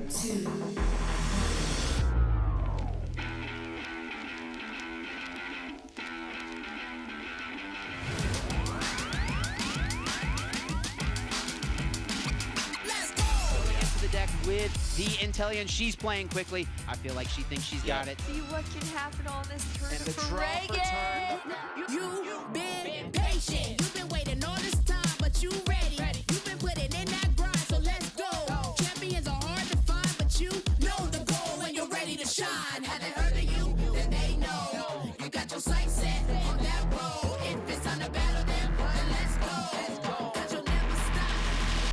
2. With the Intellion, she's playing quickly. I feel like she thinks she's got it. See what can happen on this turn And the for draw for Reagan. You've been patient. You've been waiting all this time, but you ready. You've been putting in that grind, so let's go. Champions are hard to find, but you know the goal when you're ready to shine. Have they heard of you? Then they know. You got your sights set on that road. If it's time to battle them, then let's go. 'Cause you'll never stop.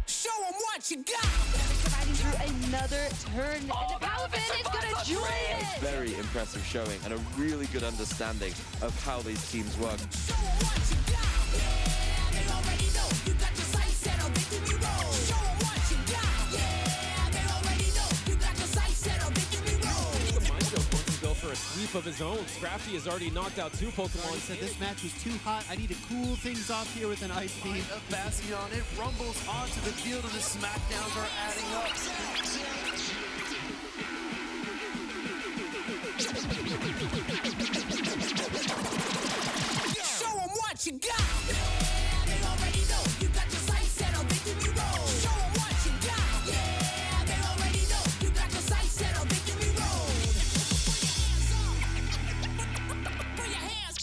Show them what you got. Riding through another turn. And the Paladin is going to join it. Very impressive showing and a really good understanding of how these teams work. Show 'em what you got. Yeah, they already know. You got your sights set on victory road. Show 'em what you got. Yeah, they already know. You got your sights set on victory road. Mindfield wants to go for a sweep of his own. Scrafty has already knocked out 2 Pokemon. He said this match was too hot. I need to cool things off here with an ice beam. Bastion, it rumbles onto the field and the smackdowns are adding up. Show 'em what you got. Yeah, they already know. You got your sights set on victory road. Show 'em what you got. Yeah, they already know. You got your sights set on victory road. Put your hands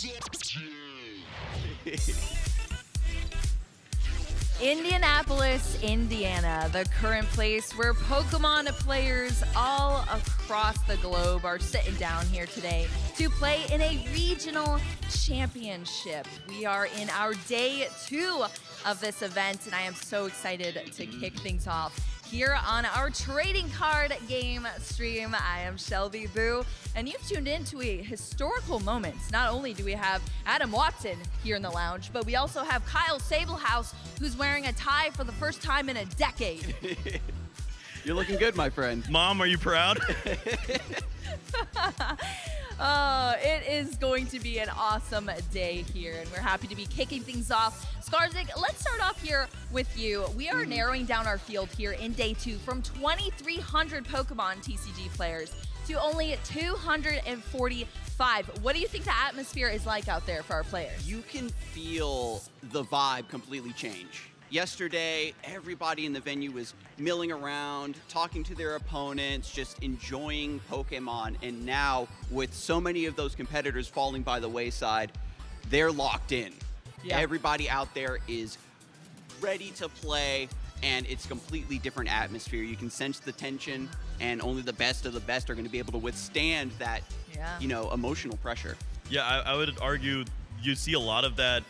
Indianapolis, Indiana, the current place where Pokemon players all across the globe are sitting down here today to play in a regional championship. We are in our day 2 of this event, and I am so excited to kick things off here on our trading card game stream. I am Shelby Boo, and you've tuned in to a historical moment. Not only do we have Adam Watson here in the lounge, but we also have Kyle Sablehouse, who's wearing a tie for the first time in a decade. You're looking good, my friend. Mom, are you proud? It is going to be an awesome day here, and we're happy to be kicking things off. Skarzik, let's start off here with you. We are narrowing down our field here in day 2 from 2,300 Pokemon TCG players to only 245. What do you think the atmosphere is like out there for our players? You can feel the vibe completely change. Yesterday, everybody in the venue was milling around, talking to their opponents, just enjoying Pokemon. And now, with so many of those competitors falling by the wayside, they're locked in. Yeah. Everybody out there is ready to play, and it's a completely different atmosphere. You can sense the tension, and only the best of the best are going to be able to withstand that, emotional pressure. Yeah, I would argue you see a lot of that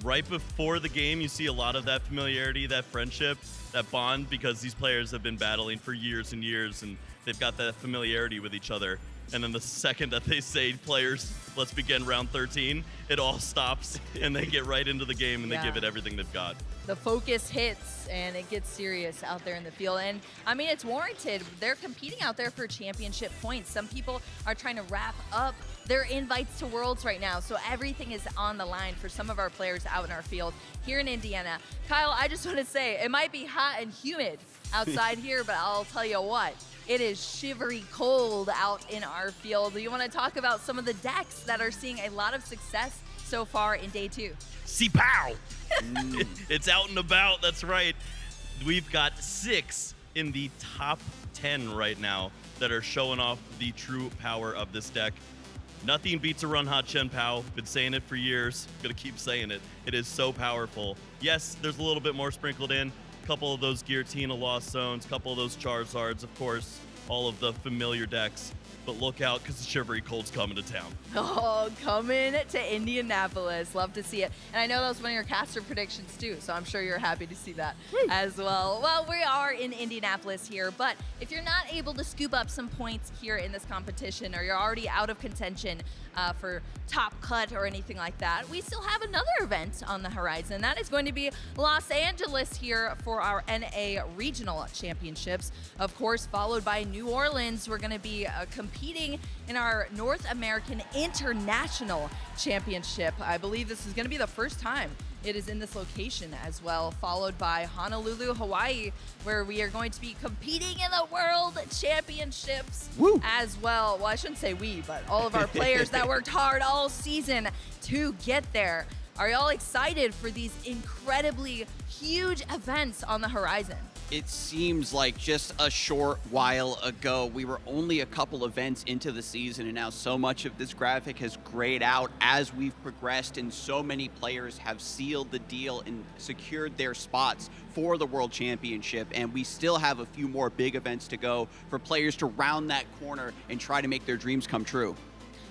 right before the game. You see a lot of that familiarity, that friendship, that bond, because these players have been battling for years and years, and they've got that familiarity with each other. And then the second that they say, players, let's begin round 13, it all stops, and they get right into the game, and they give it everything they've got. The focus hits, and it gets serious out there in the field. And, I mean, it's warranted. They're competing out there for championship points. Some people are trying to wrap up their invites to Worlds right now, so everything is on the line for some of our players out in our field here in Indiana. Kyle, I just want to say, it might be hot and humid outside here, but I'll tell you what, it is shivery cold out in our field. You want to talk about some of the decks that are seeing a lot of success so far in day 2? See, pow! It's out and about, that's right. We've got 6 in the top 10 right now that are showing off the true power of this deck. Nothing beats a run hot Chen Pao. Been saying it for years. Gonna keep saying it. It is so powerful. Yes, there's a little bit more sprinkled in. Couple of those Giratina Lost Zones, couple of those Charizards, of course, all of the familiar decks. But look out, because the shivery cold's coming to town. Oh, coming to Indianapolis. Love to see it. And I know that was one of your caster predictions too, so I'm sure you're happy to see that as well. Well, we are in Indianapolis here, but if you're not able to scoop up some points here in this competition, or you're already out of contention for top cut or anything like that, we still have another event on the horizon. That is going to be Los Angeles here for our NA Regional Championships. Of course, followed by New Orleans. We're going to be competing in our North American International Championship. I believe this is going to be the first time It is in this location as well, followed by Honolulu, Hawaii, where we are going to be competing in the World Championships as well. Well, I shouldn't say we, but all of our players that worked hard all season to get there. Are y'all excited for these incredibly huge events on the horizon? It seems like just a short while ago, we were only a couple events into the season, and now so much of this graphic has grayed out as we've progressed, and so many players have sealed the deal and secured their spots for the World Championship, and we still have a few more big events to go for players to round that corner and try to make their dreams come true.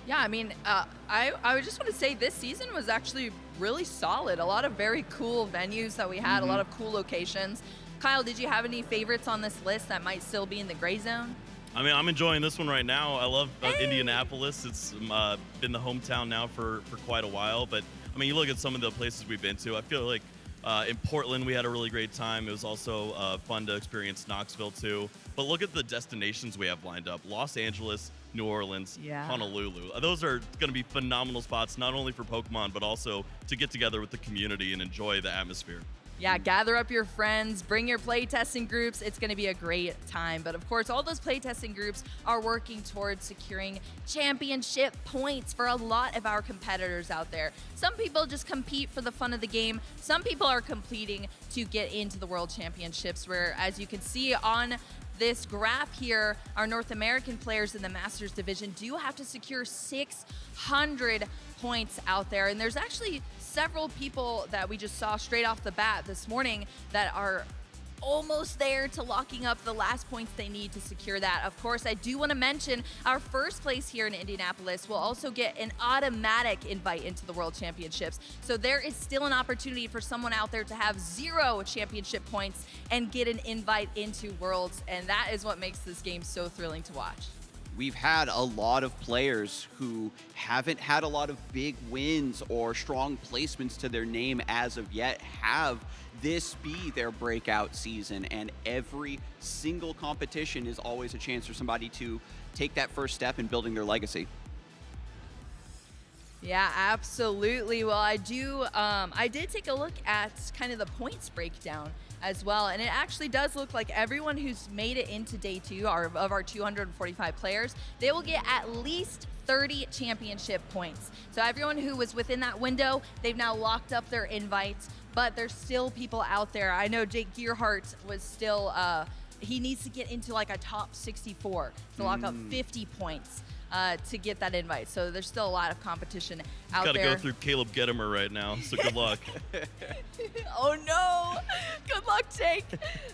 Yeah, I mean, I would just want to say this season was actually really solid. A lot of very cool venues that we had, a lot of cool locations. Kyle, did you have any favorites on this list that might still be in the gray zone? I mean, I'm enjoying this one right now. I love Indianapolis. It's been the hometown now for quite a while. But, I mean, you look at some of the places we've been to. I feel like in Portland we had a really great time. It was also fun to experience Knoxville, too. But look at the destinations we have lined up. Los Angeles, New Orleans, Honolulu. Those are going to be phenomenal spots, not only for Pokemon, but also to get together with the community and enjoy the atmosphere. Yeah, gather up your friends, bring your playtesting groups. It's going to be a great time. But of course, all those playtesting groups are working towards securing championship points for a lot of our competitors out there. Some people just compete for the fun of the game. Some people are competing to get into the World Championships, where, as you can see on this graph here, our North American players in the Masters division do have to secure 600 points out there. And there's actually several people that we just saw straight off the bat this morning that are almost there to locking up the last points they need to secure that. Of course, I do want to mention our first place here in Indianapolis will also get an automatic invite into the World Championships. So there is still an opportunity for someone out there to have 0 championship points and get an invite into Worlds, and that is what makes this game so thrilling to watch. We've had a lot of players who haven't had a lot of big wins or strong placements to their name as of yet have this be their breakout season, and every single competition is always a chance for somebody to take that first step in building their legacy. Yeah, absolutely. Well, I did take a look at kind of the points breakdown as well, and it actually does look like everyone who's made it into day 2 of our 245 players, they will get at least 30 championship points. So everyone who was within that window, they've now locked up their invites, but there's still people out there. I know Jake Gearhart was still, he needs to get into like a top 64 to lock up 50 points. To get that invite. So there's still a lot of competition out there. Got to go through Caleb Gettimer right now, so good luck. Oh no! Good luck, Jake.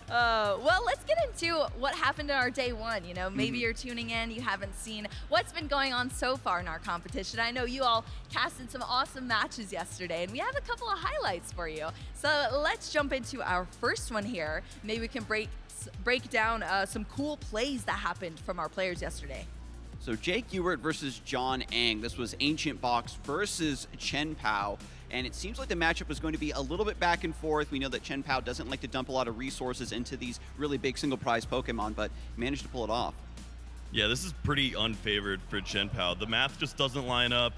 Well, let's get into what happened in our day 1. You know, maybe you're tuning in, you haven't seen what's been going on so far in our competition. I know you all casted some awesome matches yesterday, and we have a couple of highlights for you. So let's jump into our first one here. Maybe we can break down some cool plays that happened from our players yesterday. So Jake Ewert versus John Ang. This was Ancient Box versus Chen Pao. And it seems like the matchup was going to be a little bit back and forth. We know that Chen Pao doesn't like to dump a lot of resources into these really big single prize Pokemon, but managed to pull it off. Yeah, this is pretty unfavored for Chen Pao. The math just doesn't line up.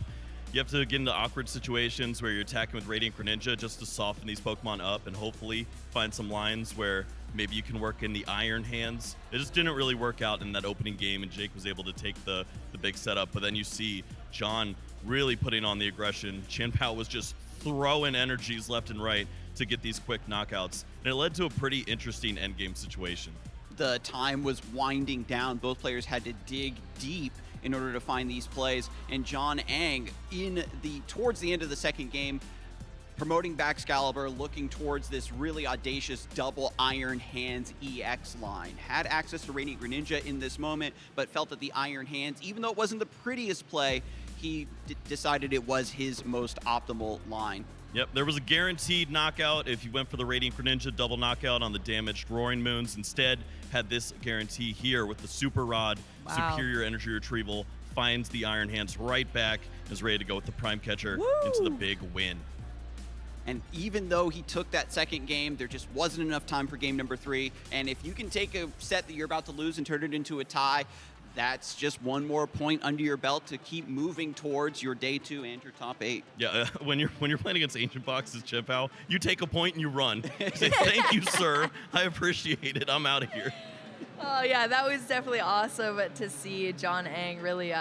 You have to get into awkward situations where you're attacking with Radiant Greninja just to soften these Pokemon up and hopefully find some lines where maybe you can work in the Iron Hands. It just didn't really work out in that opening game, and Jake was able to take the big setup. But then you see John really putting on the aggression. Chen Pao was just throwing energies left and right to get these quick knockouts, and it led to a pretty interesting endgame situation. The time was winding down. Both players had to dig deep in order to find these plays, and John Ang towards the end of the second game, promoting Baxcalibur, looking towards this really audacious double Iron Hands EX line. Had access to Radiant Greninja in this moment, but felt that the Iron Hands, even though it wasn't the prettiest play, he decided it was his most optimal line. Yep, there was a guaranteed knockout if you went for the Radiant Greninja double knockout on the damaged Roaring Moons. Instead, had this guarantee here with the Super Rod, superior energy retrieval, finds the Iron Hands right back, is ready to go with the Prime Catcher into the big win. And even though he took that second game, there just wasn't enough time for game number 3. And if you can take a set that you're about to lose and turn it into a tie, that's just one more point under your belt to keep moving towards your day 2 and your top 8. Yeah, when you're playing against Ancient Box's Chip How, you take a point and you run. Say, thank you, sir. I appreciate it. I'm out of here. Oh yeah, that was definitely awesome to see John Ang really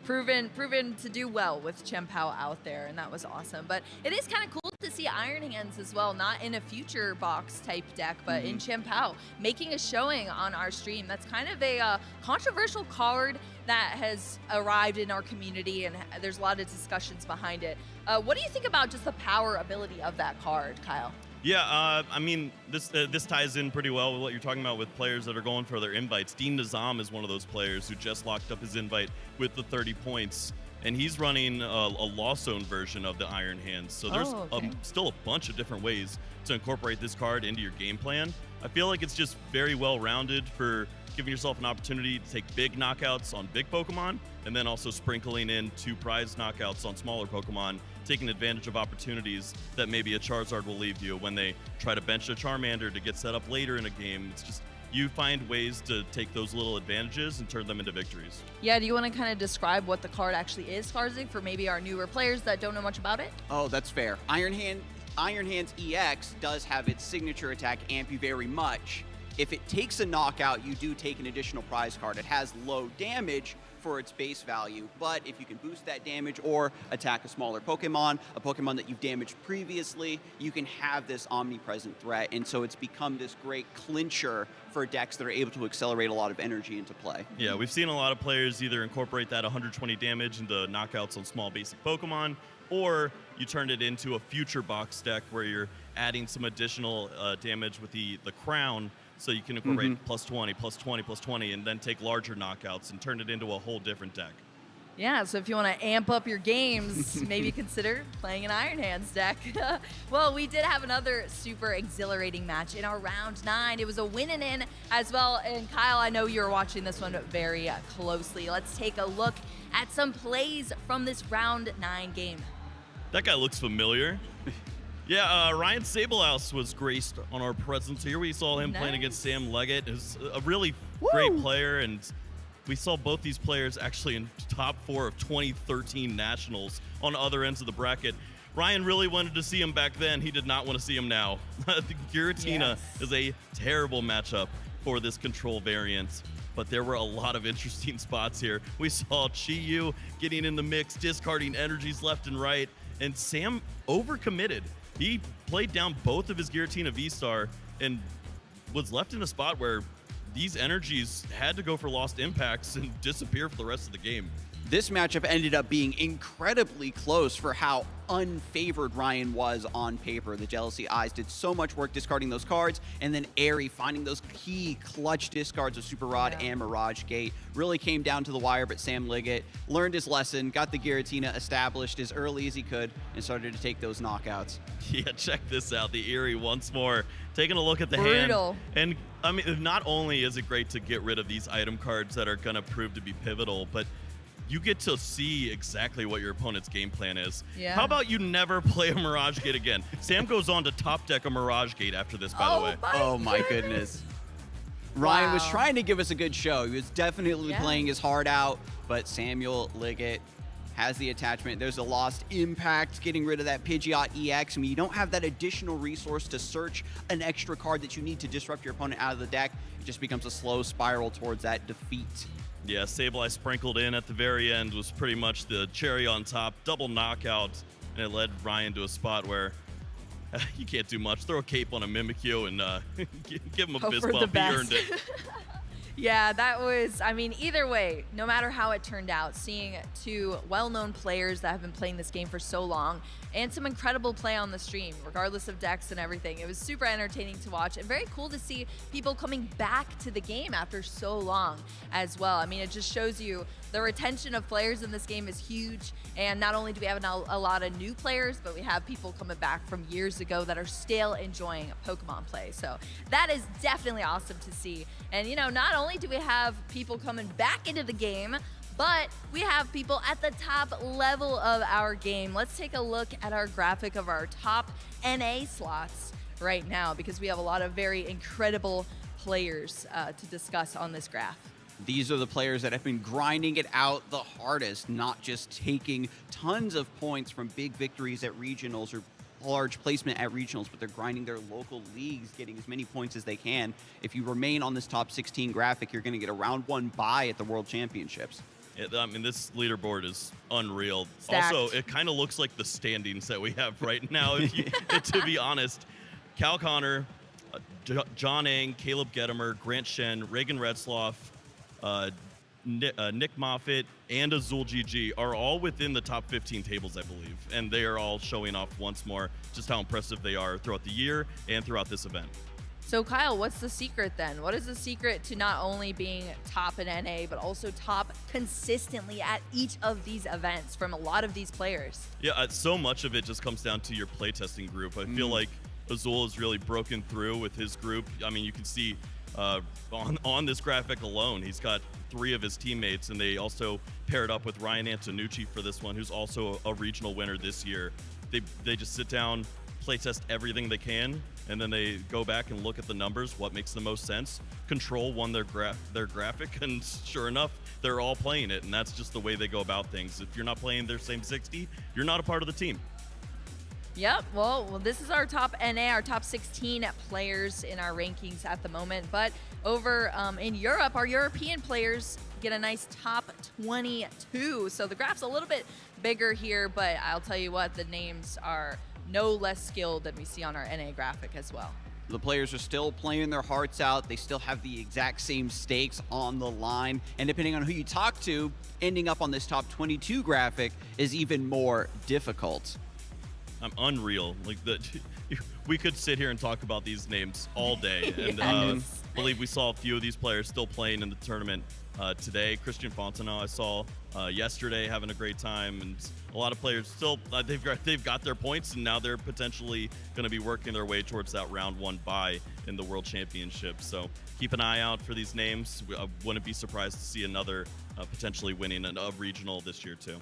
proven to do well with Chempao out there, and that was awesome. But it is kind of cool to see Iron Hands as well, not in a future box type deck, but in Chempao, making a showing on our stream. That's kind of a controversial card that has arrived in our community, and there's a lot of discussions behind it. What do you think about just the power ability of that card, Kyle? Yeah, I mean, this ties in pretty well with what you're talking about with players that are going for their invites. Dean Nizam is one of those players who just locked up his invite with the 30 points, and he's running a Lost Zone version of the Iron Hands. So there's still a bunch of different ways to incorporate this card into your game plan. I feel like it's just very well-rounded for giving yourself an opportunity to take big knockouts on big Pokemon, and then also sprinkling in 2 prize knockouts on smaller Pokemon, taking advantage of opportunities that maybe a Charizard will leave you when they try to bench a Charmander to get set up later in a game. It's just, you find ways to take those little advantages and turn them into victories. Yeah, do you want to kind of describe what the card actually is, Farzig, for maybe our newer players that don't know much about it? Oh, that's fair. Iron Hands EX does have its signature attack, Amp You Very Much. If it takes a knockout, you do take an additional prize card. It has low damage for its base value, but if you can boost that damage or attack a smaller Pokemon, a Pokemon that you've damaged previously, you can have this omnipresent threat, and so it's become this great clincher for decks that are able to accelerate a lot of energy into play. Yeah, we've seen a lot of players either incorporate that 120 damage into knockouts on small basic Pokemon, or you turn it into a future box deck where you're adding some additional damage with the crown, so you can incorporate plus 20, plus 20, plus 20, and then take larger knockouts and turn it into a whole different deck. Yeah, so if you want to amp up your games, maybe consider playing an Iron Hands deck. Well, we did have another super exhilarating match in our round 9. It was a win and in as well. And Kyle, I know you're watching this one very closely. Let's take a look at some plays from this round 9 game. That guy looks familiar. Yeah, Ryan Sablehouse was graced on our presence here. We saw him playing against Sam Leggett, who's a really great player, and we saw both these players actually in top 4 of 2013 Nationals on other ends of the bracket. Ryan really wanted to see him back then. He did not want to see him now. Giratina is a terrible matchup for this control variant, but there were a lot of interesting spots here. We saw Chi-Yu getting in the mix, discarding energies left and right, and Sam overcommitted. He played down both of his Giratina V-Star and was left in a spot where these energies had to go for lost impacts and disappear for the rest of the game. This matchup ended up being incredibly close for how unfavored Ryan was on paper. The Jealousy Eyes did so much work discarding those cards, and then Airy finding those key clutch discards of Super Rod and Mirage Gate. Really came down to the wire, but Sam Liggett learned his lesson, got the Giratina established as early as he could, and started to take those knockouts. Yeah, check this out. The Airy once more taking a look at the Brutal. hand. And I mean, not only is it great to get rid of these item cards that are going to prove to be pivotal, but you get to see exactly what your opponent's game plan is. Yeah. How about you never play a Mirage Gate again? Sam goes on to top deck a Mirage Gate after this, by the way. Oh my goodness. Ryan was trying to give us a good show. He was definitely playing his heart out, but Samuel Liggett has the attachment. There's a lost impact, getting rid of that Pidgeot EX. I mean, you don't have that additional resource to search an extra card that you need to disrupt your opponent out of the deck. It just becomes a slow spiral towards that defeat. Yeah, Sableye sprinkled in at the very end was pretty much the cherry on top, double knockout, and it led Ryan to a spot where you can't do much. Throw a cape on a Mimikyu and give him a fist bump. He earned it. Yeah, that was, I mean, either way, no matter how it turned out, seeing 2 well-known players that have been playing this game for so long and some incredible play on the stream, regardless of decks and everything. It was super entertaining to watch and very cool to see people coming back to the game after so long as well. I mean, it just shows you the retention of players in this game is huge. And not only do we have a lot of new players, but we have people coming back from years ago that are still enjoying Pokemon play. So that is definitely awesome to see. And, you know, not only do we have people coming back into the game, but we have people at the top level of our game. Let's take a look at our graphic of our top NA slots right now, because we have a lot of very incredible players to discuss on this graph. These are the players that have been grinding it out the hardest, not just taking tons of points from big victories at regionals or large placement at regionals, but they're grinding their local leagues, getting as many points as they can. If you remain on this top 16 graphic, you're going to get a round 1 bye at the World Championships. I mean, this leaderboard is unreal. Stacked. Also, it kind of looks like the standings that we have right now, if you, to be honest. Cal Connor, John Ang, Caleb Gedimer, Grant Shen, Reagan Retzloff, Nick Moffitt, and Azul GG are all within the top 15 tables, I believe. And they are all showing off once more just how impressive they are throughout the year and throughout this event. So Kyle, what's the secret then? What is the secret to not only being top in NA, but also top consistently at each of these events from a lot of these players? Yeah, so much of it just comes down to your playtesting group. I feel like Azul has really broken through with his group. I mean, you can see on this graphic alone, he's got 3 of his teammates, and they also paired up with Ryan Antonucci for this one, who's also a regional winner this year. They just sit down, playtest everything they can, and then they go back and look at the numbers, what makes the most sense. Control won their graphic, and sure enough, they're all playing it, and that's just the way they go about things. If you're not playing their same 60, you're not a part of the team. Yep, well, this is our top NA, our top 16 players in our rankings at the moment. But over in Europe, our European players get a nice top 22. So the graph's a little bit bigger here, but I'll tell you what, the names are no less skilled than we see on our NA graphic as well. The players are still playing their hearts out. They still have the exact same stakes on the line. And depending on who you talk to, ending up on this top 22 graphic is even more difficult. I'm unreal. Like we could sit here and talk about these names all day. And Yes. believe we saw a few of these players still playing in the tournament today. Christian Fontenot I saw yesterday having a great time, and a lot of players still they've got their points, and now they're potentially going to be working their way towards that round 1 bye in the World Championship. So keep an eye out for these names. I wouldn't be surprised to see another potentially winning a regional this year too.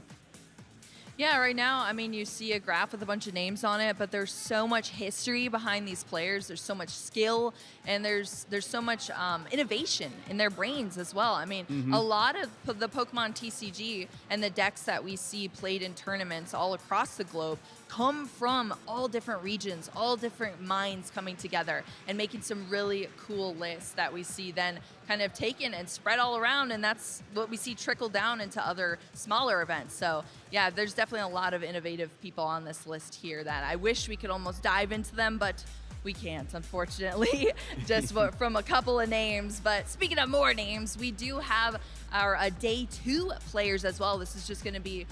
Yeah, right now, I mean, you see a graph with a bunch of names on it, but there's so much history behind these players. There's so much skill, and there's so much innovation in their brains as well. I mean, a lot of the Pokemon TCG and the decks that we see played in tournaments all across the globe come from all different regions, all different minds coming together and making some really cool lists that we see then kind of taken and spread all around, and that's what we see trickle down into other smaller events. So yeah, there's definitely a lot of innovative people on this list here that I wish we could almost dive into them, but we can't, unfortunately, just from a couple of names. But speaking of more names, we do have our day 2 players as well. This is just going to be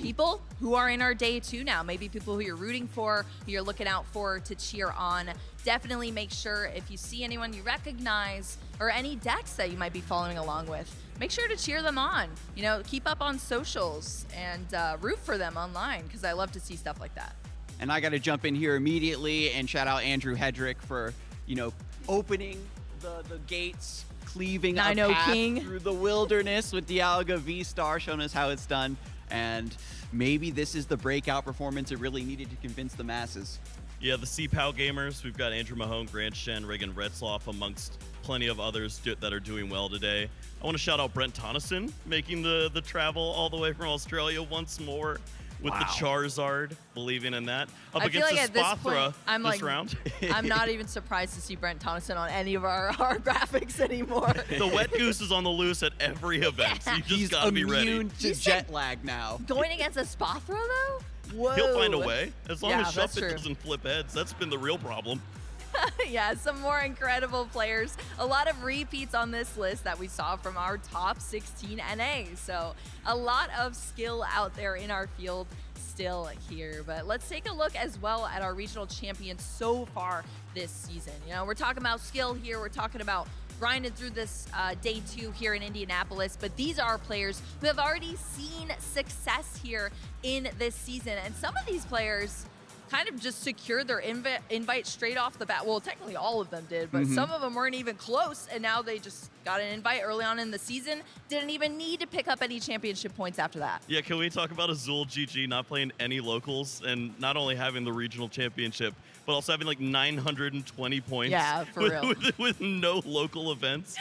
people who are in our day 2 now. Maybe people who you're rooting for, who you're looking out for to cheer on. Definitely make sure if you see anyone you recognize or any decks that you might be following along with, make sure to cheer them on. You know, keep up on socials and root for them online, because I love to see stuff like that. And I got to jump in here immediately and shout out Andrew Hedrick for, opening the gates, cleaving a path through the wilderness with Dialga V-Star, showing us how it's done. And maybe this is the breakout performance it really needed to convince the masses. Yeah, the CPOW gamers, we've got Andrew Mahone, Grant Shen, Reagan Retzloff, amongst plenty of others that are doing well today. I want to shout out Brent Tonneson, making the travel all the way from Australia once more with the Charizard, believing in that. Up I feel against like the at this Spothra point, I'm this round. I'm not even surprised to see Brent Tonneson on any of our graphics anymore. The wet goose is on the loose at every event, so you just got to be ready. He's immune to jet lag now. Going against a Spothra, though? Whoa. He'll find a way. As long as that's Shuffit true. doesn't flip heads, that's been the real problem. Yeah, some more incredible players. A lot of repeats on this list that we saw from our top 16 NA. So a lot of skill out there in our field still here. But let's take a look as well at our regional champions so far this season. We're talking about skill here. We're talking about grinding through this day 2 here in Indianapolis, but these are players who have already seen success here in this season. And some of these players kind of just secured their invite straight off the bat. Well, technically all of them did, but some of them weren't even close, and now they just got an invite early on in the season. Didn't even need to pick up any championship points after that. Yeah, can we talk about Azul GG not playing any locals and not only having the regional championship, but also having like 920 points Yeah, for real. with no local events?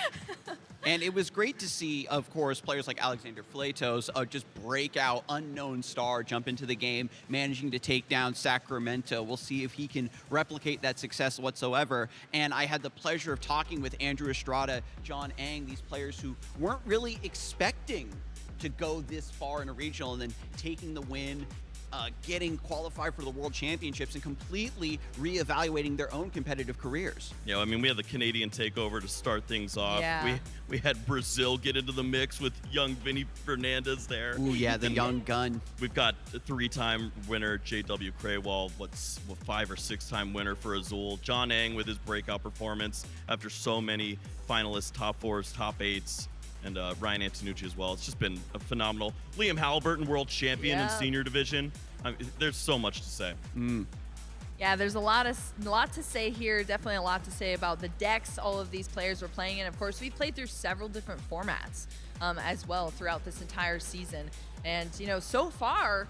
And it was great to see, of course, players like Alexander Flatos just break out, unknown star, jump into the game, managing to take down Sacramento. We'll see if he can replicate that success whatsoever. And I had the pleasure of talking with Andrew Estrada, John Ang, these players who weren't really expecting to go this far in a regional and then taking the win, getting qualified for the World Championships and completely reevaluating their own competitive careers. Yeah, I mean, we had the Canadian takeover to start things off. Yeah. We had Brazil get into the mix with young Vinny Fernandez there. Ooh, yeah, the young gun. We've got a 3-time winner, J.W. Craywall, 5 or 6-time winner for Azul. John Ang with his breakout performance after so many finalists, top 4s, top 8s. And Ryan Antonucci as well. It's just been a phenomenal. Liam Halliburton, world champion in senior division. I mean, there's so much to say. Yeah, there's a lot to say here. Definitely a lot to say about the decks all of these players were playing in. Of course, we played through several different formats as well throughout this entire season. And, you know, so far,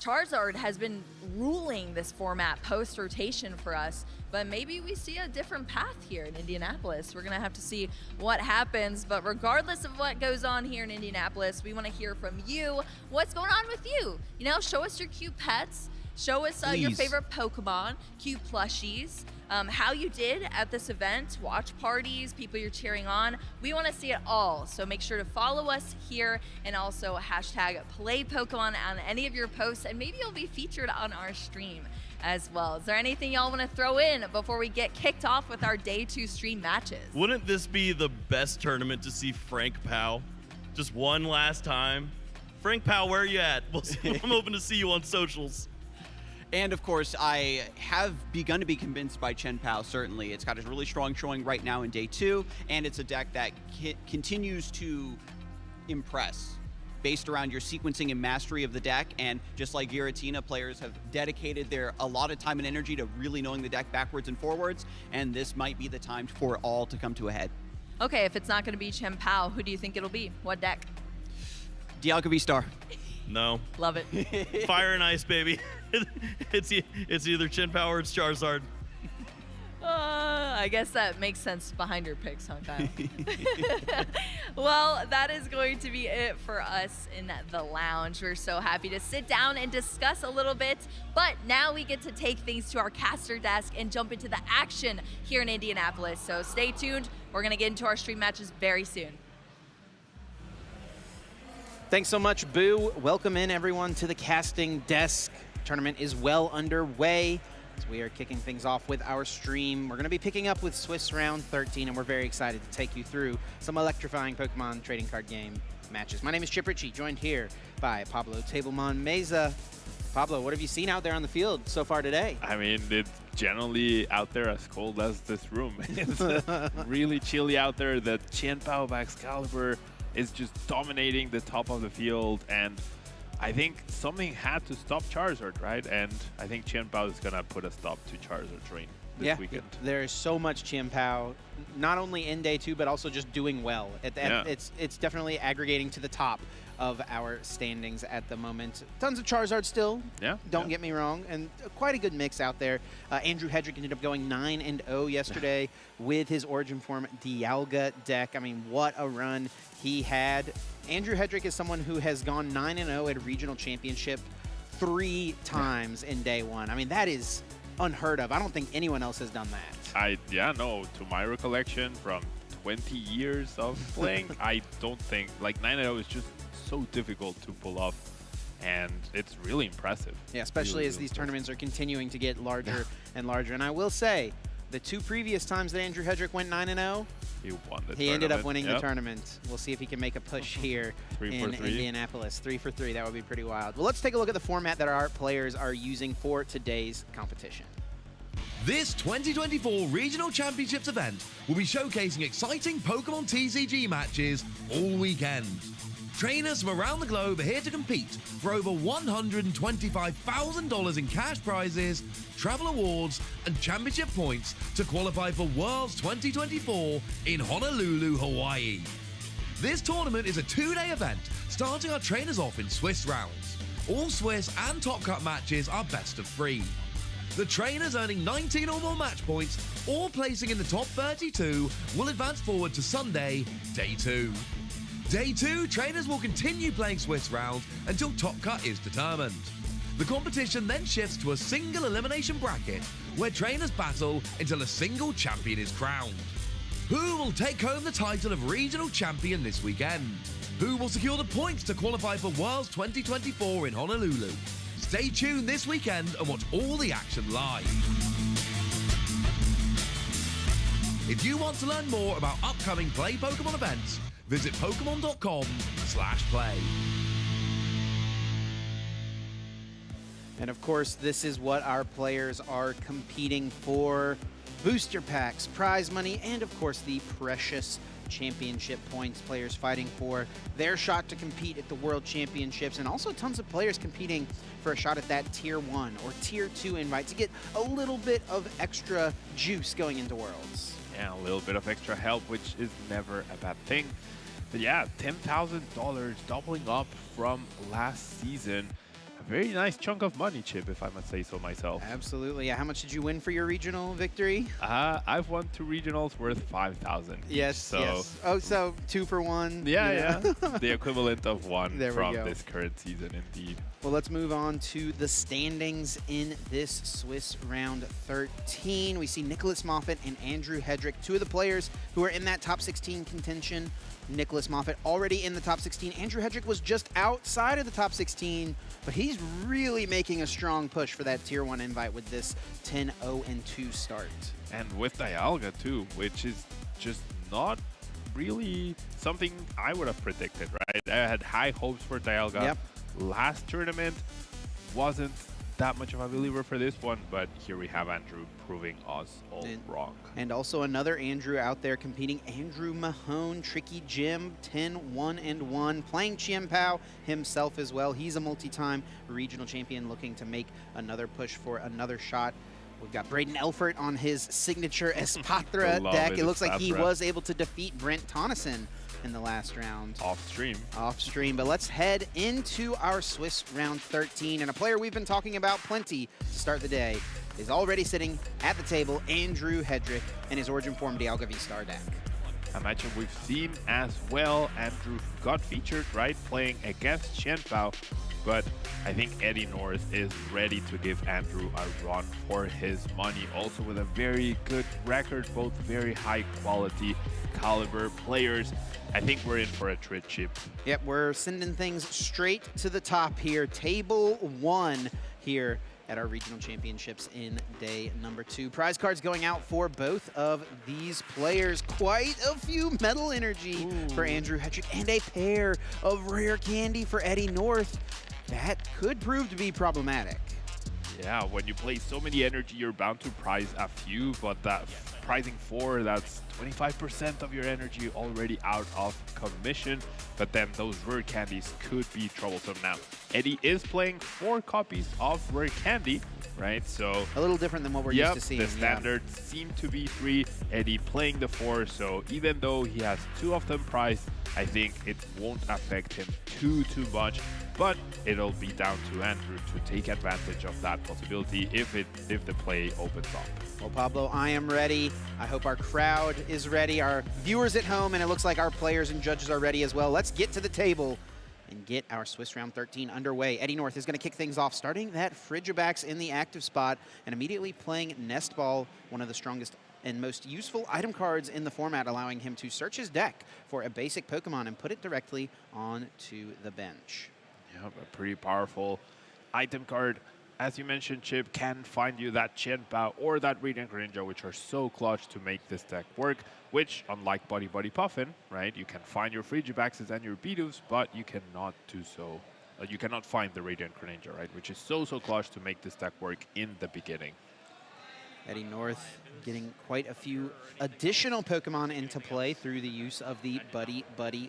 Charizard has been ruling this format post-rotation for us, but maybe we see a different path here in Indianapolis. We're going to have to see what happens, but regardless of what goes on here in Indianapolis, we want to hear from you. What's going on with you? You know, show us your cute pets. Show us your favorite Pokemon, cute plushies, how you did at this event, watch parties, people you're cheering on. We want to see it all, so make sure to follow us here and also hashtag #PlayPokemon on any of your posts, and maybe you'll be featured on our stream as well. Is there anything y'all want to throw in before we get kicked off with our Day 2 stream matches? Wouldn't this be the best tournament to see Frank Powell? Just one last time. Frank Powell, where are you at? I'm hoping to see you on socials. And of course, I have begun to be convinced by Chen Pao, certainly. It's got a really strong showing right now in Day 2, and it's a deck that continues to impress based around your sequencing and mastery of the deck. And just like Giratina, players have dedicated a lot of time and energy to really knowing the deck backwards and forwards, and this might be the time for it all to come to a head. Okay, if it's not going to be Chen Pao, who do you think it'll be? What deck? Dialga V-Star. No. Love it. Fire and ice, baby. It's either Chen Pao or it's Charizard. I guess that makes sense behind your picks, huh, Kyle? Well, that is going to be it for us in the lounge. We're so happy to sit down and discuss a little bit, but now we get to take things to our caster desk and jump into the action here in Indianapolis. So stay tuned. We're going to get into our stream matches very soon. Thanks so much, Boo. Welcome in, everyone, to the casting desk. Tournament is well underway. So we are kicking things off with our stream. We're going to be picking up with Swiss Round 13, and we're very excited to take you through some electrifying Pokemon trading card game matches. My name is Chip Ritchie, joined here by Pablo Tablemon Meza. Pablo, what have you seen out there on the field so far today? I mean, it's generally out there as cold as this room. It's really chilly out there. The Chen Pao of Excalibur is just dominating the top of the field, and I think something had to stop Charizard, right? And I think Chen Pao is going to put a stop to Charizard's reign this weekend. There is so much Chen Pao, not only in Day 2, but also just doing well. It's definitely aggregating to the top of our standings at the moment. Tons of Charizard still, don't get me wrong, and quite a good mix out there. Andrew Hedrick ended up going 9-0 yesterday with his Origin Form Dialga deck. I mean, what a run he had. Andrew Hedrick is someone who has gone 9-0 at a regional championship 3 times in Day 1. I mean, that is unheard of. I don't think anyone else has done that. To my recollection from 20 years of playing, I don't think, like 9-0 is just so difficult to pull off, and it's really impressive. Yeah, especially really, as these tournaments are continuing to get larger and larger. And I will say, the 2 previous times that Andrew Hedrick went 9-0, he ended up winning the tournament. We'll see if he can make a push here in Indianapolis. 3 for 3, that would be pretty wild. Well, let's take a look at the format that our players are using for today's competition. This 2024 Regional Championships event will be showcasing exciting Pokemon TCG matches all weekend. Trainers from around the globe are here to compete for over $125,000 in cash prizes, travel awards, and championship points to qualify for Worlds 2024 in Honolulu, Hawaii. This tournament is a 2-day event, starting our trainers off in Swiss rounds. All Swiss and Top Cut matches are best of 3. The trainers earning 19 or more match points or placing in the top 32 will advance forward to Sunday, Day 2. Day 2, trainers will continue playing Swiss rounds until top cut is determined. The competition then shifts to a single elimination bracket where trainers battle until a single champion is crowned. Who will take home the title of regional champion this weekend? Who will secure the points to qualify for Worlds 2024 in Honolulu? Stay tuned this weekend and watch all the action live. If you want to learn more about upcoming Play Pokemon events, visit pokemon.com/play. And of course, this is what our players are competing for. Booster packs, prize money, and of course the precious championship points. Players fighting for their shot to compete at the World Championships, and also tons of players competing for a shot at that Tier 1 or Tier 2 invite to get a little bit of extra juice going into Worlds. Yeah, a little bit of extra help, which is never a bad thing. But yeah, $10,000 doubling up from last season. A very nice chunk of money, Chip, if I must say so myself. Absolutely. Yeah. How much did you win for your regional victory? I've won 2 regionals worth 5,000. Yes, so yes. Oh, so 2 for 1. Yeah, yeah. The equivalent of 1 there from this current season, indeed. Well, let's move on to the standings in this Swiss round 13. We see Nicholas Moffitt and Andrew Hedrick, 2 of the players who are in that top 16 contention. Nicholas Moffitt already in the top 16. Andrew Hedrick was just outside of the top 16, but he's really making a strong push for that Tier 1 invite with this 10-0-2 start. And with Dialga too, which is just not really something I would have predicted, right? I had high hopes for Dialga. Yep. Last tournament wasn't that much of a believer for this one, but here we have Andrew proving us all wrong. And also another Andrew out there competing, Andrew Mahone, Tricky Jim, 10-1-1, playing Chien Pao himself as well. He's a multi-time regional champion looking to make another push for another shot. We've got Braden Elfert on his signature Espatra deck. It looks like he was able to defeat Brent Tonneson in the last round. Off stream, but let's head into our Swiss round 13. And a player we've been talking about plenty to start the day is already sitting at the table, Andrew Hedrick, and his Origin Form Dialga V-Star deck. A matchup we've seen as well. Andrew got featured, right, playing against Chien Pao, but I think Eddie North is ready to give Andrew a run for his money. Also with a very good record, both very high quality caliber players. I think we're in for a treat, Chip. Yep, we're sending things straight to the top here. Table 1 here at our regional championships in day number 2. Prize cards going out for both of these players. Quite a few metal energy for Andrew Hedrick and a pair of rare candy for Eddie North. That could prove to be problematic. Yeah, when you play so many energy, you're bound to prize a few, but that prizing 4, that's 25% of your energy already out of commission, but then those rare candies could be troublesome. Now, Eddie is playing 4 copies of rare candy, right? So a little different than what we're used to seeing. The standard seemed to be 3, Eddie playing the 4, so even though he has 2 of them prized, I think it won't affect him too much. But it'll be down to Andrew to take advantage of that possibility if the play opens up. Well, Pablo, I am ready. I hope our crowd is ready, our viewers at home, and it looks like our players and judges are ready as well. Let's get to the table and get our Swiss round 13 underway. Eddie North is going to kick things off, starting that Frigibax in the active spot and immediately playing Nest Ball, one of the strongest and most useful item cards in the format, allowing him to search his deck for a basic Pokemon and put it directly onto the bench. Yeah, a pretty powerful item card. As you mentioned, Chip, can find you that Chien Pao or that Radiant Greninja, which are so clutch to make this deck work, which, unlike Buddy Puffin, right, you can find your Frigibaxes and your Bidooфs, but you cannot do so. You cannot find the Radiant Greninja, right, which is so clutch to make this deck work in the beginning. Eddie North getting quite a few additional Pokemon into play through the use of the Buddy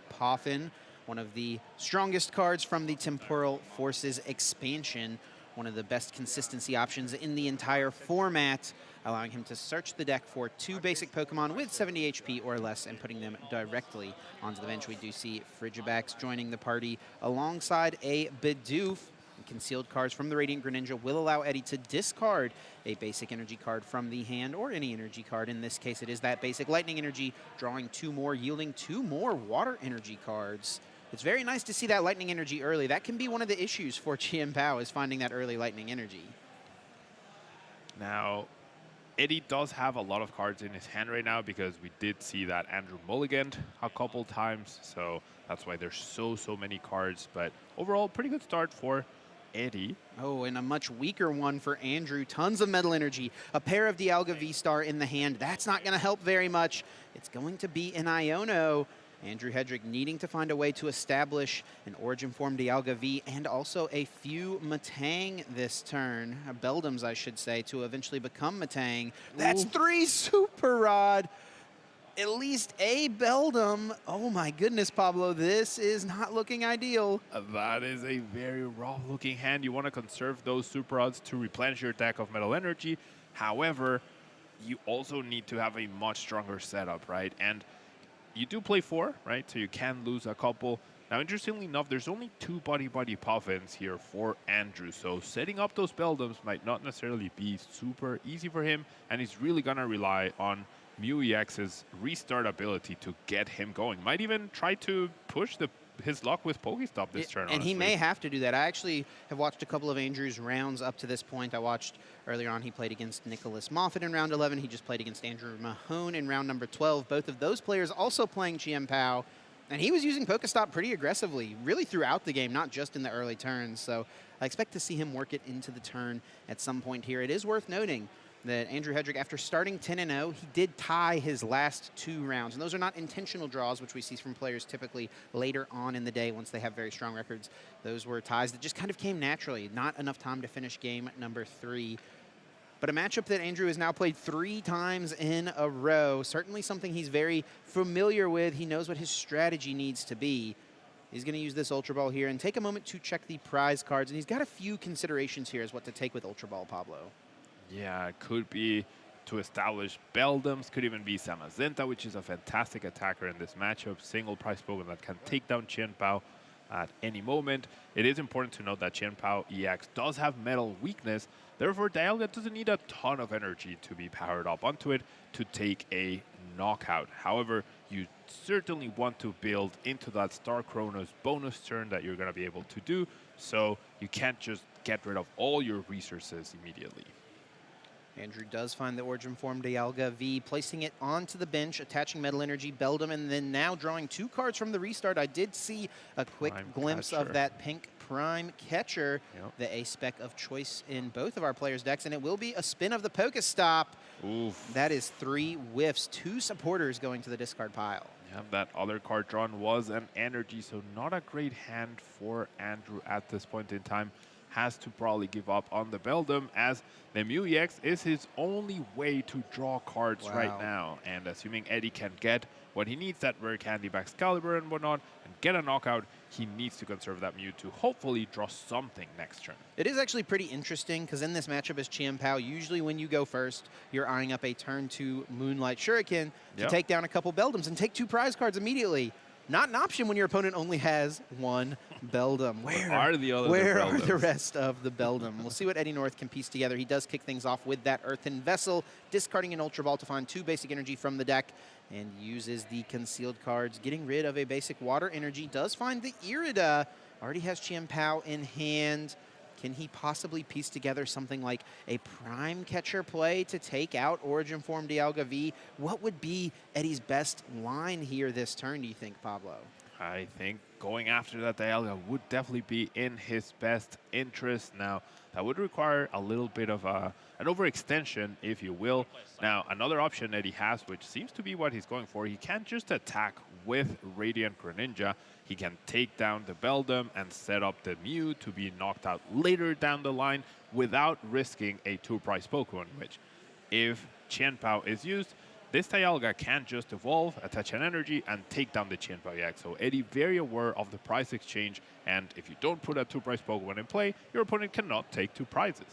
Puffin, one of the strongest cards from the Temporal Forces expansion, one of the best consistency options in the entire format, allowing him to search the deck for 2 basic Pokemon with 70 HP or less and putting them directly onto the bench. We do see Frigibax joining the party alongside a Bidoof. concealed cards from the Radiant Greninja will allow Eddie to discard a basic energy card from the hand, or any energy card. In this case, it is that basic lightning energy, drawing 2 more, yielding 2 more water energy cards. It's very nice to see that lightning energy early. That can be one of the issues for Chien-Pao, is finding that early lightning energy. Now, Eddie does have a lot of cards in his hand right now, because we did see that Andrew mulliganed a couple times, so that's why there's so many cards. But overall, pretty good start for Eddie. Oh, and a much weaker one for Andrew. Tons of metal energy. A pair of Dialga V-Star in the hand. That's not going to help very much. It's going to be an Iono. Andrew Hedrick needing to find a way to establish an Origin Form Dialga V and also a few Metang this turn. Beldums, I should say, to eventually become Metang. That's 3 Super Rod. At least a Beldum. Oh my goodness, Pablo, this is not looking ideal. That is a very rough looking hand. You want to conserve those Super Rods to replenish your deck of metal energy. However, you also need to have a much stronger setup, right? And you do play 4, right? So you can lose a couple. Now, interestingly enough, there's only 2 Buddy Puffins here for Andrew. So setting up those Beldums might not necessarily be super easy for him. And he's really going to rely on Mew EX's restart ability to get him going. Might even try to push his luck with Pokestop this turn, And honestly. he may have to do that. I actually have watched a couple of Andrew's rounds up to this point. I watched earlier on, he played against Nicholas Moffat in round 11. He just played against Andrew Mahone in round number 12. Both of those players also playing Chien-Pao. And he was using Pokestop pretty aggressively, really throughout the game, not just in the early turns. So I expect to see him work it into the turn at some point here. It is worth noting that Andrew Hedrick, after starting 10-0, he did tie his last 2 rounds. And those are not intentional draws, which we see from players typically later on in the day once they have very strong records. Those were ties that just kind of came naturally. Not enough time to finish game number 3. But a matchup that Andrew has now played 3 times in a row. Certainly something he's very familiar with. He knows what his strategy needs to be. He's going to use this Ultra Ball here and take a moment to check the prize cards. And he's got a few considerations here as what to take with Ultra Ball, Pablo. Yeah, it could be to establish Beldums, could even be Samazinta, which is a fantastic attacker in this matchup. Single prize Pokemon that can take down Chien-Pao at any moment. It is important to note that Chien-Pao EX does have metal weakness. Therefore, Dialga doesn't need a ton of energy to be powered up onto it to take a knockout. However, you certainly want to build into that Star Chronos bonus turn that you're going to be able to do, so you can't just get rid of all your resources immediately. Andrew does find the Origin Form Dialga V, placing it onto the bench, attaching Metal Energy, Beldum, and then now drawing 2 cards from the restart. I did see a quick glimpse of that pink Prime Catcher, the A-spec of choice in both of our players' decks, and it will be a spin of the Pokestop. Oof. That is 3 whiffs, 2 supporters going to the discard pile. Yeah, that other card drawn was an energy, so not a great hand for Andrew at this point in time. Has to probably give up on the Beldum, as the Mew EX is his only way to draw cards right now. And assuming Eddie can get what he needs, that Rare Candy Excalibur and whatnot, and get a knockout, he needs to conserve that Mew to hopefully draw something next turn. It is actually pretty interesting, because in this matchup as Chien-Pao, usually when you go first, you're eyeing up a turn 2 Moonlight Shuriken to take down a couple Beldums and take 2 prize cards immediately. Not an option when your opponent only has 1 Beldum. Where are the other Where are the rest of the Beldum? We'll see what Eddie North can piece together. He does kick things off with that Earthen Vessel, discarding an Ultra Ball to find 2 basic energy from the deck, and uses the concealed cards, getting rid of a basic water energy. Does find the Irida. Already has Chien-Pao in hand. Can he possibly piece together something like a Prime Catcher play to take out Origin Form Dialga V? What would be Eddie's best line here this turn, do you think, Pablo? I think going after that Dialga would definitely be in his best interest. Now, that would require a little bit of an overextension, if you will. Now, another option that he has, which seems to be what he's going for, he can't just attack with Radiant Greninja. He can take down the Beldum and set up the Mew to be knocked out later down the line without risking a 2-prize Pokemon, which, if Chien-Pao is used, this Dialga can just evolve, attach an energy, and take down the Chien-Pao EX. So Eddie very aware of the prize exchange, and if you don't put a 2-prize Pokemon in play, your opponent cannot take 2 prizes.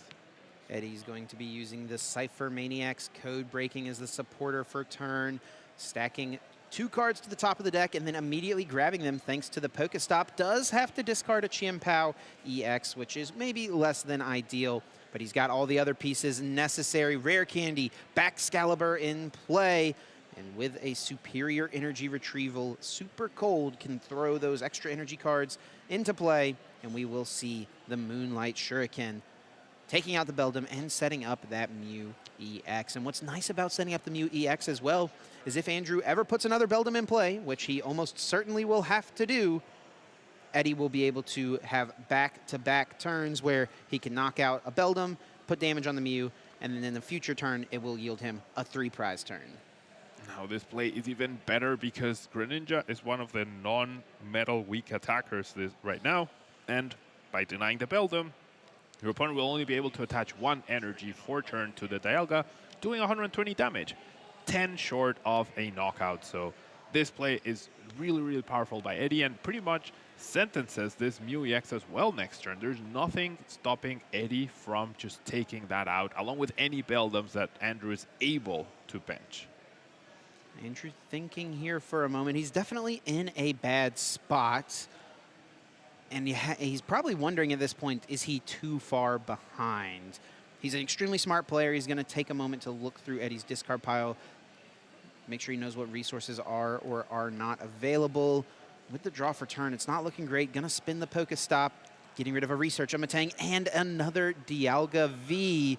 Eddie's going to be using the Cypher Maniacs code breaking as the supporter for turn, stacking 2 cards to the top of the deck and then immediately grabbing them thanks to the Pokestop. Does have to discard a Chien-Pao EX, which is maybe less than ideal, but he's got all the other pieces necessary. Rare Candy, Baxcalibur in play, and with a superior energy retrieval, Super Cold can throw those extra energy cards into play, and we will see the Moonlight Shuriken taking out the Beldum and setting up that Mew EX. And what's nice about setting up the Mew EX as well is if Andrew ever puts another Beldum in play, which he almost certainly will have to do, Eddie will be able to have back-to-back turns where he can knock out a Beldum, put damage on the Mew, and then in the future turn, it will yield him a 3-prize turn. Now this play is even better because Greninja is one of the non-metal weak attackers right now, and by denying the Beldum, your opponent will only be able to attach 1 energy for turn to the Dialga, doing 120 damage, 10 short of a knockout. So this play is really, really powerful by Eddie and pretty much sentences this Mew EX as well next turn. There's nothing stopping Eddie from just taking that out, along with any Beldums that Andrew is able to bench. Andrew thinking here for a moment. He's definitely in a bad spot. And he's probably wondering at this point, is he too far behind? He's an extremely smart player. He's going to take a moment to look through Eddie's discard pile, make sure he knows what resources are or are not available. With the draw for turn, it's not looking great. Going to spin the Pokestop, getting rid of a Research, a Metang, and another Dialga V.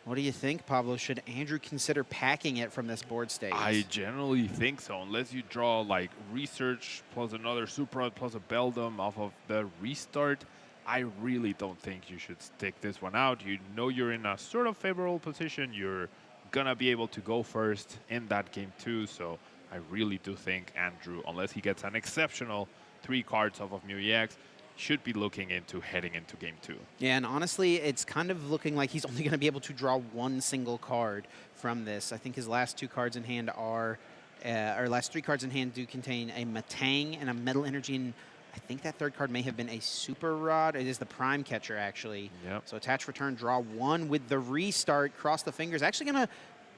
What do you think, Pablo? Should Andrew consider packing it from this board stage? I generally think so, unless you draw like Research plus another Super plus a Beldum off of the restart. I really don't think you should stick this one out. You know you're in a sort of favorable position. You're gonna be able to go first in that game too. So I really do think Andrew, unless he gets an exceptional 3 cards off of Mew EX, should be looking into heading into game 2. Yeah, and honestly, it's kind of looking like he's only going to be able to draw 1 single card from this. I think his last 2 cards in hand are, or last 3 cards in hand do contain a Metang and a Metal Energy, and I think that 3rd card may have been a Super Rod. It is the Prime Catcher, actually. Yep. So attach, return, draw 1 with the restart. Cross the fingers. Actually going to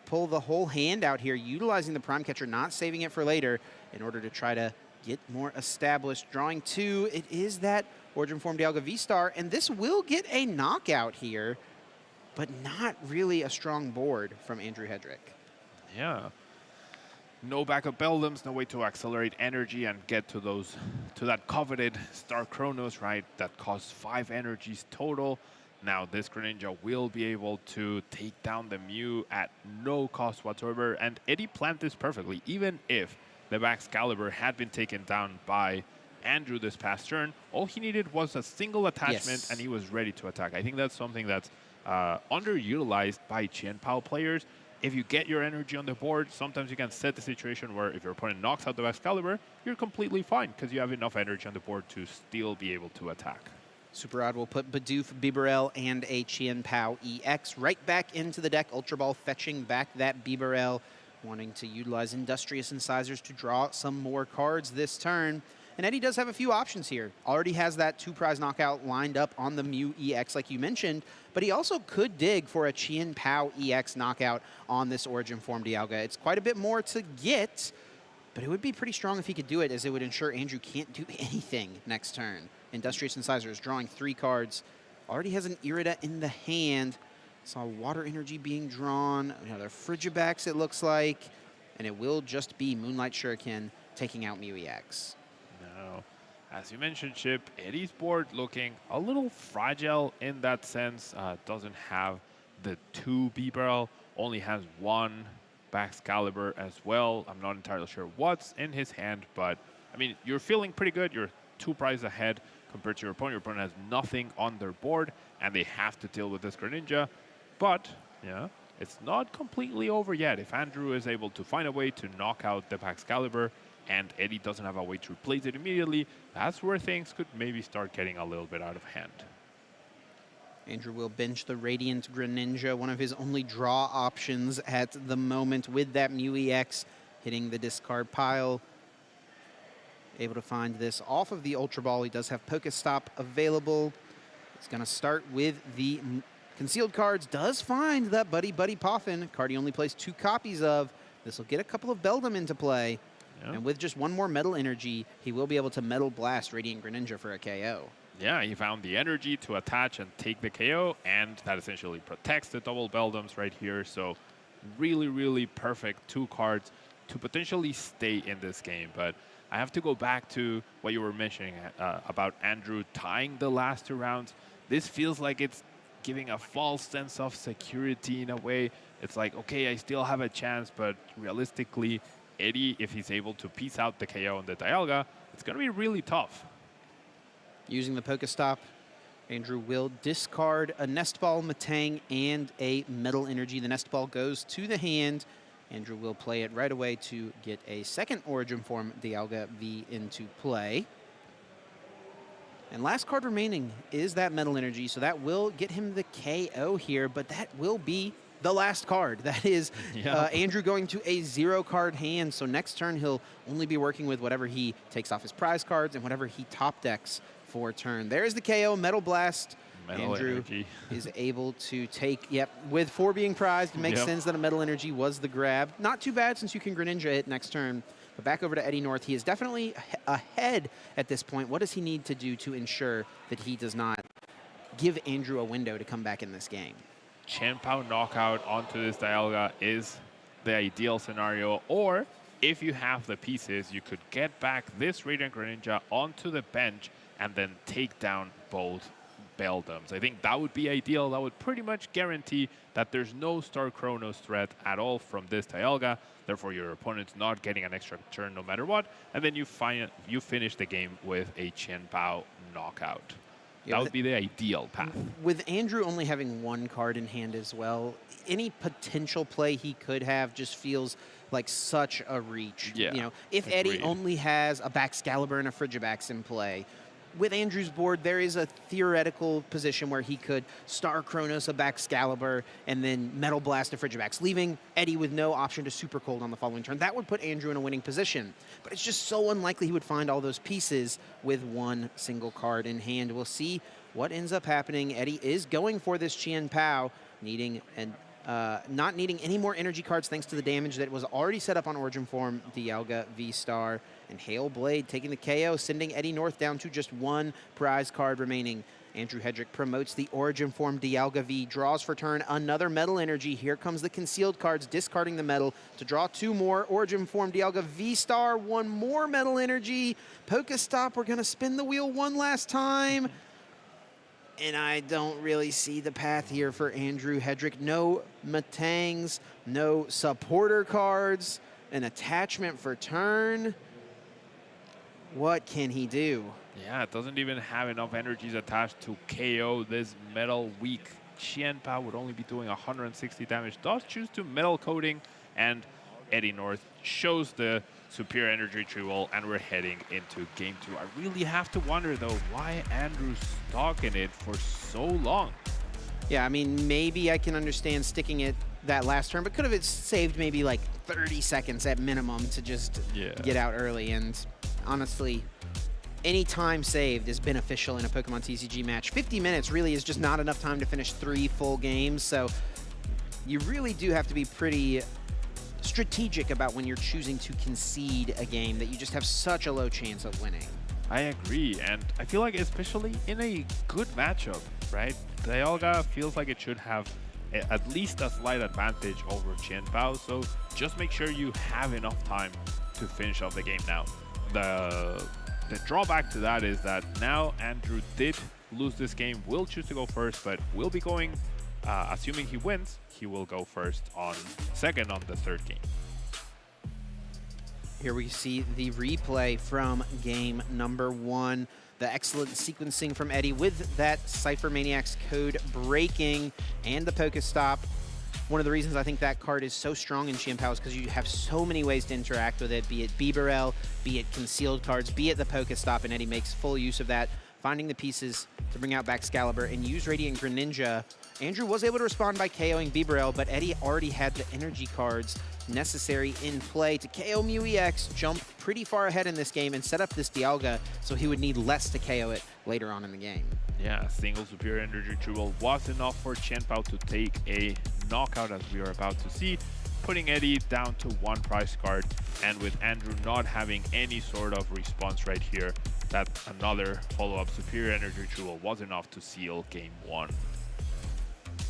pull the whole hand out here, utilizing the Prime Catcher, not saving it for later in order to try to get more established. Drawing 2, it is that Origin Form Dialga V-Star, and this will get a knockout here, but not really a strong board from Andrew Hedrick. Yeah. No backup Beldums, no way to accelerate energy and get to that coveted Star Chronos, right? That costs 5 energies total. Now this Greninja will be able to take down the Mew at no cost whatsoever, and Eddie planned this perfectly. Even if the Baxcalibur had been taken down by Andrew this past turn, all he needed was a single attachment and he was ready to attack. I think that's something that's underutilized by Chien-Pao players. If you get your energy on the board, sometimes you can set the situation where if your opponent knocks out the Baxcalibur, you're completely fine because you have enough energy on the board to still be able to attack. Super Odd will put Bidoof, Bibarel, and a Chien-Pao EX right back into the deck. Ultra Ball fetching back that Bibarel, wanting to utilize Industrious Incisors to draw some more cards this turn. And Eddie does have a few options here. Already has that 2-prize knockout lined up on the Mew EX like you mentioned, but he also could dig for a Chien-Pao EX knockout on this Origin Form Dialga. It's quite a bit more to get, but it would be pretty strong if he could do it, as it would ensure Andrew can't do anything next turn. Industrious Incisors drawing 3 cards. Already has an Irida in the hand. Saw Water Energy being drawn. Another Frigibax, it looks like. And it will just be Moonlight Shuriken taking out Mew EX. Now, as you mentioned, Chip, Eddie's board looking a little fragile in that sense. Doesn't have the 2 Bibarel, only has 1 Baxcalibur as well. I'm not entirely sure what's in his hand, but I mean, you're feeling pretty good. You're 2 prizes ahead compared to your opponent. Your opponent has nothing on their board, and they have to deal with this Greninja. But, yeah, it's not completely over yet. If Andrew is able to find a way to knock out the Baxcalibur, and Eddie doesn't have a way to replace it immediately, that's where things could maybe start getting a little bit out of hand. Andrew will bench the Radiant Greninja, one of his only draw options at the moment, with that Mew EX hitting the discard pile. Able to find this off of the Ultra Ball. He does have Pokestop available. He's going to start with the concealed cards. Does find that Buddy Poffin card he only plays 2 copies of. This will get a couple of Beldum into play. Yeah. And with just one more Metal Energy, he will be able to Metal Blast Radiant Greninja for a KO. Yeah, he found the energy to attach and take the KO, and that essentially protects the double Beldums right here. So really, really perfect 2 cards to potentially stay in this game. But I have to go back to what you were mentioning about Andrew tying the last 2 rounds. This feels like it's giving a false sense of security in a way. It's like, okay, I still have a chance, but realistically, Eddie, if he's able to piece out the KO on the Dialga, it's going to be really tough. Using the Pokestop, Andrew will discard a Nest Ball, Metang, and a Metal Energy. The Nest Ball goes to the hand. Andrew will play it right away to get a second Origin Form Dialga V into play. And last card remaining is that Metal Energy, so that will get him the KO here, but that will be the last card. That is Andrew going to a 0-card hand, so next turn he'll only be working with whatever he takes off his prize cards and whatever he top decks for turn. There's the KO, Metal Blast. Andrew is able to take, with 4 being prized, it makes sense that a Metal Energy was the grab. Not too bad since you can Greninja it next turn. But back over to Eddie North. He is definitely ahead at this point. What does he need to do to ensure that he does not give Andrew a window to come back in this game? Chien-Pao knockout onto this Dialga is the ideal scenario. Or if you have the pieces, you could get back this Radiant Greninja onto the bench and then take down both Beldums. I think that would be ideal. That would pretty much guarantee that there's no Star Chronos threat at all from this Dialga. Therefore, your opponent's not getting an extra turn no matter what. And then you finish the game with a Chien-Pao knockout. That would be the ideal path. With Andrew only having 1 card in hand as well, any potential play he could have just feels like such a reach. Yeah, you know, if Eddie only has a Baxcalibur and a Frigibax in play, with Andrew's board, there is a theoretical position where he could Star Chronos a Baxcalibur and then Metal Blast a Frigibax, leaving Eddie with no option to Super Cold on the following turn. That would put Andrew in a winning position. But it's just so unlikely he would find all those pieces with 1 single card in hand. We'll see what ends up happening. Eddie is going for this Chien-Pao, not needing any more energy cards thanks to the damage that was already set up on Origin Form, Dialga V-Star. And Hail Blade taking the KO, sending Eddie North down to just 1 prize card remaining. Andrew Hedrick promotes the Origin Form Dialga V, draws for turn another Metal Energy. Here comes the concealed cards, discarding the metal to draw 2 more. Origin Form Dialga V-Star, 1 more Metal Energy. Pokestop, we're going to spin the wheel 1 last time. And I don't really see the path here for Andrew Hedrick. No Metangs, no supporter cards, an attachment for turn. What can he do? Yeah, it doesn't even have enough energies attached to KO this Metal weak. Chien-Pao would only be doing 160 damage. Does choose to Metal Coating, and Eddie North shows the superior energy retrieval, and we're heading into game 2. I really have to wonder, though, why Andrew's stuck in it for so long. Yeah, I mean, maybe I can understand sticking it that last turn, but could have saved maybe like 30 seconds at minimum to just get out early. And honestly, any time saved is beneficial in a Pokemon TCG match. 50 minutes really is just not enough time to finish 3 full games, so you really do have to be pretty strategic about when you're choosing to concede a game that you just have such a low chance of winning. I agree, and I feel like especially in a good matchup, right? Dialga feels like it should have at least a slight advantage over Chien-Pao, so just make sure you have enough time to finish off the game now. The drawback to that is that now Andrew did lose this game, will choose to go first, but will be going, assuming he wins, he will go second on the 3rd game. Here we see the replay from game number 1. The excellent sequencing from Eddie with that Cypher Maniacs code breaking and the Pokestop. One of the reasons I think that card is so strong in Chien-Pao is because you have so many ways to interact with it, be it Bibarel, be it concealed cards, be it the Pokestop, and Eddie makes full use of that, finding the pieces to bring out Baxcalibur and use Radiant Greninja. Andrew was able to respond by KOing Bibarel, but Eddie already had the energy cards necessary in play to KO Mew EX, jump pretty far ahead in this game, and set up this Dialga so he would need less to KO it later on in the game. Yeah, single superior energy retrieval was enough for Chien-Pao to take a knockout, as we are about to see. putting Eddie down to 1 prize card, and with Andrew not having any sort of response right here, that another follow-up Superior Energy Jewel was enough to seal game 1.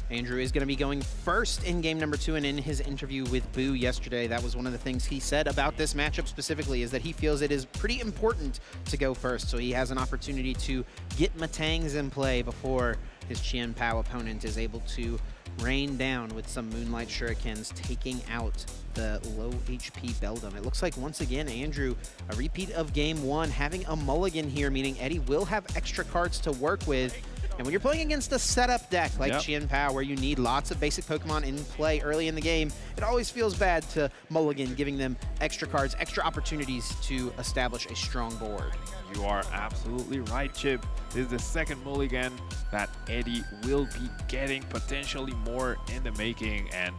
Andrew is going to be going first in game number 2, and in his interview with Boo yesterday, that was one of the things he said about this matchup specifically, is that he feels it is pretty important to go first, so he has an opportunity to get Metangs in play before his Qian Pao opponent is able to rain down with some Moonlight Shurikens, taking out the low HP Beldum. It looks like, once again, Andrew, a repeat of game 1, having a mulligan here, meaning Eddie will have extra cards to work with. And when you're playing against a setup deck like Qian Pao, where you need lots of basic Pokemon in play early in the game, it always feels bad to mulligan, giving them extra cards, extra opportunities to establish a strong board. You are absolutely right, Chip. This is the second mulligan that Eddie will be getting, potentially more in the making. And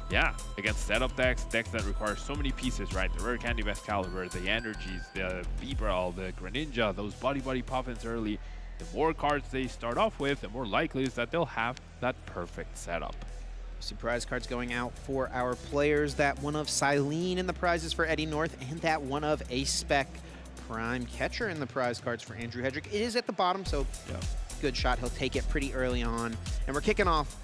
yeah, against setup decks that require so many pieces, right? The Rare Candy Excalibur, the Energies, the Bibarel, the Greninja, those Buddy Poffins early. The more cards they start off with, the more likely is that they'll have that perfect setup. Surprise cards going out for our players. That one of Silene in the prizes for Eddie North, and that one of a Spec Prime Catcher in the prize cards for Andrew Hedrick. It is at the bottom, so good shot. He'll take it pretty early on. And we're kicking off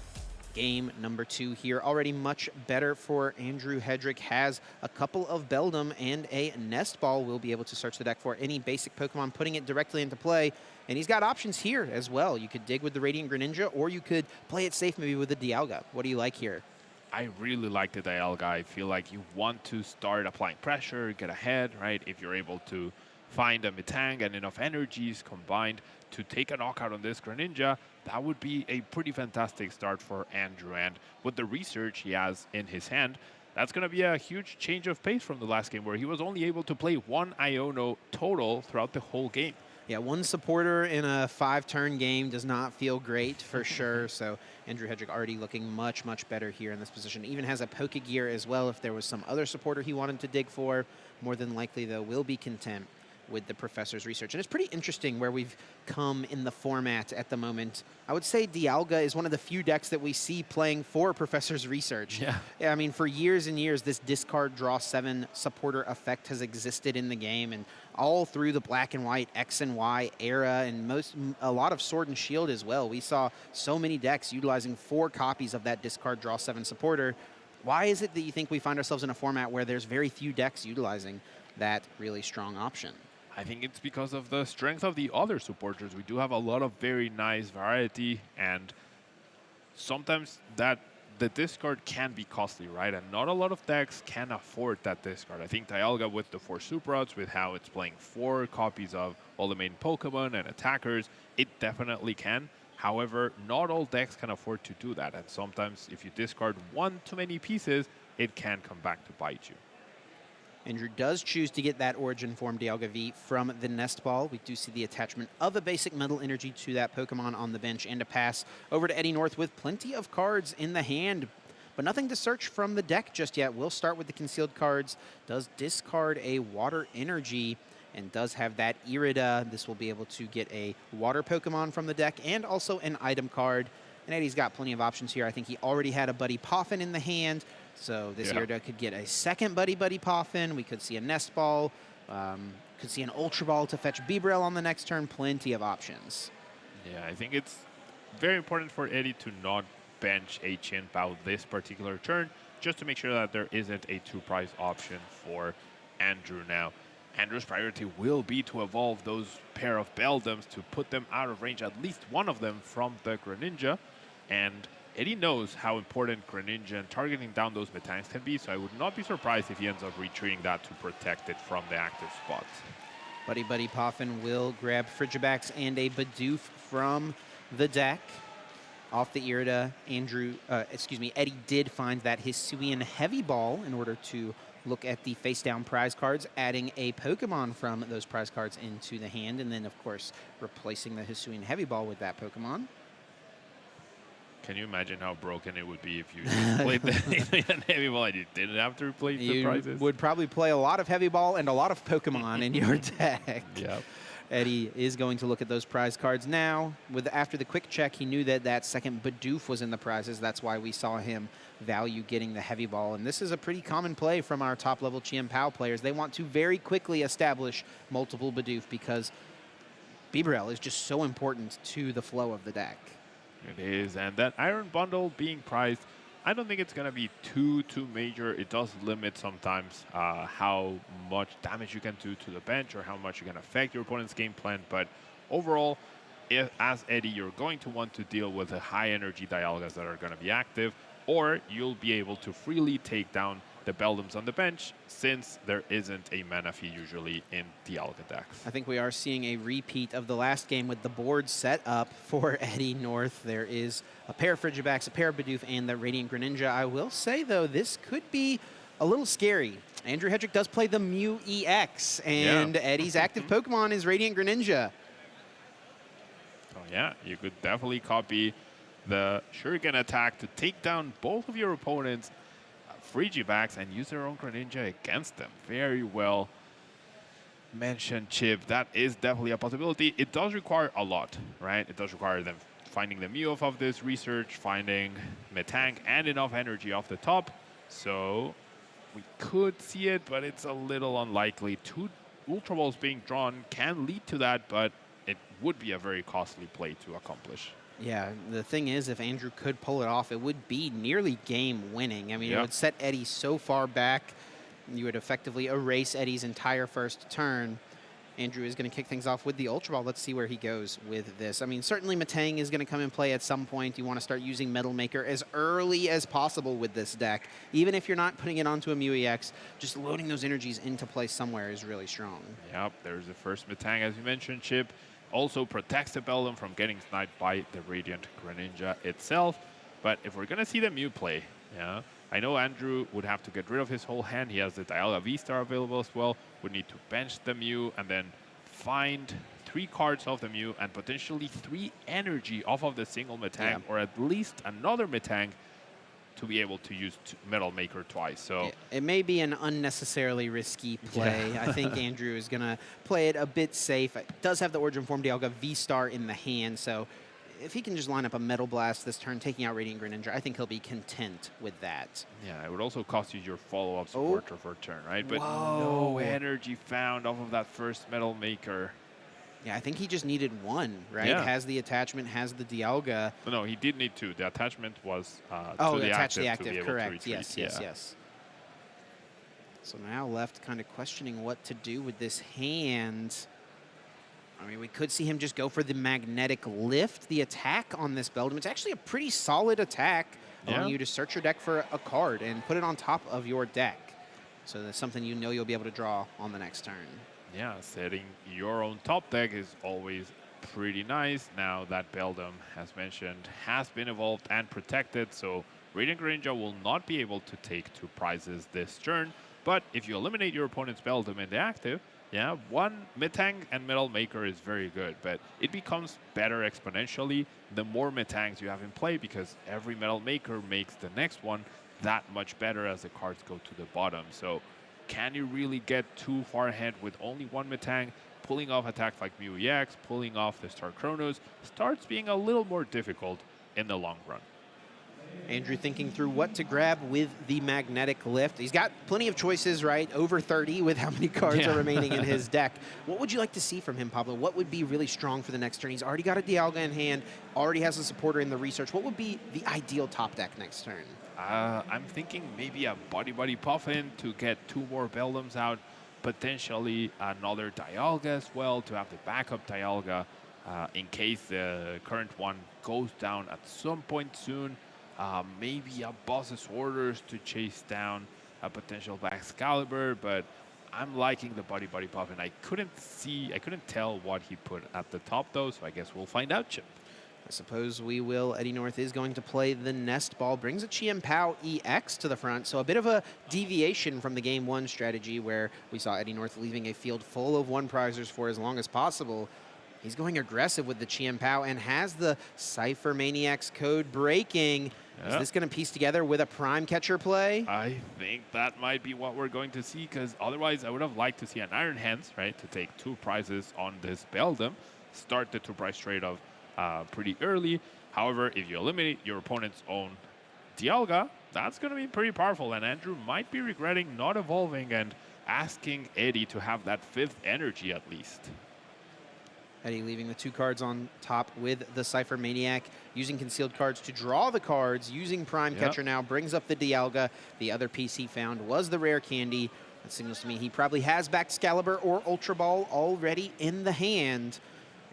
game number 2 here. Already much better for Andrew Hedrick. Has a couple of Beldum and a Nest Ball. Will be able to search the deck for any basic Pokemon, putting it directly into play. And he's got options here as well. You could dig with the Radiant Greninja, or you could play it safe maybe with the Dialga. What do you like here? I really like the Dialga. I feel like you want to start applying pressure, get ahead, right? If you're able to find a Metang and enough energies combined to take a knockout on this Greninja, that would be a pretty fantastic start for Andrew. And with the research he has in his hand, that's going to be a huge change of pace from the last game, where he was only able to play 1 Iono total throughout the whole game. Yeah, 1 supporter in a 5-turn game does not feel great for sure. So Andrew Hedrick already looking much, much better here in this position. Even has a Pokegear as well if there was some other supporter he wanted to dig for. More than likely, though, will be content with the Professor's Research. And it's pretty interesting where we've come in the format at the moment. I would say Dialga is one of the few decks that we see playing for Professor's Research. Yeah, I mean, for years and years, this discard draw 7 supporter effect has existed in the game, and all through the Black and White, X and Y era, and a lot of Sword and Shield as well. We saw so many decks utilizing 4 copies of that discard draw 7 supporter. Why is it that you think we find ourselves in a format where there's very few decks utilizing that really strong option? I think it's because of the strength of the other supporters. We do have a lot of very nice variety, and sometimes that the discard can be costly, right? And not a lot of decks can afford that discard. I think Dialga, with the 4 Super Arts, with how it's playing 4 copies of all the main Pokemon and attackers, it definitely can. However, not all decks can afford to do that, and sometimes if you discard 1 too many pieces, it can come back to bite you. Andrew does choose to get that Origin Form Dialga V from the Nest Ball. We do see the attachment of a basic Metal Energy to that Pokemon on the bench, and a pass over to Eddie North with plenty of cards in the hand, but nothing to search from the deck just yet. We'll start with the concealed cards. Does discard a Water Energy and does have that Irida. This will be able to get a Water Pokemon from the deck and also an item card. And Eddie's got plenty of options here. I think he already had a Buddy Poffin in the hand, so this Irida could get a second Buddy Poffin. We could see a Nest Ball, could see an Ultra Ball to fetch Bibarel on the next turn. Plenty of options. Yeah, I think it's very important for Eddie to not bench a Qian Pao this particular turn, just to make sure that there isn't a 2-prize option for Andrew now. Andrew's priority will be to evolve those pair of Beldums to put them out of range, at least one of them from the Greninja. And Eddie knows how important Greninja and targeting down those Metangs can be, so I would not be surprised if he ends up retreating that to protect it from the active spots. Buddy Poffin will grab Frigibax and a Bidoof from the deck. Off the Irida, Eddie did find that Hisuian Heavy Ball in order to look at the face-down prize cards, adding a Pokemon from those prize cards into the hand, and then, of course, replacing the Hisuian Heavy Ball with that Pokemon. Can you imagine how broken it would be if you played the Heavy Ball and you didn't have to replace the prizes? You would probably play a lot of Heavy Ball and a lot of Pokemon in your deck. Yep. Eddie is going to look at those prize cards now. After the quick check, he knew that that second Bidoof was in the prizes. That's why we saw him value getting the heavy ball. And this is a pretty common play from our top-level Chien Pao players. They want to very quickly establish multiple Bidoof because Bibarel is just so important to the flow of the deck. It is, and that Iron Bundle being prized, I don't think it's going to be too major. It does limit sometimes how much damage you can do to the bench or how much you can affect your opponent's game plan. But overall, as Eddie, you're going to want to deal with the high energy Dialgas that are going to be active, or you'll be able to freely take down the Beldums on the bench, since there isn't a mana fee usually in Dialga decks. I think we are seeing a repeat of the last game with the board set up for Eddie North. There is a pair of Frigibacks, a pair of Bidoof, and the Radiant Greninja. I will say, though, this could be a little scary. Andrew Hedrick does play the Mew EX, and Eddie's active Pokemon is Radiant Greninja. Oh, yeah, you could definitely copy the Shuriken attack to take down both of your opponents' Frigibacks and use their own Greninja against them. Very well mentioned, Chip. That is definitely a possibility. It does require a lot, right? It does require them finding the Mew off of this research, finding Metang and enough energy off the top. So we could see it, but it's a little unlikely. 2 Ultra Balls being drawn can lead to that, but it would be a very costly play to accomplish. Yeah, the thing is, if Andrew could pull it off, it would be nearly game-winning. I mean, it would set Eddie so far back, you would effectively erase Eddie's entire first turn. Andrew is going to kick things off with the Ultra Ball. Let's see where he goes with this. I mean, certainly Metang is going to come in play at some point. You want to start using Metal Maker as early as possible with this deck. Even if you're not putting it onto a Mew EX, just loading those energies into play somewhere is really strong. Yep, there's the first Metang, as you mentioned, Chip. Also protects the Beldum from getting sniped by the Radiant Greninja itself. But if we're going to see the Mew play, I know Andrew would have to get rid of his whole hand. He has the Dialga V-Star available as well. Would need to bench the Mew and then find 3 cards of the Mew and potentially 3 energy off of the single Metang, or at least another Metang to be able to use Metal Maker twice. So it may be an unnecessarily risky play. I think Andrew is going to play it a bit safe. It does have the Origin Form Dialga V-Star in the hand, so if he can just line up a Metal Blast this turn, taking out Radiant Greninja, I think he'll be content with that. Yeah, it would also cost you your follow-up supporter for a turn, right? But no energy found off of that first Metal Maker. Yeah, I think he just needed 1, right? Yeah. Has the attachment, has the Dialga. No, he did need 2. The attachment was to the attach active, the active, to be able correct. to retreat. Yes. So now left kind of questioning what to do with this hand. I mean, we could see him just go for the Magnetic Lift, the attack on this Beldum. It's actually a pretty solid attack, allowing you to search your deck for a card and put it on top of your deck. So that's something you know you'll be able to draw on the next turn. Yeah, setting your own top deck is always pretty nice. Now that Beldum, as mentioned, has been evolved and protected, so Radiant Greninja will not be able to take 2 prizes this turn. But if you eliminate your opponent's Beldum in the active, 1 Metang and Metal Maker is very good, but it becomes better exponentially the more Metangs you have in play, because every Metal Maker makes the next one that much better as the cards go to the bottom. So can you really get too far ahead with only 1 Metang? Pulling off attacks like Mew EX, pulling off the Star Chronos starts being a little more difficult in the long run. Andrew thinking through what to grab with the Magnetic Lift. He's got plenty of choices, right? Over 30 with how many cards are remaining in his deck. What would you like to see from him, Pablo? What would be really strong for the next turn? He's already got a Dialga in hand, already has a supporter in the research. What would be the ideal top deck next turn? I'm thinking maybe a Buddy Puffin to get 2 more Beldums out, potentially another Dialga as well to have the backup Dialga in case the current one goes down at some point soon. Maybe a Boss's Orders to chase down a potential Excalibur, but I'm liking the Buddy Puffin. I couldn't tell what he put at the top though, so I guess we'll find out, Chip. I suppose we will. Eddie North is going to play the Nest Ball, brings a Chien Pao EX to the front, so a bit of a deviation from the Game 1 strategy where we saw Eddie North leaving a field full of 1-prizers for as long as possible. He's going aggressive with the Chien Pao and has the Cypher Maniacs code breaking. Is this going to piece together with a Prime Catcher play? I think that might be what we're going to see, because otherwise I would have liked to see an Iron Hands, right, to take 2 prizes on this Beldam, start the 2-prize trade-off pretty early. However, if you eliminate your opponent's own Dialga, that's going to be pretty powerful, and Andrew might be regretting not evolving and asking Eddie to have that 5th energy at least. Eddie leaving the 2 cards on top with the Cypher Maniac, using concealed cards to draw the cards, using Prime Catcher now, brings up the Dialga. The other piece he found was the Rare Candy. That signals to me he probably has Baxcalibur or Ultra Ball already in the hand.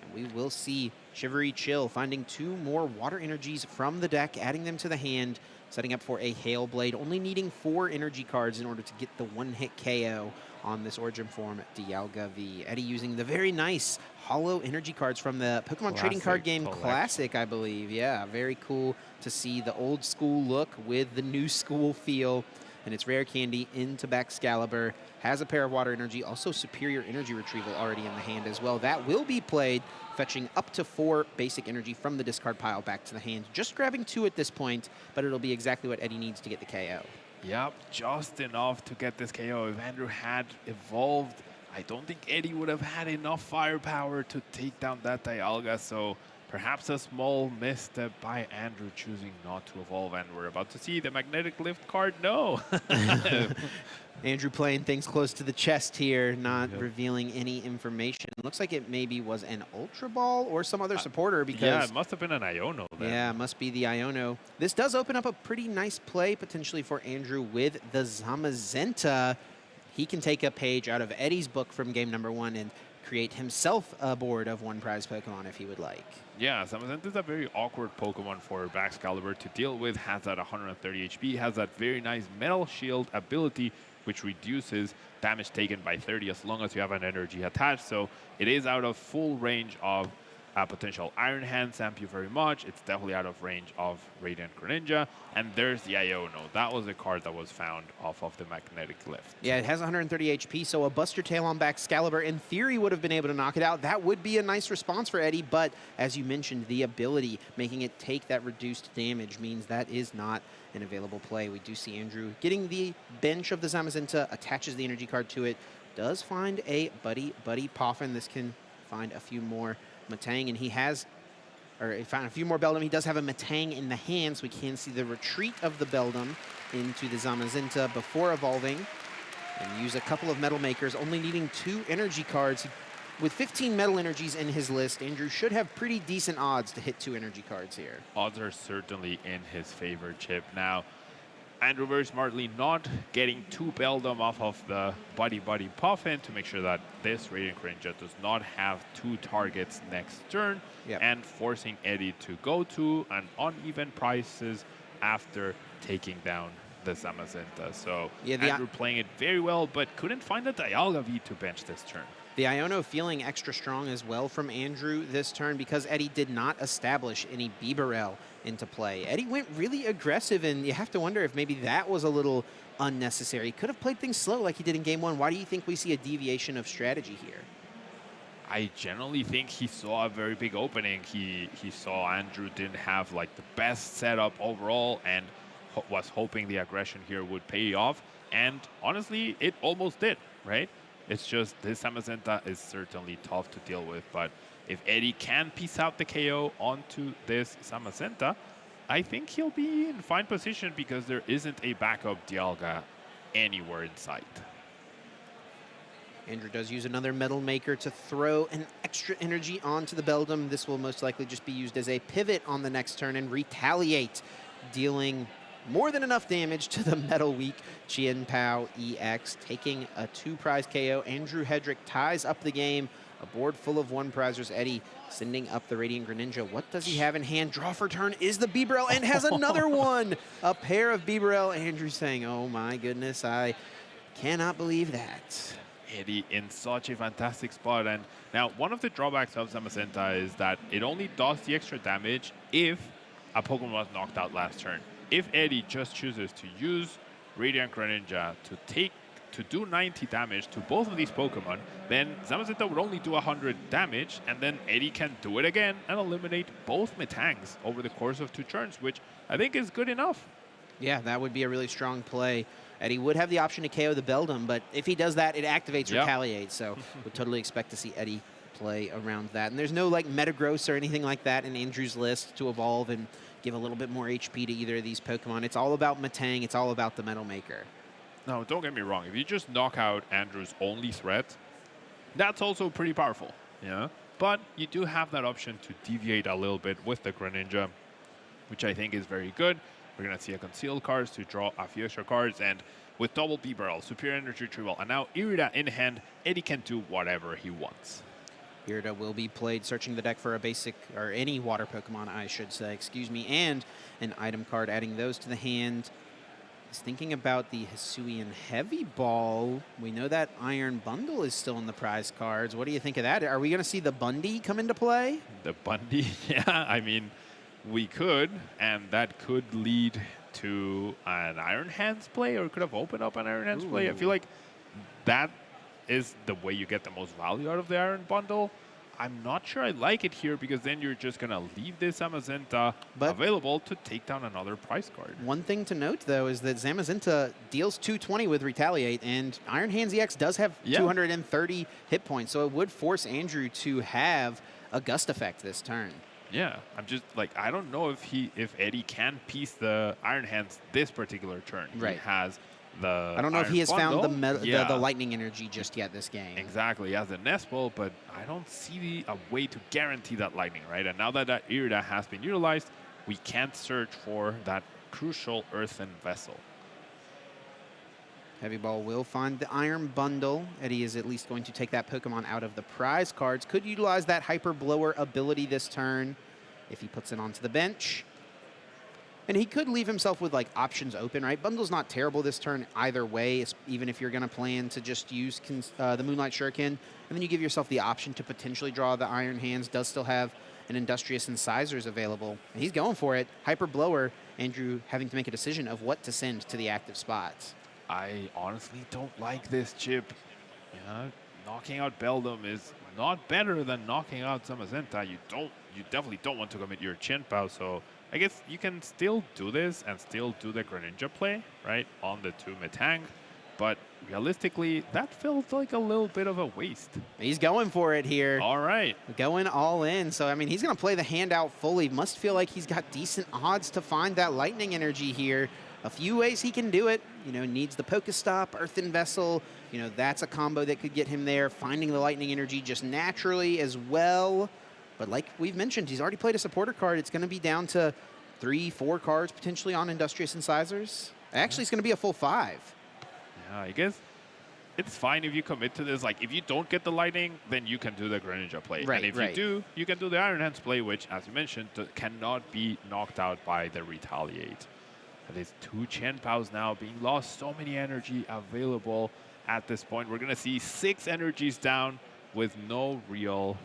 And we will see Shivery Chill finding 2 more Water Energies from the deck, adding them to the hand, setting up for a Hail Blade, only needing 4 energy cards in order to get the 1-hit KO on this Origin form Dialga V. Eddie using the very nice hollow energy cards from the Pokemon Trading Card Game Classic, I believe. Yeah, very cool to see the old school look with the new school feel. And it's Rare Candy into Baxcalibur. Has a pair of Water Energy, also Superior Energy Retrieval already in the hand as well. That will be played, fetching up to 4 basic energy from the discard pile back to the hand. Just grabbing 2 at this point, but it'll be exactly what Eddie needs to get the KO. Yep, just enough to get this KO. If Andrew had evolved, I don't think Eddie would have had enough firepower to take down that Dialga, so perhaps a small misstep by Andrew choosing not to evolve, and we're about to see the Magnetic Lift card. No! Andrew playing things close to the chest here, not revealing any information. Looks like it maybe was an Ultra Ball or some other supporter, because... Yeah, it must have been an Iono then. Yeah, it must be the Iono. This does open up a pretty nice play potentially for Andrew with the Zamazenta. He can take a page out of Eddie's book from game number 1 and create himself a board of 1 prize Pokemon if he would like. Yeah, Zamazenta is a very awkward Pokemon for Baxcalibur to deal with. Has that 130 HP, has that very nice Metal Shield ability, which reduces damage taken by 30 as long as you have an energy attached. So it is out of full range of potential Iron Hand. Thank you very much. It's definitely out of range of Radiant Greninja. And there's the Iono. That was a card that was found off of the Magnetic Lift. Yeah, it has 130 HP, so a Buster Tail on Baxcalibur in theory would have been able to knock it out. That would be a nice response for Eddie, but as you mentioned, the ability, making it take that reduced damage, means that is not an available play. We do see Andrew getting the bench of the Zamazenta, attaches the energy card to it, does find a Buddy Poffin. This can find a few more Metang, and he found a few more Beldum. He does have a Metang in the hand, so we can see the retreat of the Beldum into the Zamazenta before evolving, and use a couple of Metal Makers, only needing 2 energy cards. With 15 Metal Energies in his list, Andrew should have pretty decent odds to hit 2 energy cards here. Odds are certainly in his favor, Chip. Now, Andrew very smartly not getting 2 Beldum off of the Buddy Puffin to make sure that this Radiant Greninja does not have 2 targets next turn, and forcing Eddie to go to an uneven prices after taking down the Zamazenta. So Andrew playing it very well, but couldn't find the Dialga V to bench this turn. The Iono feeling extra strong as well from Andrew this turn, because Eddie did not establish any Bibarel into play. Eddie went really aggressive, and you have to wonder if maybe that was a little unnecessary. He could have played things slow like he did in game 1. Why do you think we see a deviation of strategy here? I generally think he saw a very big opening. He saw Andrew didn't have like the best setup overall, and was hoping the aggression here would pay off. And honestly, it almost did, right? It's just this Zamazenta is certainly tough to deal with, but if Eddie can piece out the KO onto this Zamazenta, I think he'll be in fine position, because there isn't a backup Dialga anywhere in sight. Andrew does use another Metal Maker to throw an extra energy onto the Beldum. This will most likely just be used as a pivot on the next turn and retaliate, dealing more than enough damage to the Metal Weak Chien Pao EX, taking a 2-prize KO. Andrew Hedrick ties up the game. A board full of 1-prizers. Eddie sending up the Radiant Greninja. What does he have in hand? Draw for turn is the Bibarel, and has another one. A pair of Bibarel. Andrew saying, oh my goodness, I cannot believe that. Eddie in such a fantastic spot. And now one of the drawbacks of Zamazenta is that it only does the extra damage if a Pokemon was knocked out last turn. If Eddie just chooses to use Radiant Greninja to take to do 90 damage to both of these Pokemon, then Zamazenta would only do 100 damage, and then Eddie can do it again and eliminate both Metangs over the course of 2 turns, which I think is good enough. Yeah, that would be a really strong play. Eddie would have the option to KO the Beldum, but if he does that, it activates Retaliate, so would totally expect to see Eddie play around that. And there's no like Metagross or anything like that in Andrew's list to evolve and give a little bit more HP to either of these Pokemon. It's all about Metang. It's all about the Metal Maker. No, don't get me wrong. If you just knock out Andrew's only threat, that's also pretty powerful. Yeah, but you do have that option to deviate a little bit with the Greninja, which I think is very good. We're going to see a Concealed cards to draw a few extra cards, and with double B-Barrel, Superior Energy Retrieval, and now Irida in hand, Eddie can do whatever he wants. Irida will be played searching the deck for a basic, or any water Pokemon, I should say, excuse me, and an item card, adding those to the hand. He's thinking about the Hisuian Heavy Ball. We know that Iron Bundle is still in the prize cards. What do you think of that? Are we going to see the Bundy come into play? The Bundy? Yeah, I mean, we could, and that could lead to an Iron Hands play, or could have opened up an Iron Hands play. I feel like that is the way you get the most value out of the Iron Bundle. I'm not sure I like it here, because then you're just going to leave this Zamazenta available to take down another prize card. One thing to note, though, is that Zamazenta deals 220 with Retaliate, and Iron Hands EX does have 230 hit points, so it would force Andrew to have a Gust effect this turn. Yeah, I'm just like, I don't know if Eddie can piece the Iron Hands this particular turn. Right. He has the I don't know Iron if he has Bundle. found the lightning energy just yet this game. Exactly, he has the Nest Ball, but I don't see a way to guarantee that lightning, right? And now that that Irida has been utilized, we can't search for that crucial Earthen Vessel. Heavy Ball will find the Iron Bundle. Eddie is at least going to take that Pokemon out of the prize cards. Could utilize that Hyper Blower ability this turn if he puts it onto the bench. And he could leave himself with like options open, right? Bundle's not terrible this turn either way, even if you're going to plan to just use the Moonlight Shuriken. And then you give yourself the option to potentially draw the Iron Hands. Does still have an Industrious Incisors available. And he's going for it. Hyper Blower, Andrew having to make a decision of what to send to the active spots. I honestly don't like this chip. You know, knocking out Beldum is not better than knocking out Zamazenta. You definitely don't want to commit your Chenpao, so I guess you can still do this and still do the Greninja play, right, on the 2 Metang, but realistically, that feels like a little bit of a waste. He's going for it here. All right. Going all in. So, I mean, he's going to play the hand out fully. Must feel like he's got decent odds to find that lightning energy here. A few ways he can do it. You know, needs the Pokestop, Earthen Vessel. You know, that's a combo that could get him there. Finding the lightning energy just naturally as well. But like we've mentioned, he's already played a supporter card. It's going to be down to 3-4 cards potentially on Industrious Incisors. Actually, it's going to be a full 5. Yeah, I guess it's fine if you commit to this. Like, if you don't get the lightning, then you can do the Greninja play. Right, and if you do, you can do the Iron Hands play, which, as you mentioned, cannot be knocked out by the Retaliate. That is 2 Chenpaos now being lost. So many energy available at this point. We're going to see 6 energies down with no real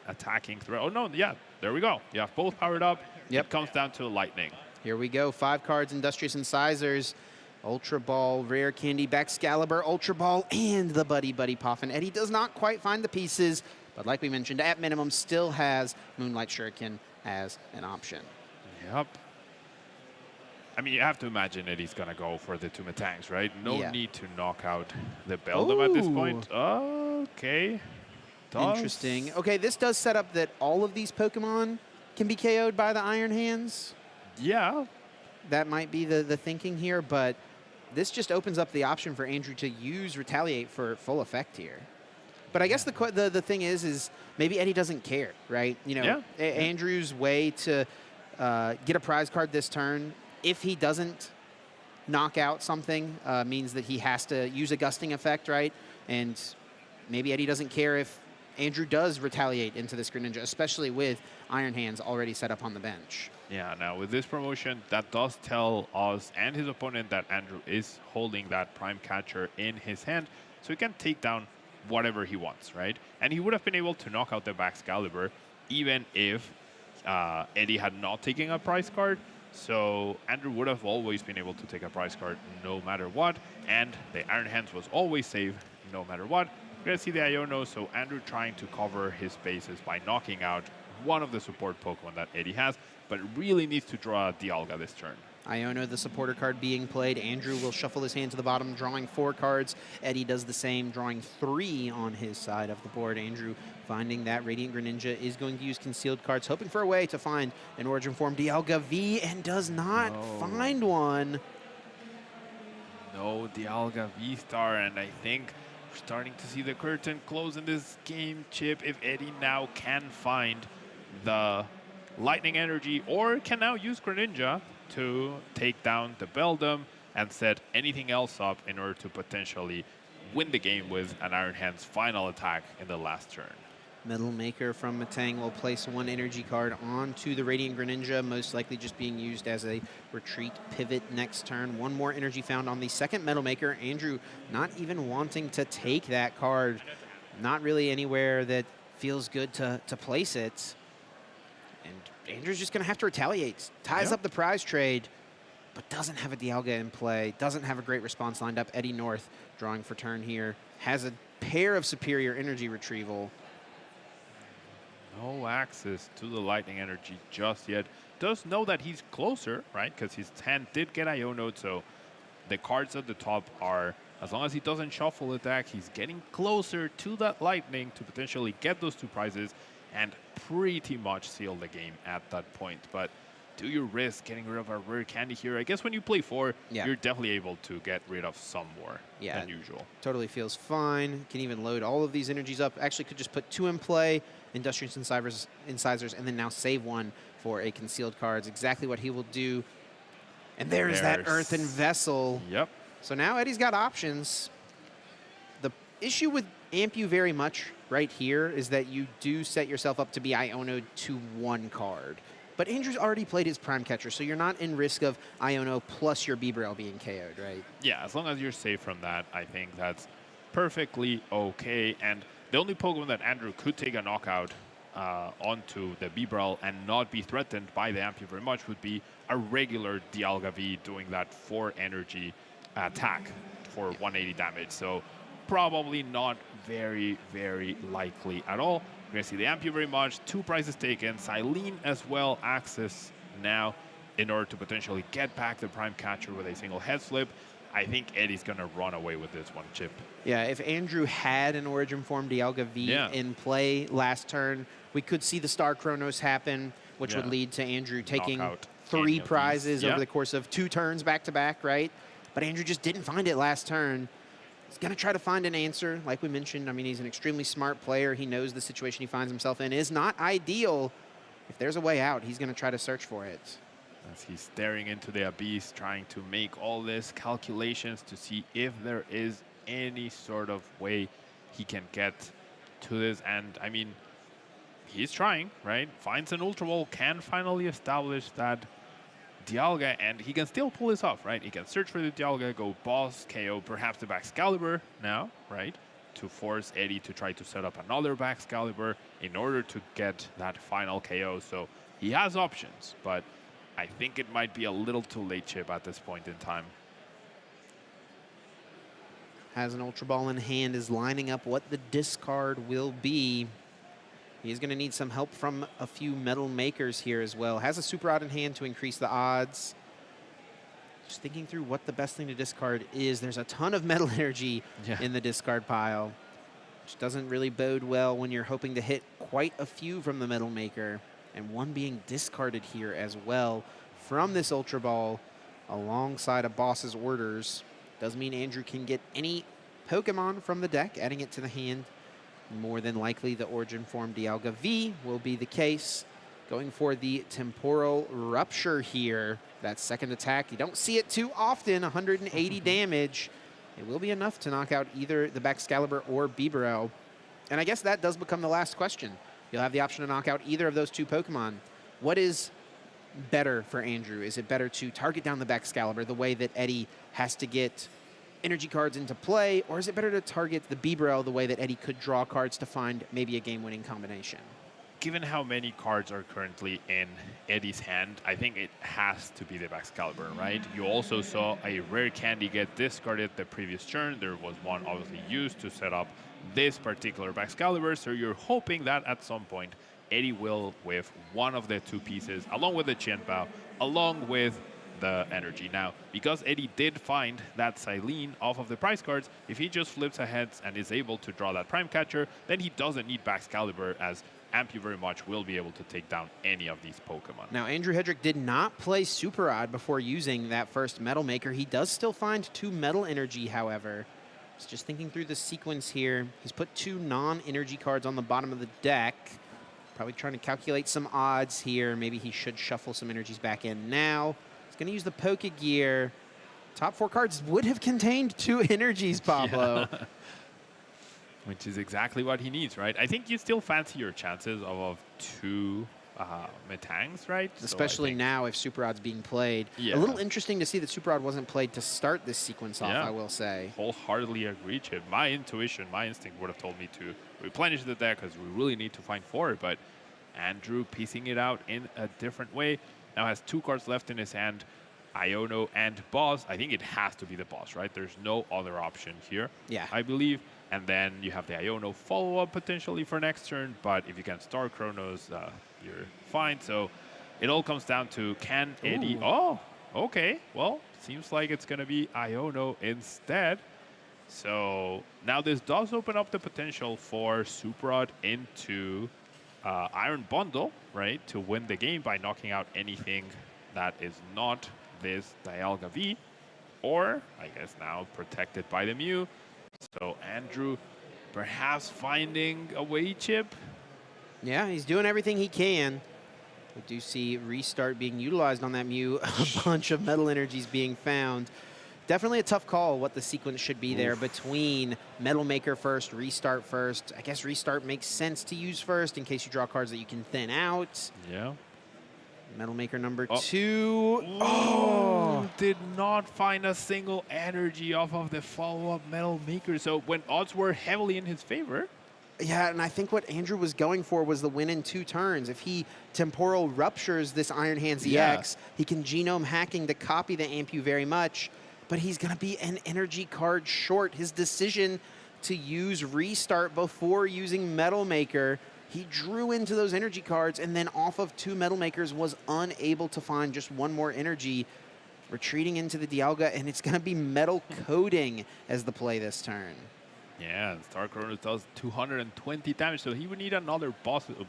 attacking threat. Oh, no, yeah, there we go. You have both powered up. Yep. It comes down to lightning. Here we go. 5 cards, Industrious Incisors, Ultra Ball, Rare Candy, Baxcalibur, Ultra Ball, and the Buddy Buddy Poffin. Eddie does not quite find the pieces, but like we mentioned, at minimum, still has Moonlight Shuriken as an option. Yep. I mean, you have to imagine that he's going to go for the 2 Metangs, right? No need to knock out the Beldum at this point. Okay. Interesting. Okay, this does set up that all of these Pokemon can be KO'd by the Iron Hands. Yeah. That might be the thinking here, but this just opens up the option for Andrew to use Retaliate for full effect here. But I guess the thing is maybe Eddie doesn't care, right? You know, Andrew's way to get a prize card this turn, if he doesn't knock out something, means that he has to use a gusting effect, right? And maybe Eddie doesn't care if Andrew does Retaliate into this Greninja, especially with Iron Hands already set up on the bench. Yeah, now with this promotion, that does tell us and his opponent that Andrew is holding that Prime Catcher in his hand, so he can take down whatever he wants, right? And he would have been able to knock out the Baxcalibur even if Eddie had not taken a prize card. So Andrew would have always been able to take a prize card no matter what, and the Iron Hands was always safe no matter what. We're going to see the Iono, so Andrew trying to cover his bases by knocking out one of the support Pokemon that Eddie has, but really needs to draw Dialga this turn. Iono, the supporter card being played. Andrew will shuffle his hand to the bottom, drawing 4 cards. Eddie does the same, drawing 3 on his side of the board. Andrew finding that Radiant Greninja is going to use concealed cards, hoping for a way to find an Origin Form Dialga V, and does not find one. No Dialga V-Star, and I think we're starting to see the curtain close in this game, Chip, if Eddie now can find the Lightning Energy, or can now use Greninja to take down the Beldum and set anything else up in order to potentially win the game with an Iron Hand's final attack in the last turn. Metal Maker from Matang will place 1 energy card onto the Radiant Greninja, most likely just being used as a retreat pivot next turn. 1 more energy found on the second Metal Maker. Andrew not even wanting to take that card. Not really anywhere that feels good to place it. And Andrew's just going to have to retaliate. Ties up the prize trade, but doesn't have a Dialga in play. Doesn't have a great response lined up. Eddie North drawing for turn here. Has a pair of superior energy retrieval. No access to the Lightning Energy just yet. Does know that he's closer, right? Because his hand did get Iono'd, so the cards at the top are, as long as he doesn't shuffle attack, he's getting closer to that Lightning to potentially get those 2 prizes and pretty much seal the game at that point. But do you risk getting rid of a rare candy here? I guess when you play 4, you're definitely able to get rid of some more than usual. Totally feels fine. Can even load all of these energies up. Actually could just put 2 in play, Industrious Incisors, and then now save 1 for a concealed card. It's exactly what he will do. And there's that Earthen Vessel. Yep. So now Eddie's got options. The issue with Ampu very much right here is that you do set yourself up to be Iono to 1 card. But Andrew's already played his Prime Catcher, so you're not in risk of Iono plus your Bibarel being KO'd, right? Yeah, as long as you're safe from that, I think that's perfectly okay. And the only Pokemon that Andrew could take a knockout onto the Bibarel and not be threatened by the Ampu very much would be a regular Dialga V doing that 4 energy attack for 180 damage. So probably not very, very likely at all. We're going to see the Ampu very much. 2 prizes taken. Silene as well access now in order to potentially get back the Prime Catcher with a single head flip. I think Eddie's going to run away with this one, Chip. Yeah, if Andrew had an Origin Form Dialga V in play last turn, we could see the Star Chronos happen, which would lead to Andrew taking 3 prizes over the course of 2 turns back-to-back, right? But Andrew just didn't find it last turn. He's going to try to find an answer. Like we mentioned, I mean, he's an extremely smart player. He knows the situation he finds himself in is not ideal. If there's a way out, he's going to try to search for it. As he's staring into the abyss, trying to make all these calculations to see if there is any sort of way he can get to this. And, I mean, he's trying, right? Finds an Ultra Ball, can finally establish that Dialga, and he can still pull this off, right? He can search for the Dialga, go boss, KO, perhaps the Baxcalibur now, right? To force Eddie to try to set up another Baxcalibur in order to get that final KO. So he has options, but I think it might be a little too late, Chip, at this point in time. Has an Ultra Ball in hand, is lining up what the discard will be. He's going to need some help from a few Metal Makers here as well. Has a Super Rod in hand to increase the odds. Just thinking through what the best thing to discard is. There's a ton of Metal Energy in the discard pile, which doesn't really bode well when you're hoping to hit quite a few from the Metal Maker. And 1 being discarded here as well from this Ultra Ball alongside a boss's orders. Does mean Andrew can get any Pokemon from the deck, adding it to the hand. More than likely, the Origin Form Dialga V will be the case. Going for the Temporal Rupture here. That second attack, you don't see it too often, 180 damage. It will be enough to knock out either the Baxcalibur or Bibarel. And I guess that does become the last question. You'll have the option to knock out either of those 2 Pokemon. What is better for Andrew? Is it better to target down the Baxcalibur the way that Eddie has to get energy cards into play, or is it better to target the Bibarel the way that Eddie could draw cards to find maybe a game-winning combination? given how many cards are currently in Eddie's hand, I think it has to be the Baxcalibur, right? You also saw a rare candy get discarded the previous turn. There was one obviously used to set up this particular Baxcalibur, so you're hoping that at some point Eddie will with one of the two pieces, along with the Qianbao, along with the energy. Now, because Eddie did find that Silene off of the prize cards, if he just flips ahead and is able to draw that Prime Catcher, then he doesn't need Baxcalibur, as Ampu very much will be able to take down any of these Pokemon. Now, Andrew Hedrick did not play Super Odd before using that first Metal Maker. He does still find 2 Metal Energy, however. He's just thinking through the sequence here. He's put 2 non-energy cards on the bottom of the deck. Probably trying to calculate some odds here. Maybe he should shuffle some energies back in now. He's going to use the Pokegear. Top 4 cards would have contained 2 energies, Pablo. Yeah. Which is exactly what he needs, right? I think you still fancy your chances of 2 Metangs, right? Especially now if Super Odd's being played. Yeah. A little interesting to see that Super Odd wasn't played to start this sequence off, I will say. Wholeheartedly agree, Chip. My intuition, my instinct would have told me to replenish the deck because we really need to find 4, but Andrew piecing it out in a different way. Now has 2 cards left in his hand, Iono and Boss. I think it has to be the Boss, right? There's no other option here, I believe. And then you have the Iono follow-up potentially for next turn, but if you can Star Chronos, you're fine. So it all comes down to, can Eddie... Oh, okay. Well, seems like it's going to be Iono instead. So now this does open up the potential for Super Odd into Iron Bundle, right, to win the game by knocking out anything that is not this Dialga V, or, I guess now, protected by the Mew. So Andrew perhaps finding a way, Chip. Yeah, he's doing everything he can. We do see Restart being utilized on that Mew, a bunch of Metal Energies being found. Definitely a tough call what the sequence should be there between Metal Maker first, Restart first. I guess Restart makes sense to use first in case you draw cards that you can thin out. Yeah. Metal Maker number 2. Did not find a single energy off of the follow-up Metal Maker. So when odds were heavily in his favor. Yeah, and I think what Andrew was going for was the win in 2 turns. If he Temporal Ruptures this Iron Hands EX, he can Genome Hacking to copy the Ampu very much, but he's going to be an energy card short. His decision to use Restart before using Metal Maker, he drew into those energy cards, and then off of 2 Metal Makers was unable to find just 1 more energy, retreating into the Dialga, and it's going to be Metal Coating as the play this turn. Yeah, and Star Chronos does 220 damage, so he would need another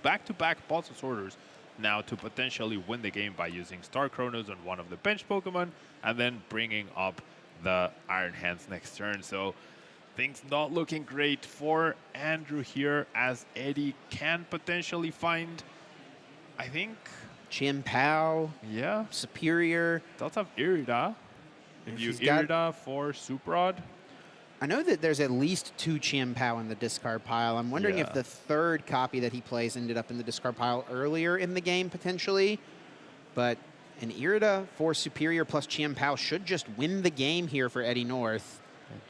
back-to-back boss orders now to potentially win the game by using Star Chronos on one of the bench Pokemon, and then bringing up the Iron Hands next turn. So things not looking great for Andrew here, as Eddie can potentially find, I think, Qianbao. Yeah. Superior. Does have Irida. If you Irida for Super Odd. I know that there's at least 2 Qianbao in the discard pile. I'm wondering if the 3rd copy that he plays ended up in the discard pile earlier in the game, potentially. But an Irida for Superior plus Qianbao should just win the game here for Eddie North.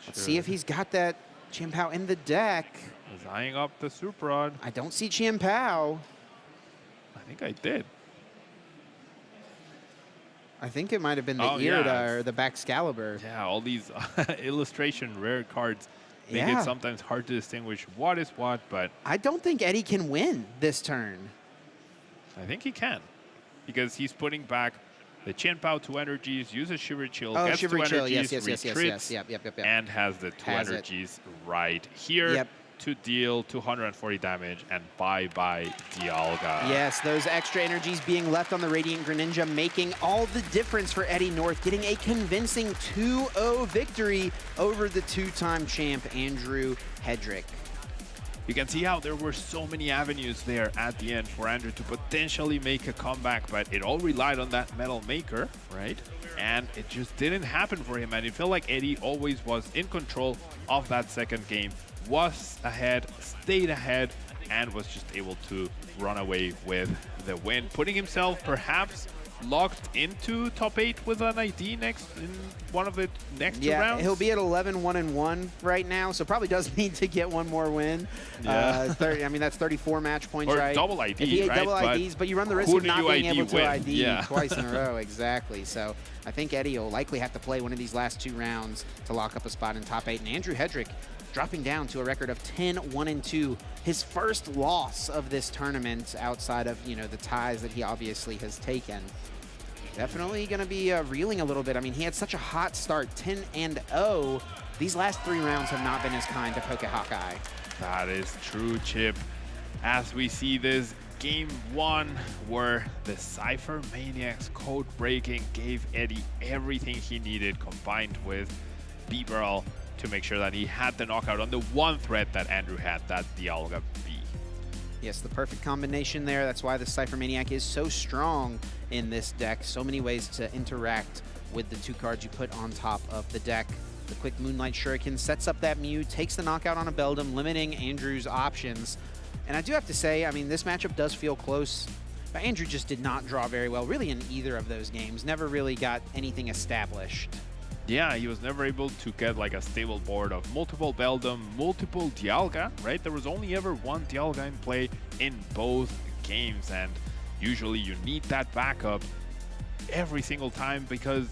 Let's see if he's got that Qianbao in the deck. He's eyeing up the Super Odd. I don't see Qianbao. I think I did. I think it might have been the Irida or the Baxcalibur. Yeah, all these illustration rare cards make it sometimes hard to distinguish what is what, but I don't think Eddie can win this turn. I think he can, because he's putting back the Qianbao 2 energies, uses Shiver Chill, gets Shiver 2 Chill. energies, Yes. retreats, Yep. and has the 2 energies right here to deal 240 damage, and bye-bye Dialga. Yes, those extra energies being left on the Radiant Greninja, making all the difference for Eddie North, getting a convincing 2-0 victory over the 2-time champ, Andrew Hedrick. You can see how there were so many avenues there at the end for Andrew to potentially make a comeback, but it all relied on that Metal Maker, right? And it just didn't happen for him, and it felt like Eddie always was in control of that second game, was ahead, stayed ahead, and was just able to run away with the win, putting himself perhaps locked into top 8 with an ID next in one of the next 2 rounds? Yeah, he'll be at 11-1-1 right now, so probably does need to get one more win. Yeah. 30, I mean, that's 34 match points, or right? double ID, if he right? double IDs, but you run the risk of not being able to ID twice in a row. Exactly. So I think Eddie will likely have to play one of these last 2 rounds to lock up a spot in top 8. And Andrew Hedrick dropping down to a record of 10-1-2. His first loss of this tournament outside of, you know, the ties that he obviously has taken. Definitely going to be reeling a little bit. I mean, he had such a hot start, 10-0. These last 3 rounds have not been as kind to Poke Hawkeye. That is true, Chip. As we see this game 1, where the Cypher Maniacs code breaking gave Eddie everything he needed, combined with Bieberl to make sure that he had the knockout on the one threat that Andrew had, that Dialga B. Yes, the perfect combination there. That's why the Cypher Maniac is so strong in this deck. So many ways to interact with the 2 cards you put on top of the deck. The quick Moonlight Shuriken sets up that Mew, takes the knockout on a Beldum, limiting Andrew's options. And I do have to say, I mean, this matchup does feel close, but Andrew just did not draw very well, really in either of those games. Never really got anything established. Yeah, he was never able to get like a stable board of multiple Beldum, multiple Dialga, right? There was only ever one Dialga in play in both games, and usually you need that backup every single time, because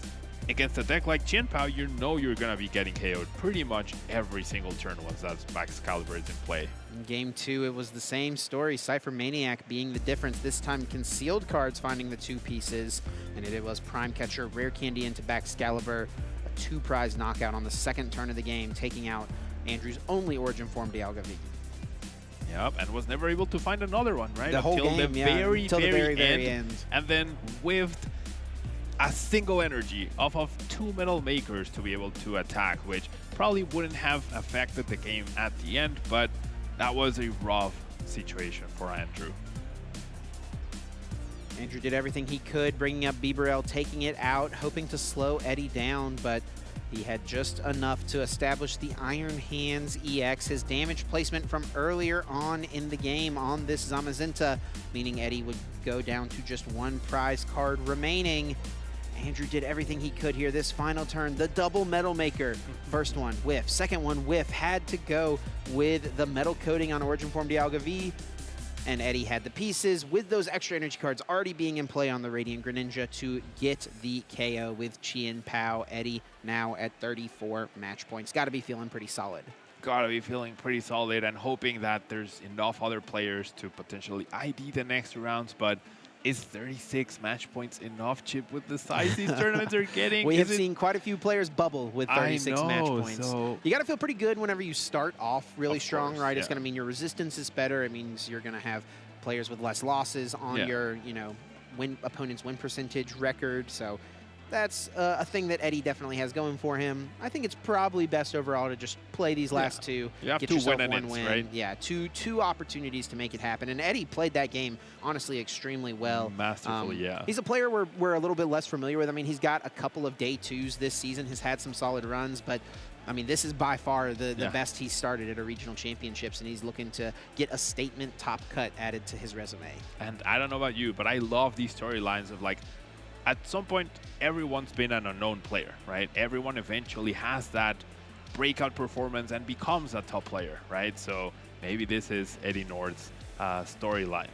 against a deck like Qianpao, you know you're gonna be getting KO'd pretty much every single turn once that Max Caliber is in play. In game 2, it was the same story. Cypher Maniac being the difference. This time, concealed cards finding the 2 pieces, and it was Prime Catcher, Rare Candy into Baxcalibur, a 2-prize knockout on the 2nd turn of the game, taking out Andrew's only Origin Form Dialga V. Yep, and was never able to find another one, right? The whole game, the yeah, very, until the very end. And then whiffed a single energy off of 2 Metal Makers to be able to attack, which probably wouldn't have affected the game at the end, but that was a rough situation for Andrew. Andrew did everything he could, bringing up Bieberl, taking it out, hoping to slow Eddie down, but he had just enough to establish the Iron Hands EX, his damage placement from earlier on in the game on this Zamazenta, meaning Eddie would go down to just 1 prize card remaining. Andrew did everything he could here. This final turn, the double Metal Maker. First one, whiff. Second one, whiff. Had to go with the metal coating on Origin Form Dialga V. And Eddie had the pieces with those extra energy cards already being in play on the Radiant Greninja to get the KO with Qianpao. Eddie now at 34 match points. Got to be feeling pretty solid. Gotta be feeling pretty solid and hoping that there's enough other players to potentially ID the next 2 rounds, but is 36 match points enough, Chip, with the size these tournaments are getting? We have seen quite a few players bubble with 36 match points. So you got to feel pretty good whenever you start off really strong, right? Yeah. It's going to mean your resistance is better. It means you're going to have players with less losses on your, you know, opponent's win percentage record. So that's a thing that Eddie definitely has going for him. I think it's probably best overall to just play these last 2. You have get to yourself win 1 win. right? Yeah, two opportunities to make it happen. And Eddie played that game, honestly, extremely well. Masterfully, yeah. He's a player we're a little bit less familiar with. I mean, he's got a couple of day 2s this season, has had some solid runs, but I mean, this is by far the best he's started at a regional championships, and he's looking to get a statement top cut added to his resume. And I don't know about you, but I love these storylines of like, at some point, everyone's been an unknown player, right? Everyone eventually has that breakout performance and becomes a top player, right? So maybe this is Eddie Nord's storyline.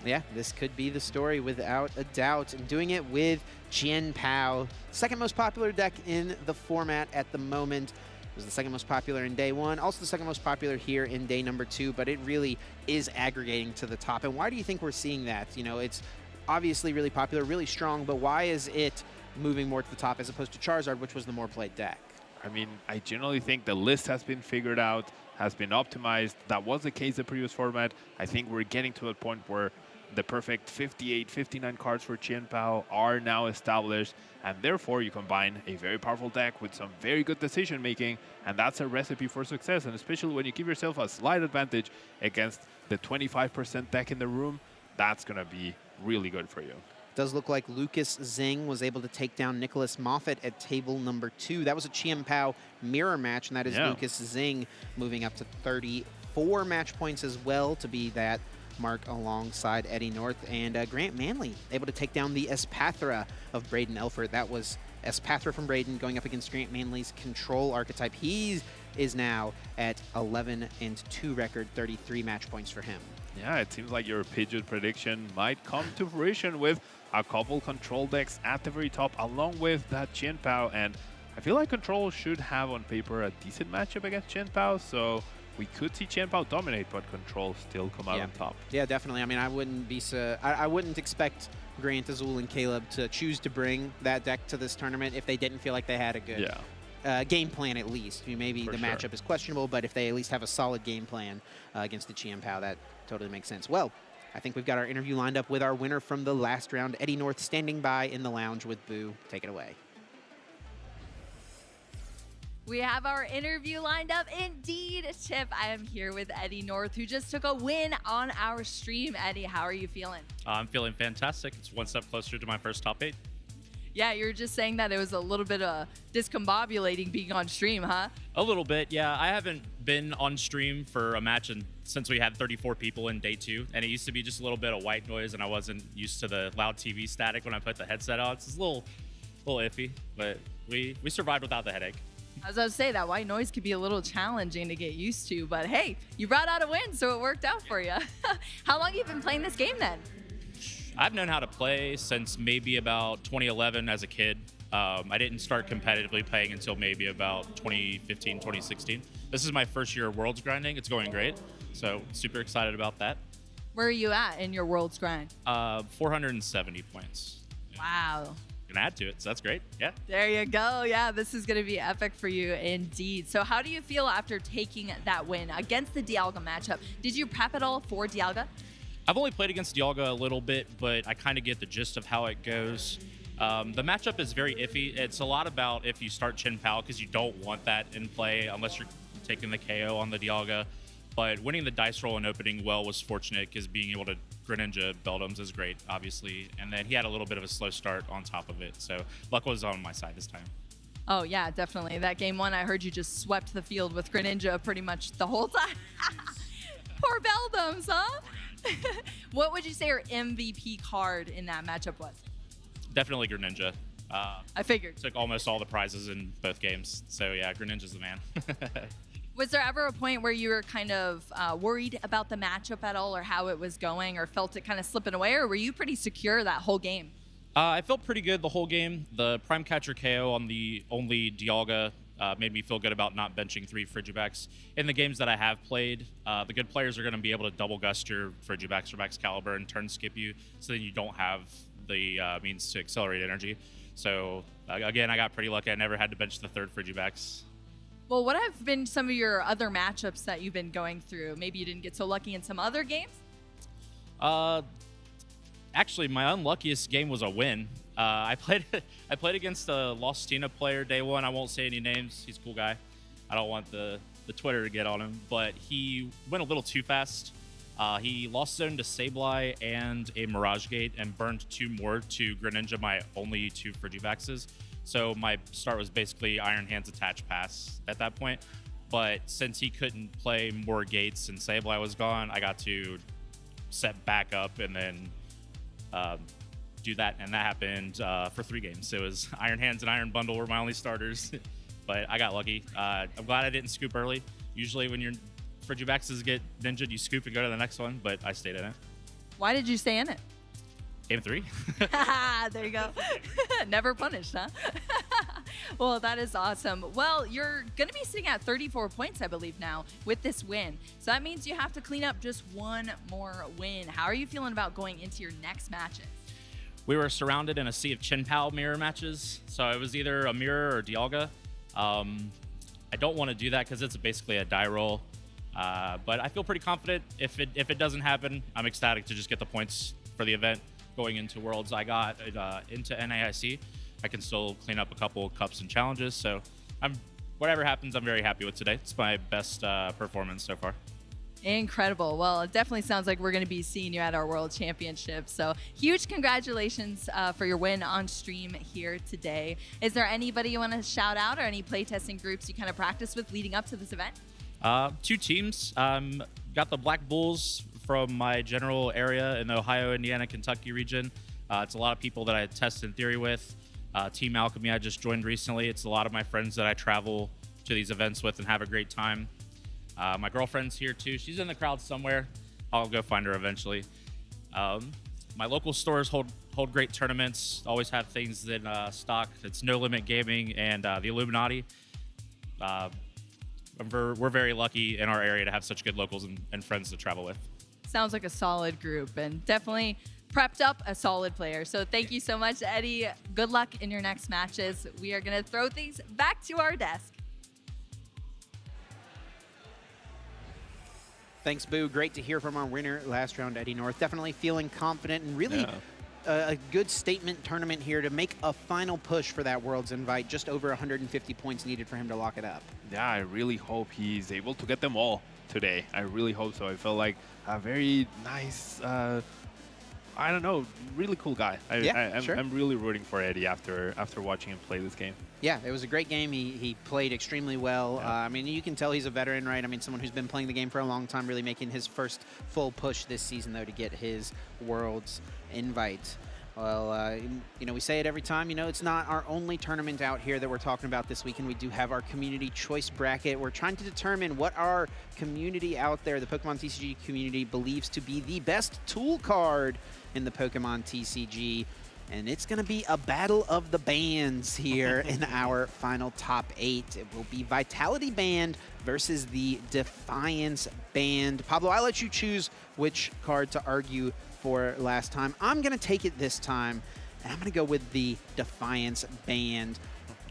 Yeah, this could be the story without a doubt. And doing it with Qianpao, second most popular deck in the format at the moment. It was the second most popular in day 1, also the second most popular here in day number 2, but it really is aggregating to the top. And why do you think we're seeing that? You know, it's obviously really popular, really strong, but why is it moving more to the top as opposed to Charizard, which was the more played deck? I mean, I generally think the list has been figured out, has been optimized. That was the case the previous format. I think we're getting to a point where the perfect 58, 59 cards for Qianpao are now established, and therefore you combine a very powerful deck with some very good decision making, and that's a recipe for success. And especially when you give yourself a slight advantage against the 25% deck in the room, that's going to be really good for you. Does look like Lucas Zing was able to take down Nicholas Moffat at table number 2. That was a Qianpao mirror match, and that is Lucas Zing moving up to 34 match points as well to be that mark alongside Eddie North. And Grant Manley able to take down the Espathra of Braden Elford. That was Espathra from Braden going up against Grant Manley's Control archetype. He is now at 11-2 record, 33 match points for him. Yeah, it seems like your Pidgeot prediction might come to fruition with a couple Control decks at the very top, along with that Chien-Pao. And I feel like Control should have on paper a decent matchup against Chien-Pao, so we could see Chien-Pao dominate, but Control still come out on top. Yeah, definitely. I mean, I wouldn't be I wouldn't expect Grant, Azul, and Caleb to choose to bring that deck to this tournament if they didn't feel like they had a good game plan at least. I mean, maybe the matchup is questionable, but if they at least have a solid game plan against the Chien-Pao, that totally makes sense. Well, I think we've got our interview lined up with our winner from the last round, Eddie North, standing by in the lounge with Boo. Take it away. We have our interview lined up. Indeed, Chip, I am here with Eddie North, who just took a win on our stream. Eddie, how are you feeling? I'm feeling fantastic. It's one step closer to my first top 8. Yeah, you were just saying that it was a little bit discombobulating being on stream, huh? A little bit, yeah. I haven't been on stream for a match since we had 34 people in day 2, and it used to be just a little bit of white noise, and I wasn't used to the loud TV static when I put the headset on. It's a little iffy, but we survived without the headache. I was about to say that white noise could be a little challenging to get used to, but hey, you brought out a win, so it worked out for you. How long have you been playing this game then? I've known how to play since maybe about 2011 as a kid. I didn't start competitively playing until maybe about 2015, 2016. This is my first year of Worlds grinding. It's going great, so super excited about that. Where are you at in your Worlds grind? 470 points. Wow. Gonna add to it, so that's great. Yeah. There you go. Yeah, this is gonna be epic for you indeed. So how do you feel after taking that win against the Dialga matchup? Did you prep at all for Dialga? I've only played against Dialga a little bit, but I kind of get the gist of how it goes. The matchup is very iffy. It's a lot about if you start Chien-Pao, because you don't want that in play unless you're taking the KO on the Dialga. But winning the dice roll and opening well was fortunate, because being able to Greninja Beldums is great, obviously. And then he had a little bit of a slow start on top of it. So luck was on my side this time. Oh, yeah, definitely. That game 1, I heard you just swept the field with Greninja pretty much the whole time. Poor Beldums, huh? What would you say your MVP card in that matchup was? Definitely Greninja. I figured. Took almost all the prizes in both games. So yeah, Greninja's the man. Was there ever a point where you were kind of worried about the matchup at all, or how it was going, or felt it kind of slipping away, or were you pretty secure that whole game? I felt pretty good the whole game. The Prime Catcher KO on the only Dialga made me feel good about not benching 3 Frigibacks. In the games that I have played, the good players are going to be able to double gust your Frigibacks or Max Caliber and turn skip you, so then you don't have the means to accelerate energy. So again, I got pretty lucky. I never had to bench the 3rd Frigibacks. Well, what have been some of your other matchups that you've been going through? Maybe you didn't get so lucky in some other games? Actually, my unluckiest game was a win. I played against a Lostina player day 1. I won't say any names. He's a cool guy. I don't want the Twitter to get on him, but he went a little too fast. He lost zone to Sableye and a Mirage Gate and burned 2 more to Greninja, my only 2 Frigivaxes. So my start was basically Iron Hands attach pass at that point. But since he couldn't play more gates and Sableye was gone, I got to set back up and then do that. And that happened for 3 games. It was Iron Hands and Iron Bundle were my only starters. But I got lucky. I'm glad I didn't scoop early. Usually when your Frigivaxes get ninja'd, you scoop and go to the next one, but I stayed in it. Why did you stay in it? Game 3. There you go. Never punished, huh? Well, that is awesome. Well, you're going to be sitting at 34 points, I believe, now with this win. So that means you have to clean up just 1 more win. How are you feeling about going into your next matches? We were surrounded in a sea of Chien-Pao mirror matches. So it was either a mirror or Dialga. I don't want to do that because it's basically a die roll. But I feel pretty confident. If it doesn't happen, I'm ecstatic to just get the points for the event. Going into Worlds, I got into NAIC. I can still clean up a couple cups and challenges. So whatever happens, I'm very happy with today. It's my best performance so far. Incredible. Well, it definitely sounds like we're going to be seeing you at our World Championship. So huge congratulations for your win on stream here today. Is there anybody you want to shout out, or any playtesting groups you kind of practice with leading up to this event? 2 teams. Got the Black Bulls from my general area in the Ohio, Indiana, Kentucky region. It's a lot of people that I test in theory with. Team Alchemy I just joined recently. It's a lot of my friends that I travel to these events with and have a great time. My girlfriend's here too. She's in the crowd somewhere. I'll go find her eventually. My local stores hold great tournaments, always have things in stock. It's No Limit Gaming and the Illuminati. We're very lucky in our area to have such good locals and friends to travel with. Sounds like a solid group and definitely prepped up a solid player. So thank you so much, Eddie. Good luck in your next matches. We are going to throw things back to our desk. Thanks, Boo. Great to hear from our winner last round, Eddie North. Definitely feeling confident and really a good statement tournament here to make a final push for that Worlds invite. Just over 150 points needed for him to lock it up. Yeah, I really hope he's able to get them all today. I really hope so. I felt like a very nice, I don't know, really cool guy. I'm really rooting for Eddie after watching him play this game. Yeah, it was a great game. He played extremely well. Yeah. I mean, you can tell he's a veteran, right? I mean, someone who's been playing the game for a long time, really making his first full push this season, though, to get his Worlds invite. Well, you know, we say it every time. You know, it's not our only tournament out here that we're talking about this weekend. We do have our community choice bracket. We're trying to determine what our community out there, the Pokemon TCG community, believes to be the best tool card in the Pokemon TCG. And it's going to be a battle of the bands here in our final top 8. It will be Vitality Band versus the Defiance Band. Pablo, I'll let you choose which card to argue for last time. I'm going to take it this time, and I'm going to go with the Defiance Band.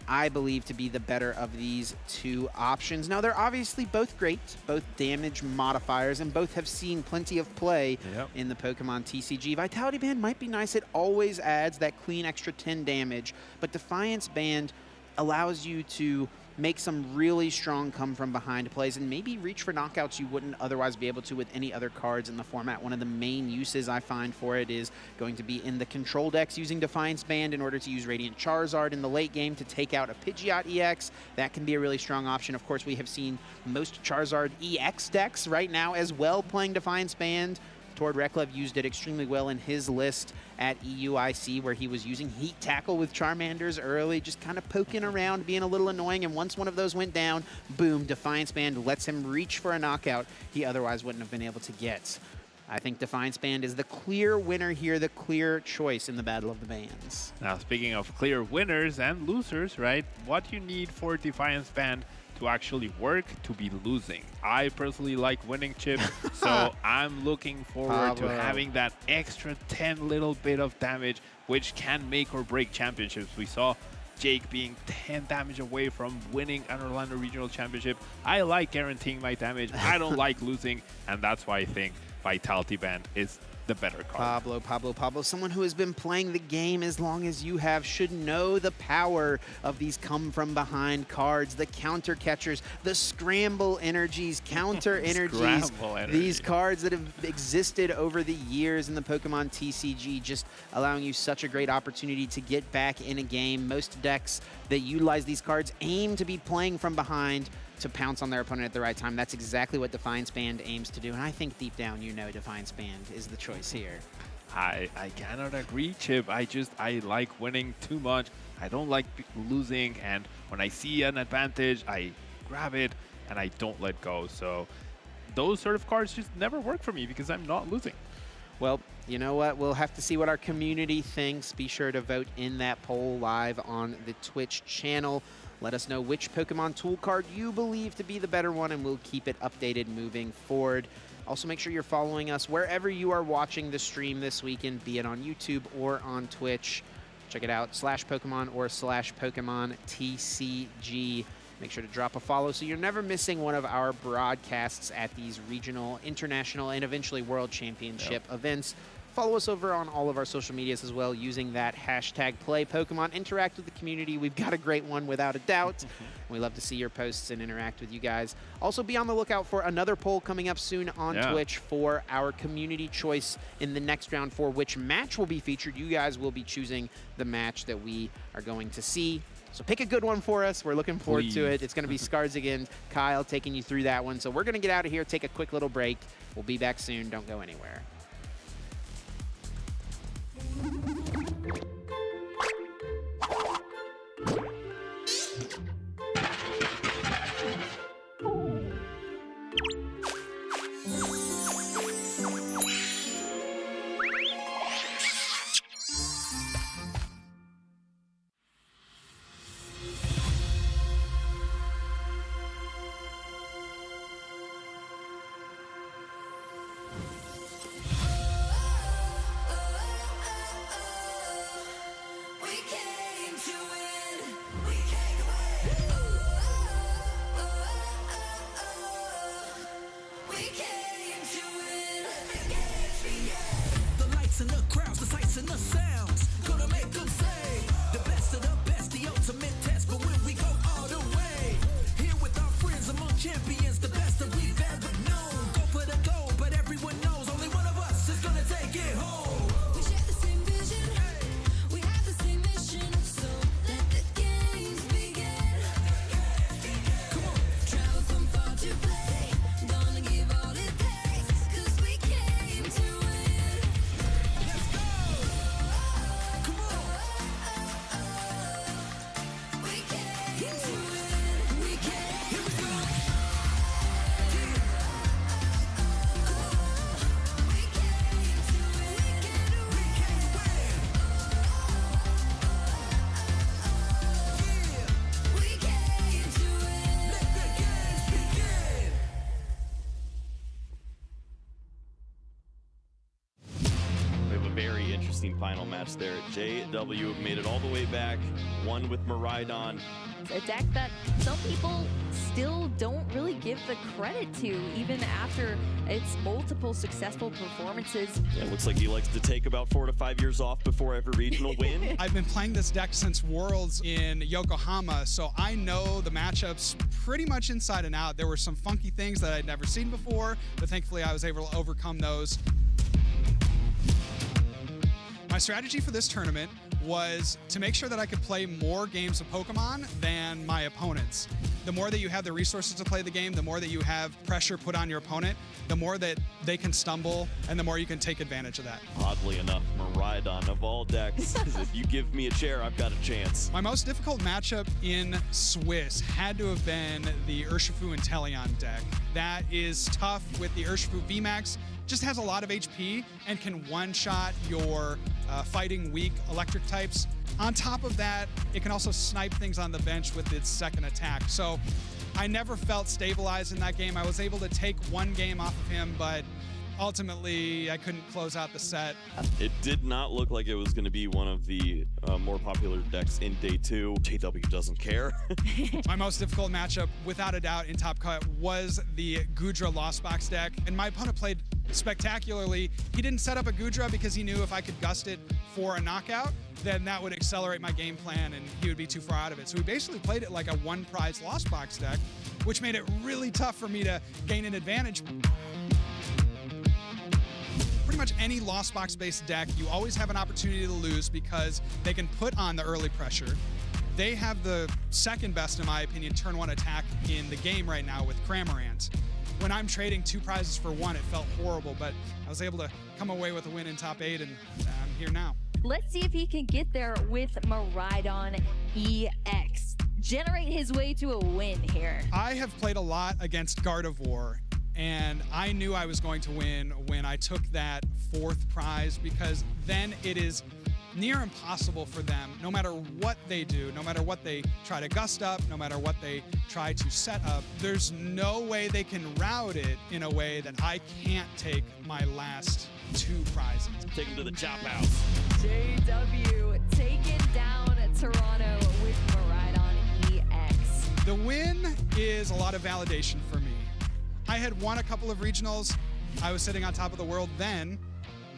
I believe to be the better of these two options. Now, they're obviously both great, both damage modifiers, and both have seen plenty of play in the Pokemon TCG. Vitality Band might be nice. It always adds that clean extra 10 damage, but Defiance Band allows you to make some really strong come-from-behind plays and maybe reach for knockouts you wouldn't otherwise be able to with any other cards in the format. One of the main uses I find for it is going to be in the control decks using Defiance Band in order to use Radiant Charizard in the late game to take out a Pidgeot EX. That can be a really strong option. Of course, we have seen most Charizard EX decks right now as well playing Defiance Band. Tord Reklev used it extremely well in his list at EUIC, where he was using Heat Tackle with Charmanders early, just kind of poking around, being a little annoying, and once one of those went down, boom, Defiance Band lets him reach for a knockout he otherwise wouldn't have been able to get. I think Defiance Band is the clear winner here, the clear choice in the Battle of the Bands. Now, speaking of clear winners and losers, right, what you need for Defiance Band to actually work to be losing. I personally like winning, Chip, so I'm looking forward to having that extra 10 little bit of damage, which can make or break championships. We saw Jake being 10 damage away from winning an Orlando Regional Championship. I like guaranteeing my damage. I don't like losing, and that's why I think Vitality Band is the better card. Pablo, someone who has been playing the game as long as you have should know the power of these come-from-behind cards, the counter catchers, the scramble energies, counter energies, these cards that have existed over the years in the Pokemon TCG, just allowing you such a great opportunity to get back in a game. Most decks that utilize these cards aim to be playing from behind to pounce on their opponent at the right time. That's exactly what Defiance Band aims to do, and I think deep down you know Defiance Band is the choice here. I cannot agree, Chip. I like winning too much. I don't like losing, and when I see an advantage, I grab it and I don't let go. So those sort of cards just never work for me because I'm not losing. Well, you know what? We'll have to see what our community thinks. Be sure to vote in that poll live on the Twitch channel. Let us know which Pokemon tool card you believe to be the better one, and we'll keep it updated moving forward. Also, make sure you're following us wherever you are watching the stream this weekend, be it on YouTube or on Twitch. Check it out, /Pokemon or /Pokemon TCG. Make sure to drop a follow so you're never missing one of our broadcasts at these regional, international, and eventually world championship events. Follow us over on all of our social medias as well using that hashtag #PlayPokemon. Interact with the community. We've got a great one without a doubt. We love to see your posts and interact with you guys. Also, be on the lookout for another poll coming up soon on Twitch for our community choice in the next round for which match will be featured. You guys will be choosing the match that we are going to see. So pick a good one for us. We're looking forward to it. It's going to be Scars against Kyle taking you through that one. So we're going to get out of here, take a quick little break. We'll be back soon. Don't go anywhere. And the crowds, the sights and the sounds, gonna make them say the best of the best, the ultimate test. But when we go all the way, here with our friends among champions, the best that we've ever known. Go for the goal, but everyone knows only one of us is gonna take it home. We share the same vision, we have the same mission, so let the games begin. Come on, travel from far to play, gonna give all it takes, 'cause we came to win. Final match there. JW made it all the way back, won with Miraidon. A deck that some people still don't really give the credit to, even after its multiple successful performances. Yeah, it looks like he likes to take about 4 to 5 years off before every regional win. I've been playing this deck since Worlds in Yokohama, so I know the matchups pretty much inside and out. There were some funky things that I'd never seen before, but thankfully I was able to overcome those. My strategy for this tournament was to make sure that I could play more games of Pokemon than my opponents. The more that you have the resources to play the game, the more that you have pressure put on your opponent, the more that they can stumble, and the more you can take advantage of that. Oddly enough, Miraidon of all decks, if you give me a chair, I've got a chance. My most difficult matchup in Swiss had to have been the Urshifu and Teleon deck. That is tough with the Urshifu VMAX. Just has a lot of HP and can one-shot your fighting weak electric types. On top of that, it can also snipe things on the bench with its second attack. So I never felt stabilized in that game. I was able to take one game off of him, but ultimately I couldn't close out the set. It did not look like it was going to be one of the more popular decks in day 2. JW doesn't care. My most difficult matchup, without a doubt, in Top Cut was the Goodra Lost Box deck, and my opponent played spectacularly. He didn't set up a Goodra because he knew if I could gust it for a knockout, then that would accelerate my game plan and he would be too far out of it. So he basically played it like a one-prize Lost Box deck, which made it really tough for me to gain an advantage. Pretty much any Lost Box based deck, you always have an opportunity to lose because they can put on the early pressure. They have the second best, in my opinion, turn 1 attack in the game right now with Cramorant. When I'm trading 2 prizes for 1, it felt horrible, but I was able to come away with a win in top 8, and I'm here now. Let's see if he can get there with Miraidon EX. Generate his way to a win here. I have played a lot against Gardevoir, and I knew I was going to win when I took that 4th prize, because then it is near impossible for them, no matter what they do, no matter what they try to gust up, no matter what they try to set up, there's no way they can route it in a way that I can't take my last 2 prizes. Take them to the chop house. JW taking down Toronto with Miraidon EX. The win is a lot of validation for me. I had won a couple of regionals. I was sitting on top of the world then.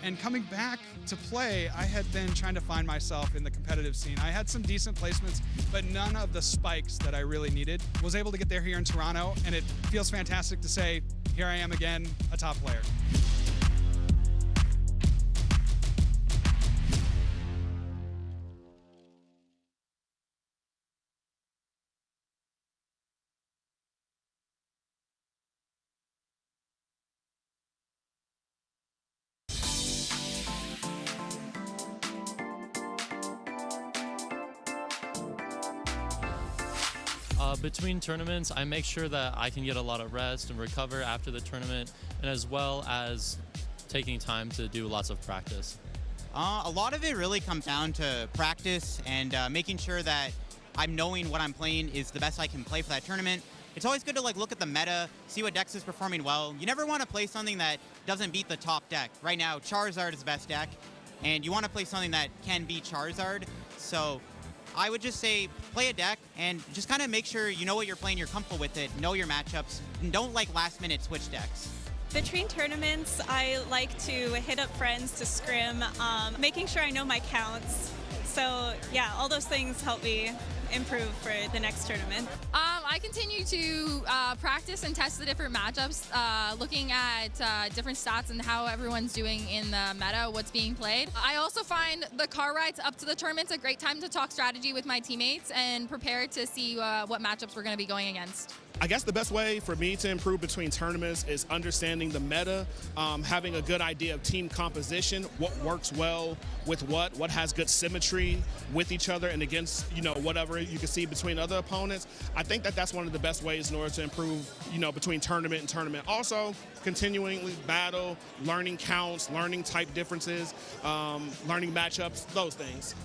And coming back to play, I had been trying to find myself in the competitive scene. I had some decent placements, but none of the spikes that I really needed. Was able to get there here in Toronto, and it feels fantastic to say, here I am again, a top player. Between tournaments, I make sure that I can get a lot of rest and recover after the tournament, and as well as taking time to do lots of practice. A lot of it really comes down to practice and making sure that I'm knowing what I'm playing is the best I can play for that tournament. It's always good to look at the meta, see what decks is performing well. You never want to play something that doesn't beat the top deck. Right now, Charizard is the best deck, and you want to play something that can beat Charizard. So I would just say play a deck and just kind of make sure you know what you're playing, you're comfortable with it, know your matchups, and don't last minute switch decks. Between tournaments, I like to hit up friends to scrim, making sure I know my counts. So yeah, all those things help me improve for the next tournament. I continue to practice and test the different matchups, looking at different stats and how everyone's doing in the meta, what's being played. I also find the car rides up to the tournaments a great time to talk strategy with my teammates and prepare to see what matchups we're going to be going against. I guess the best way for me to improve between tournaments is understanding the meta, having a good idea of team composition, what works well with what has good symmetry with each other and against, whatever you can see between other opponents. I think that's one of the best ways in order to improve, between tournament and tournament. Also, continually battle, learning counts, learning type differences, learning matchups, those things.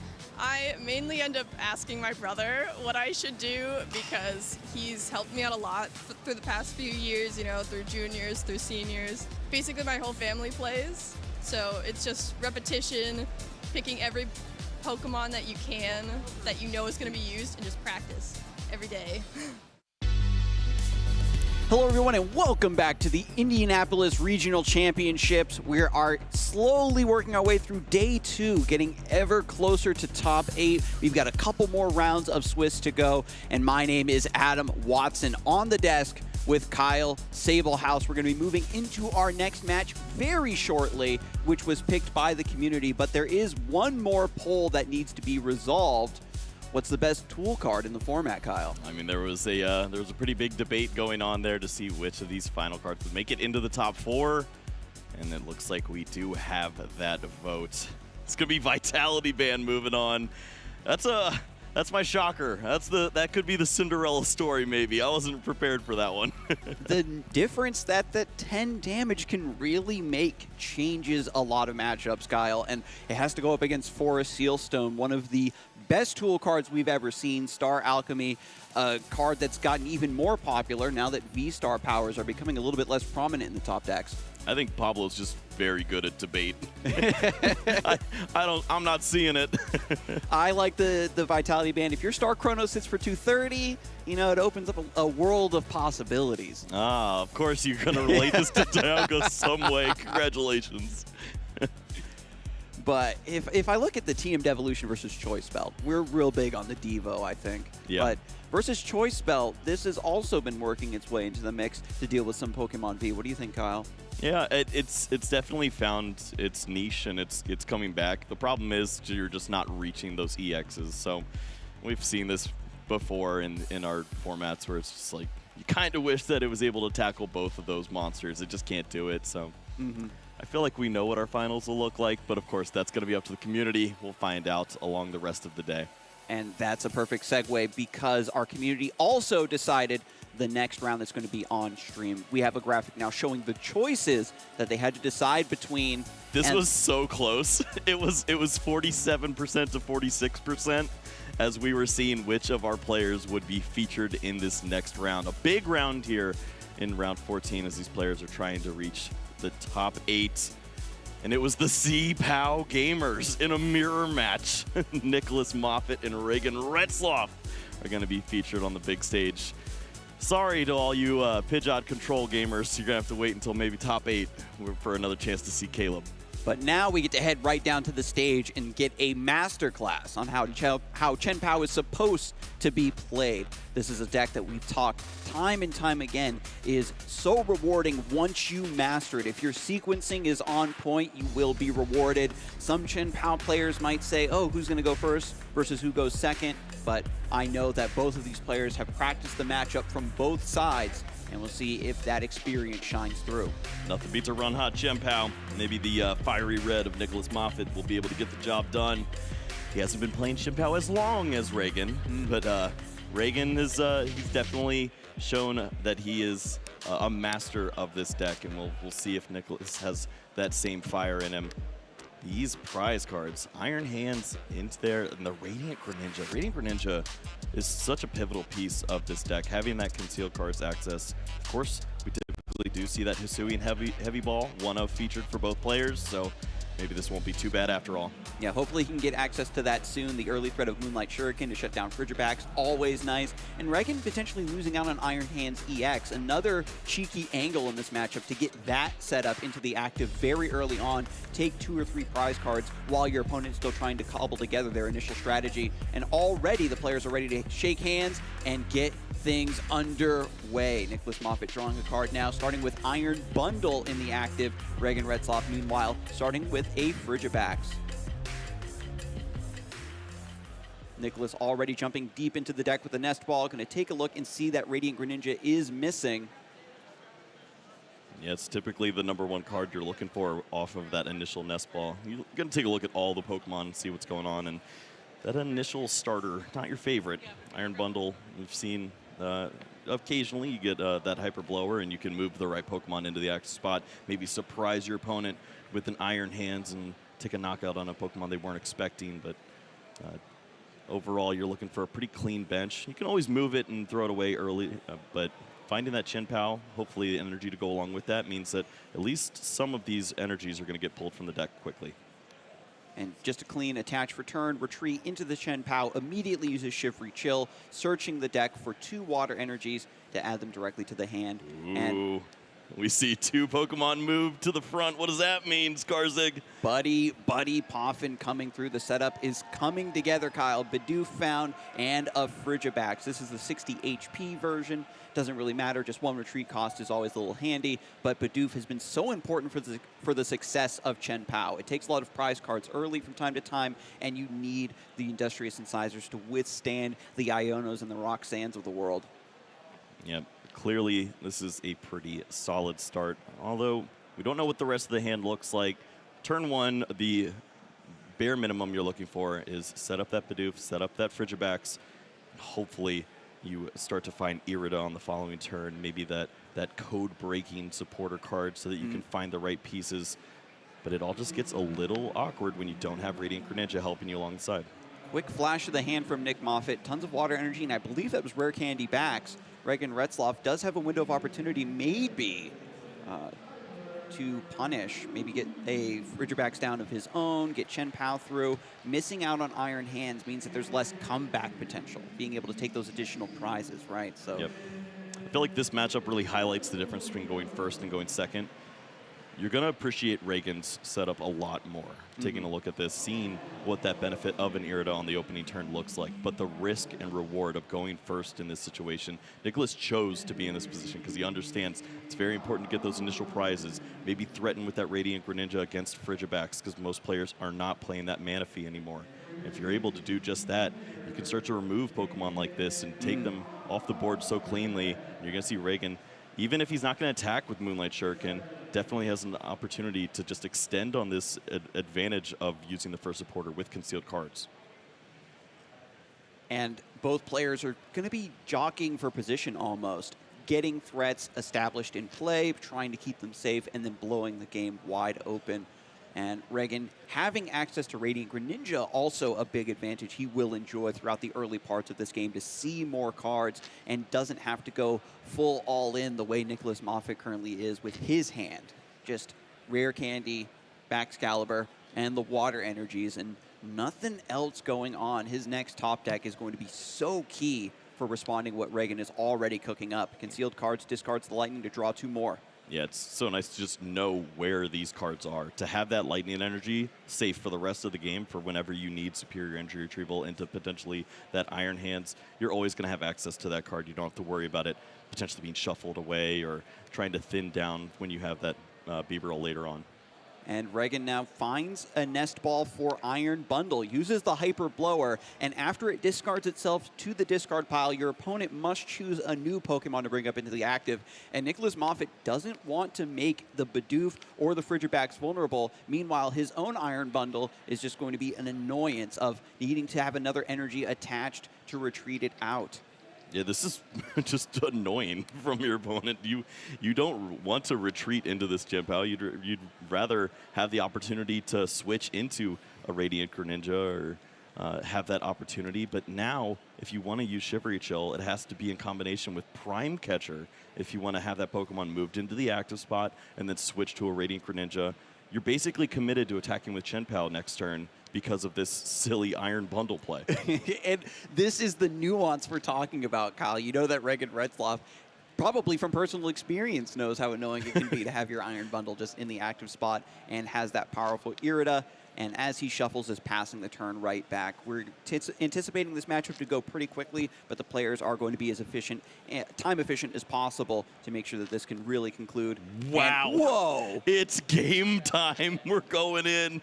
I mainly end up asking my brother what I should do because he's helped me out a lot through the past few years, through juniors, through seniors. Basically, my whole family plays, so it's just repetition, picking every Pokemon that you can, that you know is going to be used, and just practice every day. Hello everyone and welcome back to the Indianapolis Regional Championships. We are slowly working our way through day 2, getting ever closer to top 8. We've got a couple more rounds of Swiss to go, and my name is Adam Watson on the desk with Kyle Sablehouse. We're going to be moving into our next match very shortly, which was picked by the community, but there is one more poll that needs to be resolved. What's the best tool card in the format, Kyle? I mean, there was a pretty big debate going on there to see which of these final cards would make it into the top 4, and it looks like we do have that vote. It's gonna be Vitality Band moving on. That's my shocker. That could be the Cinderella story, maybe. I wasn't prepared for that one. The difference that 10 damage can really make changes a lot of matchups, Kyle, and it has to go up against Forest Sealstone, one of the best tool cards we've ever seen. Star Alchemy, a card that's gotten even more popular now that V-Star powers are becoming a little bit less prominent in the top decks. I think Pablo's just very good at debate. I'm not seeing it. I like the Vitality Band. If your Star Chronos hits for 230, it opens up a world of possibilities. Ah, of course you're going to relate this to Dialga some way. Congratulations. But if I look at the TM Devolution versus Choice Belt, we're real big on the Devo, I think. Yeah. But versus Choice Belt, this has also been working its way into the mix to deal with some Pokemon V. What do you think, Kyle? Yeah, it's definitely found its niche, and it's coming back. The problem is you're just not reaching those EXs. So we've seen this before in our formats where it's just like you kind of wish that it was able to tackle both of those monsters. It just can't do it. So. I feel like we know what our finals will look like, but of course that's going to be up to the community. We'll find out along the rest of the day. And that's a perfect segue because our community also decided the next round that's going to be on stream. We have a graphic now showing the choices that they had to decide between. This was so close. It was 47% to 46% as we were seeing which of our players would be featured in this next round. A big round here in round 14 as these players are trying to reach the top 8, and it was the C-POW gamers in a mirror match. Nicholas Moffitt and Reagan Retzloff are going to be featured on the big stage. Sorry to all you Pidgeot Control gamers, you're going to have to wait until maybe top 8 for another chance to see Caleb. But now we get to head right down to the stage and get a masterclass on how Chien-Pao is supposed to be played. This is a deck that we've talked time and time again is so rewarding once you master it. If your sequencing is on point, you will be rewarded. Some Chien-Pao players might say, oh, who's going to go first versus who goes second? But I know that both of these players have practiced the matchup from both sides, and we'll see if that experience shines through. Nothing beats a run hot Chien-Pao. Maybe the fiery red of Nicholas Moffitt will be able to get the job done. He hasn't been playing Chien-Pao as long as Reagan, but Reagan is he's definitely shown that he is a master of this deck, and we'll see if Nicholas has that same fire in him. These prize cards, Iron Hands into there, and the Radiant Greninja. Radiant Greninja is such a pivotal piece of this deck, having that concealed cards access. Of course, we typically do see that Hisuian heavy ball, one of featured for both players, so maybe this won't be too bad after all. Yeah, hopefully he can get access to that soon. The early threat of Moonlight Shuriken to shut down Frigirbacks, always nice. And Reagan potentially losing out on Iron Hands EX, another cheeky angle in this matchup to get that set up into the active very early on. Take 2 or 3 prize cards while your opponent's still trying to cobble together their initial strategy. And already the players are ready to shake hands and get things underway. Nicholas Moffitt drawing a card now, starting with Iron Bundle in the active. Reagan Retzloff, meanwhile, starting with a Frigirbacks. Nicholas already jumping deep into the deck with the Nest Ball. Going to take a look and see that Radiant Greninja is missing. Yeah, it's typically the #1 card you're looking for off of that initial Nest Ball. You're going to take a look at all the Pokemon and see what's going on. And that initial starter, not your favorite. Iron Bundle, we've seen occasionally you get that Hyper Blower, and you can move the right Pokemon into the active spot, maybe surprise your opponent with an Iron Hands and take a knockout on a Pokemon they weren't expecting. But overall, you're looking for a pretty clean bench. You can always move it and throw it away early, but finding that Chien-Pao, hopefully the energy to go along with that, means that at least some of these energies are going to get pulled from the deck quickly. And just a clean attach return, retreat into the Chien-Pao, immediately uses Shivery Chill, searching the deck for 2 water energies to add them directly to the hand. Ooh. And we see 2 Pokemon move to the front. What does that mean, Skarzig? Buddy Poffin coming through. The setup is coming together, Kyle. Bidoof found and a Frigibax. This is the 60 HP version. Doesn't really matter. Just 1 retreat cost is always a little handy. But Bidoof has been so important for the success of Chien-Pao. It takes a lot of prize cards early from time to time, and you need the Industrious Incisors to withstand the Ionos and the Roxannes of the world. Yep. Clearly, this is a pretty solid start, although we don't know what the rest of the hand looks like. Turn 1, the bare minimum you're looking for is set up that Bidoof, set up that Frigibax. Hopefully, you start to find Irida on the following turn, maybe that code-breaking supporter card so that you can find the right pieces. But it all just gets a little awkward when you don't have Radiant Greninja helping you alongside. Quick flash of the hand from Nick Moffitt. Tons of water energy, and I believe that was Rare Candy backs. Reagan Retzloff does have a window of opportunity, maybe, to punish. Maybe get a Frigibax down of his own, get Chien-Pao through. Missing out on Iron Hands means that there's less comeback potential, being able to take those additional prizes, right? So, yep. I feel like this matchup really highlights the difference between going first and going second. You're going to appreciate Reagan's setup a lot more, taking a look at this, seeing what that benefit of an Irida on the opening turn looks like. But the risk and reward of going first in this situation, Nicholas chose to be in this position because he understands it's very important to get those initial prizes, maybe threaten with that Radiant Greninja against Frigibax because most players are not playing that Manaphy anymore. If you're able to do just that, you can start to remove Pokemon like this and take them off the board so cleanly. You're going to see Reagan, even if he's not going to attack with Moonlight Shuriken, definitely has an opportunity to just extend on this advantage of using the first supporter with concealed cards. And both players are going to be jockeying for position almost, getting threats established in play, trying to keep them safe, and then blowing the game wide open. And Reagan having access to Radiant Greninja, also a big advantage he will enjoy throughout the early parts of this game to see more cards and doesn't have to go full all in the way Nicholas Moffitt currently is with his hand. Just Rare Candy, Baxcalibur, and the water energies, and nothing else going on. His next top deck is going to be so key for responding to what Reagan is already cooking up. Concealed cards, discards the lightning to draw 2 more. Yeah, it's so nice to just know where these cards are. To have that lightning energy safe for the rest of the game for whenever you need superior energy retrieval into potentially that Iron Hands, you're always going to have access to that card. You don't have to worry about it potentially being shuffled away or trying to thin down when you have that Bibarel later on. And Reagan now finds a Nest Ball for Iron Bundle, uses the Hyper Blower, and after it discards itself to the discard pile, your opponent must choose a new Pokemon to bring up into the active. And Nicholas Moffitt doesn't want to make the Bidoof or the Frigibax vulnerable. Meanwhile, his own Iron Bundle is just going to be an annoyance of needing to have another energy attached to retreat it out. Yeah, this is just annoying from your opponent. You don't want to retreat into this Chien-Pao. You'd rather have the opportunity to switch into a Radiant Greninja or have that opportunity. But now, if you want to use Shivery Chill, it has to be in combination with Prime Catcher if you want to have that Pokemon moved into the active spot and then switch to a Radiant Greninja. You're basically committed to attacking with Chien-Pao next turn because of this silly Iron Bundle play. And this is the nuance we're talking about, Kyle. You know that Regan Retzloff, probably from personal experience, knows how annoying it can be to have your Iron Bundle just in the active spot and has that powerful Irida. And as he shuffles, is passing the turn right back. We're anticipating this matchup to go pretty quickly, but the players are going to be as efficient, time efficient as possible to make sure that this can really conclude. Wow. And, whoa. It's game time. We're going in.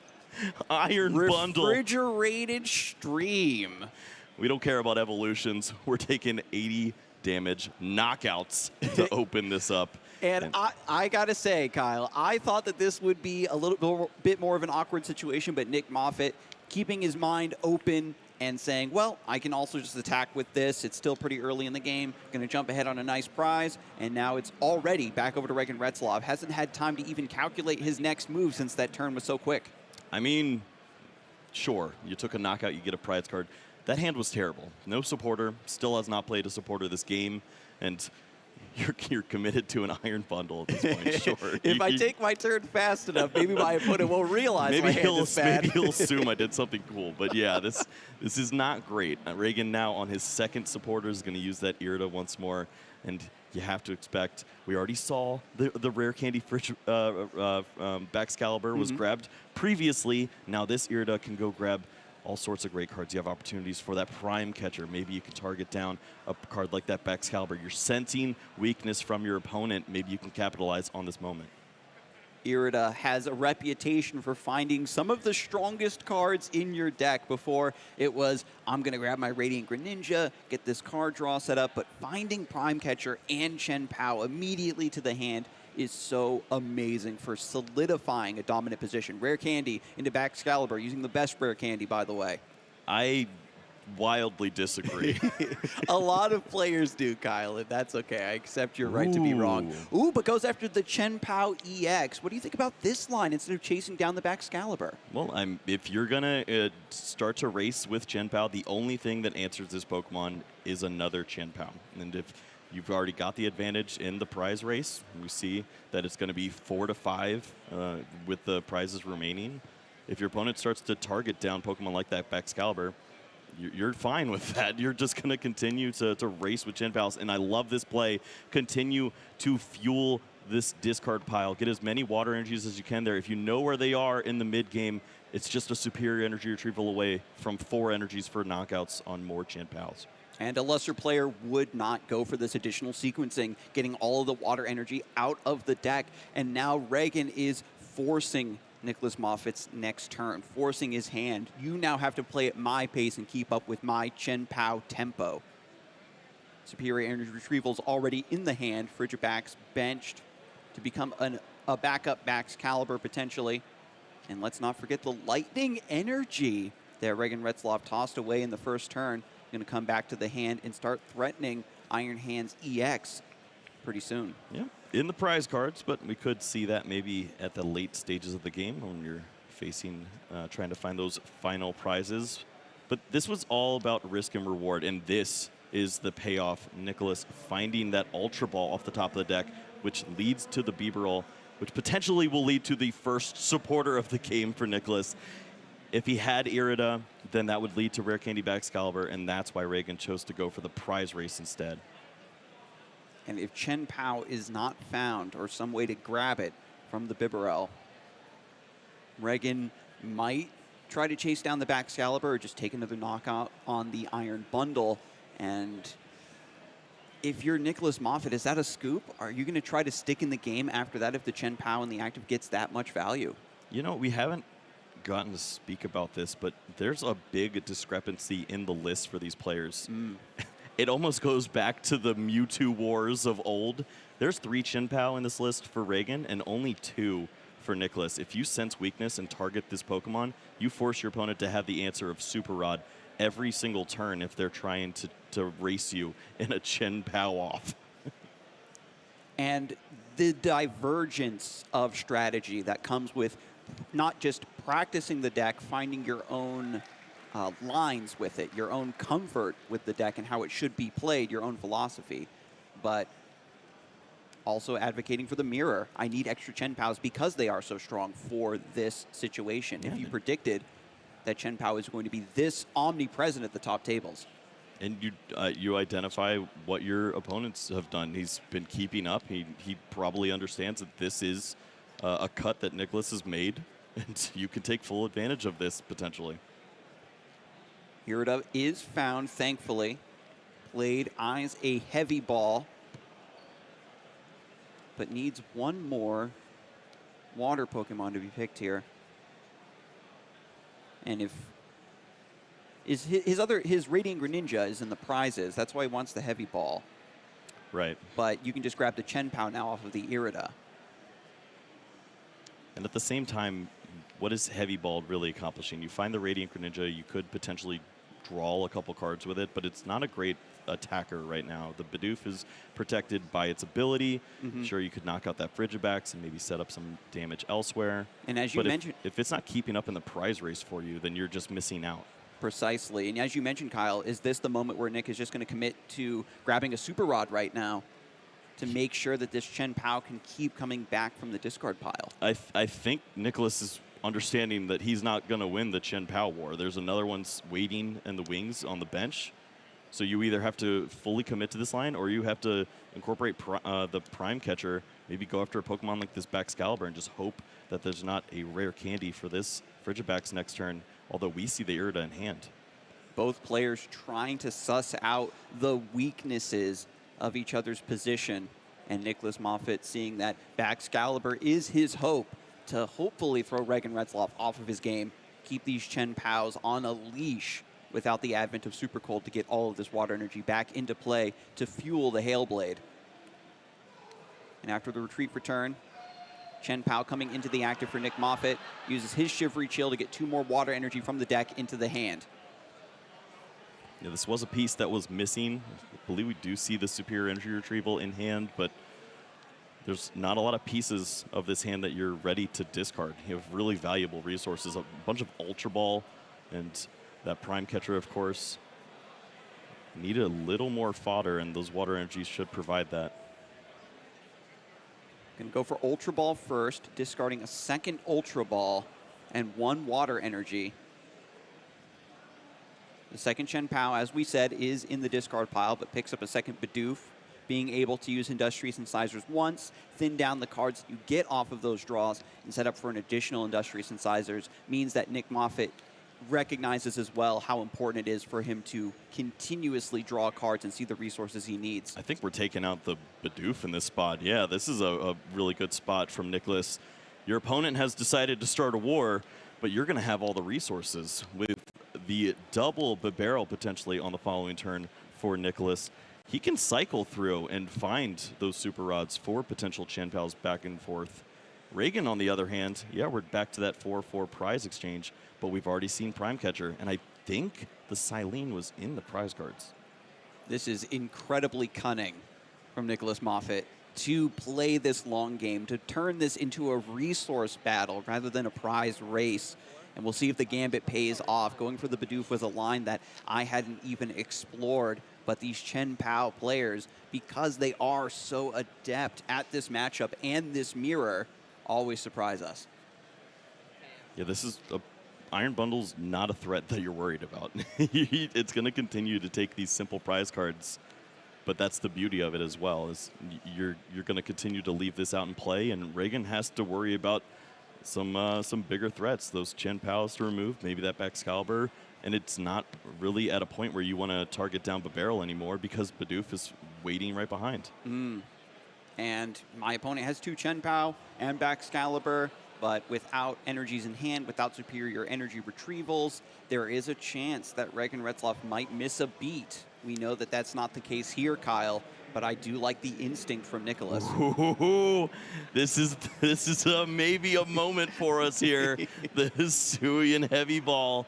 Iron Bundle. Refrigerated stream. We don't care about evolutions. We're taking 80 damage knockouts to open this up. And I got to say, Kyle, I thought that this would be a little bit more of an awkward situation, but Nick Moffitt keeping his mind open and saying, well, I can also just attack with this. It's still pretty early in the game. Going to jump ahead on a nice prize. And now it's already back over to Regan Retzloff. Hasn't had time to even calculate his next move since that turn was so quick. I mean, sure, you took a knockout, you get a prize card. That hand was terrible. No supporter, still has not played a supporter this game, and you're committed to an Iron Bundle at this point, sure. If I take my turn fast enough, maybe my opponent won't realize my hand is bad. Maybe he'll assume I did something cool. But yeah, this is not great. Regan now on his second supporter is going to use that Irida once more, and you have to expect. We already saw the rare candy Baxcalibur was grabbed previously. Now this Irida can go grab all sorts of great cards. You have opportunities for that Prime Catcher. Maybe you can target down a card like that Baxcalibur. You're sensing weakness from your opponent. Maybe you can capitalize on this moment. Irida has a reputation for finding some of the strongest cards in your deck. Before it was, I'm going to grab my Radiant Greninja, get this card draw set up, but finding Prime Catcher and Chien-Pao immediately to the hand is so amazing for solidifying a dominant position. Rare candy into Baxcalibur, using the best rare candy, by the way. I wildly disagree. A lot of players do, Kyle, and that's okay. I accept your right to be wrong. Ooh, but goes after the Chien-Pao EX. What do you think about this line instead of chasing down the Baxcalibur? Well, if you're going to start to race with Chien-Pao, the only thing that answers this Pokemon is another Chien-Pao. And if you've already got the advantage in the prize race, we see that it's going to be 4 to 5 with the prizes remaining. If your opponent starts to target down Pokemon like that Baxcalibur, you're fine with that. You're just going to continue to race with Chien-Paos. And I love this play. Continue to fuel this discard pile. Get as many water energies as you can there. If you know where they are in the mid-game, it's just a superior energy retrieval away from 4 energies for knockouts on more Chien-Paos. And a lesser player would not go for this additional sequencing, getting all of the water energy out of the deck. And now Regan is forcing Nicholas Moffitt's next turn, forcing his hand. You now have to play at my pace and keep up with my Chien-Pao tempo. Superior energy retrieval's already in the hand. Frigibax benched to become a backup Baxcalibur potentially. And let's not forget the lightning energy that Regan Retzloff tossed away in the first turn. Going to come back to the hand and start threatening Iron Hands EX pretty soon. Yeah, in the prize cards, but we could see that maybe at the late stages of the game when you're facing, trying to find those final prizes. But this was all about risk and reward, and this is the payoff. Nicholas finding that Ultra Ball off the top of the deck, which leads to the Bibarel, which potentially will lead to the first supporter of the game for Nicholas. If he had Irida, then that would lead to Rare Candy Baxcalibur, and that's why Regan chose to go for the prize race instead. And if Chien-Pao is not found, or some way to grab it from the Bibarel, Regan might try to chase down the Baxcalibur or just take another knockout on the Iron Bundle. And if you're Nicholas Moffitt, is that a scoop? Are you going to try to stick in the game after that if the Chien-Pao in the active gets that much value? You know, we haven't gotten to speak about this, but there's a big discrepancy in the list for these players. It almost goes back to the Mewtwo wars of old. There's 3 Chien-Pao in this list for Regan and only 2 for Nicholas. If you sense weakness and target this Pokemon, you force your opponent to have the answer of Super Rod. every single turn if they're trying to race you in a Chen Pao off. And the divergence of strategy that comes with not just practicing the deck, finding your own lines with it, your own comfort with the deck and how it should be played, your own philosophy, but also advocating for the mirror. I need extra Chen Paos because they are so strong for this situation. If you predicted that Chen Pao is going to be this omnipresent at the top tables. And you identify what your opponents have done. He's been keeping up. He probably understands that this is a cut that Nicholas has made, and you can take full advantage of this potentially. Irida is found, thankfully. Played eyes a heavy ball, but needs one more water Pokemon to be picked here. And if his Radiant Greninja is in the prizes, that's why he wants the heavy ball. Right. But you can just grab the Chen Pao now off of the Irida. And at the same time, what is heavy ball really accomplishing? You find the Radiant Greninja, you could potentially draw a couple cards with it, but it's not a great attacker right now. The Bidoof is protected by its ability. Sure, you could knock out that Frigibax and maybe set up some damage elsewhere. And as you mentioned, if it's not keeping up in the prize race for you, then you're just missing out. Precisely. And as you mentioned, Kyle, is this the moment where Nick is just going to commit to grabbing a Super Rod right now to make sure that this Chen Pao can keep coming back from the discard pile? I think Nicholas is understanding that he's not going to win the Chen Pao war. There's another one's waiting in the wings on the bench. So you either have to fully commit to this line or you have to incorporate the Prime Catcher, maybe go after a Pokemon like this Baxcalibur and just hope that there's not a rare candy for this Frigibax next turn, although we see the Irida in hand. Both players trying to suss out the weaknesses of each other's position, and Nicholas Moffitt seeing that Baxcalibur is his hope to hopefully throw Regan Retzloff off of his game, keep these Chen Paos on a leash without the advent of Super Cold to get all of this water energy back into play to fuel the Hail Blade. And after the retreat return, Chen Pao coming into the active for Nick Moffitt, uses his Shivery Chill to get 2 more water energy from the deck into the hand. Yeah, this was a piece that was missing. I believe we do see the Superior Energy Retrieval in hand, but there's not a lot of pieces of this hand that you're ready to discard. You have really valuable resources, a bunch of Ultra Ball and that Prime Catcher, of course. Need a little more fodder, and those water energies should provide that. Going to go for Ultra Ball first, discarding a second Ultra Ball and 1 water energy. The second Chen Pao, as we said, is in the discard pile, but picks up a second Bidoof. Being able to use Industrious Incisors once, thin down the cards that you get off of those draws, and set up for an additional Industrious Incisors means that Nick Moffitt recognizes as well how important it is for him to continuously draw cards and see the resources he needs. I think we're taking out the Bidoof in this spot. Yeah, this is a really good spot from Nicholas. Your opponent has decided to start a war, but you're going to have all the resources with the double Bibarel potentially on the following turn for Nicholas. He can cycle through and find those Super Rods for potential Chen Paos back and forth. Regan, on the other hand, yeah, we're back to that 4-4 prize exchange, but we've already seen Prime Catcher, and I think the Silene was in the prize cards. This is incredibly cunning from Nicholas Moffitt to play this long game, to turn this into a resource battle rather than a prize race. And we'll see if the Gambit pays off. Going for the Bidoof was a line that I hadn't even explored, but these Chen Pao players, because they are so adept at this matchup and this mirror, always surprise us. Yeah, this is Iron Bundle's not a threat that you're worried about. It's going to continue to take these simple prize cards, but that's the beauty of it as well. Is you're going to continue to leave this out in play, and Regan has to worry about some bigger threats. Those Chen Paos to remove, maybe that Baxcalibur, and it's not really at a point where you want to target down Bibarel anymore because Bidoof is waiting right behind. And my opponent has 2 Chen Pao and Baxcalibur, but without energies in hand, without superior energy retrievals, there is a chance that Regan Retzloff might miss a beat. We know that that's not the case here, Kyle, but I do like the instinct from Nicholas. Ooh, this is maybe a moment for us here. The Hisuian Heavy Ball.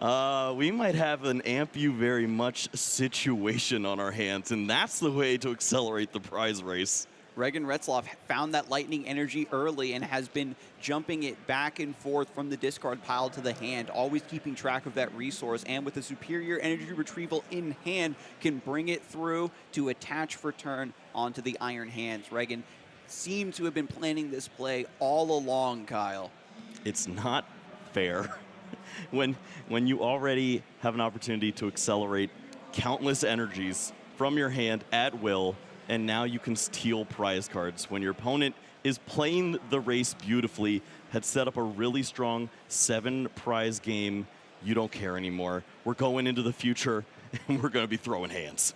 We might have an amp you very much situation on our hands, and that's the way to accelerate the prize race. Regan Retzloff found that lightning energy early and has been jumping it back and forth from the discard pile to the hand, always keeping track of that resource, and with a superior energy retrieval in hand, can bring it through to attach for turn onto the Iron Hands. Regan seemed to have been planning this play all along, Kyle. It's not fair when you already have an opportunity to accelerate countless energies from your hand at will, and now you can steal prize cards when your opponent is playing the race beautifully, had set up a really strong 7-prize game. You don't care anymore. We're going into the future, and we're going to be throwing hands.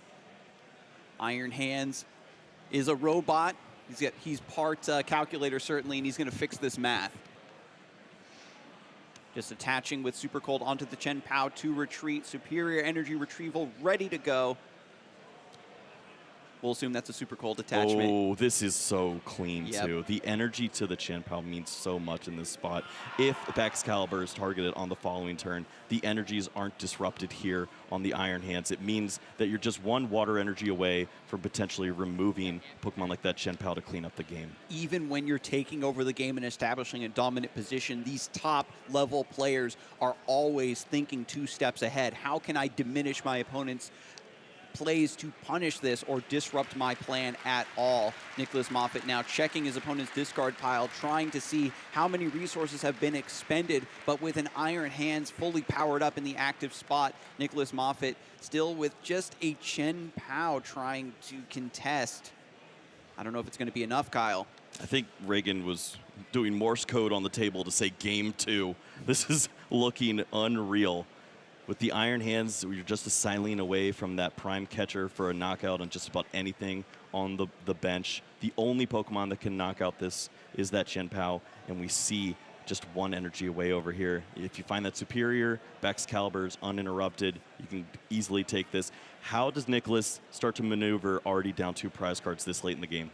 Iron Hands is a robot. He's part calculator, certainly, and he's going to fix this math. Just attaching with Super Cold onto the Chen Pao to retreat. Superior energy retrieval ready to go. We'll assume that's a Super Cold attachment. Oh, this is so clean, Yep. too. The energy to the Chen Pao means so much in this spot. If Baxcalibur is targeted on the following turn, the energies aren't disrupted here on the Iron Hands. It means that you're just one water energy away from potentially removing Pokemon like that Chen Pao to clean up the game. Even when you're taking over the game and establishing a dominant position, these top-level players are always thinking 2 steps ahead. How can I diminish my opponent's plays to punish this or disrupt my plan at all? Nicholas Moffitt now checking his opponent's discard pile, trying to see how many resources have been expended, but with an Iron Hands fully powered up in the active spot, Nicholas Moffitt still with just a Chen Pao trying to contest. I don't know if it's going to be enough, Kyle. I think Reagan was doing Morse code on the table to say game 2. This is looking unreal. With the Iron Hands, you're just a Silene away from that prime catcher for a knockout on just about anything on the bench. The only Pokemon that can knock out this is that Chen Pao, and we see just 1 energy away over here. If you find that superior, Baxcalibur is uninterrupted. You can easily take this. How does Nicholas start to maneuver already down 2 prize cards this late in the game?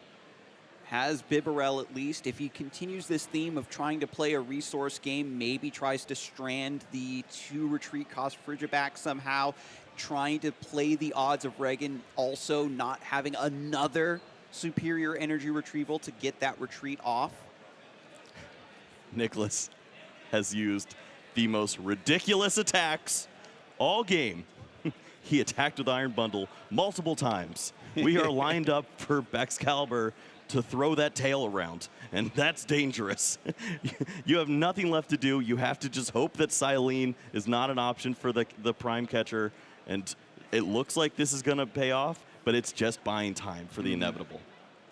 Has Bibarel at least. If he continues this theme of trying to play a resource game, maybe tries to strand the 2 retreat cost Frigiback somehow, trying to play the odds of Regan also not having another superior energy retrieval to get that retreat off. Nicholas has used the most ridiculous attacks all game. He attacked with Iron Bundle multiple times. We are lined up for Baxcalibur to throw that tail around, and that's dangerous. You have nothing left to do. You have to just hope that Silene is not an option for the prime catcher, and it looks like this is going to pay off, but it's just buying time for the inevitable.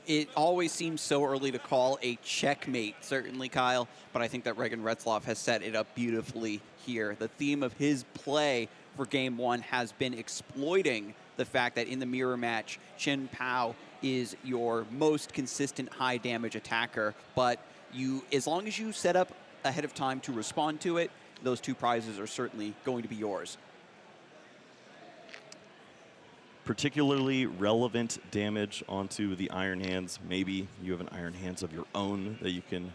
It always seems so early to call a checkmate, certainly, Kyle, but I think that Regan Retzloff has set it up beautifully here. The theme of his play for Game 1 has been exploiting the fact that in the mirror match, Chen Pao is your most consistent high damage attacker, but as long as you set up ahead of time to respond to it, those 2 prizes are certainly going to be yours. Particularly relevant damage onto the Iron Hands. Maybe you have an Iron Hands of your own that you can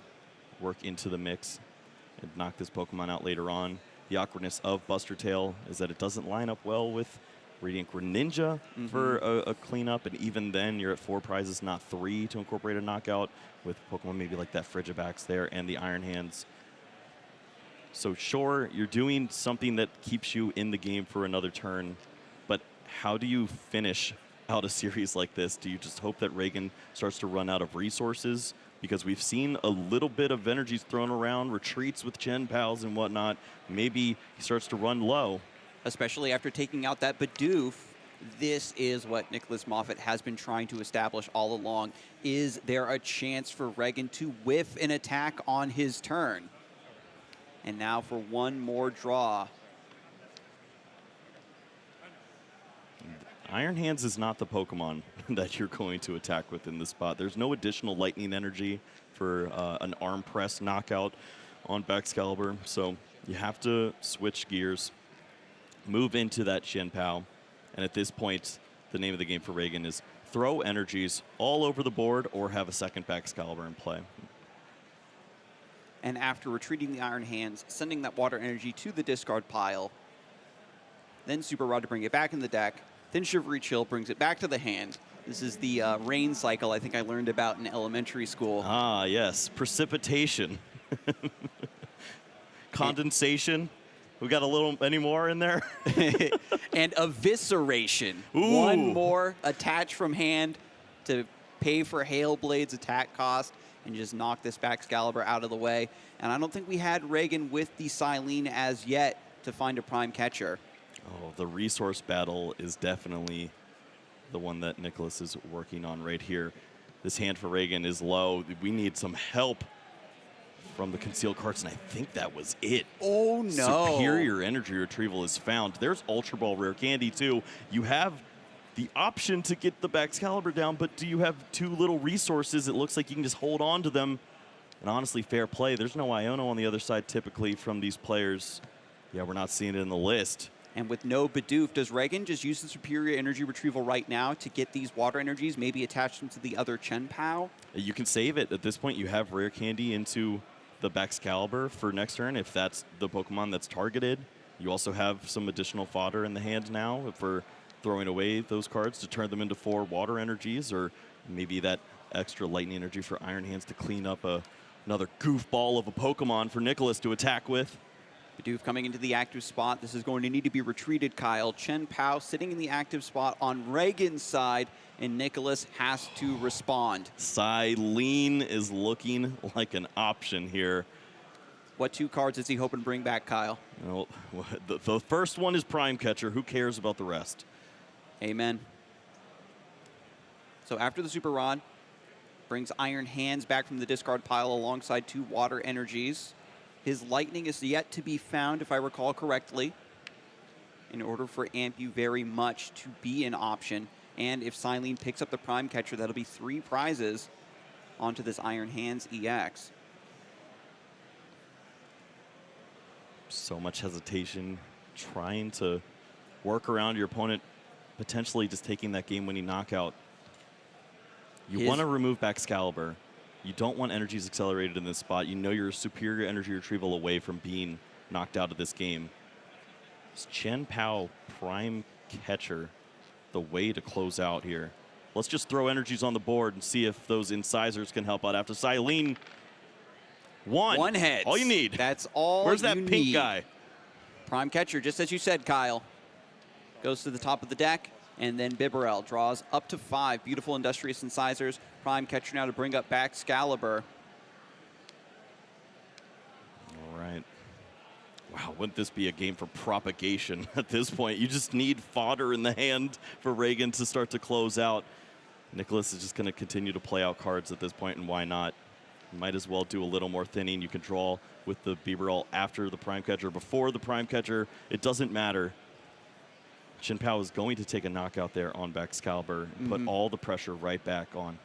work into the mix and knock this Pokemon out later on. The awkwardness of Buster Tail is that it doesn't line up well with Radiant Greninja for a cleanup, and even then you're at 4 prizes, not 3 to incorporate a knockout with Pokemon maybe like that Frigibacks there and the Iron Hands. So sure, you're doing something that keeps you in the game for another turn, but how do you finish out a series like this? Do you just hope that Regan starts to run out of resources? Because we've seen a little bit of energies thrown around, retreats with Chen Pals and whatnot. Maybe he starts to run low. Especially after taking out that Bidoof. This is what Nicholas Moffitt has been trying to establish all along. Is there a chance for Regan to whiff an attack on his turn? And now for one more draw. Iron Hands is not the Pokemon that you're going to attack with in this spot. There's no additional lightning energy for an arm press knockout on Baxcalibur, so you have to switch gears, move into that Chen Pao, and at this point, the name of the game for Regan is throw energies all over the board or have a second Baxcalibur in play. And after retreating the Iron Hands, sending that water energy to the discard pile, then Super Rod to bring it back in the deck, then Shivery Chill brings it back to the hand. This is the rain cycle I think I learned about in elementary school. Ah, yes. Precipitation. Condensation. We got a little, any more in there? And Evisceration. Ooh. One more attach from hand to pay for Hailblade's attack cost and just knock this Baxcalibur out of the way. And I don't think we had Reagan with the Silene as yet to find a prime catcher. Oh, the resource battle is definitely the one that Nicholas is working on right here. This hand for Reagan is low. We need some help from the concealed cards, and I think that was it. Oh, no. Superior energy retrieval is found. There's Ultra Ball Rare Candy, too. You have the option to get the Baxcalibur down, but do you have too little resources? It looks like you can just hold on to them. And honestly, fair play. There's no Iono on the other side typically from these players. Yeah, we're not seeing it in the list. And with no Bidoof, does Reagan just use the superior energy retrieval right now to get these water energies, maybe attach them to the other Chen Pao? You can save it. At this point, you have Rare Candy into the Baxcalibur for next turn if that's the Pokemon that's targeted. You also have some additional fodder in the hand now for throwing away those cards to turn them into 4 water energies, or maybe that extra lightning energy for Iron Hands to clean up another goofball of a Pokemon for Nicholas to attack with. Bidoof coming into the active spot. This is going to need to be retreated, Kyle. Chen Pao sitting in the active spot on Reagan's side, and Nicholas has to respond. Silene is looking like an option here. What 2 cards is he hoping to bring back, Kyle? Well, the first one is Prime Catcher. Who cares about the rest? Amen. So after the Super Rod, brings Iron Hands back from the discard pile alongside 2 water energies. His Lightning is yet to be found, if I recall correctly, in order for Ampu very much to be an option. And if Silene picks up the Prime Catcher, that'll be 3 prizes onto this Iron Hands EX. So much hesitation, trying to work around your opponent, potentially just taking that game-winning knockout. You want to remove Baxcalibur. You don't want energies accelerated in this spot. You know you're a superior energy retrieval away from being knocked out of this game. Is Chen Pao Prime Catcher the way to close out here? Let's just throw energies on the board and see if those incisors can help out after Silene. One head. All you need. That's all. Where's that you pink need. guy? Prime Catcher, just as you said, Kyle. Goes to the top of the deck, and then Bibarel draws up to 5 beautiful Industrious Incisors. Prime Catcher now to bring up Baxcalibur. All right. Wow, wouldn't this be a game for propagation at this point? You just need fodder in the hand for Reagan to start to close out. Nicholas is just going to continue to play out cards at this point, and why not? Might as well do a little more thinning. You can draw with the Bibarel after the Prime Catcher, before the Prime Catcher. It doesn't matter. Chen Pao is going to take a knockout there on Baxcalibur and put all the pressure right back on.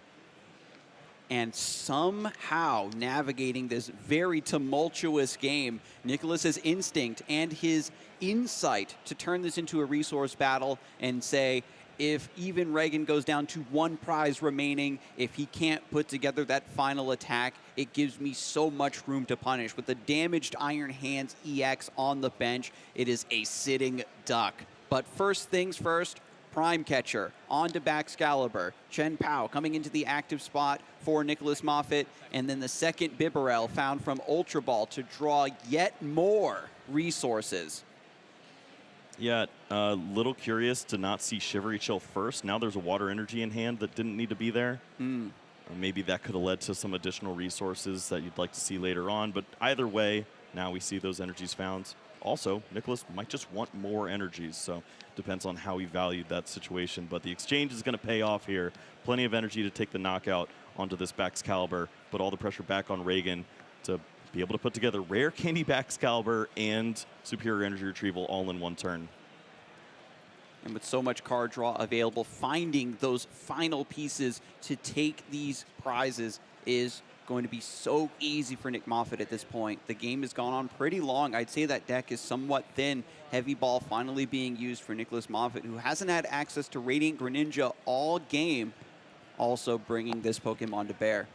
And somehow navigating this very tumultuous game, Nicholas's instinct and his insight to turn this into a resource battle and say, if even Reagan goes down to 1 prize remaining, if he can't put together that final attack, it gives me so much room to punish. With the damaged Iron Hands EX on the bench, it is a sitting duck. But first things first, Prime Catcher on to Baxcalibur. Chen Pao coming into the active spot for Nicholas Moffitt. And then the second Bibarel found from Ultra Ball to draw yet more resources. Yeah, a little curious to not see Shivery Chill first. Now there's a water energy in hand that didn't need to be there. Maybe that could have led to some additional resources that you'd like to see later on. But either way, now we see those energies found. Also, Nicholas might just want more energies, so depends on how he valued that situation. But the exchange is going to pay off here. Plenty of energy to take the knockout onto this Baxcalibur, put all the pressure back on Reagan to be able to put together Rare Candy Baxcalibur and Superior Energy Retrieval all in one turn. And with so much card draw available, finding those final pieces to take these prizes is going to be so easy for Nick Moffitt at this point. The game has gone on pretty long. I'd say that deck is somewhat thin. Heavy Ball finally being used for Nicholas Moffitt, who hasn't had access to Radiant Greninja all game, also bringing this Pokemon to bear.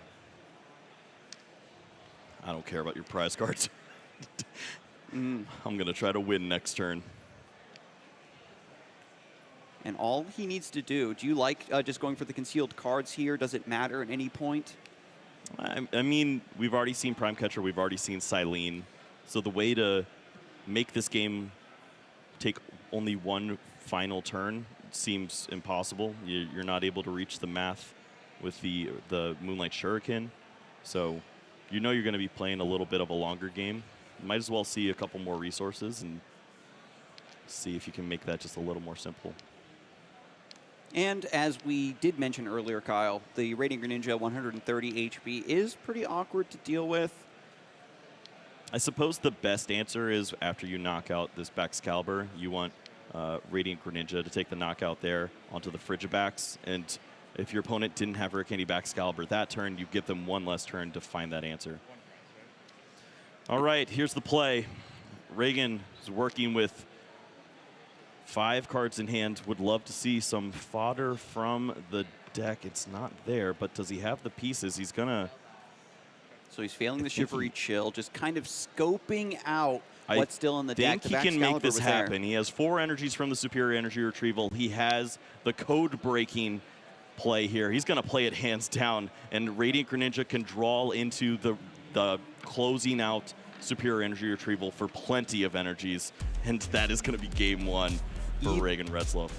I don't care about your prize cards. I'm going to try to win next turn. And all he needs to do you like just going for the concealed cards here? Does it matter at any point? I mean, we've already seen Prime Catcher, we've already seen Silene. So the way to make this game take only one final turn seems impossible. You're not able to reach the math with the Moonlight Shuriken. So you know you're going to be playing a little bit of a longer game. You might as well see a couple more resources and see if you can make that just a little more simple. And as we did mention earlier, Kyle, the Radiant Greninja 130 HP is pretty awkward to deal with. I suppose the best answer is after you knock out this Baxcalibur, you want Radiant Greninja to take the knockout there onto the Frigibax. And if your opponent didn't have Hurricane Baxcalibur that turn, you give them one less turn to find that answer. All right, here's the play. Reagan is working with 5 cards in hand. Would love to see some fodder from the deck. It's not there, but does he have the pieces? He's gonna. So he's failing the Shivery Chill, just kind of scoping out what's still in the deck. I think he can make this happen. He has 4 energies from the Superior Energy Retrieval. He has the code-breaking play here. He's going to play it hands down, and Radiant Greninja can draw into the closing out Superior Energy Retrieval for plenty of energies, and that is going to be game 1 for Reagan Redslow.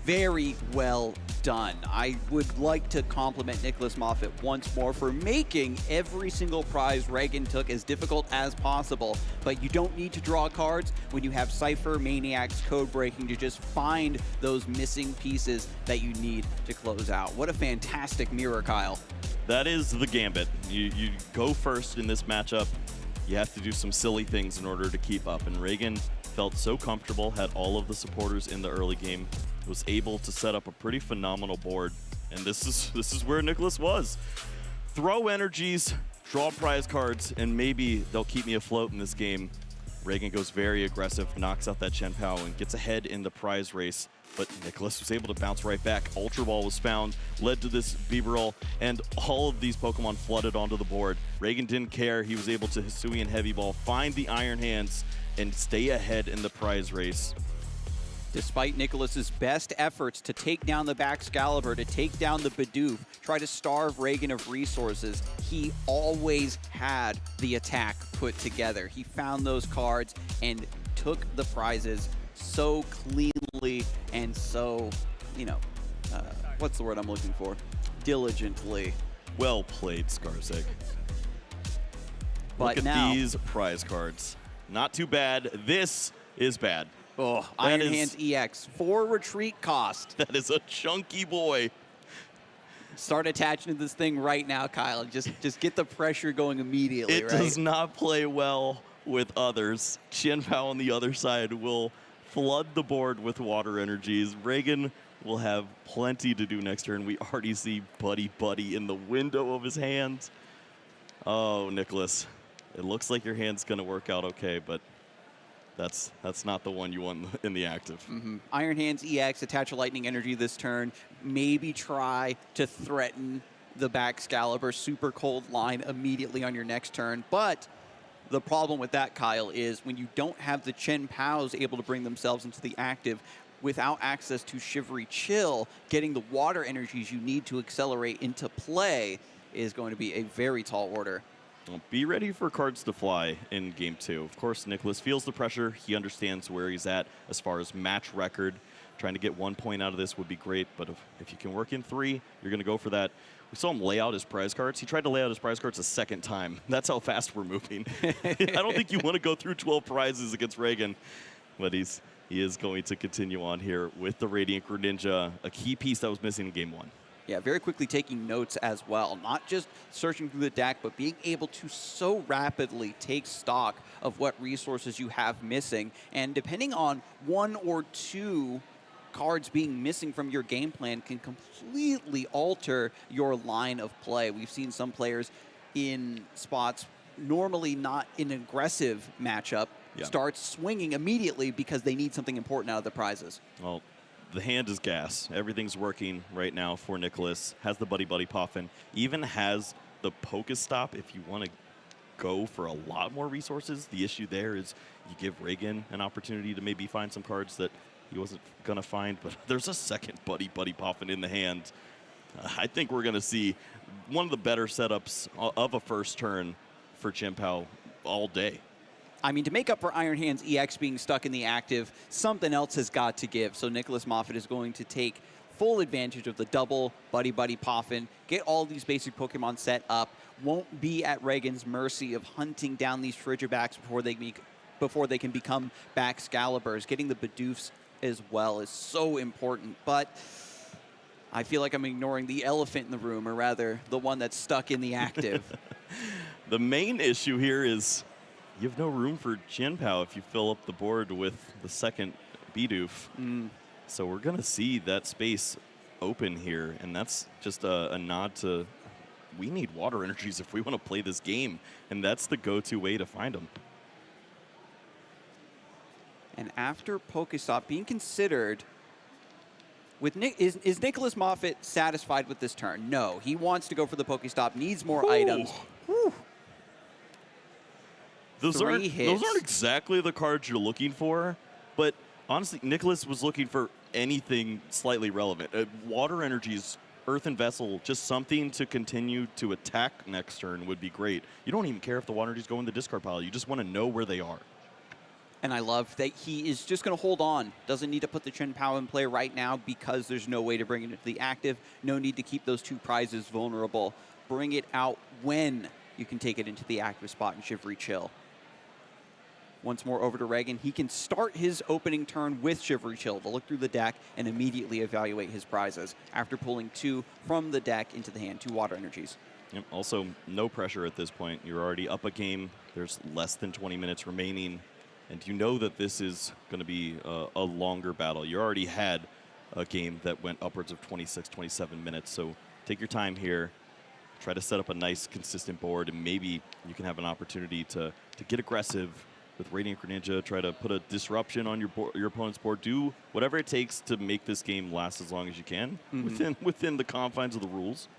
Very well done. I would like to compliment Nicholas Moffitt once more for making every single prize Reagan took as difficult as possible. But you don't need to draw cards when you have Cypher, Maniacs, Code Breaking to just find those missing pieces that you need to close out. What a fantastic mirror, Kyle. That is the gambit. You go first in this matchup. You have to do some silly things in order to keep up. And Reagan felt so comfortable, had all of the supporters in the early game, was able to set up a pretty phenomenal board. And this is where Nicholas was. Throw energies, draw prize cards, and maybe they'll keep me afloat in this game. Reagan goes very aggressive, knocks out that Chen Pao, and gets ahead in the prize race. But Nicholas was able to bounce right back. Ultra Ball was found, led to this Bibarel, and all of these Pokemon flooded onto the board. Reagan didn't care. He was able to Hisuian Heavy Ball, find the Iron Hands, and stay ahead in the prize race. Despite Nicholas's best efforts to take down the Baxcalibur, to take down the Bidoof, try to starve Reagan of resources, he always had the attack put together. He found those cards and took the prizes so cleanly and so, what's the word I'm looking for? Diligently. Well played, Skarsig. But look now, at these prize cards. Not too bad. This is bad. Oh, Iron Hands EX, 4 retreat cost. That is a chunky boy. Start attaching to this thing right now, Kyle. Just get the pressure going immediately, It does not play well with others. Chen Pao on the other side will flood the board with water energies. Reagan will have plenty to do next turn. We already see Buddy Buddy in the window of his hands. Oh, Nicholas, it looks like your hand's going to work out okay, but that's not the one you want in the active. Iron Hands EX, attach a Lightning Energy this turn. Maybe try to threaten the Baxcalibur Super Cold line immediately on your next turn. But the problem with that, Kyle, is when you don't have the Chen Paos able to bring themselves into the active without access to Shivery Chill, getting the water energies you need to accelerate into play is going to be a very tall order. Well, be ready for cards to fly in Game 2. Of course, Nicholas feels the pressure. He understands where he's at as far as match record. Trying to get 1 point out of this would be great, but if you can work in 3, you're going to go for that. We saw him lay out his prize cards. He tried to lay out his prize cards a second time. That's how fast we're moving. I don't think you want to go through 12 prizes against Reagan, but he is going to continue on here with the Radiant Greninja, a key piece that was missing in Game 1. Yeah, very quickly taking notes as well. Not just searching through the deck, but being able to so rapidly take stock of what resources you have missing. And depending on 1 or 2 cards being missing from your game plan can completely alter your line of play. We've seen some players in spots normally not in an aggressive matchup start swinging immediately because they need something important out of the prizes. Well, the hand is gas. Everything's working right now for Nicholas. Has the Buddy Buddy Poffin. Even has the Pokestop if you want to go for a lot more resources. The issue there is you give Reagan an opportunity to maybe find some cards that he wasn't going to find, but there's a second Buddy popping in the hand. I think we're going to see one of the better setups of a first turn for Chien-Pao all day. I mean, to make up for Iron Hand's EX being stuck in the active, something else has got to give. So Nicholas Moffett is going to take full advantage of the double Buddy Poffin, get all these basic Pokemon set up, won't be at Reagan's mercy of hunting down these Frigibacks before they can become Baxcaliburs. Getting the Bidoofs as well is so important, but I feel like I'm ignoring the elephant in the room, or rather, the one that's stuck in the active. The main issue here is you have no room for Chien-Pao if you fill up the board with the second Bidoof. So we're going to see that space open here, and that's just a nod to we need water energies if we want to play this game, and that's the go-to way to find them. And after Pokestop being considered, with is Nicholas Moffett satisfied with this turn? No, he wants to go for the Pokestop, needs more items. Those aren't exactly the cards you're looking for, but honestly, Nicholas was looking for anything slightly relevant. Water energies, Earthen Vessel, just something to continue to attack next turn would be great. You don't even care if the water energies go in the discard pile. You just want to know where they are. And I love that he is just going to hold on. Doesn't need to put the Chien-Pao in play right now because there's no way to bring it into the active. No need to keep those two prizes vulnerable. Bring it out when you can take it into the active spot in Shivery Chill. Once more over to Reagan. He can start his opening turn with Shivery Chill to look through the deck and immediately evaluate his prizes after pulling two from the deck into the hand, 2 water energies. Yep. Also, no pressure at this point. You're already up a game. There's less than 20 minutes remaining. And you know that this is going to be a longer battle. You already had a game that went upwards of 26, 27 minutes. So take your time here. Try to set up a nice, consistent board, and maybe you can have an opportunity to get aggressive with Radiant Greninja. Try to put a disruption on your opponent's board. Do whatever it takes to make this game last as long as you can within the confines of the rules.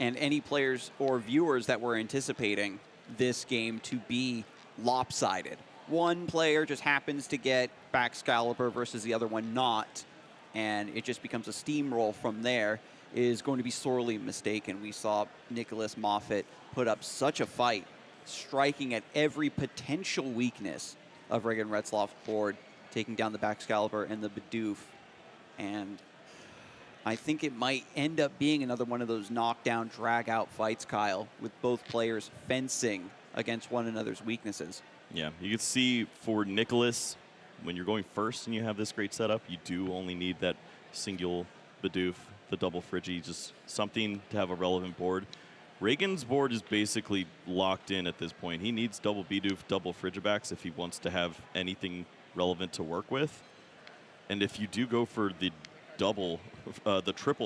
And any players or viewers that were anticipating this game to be lopsided. One player just happens to get Baxcalibur versus the other one not, and it just becomes a steamroll from there, is going to be sorely mistaken. We saw Nicholas Moffett put up such a fight, striking at every potential weakness of Reagan Retzloff's board, taking down the Baxcalibur and the Bidoof. And I think it might end up being another one of those knockdown, drag-out fights, Kyle, with both players fencing against one another's weaknesses. Yeah, you can see for Nicholas, when you're going first and you have this great setup, you do only need that single Bidoof, the double Frigi, just something to have a relevant board. Reagan's board is basically locked in at this point. He needs double Bidoof, double Frigibacks if he wants to have anything relevant to work with. And if you do go for the triple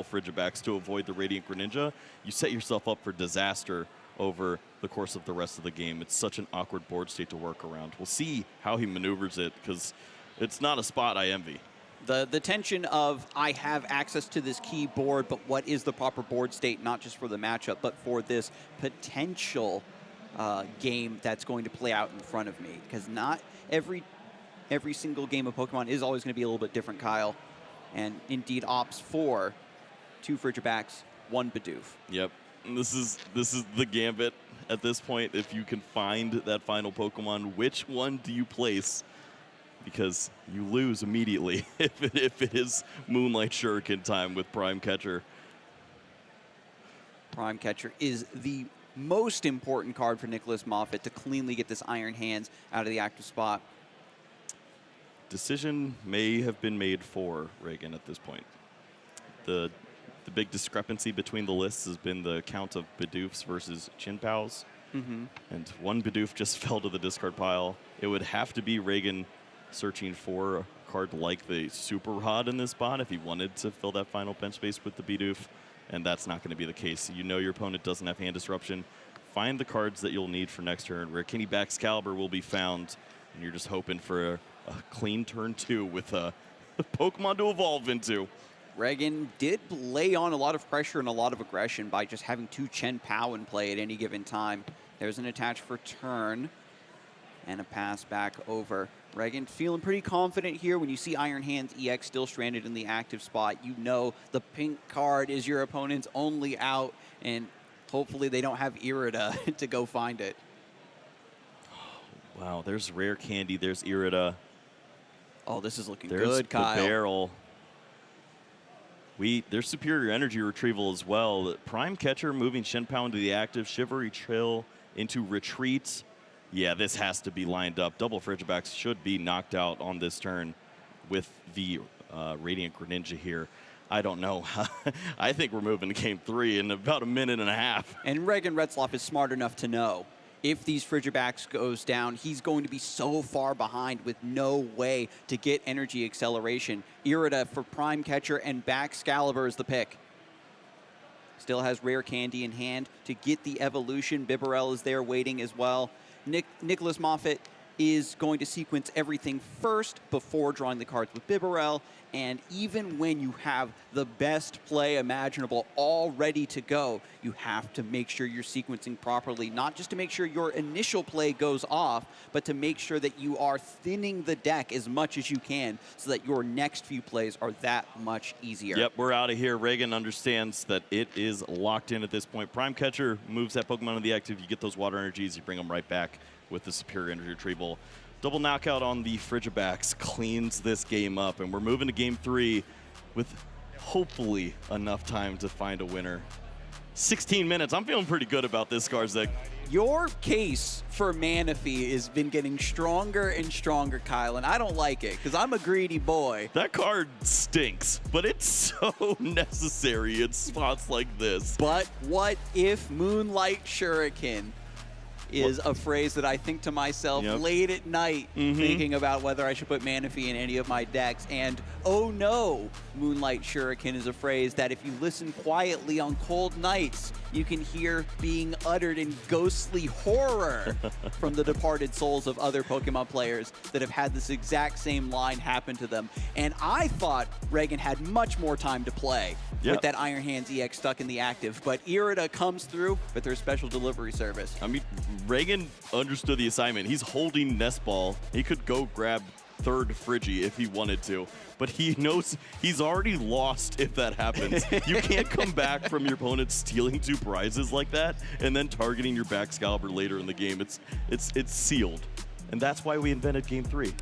Frigibacks to avoid the Radiant Greninja, you set yourself up for disaster over the course of the rest of the game. It's such an awkward board state to work around. We'll see how he maneuvers it, because it's not a spot I envy. The tension of, I have access to this key board, but what is the proper board state, not just for the matchup, but for this potential game that's going to play out in front of me? Because not every single game of Pokemon is always going to be a little bit different, Kyle. And indeed opts for 2 Frigibacks, 1 Bidoof. Yep. And this is the gambit at this point. If you can find that final Pokemon, which one do you place? Because you lose immediately if it is Moonlight Shuriken time with Prime Catcher. Prime Catcher is the most important card for Nicholas Moffett to cleanly get this Iron Hands out of the active spot. Decision may have been made for Reagan at this point. The big discrepancy between the lists has been the count of Bidoofs versus Chien-Paos. And 1 Bidoof just fell to the discard pile. It would have to be Reagan searching for a card like the Super Rod in this spot if he wanted to fill that final bench space with the Bidoof, and that's not going to be the case. You know your opponent doesn't have hand disruption. Find the cards that you'll need for next turn. Rare-Kenny Baxcalibur will be found, and you're just hoping for a clean turn 2 with a Pokemon to evolve into. Reagan did lay on a lot of pressure and a lot of aggression by just having 2 Chien-Pao in play at any given time. There's an attach for turn. and a pass back over. Regan feeling pretty confident here. When you see Iron Hands EX still stranded in the active spot, you know the pink card is your opponent's only out, and hopefully they don't have Irida to go find it. Wow, there's Rare Candy, there's Irida. Oh, this is looking there's good, Kyle. The barrel. There's superior energy retrieval as well. Prime Catcher moving Shenpao into the active, Shivery Chill into retreat. Yeah, this has to be lined up. Double Frigibacks should be knocked out on this turn with the Radiant Greninja here. I don't know. I think we're moving to game 3 in about a minute and a half. And Regan Retzloff is smart enough to know if these Frigibacks goes down, he's going to be so far behind with no way to get energy acceleration. Irida for Prime Catcher and Baxcalibur is the pick. Still has Rare Candy in hand to get the evolution. Bibarel is there waiting as well. Nicholas Moffitt is going to sequence everything first before drawing the cards with Bibarel. And even when you have the best play imaginable all ready to go, you have to make sure you're sequencing properly, not just to make sure your initial play goes off, but to make sure that you are thinning the deck as much as you can so that your next few plays are that much easier. Yep, we're out of here. Regan understands that it is locked in at this point. Prime Catcher moves that Pokemon to the active. You get those water energies, you bring them right back with the superior energy retrieval. Double knockout on the Frigibacks cleans this game up, and we're moving to game 3 with hopefully enough time to find a winner. 16 minutes. I'm feeling pretty good about this, Skarzek. Your case for Manaphy has been getting stronger and stronger, Kyle, and I don't like it because I'm a greedy boy. That card stinks, but it's so necessary in spots like this. But what if Moonlight Shuriken is a phrase that I think to myself late at night, thinking about whether I should put Manaphy in any of my decks. And oh no, Moonlight Shuriken is a phrase that if you listen quietly on cold nights, you can hear being uttered in ghostly horror from the departed souls of other Pokemon players that have had this exact same line happen to them. And I thought Regan had much more time to play with that Iron Hands EX stuck in the active, but Irida comes through with her special delivery service. I mean, Regan understood the assignment. He's holding Nest Ball. He could go grab third Frigi if he wanted to, but he knows he's already lost if that happens. You can't come back from your opponent stealing 2 prizes like that and then targeting your Baxcalibur later in the game. It's sealed. And that's why we invented game 3.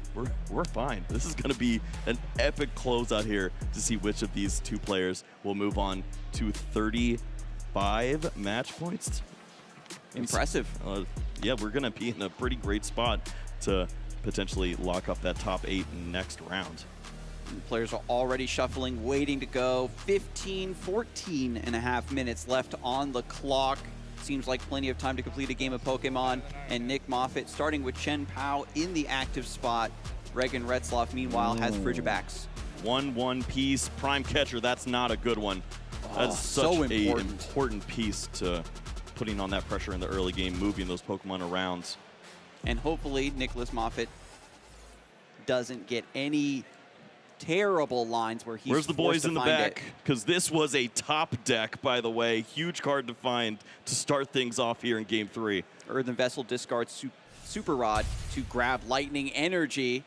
We're fine. This is gonna be an epic closeout here to see which of these 2 players will move on to 35 match points. Impressive. Yeah, we're gonna be in a pretty great spot to potentially lock up that top 8 next round. The players are already shuffling, waiting to go. 14 and a half minutes left on the clock. Seems like plenty of time to complete a game of Pokemon. And Nick Moffitt starting with Shenpao in the active spot. Regan Retzloff, meanwhile, has Frigibacks. 1-1 piece. Prime Catcher, that's not a good one. That's such so an important piece to putting on that pressure in the early game, moving those Pokemon around. And hopefully Nicholas Moffitt doesn't get any terrible lines where he's Where's the boys in the back? It. Because this was a top deck, by the way. Huge card to find to start things off here in game 3. Earthen Vessel discards Super Rod to grab Lightning Energy.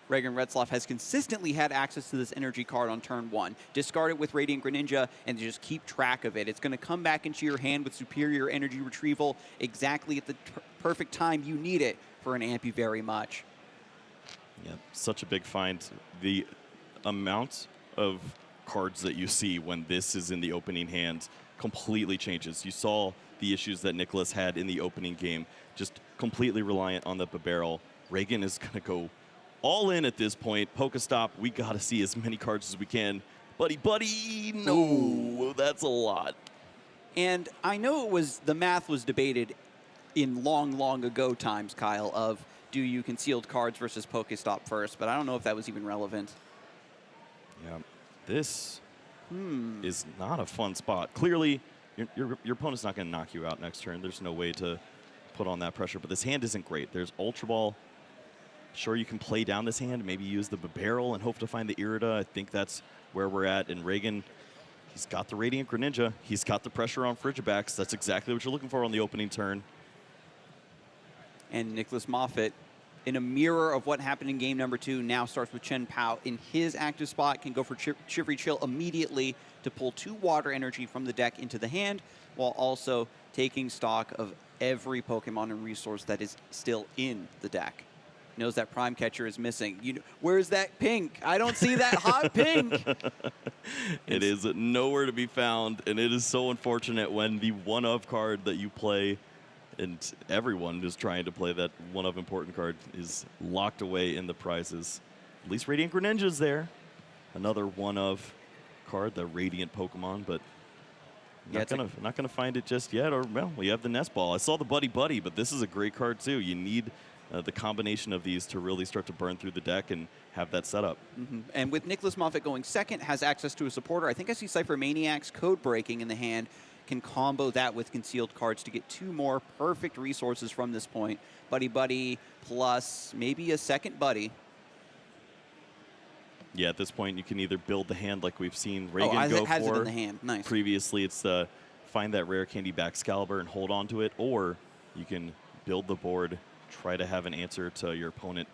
Regan Retzloff has consistently had access to this energy card on turn 1. Discard it with Radiant Greninja and just keep track of it. It's going to come back into your hand with superior energy retrieval exactly at the perfect time you need it for an Ampy very much. Yeah, such a big find. The amount of cards that you see when this is in the opening hand completely changes. You saw the issues that Nicholas had in the opening game, just completely reliant on the barrel. Regan is going to go all in at this point. Pokestop, we got to see as many cards as we can. Buddy, no, that's a lot. And I know the math was debated in long ago times, Kyle, of do you concealed cards versus Pokestop first, but I don't know if that was even relevant. Yeah, this is not a fun spot. Clearly, your opponent's not going to knock you out next turn. There's no way to put on that pressure, but this hand isn't great. There's Ultra Ball. Sure, you can play down this hand, maybe use the barrel and hope to find the Irida. I think that's where we're at. And Regan, he's got the Radiant Greninja. He's got the pressure on Frigibacks. That's exactly what you're looking for on the opening turn. And Nicholas Moffitt, in a mirror of what happened in game number 2, now starts with Chen Pao in his active spot, can go for Shivery Chill immediately to pull 2 water energy from the deck into the hand, while also taking stock of every Pokemon and resource that is still in the deck. Knows that Prime Catcher is missing. Where's that pink? I don't see that hot pink. It is nowhere to be found, and it is so unfortunate when the one-of card that you play, and everyone is trying to play that one-of important card, is locked away in the prizes. At least Radiant Greninja's there. Another one-of card, the Radiant Pokemon, but not gonna find it just yet. Or, well, we have the Nest Ball. I saw the Buddy Buddy, but this is a great card too. You need the combination of these to really start to burn through the deck and have that setup. And with Nicholas Moffitt going second, has access to a supporter. I think I see Cypher Maniac's Code Breaking in the hand. Can combo that with concealed cards to get 2 more perfect resources from this point. Buddy Buddy plus maybe a second Buddy. Yeah, at this point you can either build the hand like we've seen Reagan go has for. It in the hand. Nice. Previously, it's find that rare candy Baxcalibur and hold on to it, or you can build the board, try to have an answer to your opponent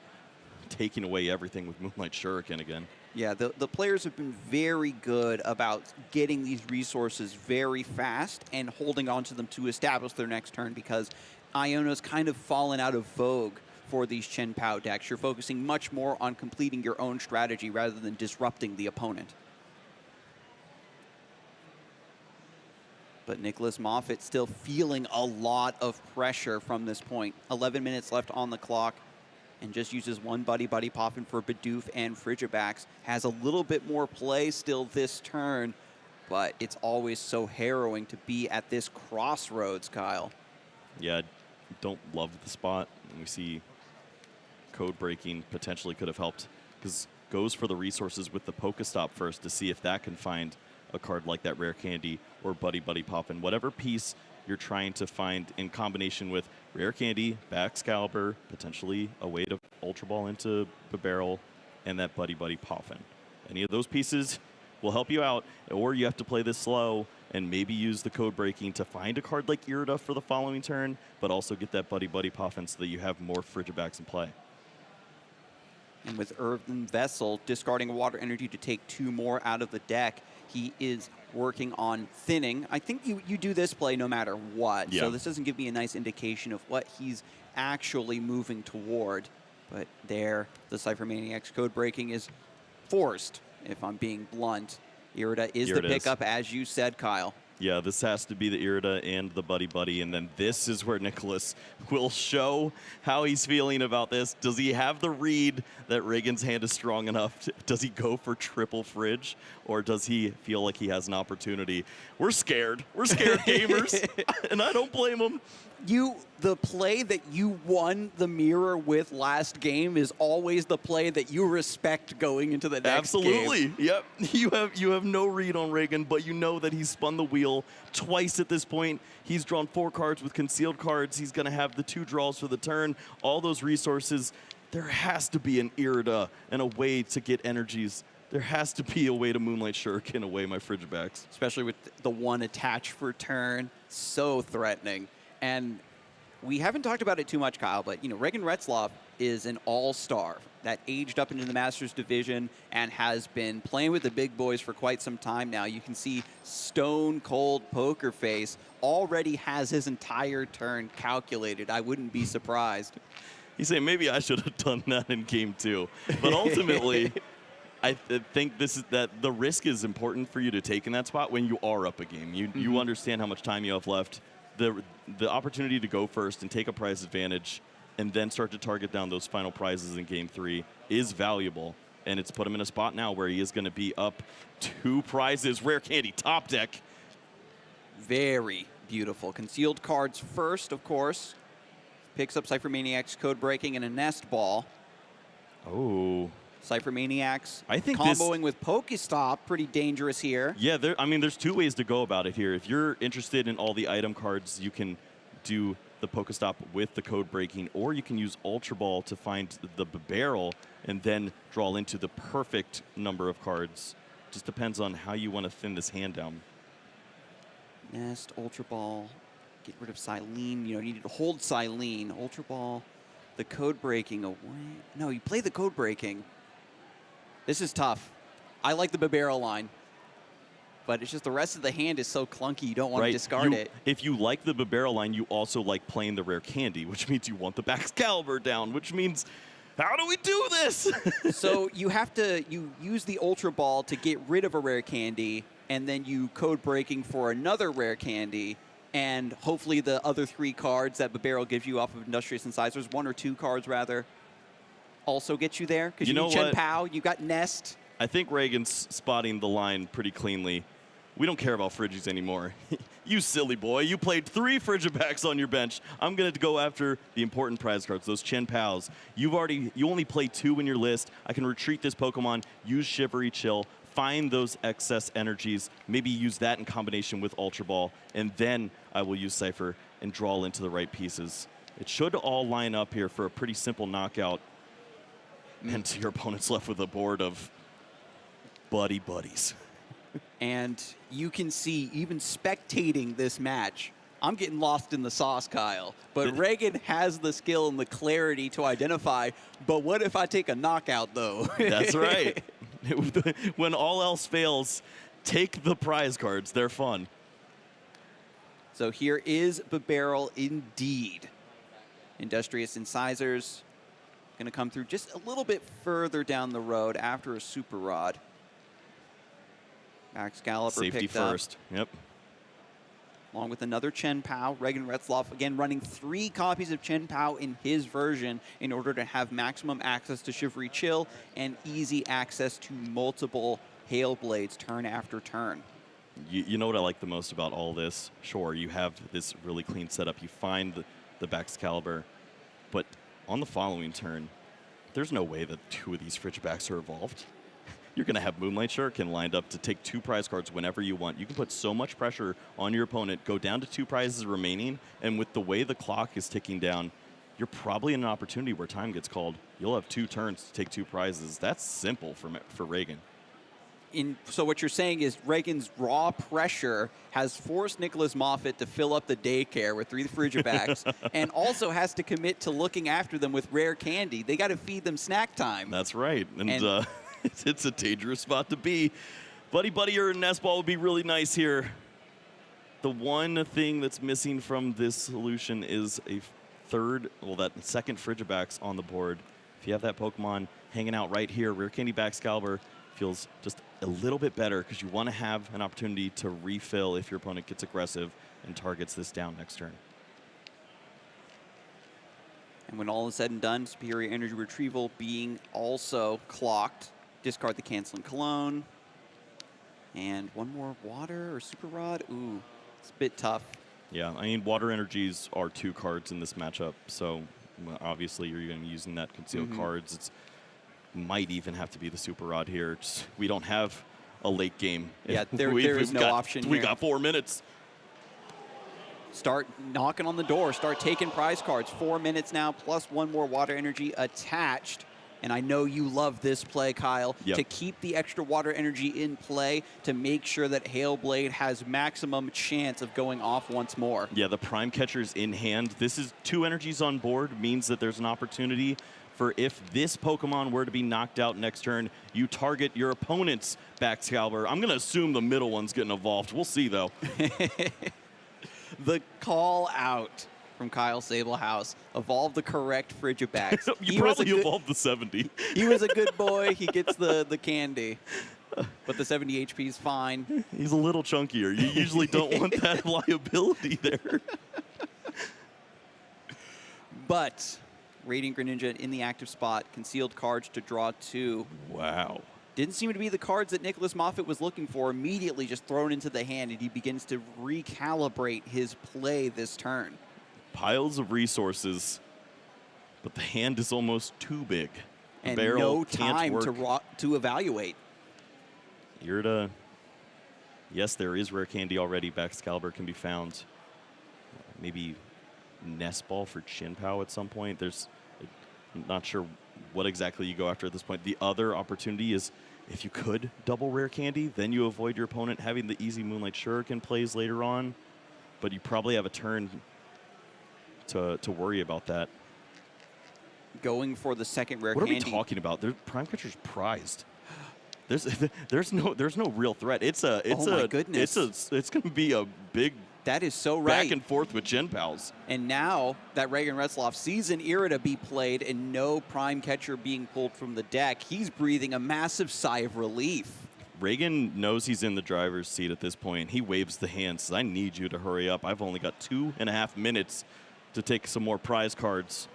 taking away everything with Moonlight Shuriken again. Yeah, the players have been very good about getting these resources very fast and holding on to them to establish their next turn, because Iono's kind of fallen out of vogue for these Chen Pao decks. You're focusing much more on completing your own strategy rather than disrupting the opponent. But Nicholas Moffitt still feeling a lot of pressure from this point. 11 minutes left on the clock, and just uses 1 Buddy Buddy Poppin for Bidoof and Frigibax. Has a little bit more play still this turn, but it's always so harrowing to be at this crossroads, Kyle. Yeah, don't love the spot. We see Code Breaking potentially could have helped, because goes for the resources with the Pokestop first to see if that can find a card like that Rare Candy or Buddy Buddy Poppin. Whatever piece you're trying to find in combination with Rare Candy, Baxcalibur, potentially a way to Ultra Ball into the barrel, and that Buddy Buddy Poppin. Any of those pieces will help you out, or you have to play this slow and maybe use the Code Breaking to find a card like Irida for the following turn, but also get that Buddy Buddy Poppin so that you have more Frigibax in play. And with Earthen Vessel discarding water energy to take 2 more out of the deck, he is working on thinning. I think you do this play no matter what, so this doesn't give me a nice indication of what he's actually moving toward. But there, the Cypher Maniac's Code Breaking is forced, if I'm being blunt. Irida is the pickup, as you said, Kyle. Yeah, this has to be the Irida and the Buddy Buddy, and then this is where Nicholas will show how he's feeling about this. Does he have the read that Reagan's hand is strong enough? Does he go for triple Fridge, or does he feel like he has an opportunity? We're scared. We're scared gamers, and I don't blame him. The play that you won the mirror with last game is always the play that you respect going into the next Absolutely. game. Yep. You have no read on Reagan, but you know that he's spun the wheel twice at this point. He's drawn 4 cards with concealed cards. He's going to have the 2 draws for the turn. All those resources. There has to be an Irida and a way to get energies. There has to be a way to Moonlight Shuriken away my Frigibax. Especially with the 1 attach for turn. So threatening. And we haven't talked about it too much, Kyle, but Regan Retzlaff is an all-star that aged up into the Masters division and has been playing with the big boys for quite some time now. You can see stone cold poker face already has his entire turn calculated. I wouldn't be surprised. He's saying maybe I should have done that in game 2, but ultimately. I think that the risk is important for you to take in that spot when you are up a game. You understand how much time you have left. The opportunity to go first and take a prize advantage and then start to target down those final prizes in game 3 is valuable. And it's put him in a spot now where he is going to be up 2 prizes. Rare Candy top deck. Very beautiful. Concealed cards first, of course. Picks up Cypher Maniac's Code Breaking and a Nest Ball. Oh. Cypher Maniacs I think comboing with Pokestop, pretty dangerous here. Yeah, there's 2 ways to go about it here. If you're interested in all the item cards, you can do the Pokestop with the Code Breaking, or you can use Ultra Ball to find the barrel and then draw into the perfect number of cards. Just depends on how you want to thin this hand down. Nest, Ultra Ball. get rid of Silene. You needed to hold Silene. Ultra Ball, the code breaking away. No, you play the code breaking. This is tough. I like the Babero line, but it's just the rest of the hand is so clunky you don't want to discard it. If you like the Babero line, you also like playing the rare candy, which means you want the Baxcalibur down, which means, how do we do this? So you use the Ultra Ball to get rid of a rare candy, and then you code breaking for another rare candy, and hopefully the other 3 cards that Babero gives you off of Industrious Incisors, 1 or 2 cards rather, also get you there. Because you need Chen Pao, you got Nest. I think Reagan's spotting the line pretty cleanly. We don't care about Frigis anymore. You silly boy. You played 3 Frigibacks on your bench. I'm going to go after the important prize cards, those Chen Paos. You only play 2 in your list. I can retreat this Pokemon, use Shivery Chill, find those excess energies, maybe use that in combination with Ultra Ball, and then I will use Cypher and draw into the right pieces. It should all line up here for a pretty simple knockout. And your opponent's left with a board of buddies. And you can see, even spectating this match, I'm getting lost in the sauce, Kyle. But Reagan has the skill and the clarity to identify, but what if I take a knockout, though? That's right. When all else fails, take the prize cards. They're fun. So here is Babero indeed. Industrious Incisors going to come through just a little bit further down the road after a Super Rod. Baxcalibur Safety picked first. Up. Yep. Along with another Chen Pao. Regan Retzloff, again, running 3 copies of Chen Pao in his version in order to have maximum access to Shivery Chill and easy access to multiple Hail Blades turn after turn. You know what I like the most about all this? Sure, you have this really clean setup. You find the Baxcalibur, but on the following turn, there's no way that 2 of these Frigibacks are evolved. You're going to have Moonlight Shuriken lined up to take 2 prize cards whenever you want. You can put so much pressure on your opponent, go down to 2 prizes remaining, and with the way the clock is ticking down, you're probably in an opportunity where time gets called. You'll have 2 turns to take 2 prizes. That's simple for Reagan. So what you're saying is Reagan's raw pressure has forced Nicholas Moffitt to fill up the daycare with 3 Frigibacks and also has to commit to looking after them with rare candy. They got to feed them snack time. That's right. And it's a dangerous spot to be. Buddy or Nest Ball would be really nice here. The one thing that's missing from this solution is that second Frigibacks on the board. If you have that Pokemon hanging out right here, Rare Candy Baxcalibur feels just a little bit better because you want to have an opportunity to refill if your opponent gets aggressive and targets this down next turn. And when all is said and done, Superior Energy Retrieval being also clocked. Discard the Canceling Cologne. And 1 more Water or Super Rod. Ooh, it's a bit tough. Yeah, I mean, Water Energies are 2 cards in this matchup, so obviously you're going to be using that concealed cards. It's might even have to be the Super Rod here. We don't have a late game. Yeah, there is no option We here. got 4 minutes. Start knocking on the door. Start taking prize cards. 4 minutes now, plus 1 more Water Energy attached. And I know you love this play, Kyle, to keep the extra Water Energy in play to make sure that Hail Blade has maximum chance of going off once more. Yeah, the Prime Catcher's in hand. This is 2 energies on board, means that there's an opportunity for if this Pokemon were to be knocked out next turn, you target your opponent's Baxcalibur. I'm going to assume the middle one's getting evolved. We'll see, though. The call out from Kyle Sablehouse. Evolve the correct Frigibacks. You probably evolved the 70. He was a good boy. He gets the candy. But the 70 HP is fine. He's a little chunkier. You usually don't want that liability there. But Radiant Greninja in the active spot. Concealed cards to draw 2. Wow. Didn't seem to be the cards that Nicholas Moffitt was looking for. Immediately just thrown into the hand, and he begins to recalibrate his play this turn. Piles of resources, but the hand is almost too big. The and barrel no can't time work. to evaluate. Yes, there is rare candy already. Baxcalibur can be found. Maybe Nest Ball for Chin Pao at some point. I'm not sure what exactly you go after at this point. The other opportunity is if you could double rare candy, then you avoid your opponent having the easy Moonlight Shuriken plays later on. but you probably have a turn to worry about that. Going for the second rare What candy. are we talking about? Prime Catcher's prized. There's no real threat. It's my goodness. It's going to be a big. That is so right. Back and forth with Gen Pals. And now that Regan Retzloff sees an era to be played and no Prime Catcher being pulled from the deck, he's breathing a massive sigh of relief. Regan knows he's in the driver's seat at this point. He waves the hand, says, I need you to hurry up. I've only got 2.5 minutes to take some more prize cards.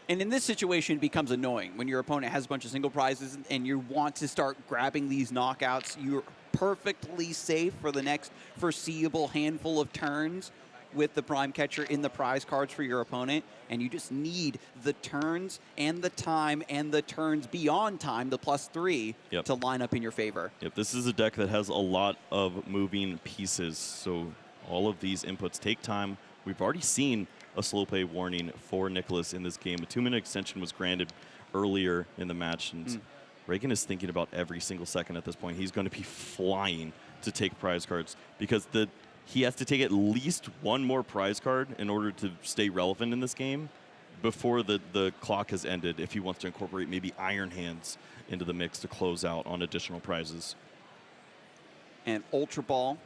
And in this situation, it becomes annoying when your opponent has a bunch of single prizes and you want to start grabbing these knockouts. You're perfectly safe for the next foreseeable handful of turns with the Prime Catcher in the prize cards for your opponent, and you just need the turns and the time and the turns beyond time, the +3, to line up in your favor. Yep, this is a deck that has a lot of moving pieces, so all of these inputs take time. We've already seen a slow play warning for Nicholas in this game. A 2-minute extension was granted earlier in the match, and Regan is thinking about every single second at this point. He's going to be flying to take prize cards because he has to take at least one more prize card in order to stay relevant in this game before the clock has ended if he wants to incorporate maybe Iron Hands into the mix to close out on additional prizes. And Ultra Ball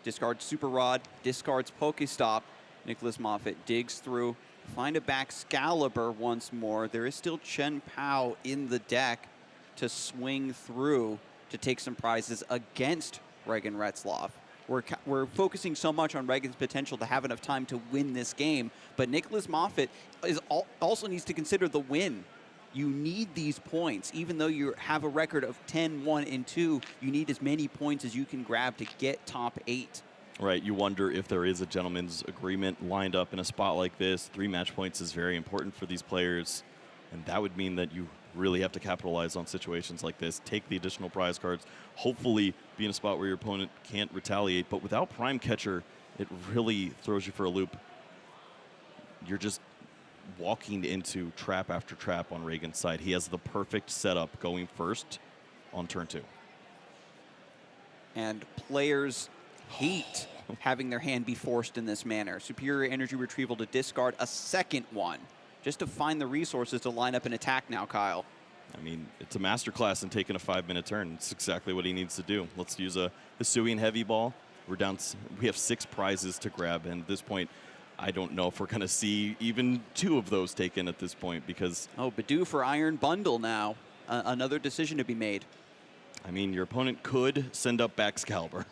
discards Super Rod, discards Pokestop. Nicholas Moffitt digs through, find a Baxcalibur once more. There is still Chen Pao in the deck to swing through to take some prizes against Regan Retzloff. We're focusing so much on Regan's potential to have enough time to win this game, but Nicholas Moffitt also needs to consider the win. You need these points. Even though you have a record of 10-1-2, you need as many points as you can grab to get top 8. Right, you wonder if there is a gentleman's agreement lined up in a spot like this. 3 match points is very important for these players, and that would mean that you really have to capitalize on situations like this. Take the additional prize cards, hopefully be in a spot where your opponent can't retaliate, but without Prime Catcher, it really throws you for a loop. You're just walking into trap after trap on Regan's side. He has the perfect setup going first on turn 2. And players hate having their hand be forced in this manner. Superior Energy Retrieval to discard a second one, just to find the resources to line up an attack now, Kyle. I mean, it's a masterclass in taking a 5-minute turn. It's exactly what he needs to do. Let's use a Hisuian Heavy Ball. We have 6 prizes to grab, and at this point, I don't know if we're going to see even 2 of those taken at this point because... Oh, Badu for Iron Bundle now. Another decision to be made. I mean, your opponent could send up Baxcalibur.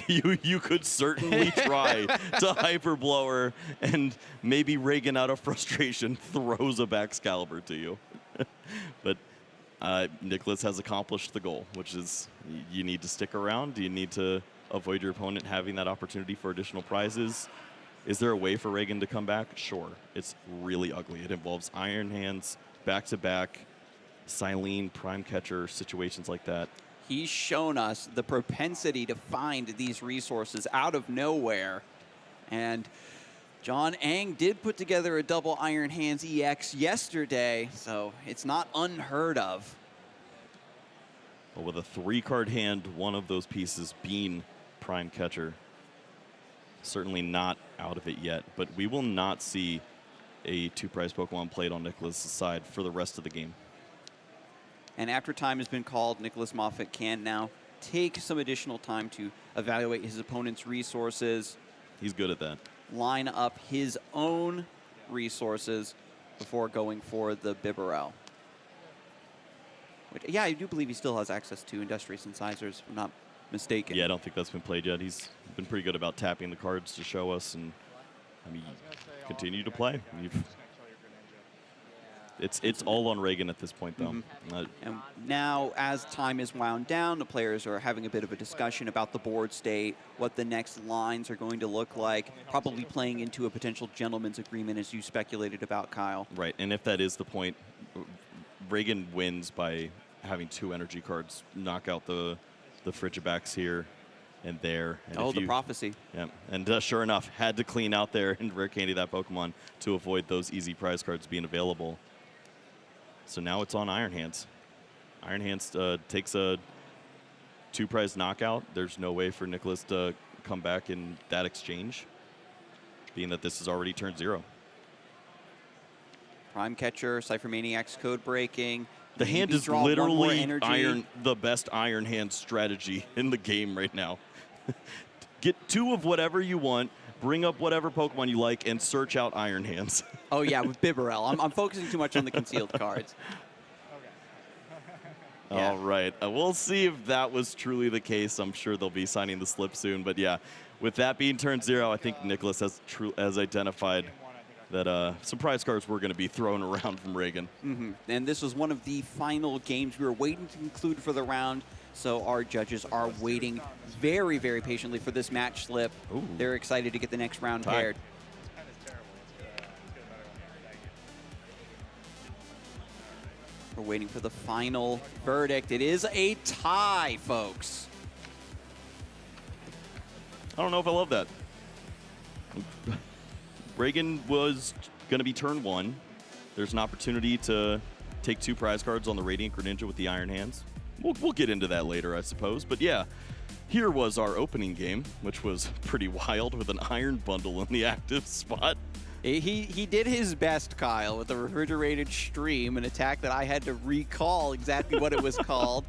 You could certainly try to Hyperblower, and maybe Regan, out of frustration, throws a Baxcalibur to you. But Nicholas has accomplished the goal, which is you need to stick around. You need to avoid your opponent having that opportunity for additional prizes. Is there a way for Regan to come back? Sure. It's really ugly. It involves Iron Hands, back-to-back, Silene, Prime Catcher, situations like that. He's shown us the propensity to find these resources out of nowhere. And John Ang did put together a double Iron Hands EX yesterday, so it's not unheard of. Well, with a 3-card hand, one of those pieces being Prime Catcher. Certainly not out of it yet, but we will not see a 2-prize Pokemon played on Nicholas' side for the rest of the game. And after time has been called, Nicholas Moffitt can now take some additional time to evaluate his opponent's resources. He's good at that. Line up his own resources before going for the Bibarel. Which, yeah, I do believe he still has access to Industrious Incisors, if I'm not mistaken. Yeah, I don't think that's been played yet. He's been pretty good about tapping the cards to show us, and I mean, continue to play. It's all on Regan at this point, though. And now, as time is wound down, the players are having a bit of a discussion about the board state, what the next lines are going to look like, probably playing into a potential gentleman's agreement, as you speculated about, Kyle. Right, and if that is the point, Regan wins by having 2 energy cards knock out the Frigibacks here and there. And the prophecy. Yeah, and sure enough, had to clean out there and rare candy that Pokemon to avoid those easy prize cards being available. So now it's on Iron Hands. Iron Hands takes a 2-prize knockout. There's no way for Nicholas to come back in that exchange, being that this is already turn 0. Prime Catcher, Cypher Maniac's code breaking. The hand is literally the best Iron Hand strategy in the game right now. Get 2 of whatever you want, bring up whatever Pokemon you like, and search out Iron Hands. Oh, yeah, with Bibarel. I'm focusing too much on the concealed cards. Yeah. All right. We'll see if that was truly the case. I'm sure they'll be signing the slip soon. But, yeah, with that being turn 0, I think Nicholas has identified that some prize cards were going to be thrown around from Reagan. And this was one of the final games we were waiting to conclude for the round. So our judges are waiting very, very patiently for this match slip. Ooh. They're excited to get the next round paired. We're waiting for the final verdict. It is a tie, folks. I don't know if I love that. Reagan was going to be turn 1. There's an opportunity to take 2 prize cards on the Radiant Greninja with the Iron Hands. We'll get into that later, I suppose. But yeah, here was our opening game, which was pretty wild with an Iron Bundle in the active spot. He did his best, Kyle, with the Refrigerated Stream, an attack that I had to recall exactly what it was called.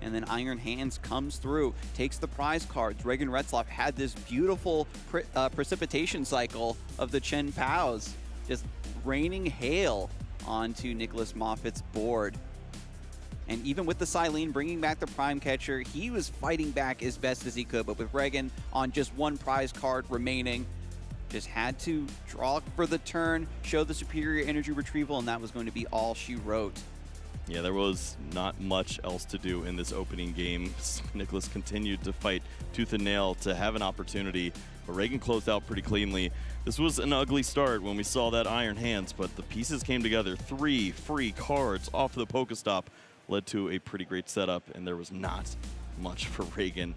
And then Iron Hands comes through, takes the prize cards. Reagan Retzloff had this beautiful precipitation cycle of the Chen Paos, just raining hail onto Nicholas Moffat's board. And even with the Silene bringing back the Prime Catcher, he was fighting back as best as he could. But with Reagan on just 1 prize card remaining, just had to draw for the turn, show the superior energy retrieval, and that was going to be all she wrote. Yeah, there was not much else to do in this opening game. Nicholas continued to fight tooth and nail to have an opportunity, but Reagan closed out pretty cleanly. This was an ugly start when we saw that Iron Hands, but the pieces came together. 3 free cards off the Pokestop led to a pretty great setup, and there was not much for Reagan.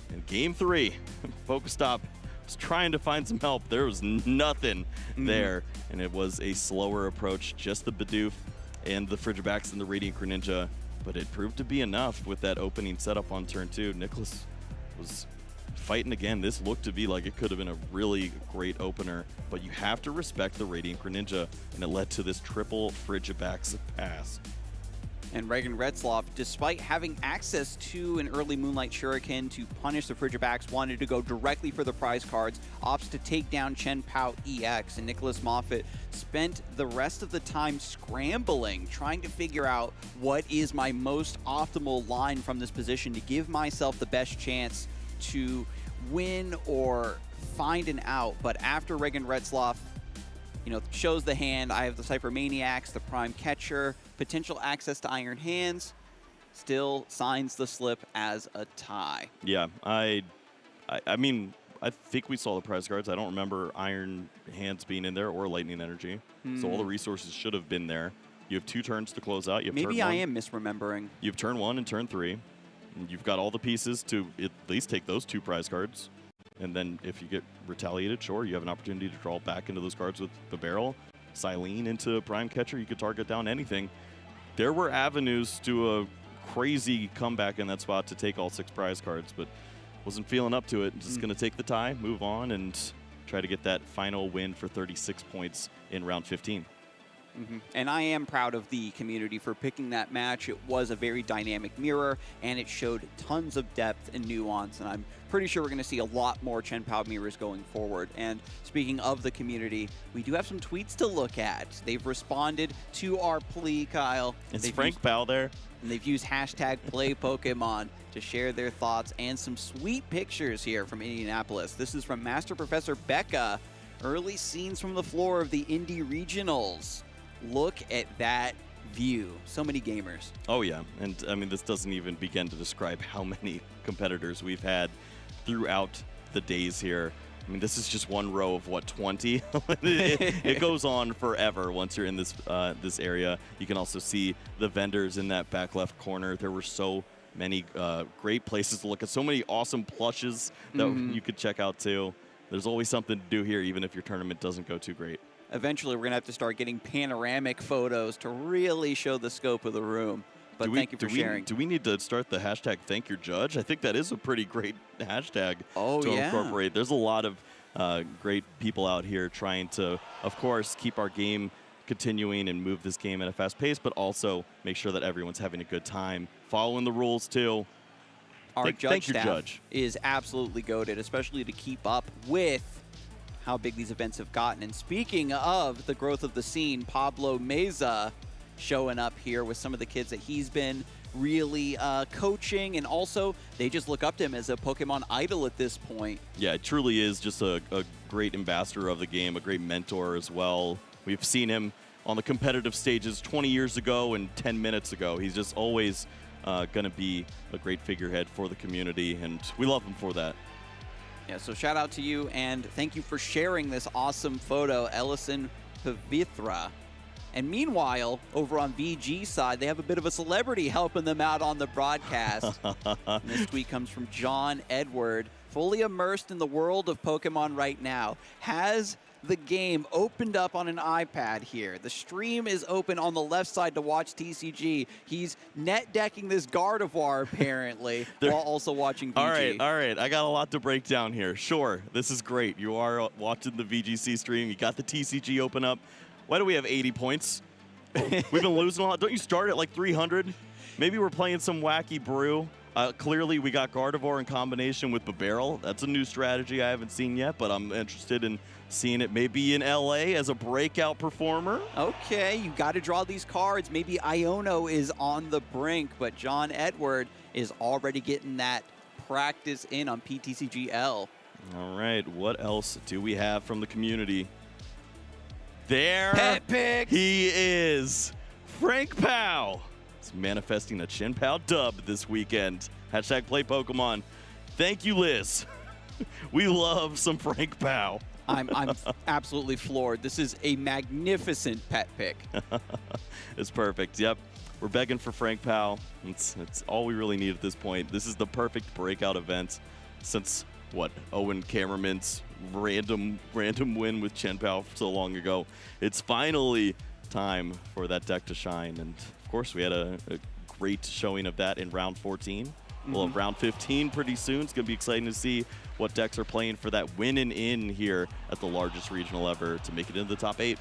In game 3, Pokestop was trying to find some help. There was nothing there, and it was a slower approach, just the Bidoof and the Frigibax and the Radiant Greninja, but it proved to be enough with that opening setup on turn 2. Nicholas was fighting again. This looked to be like it could have been a really great opener, but you have to respect the Radiant Greninja, and it led to this triple Frigibax pass. And Reagan Retzloff, despite having access to an early Moonlight Shuriken to punish the Frigibax, wanted to go directly for the prize cards, opts to take down Chen Pao EX, and Nicholas Moffat spent the rest of the time scrambling, trying to figure out what is my most optimal line from this position to give myself the best chance to win or find an out. But after Reagan Retzloff, shows the hand, I have the Cypher Maniacs, the Prime Catcher, potential access to Iron Hands, still signs the slip as a tie. Yeah, I mean, I think we saw the prize cards. I don't remember Iron Hands being in there or Lightning Energy. So all the resources should have been there. You have 2 turns to close out. You have Maybe I am misremembering. You have turn 1 and turn 3. And you've got all the pieces to at least take those 2 prize cards. And then if you get retaliated, sure, you have an opportunity to draw back into those cards with the barrel. Silene into Prime Catcher, you could target down anything. There were avenues to a crazy comeback in that spot to take all 6 prize cards, but wasn't feeling up to it. Just going to take the tie, move on, and try to get that final win for 36 points in round 15. And I am proud of the community for picking that match. It was a very dynamic mirror, and it showed tons of depth and nuance, and I'm pretty sure we're going to see a lot more Chen Pao mirrors going forward. And speaking of the community, we do have some tweets to look at. They've responded to our plea, Kyle. Is Frank Pao there? And they've used hashtag #PlayPokemon to share their thoughts and some sweet pictures here from Indianapolis. This is from Master Professor Becca. Early scenes from the floor of the Indy Regionals. Look at that view. So many gamers. Oh, yeah. And, I mean, this doesn't even begin to describe how many competitors we've had throughout the days here. I mean, this is just one row of, what, 20? it goes on forever once you're in this this area. You can also see the vendors in that back left corner. There were so many great places to look at. So many awesome plushes that you could check out, too. There's always something to do here, even if your tournament doesn't go too great. Eventually, we're going to have to start getting panoramic photos to really show the scope of the room. but thank you for sharing. Do we need to start the hashtag Thank Your Judge? I think that is a pretty great hashtag to incorporate. There's a lot of great people out here trying to, of course, keep our game continuing and move this game at a fast pace, but also make sure that everyone's having a good time, following the rules too. Our judge staff is absolutely goated, especially to keep up with how big these events have gotten. And speaking of the growth of the scene, Pablo Meza showing up here with some of the kids that he's been really coaching, and also they just look up to him as a Pokemon idol at this point. Yeah, it truly is just a great ambassador of the game, a great mentor as well. We've seen him on the competitive stages 20 years ago and 10 minutes ago. He's just always going to be a great figurehead for the community, and we love him for that. Yeah, so shout out to you, and thank you for sharing this awesome photo, Ellison Pavithra. And meanwhile, over on VG side, they have a bit of a celebrity helping them out on the broadcast. And this tweet comes from John Edward, fully immersed in the world of Pokemon right now. Has the game opened up on an iPad here. The stream is open on the left side to watch TCG. He's net decking this Gardevoir, apparently, while also watching VG. All right. I got a lot to break down here. Sure, this is great. You are watching the VGC stream. You got the TCG open up. Why do we have 80 points? We've been losing a lot. Don't you start at like 300? Maybe we're playing some wacky brew. Clearly, we got Gardevoir in combination with Barrel. That's a new strategy I haven't seen yet, but I'm interested in seeing it maybe in LA as a breakout performer. Okay, you got to draw these cards. Maybe Iono is on the brink, but John Edward is already getting that practice in on PTCGL. All right, what else do we have from the community? There Pet picks. He is. Frank Powell is manifesting a Chin Pow dub this weekend. Hashtag play Pokemon. Thank you, Liz. We love some Frank Powell. I'm absolutely floored. This is a magnificent pet pick. It's perfect. Yep. We're begging for Frank Powell. It's all we really need at this point. This is the perfect breakout event since, what, Owen Kammerman's random win with Chen Pao so long ago. It's finally time for that deck to shine. And, of course, we had a great showing of that in round 14. We'll have round 15 pretty soon. It's going to be exciting to see what decks are playing for that win and in here at the largest regional ever to make it into the top 8.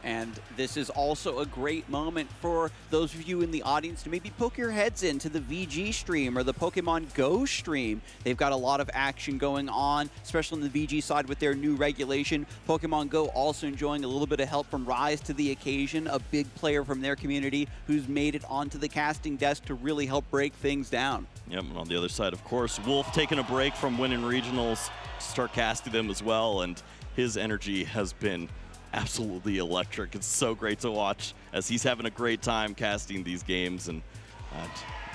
And this is also a great moment for those of you in the audience to maybe poke your heads into the VG stream or the Pokemon Go stream. They've got a lot of action going on, especially on the VG side with their new regulation. Pokemon Go also enjoying a little bit of help from Rise to the Occasion, a big player from their community who's made it onto the casting desk to really help break things down. Yep, and on the other side, of course, Wolf taking a break from winning regionals to start casting them as well, and his energy has been absolutely electric. It's so great to watch as he's having a great time casting these games, and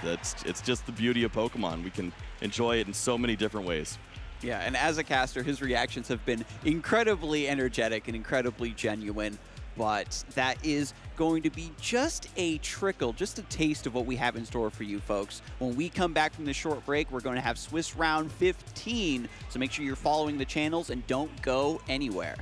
it's just the beauty of Pokemon. We can enjoy it in so many different ways. Yeah, and as a caster, his reactions have been incredibly energetic and incredibly genuine, but that is going to be just a trickle, just a taste of what we have in store for you folks. When we come back from this short break, we're going to have Swiss Round 15, so make sure you're following the channels and don't go anywhere.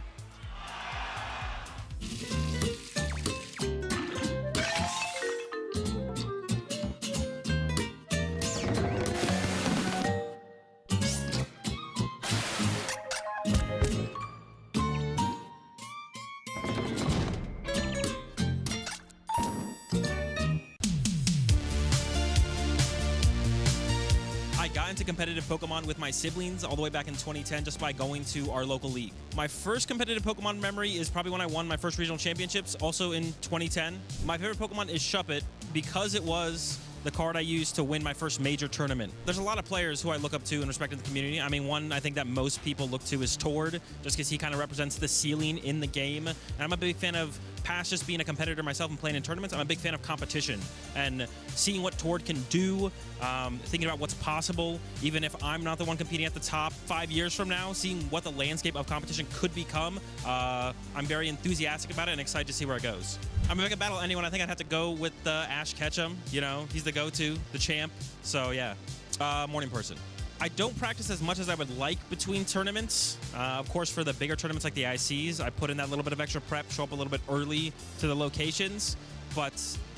Into competitive Pokemon with my siblings all the way back in 2010 just by going to our local league. My first competitive Pokemon memory is probably when I won my first regional championships, also in 2010. My favorite Pokemon is Shuppet because it was the card I used to win my first major tournament. There's a lot of players who I look up to and respect in the community. I mean, one I think that most people look to is Tord, just because he kind of represents the ceiling in the game. And I'm a big fan of past just being a competitor myself and playing in tournaments. I'm a big fan of competition and seeing what Tord can do, thinking about what's possible, even if I'm not the one competing at the top 5 years from now, seeing what the landscape of competition could become. I'm very enthusiastic about it and excited to see where it goes. I'm if I could battle anyone, I think I'd have to go with Ash Ketchum. You know, he's the go-to, the champ. So yeah, morning person. I don't practice as much as I would like between tournaments. Of course, for the bigger tournaments like the ICs, I put in that little bit of extra prep, show up a little bit early to the locations. but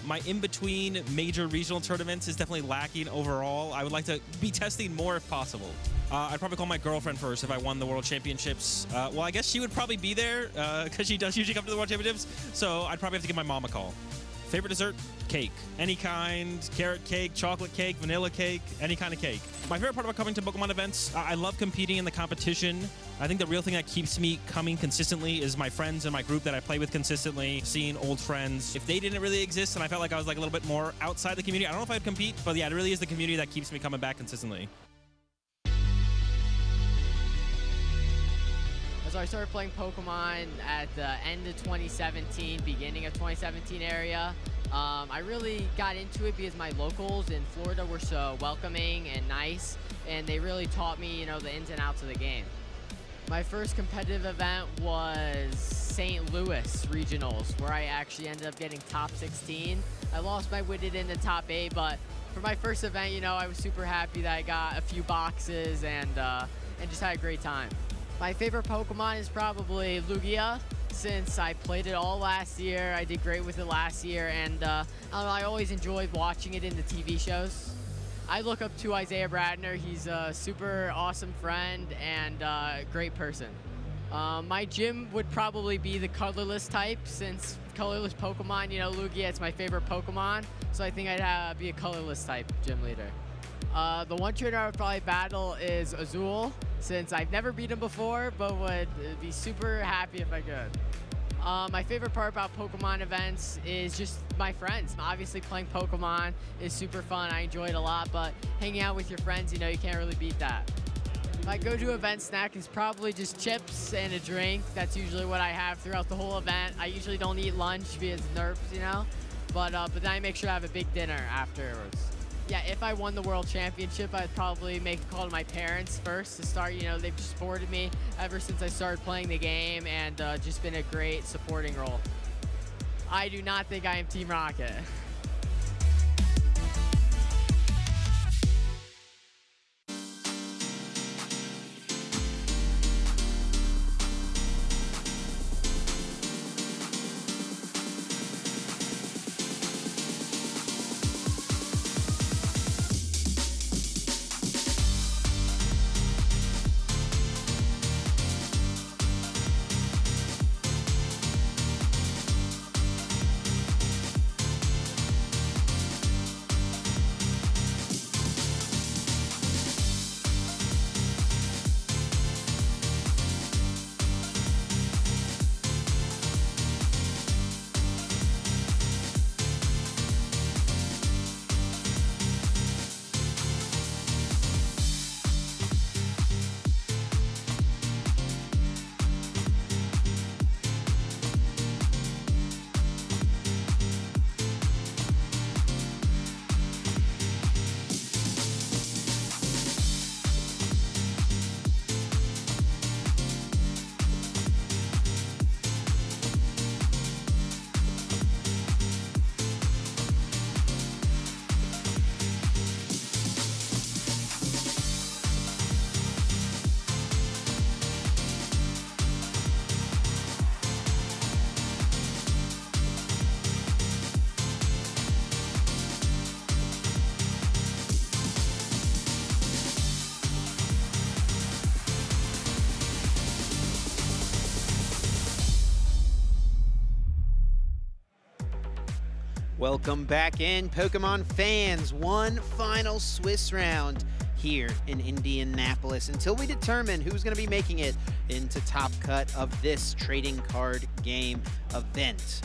my in-between major regional tournaments is definitely lacking overall. I would like to be testing more if possible. I'd probably call my girlfriend first if I won the World Championships. Well, I guess she would probably be there because she does usually come to the World Championships, so I'd probably have to give my mom a call. Favorite dessert? Cake. Any kind. Carrot cake, chocolate cake, vanilla cake, any kind of cake. My favorite part about coming to Pokemon events, I love competing in the competition. I think the real thing that keeps me coming consistently is my friends and my group that I play with consistently, seeing old friends. If they didn't really exist and I felt like I was like a little bit more outside the community, I don't know if I'd compete, but yeah, it really is the community that keeps me coming back consistently. So I started playing Pokemon at the end of 2017, beginning of 2017 area. I really got into it because my locals in Florida were so welcoming and nice, and they really taught me, the ins and outs of the game. My first competitive event was St. Louis Regionals, where I actually ended up getting top 16. I lost my Witted in the top 8, but for my first event, I was super happy that I got a few boxes and just had a great time. My favorite Pokemon is probably Lugia, since I played it all last year. I did great with it last year, and I always enjoyed watching it in the TV shows. I look up to Isaiah Bradner. He's a super awesome friend and great person. My gym would probably be the colorless type, since colorless Pokemon, Lugia, it's my favorite Pokemon, so I think I'd be a colorless type gym leader. The one trainer I would probably battle is Azul, since I've never beat him before, but would be super happy if I could. My favorite part about Pokemon events is just my friends. Obviously playing Pokemon is super fun, I enjoy it a lot, but hanging out with your friends, you can't really beat that. My go-to event snack is probably just chips and a drink. That's usually what I have throughout the whole event. I usually don't eat lunch because nerves, but then I make sure I have a big dinner afterwards. Yeah, if I won the World Championship, I'd probably make a call to my parents first to start. They've supported me ever since I started playing the game and just been a great supporting role. I do not think I am Team Rocket. Welcome back in, Pokemon fans. One final Swiss round here in Indianapolis until we determine who's going to be making it into top cut of this trading card game event.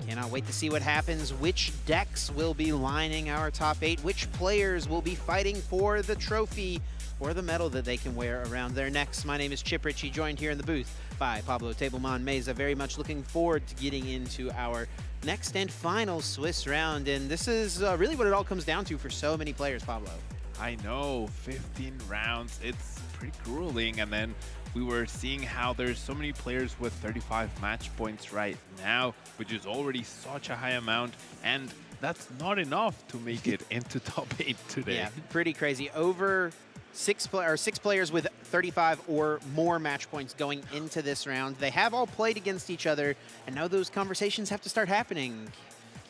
Cannot wait to see what happens, which decks will be lining our top 8, which players will be fighting for the trophy or the medal that they can wear around their necks. My name is Chip Ritchie, joined here in the booth by Pablo Tablemon Meza. Very much looking forward to getting into our next and final Swiss round, and this is really what it all comes down to for so many players, Pablo. I know, 15 rounds, it's pretty grueling, and then we were seeing how there's so many players with 35 match points right now, which is already such a high amount, and that's not enough to make it into top 8 today. Yeah, pretty crazy. Over six players with 35 or more match points going into this round. They have all played against each other, and now those conversations have to start happening.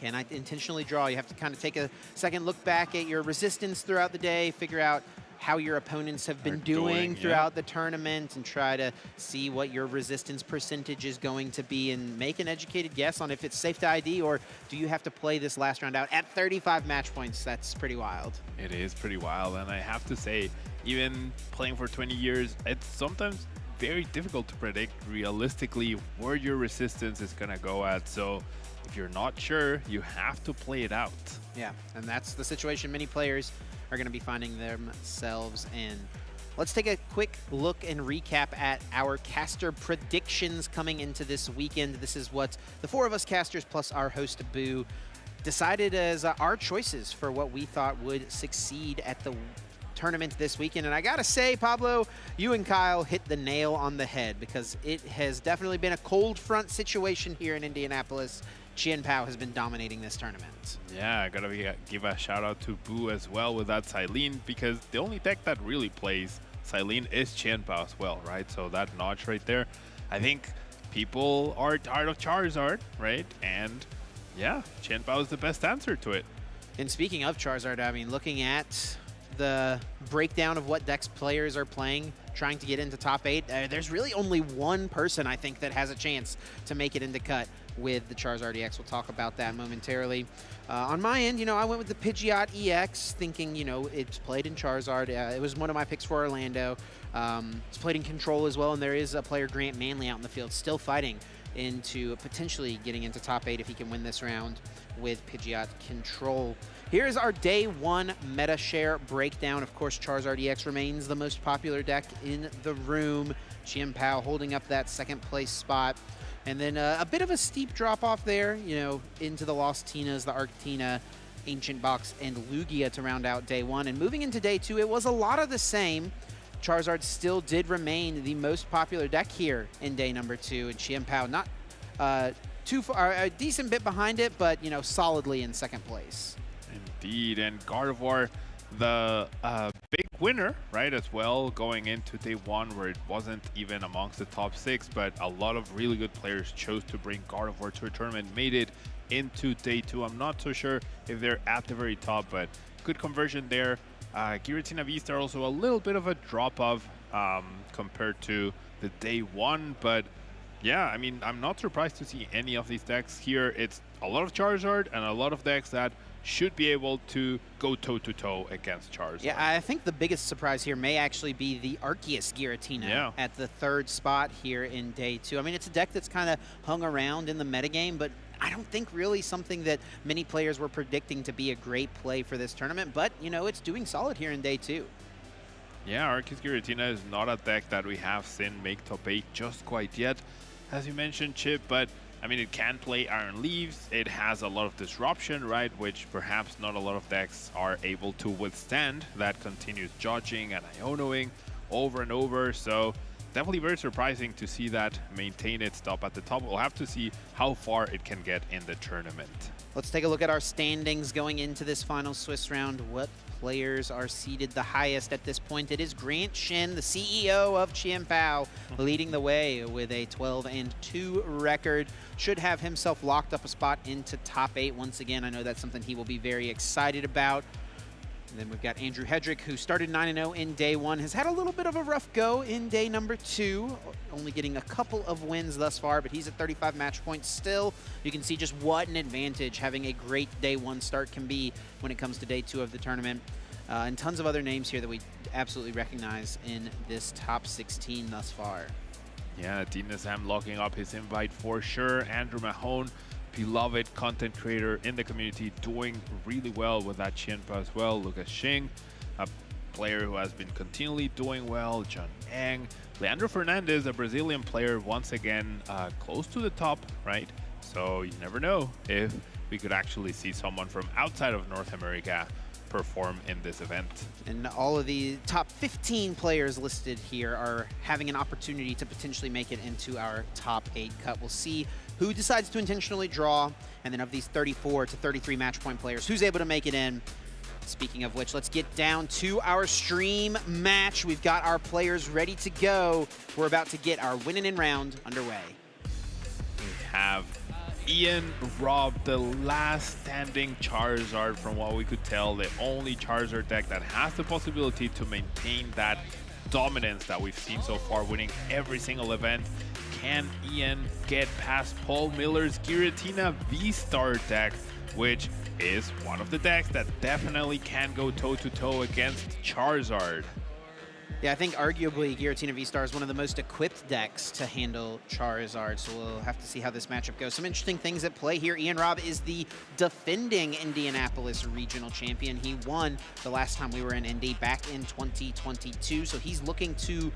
Can I intentionally draw? You have to kind of take a second look back at your resistance throughout the day, figure out how your opponents have been doing throughout the tournament, and try to see what your resistance percentage is going to be and make an educated guess on if it's safe to ID or do you have to play this last round out at 35 match points. That's pretty wild. It is pretty wild, and I have to say, even playing for 20 years, it's sometimes very difficult to predict realistically where your resistance is going to go at. So if you're not sure, you have to play it out. Yeah, and that's the situation many players are going to be finding themselves in. Let's take a quick look and recap at our caster predictions coming into this weekend. This is what the 4 of us casters plus our host Boo decided as our choices for what we thought would succeed at the tournament this weekend. And I gotta say, Pablo, you and Kyle hit the nail on the head because it has definitely been a cold front situation here in Indianapolis. Chien-Pao has been dominating this tournament. Yeah, I gotta give a shout out to Boo as well with that Silene, because the only deck that really plays Silene is Chien-Pao as well, right? So that notch right there, I think people are tired of Charizard, right? And yeah, Chien-Pao is the best answer to it. And speaking of Charizard, I mean, looking at the breakdown of what decks players are playing, trying to get into top 8, there's really only one person I think that has a chance to make it into cut with the Charizard EX. We'll talk about that momentarily. On my end, you know, I went with the Pidgeot EX, thinking, you know, it's played in Charizard. It was one of my picks for Orlando. It's played in Control as well, and there is a player, Grant Manley, out in the field still fighting into potentially getting into top 8 if he can win this round with Pidgeot Control. Here's our day 1 meta share breakdown. Of course, Charizard EX remains the most popular deck in the room. Chien-Pao holding up that second place spot. And then a bit of a steep drop off there, you know, into the Lost Tinas, the Arctina, Ancient Box, and Lugia to round out day 1. And moving into day 2, it was a lot of the same. Charizard still did remain the most popular deck here in day number 2, and Chien-Pao not too far, a decent bit behind it, but, you know, solidly in second place. Indeed, and Gardevoir, the big winner, right, as well, going into day 1 where it wasn't even amongst the top 6, but a lot of really good players chose to bring Gardevoir to a tournament, made it into day 2. I'm not so sure if they're at the very top, but good conversion there. Giratina Vista also a little bit of a drop-off compared to the day 1, but yeah, I mean, I'm not surprised to see any of these decks here. It's a lot of Charizard and a lot of decks that should be able to go toe-to-toe against Charizard. Yeah, I think the biggest surprise here may actually be the Arceus Giratina at the 3rd spot here in day 2. I mean, it's a deck that's kind of hung around in the metagame, but I don't think really something that many players were predicting to be a great play for this tournament. But, you know, it's doing solid here in day 2. Yeah, Arceus Giratina is not a deck that we have seen make top 8 just quite yet, as you mentioned, Chip, but I mean, it can play Iron Leaves. It has a lot of disruption, right, which perhaps not a lot of decks are able to withstand. That continues judging and Ionoing over and over. So definitely very surprising to see that maintain its stop at the top. We'll have to see how far it can get in the tournament. Let's take a look at our standings going into this final Swiss round. What players are seeded the highest at this point? It is Grant Shin, the CEO of Chien-Pao, leading the way with a 12-2 record. Should have himself locked up a spot into top 8 once again. I know that's something he will be very excited about. And then we've got Andrew Hedrick, who started 9-0 in day 1, has had a little bit of a rough go in day number 2, only getting a couple of wins thus far, but he's at 35 match points still. You can see just what an advantage having a great day 1 start can be when it comes to day 2 of the tournament. And tons of other names here that we absolutely recognize in this top 16 thus far. Yeah, Dean Nizam locking up his invite for sure. Andrew Mahone, beloved content creator in the community, doing really well with that Chien-Pao as well. Lucas Xing, a player who has been continually doing well. John Eng, Leandro Fernandez, a Brazilian player, once again close to the top, right? So you never know if we could actually see someone from outside of North America perform in this event. And all of the top 15 players listed here are having an opportunity to potentially make it into our top 8 cut. We'll see who decides to intentionally draw, and then of these 34 to 33 match point players, who's able to make it in. Speaking of which, let's get down to our stream match. We've got our players ready to go. We're about to get our winning in round underway. We have Ian robbed the last standing Charizard from what we could tell, the only Charizard deck that has the possibility to maintain that dominance that we've seen so far, winning every single event. Can Ian get past Paul Miller's Giratina V-Star deck, which is one of the decks that definitely can go toe-to-toe against Charizard? Yeah, I think arguably Giratina V-Star is one of the most equipped decks to handle Charizard, so we'll have to see how this matchup goes. Some interesting things at play here. Ian Robb is the defending Indianapolis regional champion. He won the last time we were in Indy back in 2022, so he's looking to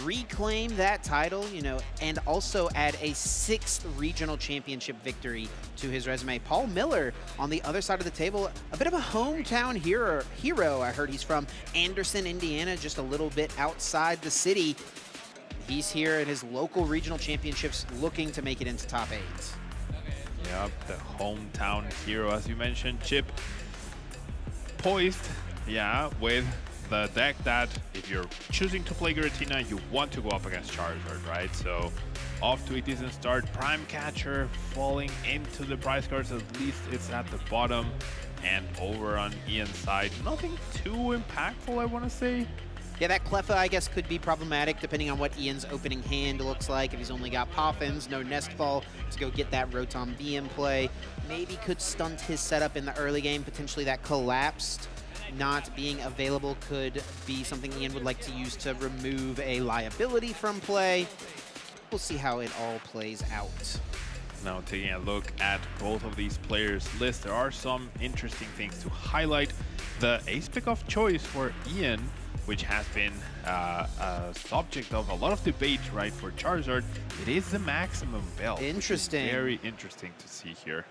reclaim that title, you know, and also add a 6th regional championship victory to his resume. Paul Miller on the other side of the table, a bit of a hometown hero. I heard he's from Anderson, Indiana, just a little bit outside the city. He's here at his local regional championships looking to make it into top 8. Yep, the hometown hero, as you mentioned, Chip. Poised, yeah, with the deck that if you're choosing to play Giratina, you want to go up against Charizard, right? So off to a decent start. Prime Catcher falling into the prize cards, at least it's at the bottom. And over on Ian's side, nothing too impactful, I want to say. Yeah, that Cleffa, I guess, could be problematic depending on what Ian's opening hand looks like. If he's only got Poffins, no Nestfall to go get that Rotom B in play. Maybe could stunt his setup in the early game. Potentially that Collapsed not being available could be something Ian would like to use to remove a liability from play. We'll see how it all plays out. Now taking a look at both of these players' lists, there are some interesting things to highlight. The ace pick of choice for Ian, which has been a subject of a lot of debate, right, for Charizard, it is the maximum belt. Interesting. Very interesting to see here.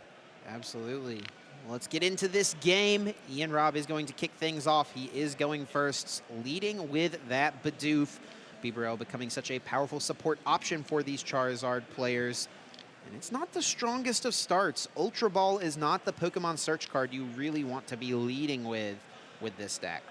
Absolutely. Let's get into this game. Ian Robb is going to kick things off. He is going first, leading with that Bidoof. Bibarel becoming such a powerful support option for these Charizard players. And it's not the strongest of starts. Ultra Ball is not the Pokemon search card you really want to be leading with this deck.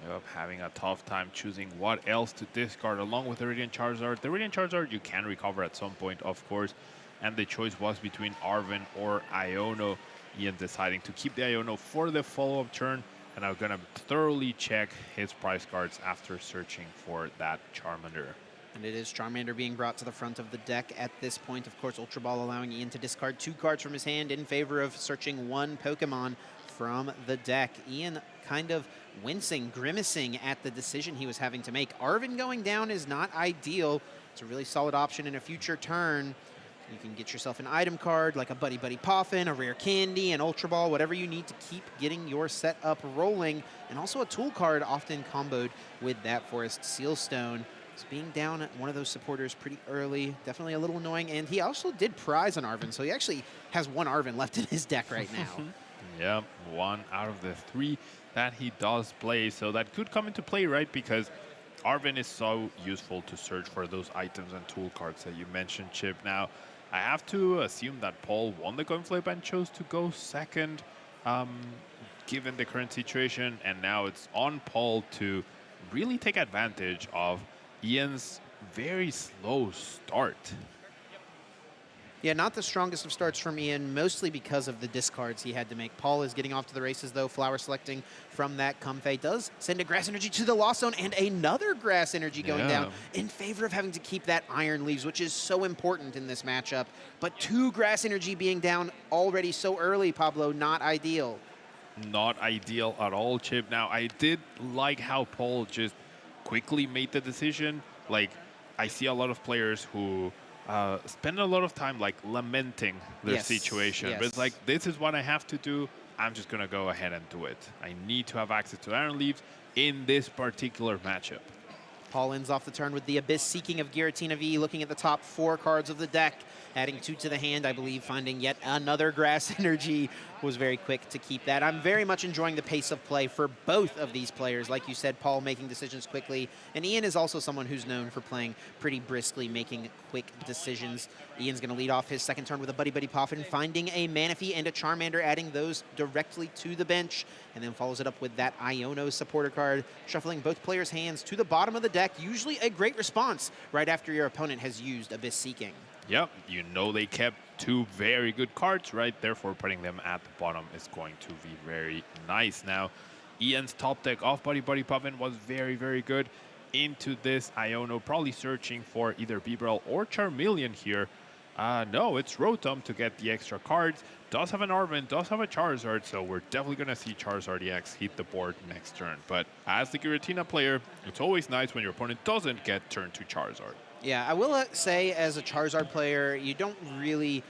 Yep, having a tough time choosing what else to discard along with the Radiant Charizard. The Radiant Charizard you can recover at some point, of course, and the choice was between Arven or Iono. Ian deciding to keep the Iono for the follow-up turn, and I'm gonna thoroughly check his prize cards after searching for that Charmander. And it is Charmander being brought to the front of the deck at this point. Of course, Ultra Ball allowing Ian to discard 2 cards from his hand in favor of searching 1 Pokemon from the deck. Ian kind of wincing, grimacing at the decision he was having to make. Arven going down is not ideal. It's a really solid option in a future turn. You can get yourself an item card like a Buddy Buddy Poffin, a Rare Candy, an Ultra Ball, whatever you need to keep getting your setup rolling. And also a tool card often comboed with that Forest Sealstone. So being down at one of those supporters pretty early, definitely a little annoying. And he also did prize on Arven, so he actually has 1 Arven left in his deck right now. Yep, 1 out of the 3 that he does play. So that could come into play, right? Because Arven is so useful to search for those items and tool cards that you mentioned, Chip. Now, I have to assume that Paul won the coin flip and chose to go second, given the current situation. And now it's on Paul to really take advantage of Ian's very slow start. Yeah, not the strongest of starts from Ian, mostly because of the discards he had to make. Paul is getting off to the races, though. Flower selecting from that Comfey does send a Grass Energy to the Lost Zone, and another Grass Energy going down in favor of having to keep that Iron Leaves, which is so important in this matchup. But 2 Grass Energy being down already so early, Pablo, not ideal. Not ideal at all, Chip. Now, I did like how Paul just quickly made the decision. Like, I see a lot of players who spend a lot of time like lamenting their situation. But it's like, this is what I have to do. I'm just gonna go ahead and do it. I need to have access to Iron Leaves in this particular matchup. Paul ends off the turn with the Abyss Seeking of Giratina V, looking at the top 4 cards of the deck, adding 2 to the hand, I believe, finding yet another Grass Energy. Was very quick to keep that. I'm very much enjoying the pace of play for both of these players. Like you said, Paul making decisions quickly, and Ian is also someone who's known for playing pretty briskly, making quick decisions. Ian's going to lead off his second turn with a Buddy Buddy Poffin, finding a Manaphy and a Charmander, adding those directly to the bench, and then follows it up with that Iono supporter card, shuffling both players' hands to the bottom of the deck. Usually a great response right after your opponent has used Abyss Seeking. Yep, you know they kept 2 very good cards, right? Therefore, putting them at the bottom is going to be very nice. Now, Ian's top deck off Buddy Buddy Puffin was very, very good. Into this Iono, probably searching for either Bibarel or Charmeleon here. No, it's Rotom to get the extra cards. Does have an Arven, does have a Charizard, so we're definitely going to see Charizard EX hit the board next turn. But as the Giratina player, it's always nice when your opponent doesn't get turned to Charizard. Yeah, I will say as a Charizard player, you don't really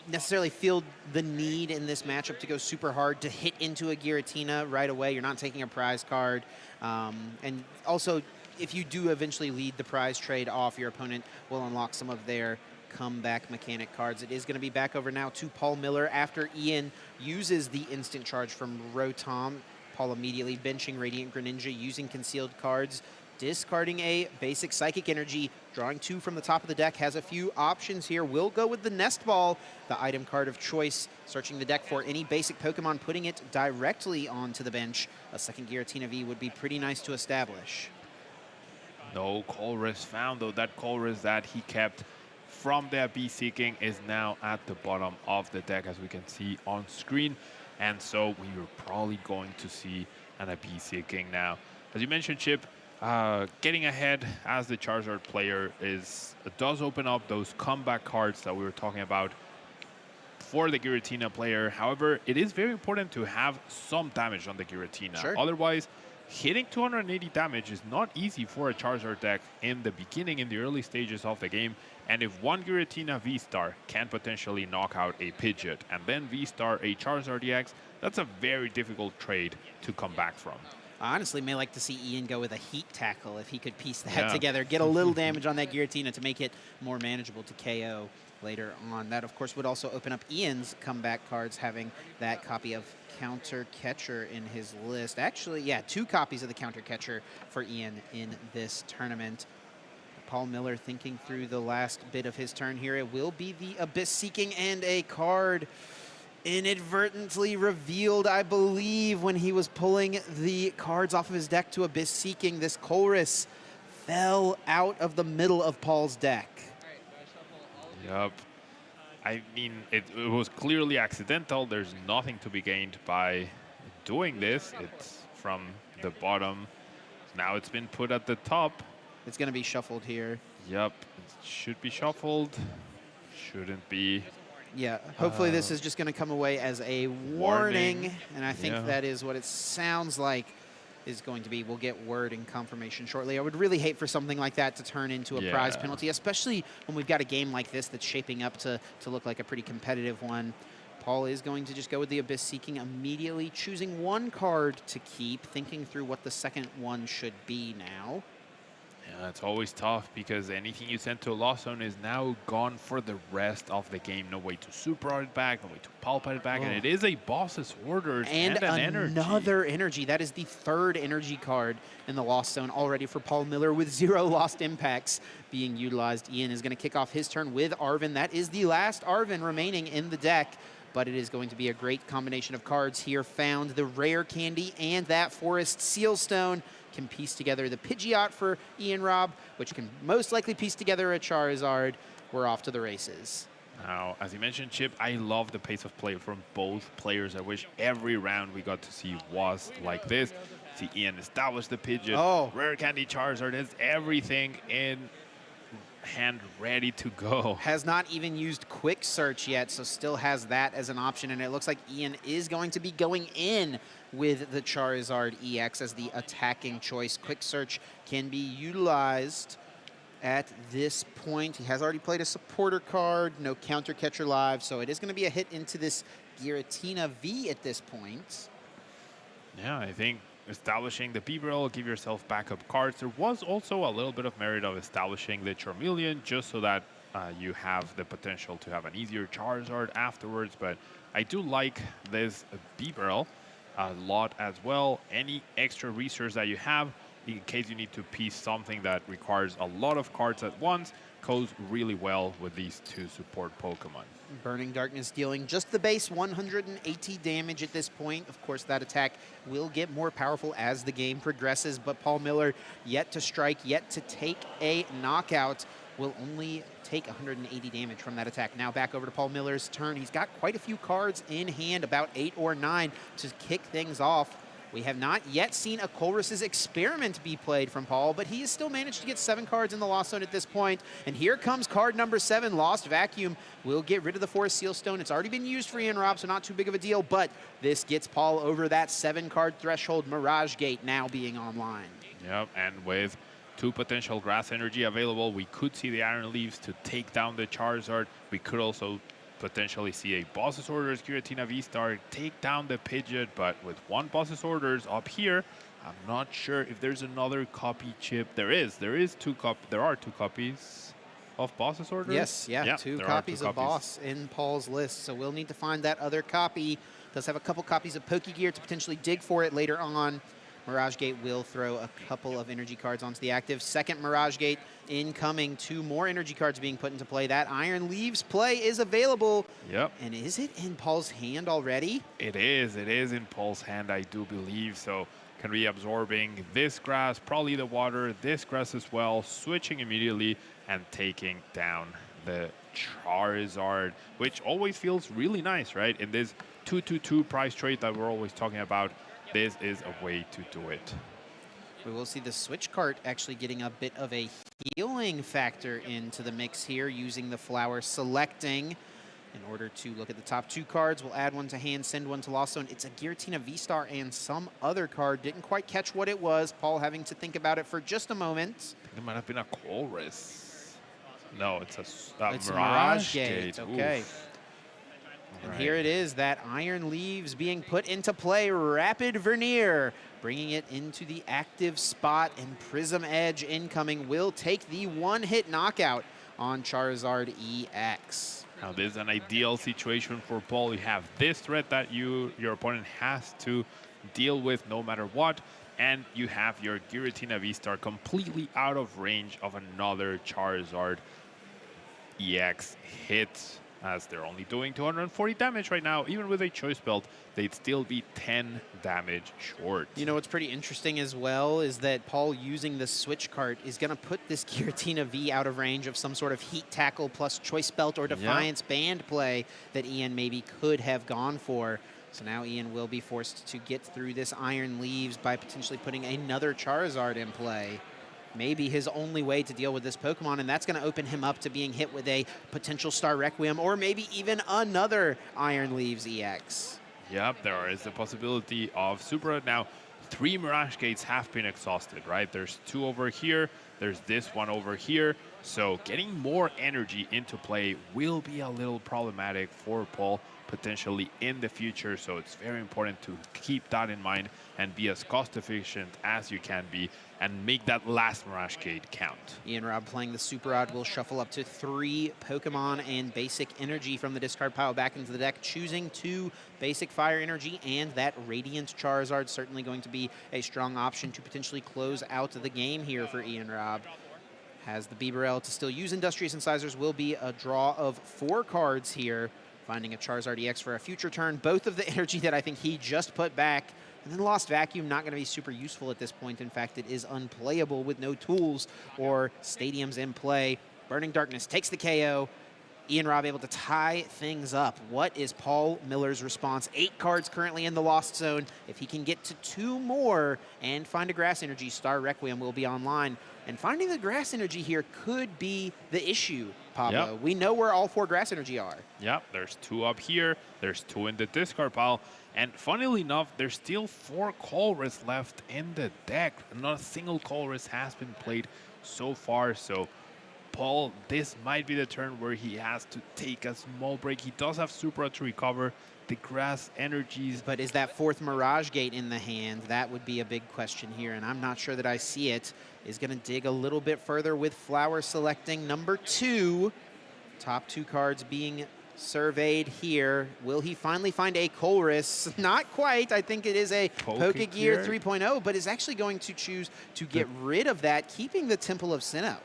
necessarily feel the need in this matchup to go super hard to hit into a Giratina right away. You're not taking a prize card. And also, if you do eventually lead the prize trade off, your opponent will unlock some of their comeback mechanic cards. It is going to be back over now to Paul Miller after Ian uses the instant charge from Rotom. Paul immediately benching Radiant Greninja using concealed cards, discarding a basic Psychic Energy, drawing 2 from the top of the deck, has a few options here. Will go with the Nest Ball, the item card of choice, searching the deck for any basic Pokemon, putting it directly onto the bench. A second Giratina V would be pretty nice to establish. No Colress found, though. That Colress that he kept from their Bee Seeking is now at the bottom of the deck, as we can see on screen. And so we are probably going to see an Bee Seeking now. As you mentioned, Chip, getting ahead as the Charizard player does open up those comeback cards that we were talking about for the Giratina player. However, it is very important to have some damage on the Giratina. Sure. Otherwise, hitting 280 damage is not easy for a Charizard deck in the beginning, in the early stages of the game. And if one Giratina V-Star can potentially knock out a Pidgeot and then V-Star a Charizard EX, that's a very difficult trade to come back from. I honestly may like to see Ian go with a Heat Tackle if he could piece that together, get a little damage on that Giratina to make it more manageable to KO later on. That, of course, would also open up Ian's comeback cards, having that copy of Counter Catcher in his list. Actually, yeah, 2 copies of the Counter Catcher for Ian in this tournament. Paul Miller thinking through the last bit of his turn here. It will be the Abyss Seeking and a card inadvertently revealed, I believe, when he was pulling the cards off of his deck to Abyss Seeking. This Colress fell out of the middle of Paul's deck. Yup. I mean, it was clearly accidental. There's nothing to be gained by doing this. It's from the bottom. Now it's been put at the top. It's going to be shuffled here. Yep, it should be shuffled. Shouldn't be. Yeah, hopefully this is just going to come away as a warning. And I think that is what it sounds like is going to be. We'll get word and confirmation shortly. I would really hate for something like that to turn into a prize penalty, especially when we've got a game like this that's shaping up to look like a pretty competitive one. Paul is going to just go with the Abyss Seeking, immediately choosing 1 card to keep, thinking through what the second one should be now. Yeah, it's always tough because anything you send to a lost zone is now gone for the rest of the game. No way to super art it back, no way to pulp it back, and it is a boss's orders and an energy. Another energy. That is the 3rd energy card in the lost zone already for Paul Miller, with 0 lost impacts being utilized. Ian is going to kick off his turn with Arven. That is the last Arven remaining in the deck, but it is going to be a great combination of cards here. Found the Rare Candy and that Forest Sealstone. Can piece together the Pidgeot for Ian Robb, which can most likely piece together a Charizard. We're off to the races. Now, as you mentioned, Chip, I love the pace of play from both players. I wish every round we got to see was like this. See Ian establish the Pidgeot. Rare Candy Charizard has everything in hand ready to go. Has not even used Quick Search yet, so still has that as an option. And it looks like Ian is going to be going in with the Charizard EX as the attacking choice. Quick Search can be utilized at this point. He has already played a supporter card, no Counter Catcher live, so it is going to be a hit into this Giratina V at this point. Yeah, I think establishing the Bibarel, give yourself backup cards. There was also a little bit of merit of establishing the Charmeleon just so that you have the potential to have an easier Charizard afterwards, but I do like this Bibarel a lot as well. Any extra resource that you have, in case you need to piece something that requires a lot of cards at once, goes really well with these 2 support Pokemon. Burning Darkness dealing just the base 180 damage at this point. Of course, that attack will get more powerful as the game progresses, but Paul Miller yet to strike, yet to take a knockout. will only take 180 damage from that attack. Now back over to Paul Miller's turn. He's got quite a few cards in hand, about 8 or 9 to kick things off. We have not yet seen a Colress's Experiment be played from Paul, but he has still managed to get 7 cards in the Lost Zone at this point. And here comes card number 7, Lost Vacuum. Will get rid of the Forest Seal Stone. It's already been used for Ian Robb, so not too big of a deal, but this gets Paul over that 7-card threshold. Mirage Gate now being online. Yep, and with 2 potential grass energy available, we could see the Iron Leaves to take down the Charizard. We could also potentially see a Boss's Orders Giratina V-Star take down the Pidgeot, but with 1 Boss's Orders up here, I'm not sure if there's another copy chip. There are 2 copies of Boss's Orders. Yes, yeah, 2 copies of Boss in Paul's list, so we'll need to find that other copy. Does have a couple copies of Pokegear to potentially dig for it later on. Mirage Gate will throw a couple of energy cards onto the active. Second Mirage Gate incoming. 2 more energy cards being put into play. That Iron Leaves play is available. Yep. And is it in Paul's hand already? It is. It is in Paul's hand, I do believe. So can be absorbing this grass, probably the water, this grass as well, switching immediately and taking down the Charizard, which always feels really nice, right? In this 2-2-2 price trade that we're always talking about, this is a way to do it. We will see the switch cart actually getting a bit of a healing factor into the mix here, using the Flower Selecting in order to look at the top 2 cards. We'll add 1 to hand, send 1 to Lost Zone. It's a Giratina V-Star and some other card. Didn't quite catch what it was. Paul having to think about it for just a moment. I think it might have been a Colress. No, it's a Mirage Gate. Okay. Oof. And here it is, that Iron Leaves being put into play. Rapid Vernier, bringing it into the active spot, and Prism Edge incoming will take the 1-hit knockout on Charizard EX. Now, this is an ideal situation for Paul. You have this threat that your opponent has to deal with no matter what, and you have your Giratina V-Star completely out of range of another Charizard EX hit, as they're only doing 240 damage right now. Even with a choice belt, they'd still be 10 damage short. You know what's pretty interesting as well is that Paul using the switch cart is going to put this Giratina V out of range of some sort of Heat Tackle plus choice belt or Defiance Band play that Ian maybe could have gone for. So now Ian will be forced to get through this Iron Leaves by potentially putting another Charizard in play. Maybe his only way to deal with this Pokemon, and that's going to open him up to being hit with a potential Star Requiem or maybe even another Iron Leaves EX. Yep, there is the possibility of Super. Now, 3 Mirage Gates have been exhausted, right? There's 2 over here, there's this one over here. So getting more energy into play will be a little problematic for Paul potentially in the future. So it's very important to keep that in mind and be as cost efficient as you can be and make that last Mirage Gate count. Ian Robb playing the Super Rod will shuffle up to 3 Pokemon and basic energy from the discard pile back into the deck, choosing 2 basic fire energy, and that Radiant Charizard certainly going to be a strong option to potentially close out the game here for Ian Robb. Has the Bibarel to still use Industrious Incisors, will be a draw of 4 cards here, finding a Charizard EX for a future turn. Both of the energy that I think he just put back. And then Lost Vacuum, not going to be super useful at this point. In fact, it is unplayable with no tools or stadiums in play. Burning Darkness takes the KO. Ian Robb able to tie things up. What is Paul Miller's response? 8 cards currently in the Lost Zone. If he can get to 2 more and find a Grass Energy, Star Requiem will be online. And finding the Grass Energy here could be the issue, Pablo. Yep. We know where all 4 Grass Energy are. Yep, there's 2 up here, there's 2 in the discard pile, and funnily enough, there's still 4 Colress left in the deck. Not a single Colress has been played so far, so Paul, this might be the turn where he has to take a small break. He does have Supra to recover the Grass Energies. But is that 4th Mirage Gate in the hand? That would be a big question here, and I'm not sure that I see it. Is going to dig a little bit further with Flower Selecting number 2. Top 2 cards being surveyed here. Will he finally find a Colress? Not quite. I think it is a Pokegear 3.0, but is actually going to choose to get rid of that, keeping the Temple of Sinnoh.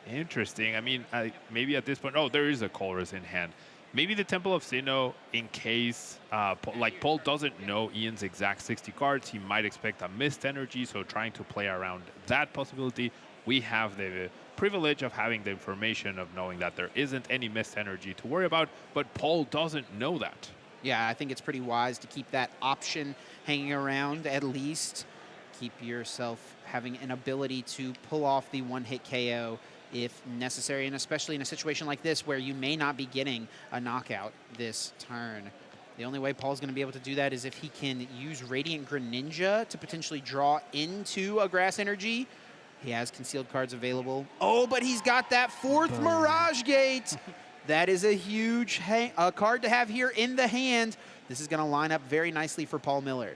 Interesting. I mean, maybe at this point, oh, there is a Colress in hand. Maybe the Temple of Sinnoh, in case, Paul doesn't know Ian's exact 60 cards, he might expect a missed energy, so trying to play around that possibility. We have the privilege of having the information of knowing that there isn't any missed energy to worry about, but Paul doesn't know that. Yeah, I think it's pretty wise to keep that option hanging around at least. Keep yourself having an ability to pull off the one-hit KO if necessary, and especially in a situation like this where you may not be getting a knockout this turn. The only way Paul's going to be able to do that is if he can use Radiant Greninja to potentially draw into a Grass Energy. He has concealed cards available. Oh, but he's got that fourth Mirage Gate. That is a huge card to have here in the hand. This is going to line up very nicely for Paul Miller.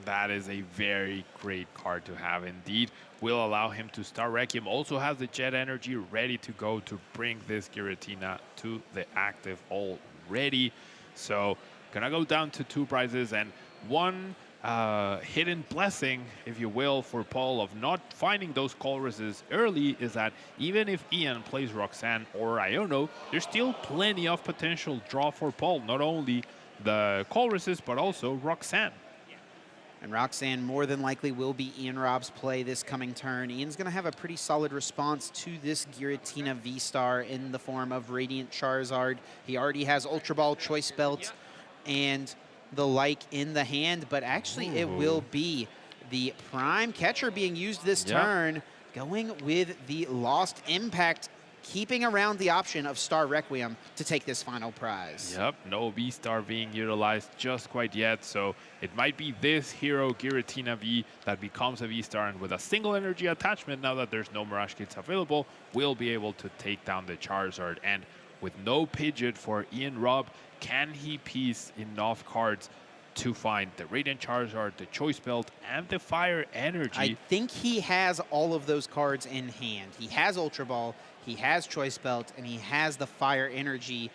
That is a very great card to have indeed. Will allow him to start Requiem. Also has the Jet Energy ready to go to bring this Giratina to the active already. So gonna go down to 2 prizes, and one hidden blessing, if you will, for Paul of not finding those Colruses early is that even if Ian plays Roxanne or Iono, there's still plenty of potential draw for Paul. Not only the Colruses, but also Roxanne. And Roxanne more than likely will be Ian Rob's play this coming turn. Ian's going to have a pretty solid response to this Giratina V-Star in the form of Radiant Charizard. He already has Ultra Ball, Choice Belt, and the like in the hand, but actually it will be the Prime Catcher being used this turn, going with the Lost Impact, keeping around the option of Star Requiem to take this final prize. Yep, no V-Star being utilized just quite yet, so it might be this hero, Giratina V, that becomes a V-Star, and with a single energy attachment, now that there's no Mirage Gates available, will be able to take down the Charizard. And with no Pidgeot for Ian Rob, can he piece enough cards to find the Radiant Charizard, the Choice Belt, and the Fire Energy? I think he has all of those cards in hand. He has Ultra Ball, he has Choice Belt, and he has the Fire Energy.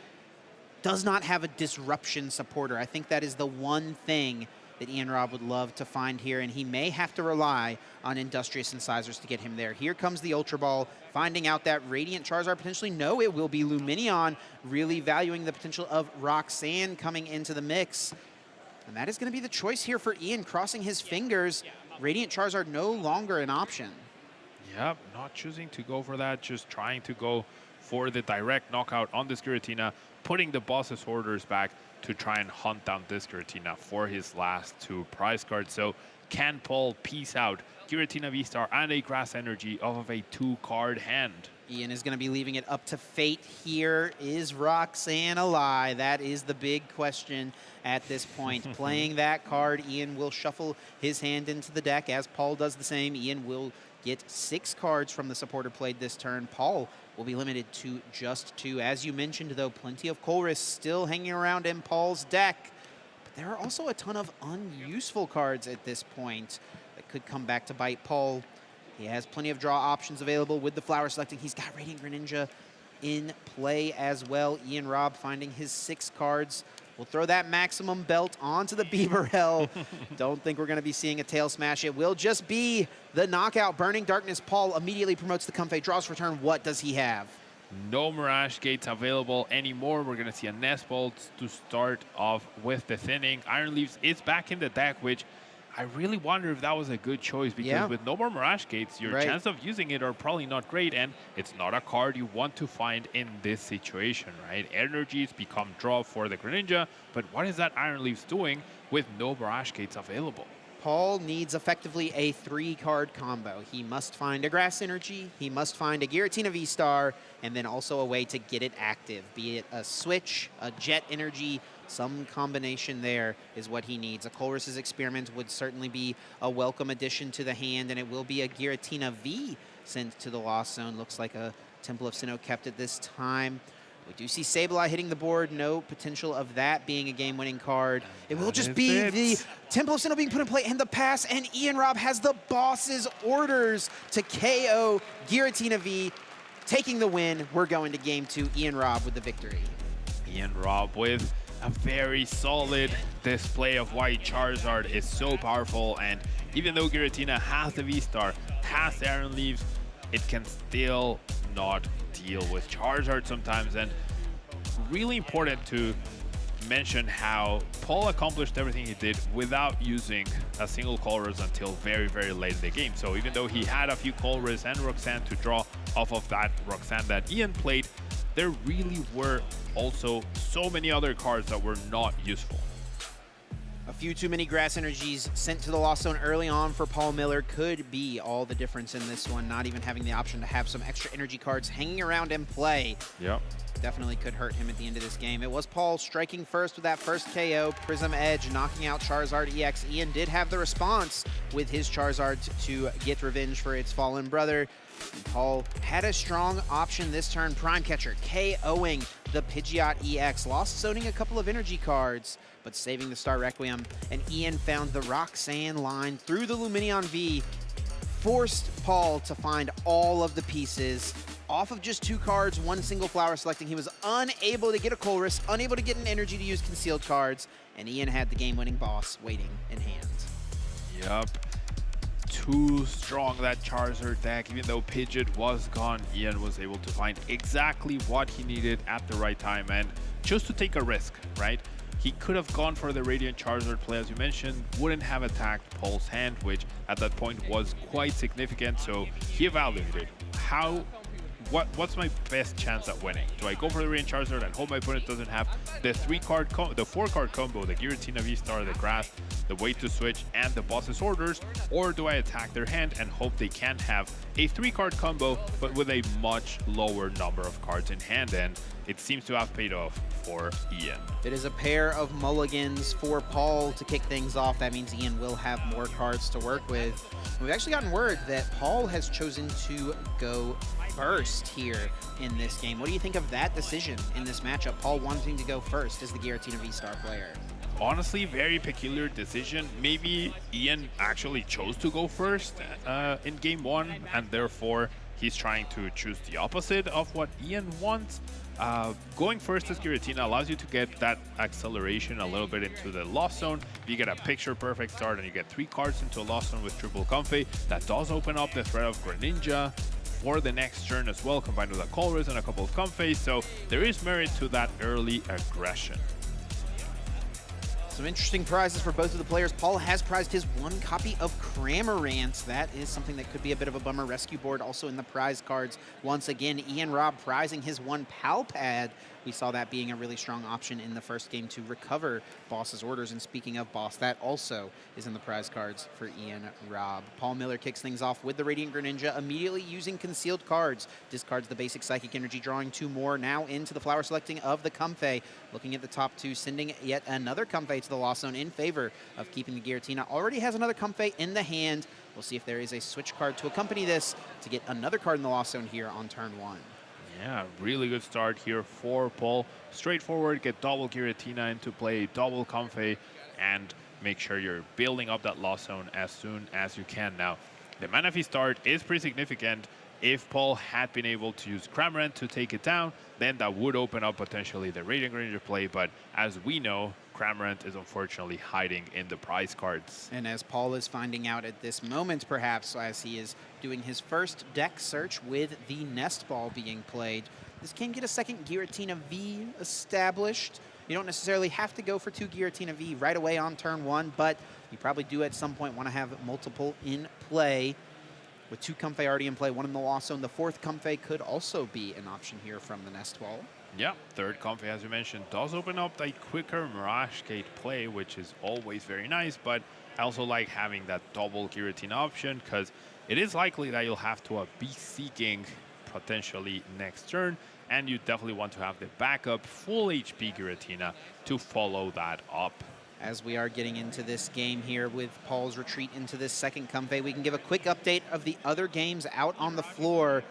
Does not have a Disruption supporter. I think that is the one thing that Ian Rob would love to find here, and he may have to rely on Industrious Incisors to get him there. Here comes the Ultra Ball, finding out that Radiant Charizard potentially, no, it will be Lumineon, really valuing the potential of Roxanne coming into the mix. And that is going to be the choice here for Ian, crossing his fingers. Radiant Charizard no longer an option. Yep, not choosing to go for that, just trying to go for the direct knockout on this Giratina, putting the boss's orders back to try and hunt down this Giratina for his last 2 prize cards. So can Paul piece out Giratina V-Star and a Grass Energy off of a 2-card hand? Ian is going to be leaving it up to fate here. Is Roxanne a lie? That is the big question at this point. Playing that card, Ian will shuffle his hand into the deck as Paul does the same. Ian will get 6 cards from the supporter played this turn. Paul will be limited to just 2. As you mentioned, though, plenty of Colress still hanging around in Paul's deck. But there are also a ton of unuseful cards at this point that could come back to bite Paul. He has plenty of draw options available with the Flower Selecting. He's got Radiant Greninja in play as well. Ian Rob finding his 6 cards. We'll throw that Maximum Belt onto the Beaverell. Don't think we're going to be seeing a Tail Smash. It will just be the knockout. Burning Darkness. Paul immediately promotes the Comfey. Draws return. What does he have? No Mirage Gates available anymore. We're going to see a Nest Bolt to start off with the Thinning. Iron Leaves is back in the deck, which I really wonder if that was a good choice, because with no more Mirage Gates, your chance of using it are probably not great, and it's not a card you want to find in this situation, right? Energies become draw for the Greninja, but what is that Iron Leaves doing with no Mirage Gates available? Paul needs effectively a 3-card combo. He must find a Grass Energy, he must find a Giratina V-Star, and then also a way to get it active, be it a Switch, a Jet Energy, some combination there is what he needs. A Colress's Experiment would certainly be a welcome addition to the hand, and it will be a Giratina V sent to the Lost Zone. Looks like a Temple of Sinnoh kept it this time. We do see Sableye hitting the board. No potential of that being a game-winning card. It will just be the Temple of Sinnoh being put in play and the pass, and Ian Rob has the boss's orders to KO Giratina V, taking the win. We're going to game 2. Ian Rob with the victory. Ian Rob with a very solid display of why Charizard is so powerful, and even though Giratina has the V-Star, has the Iron Leaves, it can still not deal with Charizard sometimes, and really important to mention how Paul accomplished everything he did without using a single colors until very, very late in the game. So even though he had a few colors and Roxanne to draw off of that Roxanne that Ian played, there really were also so many other cards that were not useful. A few too many grass energies sent to the Lost Zone early on for Paul Miller could be all the difference in this one, not even having the option to have some extra energy cards hanging around in play. Yep. Definitely could hurt him at the end of this game. It was Paul striking first with that first KO, Prism Edge knocking out Charizard EX. Ian did have the response with his Charizard to get revenge for its fallen brother. And Paul had a strong option this turn, Prime Catcher, KOing the Pidgeot EX, lost zoning a couple of energy cards, but saving the Star Requiem. And Ian found the Roxanne line through the Luminion V, forced Paul to find all of the pieces. Off of just 2 cards, 1 single flower selecting, he was unable to get a Colress, unable to get an energy to use concealed cards, and Ian had the game-winning boss waiting in hand. Yup. Too strong, that Charizard deck. Even though Pidgeot was gone, Ian was able to find exactly what he needed at the right time and chose to take a risk, right? He could have gone for the Radiant Charizard play, as you mentioned, wouldn't have attacked Paul's hand, which at that point was quite significant, so he evaluated what's my best chance at winning? Do I go for the Radiant Charizard and hope my opponent doesn't have the 4-card combo, the Giratina V-Star, the Grass, the Way to Switch, and the Boss's Orders, or do I attack their hand and hope they can have a 3-card combo, but with a much lower number of cards in hand? And it seems to have paid off for Ian. It is a pair of mulligans for Paul to kick things off. That means Ian will have more cards to work with. We've actually gotten word that Paul has chosen to go first here in this game. What do you think of that decision in this matchup? Paul wanting to go first as the Giratina V-Star player. Honestly, very peculiar decision. Maybe Ian actually chose to go first in game 1, and therefore he's trying to choose the opposite of what Ian wants. Going first as Giratina allows you to get that acceleration a little bit into the Lost Zone. You get a picture-perfect start, and you get 3 cards into a Lost Zone with triple Comfey. That does open up the threat of Greninja for the next turn as well, combined with a Colress and a couple of Comfeys, so there is merit to that early aggression. Some interesting prizes for both of the players. Paul has prized his 1 copy of Cramorant. That is something that could be a bit of a bummer. Rescue board also in the prize cards. Once again, Ian Robb prizing his 1 Pal Pad. We saw that being a really strong option in the first game to recover Boss's Orders. And speaking of Boss, that also is in the prize cards for Ian Robb. Paul Miller kicks things off with the Radiant Greninja, immediately using concealed cards. Discards the basic Psychic Energy, drawing 2 more. Now into the flower selecting of the Comfey. Looking at the top 2, sending yet another Comfey to the Lost Zone in favor of keeping the Giratina. Already has another Comfey in the hand. We'll see if there is a switch card to accompany this to get another card in the Lost Zone here on turn 1. Yeah, really good start here for Paul. Straightforward, get double Giratina into play, double Comfey, and make sure you're building up that Lost Zone as soon as you can. Now, the Manaphy start is pretty significant. If Paul had been able to use Cramorant to take it down, then that would open up potentially the Radiant Greninja play, but as we know, Cramorant is unfortunately hiding in the prize cards. And as Paul is finding out at this moment, perhaps, as he is doing his first deck search with the Nest Ball being played, this can get a second Giratina V established. You don't necessarily have to go for 2 Giratina V right away on turn 1, but you probably do at some point want to have multiple in play. With 2 Comfey already in play, 1 in the Lost Zone, the 4th Comfey could also be an option here from the Nest Ball. Yeah, 3rd Comfey, as you mentioned, does open up a quicker Mirage Gate play, which is always very nice, but I also like having that double Giratina option, because it is likely that you'll have to be seeking potentially next turn, and you definitely want to have the backup full HP Giratina to follow that up. As we are getting into this game here with Paul's retreat into this second Comfey, we can give a quick update of the other games out on the floor.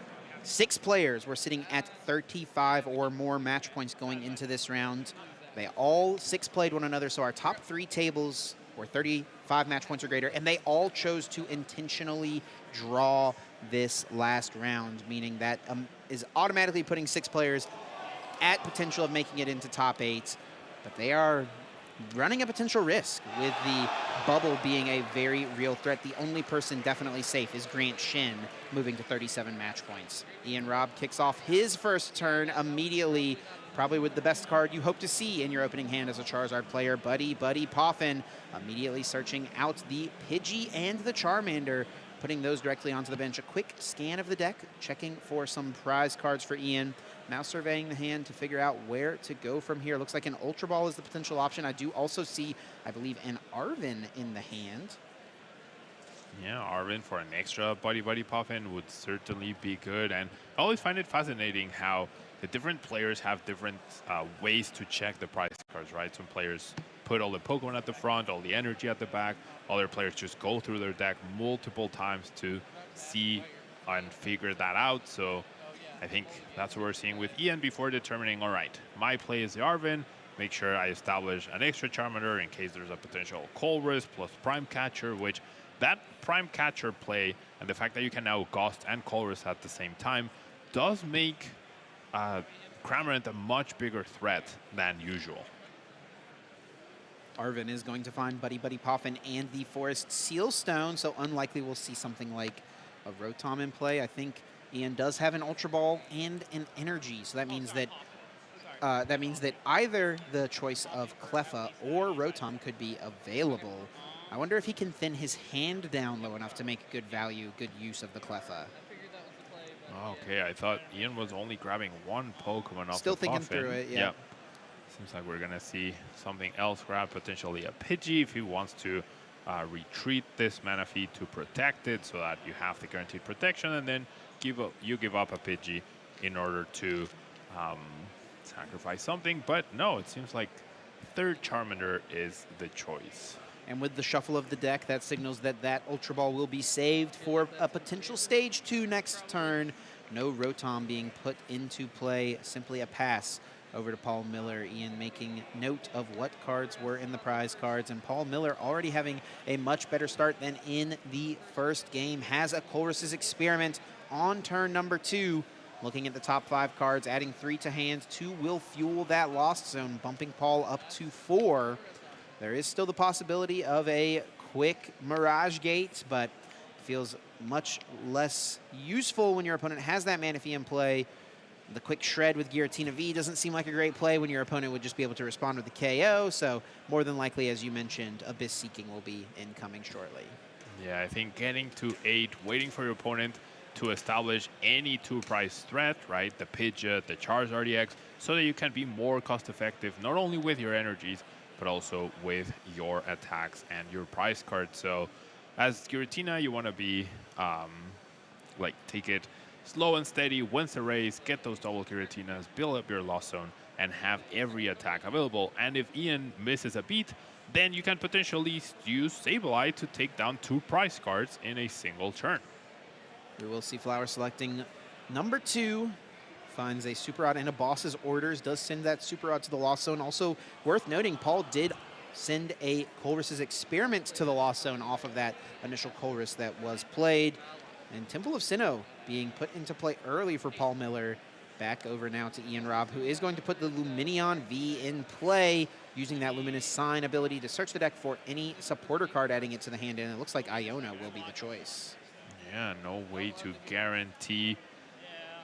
6 players were sitting at 35 or more match points going into this round. They all 6 played one another, so our top 3 tables were 35 match points or greater, and they all chose to intentionally draw this last round, meaning that is automatically putting 6 players at potential of making it into top 8, but they are running a potential risk with the bubble being a very real threat. The only person definitely safe is Grant Shin, moving to 37 match points. Ian Robb kicks off his first turn immediately probably with the best card you hope to see in your opening hand as a Charizard player, Buddy Poffin, immediately searching out the Pidgey and the Charmander, putting those directly onto the bench. A quick scan of the deck, checking for some prize cards for Ian. Now surveying the hand to figure out where to go from here. Looks like an Ultra Ball is the potential option. I do also see, I believe, an Arven in the hand. Yeah, Arven for an extra Buddy Poffin would certainly be good. And I always find it fascinating how the different players have different ways to check the prize cards, right? Some players put all the Pokemon at the front, all the energy at the back. Other players just go through their deck multiple times to see and figure that out. So I think that's what we're seeing with Ian before determining, all right, my play is the Arven. Make sure I establish an extra Charmander in case there's a potential Colress plus Prime Catcher, which that Prime Catcher play and the fact that you can now Ghost and Colress at the same time does make Cramorant a much bigger threat than usual. Arven is going to find Buddy Poffin and the Forest Sealstone, so unlikely we'll see something like a Rotom in play. I think Ian does have an Ultra Ball and an Energy, so that means that either the choice of Cleffa or Rotom could be available. I wonder if he can thin his hand down low enough to make good value, good use of the Cleffa. Okay, I thought Ian was only grabbing one Pokemon off Still the thinking Poffin. through it, yeah. Seems like we're going to see something else grab, potentially a Pidgey if he wants to retreat this Manaphy to protect it so that you have the guaranteed protection, and then you give up a Pidgey in order to sacrifice something. But no, it seems like third Charmander is the choice. And with the shuffle of the deck, that signals that that Ultra Ball will be saved for a potential Stage 2 next turn. No Rotom being put into play, simply a pass over to Paul Miller. Ian making note of what cards were in the prize cards, and Paul Miller already having a much better start than in the first game. Has a Colress's Experiment on turn number 2. Looking at the top 5 cards, adding 3 to hand, 2 will fuel that Lost Zone, bumping Paul up to 4. There is still the possibility of a quick Mirage Gate, but feels much less useful when your opponent has that Manaphy in play. The quick Shred with Giratina V doesn't seem like a great play when your opponent would just be able to respond with the KO, so more than likely, as you mentioned, Abyss Seeking will be incoming shortly. Yeah, I think getting to 8, waiting for your opponent to establish any 2-price threat, right? The Pidgeot, the Charizard EX, so that you can be more cost-effective, not only with your energies, but also with your attacks and your prize cards. So as Giratina, you want to be, take it slow and steady, wins the race, get those double Giratinas, build up your Lost Zone, and have every attack available. And if Ian misses a beat, then you can potentially use Sableye to take down 2 prize cards in a single turn. We will see Flower selecting number 2. Finds a Super Rod and a Boss's Orders, does send that Super Rod to the Lost Zone. Also worth noting, Paul did send a Colress's Experiment to the Lost Zone off of that initial Colress that was played. And Temple of Sinnoh being put into play early for Paul Miller. Back over now to Ian Robb, who is going to put the Luminion V in play, using that Luminous Sign ability to search the deck for any supporter card, adding it to the hand, and it looks like Iona will be the choice. Yeah, no way to guarantee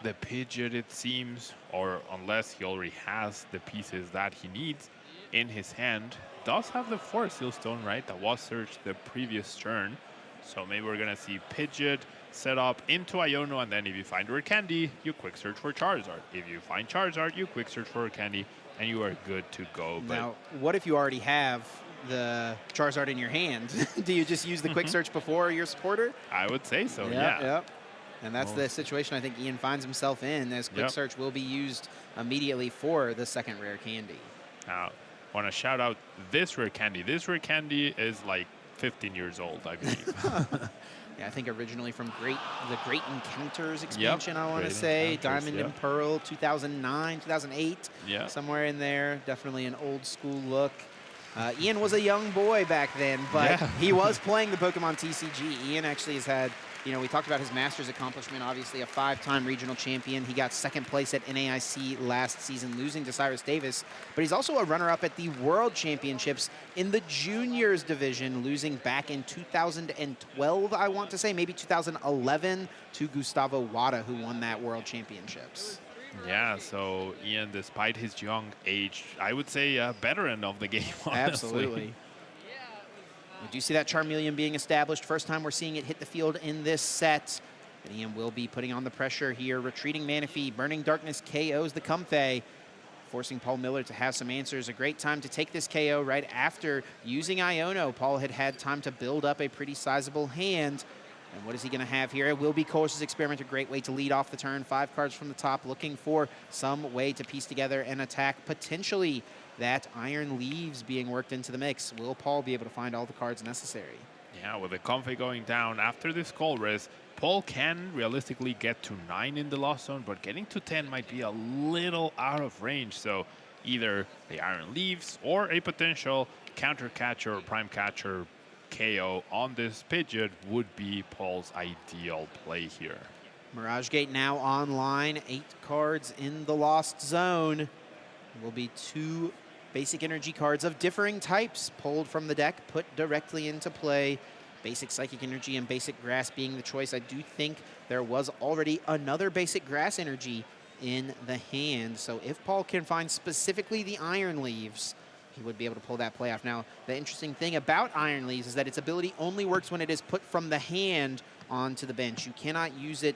the Pidgeot, it seems, or unless he already has the pieces that he needs in his hand. Does have the Forest Sealstone, right? That was searched the previous turn. So maybe we're going to see Pidgeot set up into Iono, and then if you find Rare Candy, you quick search for Charizard. If you find Charizard, you quick search for Rare Candy, and you are good to go. Now, what if you already have the Charizard in your hand? Do you just use the quick search before your supporter? I would say so, yeah. And that's the situation I think Ian finds himself in, as quick search will be used immediately for the second Rare Candy. Now, I want to shout out this Rare Candy. This Rare Candy is like 15 years old, I believe. Yeah, I think originally from the Great Encounters expansion, I want to say. Diamond and Pearl, 2009, 2008, somewhere in there. Definitely an old school look. Ian was a young boy back then, but he was playing the Pokemon TCG. Ian actually has had, we talked about his Masters accomplishment, obviously a 5-time regional champion. He got 2nd place at NAIC last season, losing to Cyrus Davis. But he's also a runner-up at the World Championships in the Juniors division, losing back in 2012, I want to say, maybe 2011, to Gustavo Wada, who won that World Championships. Yeah, so Ian, despite his young age, I would say a veteran of the game, honestly. Absolutely. We do see that Charmeleon being established. First time we're seeing it hit the field in this set. And Ian will be putting on the pressure here. Retreating Manaphy, Burning Darkness KOs the Comfey, forcing Paul Miller to have some answers. A great time to take this KO right after using Iono. Paul had time to build up a pretty sizable hand. And what is he going to have here? It will be Course's Experiment, a great way to lead off the turn. 5 cards from the top, looking for some way to piece together an attack. Potentially that Iron Leaves being worked into the mix. Will Paul be able to find all the cards necessary? Yeah, with the Comfey going down after this Colress, Paul can realistically get to 9 in the Lost Zone, but getting to 10 might be a little out of range. So either the Iron Leaves or a potential Counter Catcher or Prime Catcher KO on this Pidgeot would be Paul's ideal play here. Mirage Gate now online. 8 cards in the Lost Zone. There will be 2 basic energy cards of differing types pulled from the deck, put directly into play. Basic Psychic Energy and Basic Grass being the choice. I do think there was already another Basic Grass Energy in the hand. So if Paul can find specifically the Iron Leaves, he would be able to pull that play off. Now, the interesting thing about Iron Leaves is that its ability only works when it is put from the hand onto the bench. You cannot use it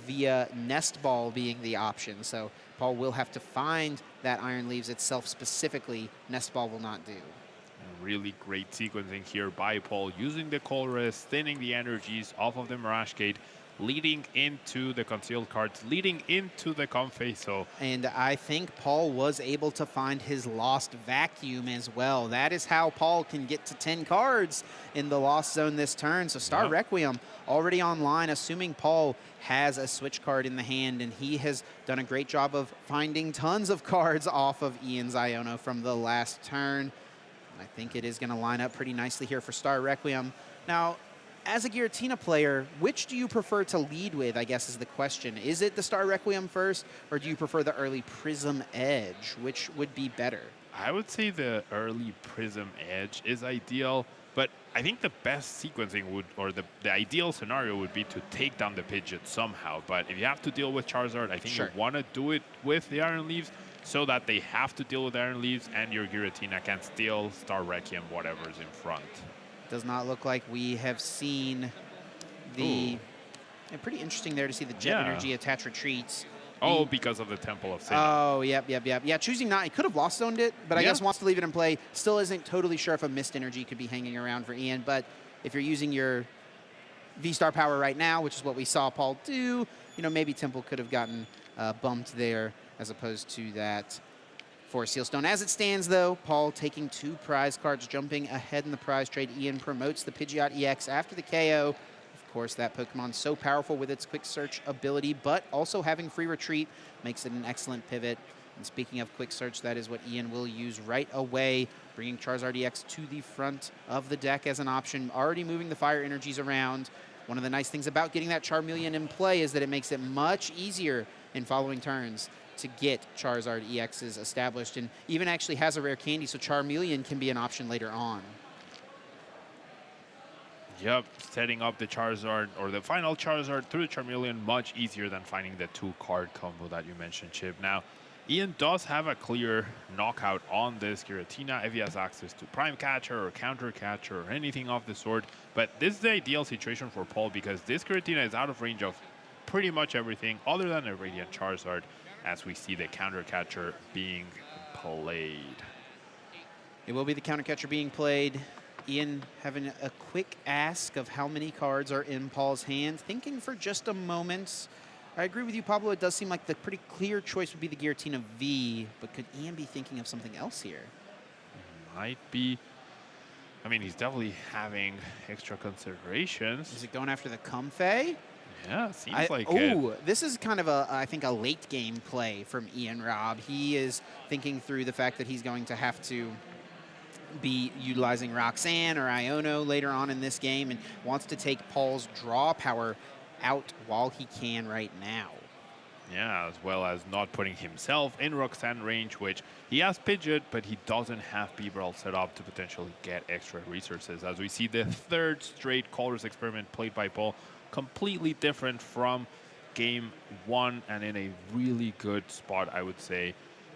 via Nest Ball being the option. So Paul will have to find that Iron Leaves itself specifically. Nest Ball will not do. Really great sequencing here by Paul, using the Colress, thinning the energies off of the Mirage Gate, leading into the concealed cards, leading into the Comfey. So, and I think Paul was able to find his Lost Vacuum as well. That is how Paul can get to 10 cards in the Lost Zone this turn. So Star Requiem already online, assuming Paul has a switch card in the hand, and he has done a great job of finding tons of cards off of Ian's Iono from the last turn. I think it is going to line up pretty nicely here for Star Requiem. Now, as a Giratina player, which do you prefer to lead with, I guess is the question. Is it the Star Requiem first, or do you prefer the early Prism Edge? Which would be better? I would say the early Prism Edge is ideal, but I think the best sequencing would, or the ideal scenario would be to take down the Pidgeot somehow. But if you have to deal with Charizard, I think you want to do it with the Iron Leaves, so that they have to deal with Iron Leaves and your Giratina can steal Star Requiem, whatever's in front. Does not look like we have seen the... pretty interesting there to see the Jet Energy attach retreats. Oh, because of the Temple of Sin. Oh, yep. Yeah, choosing not... He could have Lost Zoned it, but I guess wants to leave it in play. Still isn't totally sure if a Mist Energy could be hanging around for Ian, but if you're using your V-Star power right now, which is what we saw Paul do, maybe Temple could have gotten bumped there, as opposed to that for Seal Stone. As it stands, though, Paul taking 2 prize cards, jumping ahead in the prize trade. Ian promotes the Pidgeot EX after the KO. Of course, that Pokemon so powerful with its quick search ability, but also having free retreat makes it an excellent pivot. And speaking of quick search, that is what Ian will use right away, bringing Charizard EX to the front of the deck as an option, already moving the fire energies around. One of the nice things about getting that Charmeleon in play is that it makes it much easier in following turns to get Charizard EXs established, and even actually has a rare candy, so Charmeleon can be an option later on. Yep, setting up the Charizard, or the final Charizard through the Charmeleon, much easier than finding the 2-card combo that you mentioned, Chip. Now, Ian does have a clear knockout on this Giratina if he has access to Prime Catcher or Counter Catcher or anything of the sort, but this is the ideal situation for Paul because this Giratina is out of range of pretty much everything other than a Radiant Charizard, as we see the Counter Catcher being played. It will be the Counter Catcher being played. Ian having a quick ask of how many cards are in Paul's hand, thinking for just a moment. I agree with you, Pablo. It does seem like the pretty clear choice would be the Giratina V, but could Ian be thinking of something else here? Might be. I mean, he's definitely having extra considerations. Is it going after the Comfey? Yeah, seems like it. Oh, this is kind of I think, a late game play from Ian Robb. He is thinking through the fact that he's going to have to be utilizing Roxanne or Iono later on in this game and wants to take Paul's draw power out while he can right now. Yeah, as well as not putting himself in Roxanne range, which he has Pidgeot, but he doesn't have Bibarel set up to potentially get extra resources. As we see the 3rd straight Colress Experiment played by Paul, completely different from game 1 and in a really good spot, I would say.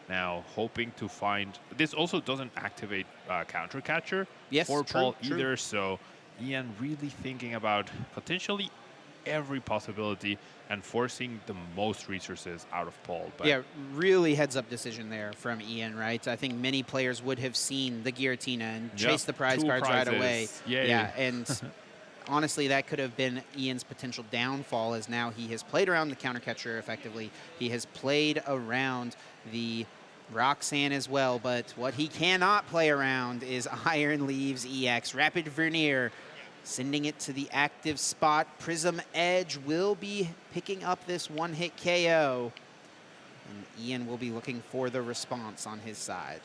Now, hoping to find... This also doesn't activate counter catcher for Paul either, so Ian really thinking about potentially every possibility and forcing the most resources out of Paul. But yeah, really heads-up decision there from Ian, right? I think many players would have seen the Giratina and chased the prize cards right away. Yay. Yeah, and honestly, that could have been Ian's potential downfall, as now he has played around the counter catcher effectively. He has played around the Roxanne as well, but what he cannot play around is Iron Leaves EX. Rapid Vernier, sending it to the active spot. Prism Edge will be picking up this one-hit KO, and Ian will be looking for the response on his side.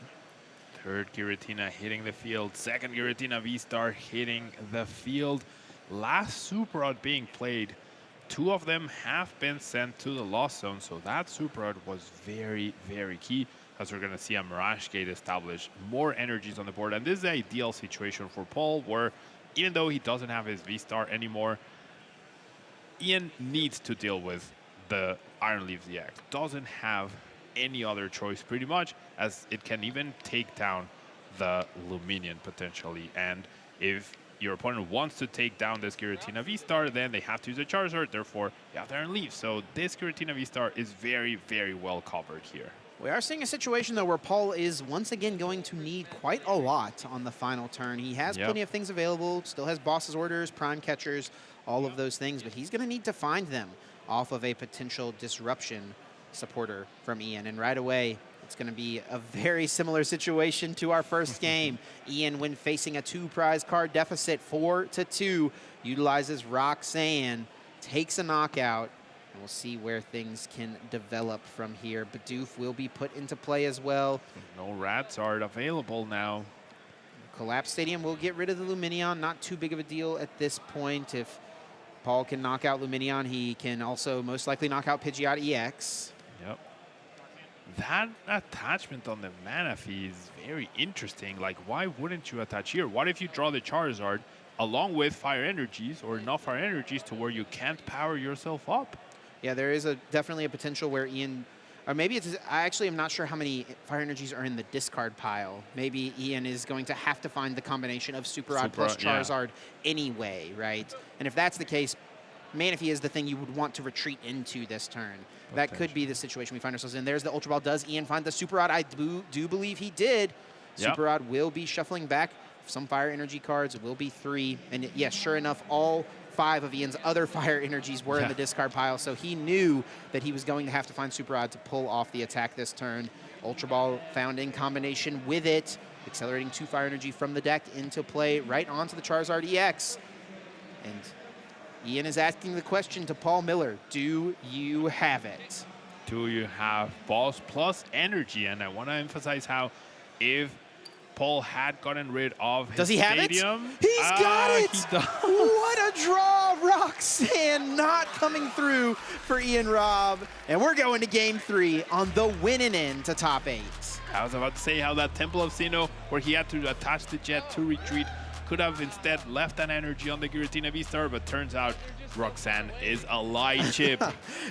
Third Giratina hitting the field. Second Giratina V-Star hitting the field. Last Super Rod being played. 2 of them have been sent to the Lost Zone, so that Super Rod was very, very key, as we're going to see a Mirage Gate establish more energies on the board. And this is the ideal situation for Paul, where even though he doesn't have his V-Star anymore, Ian needs to deal with the Iron Leaves EX. Doesn't have any other choice pretty much, as it can even take down the Luminion potentially. And if your opponent wants to take down this Giratina V-Star, then they have to use a Charizard, therefore you have to Iron Leaf. So this Giratina V-Star is very, very well covered here. We are seeing a situation, though, where Paul is once again going to need quite a lot on the final turn. He has plenty of things available, still has Boss's Orders, Prime Catchers, all of those things, but he's going to need to find them off of a potential Disruption supporter from Ian. And right away, it's going to be a very similar situation to our first game. Ian, when facing a 2-prize card deficit, 4-2, utilizes Roxanne, takes a knockout, and we'll see where things can develop from here. Bidoof will be put into play as well. No Radzard available now. Collapse Stadium will get rid of the Luminion. Not too big of a deal at this point. If Paul can knock out Luminion, he can also most likely knock out Pidgeot EX. Yep. That attachment on the Manaphy is very interesting. Like, why wouldn't you attach here? What if you draw the Charizard along with Fire Energies or enough Fire Energies to where you can't power yourself up? Yeah, there is definitely a potential where Ian, or maybe it's, I actually am not sure how many Fire Energies are in the discard pile. Maybe Ian is going to have to find the combination of Super Rod plus Charizard anyway, right? And if that's the case, Manaphy is the thing you would want to retreat into this turn. That could be the situation we find ourselves in. There's the Ultra Ball. Does Ian find the Super Rod? I do believe he did. Super Rod will be shuffling back. Some Fire Energy cards. It will be 3. And yes, sure enough, all 5 of Ian's other Fire Energies were in the discard pile, so he knew that he was going to have to find Super Rod to pull off the attack this turn. Ultra Ball found in combination with it, accelerating 2 Fire Energy from the deck into play right onto the Charizard EX. And Ian is asking the question to Paul Miller, do you have it? Do you have Boss plus Energy? And I want to emphasize how if Paul had gotten rid of his Does he have stadium, it? He's got it! What a draw! Roxanne not coming through for Ian Robb. And we're going to game 3 on the winning end to top 8. I was about to say how that Temple of Sinnoh, where he had to attach the jet to retreat, could have instead left an energy on the Giratina V-Star, but turns out Roxanne is a light chip.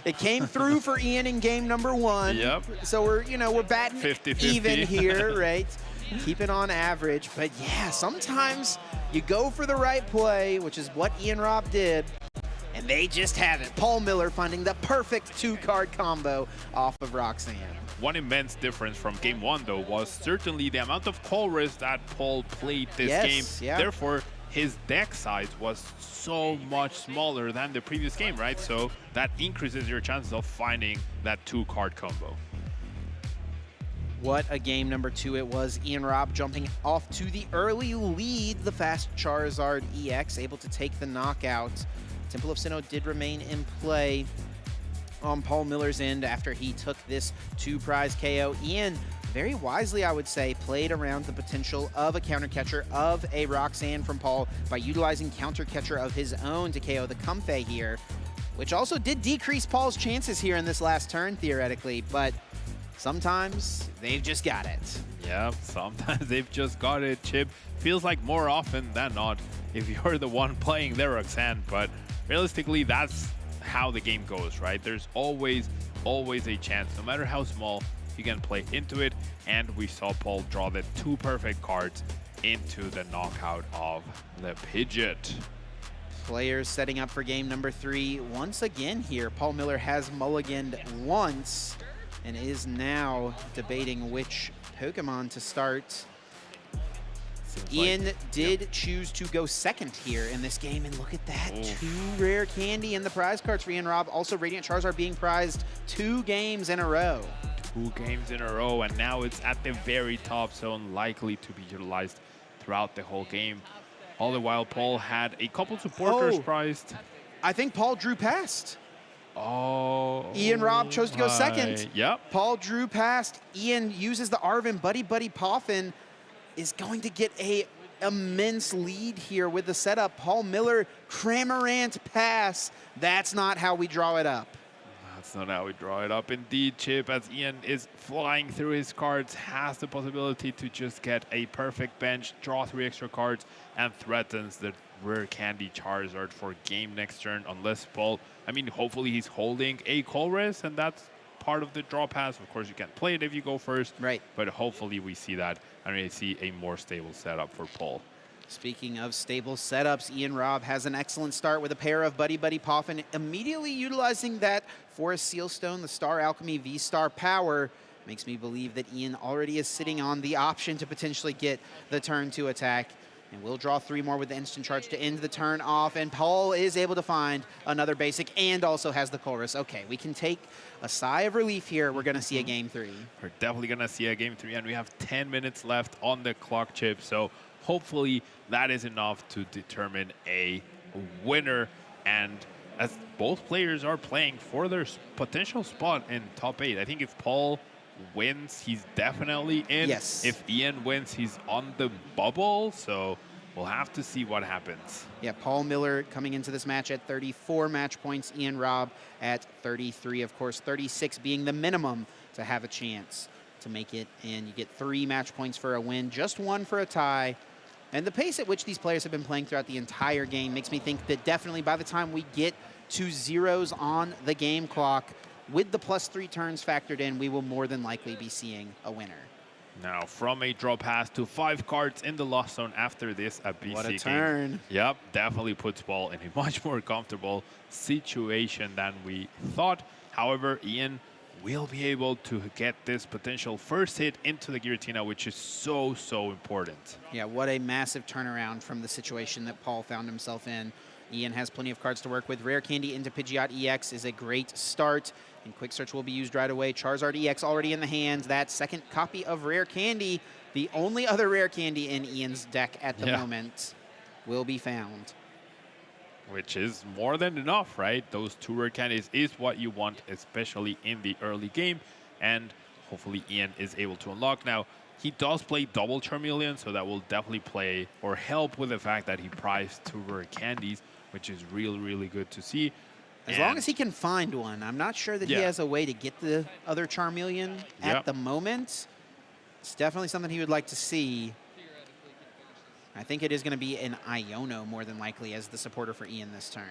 It came through for Ian in game number 1. Yep. So we're batting 50-50. even here, right? Keep it on average. But yeah, sometimes you go for the right play, which is what Ian Robb did, and they just haven't. Paul Miller finding the perfect 2-card combo off of Roxanne. One immense difference from game 1, though, was certainly the amount of call risk that Paul played this game. Yeah. Therefore, his deck size was so much smaller than the previous game, right? So that increases your chances of finding that 2-card combo. What a game number 2 it was. Ian Robb jumping off to the early lead. The fast Charizard EX able to take the knockout. Temple of Sinnoh did remain in play on Paul Miller's end after he took this 2-prize KO. Ian, very wisely, I would say, played around the potential of a counter catcher of a Roxanne from Paul by utilizing counter catcher of his own to KO the Comfey here, which also did decrease Paul's chances here in this last turn, theoretically, but sometimes they've just got it. Yeah, sometimes they've just got it, Chip. Feels like more often than not if you're the one playing the Roxanne, but realistically, that's how the game goes, right? There's always a chance, no matter how small, you can play into it. And we saw Paul draw the 2 perfect cards into the knockout of the Pidgeot. Players setting up for game number 3 once again here. Paul Miller has mulliganed once and is now debating which Pokemon to start. Ian did choose to go second here in this game, and look at that. 2 rare candy in the prize cards for Ian Robb. Also, Radiant Charizard being prized 2 games in a row. 2 games in a row, and now it's at the very top, so unlikely to be utilized throughout the whole game. All the while, Paul had a couple supporters prized. I think Paul drew past. Oh. Ian Robb chose to go second. Yep. Paul drew past. Ian uses the Arvin. Buddy Poffin is going to get a immense lead here with the setup. Paul Miller, Cramorant pass. That's not how we draw it up. That's not how we draw it up. Indeed, Chip, as Ian is flying through his cards, has the possibility to just get a perfect bench, draw 3 extra cards, and threatens the rare candy Charizard for game next turn, unless Paul, I mean, hopefully he's holding a Colress, and that's part of the draw pass. Of course, you can't play it if you go first. Right. But hopefully we see that, and we see a more stable setup for Paul. Speaking of stable setups, Ian Robb has an excellent start with a pair of Buddy Poffin, immediately utilizing that Forest Sealstone, the Star Alchemy V-Star power. Makes me believe that Ian already is sitting on the option to potentially get the turn 2 attack. And we'll draw 3 more with the instant charge to end the turn off. And Paul is able to find another basic and also has the Chorus. Okay, we can take a sigh of relief here. We're going to see a game 3. We're definitely going to see a game 3, and we have 10 minutes left on the clock, Chip. So hopefully that is enough to determine a winner. And as both players are playing for their potential spot in top 8, I think if Paul wins, he's definitely in. Yes. If Ian wins, he's on the bubble. So we'll have to see what happens. Yeah, Paul Miller coming into this match at 34 match points. Ian Robb at 33. Of course, 36 being the minimum to have a chance to make it. And you get 3 match points for a win, just 1 for a tie. And the pace at which these players have been playing throughout the entire game makes me think that definitely by the time we get to zeros on the game clock, with the +3 turns factored in, we will more than likely be seeing a winner. Now, from a draw pass to 5 cards in the Lost Zone after this, a BC What a game. turn. Yep, definitely puts Paul in a much more comfortable situation than we thought. However, Ian will be able to get this potential first hit into the Giratina, which is so, so important. Yeah, what a massive turnaround from the situation that Paul found himself in. Ian has plenty of cards to work with. Rare Candy into Pidgeot EX is a great start, and Quick Search will be used right away. Charizard EX already in the hands. That second copy of Rare Candy, the only other Rare Candy in Ian's deck at the moment, will be found. Which is more than enough, right? Those 2 rare candies is what you want, especially in the early game, and hopefully Ian is able to unlock. Now, he does play double Charmeleon, so that will definitely play or help with the fact that he prized 2 rare candies, which is really, really good to see. As long as he can find one. I'm not sure that he has a way to get the other Charmeleon at the moment. It's definitely something he would like to see. I think it is going to be an Iono more than likely as the supporter for Ian this turn.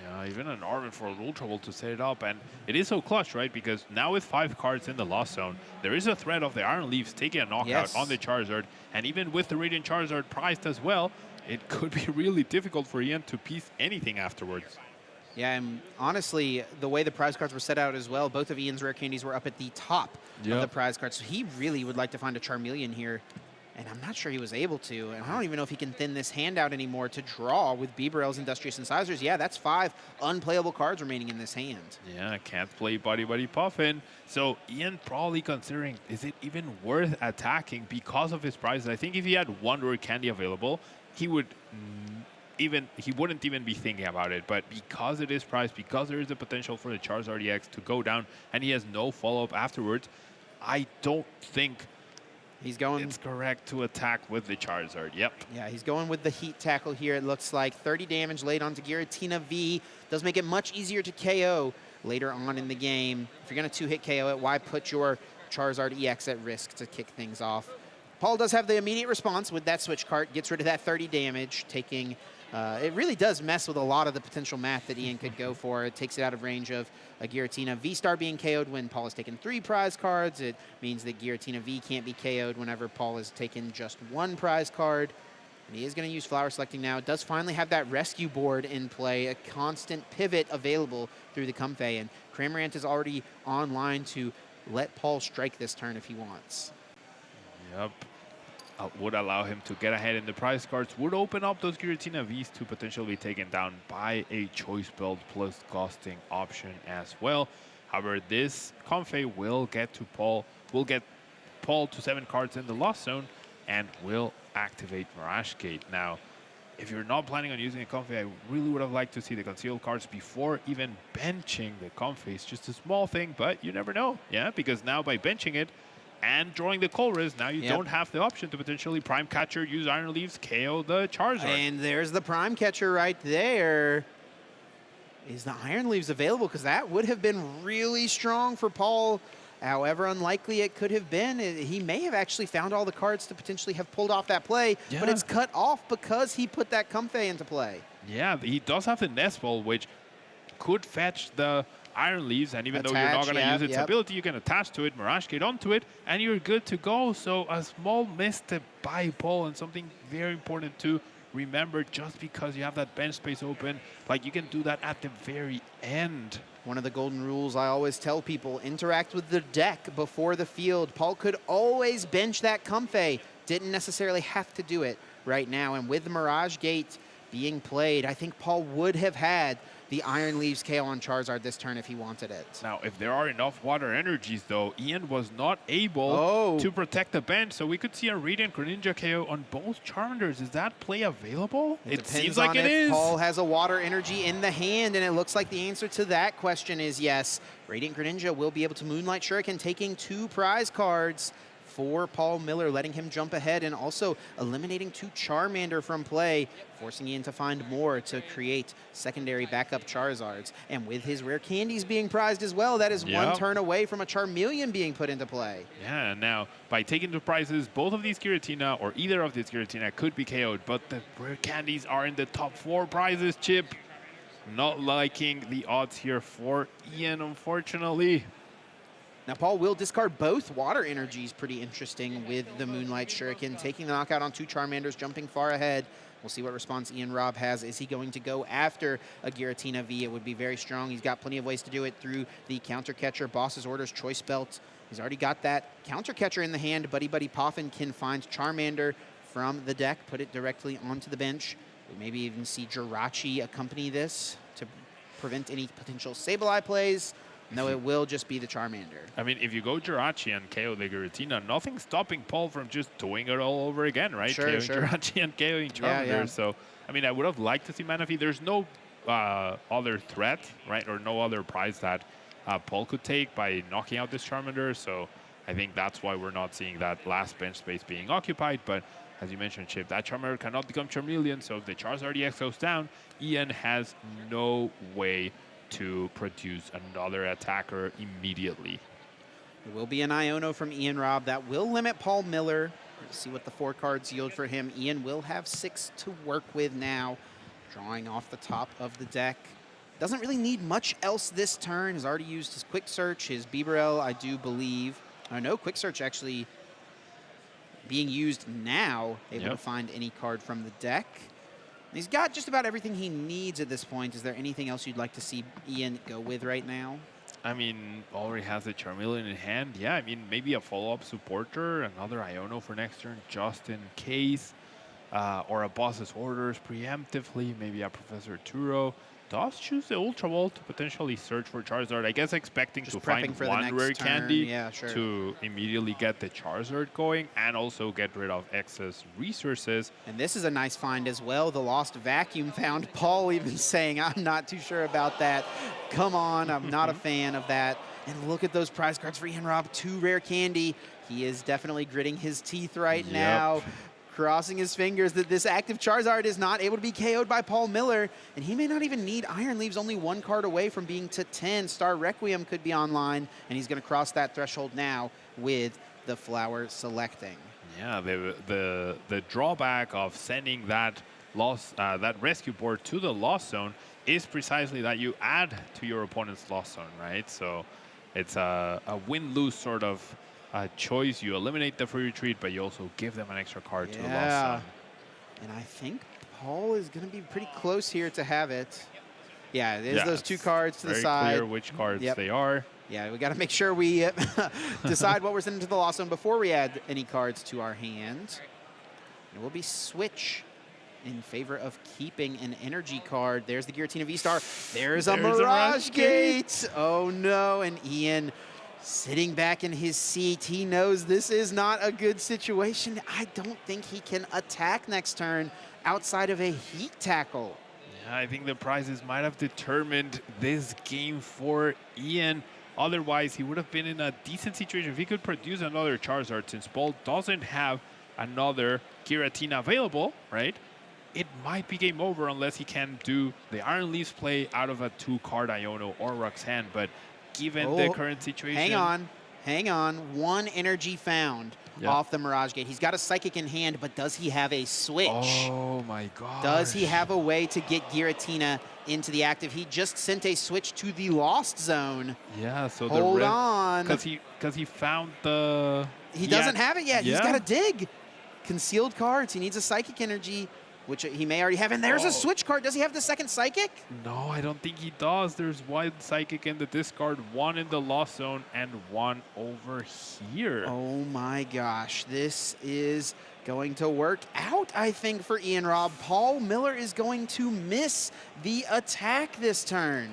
Yeah, even an Arvin for a little trouble to set it up. And it is so clutch, right? Because now with 5 cards in the Lost Zone, there is a threat of the Iron Leaves taking a knockout on the Charizard. And even with the Radiant Charizard prized as well, it could be really difficult for Ian to piece anything afterwards. Yeah, and honestly, the way the prize cards were set out as well, both of Ian's rare candies were up at the top of the prize cards. So he really would like to find a Charmeleon here. And I'm not sure he was able to. And I don't even know if he can thin this hand out anymore to draw with Beebrel's Industrious Incisors. Yeah, that's 5 unplayable cards remaining in this hand. Yeah, can't play Buddy Puffin. So Ian probably considering, is it even worth attacking because of his prizes? I think if he had 1 rare candy available, he wouldn't even be thinking about it. But because it is priced, because there is the potential for the Charizard EX to go down, and he has no follow-up afterwards, I don't think it's correct to attack with the Charizard. Yep. Yeah, he's going with the heat tackle here. It looks like 30 damage laid onto Giratina V. Does make it much easier to KO later on in the game. If you're going to 2-hit KO it, why put your Charizard EX at risk to kick things off? Paul does have the immediate response with that switch cart. Gets rid of that 30 damage, taking it really does mess with a lot of the potential math that Ian could go for. It takes it out of range of a Giratina V-Star being KO'd when Paul has taken 3 prize cards. It means that Giratina V can't be KO'd whenever Paul has taken just 1 prize card. And he is going to use Flower Selecting now. It does finally have that rescue board in play, a constant pivot available through the Comfey. And Cramorant is already online to let Paul strike this turn if he wants. Yep. Would allow him to get ahead in the prize cards, would open up those Giratina Vs to potentially be taken down by a choice build plus costing option as well. However, this Comfey will get Paul to 7 cards in the lost zone and will activate Mirage Gate. Now, if you're not planning on using a Comfey, I really would have liked to see the concealed cards before even benching the Comfey. It's just a small thing, but you never know, yeah? Because now by benching it, and drawing the Colress, now you don't have the option to potentially Prime Catcher, use Iron Leaves, KO the Charizard. And there's the Prime Catcher right there. Is the Iron Leaves available? Because that would have been really strong for Paul. However unlikely it could have been, he may have actually found all the cards to potentially have pulled off that play, but it's cut off because he put that Comfey into play. Yeah, he does have the Nest Ball, which could fetch the Iron Leaves, and even though you're not going to use its ability, you can attach to it, Mirage Gate onto it, and you're good to go. So a small misstep by Paul, and something very important to remember, just because you have that bench space open, like you can do that at the very end. One of the golden rules I always tell people, interact with the deck before the field. Paul could always bench that Comfey, didn't necessarily have to do it right now, and with the Mirage Gate being played, I think Paul would have had the Iron Leaves KO on Charizard this turn if he wanted it. Now, if there are enough water energies, though, Ian was not able to protect the bench, so we could see a Radiant Greninja KO on both Charmanders. Is that play available? It seems like it is. Paul has a water energy in the hand, and it looks like the answer to that question is yes. Radiant Greninja will be able to Moonlight Shuriken, taking 2 prize cards for Paul Miller, letting him jump ahead and also eliminating 2 Charmander from play, forcing Ian to find more to create secondary backup Charizards. And with his rare candies being prized as well, that is 1 turn away from a Charmeleon being put into play. Yeah, now by taking the prizes, both of these Giratina, or either of these Giratina, could be KO'd, but the rare candies are in the top 4 prizes, Chip. Not liking the odds here for Ian, unfortunately. Now, Paul will discard both water energies, pretty interesting, with the Moonlight Shuriken, taking the knockout on 2 Charmanders, jumping far ahead. We'll see what response Ian Robb has. Is he going to go after a Giratina V? It would be very strong. He's got plenty of ways to do it through the Counter Catcher, Boss's Orders, Choice Belt. He's already got that Counter Catcher in the hand. Buddy Poffin can find Charmander from the deck, put it directly onto the bench. We maybe even see Jirachi accompany this to prevent any potential Sableye plays. No, it will just be the Charmander. I mean, if you go Jirachi and KO the Giratina, nothing's stopping Paul from just doing it all over again, right? Sure, Jirachi and KOing Charmander. So, I mean, I would have liked to see Manaphy. There's no other threat, right? Or no other prize that Paul could take by knocking out this Charmander. So I think that's why we're not seeing that last bench space being occupied. But as you mentioned, Chip, that Charmander cannot become Charmeleon. So if the Charizard EX goes down, Ian has no way to produce another attacker immediately. There will be an Iono from Ian Robb that will limit Paul Miller. Let's see what the 4 cards yield for him. Ian will have 6 to work with now, drawing off the top of the deck. Doesn't really need much else this turn. Has already used his Quick Search, his Bibarel, I do believe. No, Quick Search actually being used now, able to find any card from the deck. He's got just about everything he needs at this point. Is there anything else you'd like to see Ian go with right now? I mean, already has the Charmeleon in hand. Yeah, I mean, maybe a follow-up supporter, another Iono for next turn, just in case. Or a Boss's Orders preemptively, maybe a Professor Turo. Does choose the Ultra Ball to potentially search for Charizard. I guess expecting just to find one rare candy sure. to immediately get the Charizard going and also get rid of excess resources. And this is a nice find as well. The Lost Vacuum found. Paul even saying, I'm not too sure about that. Come on, I'm not a fan of that. And look at those prize cards for Ian Robb. 2 rare candy. He is definitely gritting his teeth right now. Crossing his fingers that this active Charizard is not able to be KO'd by Paul Miller, and he may not even need Iron Leaves, only 1 card away from being to 10. Star Requiem could be online, and he's going to cross that threshold now with the Flower Selecting. Yeah, the drawback of sending that that rescue board to the lost zone is precisely that you add to your opponent's lost zone, right? So it's a win-lose sort of choice. You eliminate the free retreat, but you also give them an extra card to the lost zone. And I think Paul is going to be pretty close here to have it. Yeah, there's those 2 cards to the side. Very clear which cards they are. Yeah, we got to make sure we decide what we're sending to the lost zone before we add any cards to our hand. It will be switch in favor of keeping an energy card. There's the Giratina V-Star. There's a Mirage Gate. Oh no, and Ian sitting back in his seat. He knows this is not a good situation. I don't think he can attack next turn outside of a heat tackle. Yeah, I think the prizes might have determined this game for Ian. Otherwise, he would have been in a decent situation. If he could produce another Charizard, since Paul doesn't have another Giratina available, right? It might be game over unless he can do the Iron Leafs play out of a 2-card Iono or Roxanne. But given the current situation... Hang on. 1 energy found off the Mirage Gate. He's got a Psychic in hand, but does he have a switch? Oh my god. Does he have a way to get Giratina into the active? He just sent a switch to the Lost Zone. Yeah, so hold on. Because he found the... He doesn't have it yet. He's got to dig. Concealed cards. He needs a Psychic energy, which he may already have. And there's a switch card. Does he have the second Psychic? No, I don't think he does. There's 1 Psychic in the discard, 1 in the Lost Zone, and 1 over here. Oh my gosh. This is going to work out, I think, for Ian Robb. Paul Miller is going to miss the attack this turn.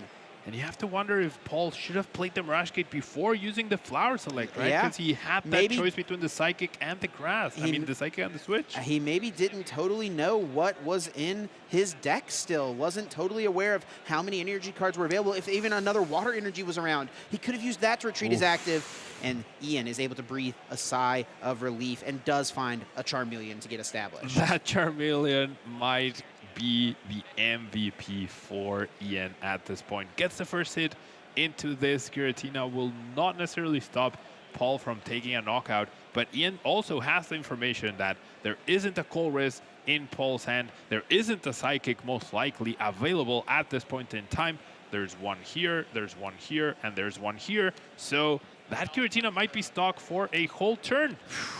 And you have to wonder if Paul should have played the Mirage Gate before using the Flower Select, right? Yeah. Because he had that choice between the Psychic and the Grass. I mean, the Psychic and the Switch. He maybe didn't totally know what was in his deck still. Wasn't totally aware of how many energy cards were available. If even another Water Energy was around, he could have used that to retreat his active. And Ian is able to breathe a sigh of relief and does find a Charmeleon to get established. That Charmeleon might be the MVP for Ian at this point. Gets the first hit into this. Giratina will not necessarily stop Paul from taking a knockout, but Ian also has the information that there isn't a Colress in Paul's hand. There isn't a Psychic most likely available at this point in time. There's 1 here, there's 1 here, and there's 1 here. So that Giratina might be stuck for a whole turn.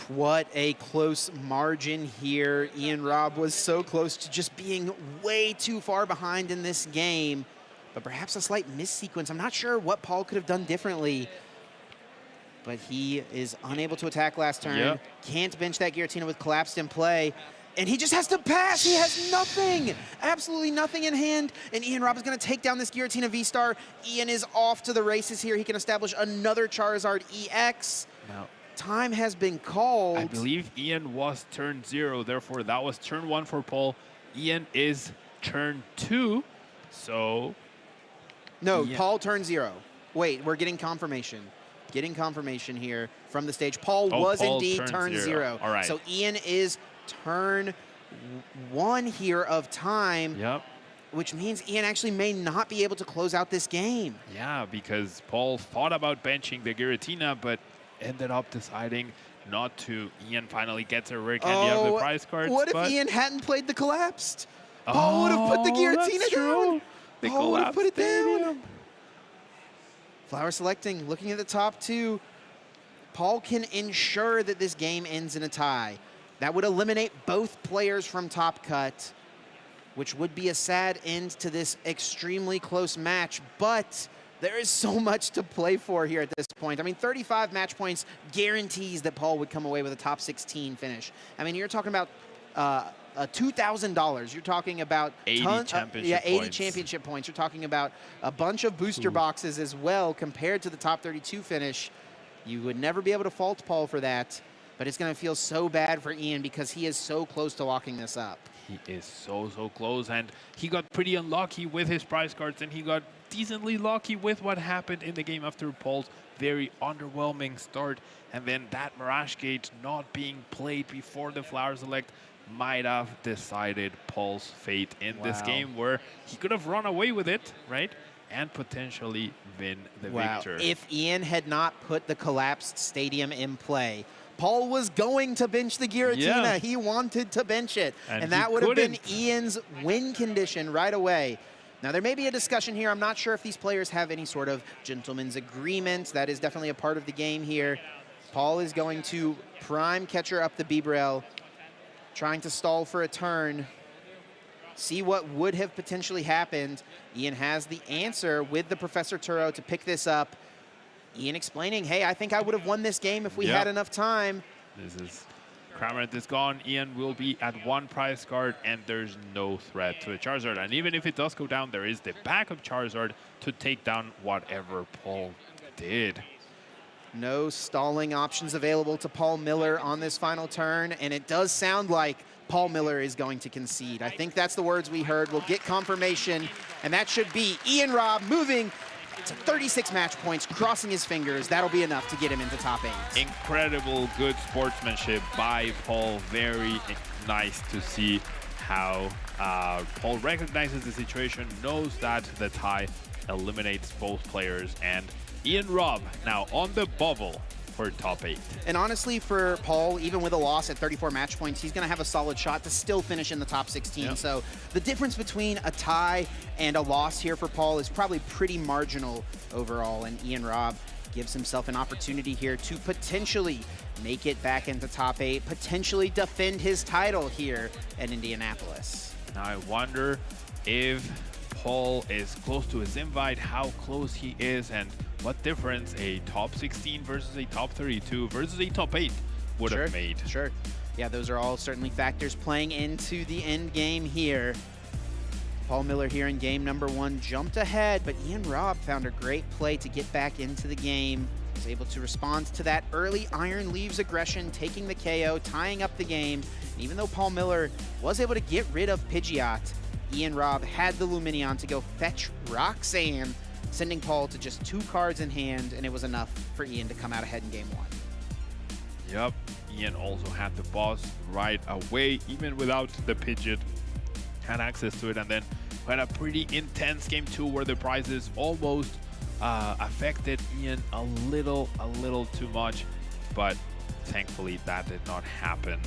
What a close margin here. Ian Robb was so close to just being way too far behind in this game, but perhaps a slight missequence. I'm not sure what Paul could have done differently, but he is unable to attack last turn. Can't bench that Giratina with Collapsed in play. And he just has to pass. He has nothing, absolutely nothing in hand. And Ian Robb is going to take down this Giratina V-Star. Ian is off to the races here. He can establish another Charizard EX. Now, time has been called. I believe Ian was turn 0. Therefore, that was turn 1 for Paul. Ian is turn 2. So... No, Paul turn 0. Wait, we're getting confirmation. Getting confirmation here from the stage. Paul was indeed turn 0. All right. So Ian is turn 1 here of time. Which means Ian actually may not be able to close out this game. Yeah, because Paul thought about benching the Giratina, but ended up deciding not to. Ian finally gets a rare candy of the prize cards. What if Ian hadn't played the Collapsed? Paul would have put the Giratina down. Paul would have put it down. Flower selecting, looking at the top 2. Paul can ensure that this game ends in a tie. That would eliminate both players from top cut, which would be a sad end to this extremely close match, but there is so much to play for here at this point. I mean, 35 match points guarantees that Paul would come away with a top 16 finish. I mean, you're talking about $2,000. You're talking about 80 championship points. You're talking about a bunch of booster boxes as well compared to the top 32 finish. You would never be able to fault Paul for that, but it's going to feel so bad for Ian because he is so close to locking this up. He is so close, and he got pretty unlucky with his prize cards, and he got decently lucky with what happened in the game after Paul's very underwhelming start. And then that Mirage Gate not being played before the Flower Select might have decided Paul's fate in this game, where he could have run away with it, right? And potentially win the victor. If Ian had not put the Collapsed Stadium in play, Paul was going to bench the Giratina. Yeah. He wanted to bench it. And that he would have been couldn't. Ian's win condition right away. Now, there may be a discussion here. I'm not sure if these players have any sort of gentleman's agreement. That is definitely a part of the game here. Paul is going to prime catcher up the B-Braille, trying to stall for a turn. See what would have potentially happened. Ian has the answer with the Professor Turo to pick this up. Ian explaining, hey, I think I would have won this game if we had enough time. This is Cramorant is gone. Ian will be at 1 prize card, and there's no threat to the Charizard. And even if it does go down, there is the backup Charizard to take down whatever Paul did. No stalling options available to Paul Miller on this final turn, and it does sound like Paul Miller is going to concede. I think that's the words we heard. We'll get confirmation, and that should be Ian Robb moving to 36 match points, crossing his fingers. That'll be enough to get him into top 8. Incredible good sportsmanship by Paul. Very nice to see how Paul recognizes the situation, knows that the tie eliminates both players, and Ian Robb now on the bubble for top 8. And honestly, for Paul, even with a loss at 34 match points, he's going to have a solid shot to still finish in the top 16. Yep. So the difference between a tie and a loss here for Paul is probably pretty marginal overall. And Ian Robb gives himself an opportunity here to potentially make it back into top 8, potentially defend his title here at Indianapolis. Now I wonder if Paul is close to his invite, how close he is, and what difference a top 16 versus a top 32 versus a top 8 would have made. Sure. Yeah, those are all certainly factors playing into the end game here. Paul Miller here in game number 1 jumped ahead, but Ian Robb found a great play to get back into the game. Was able to respond to that early Iron Leaves aggression, taking the KO, tying up the game. And even though Paul Miller was able to get rid of Pidgeot, Ian Robb had the Lumineon to go fetch Roxanne, sending Paul to just 2 cards in hand, and it was enough for Ian to come out ahead in game 1. Yep, Ian also had the boss right away, even without the Pidgeot, had access to it, and then we had a pretty intense game 2 where the prizes almost affected Ian a little too much, but thankfully that did not happen.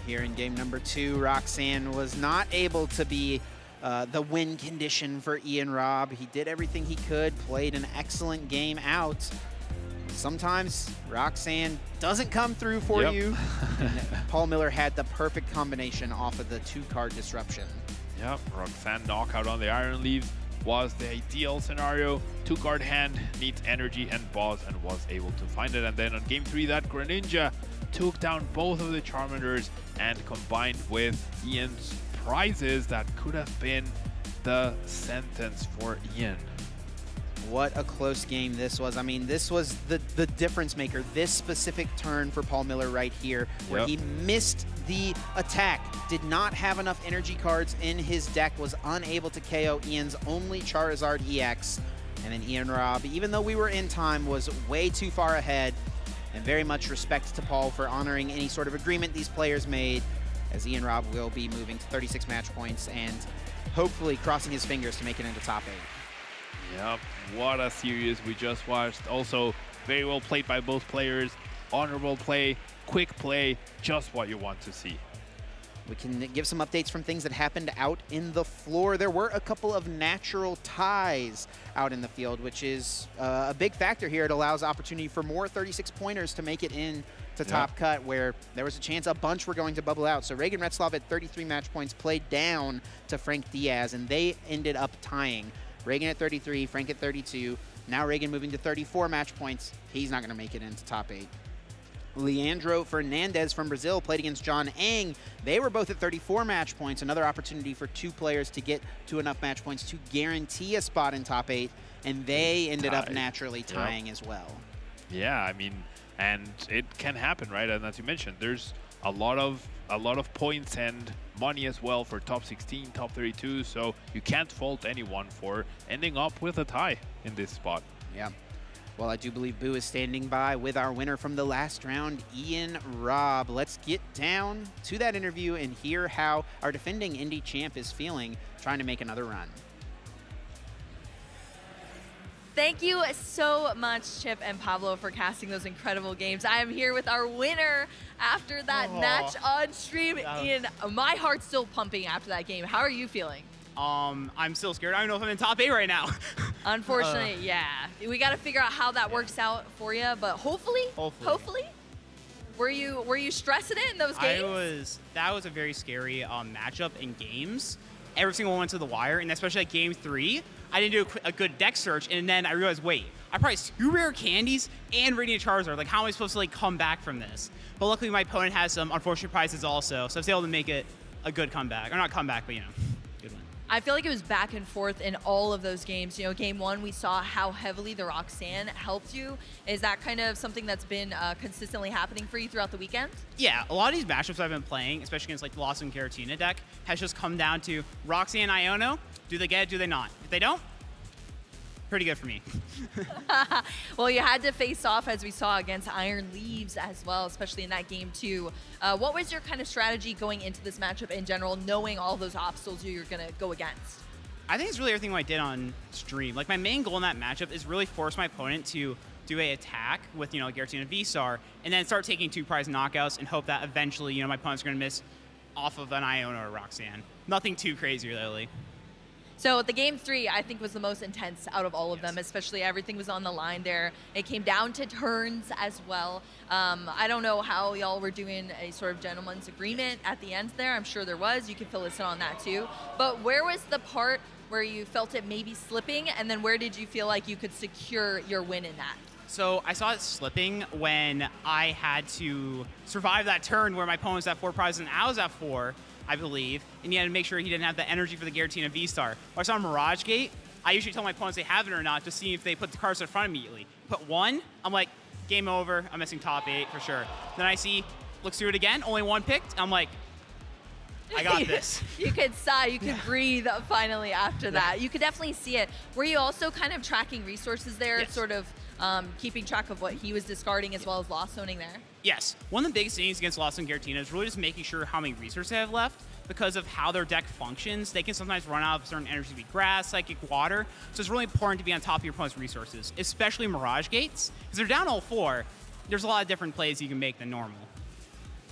Here in game number 2, Roxanne was not able to be the win condition for Ian Robb. He did everything he could, played an excellent game out. Sometimes Roxanne doesn't come through for you. Paul Miller had the perfect combination off of the 2-card disruption. Yep, Roxanne knockout on the Iron Leaves was the ideal scenario. 2-card hand needs energy and boss, and was able to find it. And then on game 3, that Greninja took down both of the Charmanders, and combined with Ian's prizes, that could have been the sentence for Ian. What a close game this was. I mean, this was the difference maker, this specific turn for Paul Miller right here, where he missed the attack, did not have enough energy cards in his deck, was unable to KO Ian's only Charizard EX. And then Ian Robb, even though we were in time, was way too far ahead. And very much respect to Paul for honoring any sort of agreement these players made, as Ian Robb will be moving to 36 match points and hopefully crossing his fingers to make it into top 8. Yep, what a series we just watched. Also, very well played by both players. Honorable play, quick play, just what you want to see. We can give some updates from things that happened out in the floor. There were a couple of natural ties out in the field, which is a big factor here. It allows opportunity for more 36-pointers to make it in to top cut, where there was a chance a bunch were going to bubble out. So Reagan Retzlaff at 33 match points played down to Frank Diaz, and they ended up tying. Reagan at 33, Frank at 32. Now Reagan moving to 34 match points. He's not going to make it into top 8. Leandro Fernandez from Brazil played against John Eng. They were both at 34 match points. Another opportunity for 2 players to get to enough match points to guarantee a spot in top 8, and they ended up naturally tying as well. Yeah, I mean, and it can happen, right? And as you mentioned, there's a lot of points and money as well for top 16, top 32, so you can't fault anyone for ending up with a tie in this spot. Yeah. Well, I do believe Boo is standing by with our winner from the last round, Ian Robb. Let's get down to that interview and hear how our defending Indy champ is feeling, trying to make another run. Thank you so much, Chip and Pablo, for casting those incredible games. I am here with our winner after that match on stream. Ian, my heart's still pumping after that game. How are you feeling? I'm still scared. I don't know if I'm in top 8 right now. Unfortunately, yeah. We got to figure out how that works out for you, but hopefully. Were you stressing it in those games? That was a very scary matchup in games. Every single one went to the wire, and especially like game 3, I didn't do a good deck search, and then I realized, wait, I probably 2 rare candies and Radiant Charizard. Like, how am I supposed to like come back from this? But luckily, my opponent has some unfortunate prizes also, so I was able to make it a good comeback, or not comeback, but good one. I feel like it was back and forth in all of those games. You know, game 1, we saw how heavily the Roxanne helped you. Is that kind of something that's been consistently happening for you throughout the weekend? Yeah, a lot of these matchups I've been playing, especially against like the Lost and Giratina deck, has just come down to Roxanne, Iono. Do they get it? Do they not? If they don't, pretty good for me. Well, you had to face off, as we saw, against Iron Leaves as well, especially in that game 2. What was your kind of strategy going into this matchup in general, knowing all those obstacles you're going to go against? I think it's really everything I did on stream. Like, my main goal in that matchup is really force my opponent to do a attack with, Giratina V-Star, and then start taking 2 prize knockouts and hope that eventually, my opponent's going to miss off of an Iono or a Roxanne. Nothing too crazy, really. So the game 3, I think, was the most intense out of all of them, especially everything was on the line there. It came down to turns as well. I don't know how y'all were doing a sort of gentleman's agreement at the end there. I'm sure there was. You can fill us in on that too. But where was the part where you felt it maybe slipping, and then where did you feel like you could secure your win in that? So I saw it slipping when I had to survive that turn where my opponent was at 4 prizes and I was at 4. I believe, and he had to make sure he didn't have the energy for the Giratina V-Star. Or I saw Mirage Gate, I usually tell my opponents they have it or not to see if they put the cards in front immediately. Put 1, I'm like, game over, I'm missing top 8 for sure. Then I see, looks through it again, only 1 picked, I'm like, I got this. You could sigh, you could breathe finally after that. You could definitely see it. Were you also kind of tracking resources there, Yes. sort of keeping track of what he was discarding as well as lost zoning there? Yes, one of the biggest things against Lost and Giratina is really just making sure how many resources they have left. Because of how their deck functions, they can sometimes run out of certain energy to be grass, psychic, water. So it's really important to be on top of your opponent's resources, especially Mirage Gates. Because they're down all 4, there's a lot of different plays you can make than normal.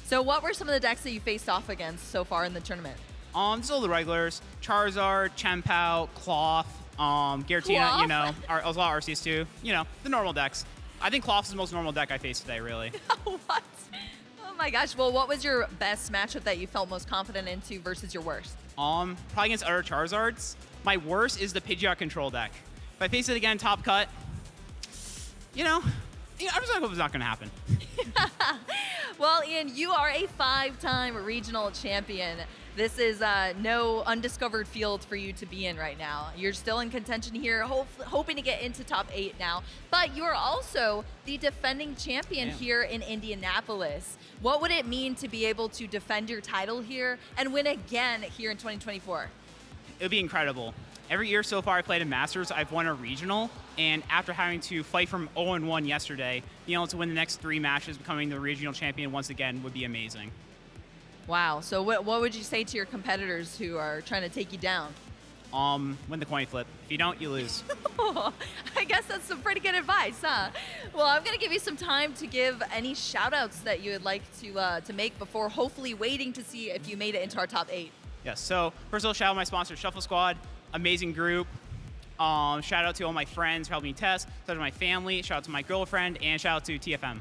So what were some of the decks that you faced off against so far in the tournament? Just all the regulars. Charizard, Chien-Pao, Cloth, Giratina, a lot of Arceus too. The normal decks. I think Cloth is the most normal deck I faced today, really. What? Oh my gosh. Well, what was your best matchup that you felt most confident into versus your worst? Probably against other Charizards. My worst is the Pidgeot control deck. If I face it again, top cut, I'm just gonna hope it's not gonna happen. Well, Ian, you are a 5-time regional champion. This is no undiscovered field for you to be in right now. You're still in contention here, hoping to get into top 8 now. But you are also the defending champion here in Indianapolis. What would it mean to be able to defend your title here and win again here in 2024? It would be incredible. Every year so far I played in Masters, I've won a regional, and after having to fight from 0-1 yesterday, being able to win the next 3 matches, becoming the regional champion once again would be amazing. Wow. So what would you say to your competitors who are trying to take you down? Win the coin flip. If you don't, you lose. I guess that's some pretty good advice, huh? Well, I'm going to give you some time to give any shout-outs that you would like to make before hopefully waiting to see if you made it into our top 8. Yes, so first of all, shout out my sponsor, Shuffle Squad. Amazing group. Shout out to all my friends who helped me test. Shout out to my family. Shout out to my girlfriend. And shout out to TFM.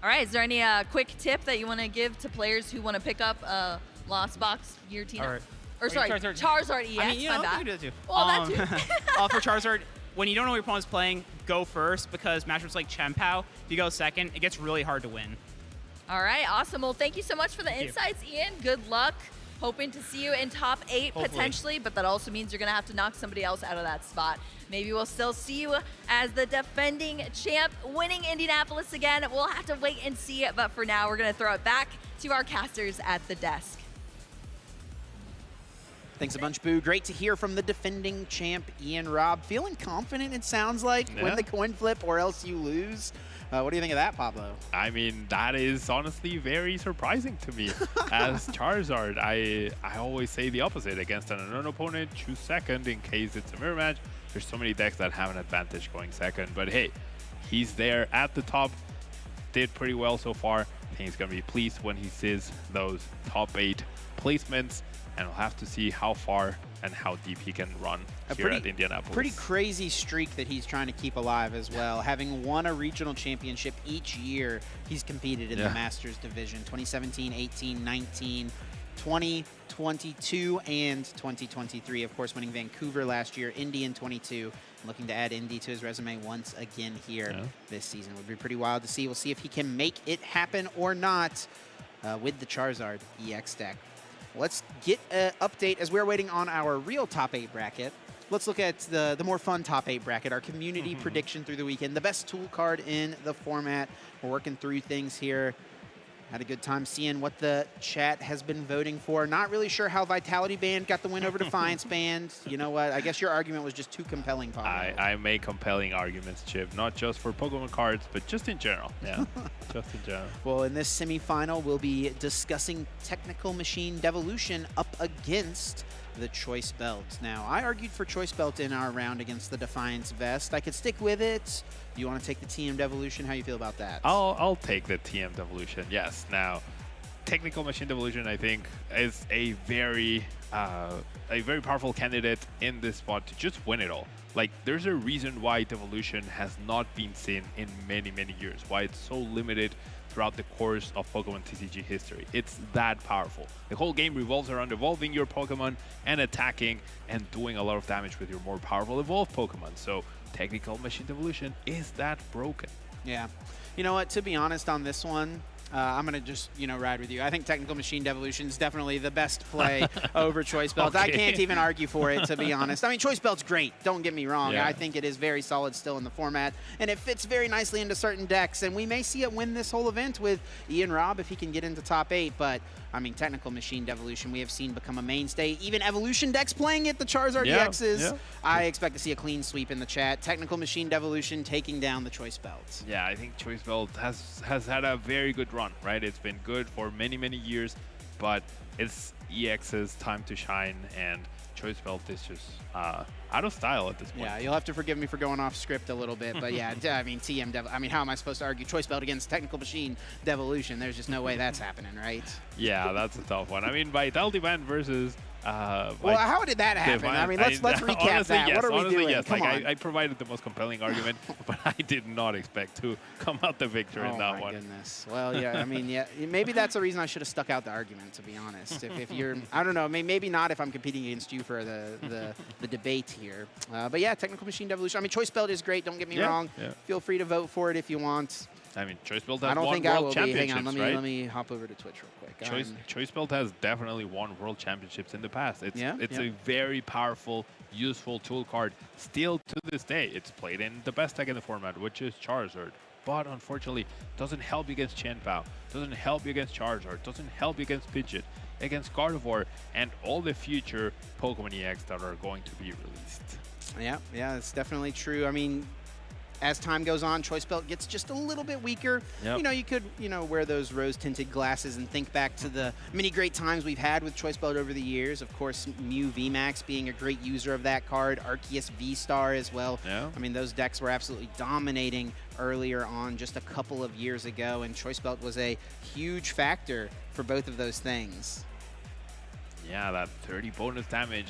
All right, is there any quick tip that you want to give to players who want to pick up Lost Box Giratina? Or sorry, Charizard EX, I mean, my bad. You can do that too. Well, that too. For Charizard, when you don't know what your opponent's playing, go first, because matchups like Chien-Pao, if you go second, it gets really hard to win. All right, awesome. Well, thank you so much for the insights, Ian. Good luck. Hoping to see you in top 8 potentially, but that also means you're going to have to knock somebody else out of that spot. Maybe we'll still see you as the defending champ, winning Indianapolis again. We'll have to wait and see, but for now, we're going to throw it back to our casters at the desk. Thanks a bunch, Boo. Great to hear from the defending champ, Ian Robb. Feeling confident, it sounds like, win the coin flip or else you lose. What do you think of that, Pablo? I mean, that is honestly very surprising to me. As Charizard, I always say the opposite. Against an unknown opponent, choose second in case it's a mirror match. There's so many decks that have an advantage going second. But hey, he's there at the top. Did pretty well so far. I think he's going to be pleased when he sees those top 8 placements. And we'll have to see how far and how deep he can run here at Indianapolis. Pretty crazy streak that he's trying to keep alive as well. Having won a regional championship each year he's competed in the Masters division. 2017, 18, 19, 20, 22, and 2023. Of course, winning Vancouver last year, Indy in 22. Looking to add Indy to his resume once again here this season. Would be pretty wild to see. We'll see if he can make it happen or not with the Charizard EX deck. Let's get an update as we're waiting on our real top 8 bracket. Let's look at the more fun top 8 bracket, our community prediction through the weekend. The best tool card in the format. We're working through things here. Had a good time seeing what the chat has been voting for. Not really sure how Vitality Band got the win over Defiance Band. You know what? I guess your argument was just too compelling, Pablo. I make compelling arguments, Chip. Not just for Pokemon cards, but just in general. Yeah, just in general. Well, in this semifinal, we'll be discussing Technical Machine Devolution up against the Choice Belt. Now, I argued for Choice Belt in our round against the Defiance Vest. I could stick with it. Do you want to take the TM Devolution? How you feel about that? I'll take the TM Devolution, yes. Now, Technical Machine Devolution, I think, is a very powerful candidate in this spot to just win it all. Like, there's a reason why Devolution has not been seen in many, many years, why it's so limited throughout the course of Pokemon TCG history. It's that powerful. The whole game revolves around evolving your Pokemon and attacking and doing a lot of damage with your more powerful evolved Pokemon. So Technical Machine Devolution is that broken. Yeah. You know what? To be honest on this one, I'm going to just, ride with you. I think Technical Machine Devolution is definitely the best play over Choice Belt. I can't even argue for it, to be honest. I mean, Choice Belt's great. Don't get me wrong. I think it is very solid still in the format, and it fits very nicely into certain decks, and we may see it win this whole event with Ian Robb if he can get into top 8, but I mean, Technical Machine Devolution we have seen become a mainstay. Even Evolution decks playing it, the Charizard EXs. I expect to see a clean sweep in the chat. Technical Machine Devolution taking down the Choice Belt. Yeah, I think Choice Belt has had a very good run, right? It's been good for many, many years, but it's EX's time to shine, and Choice Belt is just out of style at this point. Yeah, you'll have to forgive me for going off script a little bit, but yeah, I mean, how am I supposed to argue Choice Belt against Technical Machine Devolution? There's just no way that's happening, right? Yeah, that's a tough one. I mean, Vitality Band versus well, how did that happen? I mean, let's recap honestly, that. Yes, what are we doing? Yes. Come on. I provided the most compelling argument, but I did not expect to come out the victor in that one. Oh, my goodness. Well, yeah, I mean, yeah, maybe that's the reason I should have stuck out the argument, to be honest. If you're, I don't know, maybe not if I'm competing against you for the debate here. But yeah, Technical Machine Devolution. I mean, Choice Belt is great, don't get me wrong. Yeah. Feel free to vote for it if you want. I mean, Choice Belt has won world championships, Hang on, right? let me hop over to Twitch real quick. Choice Belt has definitely won world championships in the past. It's a very powerful, useful tool card. Still to this day, it's played in the best deck in the format, which is Charizard. But unfortunately, doesn't help you against Qianpao, doesn't help you against Charizard, doesn't help you against Pidgeot, against Gardevoir, and all the future Pokemon EX that are going to be released. Yeah, it's definitely true. I mean, as time goes on, Choice Belt gets just a little bit weaker. Yep. You could, wear those rose-tinted glasses and think back to the many great times we've had with Choice Belt over the years. Of course, Mew VMAX being a great user of that card, Arceus V-Star as well. Yeah. I mean, those decks were absolutely dominating earlier on just a couple of years ago, and Choice Belt was a huge factor for both of those things. Yeah, that 30 bonus damage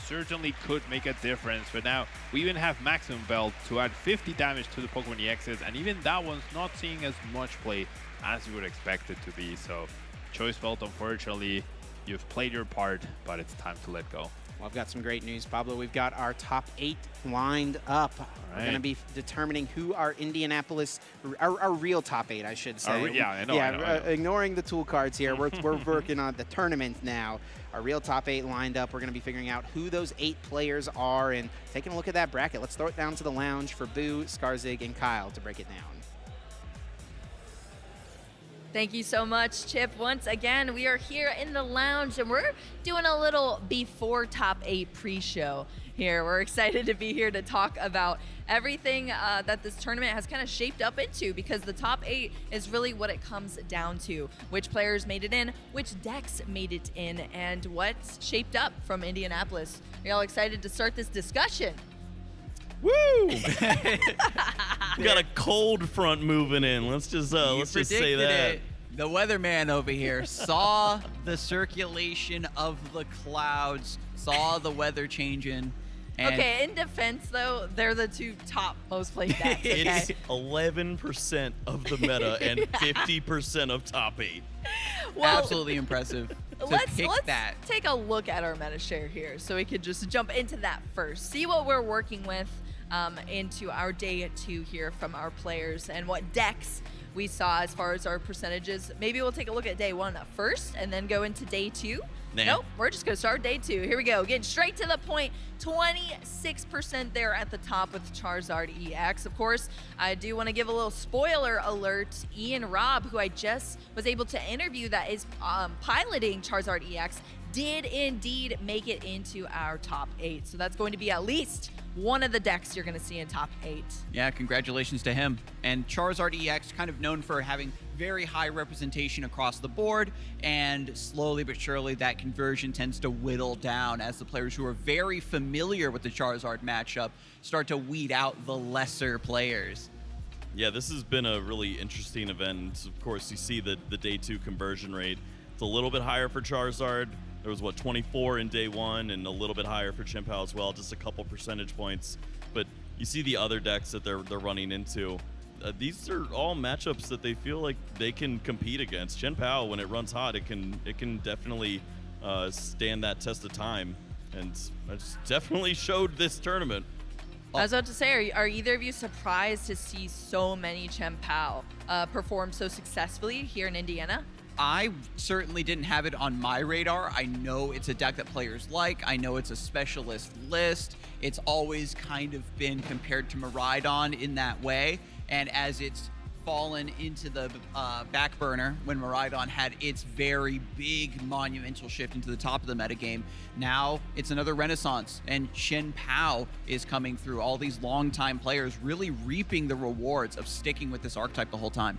certainly could make a difference, but now we even have Maximum Belt to add 50 damage to the Pokemon EXs, and even that one's not seeing as much play as you would expect it to be. So Choice Belt, unfortunately, you've played your part, but it's time to let go. Well, I've got some great news, Pablo. We've got our top 8 lined up. We're going to be determining who our Indianapolis, our real top 8, I should say. I know. Ignoring the tool cards here, we're working on the tournament now. Our real top 8 lined up. We're going to be figuring out who those 8 players are and taking a look at that bracket. Let's throw it down to the lounge for Boo, Skarzig, and Kyle to break it down. Thank you so much, Chip. Once again, we are here in the lounge, and we're doing a little before top 8 pre-show here. We're excited to be here to talk about everything that this tournament has kind of shaped up into, because the top 8 is really what it comes down to. Which players made it in, which decks made it in, and what's shaped up from Indianapolis. Are y'all excited to start this discussion? Woo! We got a cold front moving in. Let's just say that. The weatherman over here saw the circulation of the clouds, saw the weather changing. Okay, in defense though, they're the 2 top most played decks. Okay? It's 11% of the meta and 50% of top 8. Well, absolutely impressive. Let's take a look at our meta share here, so we could just jump into that first. See what we're working with into our day 2 here from our players, and what decks we saw as far as our percentages. Maybe we'll take a look at day 1 first and then go into day 2. Nah. Nope, we're just gonna start day 2. Here we go, getting straight to the point. 26% there at the top with Charizard EX. Of course, I do want to give a little spoiler alert. Ian Robb, who I just was able to interview, that is piloting Charizard EX, did indeed make it into our top 8. So that's going to be at least one of the decks you're going to see in top 8. Yeah, congratulations to him. And Charizard EX, kind of known for having very high representation across the board, and slowly but surely that conversion tends to whittle down as the players who are very familiar with the Charizard matchup start to weed out the lesser players. Yeah, this has been a really interesting event. Of course, you see the day 2 conversion rate. It's a little bit higher for Charizard. There was, 24 in day 1, and a little bit higher for Chien-Pao as well, just a couple percentage points. But you see the other decks that they're running into. These are all matchups that they feel like they can compete against. Chien-Pao, when it runs hot, it can definitely stand that test of time, and it's definitely showed this tournament. I was about to say, are either of you surprised to see so many Chien-Pao perform so successfully here in Indiana? I certainly didn't have it on my radar. I know it's a deck that players like. I know it's a specialist list. It's always kind of been compared to Miraidon in that way. And as it's fallen into the back burner when Miraidon had its very big monumental shift into the top of the metagame, now it's another renaissance, and Chien-Pao is coming through. All these longtime players really reaping the rewards of sticking with this archetype the whole time.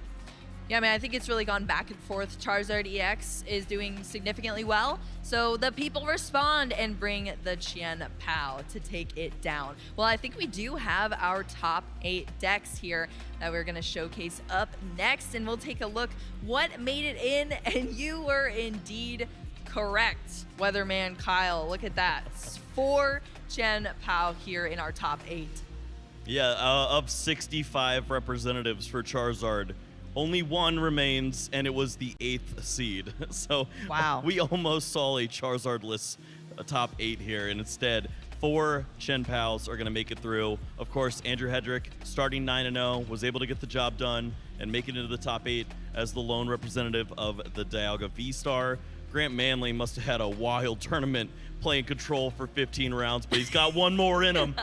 Yeah, I mean, I think it's really gone back and forth. Charizard EX is doing significantly well, so the people respond and bring the Chien-Pao to take it down. Well, I think we do have our top 8 decks here that we're going to showcase up next, and we'll take a look what made it in, and you were indeed correct, Weatherman Kyle. Look at that. It's 4 Chien-Pao here in our top 8. Yeah, of 65 representatives for Charizard, only 1 remains, and it was the 8th seed. So wow, we almost saw a Charizard-less top 8 here, and instead 4 Chien-Paos are going to make it through. Of course, Andrew Hedrick, starting 9-0, was able to get the job done and make it into the top 8 as the lone representative of the Dialga V-Star. Grant Manley must have had a wild tournament playing Control for 15 rounds, but he's got 1 more in him.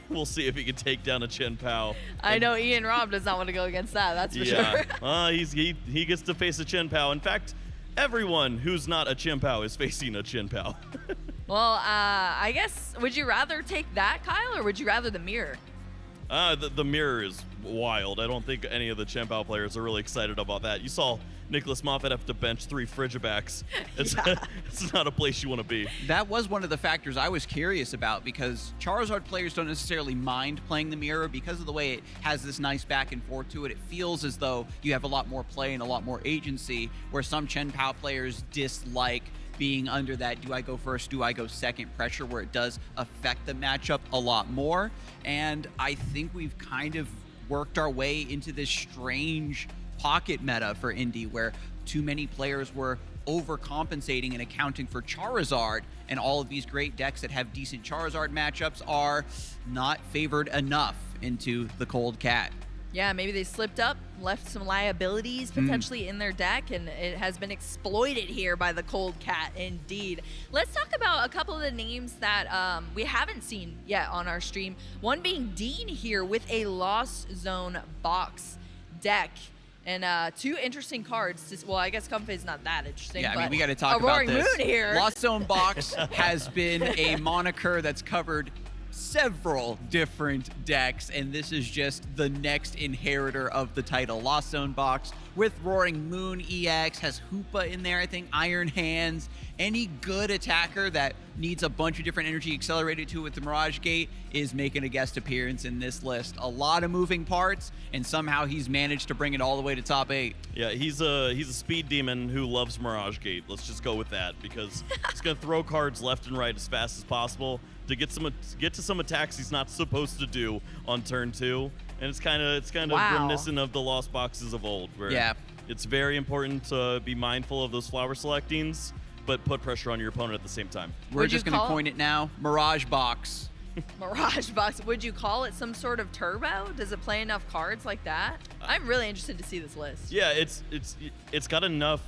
We'll see if he can take down a Chien-Pao. I know Ian Robb does not want to go against that, that's for sure. He gets to face a Chien-Pao. In fact, everyone who's not a Chien-Pao is facing a Chien-Pao. Well, I guess, would you rather take that, Kyle, or would you rather the mirror? The mirror is wild. I don't think any of the Chien-Pao players are really excited about that. You saw Nicholas Moffat have to bench 3 Frigibacks. It's not a place you want to be. That was one of the factors I was curious about, because Charizard players don't necessarily mind playing the mirror because of the way it has this nice back and forth to it. It feels as though you have a lot more play and a lot more agency, where some Chien-Pao players dislike being under that do I go first, do I go second pressure, where it does affect the matchup a lot more. And I think we've kind of worked our way into this strange pocket meta for Indy, where too many players were overcompensating and accounting for Charizard, and all of these great decks that have decent Charizard matchups are not favored enough into the Cold Cat. Yeah, maybe they slipped up, left some liabilities potentially in their deck, and it has been exploited here by the Cold Cat, indeed. Let's talk about a couple of the names that we haven't seen yet on our stream. One being Dean here with a Lost Zone box deck. And 2 interesting cards. Well, I guess Comfey is not that interesting. Yeah, I but mean, we got to talk a about Roaring this. Moon here. Lost Zone Box has been a moniker that's covered several different decks, and this is just the next inheritor of the title. Lost Zone Box with Roaring Moon EX, has Hoopa in there, I think, Iron Hands. Any good attacker that needs a bunch of different energy accelerated to it with the Mirage Gate is making a guest appearance in this list. A lot of moving parts, and somehow he's managed to bring it all the way to top 8. Yeah, he's a speed demon who loves Mirage Gate. Let's just go with that, because he's gonna throw cards left and right as fast as possible to get to some attacks he's not supposed to do on turn 2. And it's kind of reminiscent of the Lost Boxes of old, where it's very important to be mindful of those flower selectings, but put pressure on your opponent at the same time. We're just going to coin it now, Mirage Box. Mirage Box. Would you call it some sort of turbo? Does it play enough cards like that? I'm really interested to see this list. Yeah, it's got enough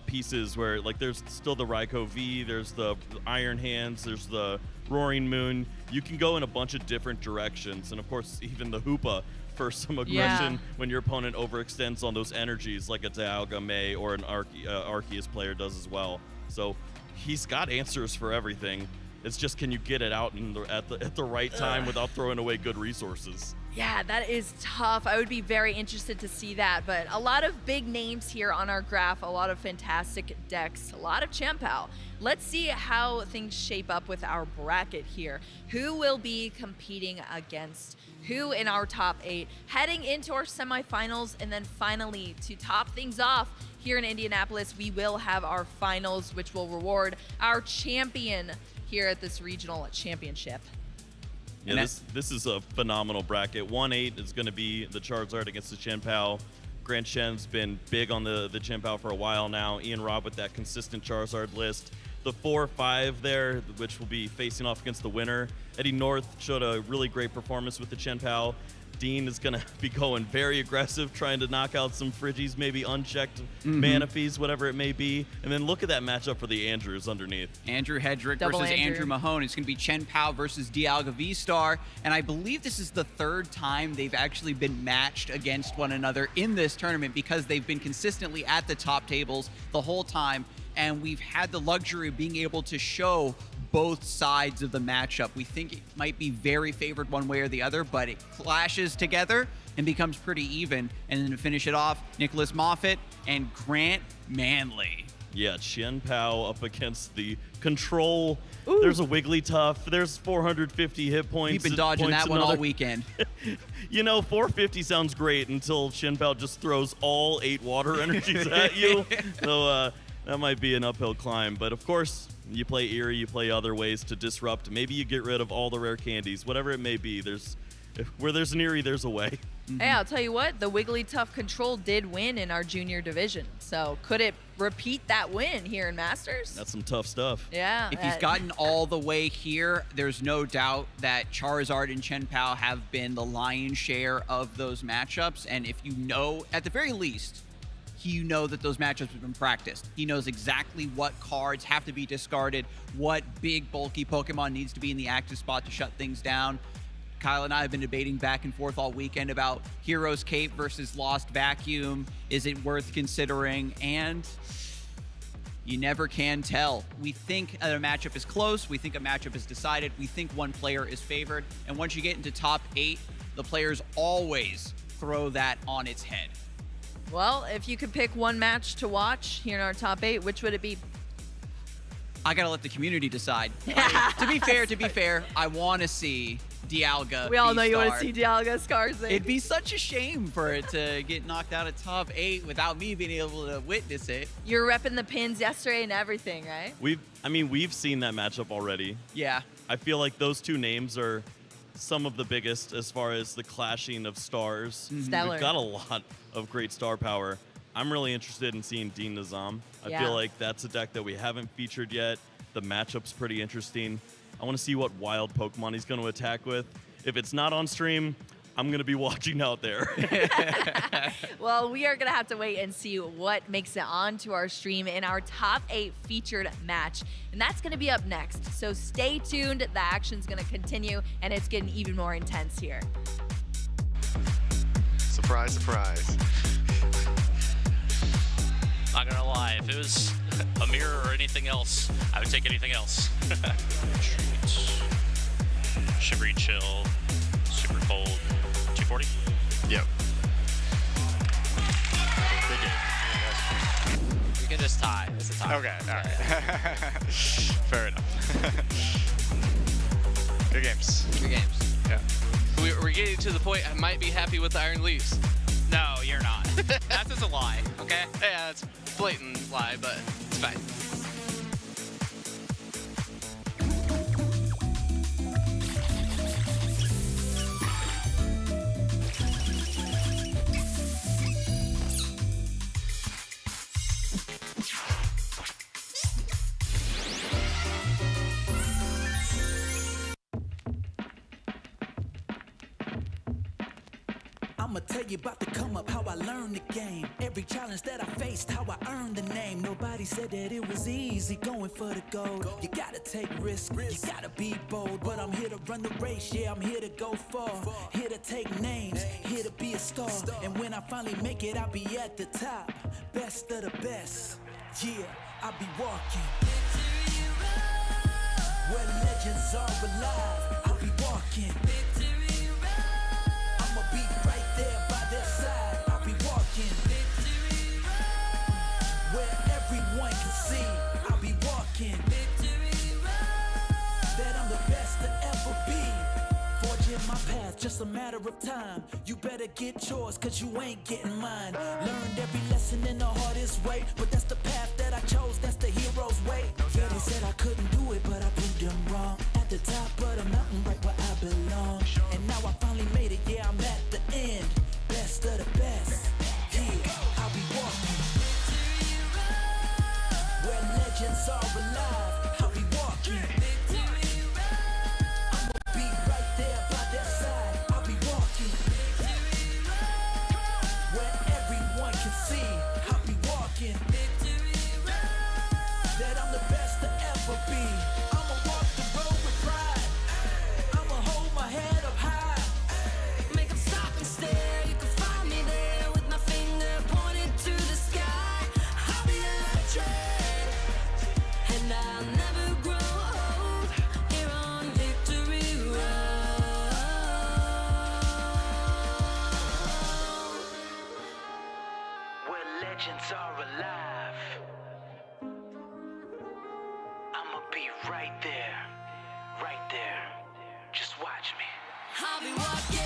pieces where, like, there's still the Raikou V, there's the Iron Hands, there's the Roaring Moon. You can go in a bunch of different directions, and of course even the Hoopa for some aggression when your opponent overextends on those energies, like a Dialga May or an Arceus player does as well. So he's got answers for everything. It's just, can you get it out at the right time without throwing away good resources? Yeah, that is tough. I would be very interested to see that, but a lot of big names here on our graph, a lot of fantastic decks, a lot of Chien-Pao. Let's see how things shape up with our bracket here. Who will be competing against who in our top 8, heading into our semifinals, and then finally, to top things off, here in Indianapolis, we will have our finals, which will reward our champion here at this regional championship. Yeah, this is a phenomenal bracket. 1-8 is going to be the Charizard against the Chien-Pao. Grant Shen's been big on the Chien-Pao for a while now. Ian Robb with that consistent Charizard list. The 4-5 there, which will be facing off against the winner. Eddie North showed a really great performance with the Chien-Pao. Dean is going to be going very aggressive, trying to knock out some Friggies, maybe unchecked Manaphies, whatever it may be. And then look at that matchup for the Andrews underneath. Andrew Hedrick versus Andrew Mahone. It's going to be Chien-Pao versus Dialga V-Star. And I believe this is the 3rd time they've actually been matched against one another in this tournament, because they've been consistently at the top tables the whole time. And we've had the luxury of being able to show both sides of the matchup. We think it might be very favored one way or the other, but it clashes together and becomes pretty even. And then to finish it off, Nicholas Moffitt and Grant Manley. Yeah, Chien-Pao up against the Control. Ooh. There's a Wigglytuff. There's 450 hit points. We've been dodging that one all weekend. You know, 450 sounds great until Chien-Pao just throws all 8 water energies at you. So that might be an uphill climb. But of course, you play Eerie, you play other ways to disrupt. Maybe you get rid of all the rare candies, whatever it may be. Where there's an Eerie, there's a way. Hey, I'll tell you what, the Wigglytuff Control did win in our junior division. So could it repeat that win here in Masters? That's some tough stuff. Yeah. If he's gotten all the way here, there's no doubt that Charizard and Chien-Pao have been the lion's share of those matchups. And if you know, at the very least, you know that those matchups have been practiced. He knows exactly what cards have to be discarded, what big, bulky Pokemon needs to be in the active spot to shut things down. Kyle and I have been debating back and forth all weekend about Hero's Cape versus Lost Vacuum. Is it worth considering? And you never can tell. We think a matchup is close. We think a matchup is decided. We think one player is favored. And once you get into top 8, the players always throw that on its head. Well, if you could pick one match to watch here in our top 8, which would it be? I gotta let the community decide. To be fair, I want to see Dialga. We all know you want to see Dialga Scarzing. It'd be such a shame for it to get knocked out of top 8 without me being able to witness it. You're repping the pins yesterday and everything, right? We've seen that matchup already. Yeah. I feel like those two names are some of the biggest as far as the clashing of stars. Stellar. We've got a lot of great star power. I'm really interested in seeing Dean Nizam. I feel like that's a deck that we haven't featured yet. The matchup's pretty interesting. I want to see what wild Pokemon he's going to attack with. If it's not on stream, I'm going to be watching out there. Well, we are going to have to wait and see what makes it onto our stream in our top 8 featured match. And that's going to be up next. So stay tuned. The action's going to continue, and it's getting even more intense here. Surprise, surprise. Not gonna lie, if it was a mirror or anything else, I would take anything else. Treats. Shivery chill. Super cold. 240? Yep. Big game. We can just tie. It's a tie. Okay, all right. Fair enough. Good games. Good games. Yeah. We're getting to the point I might be happy with the Iron Leafs. No, you're not. That's just a lie, okay? Yeah, it's a blatant lie, but it's fine. I'ma tell you about the come up, how I learned the game. Every challenge that I faced, how I earned the name. Nobody said that it was easy going for the gold. You gotta take risks, you gotta be bold. But I'm here to run the race, yeah, I'm here to go far. Here to take names, here to be a star. And when I finally make it, I'll be at the top. Best of the best, yeah, I'll be walking. Where legends are alive, I'll be walking. I'ma be right there by their side. I'll be walking. Where everyone can see. I'll be walking. That I'm the best to ever be. Forging my path, just a matter of time. You better get yours, cause you ain't getting mine. Learned every lesson in the hardest way. But that's the path that I chose, that's the hero's way. Yeah, they said I couldn't do it, but I proved them wrong. At the top of the mountain, right where I belong. And now I finally made it, yeah, I'm at the end. Best of the best, yeah, I'll be walking. Where legends are alive, I'll be walking. I'ma be right there by their side, I'll be walking. Where everyone can see, I'll be walking. That I'm the best to ever be. I'ma walk the road with pride. I'ma hold my head up high. Make them stop and stare. You can find me there with my finger pointed to the sky. I'll be electric, and I'll never grow old. Here on Victory Road, where legends are alive. I'ma be right there, right there. Just watch me. I'll be walking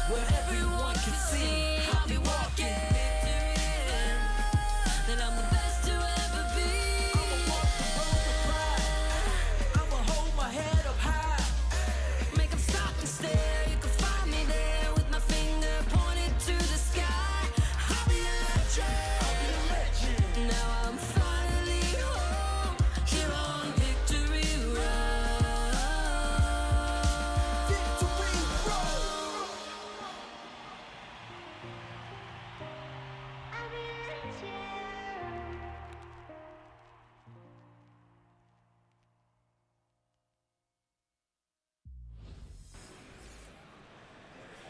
where everyone can see. I'll be walking. That I'm the best to ever be. I'ma walk the road with pride. I'ma hold my head up high. Make them stop and stare. You can find me there with my finger pointed to the sky. I'll be electric. I'll be a legend. Now I'm finally home. Here on Victory Road. Victory Road.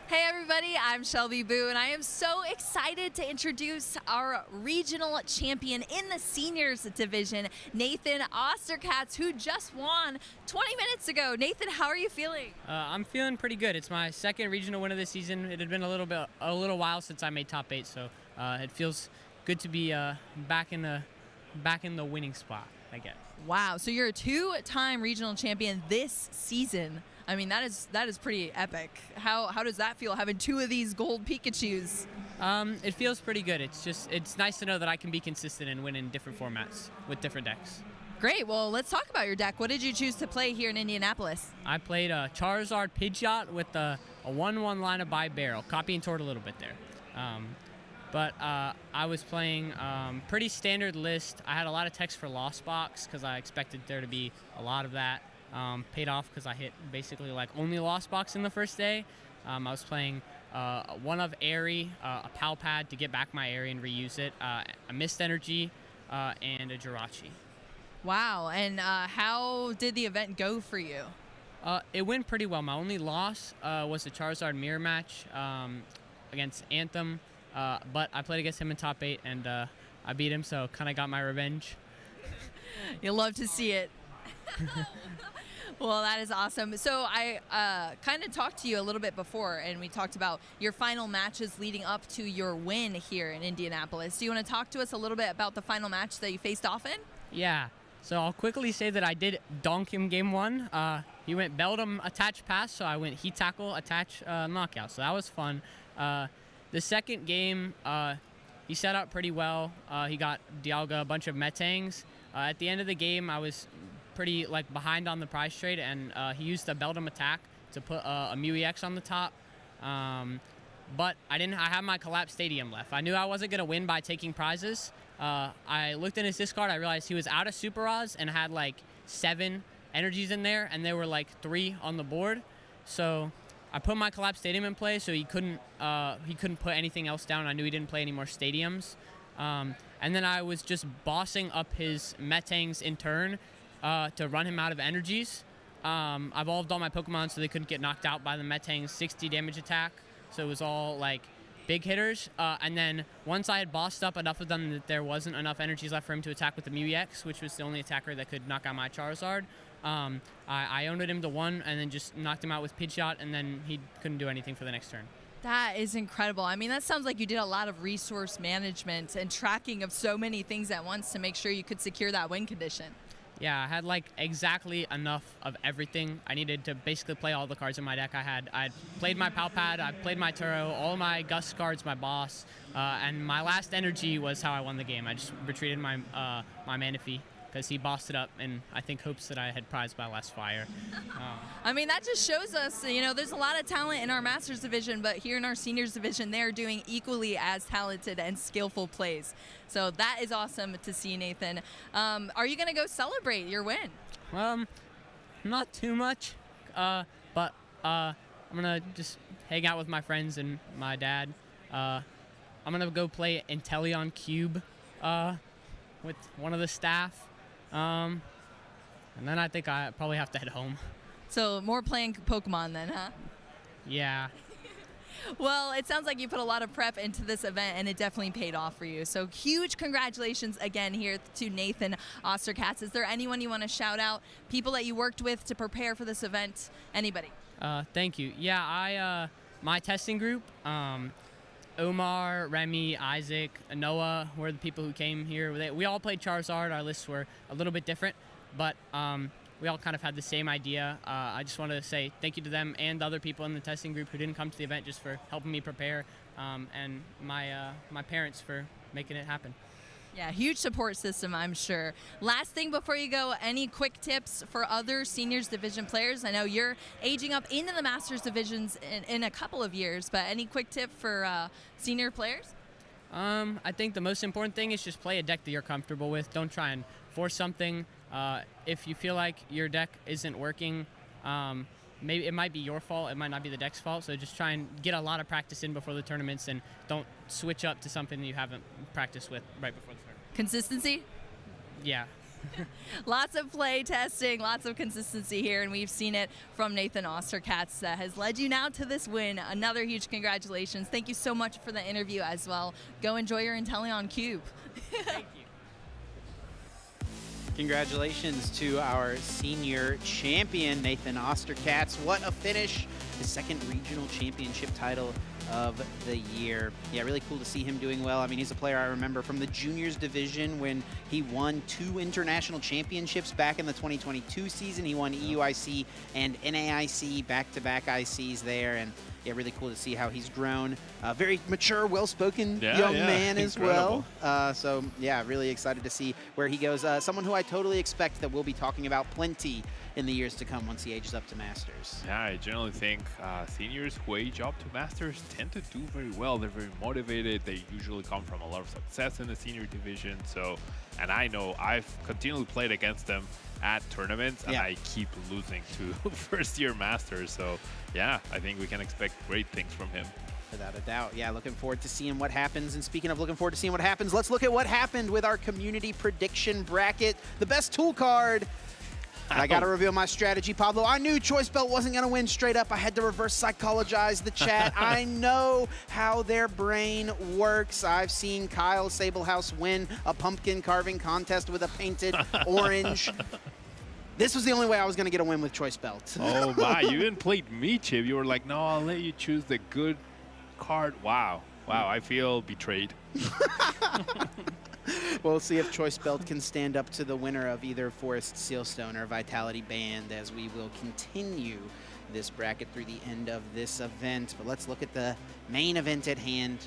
Hey everybody, I'm Shelby Boo, and I am so excited to introduce our regional champion in the seniors division, Nathan Osterkatz, who just won 20 minutes ago. Nathan, how are you feeling? I'm feeling pretty good. It's my second regional win of the season. It had been a little while since I made top 8, so it feels good to be back in the winning spot, I guess. Wow, so you're a two-time regional champion this season. I mean, that is pretty epic. How does that feel, having two of these gold Pikachus? It feels pretty good. It's nice to know that I can be consistent and win in different formats with different decks. Great. Well, let's talk about your deck. What did you choose to play here in Indianapolis? I played a Charizard Pidgeot with a 1/1 line of by barrel, copying toward a little bit there. But I was playing pretty standard list. I had a lot of text for Lost Box because I expected there to be a lot of that. Paid off because I hit basically like only Lost Box in the first day. I was playing one of Airy, a Pal Pad to get back my Airy and reuse it, a Mist Energy, and a Jirachi. Wow, and how did the event go for you? It went pretty well. My only loss was the Charizard mirror match against Anthem. but I played against him in top 8, and I beat him, so kind of got my revenge. You'll love to see it. Well, that is awesome. So I kind of talked to you a little bit before, and we talked about your final matches leading up to your win here in Indianapolis. Do you want to talk to us a little bit about the final match that you faced off in? Yeah. So I'll quickly say that I did donk him game 1. He went Beldum attach pass, so I went heat tackle attach knockout. So that was fun. The second game, he set up pretty well. He got Dialga a bunch of Metangs. At the end of the game, I was pretty behind on the prize trade, and he used the Beldum attack to put a Mew EX on the top. But I have my collapsed stadium left. I knew I wasn't gonna win by taking prizes. I looked in his discard, I realized he was out of Super Oz and had 7 energies in there, and there were 3 on the board. So I put my collapsed stadium in play, so he couldn't put anything else down. I knew he didn't play any more stadiums. And then I was just bossing up his Metangs in turn to run him out of energies. I evolved all my Pokemon so they couldn't get knocked out by the Metang's 60 damage attack. So it was all big hitters. And then once I had bossed up enough of them that there wasn't enough energies left for him to attack with the Mew EX, which was the only attacker that could knock out my Charizard, I owned him to 1 and then just knocked him out with Pidgeot, and then he couldn't do anything for the next turn. That is incredible. I mean, that sounds like you did a lot of resource management and tracking of so many things at once to make sure you could secure that win condition. Yeah, I had exactly enough of everything. I needed to basically play all the cards in my deck. I'd played my Palpad, I played my Turo, all my Gus cards, my boss, and my last energy was how I won the game. I just retreated my Manaphy because he bossed it up, and I think hopes that I had prized by last fire. I mean, that just shows us, there's a lot of talent in our Masters division, but here in our Seniors division, they're doing equally as talented and skillful plays. So that is awesome to see, Nathan. Are you going to go celebrate your win? Not too much, but I'm going to just hang out with my friends and my dad. I'm going to go play Inteleon Cube with one of the staff. And then I think I probably have to head home. So more playing Pokemon then, huh? Yeah. Well, it sounds like you put a lot of prep into this event, and it definitely paid off for you. So huge congratulations again here to Nathan Osterkatz. Is there anyone you want to shout out, people that you worked with to prepare for this event? Anybody? Thank you. Yeah, my testing group, Omar, Remy, Isaac, Noah were the people who came here. We all played Charizard. Our lists were a little bit different, but we all kind of had the same idea. I just want to say thank you to them and the other people in the testing group who didn't come to the event just for helping me prepare, and my parents for making it happen. Yeah, huge support system, I'm sure. Last thing before you go, any quick tips for other Seniors Division players? I know you're aging up into the Masters Divisions in a couple of years, but any quick tip for senior players? I think the most important thing is just play a deck that you're comfortable with. Don't try and force something. If you feel like your deck isn't working, maybe it might be your fault, it might not be the deck's fault, so just try and get a lot of practice in before the tournaments and don't switch up to something that you haven't practiced with right before the tournament. Consistency? Yeah. Lots of play testing, lots of consistency here, and we've seen it from Nathan Osterkatz that has led you now to this win. Another huge congratulations. Thank you so much for the interview as well. Go enjoy your Inteleon Cube. Thank you. Congratulations to our senior champion, Nathan Osterkatz. What a finish. His second regional championship title of the year. Yeah, really cool to see him doing well. I mean, he's a player I remember from the juniors division when he won 2 international championships back in the 2022 season. He won EUIC and NAIC, back-to-back ICs there, and yeah, really cool to see how he's grown. Very mature, well-spoken young man as well. So yeah, really excited to see where he goes. Someone who I totally expect that we'll be talking about plenty in the years to come once he ages up to Masters. Yeah, I generally think seniors who age up to Masters tend to do very well. They're very motivated. They usually come from a lot of success in the senior division. So, and I know I've continually played against them at tournaments, and I keep losing to first-year Masters. So, yeah, I think we can expect great things from him. Without a doubt. Yeah, looking forward to seeing what happens. And speaking of looking forward to seeing what happens, let's look at what happened with our community prediction bracket. The best tool card I got to reveal my strategy, Pablo. I knew Choice Belt wasn't going to win straight up. I had to reverse psychologize the chat. I know how their brain works. I've seen Kyle Sablehouse win a pumpkin carving contest with a painted orange. This was the only way I was going to get a win with Choice Belt. Oh, my. You even played me, Chip. You were like, no, I'll let you choose the good card. Wow. Wow, I feel betrayed. We'll see if Choice Belt can stand up to the winner of either Forest Sealstone or Vitality Band as we will continue this bracket through the end of this event. But let's look at the main event at hand.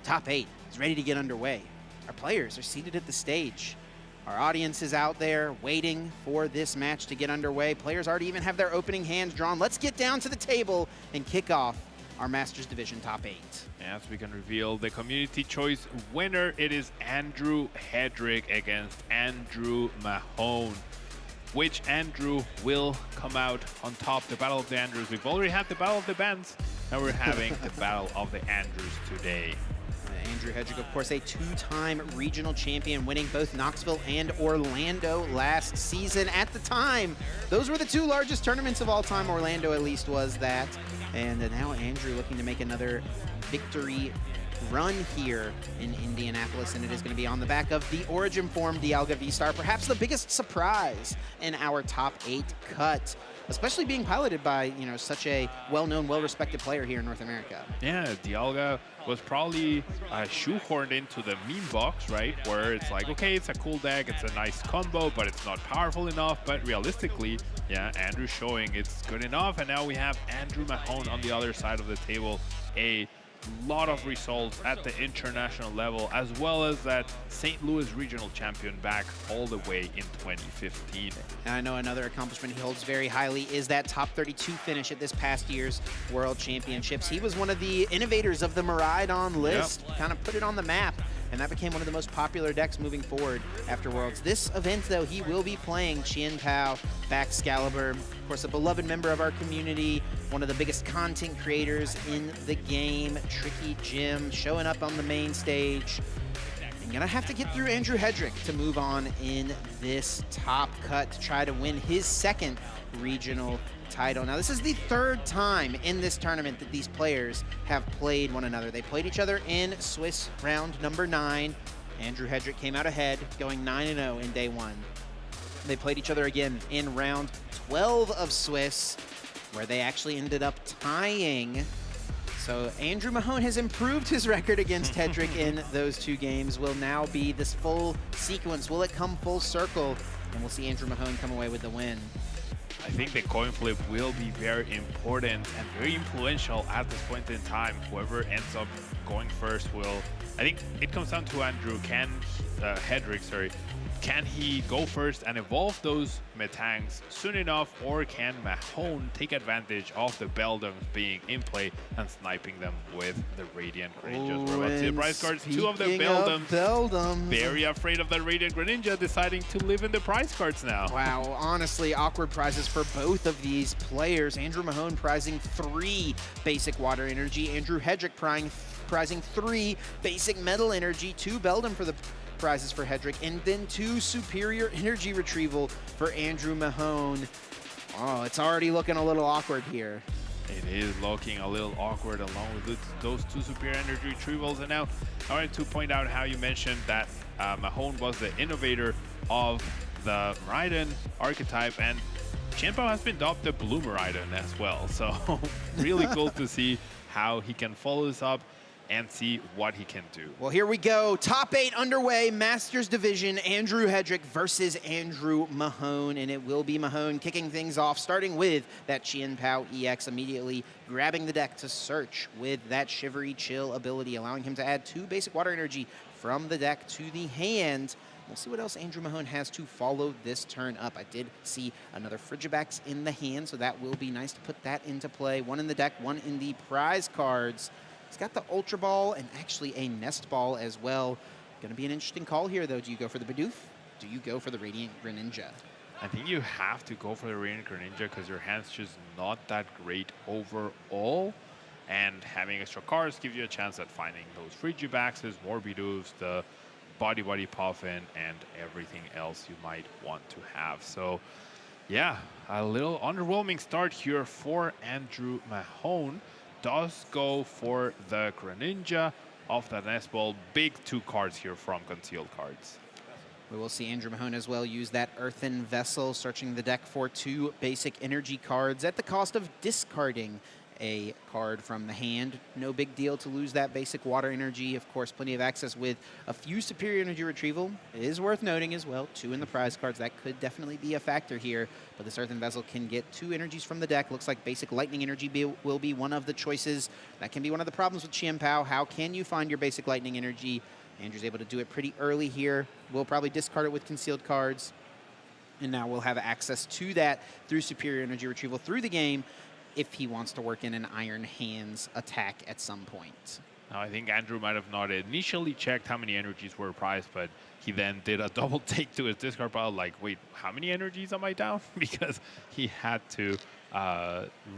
Top 8 is ready to get underway. Our players are seated at the stage. Our audience is out there waiting for this match to get underway. Players already even have their opening hands drawn. Let's get down to the table and kick off our Masters Division Top 8. As we can reveal the community choice winner, it is Andrew Hedrick against Andrew Mahone. Which Andrew will come out on top? The Battle of the Andrews. We've already had the Battle of the Bands. Now we're having the Battle of the Andrews today. Andrew Hedrick, of course, a 2-time regional champion, winning both Knoxville and Orlando last season. At the time, those were the 2 largest tournaments of all time. Orlando at least was that. And now Andrew looking to make another victory run here in Indianapolis, and it is going to be on the back of the Origin form, Dialga V-Star, perhaps the biggest surprise in our top 8 cut, especially being piloted by, you know, such a well-known, well-respected player here in North America. Yeah, Dialga was probably shoehorned into the meme box, right? Where it's like, okay, it's a cool deck, it's a nice combo, but it's not powerful enough. But realistically, yeah, Andrew showing it's good enough. And now we have Andrew Mahone on the other side of the table. A lot of results at the international level, as well as that St. Louis regional champion back all the way in 2015. And I know another accomplishment he holds very highly is that top 32 finish at this past year's World Championships. He was one of the innovators of the Miraidon list, kind of put it on the map, and that became one of the most popular decks moving forward after Worlds. This event, though, he will be playing Chien Pao, Baxcalibur, of course, a beloved member of our community, one of the biggest content creators in the game, Tricky Jim, showing up on the main stage. And gonna have to get through Andrew Hedrick to move on in this top cut to try to win his 2nd regional title. Now, this is the 3rd time in this tournament that these players have played one another. They played each other in Swiss round number 9. Andrew Hedrick came out ahead, going 9-0 in day 1. They played each other again in round 12 of Swiss, where they actually ended up tying. So Andrew Mahone has improved his record against Hedrick in those 2 games. Will now be this full sequence. Will it come full circle? And we'll see Andrew Mahone come away with the win. I think the coin flip will be very important and very influential at this point in time. Whoever ends up going first will, I think it comes down to Andrew, Hedrick, sorry. Can he go first and evolve those Metangs soon enough, or can Mahone take advantage of the Beldums being in play and sniping them with the Radiant Greninjas? We're about to see the prize cards. 2 of the Beldums. Very afraid of the Radiant Greninja, deciding to live in the prize cards now. Wow, honestly, awkward prizes for both of these players. Andrew Mahone prizing 3 basic water energy. Andrew Hedrick prizing 3 basic metal energy. 2 Beldum for the prizes for Hedrick, and then 2 superior energy retrieval for Andrew Mahone. Oh, it's already looking a little awkward here. It is looking a little awkward along with those 2 superior energy retrievals. And now I wanted to point out how you mentioned that Mahone was the innovator of the Miraidon archetype, and Chien Pao has been dubbed the Blue Miraidon as well. So really cool to see how he can follow this up and see what he can do. Well, here we go. Top 8 underway. Masters Division. Andrew Hedrick versus Andrew Mahone. And it will be Mahone kicking things off, starting with that Chien Pao EX, immediately grabbing the deck to search with that Shivery Chill ability, allowing him to add 2 basic water energy from the deck to the hand. We'll see what else Andrew Mahone has to follow this turn up. I did see another Frigibax in the hand, so that will be nice to put that into play. 1 in the deck, 1 in the prize cards. He's got the Ultra Ball and actually a Nest Ball as well. Going to be an interesting call here, though. Do you go for the Bidoof? Do you go for the Radiant Greninja? I think you have to go for the Radiant Greninja because your hand's just not that great overall. And having extra cards gives you a chance at finding those Frigibaxes, more Bidoofs, the Body Puffin, and everything else you might want to have. So Yeah, a little underwhelming start here for Andrew Mahone. Does go for the Greninja off that nest ball. Big 2 cards here from Concealed Cards. We will see Andrew Mahone as well use that Earthen Vessel, searching the deck for 2 basic energy cards at the cost of discarding a card from the hand. No big deal to lose that basic water energy. Of course, plenty of access with a few superior energy retrieval. It is worth noting as well, 2 in the prize cards. That could definitely be a factor here. But this Earthen Vessel can get 2 energies from the deck. Looks like basic lightning energy will be one of the choices. That can be one of the problems with Chien Pao. How can you find your basic lightning energy? Andrew's able to do it pretty early here. We'll probably discard it with concealed cards. And now we'll have access to that through superior energy retrieval through the game if he wants to work in an Iron Hands attack at some point. Now, I think Andrew might have not initially checked how many energies were prized, but he then did a double take to his discard pile, like, wait, how many energies am I down? Because he had to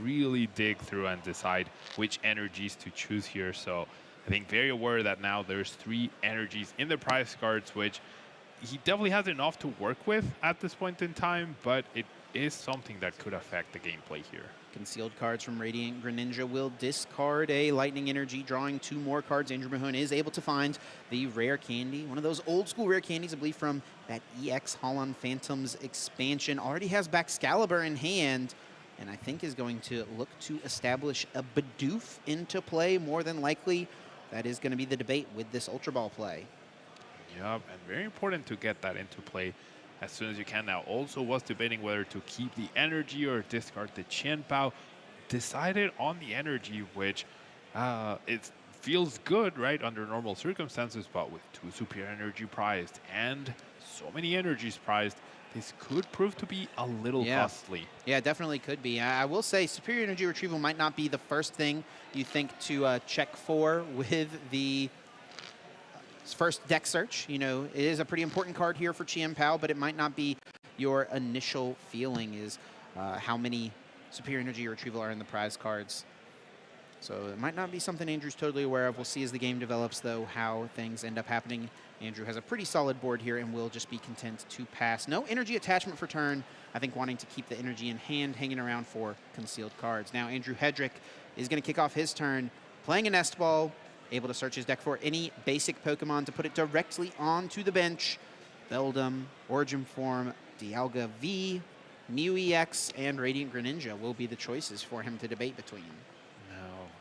really dig through and decide which energies to choose here. So I think very aware that now there's 3 energies in the prize cards, which he definitely has enough to work with at this point in time, but it is something that could affect the gameplay here. Concealed cards from Radiant Greninja will discard a Lightning Energy, drawing 2 more cards. Andrew Mahone is able to find the rare candy, one of those old school rare candies, I believe, from that EX Holon Phantoms expansion. Already has Baxcalibur in hand, and I think is going to look to establish a Bidoof into play, more than likely. That is going to be the debate with this Ultra Ball play. Yep, and very important to get that into play as soon as you can. Now, also was debating whether to keep the energy or discard the Chien Pao. Decided on the energy, which it feels good, right, under normal circumstances, but with 2 superior energy prized and so many energies prized, this could prove to be a little costly. Yeah, definitely could be. I will say superior energy retrieval might not be the first thing you think to check for with the first deck search. You know, it is a pretty important card here for Chien Pao, but it might not be your initial feeling is how many superior energy retrieval are in the prize cards. So it might not be something Andrew's totally aware of. We'll see as the game develops, though, how things end up happening. Andrew has a pretty solid board here and will just be content to pass. No energy attachment for turn. I think wanting to keep the energy in hand, hanging around for concealed cards. Now Andrew Hedrick is going to kick off his turn, playing a Nest Ball, able to search his deck for any basic Pokemon to put it directly onto the bench. Beldum, Origin Form, Dialga V, Mew EX, and Radiant Greninja will be the choices for him to debate between.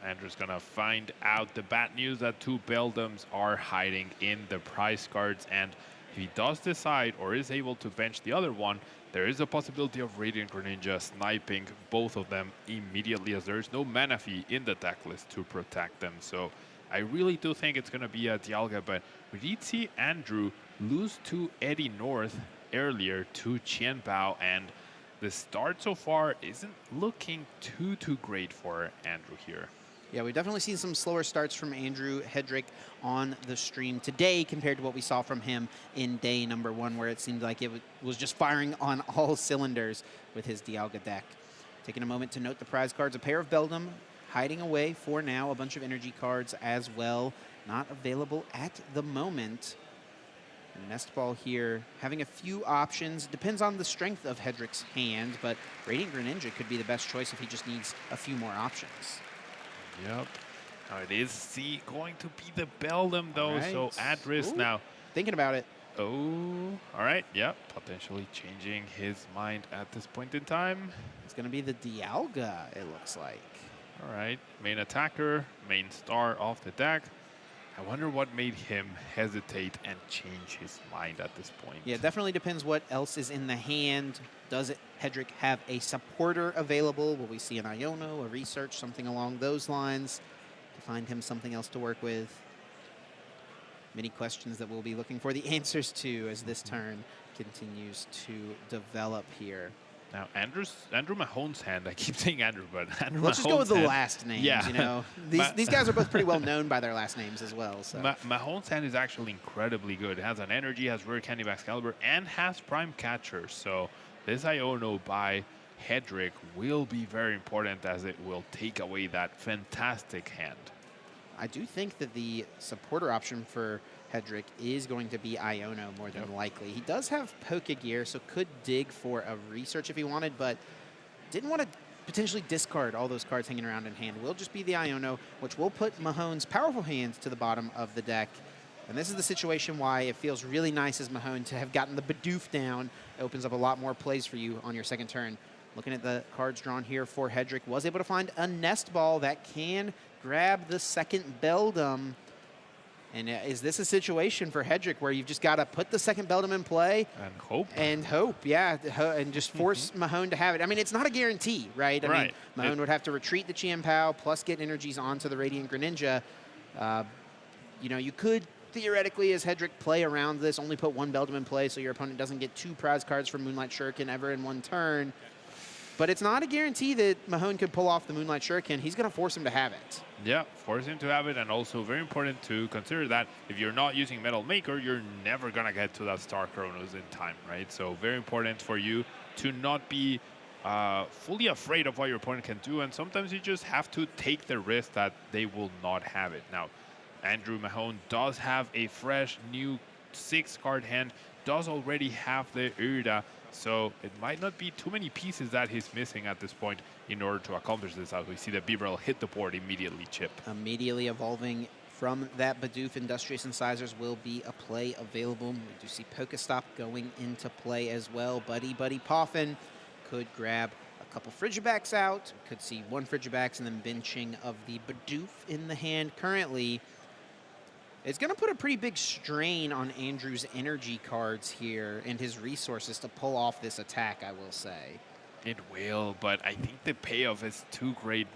Andrew's gonna find out the bad news that 2 Beldums are hiding in the prize cards, and if he does decide or is able to bench the other one, there is a possibility of Radiant Greninja sniping both of them immediately, as there is no mana fee in the deck list to protect them. So I really do think it's gonna be a Dialga, but we did see Andrew lose to Eddie North earlier to Chien Pao, and the start so far isn't looking too great for Andrew here. Yeah, we've definitely seen some slower starts from Andrew Hedrick on the stream today compared to what we saw from him in day number 1, where it seemed like it was just firing on all cylinders with his Dialga deck. Taking a moment to note the prize cards, a pair of Beldum hiding away for now, a bunch of energy cards as well, not available at the moment. Nest Ball here, having a few options. Depends on the strength of Hedrick's hand, but Radiant Greninja could be the best choice if he just needs a few more options. Yep. Now it is going to be the Beldum, though, so at risk now. Thinking about it. Oh, all right. Yep. Potentially changing his mind at this point in time. It's going to be the Dialga, it looks like. All right. Main attacker, main star off the deck. I wonder what made him hesitate and change his mind at this point. Yeah, definitely depends what else is in the hand. Does Hedrick have a supporter available? Will we see an Iono, a research, something along those lines to find him something else to work with? Many questions that we'll be looking for the answers to as this turn continues to develop here. Now, Andrew Mahone's hand, I keep saying Andrew, but Andrew Let's just go with the hand, last names, yeah. you know. These guys are both pretty well known by their last names as well. So. Mahone's hand is actually incredibly good. It has an energy, has rare candy Baxcalibur, and has prime catcher. So this Iono by Hedrick will be very important, as it will take away that fantastic hand. I do think that the supporter option for Hedrick is going to be Iono more than likely. He does have Pokegear, so could dig for a research if he wanted, but didn't want to potentially discard all those cards hanging around in hand. Will just be the Iono, which will put Mahone's powerful hands to the bottom of the deck. And this is the situation why it feels really nice as Mahone to have gotten the Bidoof down. It opens up a lot more plays for you on your second turn. Looking at the cards drawn here for Hedrick, was able to find a Nest Ball that can grab the second Beldum. And is this a situation for Hedrick where you've just got to put the second Beldum in play? And hope. And hope, yeah. And just force Mahone to have it. I mean, it's not a guarantee, right? I mean, Mahone would have to retreat the Chien-Pao plus get energies onto the Radiant Greninja. You know, you could theoretically, as Hedrick, play around this, only put one Beldum in play so your opponent doesn't get 2 prize cards from Moonlight Shuriken ever in one turn. But it's not a guarantee that Mahone could pull off the Moonlight Shuriken. He's going to force him to have it. Yeah, force him to have it, and also very important to consider that if you're not using Metal Maker, you're never going to get to that Star Chronos in time, right? So very important for you to not be fully afraid of what your opponent can do, and sometimes you just have to take the risk that they will not have it. Now, Andrew Mahone does have a fresh new 6-card hand, does already have the Irida, so it might not be too many pieces that he's missing at this point in order to accomplish this. As we see the Bibarel hit the board immediately, Chip. Immediately evolving from that Bidoof, Industrious Incisors will be a play available. We do see Pokestop going into play as well. Buddy Poffin could grab a couple Frigibacks out. Could see 1 Frigibacks and then benching of the Bidoof in the hand currently. It's going to put a pretty big strain on Andrew's energy cards here and his resources to pull off this attack, I will say. It will, but I think the payoff is too great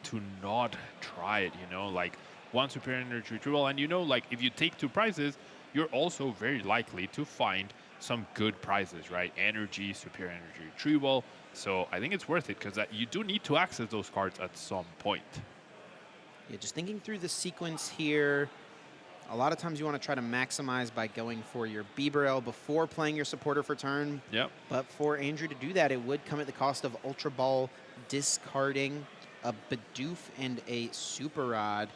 to not try it, you know? Like, 1 superior energy retrieval, and you know, like, if you take 2 prizes, you're also very likely to find some good prizes, right? Energy, superior energy retrieval. So I think it's worth it, because you do need to access those cards at some point. Yeah, just thinking through the sequence here, a lot of times you want to try to maximize by going for your Bibarel before playing your supporter for turn. Yep. But for Andrew to do that, it would come at the cost of Ultra Ball discarding a Bidoof and a Super Rod.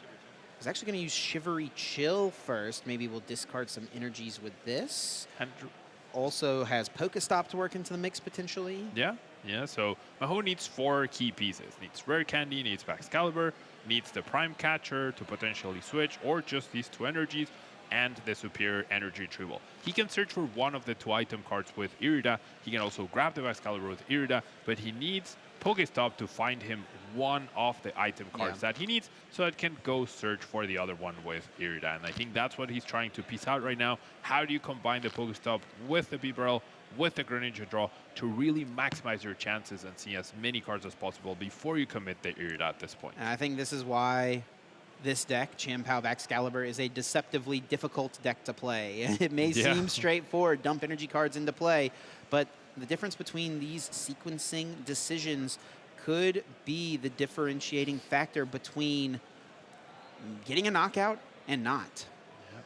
He's actually going to use Shivery Chill first. Maybe we'll discard some energies with this. Andrew also has Pokestop to work into the mix potentially. Yeah, so Mahone needs 4 key pieces. Needs Rare Candy, needs Excalibur, needs the Prime Catcher to potentially switch, or just these 2 energies, and the superior energy retrieval. He can search for one of the 2 item cards with Irida. He can also grab the Excalibur with Irida, but he needs Pokestop to find him one of the item cards that he needs, so it can go search for the other one with Irida. And I think that's what he's trying to piece out right now. How do you combine the Pokestop with the Bibarel, with the Greninja draw, to really maximize your chances and see as many cards as possible before you commit the Irida at this point? And I think this is why this deck, Chien-Pao Excalibur, is a deceptively difficult deck to play. It may seem straightforward, dump energy cards into play, but the difference between these sequencing decisions could be the differentiating factor between getting a knockout and not.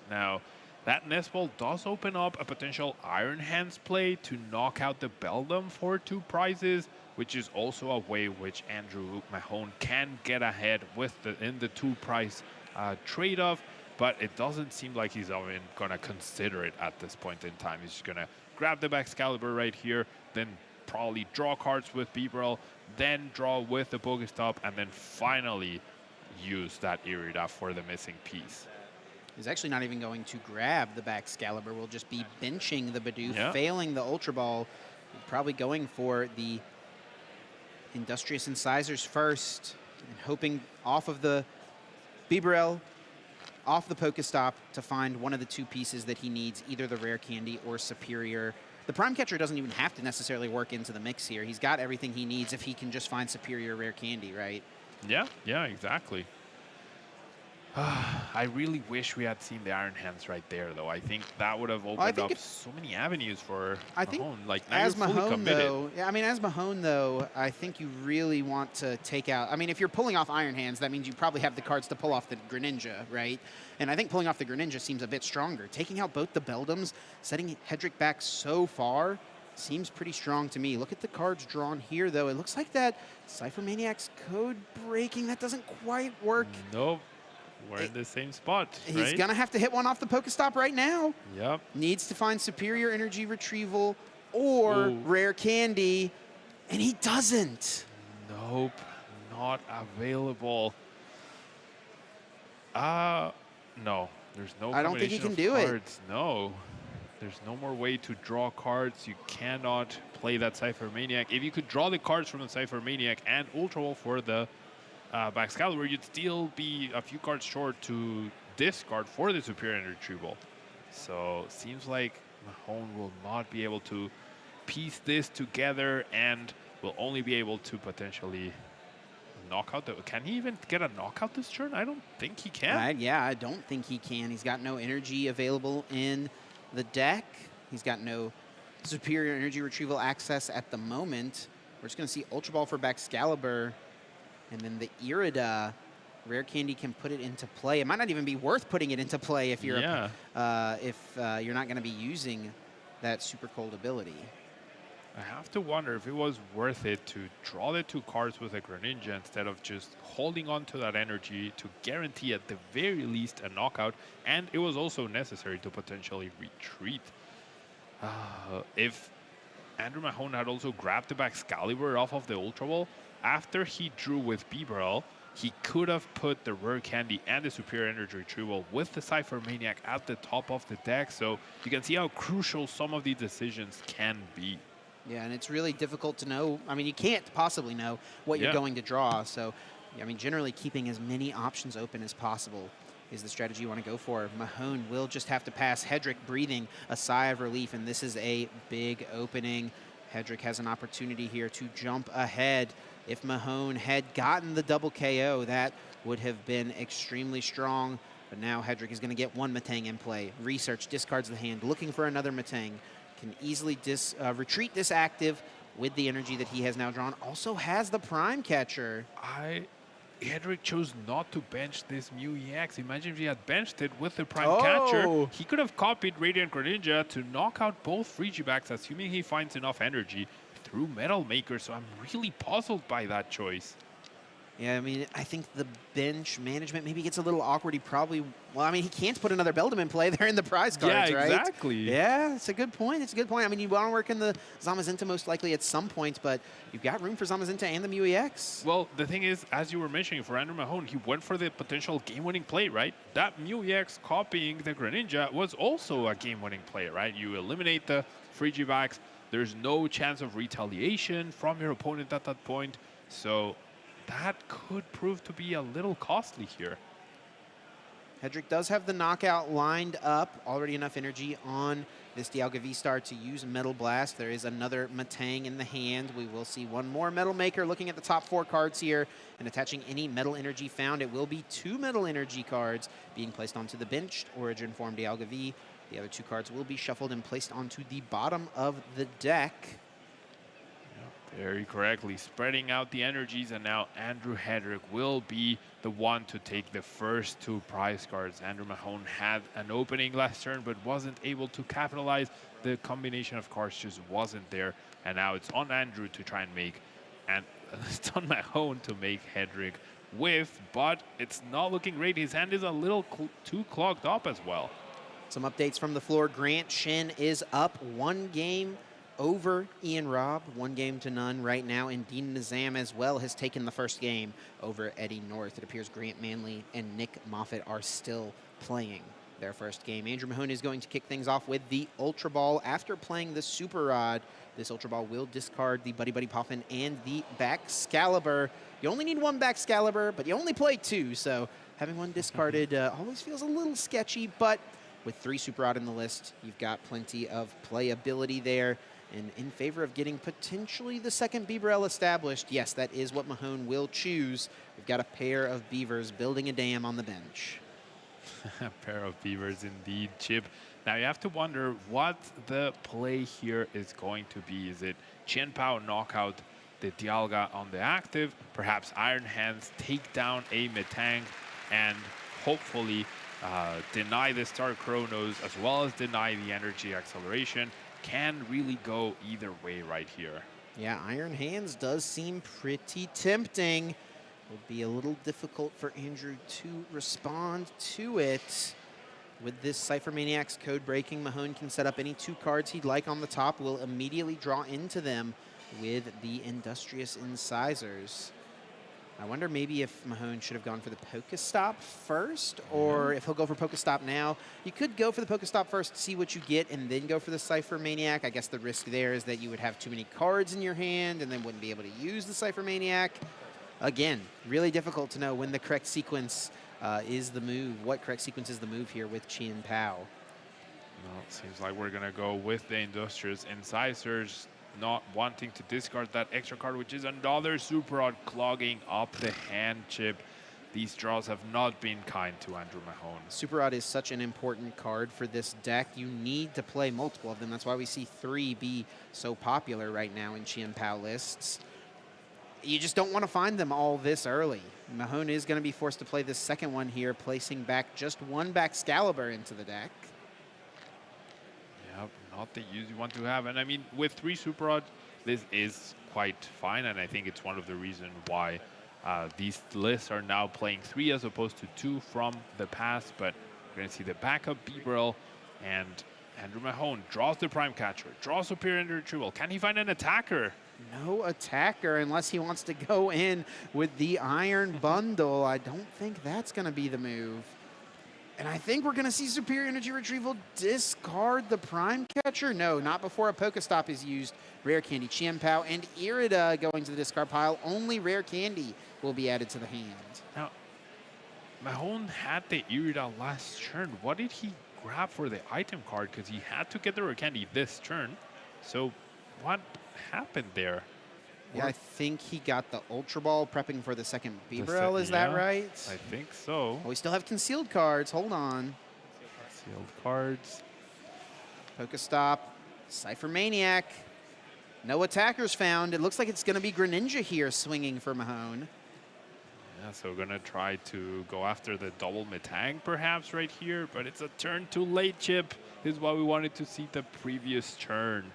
Now, that Nest Ball does open up a potential Iron Hands play to knock out the Beldum for 2 prizes, which is also a way which Andrew Mahone can get ahead with in the 2 prize trade-off, but it doesn't seem like he's even going to consider it at this point in time. He's just going to grab the Excalibur right here, then probably draw cards with Bibarel, then draw with the Pokestop, and then finally use that Irida for the missing piece. He's actually not even going to grab the Excalibur. We'll just be benching the Bidoof, failing the Ultra Ball, probably going for the Industrious Incisors first, and hoping off of the Bibarel, off the Pokestop, to find one of the 2 pieces that he needs, either the Rare Candy or Superior. The Prime Catcher doesn't even have to necessarily work into the mix here. He's got everything he needs if he can just find Superior Rare Candy, right? Yeah, exactly. I really wish we had seen the Iron Hands right there, though. I think that would have opened up so many avenues for Mahone. Like, now as you're fully committed. Though, as Mahone, though, I think you really want to take out... I mean, if you're pulling off Iron Hands, that means you probably have the cards to pull off the Greninja, right? And I think pulling off the Greninja seems a bit stronger. Taking out both the Beldums, setting Hedrick back so far, seems pretty strong to me. Look at the cards drawn here, though. It looks like that Cypher Maniac's code breaking, that doesn't quite work. Nope. We're in the same spot, He's going to have to hit one off the Pokestop right now. Yep. Needs to find superior energy retrieval or rare candy, and he doesn't. Nope, not available. No, there's no I don't think he can combination do of it. cards. No, there's no more way to draw cards. You cannot play that Cypher Maniac. If you could draw the cards from the Cypher Maniac and Ultra Ball for the Baxcalibur, you'd still be a few cards short to discard for the superior energy retrieval. So seems like Mahone will not be able to piece this together and will only be able to potentially knockout. Can he even get a knockout this turn? I don't think he can. Yeah, I don't think he can. He's got no energy available in the deck. He's got no superior energy retrieval access at the moment. We're just going to see Ultra Ball for Baxcalibur, and then the Irida. Rare Candy can put it into play. It might not even be worth putting it into play if you're you're not going to be using that super cold ability. I have to wonder if it was worth it to draw the 2 cards with a Greninja instead of just holding on to that energy to guarantee at the very least a knockout, and it was also necessary to potentially retreat. If Andrew Mahone had also grabbed the Baxcalibur off of the Ultra Ball, after he drew with Bibarel, he could have put the Rare Candy and the Superior Energy Retrieval with the Cypher Maniac at the top of the deck, so you can see how crucial some of these decisions can be. Yeah, and it's really difficult to know. I mean, you can't possibly know what you're going to draw. So, I mean, generally keeping as many options open as possible is the strategy you want to go for. Mahone will just have to pass. Hedrick breathing a sigh of relief, and this is a big opening. Hedrick has an opportunity here to jump ahead. If Mahone had gotten the double KO, that would have been extremely strong. But now Hedrick is going to get one Metang in play. Research discards the hand, looking for another Metang. Can easily retreat this active with the energy that he has now drawn. Also has the Prime Catcher. Hedrick chose not to bench this Mew EX. Imagine if he had benched it with the Prime Catcher. He could have copied Radiant Greninja to knock out both Frigibacks, assuming he finds enough energy through Metal Maker. So I'm really puzzled by that choice. Yeah, I mean, I think the bench management maybe gets a little awkward. He probably, well, I mean, he can't put another Beldum in play. They're in the prize cards, right? Yeah, exactly. Yeah, it's a good point. It's a good point. I mean, you want to work in the Zamazenta most likely at some point, but you've got room for Zamazenta and the Mew EX. Well, the thing is, as you were mentioning, for Andrew Mahone, he went for the potential game-winning play, right? That Mew EX copying the Greninja was also a game-winning play, right? You eliminate the Frigibacks. There's no chance of retaliation from your opponent at that point. So that could prove to be a little costly here. Hedrick does have the knockout lined up. Already enough energy on this Dialga V-Star to use Metal Blast. There is another Metang in the hand. We will see one more Metal Maker looking at the top 4 cards here and attaching any Metal Energy found. It will be 2 Metal Energy cards being placed onto the benched Origin Form Dialga V. The other 2 cards will be shuffled and placed onto the bottom of the deck. Very correctly, spreading out the energies, and now Andrew Hedrick will be the one to take the first 2 prize cards. Andrew Mahone had an opening last turn, but wasn't able to capitalize. The combination of cards just wasn't there, and now it's on Andrew to try and make, and it's on Mahone to make Hedrick whiff, but it's not looking great. His hand is a little too clogged up as well. Some updates from the floor. Grant Shin is up 1 game over Ian Robb, 1-0 right now, and Dean Nizam as well has taken the first game over Eddie North. It appears Grant Manley and Nick Moffitt are still playing their first game. Andrew Mahone is going to kick things off with the Ultra Ball. After playing the Super Rod, this Ultra Ball will discard the Buddy Buddy Poffin and the Baxcalibur. You only need 1 Baxcalibur, but you only play 2, so having 1 discarded always feels a little sketchy, but with 3 Super Rod in the list, you've got plenty of playability there. And in favor of getting potentially the second Bibarel established, yes, that is what Mahone will choose. We've got a pair of beavers building a dam on the bench. A pair of beavers indeed, Chip. Now you have to wonder what the play here is going to be. Is it Qianpao knockout the Dialga on the active, perhaps Iron Hands take down a Metang, and hopefully deny the Star Chronos as well as deny the energy acceleration? Can really go either way right here. Yeah, Iron Hands does seem pretty tempting. Will be a little difficult for Andrew to respond to it. With this Cypher Maniac's code breaking, Mahone can set up any 2 cards he'd like on the top. Will immediately draw into them with the Industrious Incisors. I wonder maybe if Mahone should have gone for the Pokestop first, or if he'll go for Pokestop now. You could go for the Pokestop first, see what you get, and then go for the Cypher Maniac. I guess the risk there is that you would have too many cards in your hand and then wouldn't be able to use the Cypher Maniac. Again, really difficult to know when the correct sequence is the move. What correct sequence is the move here with Chien Pao? Well, it seems like we're going to go with the Industrious Incisors, not wanting to discard that extra card, which is another Super Odd clogging up the hand chip. These draws have not been kind to Andrew Mahone. Super Odd is such an important card for this deck. You need to play multiple of them. That's why we see 3 be so popular right now in Chien Pao lists. You just don't want to find them all this early. Mahone is going to be forced to play this second one here, placing back just 1 Baxcalibur into the deck. Yep, not the easy one to have. And I mean, with 3 Super Odd, this is quite fine. And I think it's one of the reasons why these lists are now playing 3 as opposed to 2 from the past. But we're going to see the backup Beebrill, and Andrew Mahone draws the Prime Catcher, draws Superior Energy Retrieval. Can he find an attacker? No attacker unless he wants to go in with the Iron Bundle. I don't think that's going to be the move. And I think we're going to see Superior Energy Retrieval discard the Prime Catcher. No, not before a Pokestop is used. Rare Candy, Chien Pao, and Irida going to the discard pile. Only Rare Candy will be added to the hand. Now, Mahone had the Irida last turn. What did he grab for the item card? Because he had to get the Rare Candy this turn. So what happened there? Yeah, I think he got the Ultra Ball prepping for the second Beebrill. Is that right? I think so. Well, we still have concealed cards. Hold on. Concealed cards. Pokestop. Cypher Maniac. No attackers found. It looks like it's going to be Greninja here swinging for Mahone. Yeah, so we're going to try to go after the double Metang perhaps right here, but it's a turn too late, Chip. This is what we wanted to see the previous turn.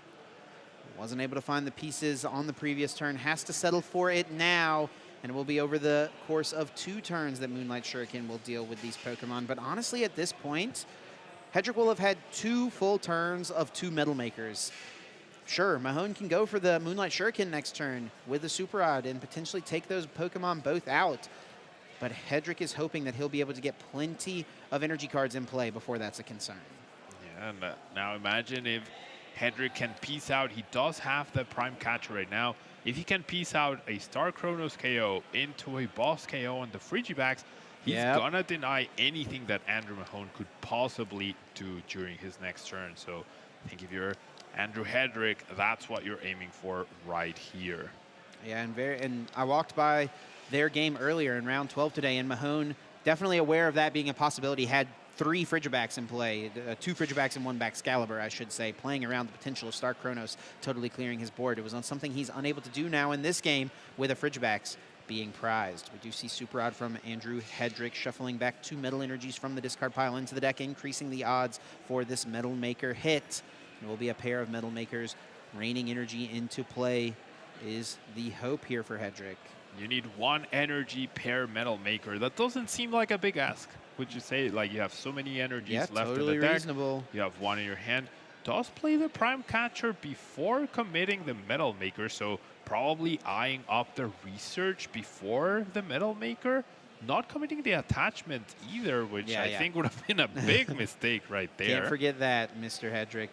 Wasn't able to find the pieces on the previous turn. Has to settle for it now. And it will be over the course of 2 turns that Moonlight Shuriken will deal with these Pokemon. But honestly, at this point, Hedrick will have had 2 full turns of 2 Metal Makers. Sure, Mahone can go for the Moonlight Shuriken next turn with the Super Odd and potentially take those Pokemon both out. But Hedrick is hoping that he'll be able to get plenty of energy cards in play before that's a concern. Yeah, and now imagine if Hedrick can piece out. He does have the Prime Catcher right now. If he can piece out a Star Chronos KO into a Boss KO on the Frigibax, he's gonna deny anything that Andrew Mahone could possibly do during his next turn. So I think if you're Andrew Hedrick, that's what you're aiming for right here. Yeah, and I walked by their game earlier in round 12 today, and Mahone definitely aware of that being a possibility. Had 3 Frigibacks in play, 2 Frigibacks and 1 Baxcalibur, I should say, playing around the potential of Star Chronos, totally clearing his board. It was on something he's unable to do now in this game with a Frigibacks being prized. We do see Super Odd from Andrew Hedrick, shuffling back 2 Metal Energies from the discard pile into the deck, increasing the odds for this Metal Maker hit. It will be a pair of Metal Makers raining energy into play is the hope here for Hedrick. You need 1 energy per Metal Maker. That doesn't seem like a big ask. Would you say, like, you have so many energies left totally in the deck, reasonable. You have 1 in your hand. Does play the Prime Catcher before committing the Metal Maker, so probably eyeing up the research before the Metal Maker. Not committing the attachment either, which I think would have been a big mistake right there. Can't forget that, Mr. Hedrick.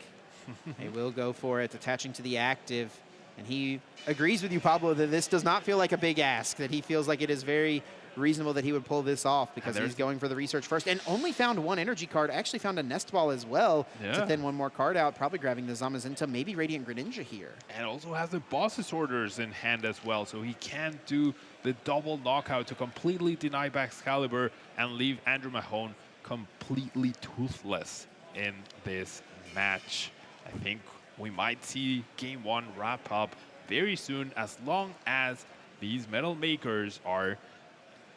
He will go for it, attaching to the active. And he agrees with you, Pablo, that this does not feel like a big ask, that he feels like it is very reasonable that he would pull this off because he's going for the research first and only found 1 energy card. Actually found a Nest Ball as well to thin 1 more card out, probably grabbing the Zamazenta, maybe Radiant Greninja here. And also has the Boss's Orders in hand as well, so he can do the double knockout to completely deny Baxcalibur and leave Andrew Mahone completely toothless in this match. I think we might see Game 1 wrap up very soon, as long as these Metal Makers are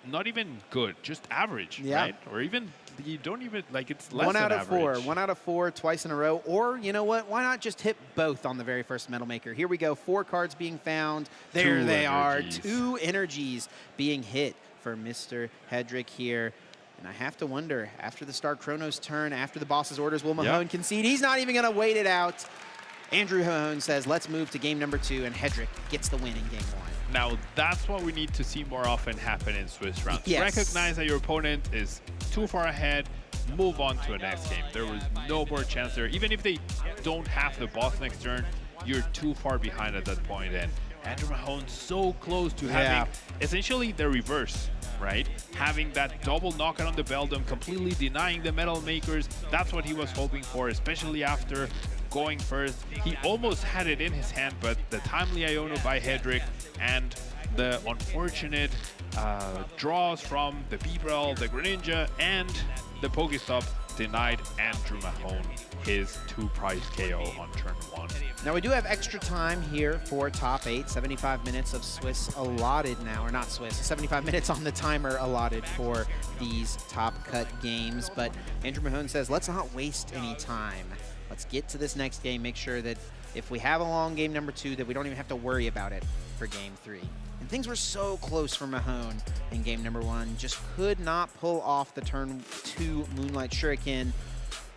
not even good, just average, right? Or even you don't even, like, it's less 1 than out of average. 4. 1 out of 4 twice in a row. Or, you know what? Why not just hit both on the very first Metal Maker? Here we go. 4 cards being found. There Two they energies. are. 2 energies being hit for Mr. Hedrick here. And I have to wonder, after the Star Chronos turn, after the boss's orders, will Mahone concede? He's not even going to wait it out. Andrew Mahone says, let's move to game number 2, and Hedrick gets the win in game 1. Now, that's what we need to see more often happen in Swiss rounds. Yes. Recognize that your opponent is too far ahead, move on to the next game. There was no more chance there. Even if they don't have the boss next turn, you're too far behind at that point. And Andrew Mahone so close to having essentially the reverse, right? Having that double knockout on the Beldam, completely denying the Metal Makers. That's what he was hoping for, especially after going first. He almost had it in his hand, but the timely Iono by Hedrick and the unfortunate draws from the Bibrel, the Greninja, and the Pokestop denied Andrew Mahone his 2-prize KO on turn 1. Now we do have extra time here for top 8. 75 minutes of Swiss allotted now, or not Swiss, 75 minutes on the timer allotted for these top cut games. But Andrew Mahone says, let's not waste any time. Let's get to this next game, make sure that if we have a long game number 2, that we don't even have to worry about it for game 3. And things were so close for Mahone in game number 1, just could not pull off the turn 2 Moonlight Shuriken.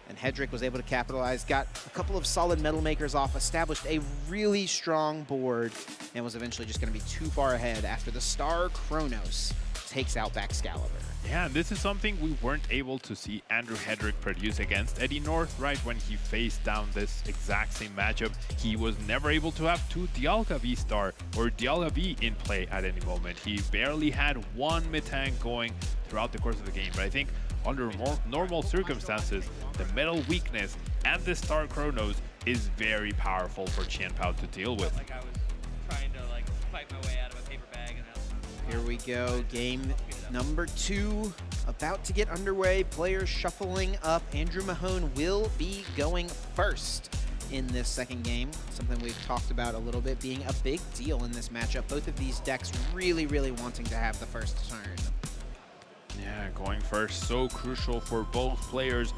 And Hedrick was able to capitalize, got a couple of solid Metal Makers off, established a really strong board, and was eventually just going to be too far ahead after the Star Chronos takes out Baxcalibur. Yeah, this is something we weren't able to see Andrew Hedrick produce against Eddie North, right? When he faced down this exact same matchup, he was never able to have 2 Dialga V-Star or Dialga V in play at any moment. He barely had 1 Metang going throughout the course of the game, but I think under more normal circumstances, the metal weakness and the Star Chronos is very powerful for Qianpao to deal with. Like I was trying to like fight my way out of a paper bag. And Here we go, game number 2 about to get underway. Players shuffling up. Andrew Mahone will be going first in this second game. Something we've talked about a little bit being a big deal in this matchup. Both of these decks really, really wanting to have the first turn. Yeah, going first, so crucial for both players.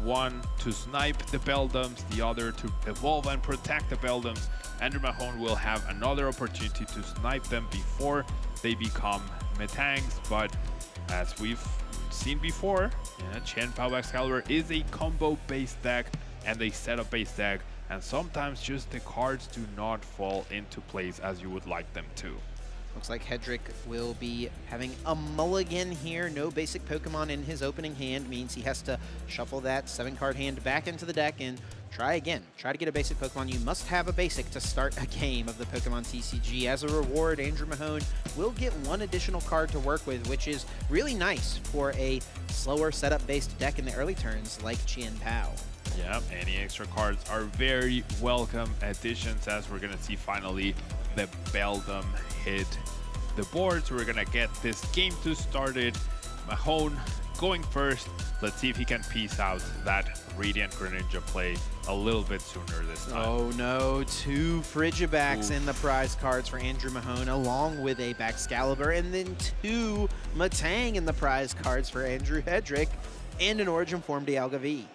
One to snipe the Beldams, the other to evolve and protect the Beldams. Andrew Mahone will have another opportunity to snipe them before they become Metangs, but as we've seen before, Qianpao Baxcalibur is a combo-based deck and a setup-based deck, and sometimes just the cards do not fall into place as you would like them to. Looks like Hedrick will be having a mulligan here. No basic Pokemon in his opening hand means he has to shuffle that 7-card hand back into the deck and try again. Try to get a basic Pokemon. You must have a basic to start a game of the Pokemon TCG. As a reward, Andrew Mahone will get 1 additional card to work with, which is really nice for a slower setup-based deck in the early turns like Qianpao. Yeah, any extra cards are very welcome additions, as we're going to see finally the Beldam hit the board. So we're going to get this game 2 started. Mahone going first. Let's see if he can piece out that Radiant Greninja play a little bit sooner this time. Oh no, 2 Frigibacks in the prize cards for Andrew Mahone, along with a Baxcalibur, and then 2 Metang in the prize cards for Andrew Hedrick, and an Origin Form Dialga V.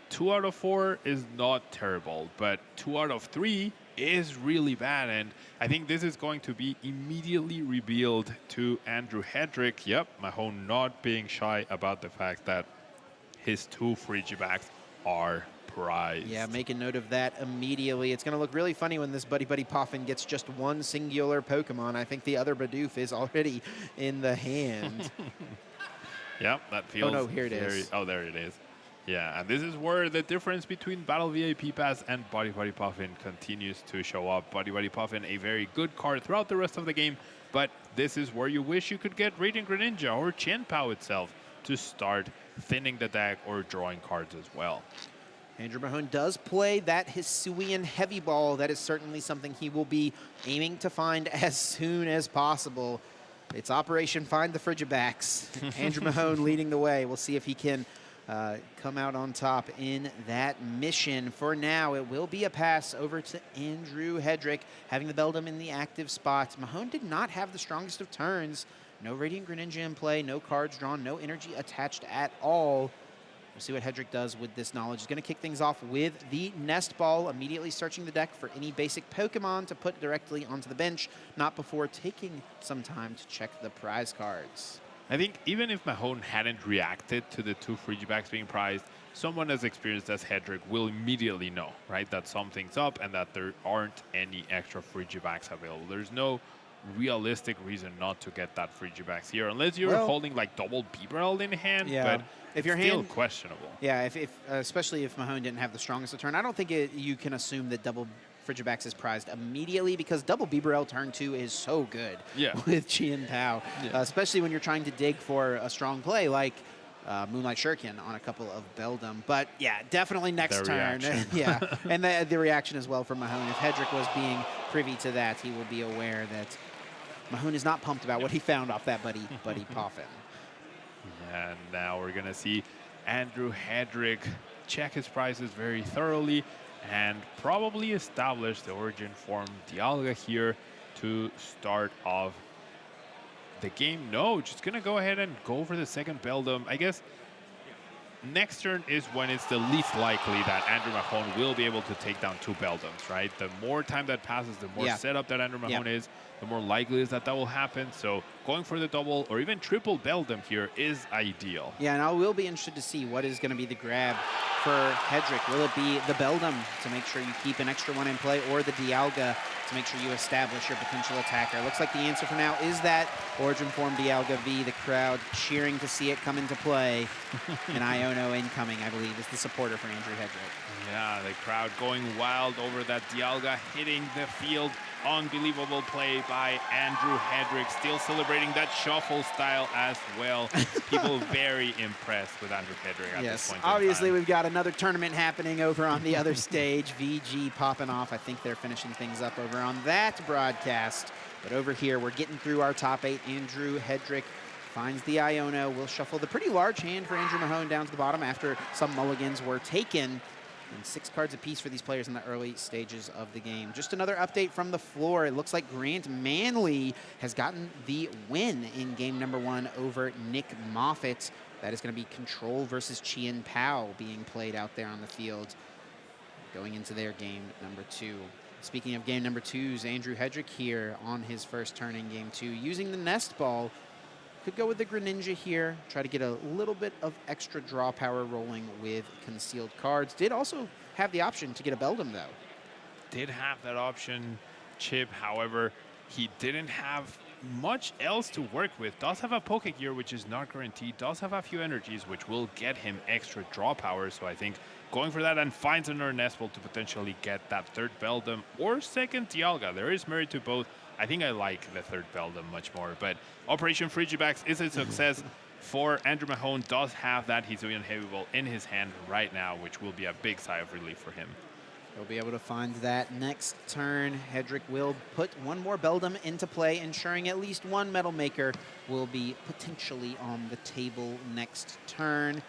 2 out of 4 is not terrible, but 2 out of 3 is really bad, and I think this is going to be immediately revealed to Andrew Hedrick. Yep, Mahone not being shy about the fact that his 2 Frigibacks are prized. Yeah, make a note of that immediately. It's going to look really funny when this Buddy Buddy Poffin gets just 1 singular Pokemon. I think the other Bidoof is already in the hand. Yep, that feels oh no, here it is. Oh, there it is. Yeah, and this is where the difference between Battle VIP Pass and Buddy Buddy Poffin continues to show up. Buddy Buddy Poffin, a very good card throughout the rest of the game, but this is where you wish you could get Radiant Greninja or Qianpao itself to start thinning the deck or drawing cards as well. Andrew Mahone does play that Hisuian Heavy Ball. That is certainly something he will be aiming to find as soon as possible. It's Operation Find the Frigibacks. Andrew Mahone leading the way. We'll see if he can come out on top in that mission. For now, it will be a pass over to Andrew Hedrick, having the Beldam in the active spot. Mahone did not have the strongest of turns, No Radiant Greninja in play, no cards drawn, no energy attached at all. We'll see what Hedrick does with this knowledge. He's going to kick things off with the Nest Ball, immediately searching the deck for any basic Pokemon to put directly onto the bench, not before taking some time to check the prize cards. I think even if Mahone hadn't reacted to the 2 Frigibacks being prized, someone as experienced as Hedrick will immediately know, right, that something's up and that there aren't any extra Frigibacks available. There's no realistic reason not to get that Frigibacks here, unless you're holding like double Beebereld in hand, but if your still hand, questionable. Yeah, if especially if Mahone didn't have the strongest of turn, I don't think you can assume that double Frigibacks is prized immediately, because double Beebereld turn 2 is so good with Chien-Pao, especially when you're trying to dig for a strong play like Moonlight Shuriken on a couple of Beldum. But yeah, definitely next turn. Yeah, and the reaction as well from Mahone. If Hedrick was being privy to that, he will be aware that Mahone is not pumped about what he found off that Buddy Poffin. And now we're going to see Andrew Hedrick check his prizes very thoroughly and probably establish the Origin form Dialga here to start off the game. No, just going to go ahead and go for the second Beldum. I guess next turn is when it's the least likely that Andrew Mahone will be able to take down 2 Beldums, right? The more time that passes, the more setup that Andrew Mahone is, the more likely is that that will happen. So going for the double or even triple Beldum here is ideal. Yeah, and I will be interested to see what is going to be the grab for Hedrick. Will it be the Beldum to make sure you keep an extra one in play, or the Dialga to make sure you establish your potential attacker? Looks like the answer for now is that Origin Form Dialga V. The crowd cheering to see it come into play. And Iono incoming, I believe, is the supporter for Andrew Hedrick. Yeah, the crowd going wild over that Dialga hitting the field. Unbelievable play by Andrew Hedrick, still celebrating that shuffle style as well. People very impressed with Andrew Hedrick at this point. Obviously we've got another tournament happening over on the other stage. VG popping off. I think they're finishing things up over on that broadcast. But over here, we're getting through our top 8. Andrew Hedrick finds the Iono. Will shuffle the pretty large hand for Andrew Mahone down to the bottom after some mulligans were taken. And 6 cards apiece for these players in the early stages of the game. Just another update from the floor. It looks like Grant Manley has gotten the win in game number 1 over Nick Moffitt. That is going to be Control versus Chien-Pao being played out there on the field going into their game number 2. Speaking of game number 2s, Andrew Hedrick here on his first turn in game 2 using the Nest Ball. Could go with the Greninja here, try to get a little bit of extra draw power rolling with concealed cards. Did also have the option to get a Beldum, though. Did have that option, Chip. However, he didn't have much else to work with. Does have a Pokegear, which is not guaranteed. Does have a few energies, which will get him extra draw power. So I think going for that and finds another Nest Ball to potentially get that third Beldum or second Dialga. There is merit to both. I think I like the third Beldum much more, but Operation Frigibacks is a success for Andrew Mahone. Does have that Hisuian Heavy Ball in his hand right now, which will be a big sigh of relief for him. He'll be able to find that next turn. Hedrick will put one more Beldum into play, ensuring at least one Metal Maker will be potentially on the table next turn.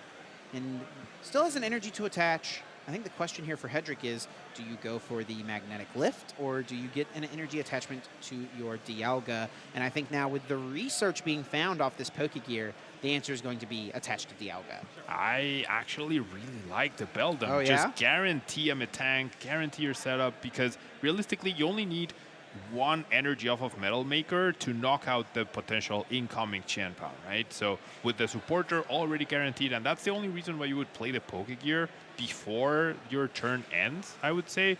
And still has an energy to attach. I think the question here for Hedrick is, do you go for the Magnetic Lift, or do you get an energy attachment to your Dialga? And I think now with the research being found off this Pokegear, the answer is going to be attached to Dialga. I actually really like the Beldum. Oh, yeah? Just guarantee a Metang, guarantee your setup, because realistically, you only need 1 energy off of Metal Maker to knock out the potential incoming Chien-Pao, right? So with the supporter already guaranteed, and that's the only reason why you would play the Pokegear before your turn ends, I would say.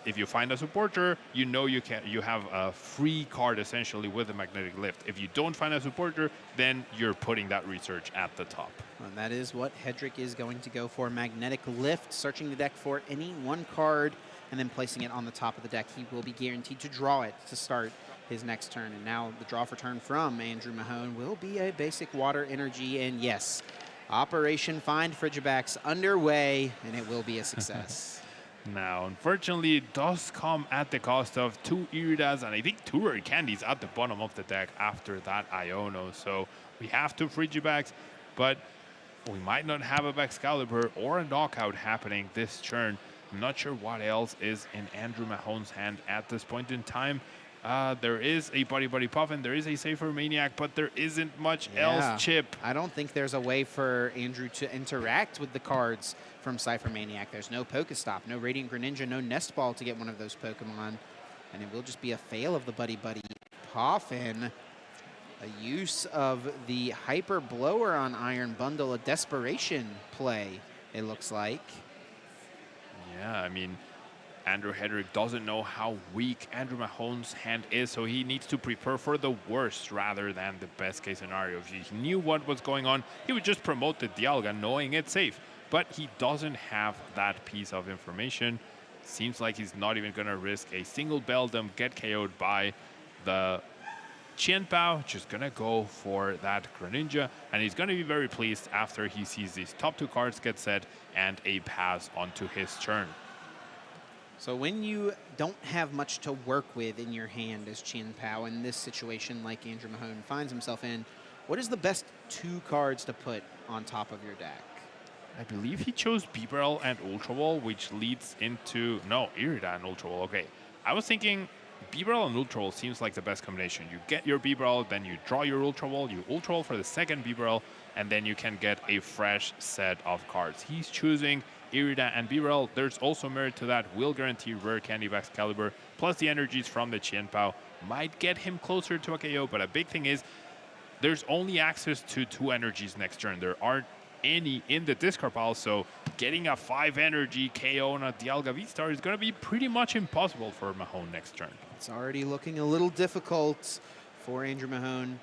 If you find a supporter, you know you have a free card essentially with the Magnetic Lift. If you don't find a supporter, then you're putting that research at the top. And that is what Hedrick is going to go for. Magnetic Lift, searching the deck for any 1 card and then placing it on the top of the deck. He will be guaranteed to draw it to start his next turn. And now the draw for turn from Andrew Mahone will be a basic Water Energy. And yes, Operation Find Frigibacks underway, and it will be a success. Now, unfortunately, it does come at the cost of 2 Iridas and I think 2 Rare Candies at the bottom of the deck after that Iono. So we have 2 Frigibacks, but we might not have a Excalibur or a knockout happening this turn. I'm not sure what else is in Andrew Mahone's hand at this point in time. There is a Buddy Buddy Puffin, there is a Safer Maniac, but there isn't much else, Chip. I don't think there's a way for Andrew to interact with the cards from Cypher Maniac. There's no Pokestop, no Radiant Greninja, no Nest Ball to get one of those Pokemon. And it will just be a fail of the Buddy Buddy Puffin. A use of the Hyper Blower on Iron Bundle, a desperation play, it looks like. Yeah, I mean, Andrew Hedrick doesn't know how weak Andrew Mahone's hand is, so he needs to prepare for the worst rather than the best case scenario. If he knew what was going on, he would just promote the Dialga knowing it's safe. But he doesn't have that piece of information. Seems like he's not even going to risk a single Beldum get KO'd by the Qianbao. Just going to go for that Greninja, and he's going to be very pleased after he sees these top 2 cards get set and a pass onto his turn. So when you don't have much to work with in your hand as Qianbao in this situation like Andrew Mahone finds himself in, what is the best 2 cards to put on top of your deck? I believe he chose Bibarel and Ultra Ball, which leads into... No, Irida and Ultra Ball. Okay, I was thinking Bibarel and Ultra Ball seems like the best combination. You get your Bibarel, then you draw your Ultra Ball, you Ultra Ball for the second Bibarel, and then you can get a fresh set of cards. He's choosing Irida and Bibarel. There's also merit to that. Will guarantee rare candy of Excalibur, plus the energies from the Qianbao might get him closer to a KO, but a big thing is there's only access to 2 energies next turn. There aren't any in the discard pile, so getting a 5 energy KO on a Dialga V-Star is going to be pretty much impossible for Mahone next turn. It's already looking a little difficult for Andrew Mahone.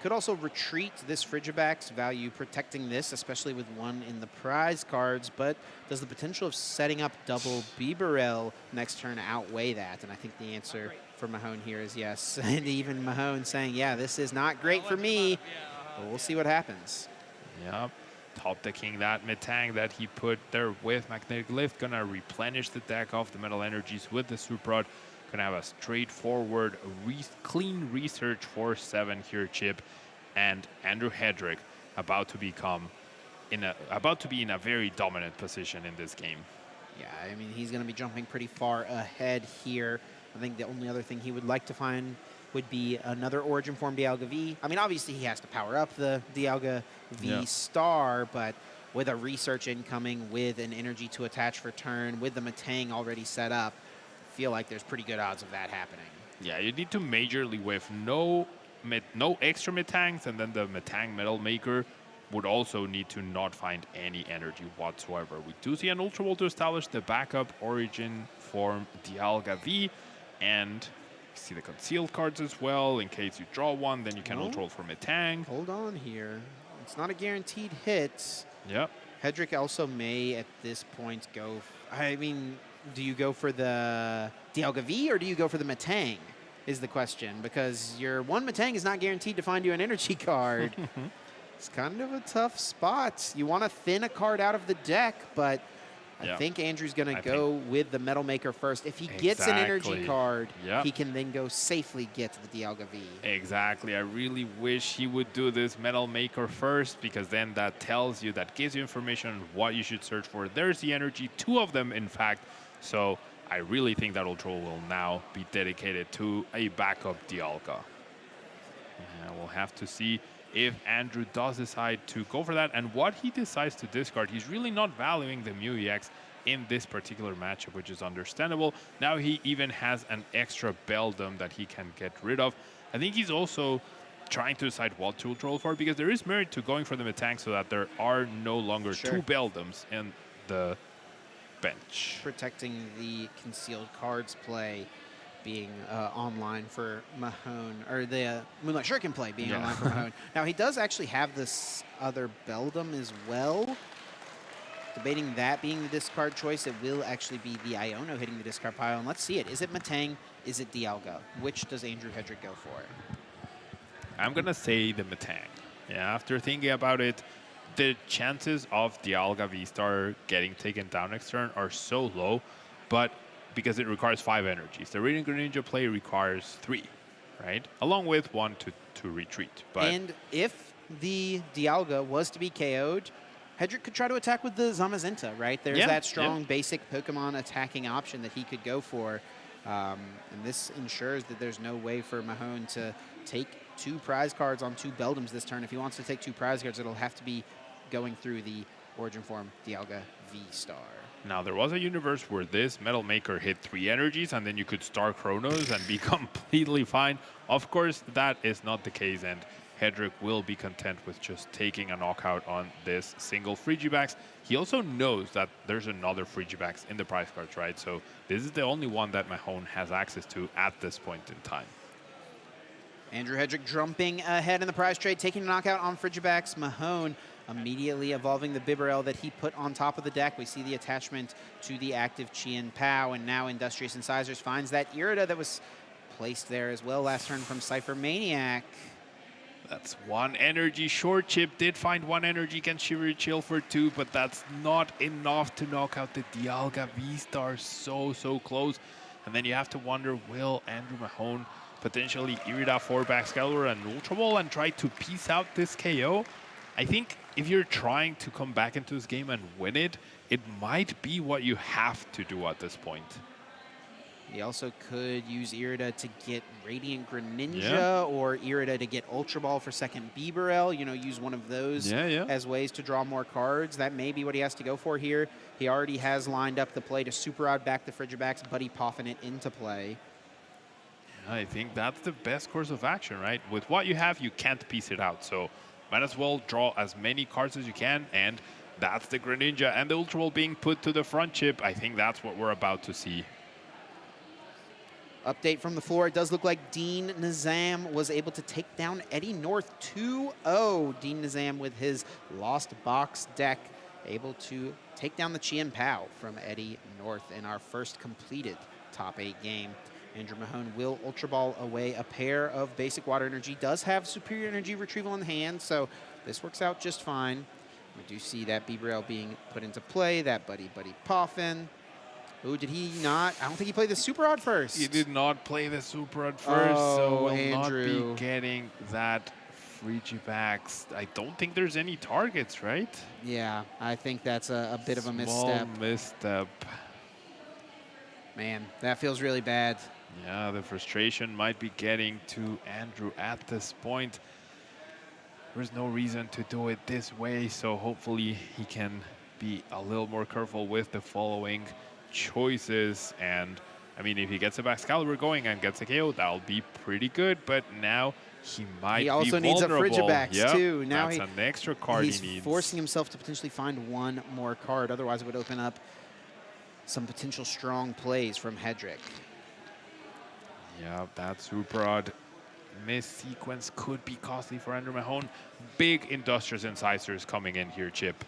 Could also retreat this Frigibax, value protecting this, especially with 1 in the prize cards, but does the potential of setting up double Bibarel next turn outweigh that? And I think the answer for Mahone here is yes. And even Mahone saying, yeah, this is not great for me, but we'll see what happens. Yep. Top decking that Metang that he put there with Magnetic Lift. Gonna replenish the deck of the Metal Energies with the Super Rod. Gonna have a straightforward, clean research for 7 here, Chip. And Andrew Hedrick about to be in a very dominant position in this game. Yeah, I mean, he's gonna be jumping pretty far ahead here. I think the only other thing he would like to find would be another Origin Form Dialga V. I mean, obviously he has to power up the Dialga V Star, but with a research incoming, with an energy to attach for turn, with the Metang already set up, I feel like there's pretty good odds of that happening. Yeah, you need to majorly whiff no extra Metangs, and then the Metang Metal Maker would also need to not find any energy whatsoever. We do see an Ultra Ball to establish the backup Origin Form Dialga V, and see the concealed cards as well. In case you draw 1, then you can Ultra Ball for Metang. Hold on here. It's not a guaranteed hit. Yep. Hedrick also may, at this point, go... I mean, do you go for the Dialga V or do you go for the Metang is the question. Because your 1 Metang is not guaranteed to find you an energy card. It's kind of a tough spot. You want to thin a card out of the deck, but... I think Andrew's going to go with the Metal Maker first. If he gets an energy card, he can then go safely get to the Dialga V. Exactly. I really wish he would do this Metal Maker first, because then that tells you, that gives you information on what you should search for. There's the energy, 2 of them, in fact. So I really think that Ultra will now be dedicated to a backup Dialga. And we'll have to see if Andrew does decide to go for that, and what he decides to discard. He's really not valuing the Mew EX in this particular matchup, which is understandable. Now he even has an extra Beldum that he can get rid of. I think he's also trying to decide what to Ultra for, because there is merit to going for the Metang so that there are no longer 2 Beldums in the bench. Protecting the concealed cards play being online for Mahone, or the Moonlight Shuriken play being online for Mahone. Now, he does actually have this other Beldum as well. Debating that being the discard choice, it will actually be the Iono hitting the discard pile. And let's see it. Is it Metang? Is it Dialga? Which does Andrew Hedrick go for? I'm going to say the Metang. Yeah, after thinking about it, the chances of Dialga V-Star getting taken down next turn are so low, but because it requires 5 energies. The Radiant Greninja play requires 3, right? Along with 1 to retreat. But and if the Dialga was to be KO'd, Hedrick could try to attack with the Zamazenta, right? There's that strong basic Pokemon attacking option that he could go for. And this ensures that there's no way for Mahone to take 2 prize cards on 2 Beldums this turn. If he wants to take 2 prize cards, it'll have to be going through the Origin Form Dialga V-Star. Now, there was a universe where this Metal Maker hit 3 energies, and then you could Star Chronos and be completely fine. Of course, that is not the case, and Hedrick will be content with just taking a knockout on this single Frigibax. He also knows that there's another Frigibax in the prize cards, right? So this is the only one that Mahone has access to at this point in time. Andrew Hedrick jumping ahead in the prize trade, taking a knockout on Frigibax. Mahone immediately evolving the Bibarel that he put on top of the deck. We see the attachment to the active Chien Pao, and now Industrious Incisors finds that Irida that was placed there as well last turn from Cypher Maniac. That's 1 energy short. Chip did find 1 energy against Shivery Chill for 2, but that's not enough to knock out the Dialga V-Star. So close. And then you have to wonder, will Andrew Mahone potentially Irida 4 Excalibur and Ultra Ball and try to piece out this KO? I think if you're trying to come back into this game and win it, it might be what you have to do at this point. He also could use Irida to get Radiant Greninja or Irida to get Ultra Ball for second Bibarel. You know, use one of those as ways to draw more cards. That may be what he has to go for here. He already has lined up the play to Super Rod back the Frigibax, Buddy Poffin it into play. I think that's the best course of action, right? With what you have, you can't piece it out. So might as well draw as many cards as you can, and that's the Greninja and the Ultra Ball being put to the front, Chip. I think that's what we're about to see. Update from the floor. It does look like Dean Nizam was able to take down Eddie North 2-0. Dean Nizam with his Lost Box deck able to take down the Chien Pao from Eddie North in our first completed top 8 game. Andrew Mahone will Ultra Ball away a pair of basic water energy. Does have superior energy retrieval in hand, so this works out just fine. We do see that Bibarel being put into play, that Buddy Poffin. Ooh, did he not? I don't think he played the Super Rod first. He did not play the Super Rod first, so will Andrew. not be getting that Frigibax. I don't think there's any targets, right? Yeah, I think that's a bit of a Small misstep. Man, that feels really bad. Yeah, the frustration might be getting to Andrew at this point. There's no reason to do it this way, so hopefully he can be a little more careful with the following choices. And I mean, if he gets a Excalibur going and gets a KO, that'll be pretty good, but now he might be vulnerable. He also needs a Frigibax too. Now that's an extra card he needs. He's forcing himself to potentially find 1 more card, otherwise it would open up some potential strong plays from Hedrick. Yeah, that Super Rod miss sequence could be costly for Andrew Mahone. Big Industrious Incisors coming in here, Chip.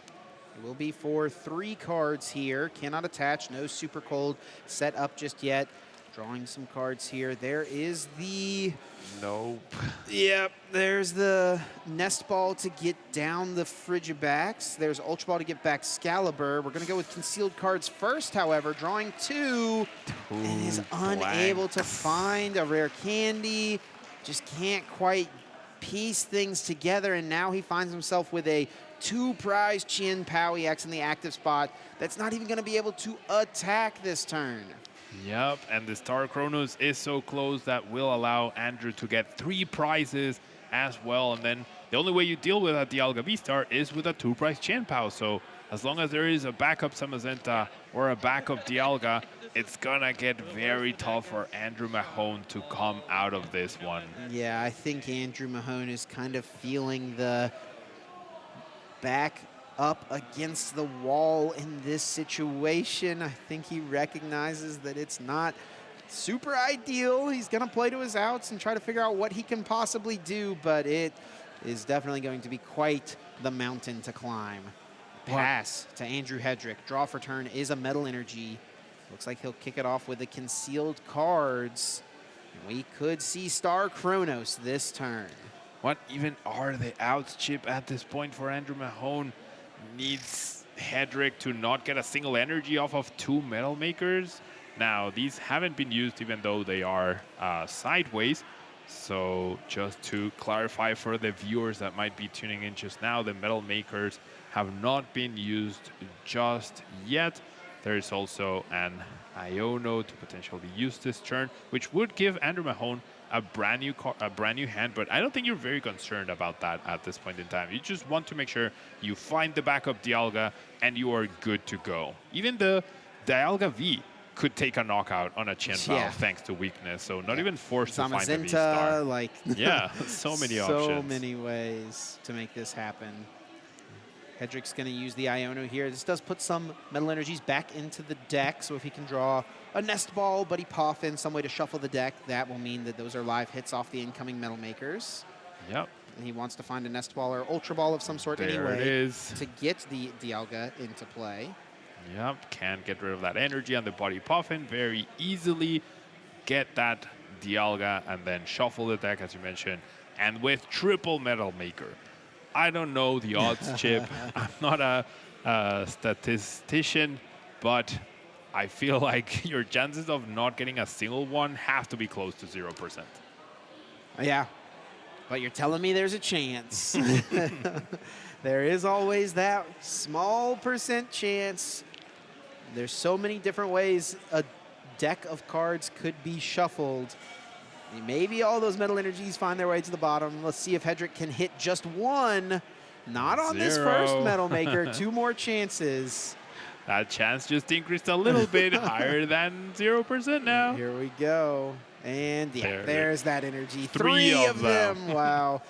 It will be for 3 cards here. Cannot attach, no Super Cold set up just yet. Drawing some cards here. There is the... Nope. Yep, there's the Nest Ball to get down the Frigibax. There's Ultra Ball to get back Excalibur. We're going to go with concealed cards first, however. Drawing 2 and is unable to find a rare candy. Just can't quite piece things together, and now he finds himself with a 2-prize Chien Pao EX in the active spot that's not even going to be able to attack this turn. Yep, and the Star Chronos is so close that will allow Andrew to get 3 prizes as well. And then the only way you deal with that Dialga V-Star is with a 2-prize Chien Pao. So as long as there is a backup Samazenta or a backup Dialga, it's gonna get very tough for Andrew Mahone to come out of this one. Yeah, I think Andrew Mahone is kind of feeling the back up against the wall in this situation. I think he recognizes that it's not super ideal. He's going to play to his outs and try to figure out what he can possibly do, but it is definitely going to be quite the mountain to climb. Pass to Andrew Hedrick. Draw for turn is a Metal Energy. Looks like he'll kick it off with the concealed cards. We could see Star Chronos this turn. What even are the outs, Chip, at this point for Andrew Mahone? Needs Hedrick to not get a single energy off of 2 Metal Makers. Now, these haven't been used even though they are sideways. So just to clarify for the viewers that might be tuning in just now, the Metal Makers have not been used just yet. There is also an Iono to potentially use this turn, which would give Andrew Mahone a brand new hand, but I don't think you're very concerned about that at this point in time. You just want to make sure you find the backup Dialga and you are good to go. Even the Dialga V could take a knockout on a Qianbao thanks to weakness, so not even forced to find a V-Star. Like yeah, so many options. So many ways to make this happen. Hedrick's going to use the Iono here. This does put some Metal Energies back into the deck, so if he can draw a Nest Ball, Buddy Poffin, some way to shuffle the deck, that will mean that those are live hits off the incoming Metal Makers. Yep. And he wants to find a Nest Ball or Ultra Ball of some sort There it is. to get the Dialga into play. Yep, can get rid of that energy on the Buddy Poffin very easily. Get that Dialga and then shuffle the deck, as you mentioned. And with triple Metal Maker, I don't know the odds, Chip. I'm not a statistician, but I feel like your chances of not getting a single one have to be close to 0%. Yeah, but you're telling me there's a chance. There is always that small percent chance. There's so many different ways a deck of cards could be shuffled. Maybe all those Metal Energies find their way to the bottom. Let's see if Hedrick can hit just one. Not on this first Metal Maker. 2 more chances. That chance just increased a little bit, higher than 0% now. Here we go. And yeah, there's that energy. 3 of them. Wow.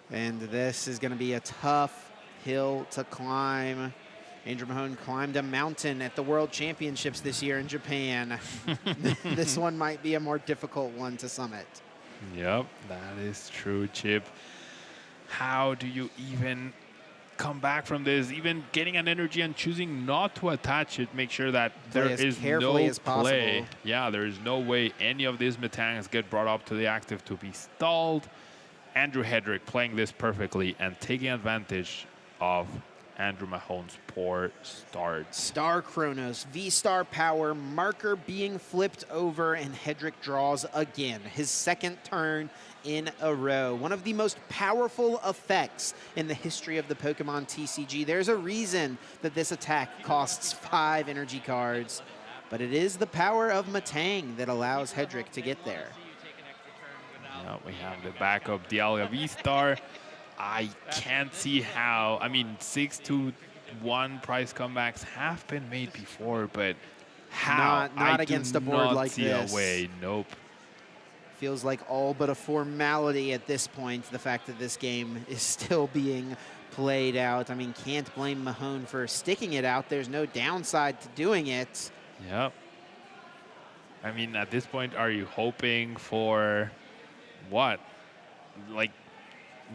And this is going to be a tough hill to climb. Andrew Mahone climbed a mountain at the World Championships this year in Japan. This one might be a more difficult one to summit. Yep, that is true, Chip. How do you even come back from this? Even getting an energy and choosing not to attach it, make sure that there is no play. Yeah, there is no way any of these Metangs get brought up to the active to be stalled. Andrew Hedrick playing this perfectly and taking advantage of Andrew Mahone's poor start. Star Chronos, V-Star power, marker being flipped over, and Hedrick draws again. His second turn in a row. One of the most powerful effects in the history of the Pokemon TCG. There's a reason that this attack costs 5 energy cards, but it is the power of Metang that allows Hedrick to get there. Yeah, we have the backup Dialga V-Star. I can't see how. I mean, 6-1 price comebacks have been made before, but how? Not against a board like this. this. A way. Nope. Feels like all but a formality at this point, the fact that this game is still being played out. I mean, can't blame Mahone for sticking it out. There's no downside to doing it. Yep. I mean, at this point, are you hoping for what? Like,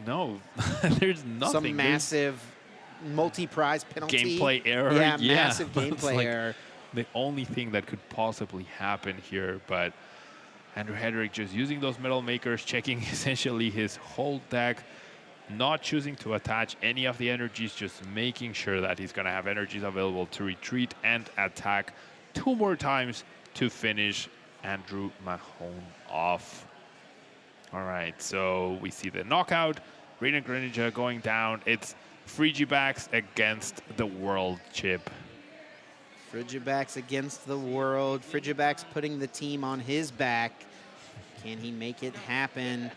no, there's nothing. Some massive multi-prize penalty. Gameplay error. Yeah, massive gameplay error. The only thing that could possibly happen here, but Andrew Hedrick just using those Metal Makers, checking essentially his whole deck, not choosing to attach any of the energies, just making sure that he's going to have energies available to retreat and attack 2 more times to finish Andrew Mahone off. All right, so we see the knockout. Radiant Greninja going down. It's Frigibax against the world, Chip. Frigibax against the world. Frigibax putting the team on his back. Can he make it happen?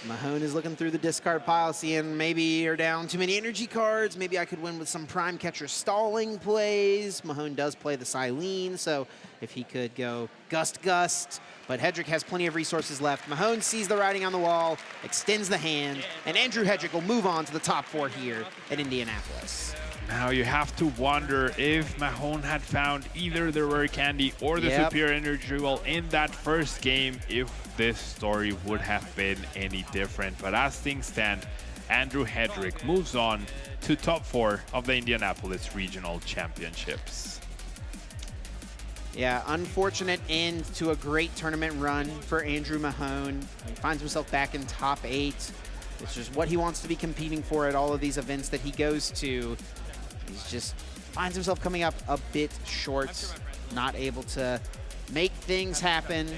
Mahone is looking through the discard pile, seeing maybe you're down too many energy cards. Maybe I could win with some Prime Catcher stalling plays. Mahone does play the Silene, so if he could go Gust. But Hedrick has plenty of resources left. Mahone sees the writing on the wall, extends the hand, and Andrew Hedrick will move on to the top 4 here at Indianapolis. Now you have to wonder if Mahone had found either the Rare Candy or the Superior Energy Jewel in that first game, if this story would have been any different. But as things stand, Andrew Hedrick moves on to top 4 of the Indianapolis Regional Championships. Yeah, unfortunate end to a great tournament run for Andrew Mahone. He finds himself back in top 8, which is what he wants to be competing for at all of these events that he goes to. He's just finds himself coming up a bit short, not able to make things happen,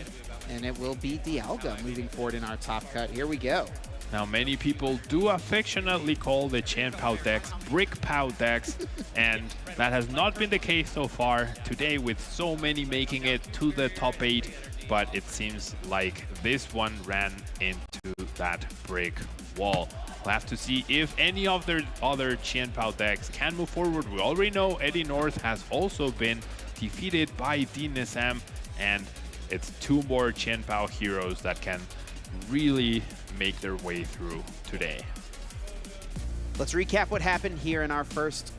and it will be Dialga moving forward in our top cut. Here we go. Now, many people do affectionately call the Chen Pao decks Brick Pao decks, and that has not been the case so far today, with so many making it to the top 8, but it seems like this one ran into that brick wall. We'll have to see if any of their other Chen Pao decks can move forward. We already know Eddie North has also been defeated by Dean Nizam, and it's 2 more Chen Pao heroes that can really make their way through today. Let's recap what happened here in our first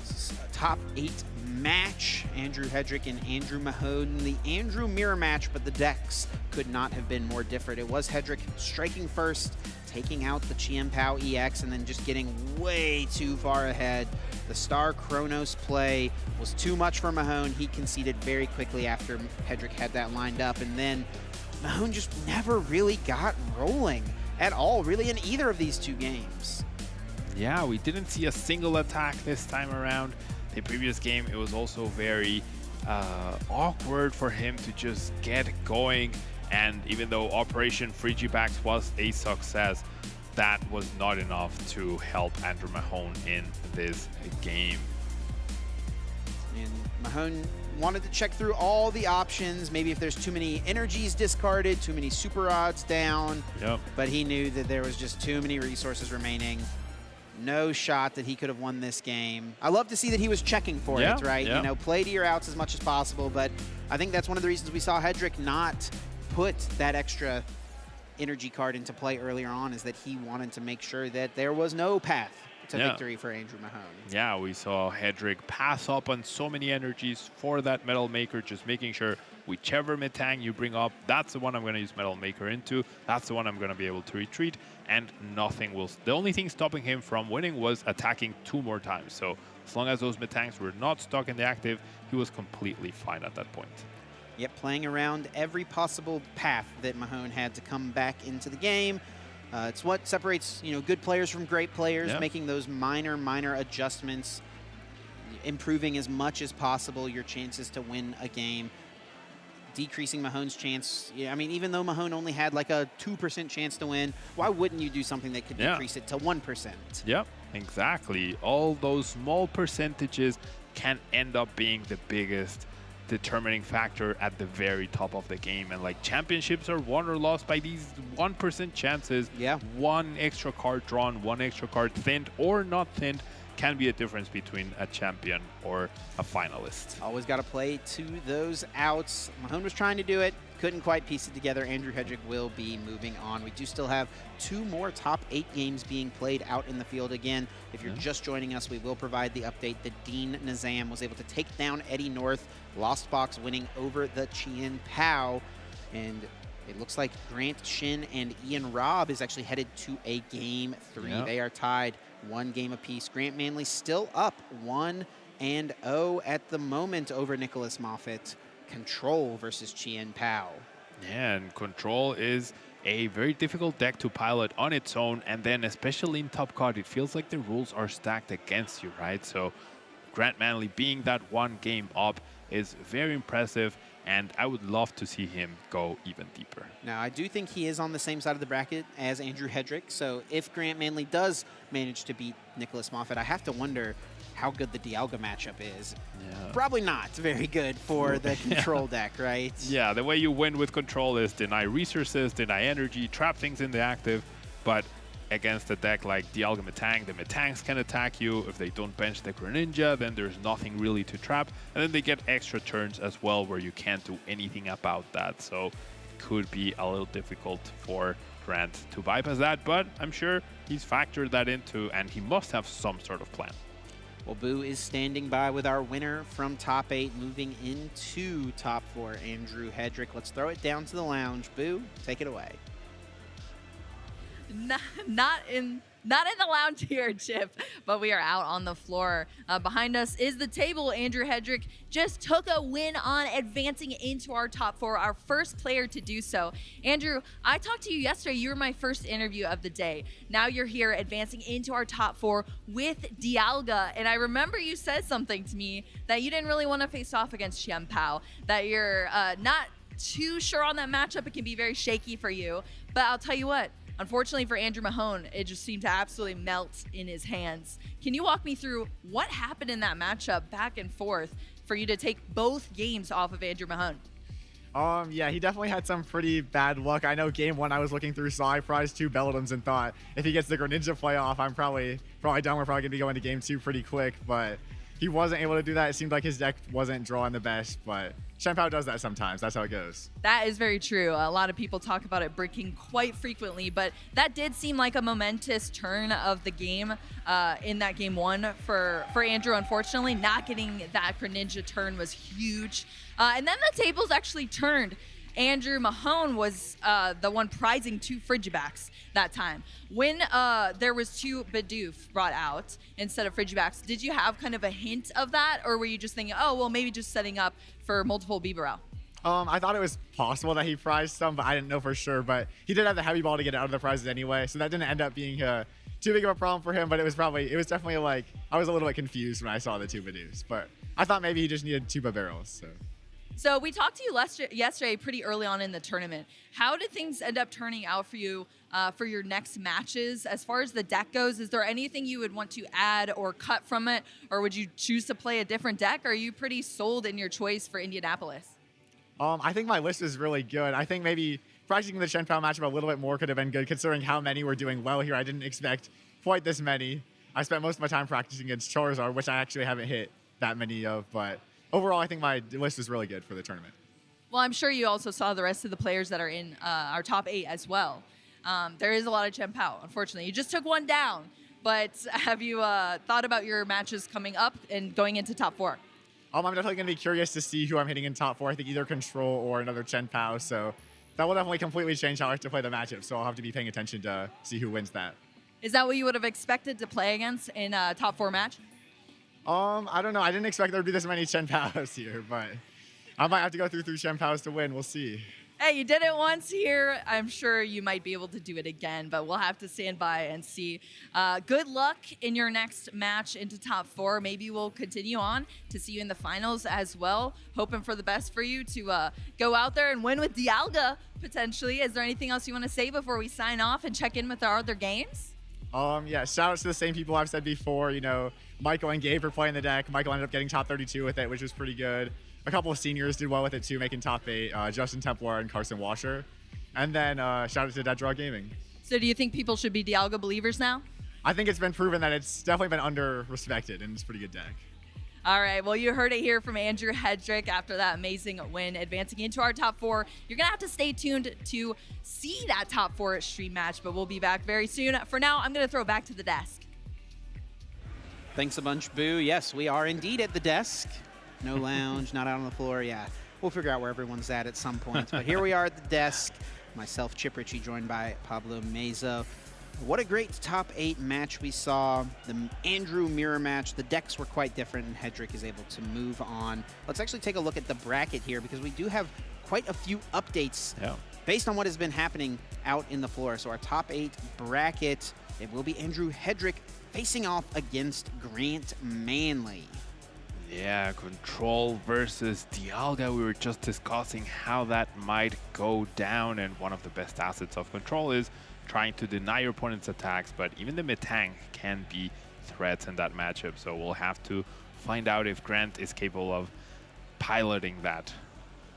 top 8 match. Andrew Hedrick and Andrew Mahone. The Andrew mirror match, but the decks could not have been more different. It was Hedrick striking first, taking out the Chen Pao EX, and then just getting way too far ahead. The Star Chronos play was too much for Mahone. He conceded very quickly after Hedrick had that lined up, and then Mahone just never really got rolling at all, really, in either of these 2 games. Yeah, we didn't see a single attack this time around. The previous game, it was also very awkward for him to just get going. And even though Operation Frigibax was a success, that was not enough to help Andrew Mahone in this game. And Mahone wanted to check through all the options, maybe if there's too many energies discarded, too many super odds down. Yep. But he knew that there was just too many resources remaining. No shot that he could have won this game. I love to see that he was checking for it, right? Yeah. You know, play to your outs as much as possible, but I think that's one of the reasons we saw Hedrick not put that extra energy card into play earlier on, is that he wanted to make sure that there was no path to victory for Andrew Mahone. Yeah, we saw Hedrick pass up on so many energies for that Metal Maker, just making sure whichever Metang you bring up, that's the one I'm going to use Metal Maker into, that's the one I'm going to be able to retreat, and nothing will... The only thing stopping him from winning was attacking 2 more times. So as long as those Metangs were not stuck in the active, he was completely fine at that point. Yep, playing around every possible path that Mahone had to come back into the game. It's what separates, you know, good players from great players, making those minor adjustments, improving as much as possible your chances to win a game, decreasing Mahone's chance. Yeah, I mean, even though Mahone only had like a 2% chance to win, why wouldn't you do something that could decrease it to 1%? Yep, exactly. All those small percentages can end up being the biggest determining factor at the very top of the game, and like championships are won or lost by these 1% chances. One extra card drawn, one extra card thinned or not thinned can be a difference between a champion or a finalist. Always got to play to those outs. Mahone was trying to do it, couldn't quite piece it together. Andrew Hedrick will be moving on. We do still have 2 more top 8 games being played out in the field. Again, if you're just joining us, we will provide the update that Dean Nizam was able to take down Eddie North, Lost Box winning over the Chen Pao, and it looks like Grant Shin and Ian Robb is actually headed to a game 3. They are tied 1 game apiece. Grant Manley still up 1-0 at the moment over Nicholas Moffitt. Control versus Chen Pao. Yeah, and Control is a very difficult deck to pilot on its own, and then especially in top card, it feels like the rules are stacked against you, right? So Grant Manley being that 1 game up is very impressive, and I would love to see him go even deeper. Now, I do think he is on the same side of the bracket as Andrew Hedrick, so if Grant Manley does manage to beat Nicholas Moffitt, I have to wonder how good the Dialga matchup is. Probably not very good for the Control deck, right? Yeah, the way you win with Control is deny resources, deny energy, trap things in the active, but against a deck like Dialga Metang, the Metangs can attack you. If they don't bench the Greninja, then there's nothing really to trap. And then they get extra turns as well where you can't do anything about that. So it could be a little difficult for Grant to bypass that, but I'm sure he's factored that into, and he must have some sort of plan. Well, Boo is standing by with our winner from top 8, moving into top 4, Andrew Hedrick. Let's throw it down to the lounge. Boo, take it away. Not in the lounge here, Chip, but we are out on the floor. Behind us is the table. Andrew Hedrick just took a win on advancing into our top 4, our first player to do so. Andrew, I talked to you yesterday. You were my first interview of the day. Now you're here advancing into our top 4 with Dialga, and I remember you said something to me that you didn't really want to face off against Chen Pao, that you're not too sure on that matchup. It can be very shaky for you, but I'll tell you what, Unfortunately for Andrew Mahone, it just seemed to absolutely melt in his hands. Can you walk me through what happened in that matchup back and forth for you to take both games off of Andrew Mahone? Yeah, he definitely had some pretty bad luck. I know game 1 I was looking through, saw I prized 2 Belladums and thought if he gets the Greninja playoff, I'm probably done. We're probably going to be going to game 2 pretty quick, but he wasn't able to do that. It seemed like his deck wasn't drawing the best, but Shen Pao does that sometimes. That's how it goes. That is very true. A lot of people talk about it breaking quite frequently, but that did seem like a momentous turn of the game in that game 1 for Andrew. Unfortunately, not getting that Greninja turn was huge. And then the tables actually turned. Andrew Mahone was the one prizing 2 Frigibacks that time. When there was 2 Bidoof brought out instead of Frigibacks, did you have kind of a hint of that, or were you just thinking, oh, well, maybe just setting up for multiple Bibarel? I thought it was possible that he prized some, but I didn't know for sure. But he did have the heavy ball to get out of the prizes anyway, so that didn't end up being too big of a problem for him. But it was definitely like, I was a little bit confused when I saw the 2 Bidoofs, but I thought maybe he just needed 2 Bibarels. So we talked to you yesterday pretty early on in the tournament. How did things end up turning out for you for your next matches? As far as the deck goes, is there anything you would want to add or cut from it? Or would you choose to play a different deck? Or are you pretty sold in your choice for Indianapolis? I think my list is really good. I think maybe practicing the Shen Pao matchup a little bit more could have been good, considering how many were doing well here. I didn't expect quite this many. I spent most of my time practicing against Charizard, which I actually haven't hit that many of, but overall, I think my list is really good for the tournament. Well, I'm sure you also saw the rest of the players that are in our top 8 as well. There is a lot of Shen Pao, unfortunately. You just took one down, but have you thought about your matches coming up and going into top 4? I'm definitely going to be curious to see who I'm hitting in top 4. I think either Control or another Shen Pao, so that will definitely completely change how I have to play the matchup, so I'll have to be paying attention to see who wins that. Is that what you would have expected to play against in a top 4 match? I don't know. I didn't expect there would be this many Shen Paos here, but I might have to go through 3 Shen Paos to win. We'll see. Hey, you did it once here. I'm sure you might be able to do it again, but we'll have to stand by and see. Good luck in your next match into top 4. Maybe we'll continue on to see you in the finals as well. Hoping for the best for you to go out there and win with Dialga, potentially. Is there anything else you want to say before we sign off and check in with our other games? Yeah, shout out to the same people I've said before. You know, Michael and Gabe for playing the deck. Michael ended up getting top 32 with it, which was pretty good. A couple of seniors did well with it too, making top 8. Justin Templar and Carson Washer. And then shout out to Dead Draw Gaming. So do you think people should be Dialga believers now? I think it's been proven that it's definitely been under-respected, and it's a pretty good deck. All right, well, you heard it here from Andrew Hedrick after that amazing win, advancing into our top 4. You're going to have to stay tuned to see that top 4 stream match, but we'll be back very soon. For now, I'm going to throw it back to the desk. Thanks a bunch, Boo. Yes, we are indeed at the desk. No lounge, not out on the floor. Yeah, we'll figure out where everyone's at some point. But here we are at the desk. Myself, Chip Ritchie, joined by Pablo Meza. What a great top 8 match we saw. The Andrew mirror match. The decks were quite different, and Hedrick is able to move on. Let's actually take a look at the bracket here, because we do have quite a few updates based on what has been happening out in the floor. So our top 8 bracket, it will be Andrew Hedrick facing off against Grant Manley. Yeah, Control versus Dialga. We were just discussing how that might go down, and one of the best assets of Control is trying to deny your opponent's attacks, but even the Metang can be threats in that matchup, so we'll have to find out if Grant is capable of piloting that.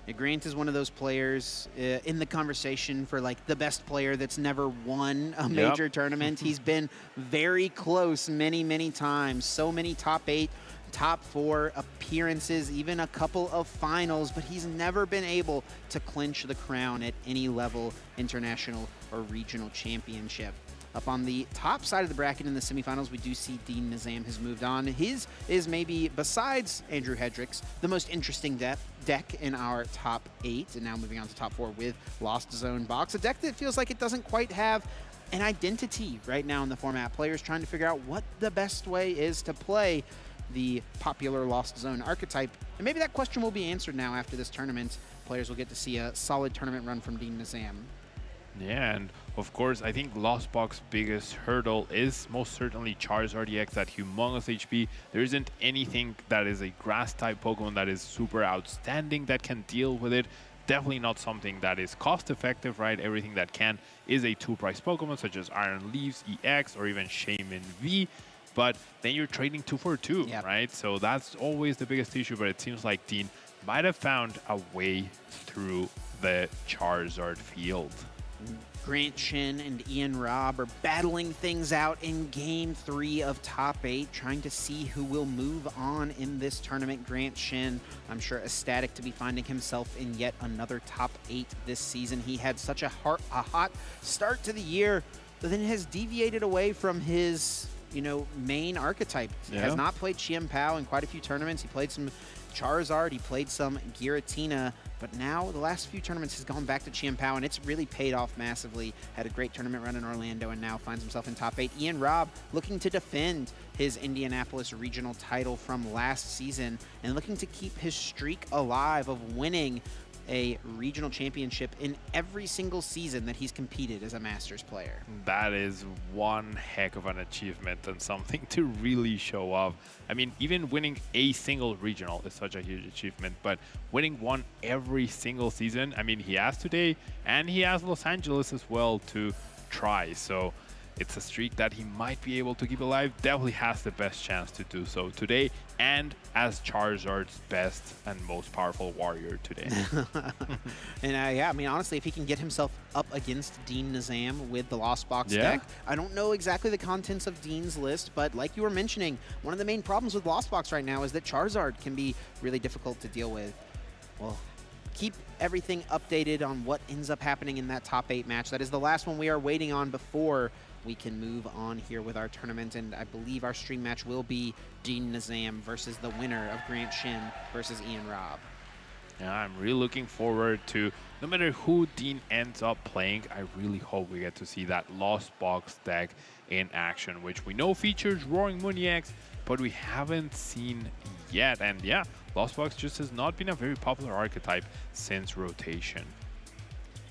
Yeah, Grant is one of those players in the conversation for like the best player that's never won a major tournament. He's been very close many, many times. So many top 8, top 4 appearances, even a couple of finals, but he's never been able to clinch the crown at any level, international or regional championship. Up on the top side of the bracket in the semifinals, we do see Dean Nizam has moved on. His is maybe, besides Andrew Hedrick's, the most interesting deck in our top 8, and now moving on to top 4 with Lost Zone Box, a deck that feels like it doesn't quite have an identity right now in the format. Players trying to figure out what the best way is to play the popular Lost Zone archetype, and maybe that question will be answered now after this tournament. Players will get to see a solid tournament run from Dean Nizam. Yeah, and of course, I think Lost Box's biggest hurdle is most certainly Charizard EX at humongous HP. There isn't anything that is a grass-type Pokemon that is super outstanding that can deal with it. definitely not something that is cost effective, right? Everything that can is a 2-price Pokemon, such as Iron Leaves EX or even Shaman V. But then you're trading 2 for 2, right? So that's always the biggest issue. But it seems like Dean might have found a way through the Charizard field. Grant Shin and Ian Robb are battling things out in Game 3 of Top 8, trying to see who will move on in this tournament. Grant Shin, I'm sure, ecstatic to be finding himself in yet another Top 8 this season. He had such a hot start to the year, but then has deviated away from his, main archetype. He has not played Chien Pao in quite a few tournaments. He played some Charizard, he played some Giratina, but now the last few tournaments has gone back to Chien Pao, and it's really paid off massively. Had a great tournament run in Orlando and now finds himself in Top 8. Ian Robb looking to defend his Indianapolis regional title from last season and looking to keep his streak alive of winning a regional championship in every single season that he's competed as a Masters player. That is one heck of an achievement and something to really show off. I mean, even winning a single regional is such a huge achievement, but winning one every single season, I mean, he has today and he has Los Angeles as well to try. So it's a streak that he might be able to keep alive. Definitely has the best chance to do so today, and as Charizard's best and most powerful warrior today. And yeah, I mean, honestly, if he can get himself up against Dean Nizam with the Lost Box deck, I don't know exactly the contents of Dean's list, but like you were mentioning, one of the main problems with Lost Box right now is that Charizard can be really difficult to deal with. Well, keep everything updated on what ends up happening in that Top 8 match. That is the last one we are waiting on before we can move on here with our tournament, and I believe our stream match will be Dean Nizam versus the winner of Grant Shin versus Ian Robb. Yeah, I'm really looking forward to, no matter who Dean ends up playing, I really hope we get to see that Lost Box deck in action, which we know features Roaring Moon EX, but we haven't seen yet. And yeah, Lost Box just has not been a very popular archetype since rotation.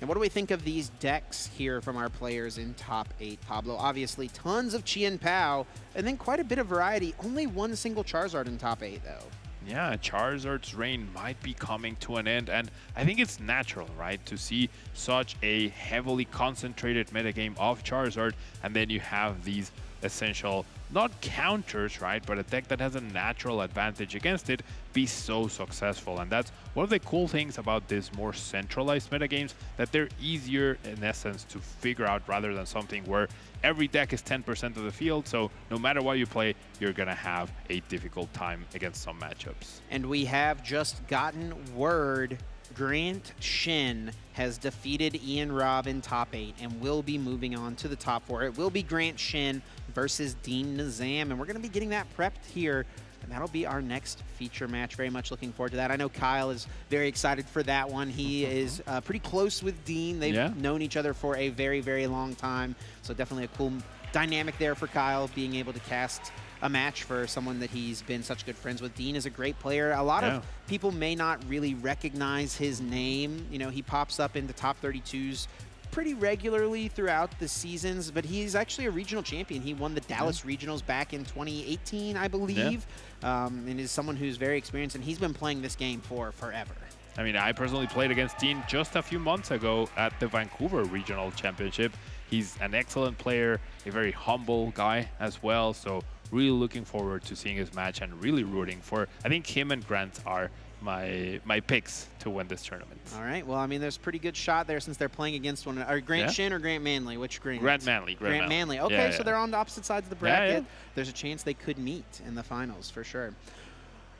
And what do we think of these decks here from our players in Top 8, Pablo? Obviously, tons of Chien Pao, and then quite a bit of variety. Only one single Charizard in Top 8, though. Yeah, Charizard's reign might be coming to an end, and I think it's natural, right, to see such a heavily concentrated metagame of Charizard, and then you have these essential, not counters, right, but a deck that has a natural advantage against it be so successful. And that's one of the cool things about this more centralized metagames, that they're easier in essence to figure out rather than something where every deck is 10% of the field, so no matter what you play, you're gonna have a difficult time against some matchups. And we have just gotten word Grant Shin has defeated Ian Robb in Top 8 and will be moving on to the Top 4. It will be Grant Shin versus Dean Nizam, and we're going to be getting that prepped here, and that'll be our next feature match. Very much looking forward to that. I know Kyle is very excited for that one. He is pretty close with Dean. They've known each other for a very, very long time, so definitely a cool dynamic there for Kyle, being able to cast a match for someone that he's been such good friends with. Dean is a great player. A lot of people may not really recognize his name. You know, he pops up into top 32s pretty regularly throughout the seasons, but he's actually a regional champion. He won the Dallas Regionals back in 2018, I believe, and is someone who's very experienced, and he's been playing this game for forever. I mean, I personally played against Dean just a few months ago at the Vancouver Regional Championship. He's an excellent player, a very humble guy as well, so really looking forward to seeing his match and really rooting for, I think him and Grant are my picks to win this tournament. All right. Well, I mean, there's a pretty good shot there since they're playing against one another. Grant Shin or Grant Manley? Which Grant? Grant Manley. Grant Manley. Okay, so they're on the opposite sides of the bracket. There's a chance they could meet in the finals for sure.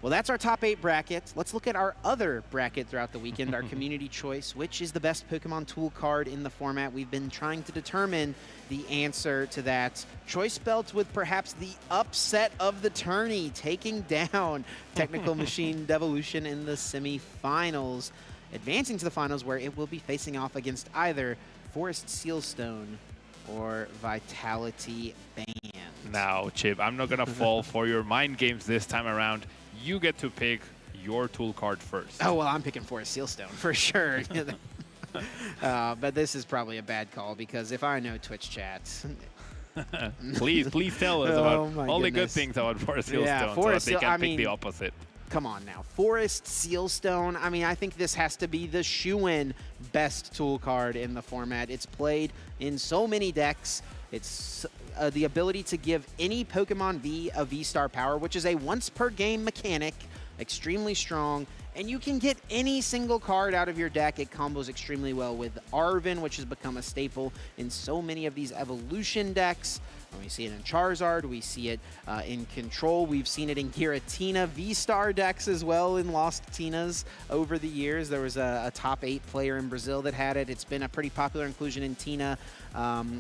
Well, that's our top 8 bracket. Let's look at our other bracket throughout the weekend, our community choice, which is the best Pokemon tool card in the format. We've been trying to determine the answer to that. Choice Belt with perhaps the upset of the tourney, taking down Technical Machine Devolution in the semifinals, advancing to the finals where it will be facing off against either Forest Sealstone or Vitality Band. Now, Chip, I'm not going to fall for your mind games this time around. You get to pick your tool card first. Oh, well, I'm picking Forest Sealstone for sure. But this is probably a bad call because if I know Twitch chats... please tell us about all the good things about Forest Sealstone so that they can pick the opposite. come on now. Forest Sealstone, I mean, I think this has to be the shoo-in best tool card in the format. It's played in so many decks. It's the ability to give any Pokemon V a V-Star power, which is a once-per-game mechanic, extremely strong, and you can get any single card out of your deck. It combos extremely well with Arven, which has become a staple in so many of these evolution decks. We see it in Charizard, we see it in Control, we've seen it in Giratina V-Star decks as well in Lost Tinas over the years. There was a top 8 player in Brazil that had it. It's been a pretty popular inclusion in Tina.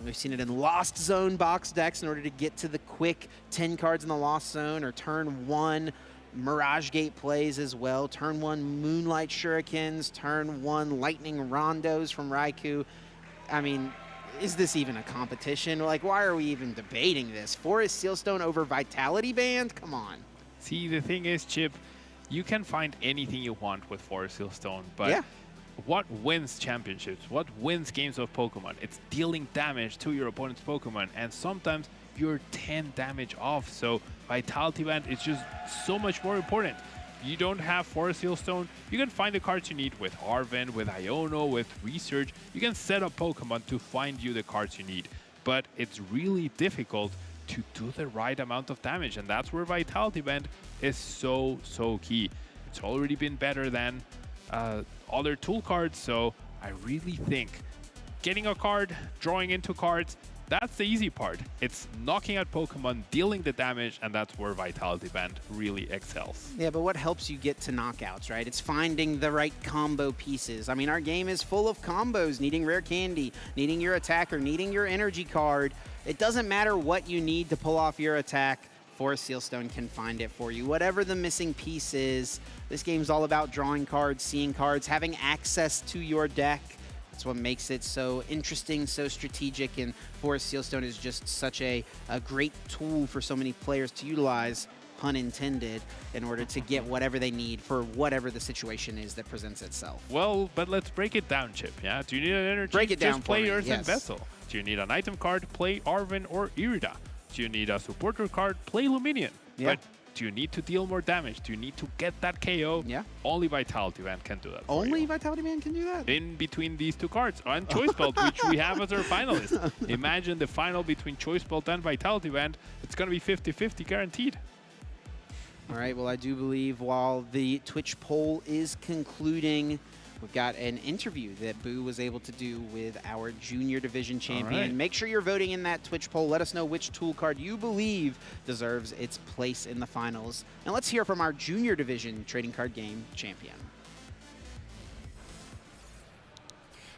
We've seen it in Lost Zone box decks in order to get to the quick 10 cards in the Lost Zone, or turn 1 Mirage Gate plays as well, turn 1 Moonlight Shurikens, turn 1 Lightning Rondos from Raikou. I mean, is this even a competition? Like, why are we even debating this? Forest Sealstone over Vitality Band? Come on. See, the thing is, Chip, you can find anything you want with Forest Sealstone, but what wins championships? What wins games of Pokemon? It's dealing damage to your opponent's Pokemon, and sometimes you're 10 damage off, so Vitality Band is just so much more important. You don't have Forest Sealstone, you can find the cards you need with Arven, with Iono, with Research. You can set up Pokemon to find you the cards you need, but it's really difficult to do the right amount of damage, and that's where Vitality Band is so key. It's already been better than other tool cards, so I really think getting a card, drawing into cards, that's the easy part. It's knocking out Pokemon, dealing the damage, and that's where Vitality Band really excels. Yeah, but what helps you get to knockouts, right? It's finding the right combo pieces. I mean, our game is full of combos, needing rare candy, needing your attacker, needing your energy card. It doesn't matter what you need to pull off your attack. Forest Sealstone can find it for you. Whatever the missing piece is, this game's all about drawing cards, seeing cards, having access to your deck. That's what makes it so interesting, so strategic, and Forest Sealstone is just such a great tool for so many players to utilize, pun intended, in order to get whatever they need for whatever the situation is that presents itself. Well, but let's break it down, Chip, yeah? Do you need an energy? Break it down Just play for me, Earth and Vessel. Do you need an item card? Play Arven or Irida. Do you need a supporter card? Play Luminion. Yeah. But do you need to deal more damage? Do you need to get that KO? Yeah. Only Vitality Band can do that. Only Vitality Band can do that? In between these two cards. And Choice Belt, which we have as our finalist. Imagine the final between Choice Belt and Vitality Band. It's going to be 50-50 guaranteed. All right, well, I do believe while the Twitch poll is concluding, we've got an interview that Boo was able to do with our Junior Division champion. Right. Make sure you're voting in that Twitch poll. Let us know which tool card you believe deserves its place in the finals. And let's hear from our Junior Division trading card game champion.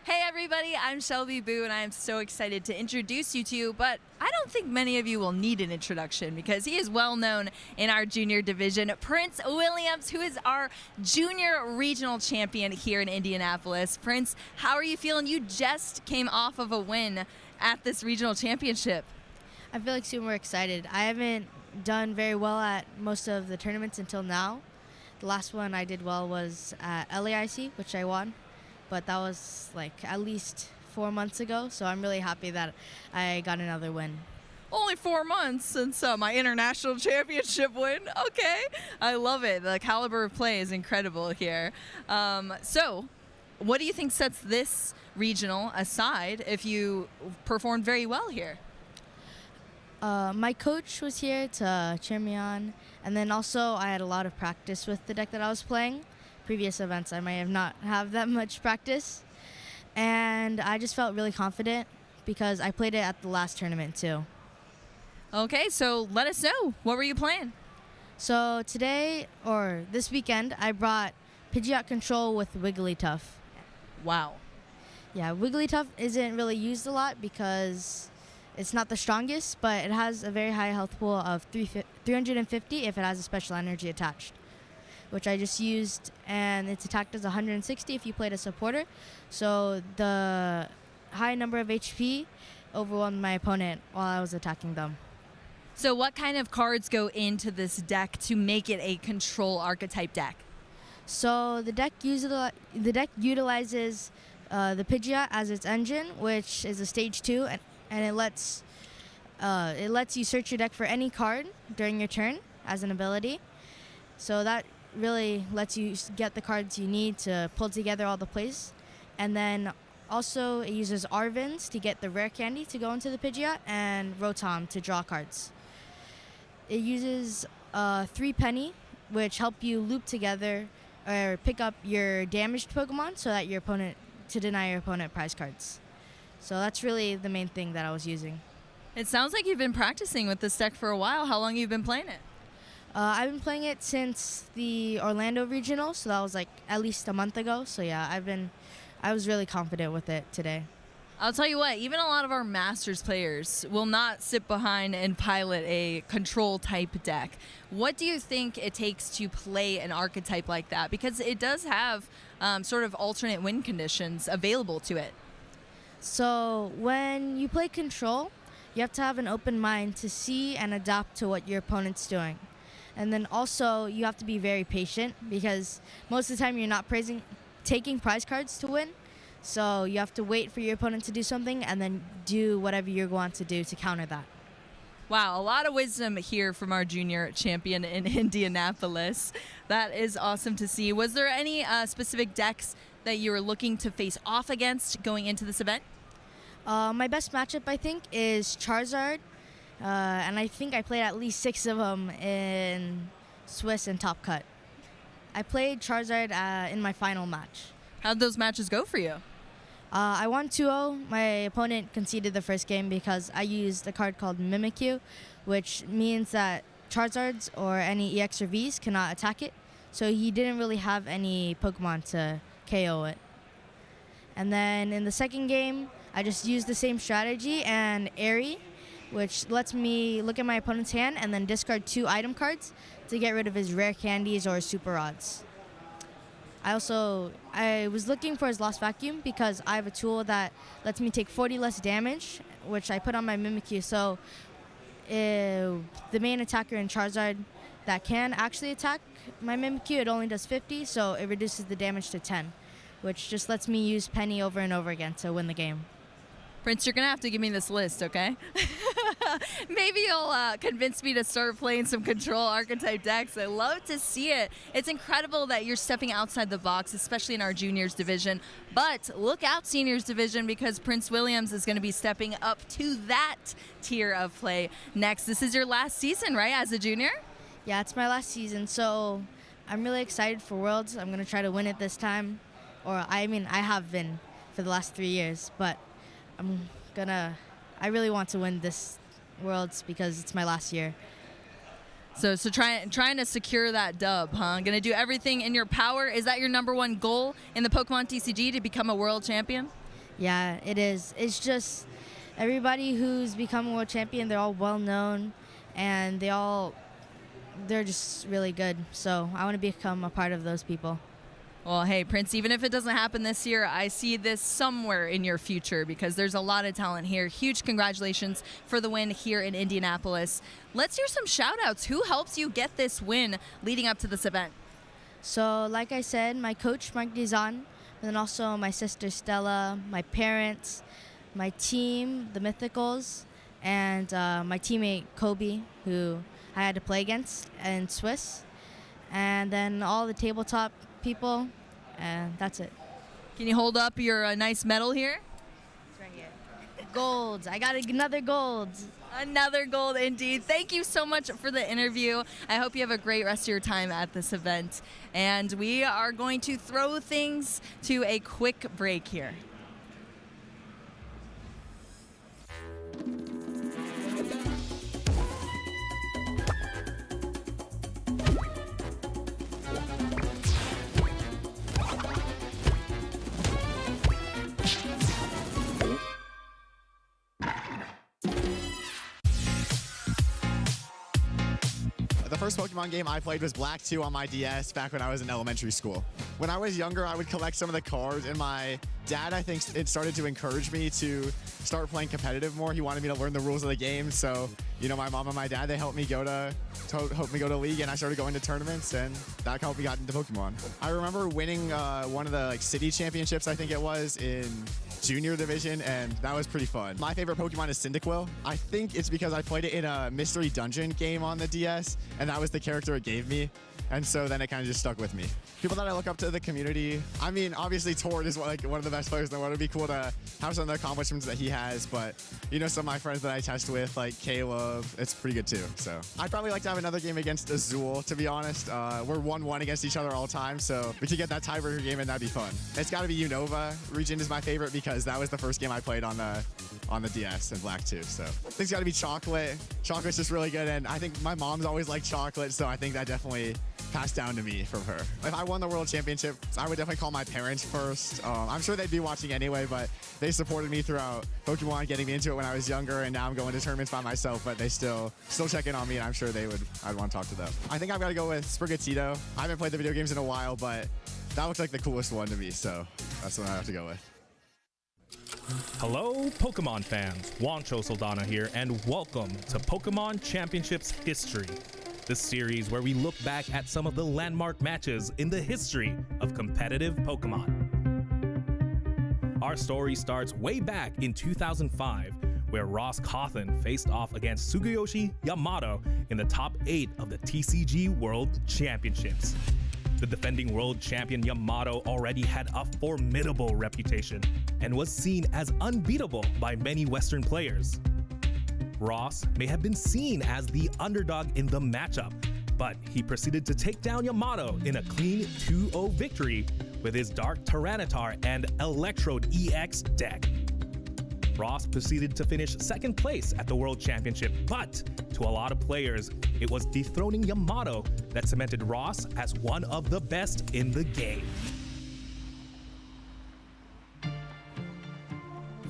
Hey everybody, I'm Shelby Boo and I am so excited to introduce you to, but I don't think many of you will need an introduction because he is well known in our junior division, Prince Williams, who is our junior regional champion here in Indianapolis. Prince, how are you feeling? You just came off of a win at this regional championship. I feel like super excited. I haven't done very well at most of the tournaments until now. The last one I did well was at LAIC, which I won. But that was like at least 4 months ago, so I'm really happy that I got another win. Only 4 months since my international championship win. Okay, I love it. The caliber of play is incredible here. So, what do you think sets this regional aside if you performed very well here? My coach was here to cheer me on, and then also I had a lot of practice with the deck that I was playing. Previous events I might have not have that much practice, and I just felt really confident because I played it at the last tournament too. Okay, so let us know, what were you playing? So today, or this weekend, I brought Pidgeot Control with Wigglytuff. Wow. Yeah, Wigglytuff isn't really used a lot because it's not the strongest, but it has a very high health pool of 350 if it has a special energy attached, which I just used, and its attack does 160 if you played a supporter. So the high number of HP overwhelmed my opponent while I was attacking them. So what kind of cards go into this deck to make it a control archetype deck? So the deck utilizes the Pidgeot as its engine, which is a stage 2, and it lets you search your deck for any card during your turn as an ability. So that really lets you get the cards you need to pull together all the plays. And then also it uses Arvins to get the rare candy to go into the Pidgeot and Rotom to draw cards. It uses 3 penny, which help you loop together or pick up your damaged Pokemon so that to deny your opponent prize cards. So that's really the main thing that I was using. It sounds like you've been practicing with this deck for a while. How long have you been playing it? I've been playing it since the Orlando Regional, so that was like at least a month ago. So yeah, I was really confident with it today. I'll tell you what, even a lot of our Masters players will not sit behind and pilot a control type deck. What do you think it takes to play an archetype like that? Because it does have sort of alternate win conditions available to it. So when you play control, you have to have an open mind to see and adapt to what your opponent's doing. And then also you have to be very patient because most of the time you're not taking prize cards to win. So you have to wait for your opponent to do something and then do whatever you're going to do to counter that. Wow, a lot of wisdom here from our junior champion in Indianapolis. That is awesome to see. Was there any specific decks that you were looking to face off against going into this event? My best matchup, I think, is Charizard. And I think I played at least 6 of them in Swiss and Top Cut. I played Charizard in my final match. How'd those matches go for you? I won 2-0. My opponent conceded the first game because I used a card called Mimikyu, which means that Charizards or any EX or Vs cannot attack it. So he didn't really have any Pokemon to KO it. And then in the second game, I just used the same strategy and Airy, which lets me look at my opponent's hand and then discard 2 item cards to get rid of his rare candies or super rods. I was looking for his Lost Vacuum because I have a tool that lets me take 40 less damage, which I put on my Mimikyu. So the main attacker in Charizard that can actually attack my Mimikyu, it only does 50, so it reduces the damage to 10, which just lets me use Penny over and over again to win the game. Prince, you're going to have to give me this list, okay? Maybe you'll convince me to start playing some control archetype decks. I love to see it. It's incredible that you're stepping outside the box, especially in our juniors division. But look out, seniors division, because Prince Williams is going to be stepping up to that tier of play next. This is your last season, right, as a junior? Yeah, it's my last season, so I'm really excited for Worlds. I'm going to try to win it this time. I have been for the last 3 years, but I really want to win this Worlds because it's my last year. So trying to secure that dub, huh? Gonna do everything in your power. Is that your #1 goal in the Pokemon TCG, to become a world champion? Yeah, it is. It's just everybody who's become a world champion, they're all well known and they're just really good. So I want to become a part of those people. Well, hey, Prince, even if it doesn't happen this year, I see this somewhere in your future because there's a lot of talent here. Huge congratulations for the win here in Indianapolis. Let's hear some shout-outs. Who helps you get this win leading up to this event? So, like I said, my coach, Mike Dizon, and then also my sister, Stella, my parents, my team, the Mythicals, and my teammate, Kobe, who I had to play against in Swiss, and then all the tabletop people, and that's it. Can you hold up your nice medal here? It's right here. Gold. I got another gold. Another gold indeed. Thank you so much for the interview. I hope you have a great rest of your time at this event. And we are going to throw things to a quick break here. The first Pokemon game I played was Black 2 on my DS back when I was in elementary school. When I was younger, I would collect some of the cards, and my dad, I think, it started to encourage me to start playing competitive more. He wanted me to learn the rules of the game, so, you know, my mom and my dad, they helped me go to league, and I started going to tournaments, and that helped me get into Pokemon. I remember winning one of the city championships, I think it was, in junior division, and that was pretty fun. My favorite Pokemon is Cyndaquil. I think it's because I played it in a Mystery Dungeon game on the DS, and that was the character it gave me. And so then it kind of just stuck with me. People that I look up to in the community, I mean, obviously Tord is one of the best players in the world. It'd be cool to have some of the accomplishments that he has, but some of my friends that I test with, like Caleb, it's pretty good too. So I'd probably like to have another game against Azul, to be honest. We're 1-1 against each other all the time, so we could get that tiebreaker game and that'd be fun. It's gotta be Unova. Region is my favorite because that was the first game I played on the DS in Black 2. So I think it's gotta be Chocolate. Chocolate's just really good, and I think my mom's always liked Chocolate, so I think that definitely passed down to me from her. If I won the World Championship, I would definitely call my parents first. I'm sure they'd be watching anyway, but they supported me throughout Pokemon, getting me into it when I was younger, and now I'm going to tournaments by myself, but they still check in on me, and I'm sure I'd want to talk to them. I think I've got to go with Sprigatito. I haven't played the video games in a while, but that looks like the coolest one to me, so that's what I have to go with. Hello, Pokemon fans. Juancho Saldana here, and welcome to Pokemon Championships History, the series where we look back at some of the landmark matches in the history of competitive Pokemon. Our story starts way back in 2005, where Ross Cawthon faced off against Tsukuyoshi Yamato in the top 8 of the TCG World Championships. The defending world champion Yamato already had a formidable reputation and was seen as unbeatable by many Western players. Ross may have been seen as the underdog in the matchup, but he proceeded to take down Yamato in a clean 2-0 victory with his Dark Tyranitar and Electrode EX deck. Ross proceeded to finish second place at the World Championship, but to a lot of players, it was dethroning Yamato that cemented Ross as one of the best in the game.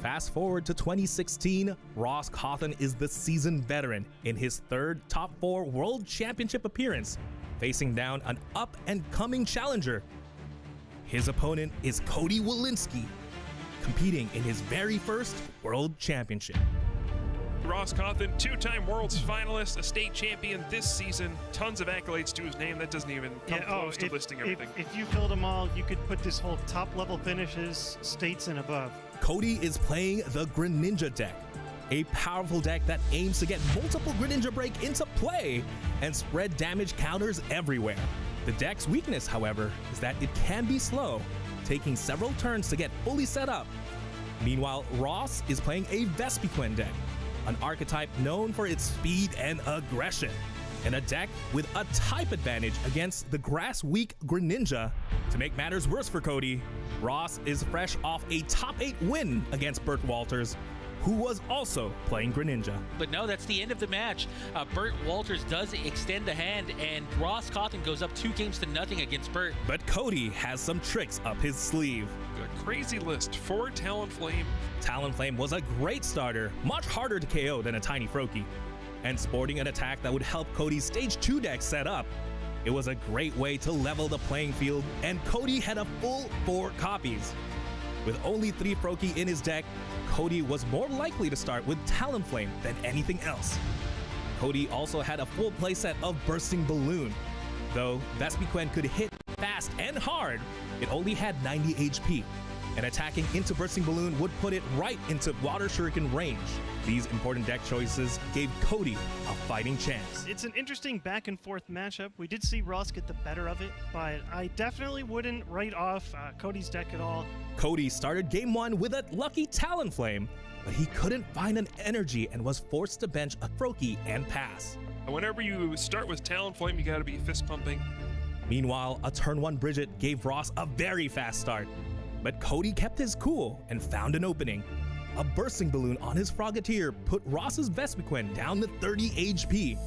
Fast forward to 2016, Ross Cawthon is the seasoned veteran in his third top 4 World Championship appearance, facing down an up-and-coming challenger. His opponent is Cody Walensky, competing in his very first World Championship. Ross Cawthon, 2-time Worlds finalist, a state champion this season, tons of accolades to his name. That doesn't even come close to listing everything. If you filled them all, you could put this whole top-level finishes, states and above. Cody is playing the Greninja deck, a powerful deck that aims to get multiple Greninja Break into play and spread damage counters everywhere. The deck's weakness, however, is that it can be slow, taking several turns to get fully set up. Meanwhile, Ross is playing a Vespiquen deck, an archetype known for its speed and aggression, and a deck with a type advantage against the grass-weak Greninja. To make matters worse for Cody, Ross is fresh off a top 8 win against Burt Walters, who was also playing Greninja. But no, that's the end of the match. Burt Walters does extend the hand, and Ross Cawthon goes up 2-0 against Burt. But Cody has some tricks up his sleeve. A crazy list for Talonflame. Talonflame was a great starter, much harder to KO than a Tiny Froakie. And sporting an attack that would help Cody's Stage 2 deck set up, it was a great way to level the playing field, and Cody had a full 4 copies. With only 3 Froakie in his deck, Cody was more likely to start with Talonflame than anything else. Cody also had a full playset of Bursting Balloon. Though Vespiquen could hit fast and hard, it only had 90 HP, and attacking into Bursting Balloon would put it right into Water Shuriken range. These important deck choices gave Cody a fighting chance. It's an interesting back and forth matchup. We did see Ross get the better of it, but I definitely wouldn't write off Cody's deck at all. Cody started game 1 with a lucky Talonflame, but he couldn't find an energy and was forced to bench a Froakie and pass. Whenever you start with Talonflame, you gotta be fist pumping. Meanwhile, a turn 1 Bridget gave Ross a very fast start, but Cody kept his cool and found an opening. A Bursting Balloon on his Frogatier put Ross's Vespiquen down to 30 HP,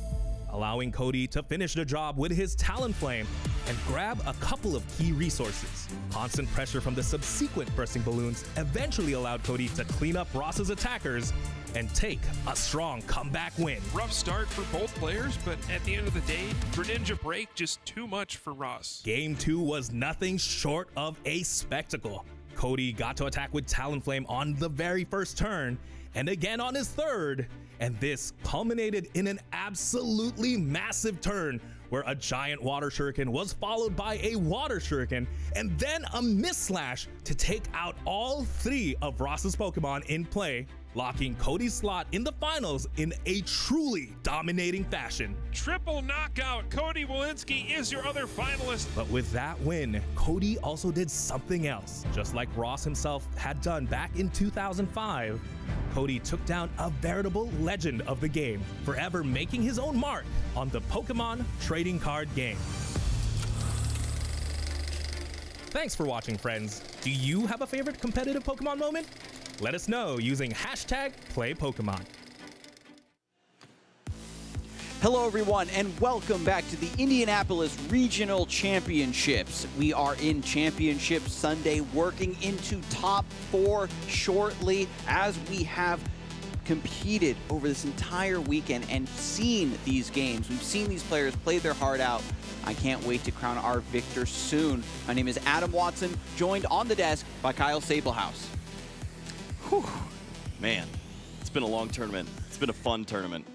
allowing Cody to finish the job with his Talonflame and grab a couple of key resources. Constant pressure from the subsequent Bursting Balloons eventually allowed Cody to clean up Ross's attackers and take a strong comeback win. Rough start for both players, but at the end of the day, Greninja Break just too much for Ross. Game 2 was nothing short of a spectacle. Cody got to attack with Talonflame on the very first turn, and again on his third, and this culminated in an absolutely massive turn where a giant Water Shuriken was followed by a Water Shuriken, and then a Mist Slash to take out all 3 of Ross's Pokemon in play. locking Cody's slot in the finals in a truly dominating fashion. Triple knockout. Cody Walensky is your other finalist. But with that win, Cody also did something else. Just like Ross himself had done back in 2005, Cody took down a veritable legend of the game, forever making his own mark on the Pokemon trading card game. Thanks for watching, friends. Do you have a favorite competitive Pokemon moment? Let us know using #PlayPokemon. Hello, everyone, and welcome back to the Indianapolis Regional Championships. We are in Championship Sunday, working into top 4 shortly as we have competed over this entire weekend and seen these games. We've seen these players play their heart out. I can't wait to crown our victor soon. My name is Adam Watson, joined on the desk by Kyle Sablehouse. Whew. Man, it's been a long tournament. It's been a fun tournament.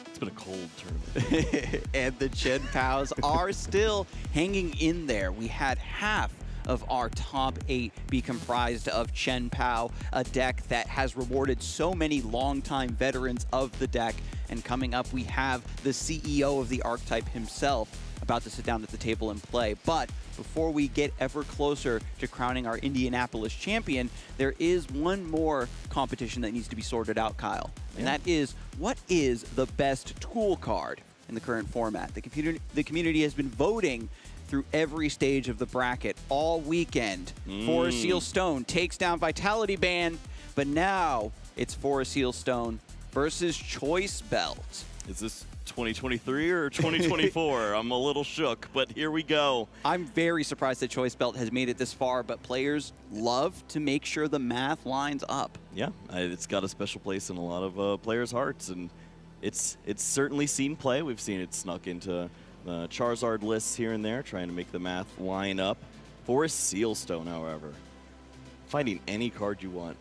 It's been a cold tournament. And the Chen Paos are still hanging in there. We had half of our top 8 be comprised of Chen Pao, a deck that has rewarded so many longtime veterans of the deck. And coming up, we have the CEO of the archetype himself about to sit down at the table and play. But before we get ever closer to crowning our Indianapolis champion, there is one more competition that needs to be sorted out, Kyle. And that is, what is the best tool card in the current format? The community has been voting through every stage of the bracket all weekend. Forest Seal Stone takes down Vitality Band, but now it's Forest Seal Stone versus Choice Belt. Is this 2023 or 2024? I'm a little shook, but here we go. I'm very surprised that Choice Belt has made it this far, but players love to make sure the math lines up. Yeah, it's got a special place in a lot of players' hearts, and it's certainly seen play. We've seen it snuck into Charizard lists here and there, trying to make the math line up. Forest Sealstone, however, finding any card you want.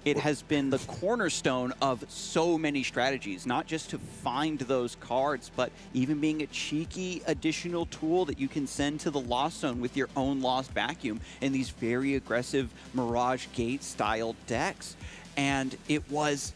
It has been the cornerstone of so many strategies, not just to find those cards, but even being a cheeky additional tool that you can send to the Lost Zone with your own Lost Vacuum in these very aggressive Mirage Gate style decks. And it was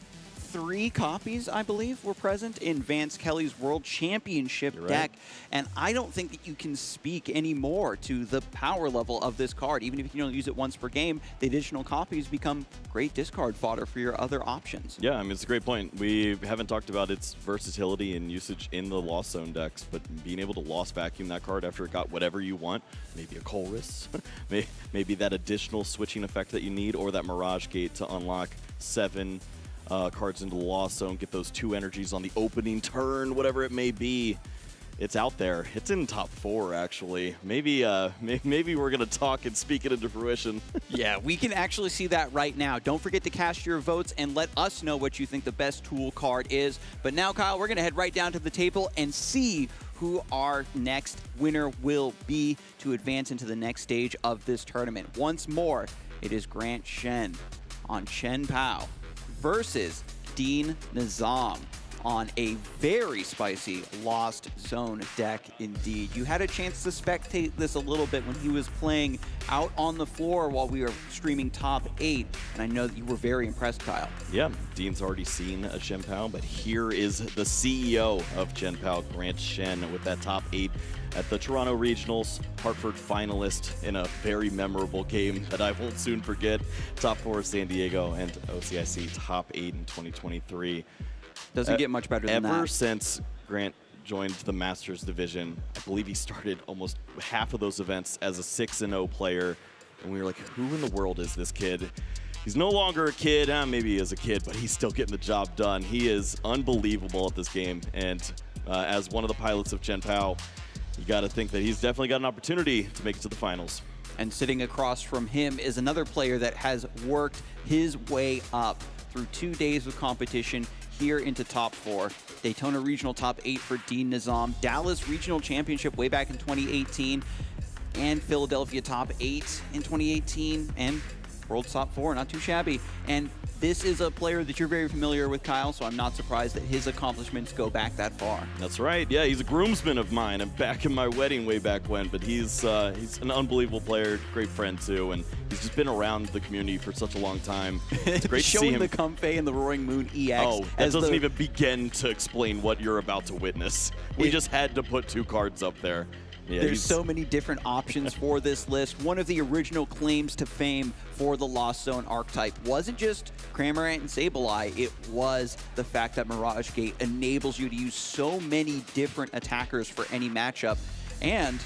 3 copies, I believe, were present in Vance Kelly's World Championship deck. And I don't think that you can speak anymore to the power level of this card. Even if you don't use it once per game, the additional copies become great discard fodder for your other options. Yeah, I mean, it's a great point. We haven't talked about its versatility and usage in the Lost Zone decks, but being able to Lost Vacuum that card after it got whatever you want, maybe a Colress, maybe that additional switching effect that you need, or that Mirage Gate to unlock 7 cards into the Lost Zone, get those 2 energies on the opening turn, whatever it may be. It's out there. It's in top 4, actually. Maybe we're going to talk and speak it into fruition. Yeah, we can actually see that right now. Don't forget to cast your votes and let us know what you think the best tool card is. But now, Kyle, we're going to head right down to the table and see who our next winner will be to advance into the next stage of this tournament. Once more, it is Grant Shen on Chen Pao versus Dean Nizam on a very spicy Lost Zone deck indeed. You had a chance to spectate this a little bit when he was playing out on the floor while we were streaming top 8, and I know that you were very impressed, Kyle. Yeah, Dean's already seen a Chen Pao, but here is the CEO of Chen Pao, Grant Shen, with that top 8 at the Toronto Regionals, Hartford finalist in a very memorable game that I won't soon forget. Top 4 San Diego and OCIC top 8 in 2023. Doesn't get much better than that. Ever since Grant joined the Masters division, I believe he started almost half of those events as a 6-0 player, and we were like, who in the world is this kid? He's no longer a kid. Maybe he is a kid, but he's still getting the job done. He is unbelievable at this game, and as one of the pilots of Chen Pao, you got to think that he's definitely got an opportunity to make it to the finals. And sitting across from him is another player that has worked his way up through 2 days of competition here into top 4. Daytona Regional top 8 for Dean Nizam, Dallas Regional Championship way back in 2018, and Philadelphia top 8 in 2018, and World top 4, not too shabby. And this is a player that you're very familiar with, Kyle, so I'm not surprised that his accomplishments go back that far. That's right. Yeah, he's a groomsman of mine. I'm back in my wedding way back when, but he's an unbelievable player, great friend too, and he's just been around the community for such a long time. It's great to see Showing him. the Comfey and the Roaring Moon EX. Oh, that doesn't even begin to explain what you're about to witness. We just had to put 2 cards up there. Yeah, there's so many different options for this list. One of the original claims to fame for the Lost Zone archetype wasn't just Cramorant and Sableye, it was the fact that Mirage Gate enables you to use so many different attackers for any matchup. And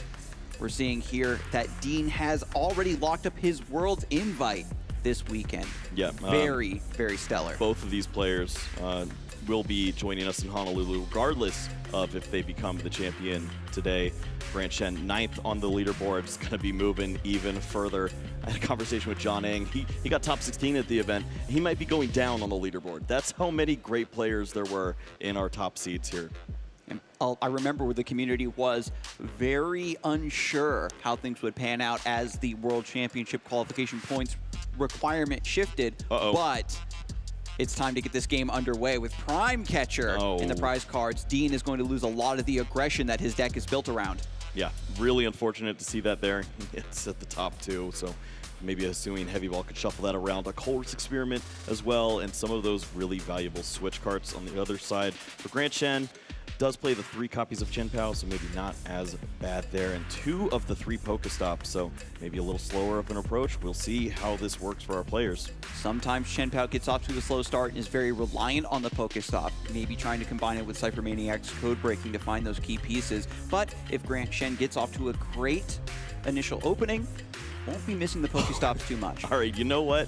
we're seeing here that Dean has already locked up his World's Invite this weekend. Yeah. Very, very stellar. Both of these players will be joining us in Honolulu, regardless of if they become the champion today. Grant Shen, 9th on the leaderboard, is going to be moving even further. I had a conversation with John Eng. He got top 16 at the event. He might be going down on the leaderboard. That's how many great players there were in our top seeds here. And I remember where the community was very unsure how things would pan out as the World Championship qualification points requirement shifted. But it's time to get this game underway with Prime Catcher in the prize cards. Dean is going to lose a lot of the aggression that his deck is built around. Yeah, really unfortunate to see that there. It's at the top 2, so maybe assuming Heavy Ball could shuffle that around. A Colress Experiment as well, and some of those really valuable switch cards on the other side. For Grant Shen, does play the 3 copies of Chien-Pao, so maybe not as bad there. And 2 of the 3 Pokestops, so maybe a little slower of an approach. We'll see how this works for our players. Sometimes Chien-Pao gets off to a slow start and is very reliant on the Pokestop, maybe trying to combine it with Cypher Maniac's code breaking to find those key pieces. But if Grant Shen gets off to a great initial opening, won't be missing the Pokestops too much. All right, you know what?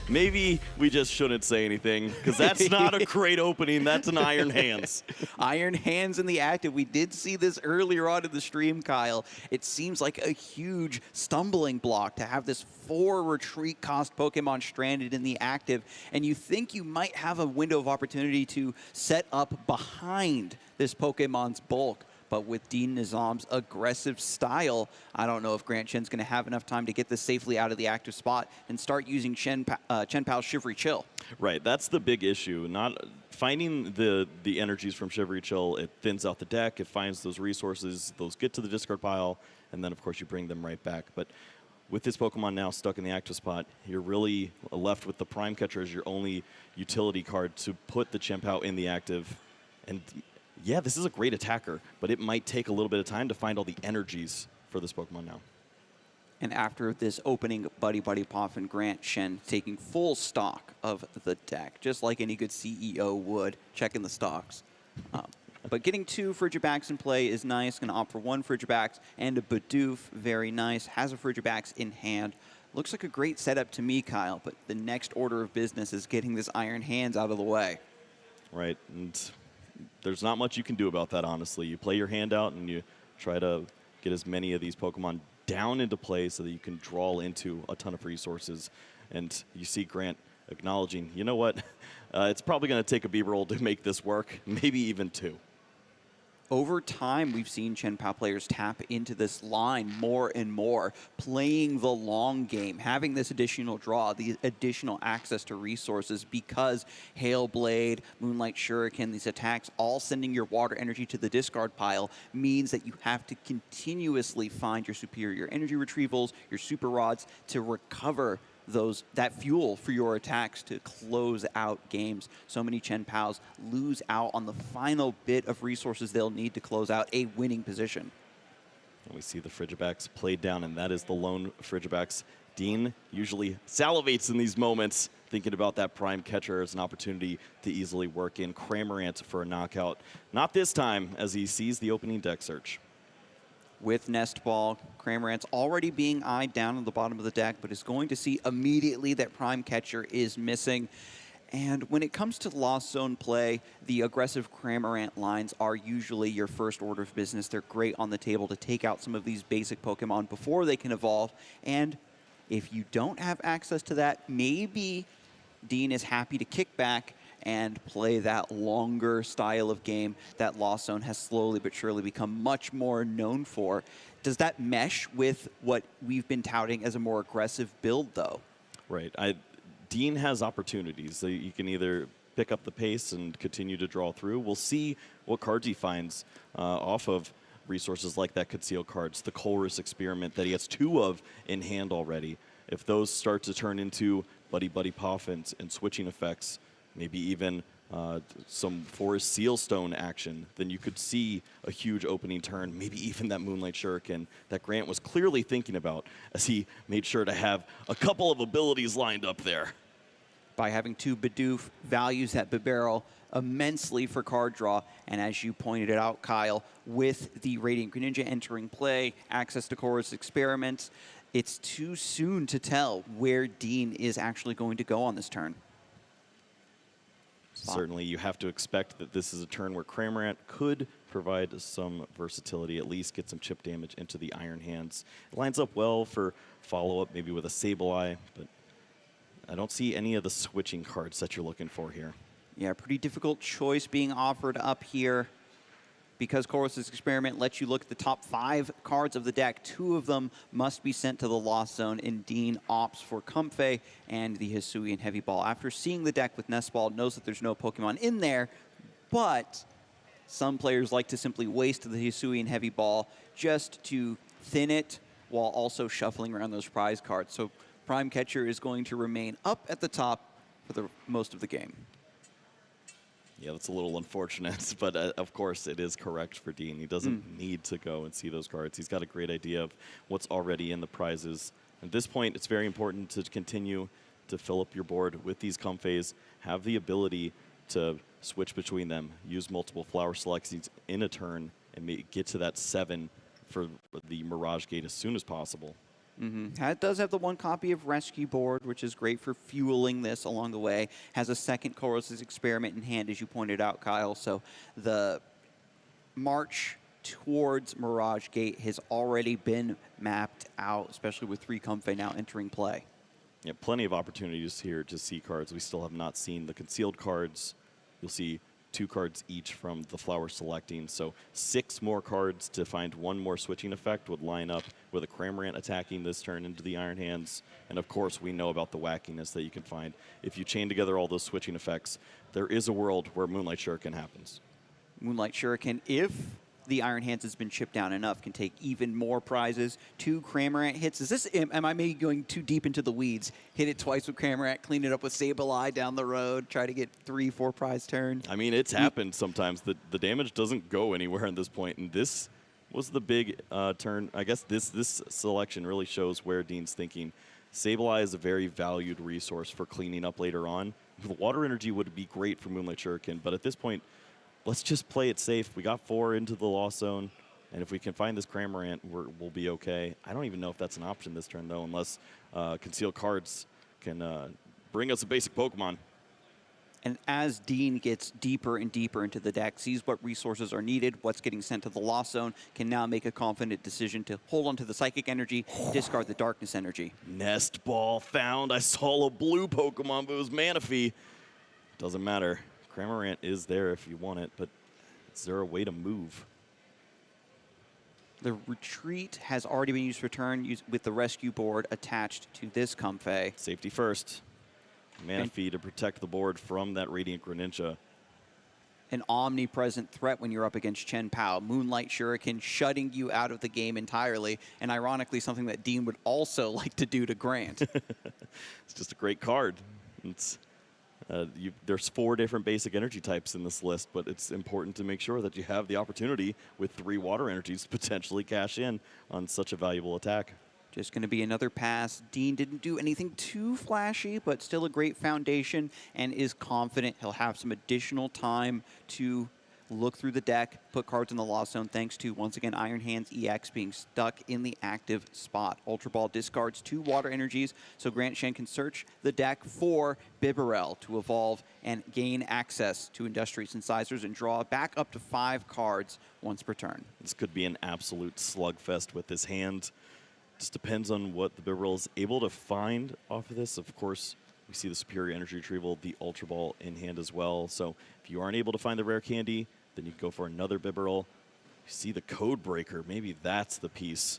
Maybe we just shouldn't say anything, because that's not a great opening. That's an Iron Hands. Iron Hands in the active. We did see this earlier on in the stream, Kyle. It seems like a huge stumbling block to have this 4 retreat cost Pokemon stranded in the active, and you think you might have a window of opportunity to set up behind this Pokemon's bulk. But with Dean Nizam's aggressive style, I don't know if Grant Shen's going to have enough time to get this safely out of the active spot and start using Chien-Pao's Shivery Chill. Right, that's the big issue. Not finding the energies from Shivery Chill. It thins out the deck, it finds those resources, those get to the discard pile, and then of course you bring them right back. But with this Pokemon now stuck in the active spot, you're really left with the Prime Catcher as your only utility card to put the Chien-Pao in the active. And yeah, this is a great attacker, but it might take a little bit of time to find all the energies for this Pokemon now. And after this opening, Buddy Poff and Grant Shen taking full stock of the deck, just like any good CEO would, checking the stocks. But getting 2 Frigibax in play is nice. Going to opt for 1 Frigibax and a Bidoof, very nice. Has a Frigibax in hand. Looks like a great setup to me, Kyle, but the next order of business is getting this Iron Hands out of the way. Right, and there's not much you can do about that, honestly. You play your hand out and you try to get as many of these Pokemon down into play so that you can draw into a ton of resources. And you see Grant acknowledging, you know what, it's probably going to take a B-roll to make this work, maybe even 2. Over time, we've seen Chien-Pao players tap into this line more and more, playing the long game, having this additional draw, the additional access to resources, because Hail Blade, Moonlight Shuriken, these attacks, all sending your water energy to the discard pile, means that you have to continuously find your superior energy retrievals, your super rods, to recover that fuel for your attacks to close out games. So many Chien-Paos lose out on the final bit of resources they'll need to close out a winning position. And we see the Frigibax played down, and that is the lone Frigibax. Dean usually salivates in these moments, thinking about that Prime Catcher as an opportunity to easily work in Cramorant for a knockout. Not this time, as he sees the opening deck search. With Nest Ball, Cramorant's already being eyed down on the bottom of the deck, but is going to see immediately that Prime Catcher is missing. And when it comes to Lost Zone play, the aggressive Cramorant lines are usually your first order of business. They're great on the table to take out some of these basic Pokemon before they can evolve. And if you don't have access to that, maybe Dean is happy to kick back and play that longer style of game that Lost Zone has slowly but surely become much more known for. Does that mesh with what we've been touting as a more aggressive build, though? Right. Dean has opportunities. So you can either pick up the pace and continue to draw through. We'll see what cards he finds off of resources like that concealed cards, the Colress experiment that he has 2 of in hand already. If those start to turn into buddy puff and switching effects, maybe even some Forest Sealstone action, then you could see a huge opening turn, maybe even that Moonlight Shuriken that Grant was clearly thinking about as he made sure to have a couple of abilities lined up there. By having 2 Bidoof, values that Bibarel immensely for card draw, and as you pointed it out, Kyle, with the Radiant Greninja entering play, access to Chorus Experiments, it's too soon to tell where Dean is actually going to go on this turn. Certainly, you have to expect that this is a turn where Cramorant could provide some versatility, at least get some chip damage into the Iron Hands. It lines up well for follow-up, maybe with a Sableye, but I don't see any of the switching cards that you're looking for here. Yeah, pretty difficult choice being offered up here because Chorus's Experiment lets you look at the top 5 cards of the deck. 2 of them must be sent to the Lost Zone, and Dean opts for Comfey and the Hisuian Heavy Ball. After seeing the deck with Nest Ball, knows that there's no Pokemon in there, but some players like to simply waste the Hisuian Heavy Ball just to thin it while also shuffling around those prize cards. So Prime Catcher is going to remain up at the top for the most of the game. Yeah, that's a little unfortunate, but of course it is correct for Dean. He doesn't need to go and see those cards. He's got a great idea of what's already in the prizes. At this point, it's very important to continue to fill up your board with these Comfeys, have the ability to switch between them, use multiple flower selections in a turn, and get to that 7 for the Mirage Gate as soon as possible. It does have the 1 copy of Rescue Board, which is great for fueling this along the way. Has a second Chorus's Experiment in hand, as you pointed out, Kyle. So the march towards Mirage Gate has already been mapped out, especially with 3 Comfey now entering play. Yeah, plenty of opportunities here to see cards. We still have not seen the concealed cards. You'll see 2 cards each from the flower selecting. So 6 more cards to find 1 more switching effect would line up with a Cramorant attacking this turn into the Iron Hands. And of course, we know about the wackiness that you can find. If you chain together all those switching effects, there is a world where Moonlight Shuriken happens. Moonlight Shuriken, if the Iron Hands has been chipped down enough, can take even more prizes. 2 Cramorant hits. Is this, am I maybe going too deep into the weeds? Hit it twice with Cramorant, clean it up with Sableye down the road, try to get 3-4 prize turns. I mean, it's happened sometimes. The damage doesn't go anywhere at this point, and this was the big turn. I guess this selection really shows where Dean's thinking. Sableye is a very valued resource for cleaning up later on. The water energy would be great for Moonlight Shuriken, but at this point, let's just play it safe. We got 4 into the Lost Zone, and if we can find this Cramorant, we'll be okay. I don't even know if that's an option this turn, though, unless concealed cards can bring us a basic Pokemon. And as Dean gets deeper and deeper into the deck, sees what resources are needed, what's getting sent to the Lost Zone, can now make a confident decision to hold on to the Psychic Energy, discard the Darkness Energy. Nest Ball found. I saw a blue Pokemon, but it was Manaphy. Doesn't matter. Cramorant is there if you want it, but is there a way to move? The retreat has already been used for turn with the Rescue Board attached to this Comfey. Safety first. Manaphy to protect the board from that Radiant Greninja. An omnipresent threat when you're up against Chen Pao. Moonlight Shuriken shutting you out of the game entirely, and ironically something that Dean would also like to do to Grant. It's just a great card. It's there's 4 different basic energy types in this list, but it's important to make sure that you have the opportunity with 3 water energies to potentially cash in on such a valuable attack. Just going to be another pass. Dean didn't do anything too flashy, but still a great foundation and is confident he'll have some additional time to look through the deck, put cards in the Lost Zone, thanks to, once again, Iron Hands EX being stuck in the active spot. Ultra Ball discards 2 water energies, so Grant Shen can search the deck for Bibarel to evolve and gain access to Industrious Incisors and draw back up to 5 cards once per turn. This could be an absolute slugfest with his hand. Just depends on what the Bibarel is able to find off of this. Of course, we see the Superior Energy Retrieval, the Ultra Ball in hand as well. So if you aren't able to find the rare candy, then you can go for another Bibarel. You see the Code Breaker. Maybe that's the piece.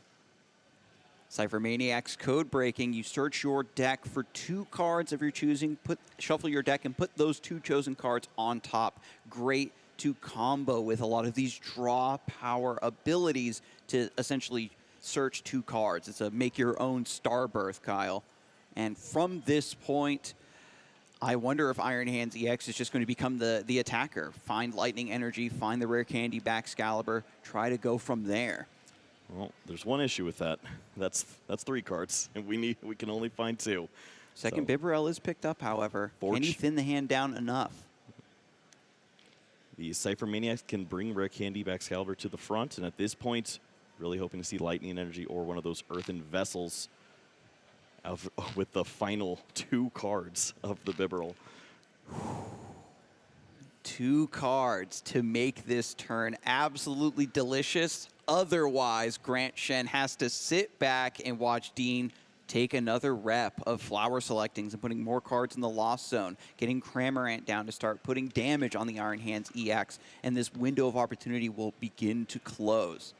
Cypher Maniac's code breaking. You search your deck for 2 cards of your choosing, shuffle your deck and put those 2 chosen cards on top. Great to combo with a lot of these draw power abilities to essentially search 2 cards. It's a make your own Starbirth, Kyle. And from this point, I wonder if Iron Hands EX is just going to become the attacker. Find Lightning Energy, find the Rare Candy Baxcalibur, try to go from there. Well, there's one issue with that. That's 3 cards, and we can only find 2. Second Bibarel is picked up, however. Can he thin the hand down enough? The Cypher Maniacs can bring Rare Candy Baxcalibur to the front, and at this point, really hoping to see Lightning Energy or one of those Earthen Vessels with the final 2 cards of the Bibarel. 2 cards to make this turn absolutely delicious. Otherwise, Grant Shen has to sit back and watch Dean take another rep of flower selectings and putting more cards in the Lost Zone, getting Cramorant down to start putting damage on the Iron Hands EX, and this window of opportunity will begin to close.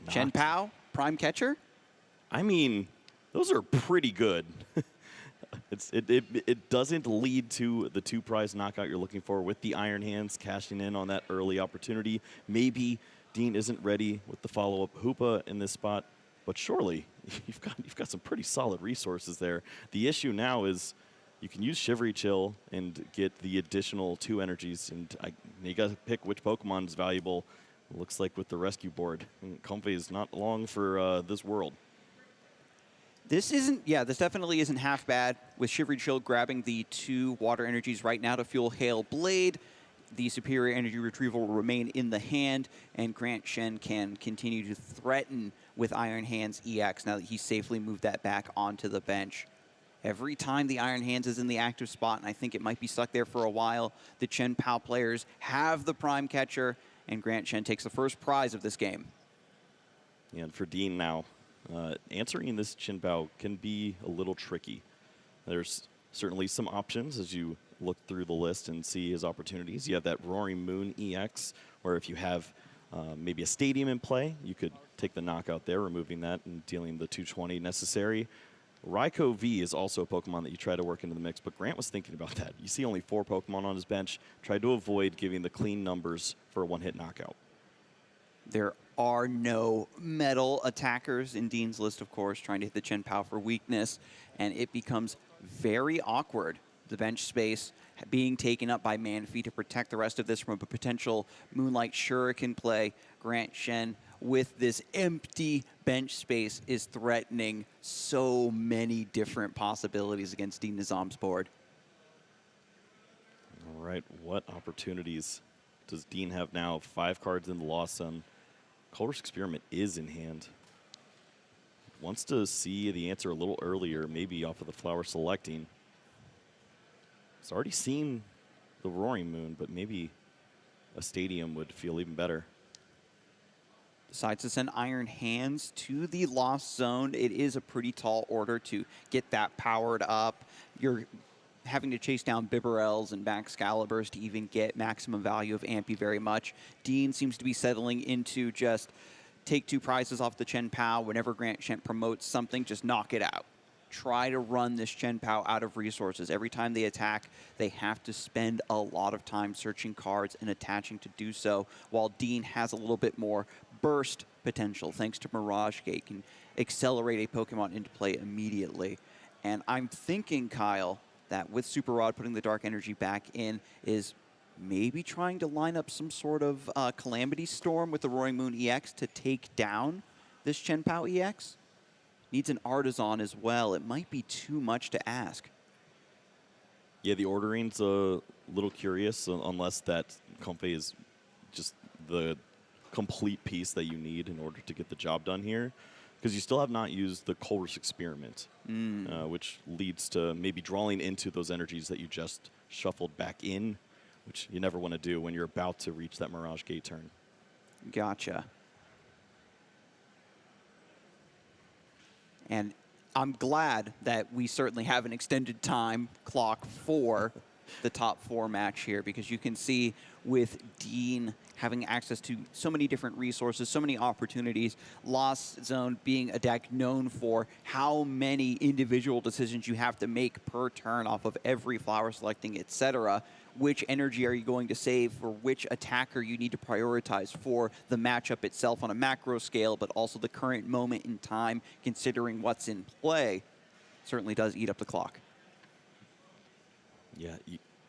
Chen Pao, Prime Catcher? I mean, those are pretty good. It doesn't lead to the 2 prize knockout you're looking for with the Iron Hands cashing in on that early opportunity. Maybe Dean isn't ready with the follow-up Hoopa in this spot, but surely you've got some pretty solid resources there. The issue now is you can use Shivery Chill and get the additional 2 energies, and you got to pick which Pokemon is valuable. It looks like with the rescue board, Comfey is not long for this world. This definitely isn't half bad with Shivery Chill grabbing the 2 water energies right now to fuel Hail Blade. The superior energy retrieval will remain in the hand, and Grant Shen can continue to threaten with Iron Hands EX now that he's safely moved that back onto the bench. Every time the Iron Hands is in the active spot, and I think it might be stuck there for a while, the Chen Pao players have the Prime Catcher, and Grant Shen takes the first prize of this game. Yeah, and for Dean now, answering this Chen Pao can be a little tricky. There's certainly some options as you look through the list and see his opportunities. You have that Roaring Moon EX, where if you have maybe a Stadium in play, you could take the knockout there, removing that and dealing the 220 necessary. Raikou V is also a Pokemon that you try to work into the mix, but Grant was thinking about that. You see only 4 Pokemon on his bench. Tried to avoid giving the clean numbers for a 1-hit knockout. There are no metal attackers in Dean's list, of course, trying to hit the Chen Pao for weakness, and it becomes very awkward. The bench space being taken up by Manphy to protect the rest of this from a potential Moonlight Shuriken play. Grant Shen, with this empty bench space, is threatening so many different possibilities against Dean Nizam's board. All right, what opportunities does Dean have now? 5 cards in the Lost Zone. Colress Experiment is in hand. Wants to see the answer a little earlier, maybe off of the flower selecting. It's already seen the Roaring Moon, but maybe a Stadium would feel even better. Decides to send Iron Hands to the Lost Zone. It is a pretty tall order to get that powered up. You're having to chase down Bibarels and Baxcaliburs to even get maximum value of Ampy very much. Dean seems to be settling into just take 2 prizes off the Chen Pao. Whenever Grant Shen promotes something, just knock it out. Try to run this Chen Pao out of resources. Every time they attack, they have to spend a lot of time searching cards and attaching to do so, while Dean has a little bit more burst potential thanks to Mirage Gate, can accelerate a Pokemon into play immediately. And I'm thinking, Kyle, that with Super Rod putting the Dark Energy back in is maybe trying to line up some sort of Calamity Storm with the Roaring Moon EX to take down this Chen Pao EX. Needs an Artisan as well. It might be too much to ask. Yeah, the ordering's a little curious, unless that Comfey is just the complete piece that you need in order to get the job done here. Because you still have not used the Colress Experiment, which leads to maybe drawing into those energies that you just shuffled back in, which you never want to do when you're about to reach that Mirage Gate turn. Gotcha. And I'm glad that we certainly have an extended time clock for the top 4 match here, because you can see with Dean having access to so many different resources, so many opportunities, Lost Zone being a deck known for how many individual decisions you have to make per turn off of every flower selecting, etc. Which energy are you going to save for which attacker you need to prioritize for the matchup itself on a macro scale, but also the current moment in time, considering what's in play, certainly does eat up the clock. Yeah,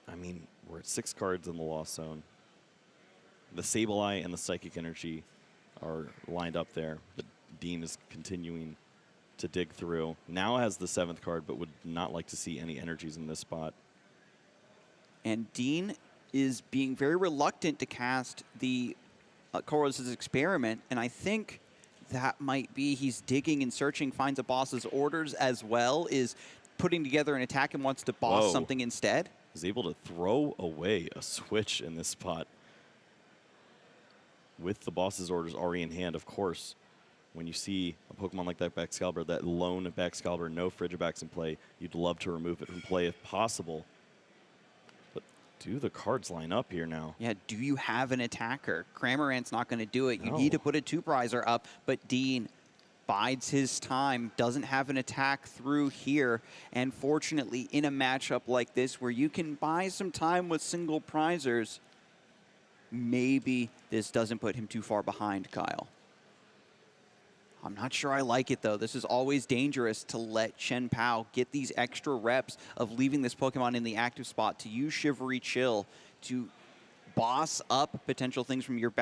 I mean, we're at 6 cards in the Lost Zone. The Sableye and the Psychic Energy are lined up there, but Dean is continuing to dig through. Now has the 7th card, but would not like to see any energies in this spot. And Dean is being very reluctant to cast the Koros' Experiment, and I think that might be he's digging and searching, finds a boss's orders as well, is putting together an attack and wants to boss something instead. He's able to throw away a switch in this spot. With the boss's orders already in hand, of course, when you see a Pokemon like that Baxcalibur, that lone Baxcalibur, no Frigibax in play, you'd love to remove it from play if possible. But do the cards line up here now? Yeah, do you have an attacker? Cramorant's not going to do it. You No. need to put a 2-prizer up, but Dean bides his time, doesn't have an attack through here, and fortunately in a matchup like this where you can buy some time with single prizers, maybe this doesn't put him too far behind, Kyle. I'm not sure I like it, though. This is always dangerous to let Chen Pao get these extra reps of leaving this Pokemon in the active spot, to use Shivery Chill, to boss up potential things from your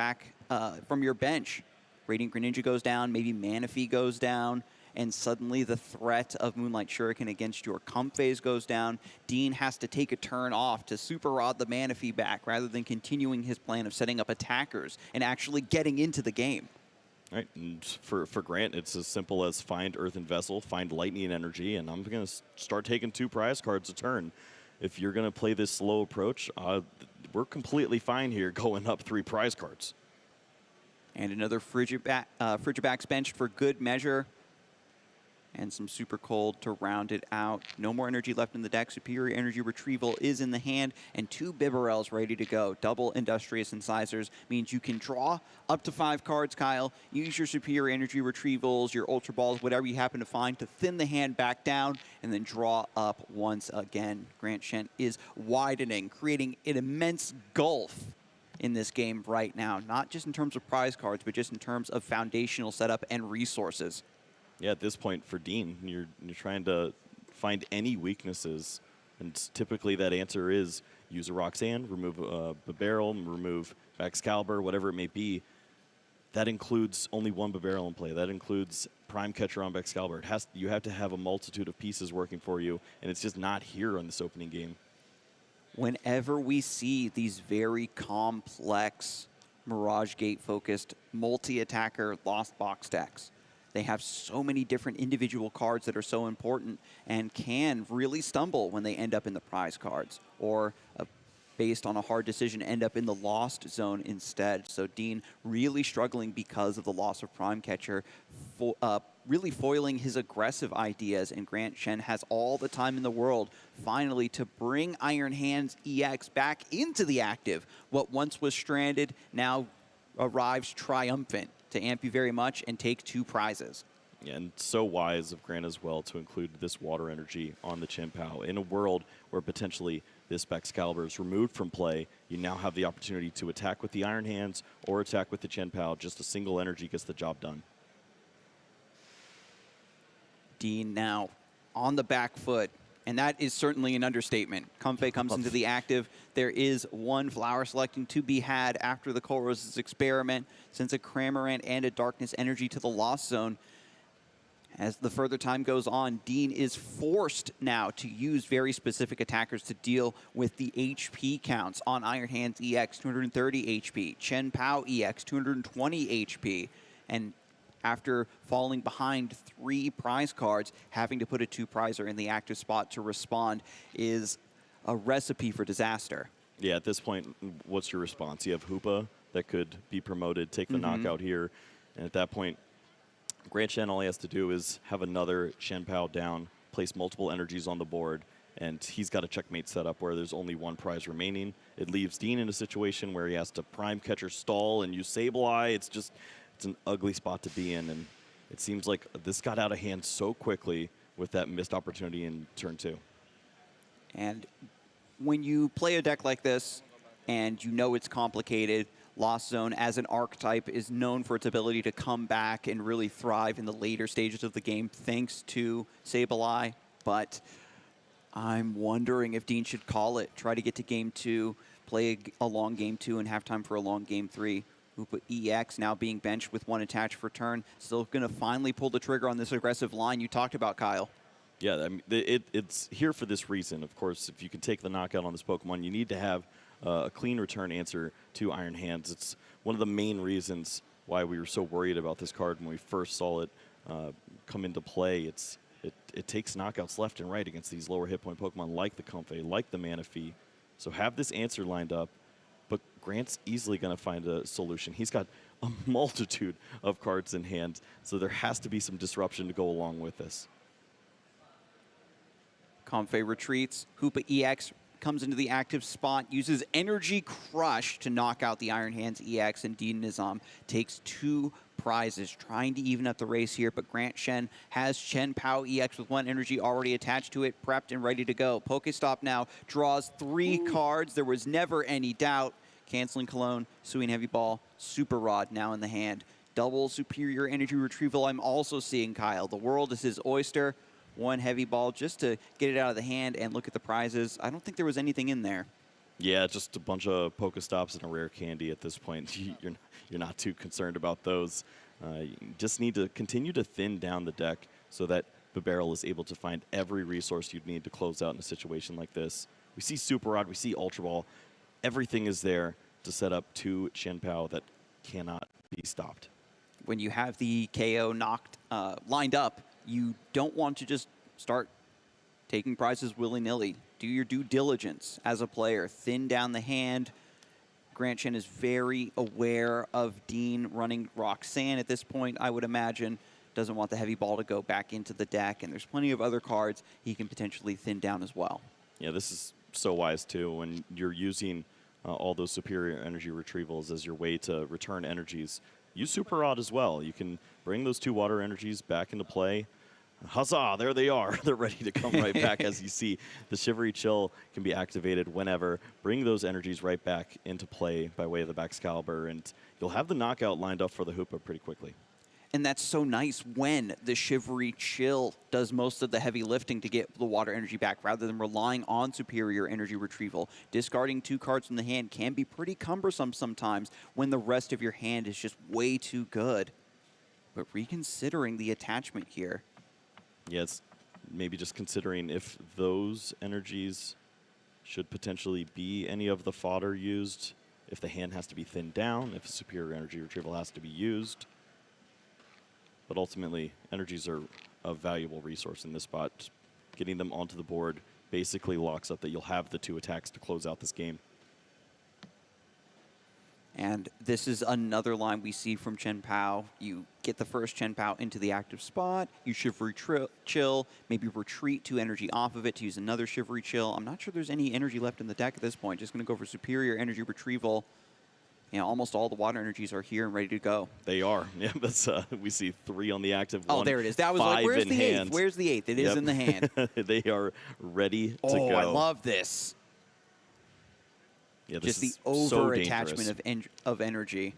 from your bench. Radiant Greninja goes down, maybe Manaphy goes down, and suddenly the threat of Moonlight Shuriken against your Comphase goes down. Dean has to take a turn off to Super Rod the Manaphy back rather than continuing his plan of setting up attackers and actually getting into the game. Right, and for Grant, it's as simple as find Earthen Vessel, find Lightning Energy, and I'm going to start taking 2 prize cards a turn. If you're going to play this slow approach, we're completely fine here going up 3 prize cards. And another Frigibax benched for good measure. And some Super Cold to round it out. No more energy left in the deck. Superior Energy Retrieval is in the hand, and 2 Bibarels ready to go. Double Industrious Incisors means you can draw up to 5 cards, Kyle. Use your Superior Energy Retrievals, your Ultra Balls, whatever you happen to find to thin the hand back down, and then draw up once again. Grant Shen is widening, creating an immense gulf in this game right now. Not just in terms of prize cards, but just in terms of foundational setup and resources. Yeah, at this point for Dean, you're trying to find any weaknesses, and typically that answer is use a Roxanne, remove a Bibarel, remove Baxcalibur, whatever it may be. That includes only 1 Bibarel in play. That includes Prime Catcher on Baxcalibur. You have to have a multitude of pieces working for you, and it's just not here on this opening game. Whenever we see these very complex Mirage Gate-focused multi-attacker Lost Box decks, they have so many different individual cards that are so important and can really stumble when they end up in the prize cards, or based on a hard decision, end up in the Lost Zone instead. So Dean really struggling because of the loss of Prime Catcher, really foiling his aggressive ideas, and Grant Shen has all the time in the world finally to bring Iron Hands EX back into the active. What once was stranded now arrives triumphant to amp you very much and take 2 prizes. Yeah, and so wise of Grant as well to include this Water Energy on the Chen Pao. In a world where potentially this Baxcalibur is removed from play, you now have the opportunity to attack with the Iron Hands or attack with the Chen Pao. Just a single energy gets the job done. Dean now on the back foot, and that is certainly an understatement. Comfey comes into the active. There is 1 flower selecting to be had after the Koros' Experiment, sends a Cramorant and a Darkness Energy to the Lost Zone. As the further time goes on, Dean is forced now to use very specific attackers to deal with the HP counts on Iron Hands EX, 230 HP, Chen Pao EX, 220 HP, and after falling behind 3 prize cards, having to put a 2-prizer in the active spot to respond is a recipe for disaster. Yeah, at this point, what's your response? You have Hoopa that could be promoted, take the knockout here, and at that point, Grant Shen, all he has to do is have another Chen Pao down, place multiple energies on the board, and he's got a checkmate set up where there's only one prize remaining. It leaves Dean in a situation where he has to prime catcher stall and use Sableye. It's an ugly spot to be in, and it seems like this got out of hand so quickly with that missed opportunity in turn 2. And when you play a deck like this and you know it's complicated, Lost Zone as an archetype is known for its ability to come back and really thrive in the later stages of the game thanks to Sableye, but I'm wondering if Dean should call it, try to get to game 2, play a long game 2 and have time for a long game 3. Hoopa EX now being benched with 1 attached for turn. Still going to finally pull the trigger on this aggressive line you talked about, Kyle. Yeah, I mean, it's here for this reason. Of course, if you can take the knockout on this Pokemon, you need to have a clean return answer to Iron Hands. It's one of the main reasons why we were so worried about this card when we first saw it come into play. It takes knockouts left and right against these lower hit point Pokemon like the Comfey, like the Manaphy. So have this answer lined up, but Grant's easily going to find a solution. He's got a multitude of cards in hand, so there has to be some disruption to go along with this. Comfey retreats. Hoopa EX comes into the active spot, uses Energy Crush to knock out the Iron Hands EX, and Dean Nizam takes 2 prizes, trying to even up the race here, but Grant Shen has Chen Pao EX with 1 energy already attached to it, prepped and ready to go. Pokestop now draws 3 cards. There was never any doubt. Canceling Cologne, Suing Heavy Ball, Super Rod now in the hand. Double Superior Energy Retrieval I'm also seeing, Kyle. The world is his oyster. 1 Heavy Ball just to get it out of the hand and look at the prizes. I don't think there was anything in there. Yeah, just a bunch of Pokestops and a rare candy at this point. You're not too concerned about those. You just need to continue to thin down the deck so that Bibarel is able to find every resource you'd need to close out in a situation like this. We see Super Rod, we see Ultra Ball. Everything is there to set up 2 Shenpao that cannot be stopped. When you have the KO lined up, you don't want to just start taking prizes willy-nilly. Do your due diligence as a player. Thin down the hand. Grant Shen is very aware of Dean running Roxanne at this point, I would imagine. Doesn't want the Heavy Ball to go back into the deck, and there's plenty of other cards he can potentially thin down as well. Yeah, this is so wise, too, when you're using all those superior energy retrievals as your way to return energies. Use Super Rod as well. You can bring those 2 water energies back into play. Huzzah, there they are. They're ready to come right back. As you see, the Shivery Chill can be activated whenever. Bring those energies right back into play by way of the Baxcalibur, and you'll have the knockout lined up for the Hoopa pretty quickly. And that's so nice when the Shivery Chill does most of the heavy lifting to get the water energy back rather than relying on superior energy retrieval. Discarding 2 cards from the hand can be pretty cumbersome sometimes when the rest of your hand is just way too good. But reconsidering the attachment here. Yeah, it's maybe just considering if those energies should potentially be any of the fodder used, if the hand has to be thinned down, if superior energy retrieval has to be used. But ultimately, energies are a valuable resource in this spot. Just getting them onto the board basically locks up that you'll have the 2 attacks to close out this game. And this is another line we see from Chen Pao. You get the first Chen Pao into the active spot, you Shivery Chill, maybe retreat 2 energy off of it to use another Shivery Chill. I'm not sure there's any energy left in the deck at this point. Just going to go for superior energy retrieval. You know, almost all the water energies are here and ready to go. They are. Yeah, that's we see 3 on the active. Oh, 1, there it is. That was like, where's the 8th? Where's the 8th? It is in the hand. They are ready to go. Oh, I love this. Yeah, this just is the over-attachment so of energy.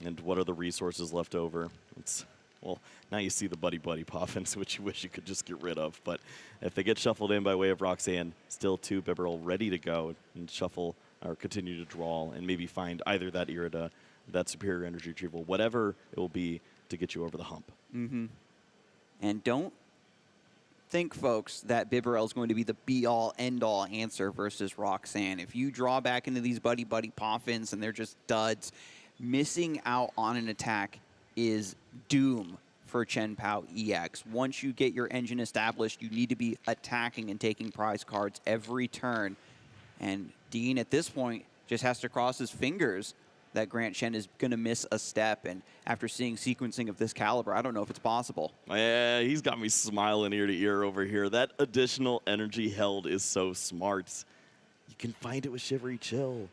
And what are the resources left over? It's, well, now you see the Buddy Poffins, which you wish you could just get rid of. But if they get shuffled in by way of Roxanne, still 2 Bibarel ready to go and shuffle or continue to draw and maybe find either that Irida, that superior energy retrieval, whatever it will be to get you over the hump. Mm-hmm. And don't think, folks, that Bibarel is going to be the be-all, end-all answer versus Roxanne. If you draw back into these Buddy Poffins and they're just duds, missing out on an attack is doom for Chen Pao EX. Once you get your engine established, you need to be attacking and taking prize cards every turn. And Dean, at this point, just has to cross his fingers that Grant Shen is going to miss a step. And after seeing sequencing of this caliber, I don't know if it's possible. Yeah, he's got me smiling ear to ear over here. That additional energy held is so smart. You can find it with Shivery Chill.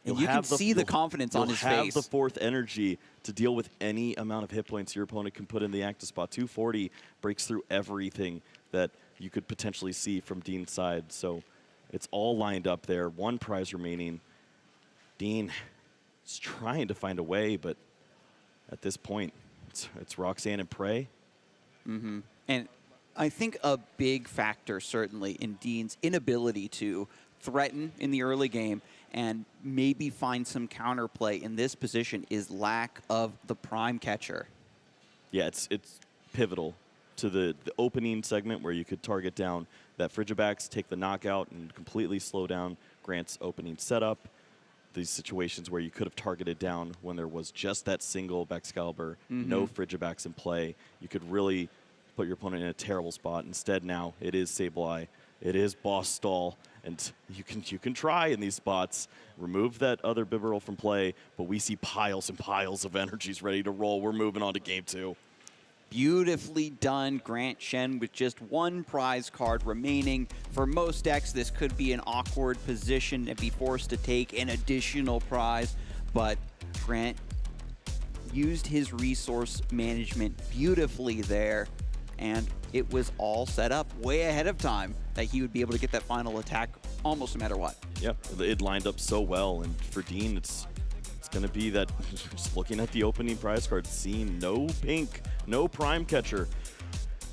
And you can see the confidence on his face. You'll have the fourth energy to deal with any amount of hit points your opponent can put in the active spot. 240 breaks through everything that you could potentially see from Dean's side. So it's all lined up there. One prize remaining. Dean is trying to find a way, but at this point, it's Roxanne and Prey. Mm-hmm. And I think a big factor, certainly, in Dean's inability to threaten in the early game and maybe find some counterplay in this position is lack of the prime catcher. Yeah, it's pivotal to the opening segment where you could target down that Frigibax, take the knockout, and completely slow down Grant's opening setup. These situations where you could have targeted down when there was just that single Baxcalibur, no Frigibax in play, you could really put your opponent in a terrible spot. Instead now, it is Sableye, it is Boss Stall, and you can try in these spots, remove that other Bibarel from play, but we see piles and piles of energies ready to roll. We're moving on to game 2. Beautifully done, Grant Shen, with just one prize card remaining. For most decks, this could be an awkward position and be forced to take an additional prize, but Grant used his resource management beautifully there, and it was all set up way ahead of time that he would be able to get that final attack almost no matter what. Yep, it lined up so well, and for Dean, it's going to be that just looking at the opening prize card, seeing no pink, no prime catcher.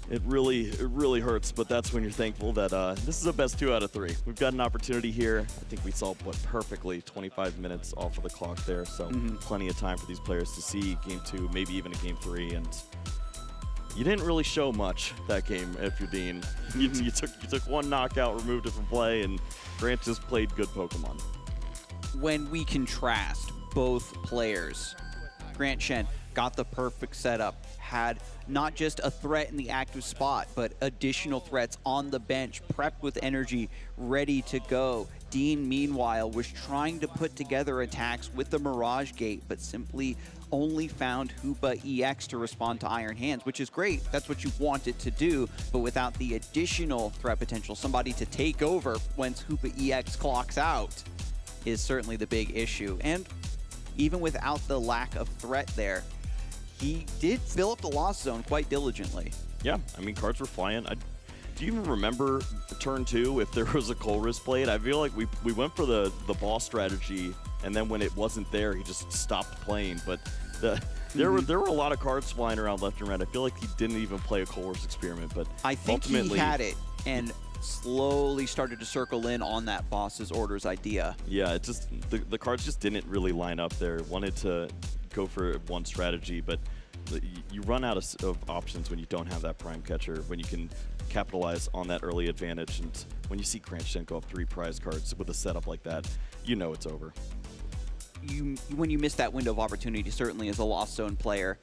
It really hurts, but that's when you're thankful that this is a best 2 out of 3. We've got an opportunity here. I think we saw, perfectly 25 minutes off of the clock there, so plenty of time for these players to see game 2, maybe even a game 3, and you didn't really show much that game if you're Dean. You took one knockout, removed it from play, and Grant just played good Pokemon. When we contrast both players, Grant Shen got the perfect setup, had not just a threat in the active spot, but additional threats on the bench, prepped with energy, ready to go. Dean, meanwhile, was trying to put together attacks with the Mirage Gate, but simply only found Hoopa EX to respond to Iron Hands, which is great. That's what you want it to do, but without the additional threat potential, somebody to take over once Hoopa EX clocks out is certainly the big issue. And even without the lack of threat there, he did fill up the Lost Zone quite diligently. Yeah, I mean, cards were flying. Do you even remember turn 2 if there was a Colress played? I feel like we went for the boss strategy, and then when it wasn't there, he just stopped playing. But there were a lot of cards flying around left and right. I feel like he didn't even play a Colress experiment, but I think he had it and slowly started to circle in on that boss's orders idea. Yeah, it just the cards just didn't really line up there. Wanted to go for one strategy, but you run out of options when you don't have that prime catcher, when you can capitalize on that early advantage. And when you see Grant Shen go up 3 prize cards with a setup like that, you know it's over. When you miss that window of opportunity, certainly as a Lost Zone player,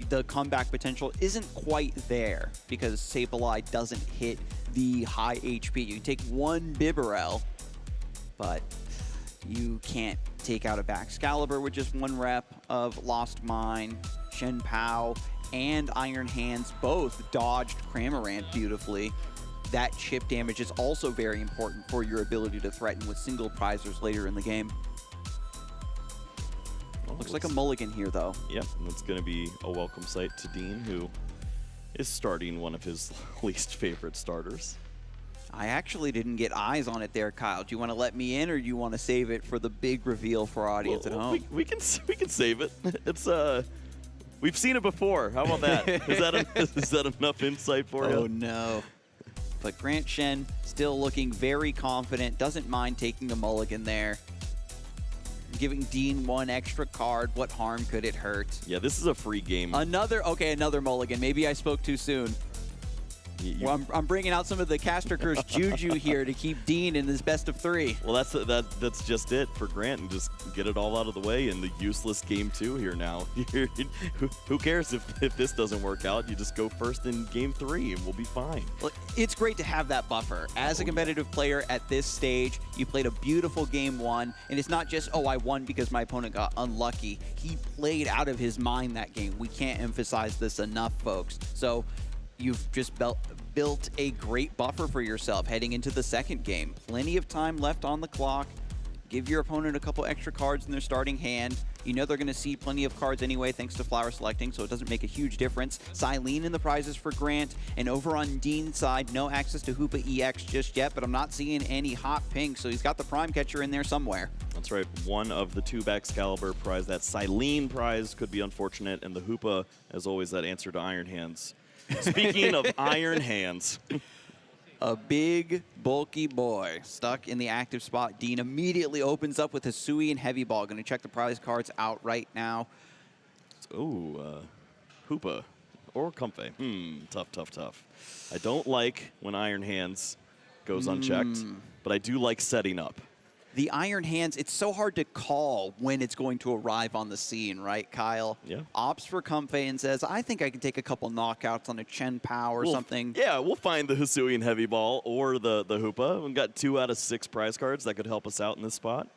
the comeback potential isn't quite there because Sableye doesn't hit the high HP. You can take one Bibarel, but you can't take out a Baxcalibur with just 1 rep of Lost Mine. Shen Pao and Iron Hands both dodged Cramorant beautifully. That chip damage is also very important for your ability to threaten with single prizers later in the game. Well, looks like a mulligan here, though. Yep, and it's going to be a welcome sight to Dean, who is starting one of his least favorite starters. I actually didn't get eyes on it there, Kyle. Do you want to let me in, or do you want to save it for the big reveal for our audience at home? We can save it. It's we've seen it before. How about that? Is that enough insight for you? Oh no. But Grant Shen still looking very confident. Doesn't mind taking a mulligan there. Giving Dean 1 extra card. What harm could it hurt? Yeah, this is a free game. Another mulligan. Maybe I spoke too soon. Well, I'm bringing out some of the Caster Curse juju here to keep Dean in this best of 3. Well, that's just it for Grant, and just get it all out of the way in the useless game 2 here now. Who cares if this doesn't work out? You just go first in game 3, and we'll be fine. Well, it's great to have that buffer. As a competitive player at this stage, you played a beautiful game 1, and it's not just, oh, I won because my opponent got unlucky. He played out of his mind that game. We can't emphasize this enough, folks. So you've just built a great buffer for yourself heading into the second game. Plenty of time left on the clock. Give your opponent a couple extra cards in their starting hand. You know they're going to see plenty of cards anyway thanks to flower selecting, so it doesn't make a huge difference. Silene in the prizes for Grant, and over on Dean's side, no access to Hoopa EX just yet, but I'm not seeing any hot pink, so he's got the Prime Catcher in there somewhere. That's right. One of the 2 Excalibur prize, that Silene prize, could be unfortunate, and the Hoopa, as always, that answer to Iron Hands. Speaking of Iron Hands. A big, bulky boy stuck in the active spot. Dean immediately opens up with Hisui and Heavy Ball. Going to check the prize cards out right now. Oh, Hoopa or Comfey. Tough. I don't like when Iron Hands goes unchecked, but I do like setting up. The Iron Hands, it's so hard to call when it's going to arrive on the scene, right, Kyle? Yeah. Opts for Comfey and says, I think I can take a couple knockouts on a Chen Pao or something. Yeah, we'll find the Hisui and Heavy Ball or the Hoopa. We've got 2 out of 6 prize cards that could help us out in this spot.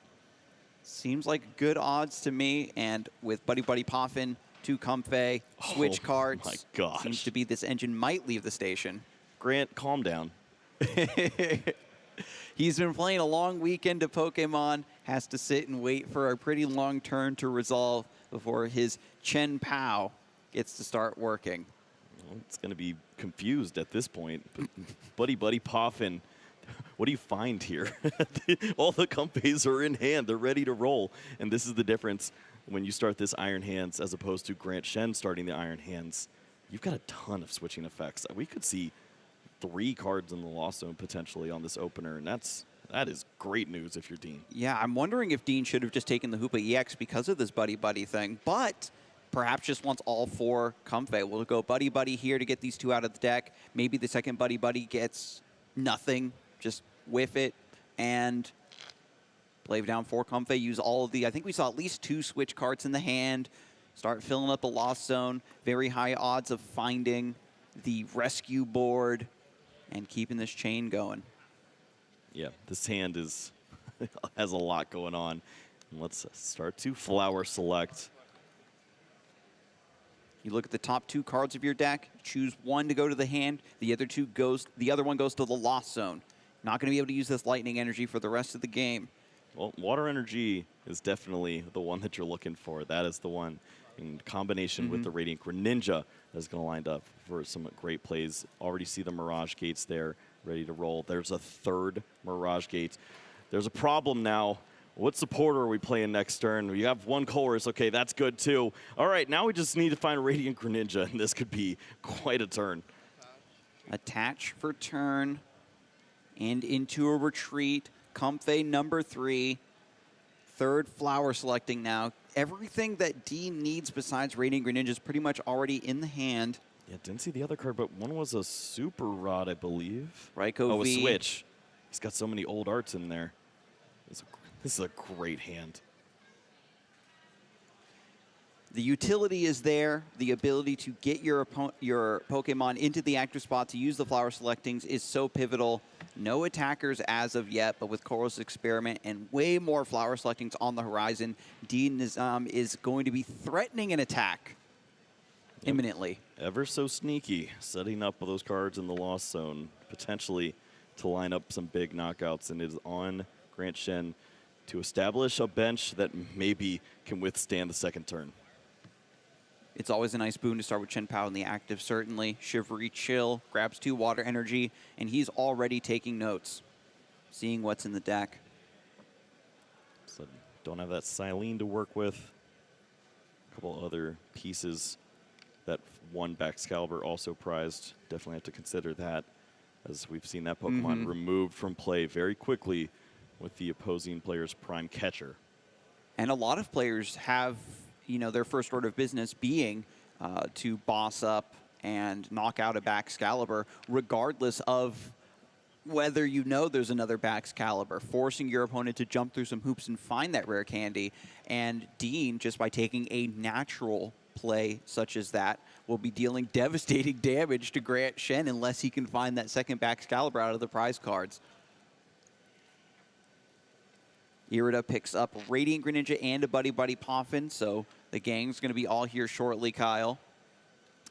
Seems like good odds to me, and with Buddy Buddy Poffin, 2 Comfey, switch cards. My gosh. Seems to be this engine might leave the station. Grant, calm down. He's been playing a long weekend of Pokemon, has to sit and wait for a pretty long turn to resolve before his Chen Pao gets to start working. Well, it's going to be confused at this point. But Buddy Buddy Poffin, what do you find here? All the Comfeys are in hand. They're ready to roll. And this is the difference when you start this Iron Hands as opposed to Grant Shen starting the Iron Hands. You've got a ton of switching effects. We could see 3 cards in the Lost Zone potentially on this opener, and that is great news if you're Dean. Yeah, I'm wondering if Dean should have just taken the Hoopa EX because of this Buddy Buddy thing, but perhaps just wants all 4 Comfey. We'll go Buddy Buddy here to get these 2 out of the deck. Maybe the second Buddy Buddy gets nothing, just whiff it, and play down 4 Comfey, use all of the, I think we saw at least 2 switch cards in the hand, start filling up the Lost Zone, very high odds of finding the rescue board, and keeping this chain going. Yeah, this hand has a lot going on. Let's start to flower select. You look at the top 2 cards of your deck, choose 1 to go to the hand, the other one goes to the Lost Zone. Not going to be able to use this lightning energy for the rest of the game. Well, water energy is definitely the one that you're looking for. That is the one in combination with the Radiant Greninja that's going to line up for some great plays. Already see the Mirage Gates there ready to roll. There's a 3rd Mirage Gate. There's a problem now. What supporter are we playing next turn? We have 1 Colress. Okay, that's good too. All right, now we just need to find a Radiant Greninja, and this could be quite a turn. Attach for turn and into a retreat. Comfey number 3. 3rd flower selecting now. Everything that Dean needs besides Radiant Greninja is pretty much already in the hand. Yeah, didn't see the other card, but one was a Super Rod, I believe. Raikou a V. Switch. He's got so many old arts in there. This is a great hand. The utility is there. The ability to get your Pokemon into the active spot to use the flower selectings is so pivotal. No attackers as of yet, but with Coral's Experiment and way more flower selectings on the horizon, Dean is going to be threatening an attack imminently. Ever so sneaky, setting up those cards in the Lost Zone, potentially to line up some big knockouts, and it is on Grant Shen to establish a bench that maybe can withstand the second turn. It's always a nice boon to start with Chen Pao in the active, certainly. Shivery Chill grabs 2 water energy, and he's already taking notes, seeing what's in the deck. So don't have that Silene to work with. A couple other pieces that 1 Excalibur also prized. Definitely have to consider that, as we've seen that Pokemon removed from play very quickly with the opposing player's Prime Catcher. And a lot of players have, their first order of business being to boss up and knock out a Baxcalibur, regardless of whether you know there's another Baxcalibur, forcing your opponent to jump through some hoops and find that rare candy. And Dean, just by taking a natural play such as that, will be dealing devastating damage to Grant Shen unless he can find that second Baxcalibur out of the prize cards. Irida picks up Radiant Greninja and a Buddy Buddy Poffin, so the gang's going to be all here shortly, Kyle.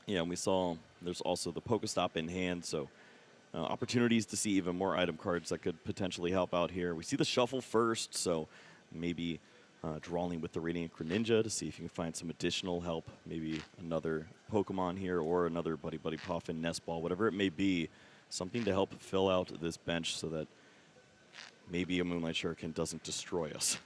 Yeah, and we saw there's also the Pokestop in hand, so opportunities to see even more item cards that could potentially help out here. We see the shuffle first, so maybe drawing with the Radiant Greninja to see if you can find some additional help. Maybe another Pokemon here or another Buddy Buddy Poffin, Nest Ball, whatever it may be. Something to help fill out this bench so that maybe a Moonlight Shuriken doesn't destroy us.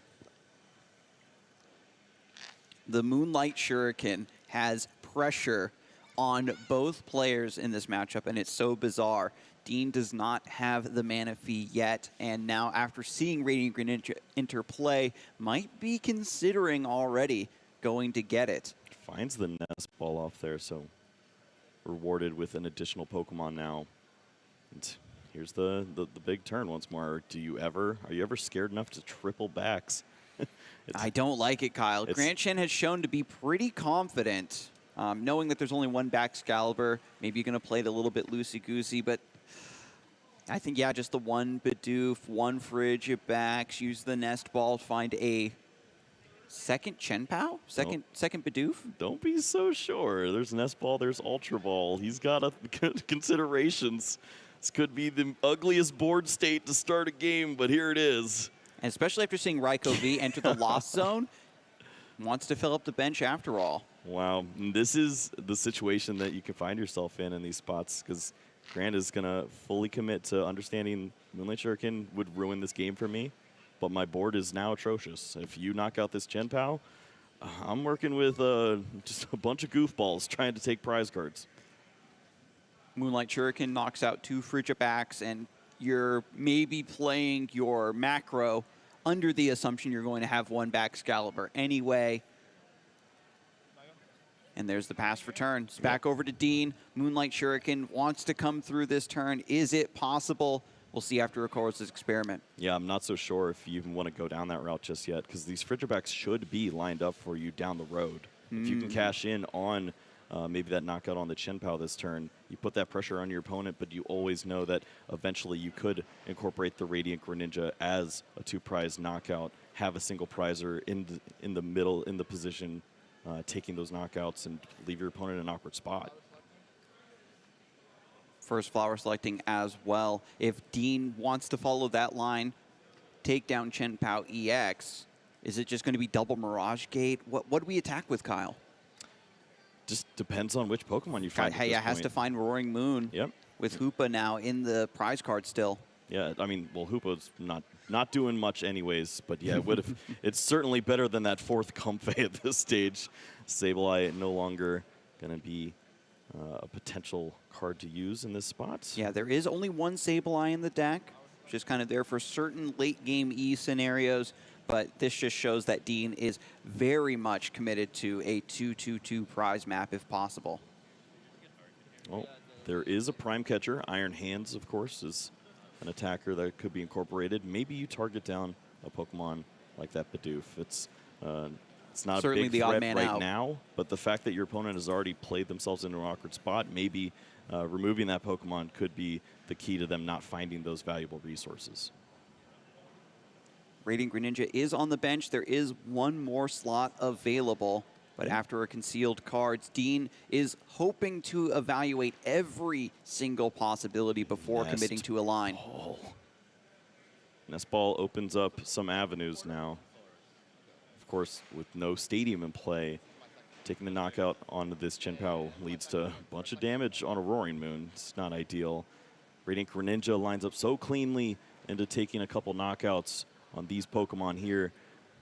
The Moonlight Shuriken has pressure on both players in this matchup, and it's so bizarre. Dean does not have the mana fee yet, and now after seeing Radiant Greninja interplay, might be considering already going to get it. Finds the Nest Ball off there, so rewarded with an additional Pokemon now. And here's the big turn once more. Are you ever scared enough to triple backs? I don't like it, Kyle. Grant Shen has shown to be pretty confident, knowing that there's only one Baxcalibur. Maybe you're going to play it a little bit loosey-goosey, but I think, yeah, just the one Bidoof, one Frigid backs, use the Nest Ball to find a second Chenpao? Second Bidoof? Don't be so sure. There's Nest Ball, there's Ultra Ball. He's got considerations. This could be the ugliest board state to start a game, but here it is. And especially after seeing Raikou V enter the Lost Zone, wants to fill up the bench after all. Wow, this is the situation that you can find yourself in these spots, because Grant is going to fully commit to understanding Moonlight Shuriken would ruin this game for me, but my board is now atrocious. If you knock out this Chenpao, I'm working with just a bunch of goofballs trying to take prize cards. Moonlight Shuriken knocks out two Frigibacks, and you're maybe playing your macro under the assumption you're going to have one Baxcalibur anyway. And there's the pass for turn. It's back over to Dean. Moonlight Shuriken wants to come through this turn. Is it possible? We'll see after Records' experiment. Yeah, I'm not so sure if you even want to go down that route just yet, because these Frigibacks should be lined up for you down the road. If you can cash in on maybe that knockout on the Chenpao this turn, you put that pressure on your opponent, but you always know that eventually you could incorporate the Radiant Greninja as a two-prize knockout, have a single prizer in the middle, in the position, taking those knockouts, and leave your opponent in an awkward spot. First flower selecting as well. If Dean wants to follow that line, take down Chenpao EX, is it just going to be double Mirage Gate? What do we attack with, Kyle? Just depends on which Pokemon you find. Hey, has to find Roaring Moon. Yep. With Hoopa now in the prize card still. Yeah, I mean, well, Hoopa's not doing much anyways, but yeah, it's certainly better than that fourth Comfey at this stage. Sableye no longer going to be a potential card to use in this spot. Yeah, there is only one Sableye in the deck, just kind of there for certain late game E scenarios, but this just shows that Dean is very much committed to a 2-2-2 prize map if possible. Well, there is a Prime Catcher. Iron Hands, of course, is an attacker that could be incorporated. Maybe you target down a Pokemon like that Bidoof. It's not certainly a big the threat odd man right out now, but the fact that your opponent has already played themselves into an awkward spot, maybe removing that Pokemon could be the key to them not finding those valuable resources. Radiant Greninja is on the bench. There is one more slot available, but after a concealed cards, Dean is hoping to evaluate every single possibility before committing to a line. Nest Ball opens up some avenues now. Of course, with no stadium in play, taking the knockout onto this Chenpao leads to a bunch of damage on a Roaring Moon. It's not ideal. Radiant Greninja lines up so cleanly into taking a couple knockouts on these Pokemon here,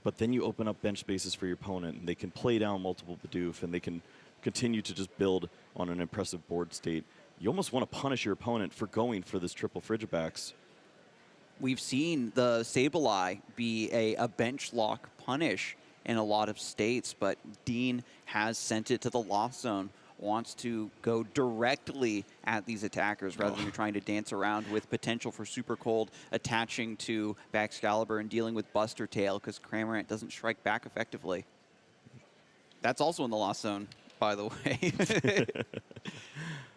but then you open up bench spaces for your opponent, and they can play down multiple Bidoof, and they can continue to just build on an impressive board state. You almost want to punish your opponent for going for this triple Frigibacks. We've seen the Sableye be a bench lock punish in a lot of states, but Dean has sent it to the Lost Zone. wants to go directly at these attackers rather than trying to dance around with potential for Super Cold attaching to Baxcalibur and dealing with Buster Tail because Cramorant doesn't strike back effectively. That's also in the Lost Zone, by the way.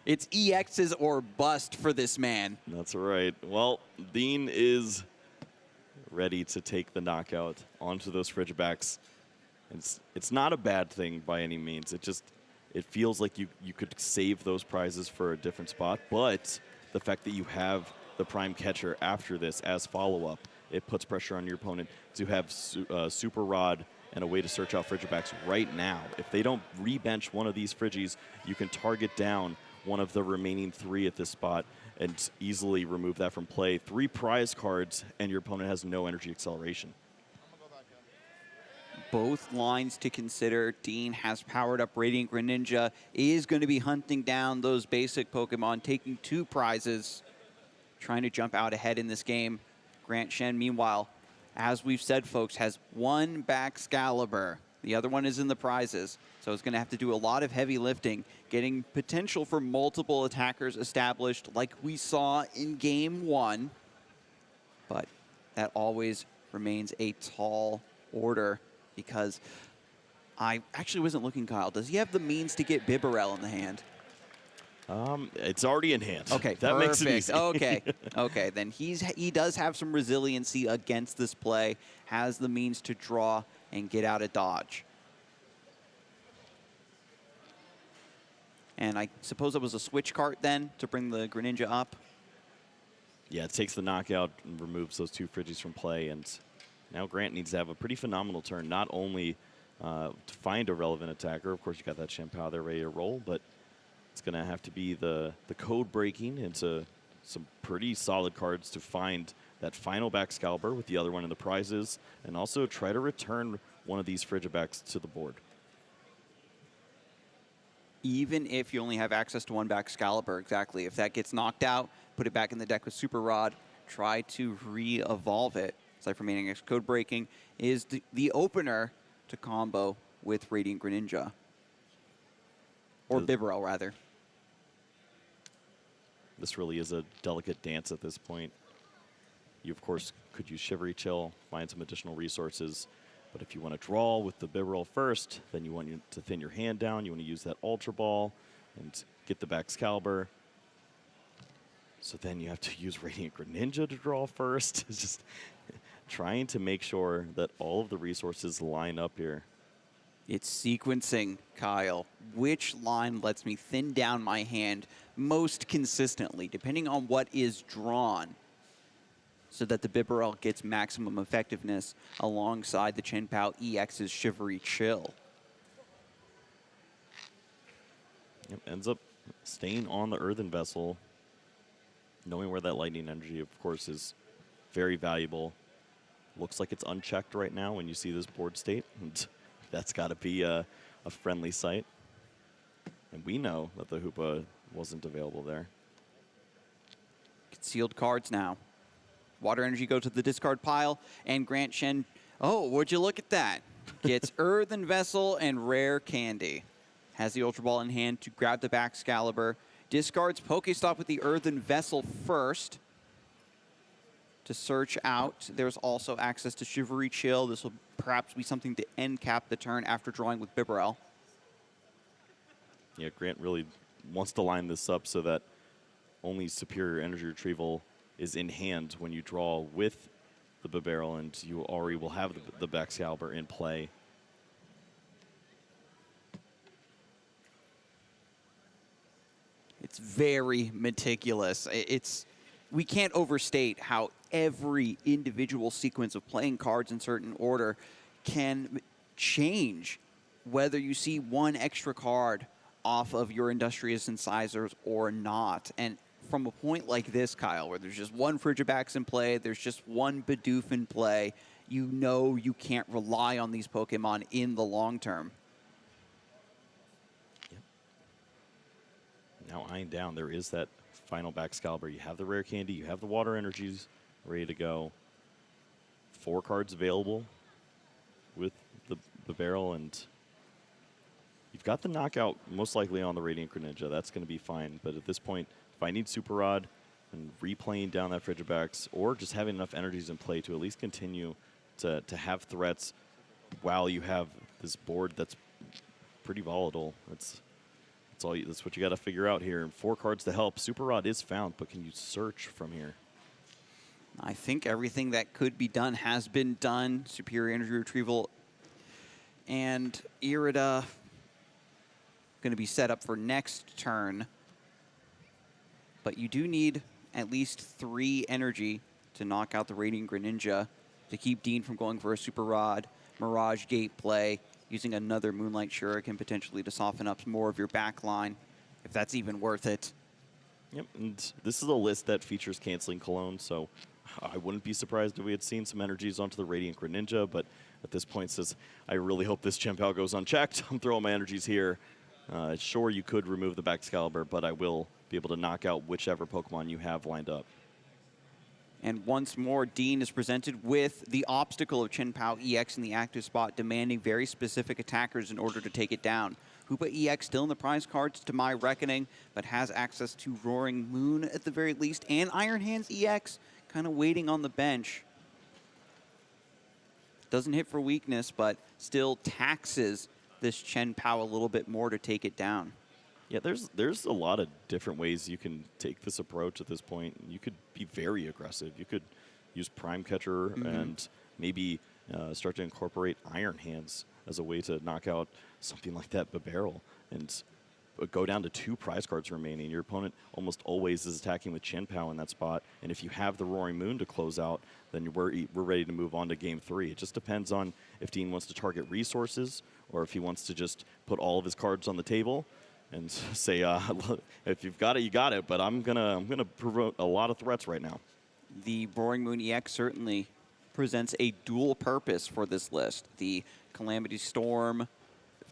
It's EXs or bust for this man. That's right. Well, Dean is ready to take the knockout onto those Frigibacks. It's not a bad thing by any means. It feels like you could save those prizes for a different spot, but the fact that you have the Prime Catcher after this as follow-up, it puts pressure on your opponent to have Super Rod and a way to search out Frigibacks right now. If they don't rebench one of these Friggies, you can target down one of the remaining 3 at this spot and easily remove that from play. 3 prize cards, and your opponent has no energy acceleration. Both lines to consider. Dean has powered up Radiant Greninja, is going to be hunting down those basic Pokemon, taking 2 prizes, trying to jump out ahead in this game. Grant Shen, meanwhile, as we've said, folks, has 1 Baxcalibur. The other one is in the prizes, so it's going to have to do a lot of heavy lifting, getting potential for multiple attackers established like we saw in Game 1. But that always remains a tall order because I actually wasn't looking, Kyle. Does he have the means to get Bibarel in the hand? It's already in hand. Okay, that perfect. makes it easy. Okay, okay. Then he does have some resiliency against this play, has the means to draw and get out of dodge. And I suppose it was a switch cart then to bring the Greninja up? Yeah, it takes the knockout and removes those 2 Friggies from play, and now Grant needs to have a pretty phenomenal turn, not only to find a relevant attacker. Of course, you got that Chien-Pao there ready to roll, but it's going to have to be the code breaking into some pretty solid cards to find that final Baxcalibur with the other one in the prizes, and also try to return one of these Frigibacks to the board. Even if you only have access to 1 Baxcalibur, exactly. If that gets knocked out, put it back in the deck with Super Rod, try to re-evolve it. Cypher Maniacs Code Breaking is the opener to combo with Radiant Greninja. Or Bibarel, rather. This really is a delicate dance at this point. You, of course, could use Shivery Chill, find some additional resources. But if you want to draw with the Bibarel first, then you want to thin your hand down. You want to use that Ultra Ball and get the Baxcalibur. So then you have to use Radiant Greninja to draw first. It's just trying to make sure that all of the resources line up here. It's sequencing, Kyle. Which line lets me thin down my hand most consistently, depending on what is drawn, so that the Bibarel gets maximum effectiveness alongside the Chien-Pao EX's Shivery Chill. Yep, ends up staying on the Earthen Vessel. Knowing where that lightning energy, of course, is very valuable. Looks like it's unchecked right now when you see this board state. And that's got to be a friendly sight. And we know that the Hoopa wasn't available there. Concealed cards now. Water Energy go to the discard pile, and Grant Shen, oh, would you look at that? Gets Earthen Vessel and Rare Candy. Has the Ultra Ball in hand to grab the Baxcalibur. Discards Pokestop with the Earthen Vessel first to search out. There's also access to Shivery Chill. This will perhaps be something to end cap the turn after drawing with Bibarel. Yeah, Grant really wants to line this up so that only Superior Energy Retrieval is in hand when you draw with the Bibarel, and you already will have the Baxcalibur in play. It's very meticulous. We can't overstate how every individual sequence of playing cards in certain order can change whether you see 1 extra card off of your Industrious Incisors or not. And from a point like this, Kyle, where there's just 1 Frigibax in play, there's just 1 Bidoof in play, you know you can't rely on these Pokemon in the long term. Now eyeing down, there is that final Baxcalibur. You have the Rare Candy, you have the Water Energies ready to go. 4 cards available with the barrel, and you've got the knockout most likely on the Radiant Greninja. That's going to be fine. But at this point, if I need Super Rod and replaying down that Frigibax, or just having enough energies in play to at least continue to have threats while you have this board that's pretty volatile. That's what you got to figure out here. And 4 cards to help. Super Rod is found, but can you search from here? I think everything that could be done has been done. Superior Energy Retrieval and Irida going to be set up for next turn. But you do need at least 3 energy to knock out the Radiant Greninja to keep Dean from going for a Super Rod, Mirage Gate play, using another Moonlight Shuriken potentially to soften up more of your back line, if that's even worth it. Yep, and this is a list that features canceling Cologne, so I wouldn't be surprised if we had seen some energies onto the Radiant Greninja, but at this point says, I really hope this Chien-Pao goes unchecked. I'm throwing my energies here. Sure, you could remove the Baxcalibur, but I will be able to knock out whichever Pokemon you have lined up. And once more, Dean is presented with the obstacle of Chien-Pao EX in the active spot, demanding very specific attackers in order to take it down. Hoopa EX still in the prize cards, to my reckoning, but has access to Roaring Moon at the very least, and Iron Hands EX kind of waiting on the bench. Doesn't hit for weakness, but still taxes this Chien-Pao a little bit more to take it down. Yeah, there's a lot of different ways you can take this approach at this point. You could be very aggressive. You could use Prime Catcher and maybe start to incorporate Iron Hands as a way to knock out something like that Barrel and go down to 2 prize cards remaining. Your opponent almost always is attacking with Chien-Pao in that spot, and if you have the Roaring Moon to close out, then we're ready to move on to Game 3. It just depends on if Dean wants to target resources or if he wants to just put all of his cards on the table and say, look, if you've got it, you got it, but I'm gonna promote a lot of threats right now. The Roaring Moon EX certainly presents a dual purpose for this list. The Calamity Storm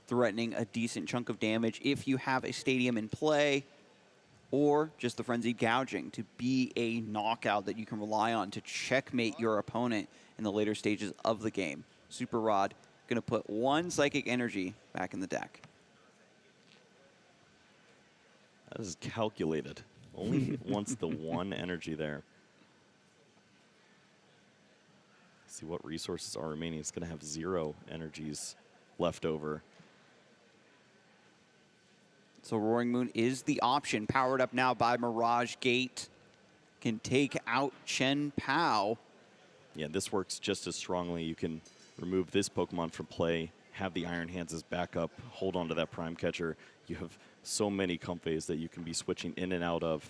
threatening a decent chunk of damage if you have a stadium in play, or just the Frenzied Gouging to be a knockout that you can rely on to checkmate your opponent in the later stages of the game. Super Rod going to put 1 Psychic Energy back in the deck. That is calculated. Only wants the 1 energy there. See what resources are remaining. It's going to have 0 energies left over. So Roaring Moon is the option, powered up now by Mirage Gate. Can take out Chien-Pao. Yeah, this works just as strongly. You can remove this Pokemon from play, have the Iron Hands as backup, hold on to that Prime Catcher. You have so many Comfeys that you can be switching in and out of,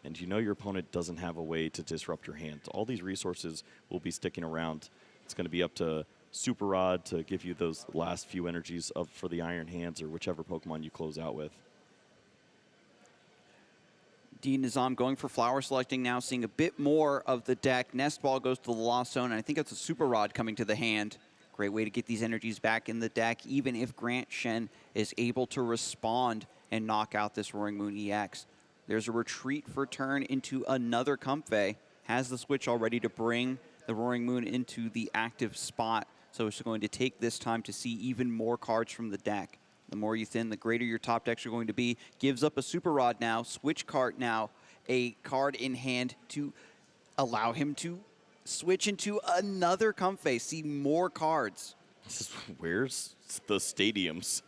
and you know your opponent doesn't have a way to disrupt your hand. All these resources will be sticking around. It's going to be up to Super Rod to give you those last few energies for the Iron Hands or whichever Pokemon you close out with. Dean Nizam going for flower selecting now, seeing a bit more of the deck. Nest Ball goes to the Lost Zone, and I think that's a Super Rod coming to the hand. Great way to get these energies back in the deck, even if Grant Shen is able to respond and knock out this Roaring Moon EX. There's a retreat for turn into another Comfey. Has the switch already to bring the Roaring Moon into the active spot, so it's going to take this time to see even more cards from the deck. The more you thin, the greater your top decks are going to be. Gives up a Super Rod now, switch card now, a card in hand to allow him to switch into another Comfey, see more cards. Where's the stadiums?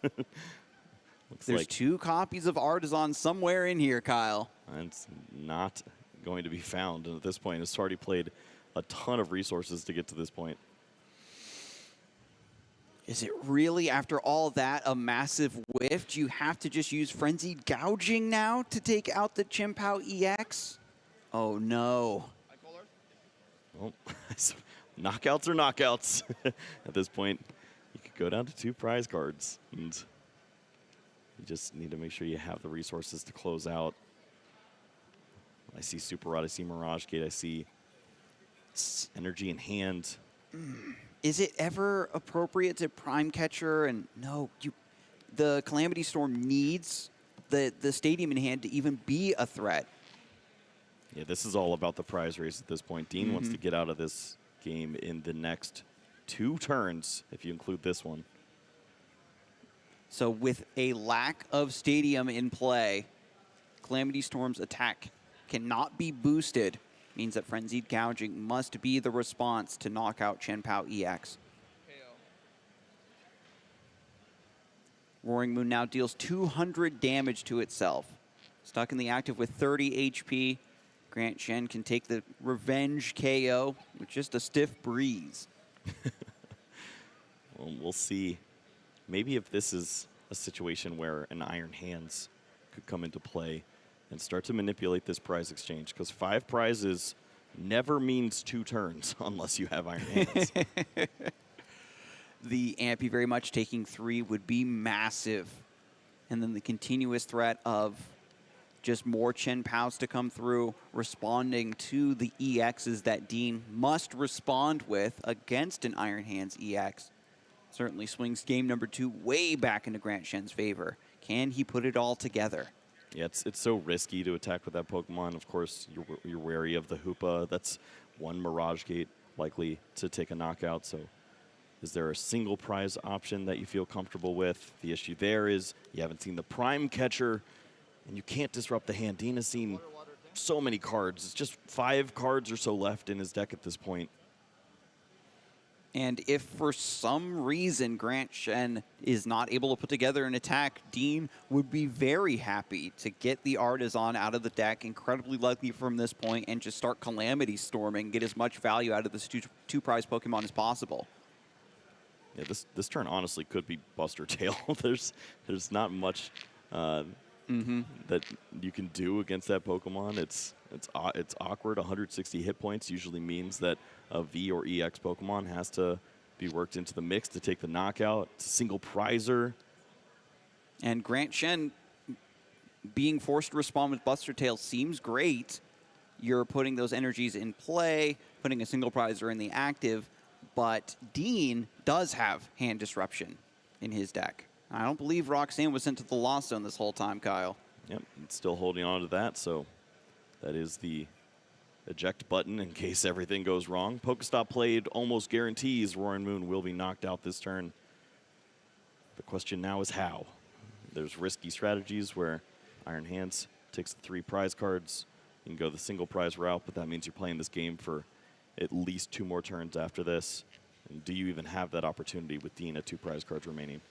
There's 2 copies of Artisan somewhere in here, Kyle. It's not going to be found. And at this point, it's already played a ton of resources to get to this point. Is it really, after all that, a massive whiff? Do you have to just use Frenzied Gouging now to take out the Chien-Pao EX? Oh, no. Well, knockouts are knockouts. At this point, you could go down to 2 prize cards. And you just need to make sure you have the resources to close out. I see Super Rod, I see Mirage Gate, I see energy in hand. Is it ever appropriate to Prime Catcher? And no, the Calamity Storm needs the stadium in hand to even be a threat. Yeah, this is all about the prize race at this point. Dean wants to get out of this game in the next 2 turns, if you include this one. So with a lack of stadium in play, Calamity Storm's attack cannot be boosted. Means that Frenzied Gouging must be the response to knock out Chen Pao EX. Roaring Moon now deals 200 damage to itself. Stuck in the active with 30 HP. Grant Shen can take the revenge KO with just a stiff breeze. Well, we'll see. Maybe if this is a situation where an Iron Hands could come into play and start to manipulate this prize exchange, because 5 prizes never means 2 turns unless you have Iron Hands. The Ampy very much taking 3 would be massive. And then the continuous threat of just more Chen Paos to come through, responding to the EXs that Dean must respond with against an Iron Hands EX. Certainly swings game number 2 way back into Grant Shen's favor. Can he put it all together? Yeah, it's so risky to attack with that Pokemon. Of course, you're wary of the Hoopa. That's one Mirage Gate likely to take a knockout. So is there a single prize option that you feel comfortable with? The issue there is you haven't seen the Prime Catcher, and you can't disrupt the hand. Dean has seen so many cards. It's just 5 cards or so left in his deck at this point. And if for some reason Grant Shen is not able to put together an attack, Dean would be very happy to get the Artisan out of the deck, incredibly likely from this point, and just start Calamity Storming, get as much value out of this two prize Pokemon as possible. Yeah, this turn honestly could be Buster Tail. there's not much that you can do against that Pokemon. It's awkward. 160 hit points usually means that a V or EX Pokemon has to be worked into the mix to take the knockout. It's a single prizer. And Grant Shen being forced to respond with Buster Tail seems great. You're putting those energies in play, putting a single prizer in the active, but Dean does have hand disruption in his deck. I don't believe Roxanne was sent to the Lost Zone this whole time, Kyle. Yep, it's still holding on to that, so that is the eject button in case everything goes wrong. Pokestop played almost guarantees Roaring Moon will be knocked out this turn. The question now is how. There's risky strategies where Iron Hands takes the 3 prize cards. You can go the single prize route, but that means you're playing this game for at least 2 more turns after this. And do you even have that opportunity with Dean at 2 prize cards remaining?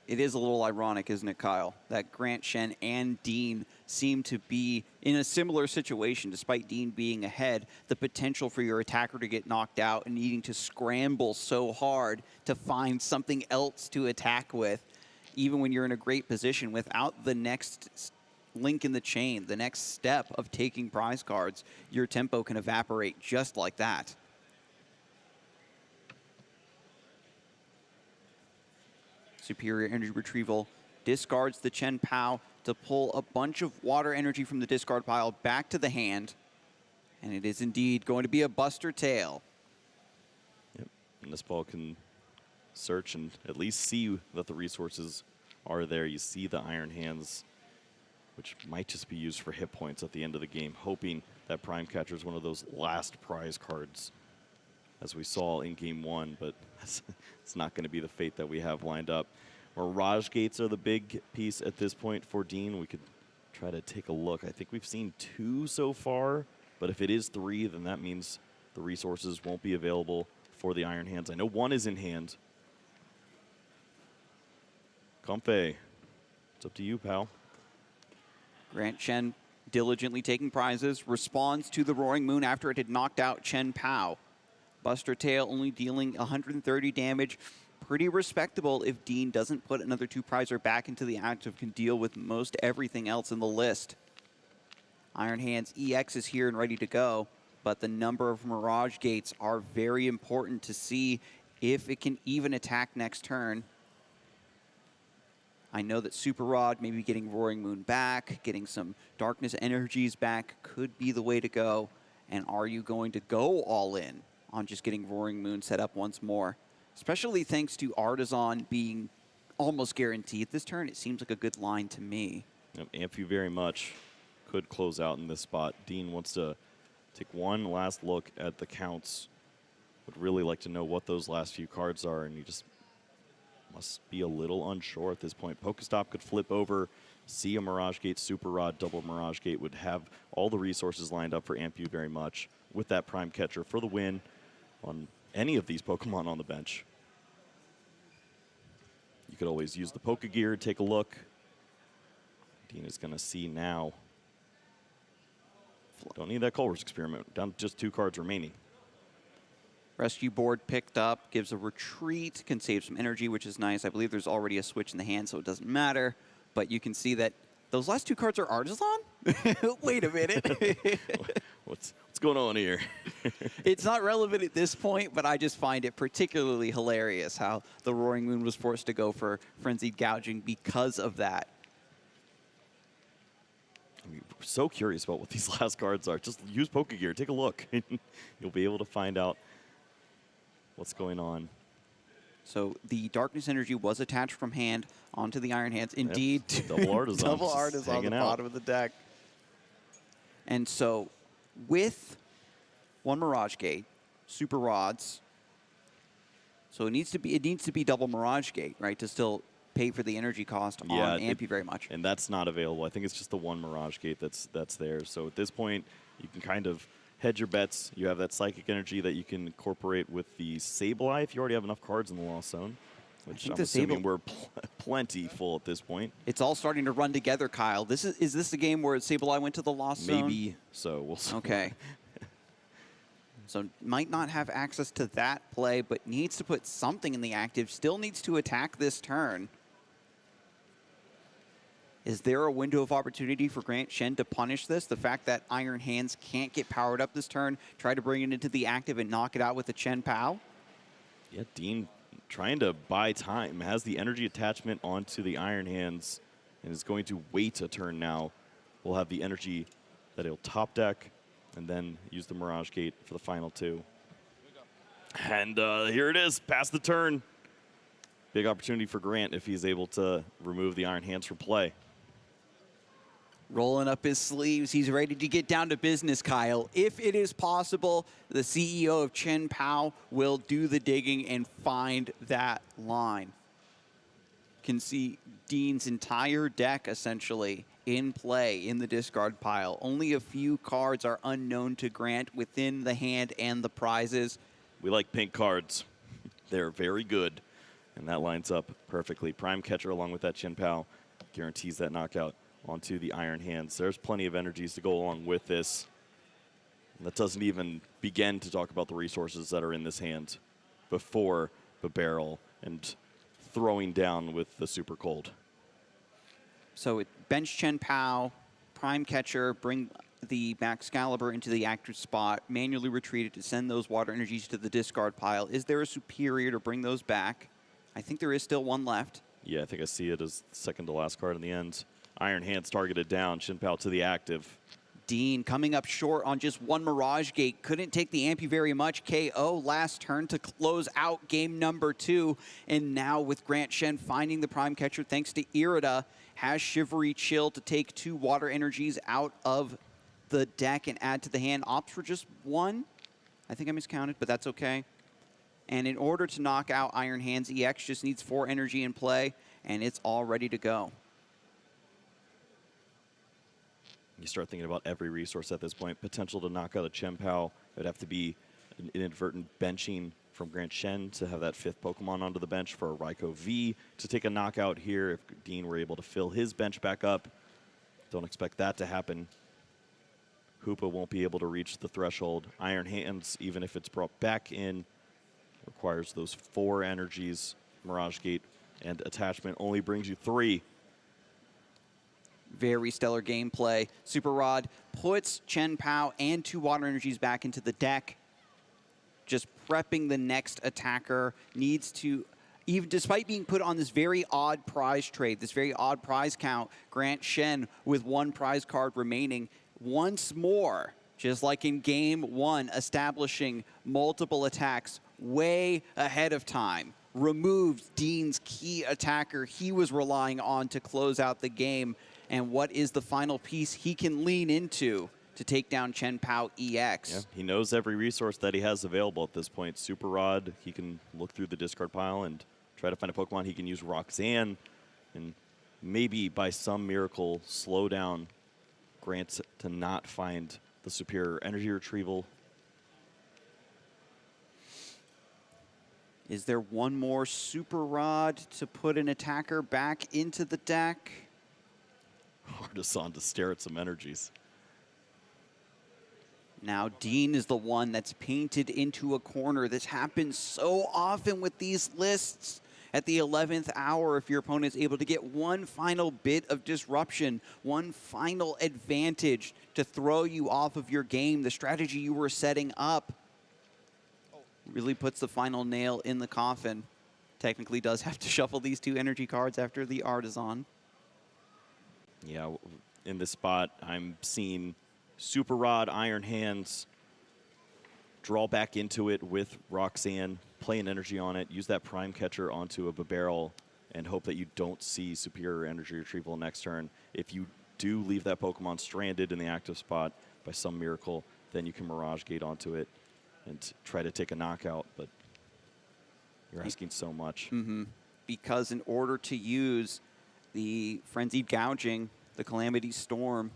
It is a little ironic, isn't it, Kyle, that Grant Shen and Dean seem to be in a similar situation, despite Dean being ahead. The potential for your attacker to get knocked out and needing to scramble so hard to find something else to attack with, even when you're in a great position without the next link in the chain, the next step of taking prize cards, your tempo can evaporate just like that. Superior Energy Retrieval discards the Chen Pao to pull a bunch of water energy from the discard pile back to the hand. And it is indeed going to be a Buster Tail. Yep, and this ball can search and at least see that the resources are there. You see the Iron Hands, which might just be used for hit points at the end of the game, hoping that Prime Catcher is one of those last prize cards, as we saw in Game 1, but it's not going to be the fate that we have lined up. Mirage Gates are the big piece at this point for Dean. We could try to take a look. I think we've seen 2 so far, but if it is 3, then that means the resources won't be available for the Iron Hands. I know 1 is in hand. Comfey, it's up to you, pal. Grant Shen diligently taking prizes, responds to the Roaring Moon after it had knocked out Chen Pao. Buster Tail only dealing 130 damage. Pretty respectable if Dean doesn't put another 2 prizer back into the active, can deal with most everything else in the list. Iron Hands EX is here and ready to go, but the number of Mirage Gates are very important to see if it can even attack next turn. I know that Super Rod, maybe getting Roaring Moon back, getting some Darkness Energies back could be the way to go. And are you going to go all in on just getting Roaring Moon set up once more? Especially thanks to Artisan being almost guaranteed this turn. It seems like a good line to me. Yep, Amphi very much could close out in this spot. Dean wants to take one last look at the counts. Would really like to know what those last few cards are, and you just must be a little unsure at this point. Pokestop could flip over, see a Mirage Gate, Super Rod, double Mirage Gate, would have all the resources lined up for Ampu very much with that Prime Catcher for the win on any of these Pokemon on the bench. You could always use the Pokegear, take a look. Dean is going to see now. Don't need that Colress experiment. Down to just 2 cards remaining. Rescue board picked up, gives a retreat, can save some energy, which is nice. I believe there's already a switch in the hand, so it doesn't matter. But you can see that those last 2 cards are Artisan? Wait a minute. What's going on here? It's not relevant at this point, but I just find it particularly hilarious how the Roaring Moon was forced to go for Frenzied Gouging because of that. I mean, we're so curious about what these last cards are. Just use Pokegear, take a look. You'll be able to find out what's going on. So the Darkness Energy was attached from hand onto the Iron Hands. Indeed. Yep. Double Artisan. Double Artisan on the bottom of the deck. And so with 1 Mirage Gate, Super Rods, so it needs to be double Mirage Gate, right, to still pay for the energy cost on Ampu very much. And that's not available. I think it's just the 1 Mirage Gate that's there. So at this point, you can kind of hedge your bets. You have that Psychic Energy that you can incorporate with the Sableye if you already have enough cards in the Lost Zone, which I'm assuming we're plenty full at this point. It's all starting to run together, Kyle. Is this the game where Sableye went to the Lost Zone? Maybe so. We'll see. Okay. So might not have access to that play, but needs to put something in the active. Still needs to attack this turn. Is there a window of opportunity for Grant Shen to punish this? The fact that Iron Hands can't get powered up this turn, try to bring it into the active and knock it out with the Chen Pao? Yeah, Dean trying to buy time, has the energy attachment onto the Iron Hands and is going to wait a turn now. We'll have the energy that he'll top deck and then use the Mirage Gate for the final 2. And here it is, past the turn. Big opportunity for Grant if he's able to remove the Iron Hands from play. Rolling up his sleeves, he's ready to get down to business, Kyle. If it is possible, the CEO of Chen Pao will do the digging and find that line. Can see Dean's entire deck, essentially, in play in the discard pile. Only a few cards are unknown to Grant within the hand and the prizes. We like pink cards. They're very good. And that lines up perfectly. Prime Catcher along with that Chen Pao guarantees that knockout onto the Iron Hands. There's plenty of energies to go along with this. And that doesn't even begin to talk about the resources that are in this hand before the barrel and throwing down with the Super Cold. So it bench Chen Pao, Prime Catcher, bring the Excalibur into the active spot, manually retreat it to send those water energies to the discard pile. Is there a superior to bring those back? I think there is still one left. Yeah, I think I see it as second to last card in the end. Iron Hands targeted down, Chen Pao to the active. Dean coming up short on just 1 Mirage Gate. Couldn't take the Ampu very much. KO last turn to close out game number 2. And now with Grant Shen finding the Prime Catcher thanks to Irida, has Shivery Chill to take 2 water energies out of the deck and add to the hand. Opts for just 1. I think I miscounted, but that's okay. And in order to knock out Iron Hands, EX just needs 4 energy in play, and it's all ready to go. You start thinking about every resource at this point. Potential to knock out a Chen Pao. It would have to be an inadvertent benching from Grant Shen to have that 5th Pokemon onto the bench for a Raikou V to take a knockout here if Dean were able to fill his bench back up. Don't expect that to happen. Hoopa won't be able to reach the threshold. Iron Hands, even if it's brought back in, requires those 4 energies. Mirage Gate and attachment only brings you 3. Very stellar gameplay. Super Rod puts Chen Pao and 2 water energies back into the deck. Just prepping the next attacker. Needs to, even despite being put on this very odd prize trade, this very odd prize count, Grant Shen with 1 prize card remaining, once more, just like in game 1, establishing multiple attacks way ahead of time. Removes Dean's key attacker he was relying on to close out the game. And what is the final piece he can lean into to take down Chen Pao EX? Yeah, he knows every resource that he has available at this point. Super Rod, he can look through the discard pile and try to find a Pokemon. He can use Roxanne and maybe by some miracle slow down Grant to not find the superior energy retrieval. Is there one more Super Rod to put an attacker back into the deck? Artisan to stare at some energies. Now Dean is the one that's painted into a corner. This happens so often with these lists. At the 11th hour, if your opponent is able to get one final bit of disruption, one final advantage to throw you off of your game, the strategy you were setting up, really puts the final nail in the coffin. Technically does have to shuffle these 2 energy cards after the Artisan. Yeah, in this spot, I'm seeing Super Rod, Iron Hands, draw back into it with Roxanne, play an energy on it, use that Prime Catcher onto a Barrel, and hope that you don't see superior energy retrieval next turn. If you do leave that Pokemon stranded in the active spot by some miracle, then you can Mirage Gate onto it and try to take a knockout, but you're asking so much. Because in order to use the Frenzied Gouging, the Calamity Storm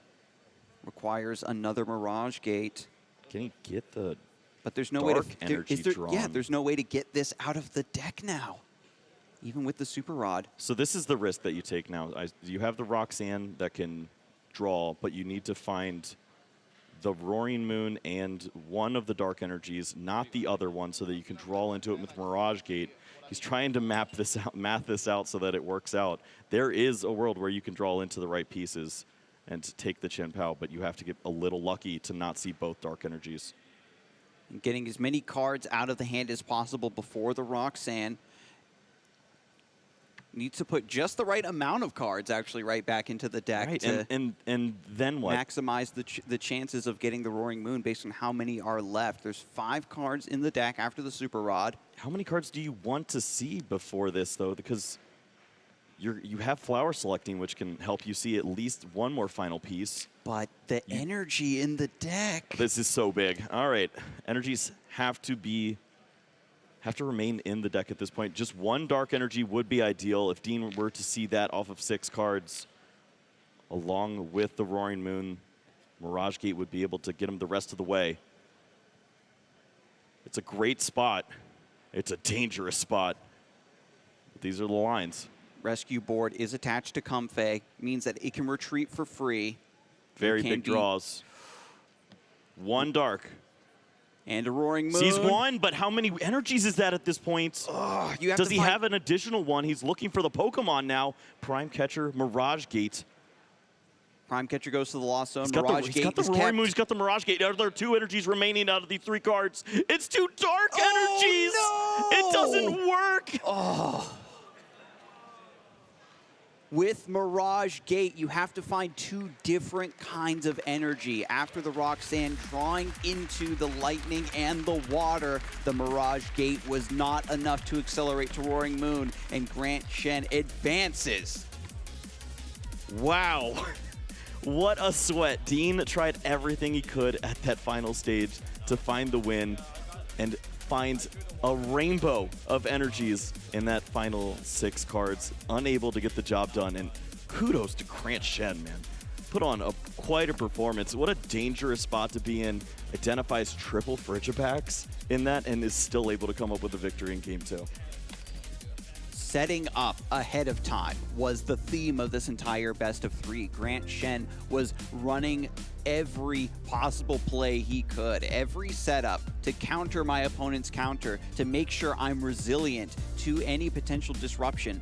requires another Mirage Gate. Can he get the But there's no way to drawn? Yeah, there's no way to get this out of the deck now, even with the Super Rod. So this is the risk that you take now. You have the Roxanne that can draw, but you need to find the Roaring Moon and one of the Dark Energies, not the other one, so that you can draw into it with Mirage Gate. He's trying to math this out so that it works out. There is a world where you can draw into the right pieces and take the Chen Pao, but you have to get a little lucky to not see both Dark Energies. And getting as many cards out of the hand as possible before the Roxanne. Needs to put just the right amount of cards actually right back into the deck to and then what? Maximize the chances of getting the Roaring Moon based on how many are left. There's 5 cards in the deck after the Super Rod. How many cards do you want to see before this, though? Because you have Flower Selecting, which can help you see at least one more final piece. But the energy in the deck. This is so big. All right, energies have to remain in the deck at this point. Just one Dark Energy would be ideal. If Dean were to see that off of 6 cards, along with the Roaring Moon, Mirage Gate would be able to get him the rest of the way. It's a great spot. It's a dangerous spot. But these are the lines. Rescue Board is attached to Comfey, means that it can retreat for free. Very big draws. One Dark. And a Roaring Moon. Sees one, but how many energies is that at this point? Does he have an additional one? He's looking for the Pokemon now. Prime Catcher, Mirage Gate. Prime Catcher goes to the Lost Zone. He's got the Roaring Moon, he's got the Mirage Gate. Are there 2 energies remaining out of these 3 cards? It's 2 Dark Energies! No! It doesn't work! With Mirage Gate, you have to find 2 different kinds of energy. After the Roxanne drawing into the lightning and the water, the Mirage Gate was not enough to accelerate to Roaring Moon, and Grant Shen advances. Wow. What a sweat. Dean tried everything he could at that final stage to find the win and finds a rainbow of energies in that final 6 cards, unable to get the job done. And kudos to Grant Shen, man. Put on quite a performance. What a dangerous spot to be in. Identifies triple Frigibacks in that and is still able to come up with a victory in Game 2. Setting up ahead of time was the theme of this entire best of 3. Grant Shen was running every possible play he could, every setup to counter my opponent's counter, to make sure I'm resilient to any potential disruption.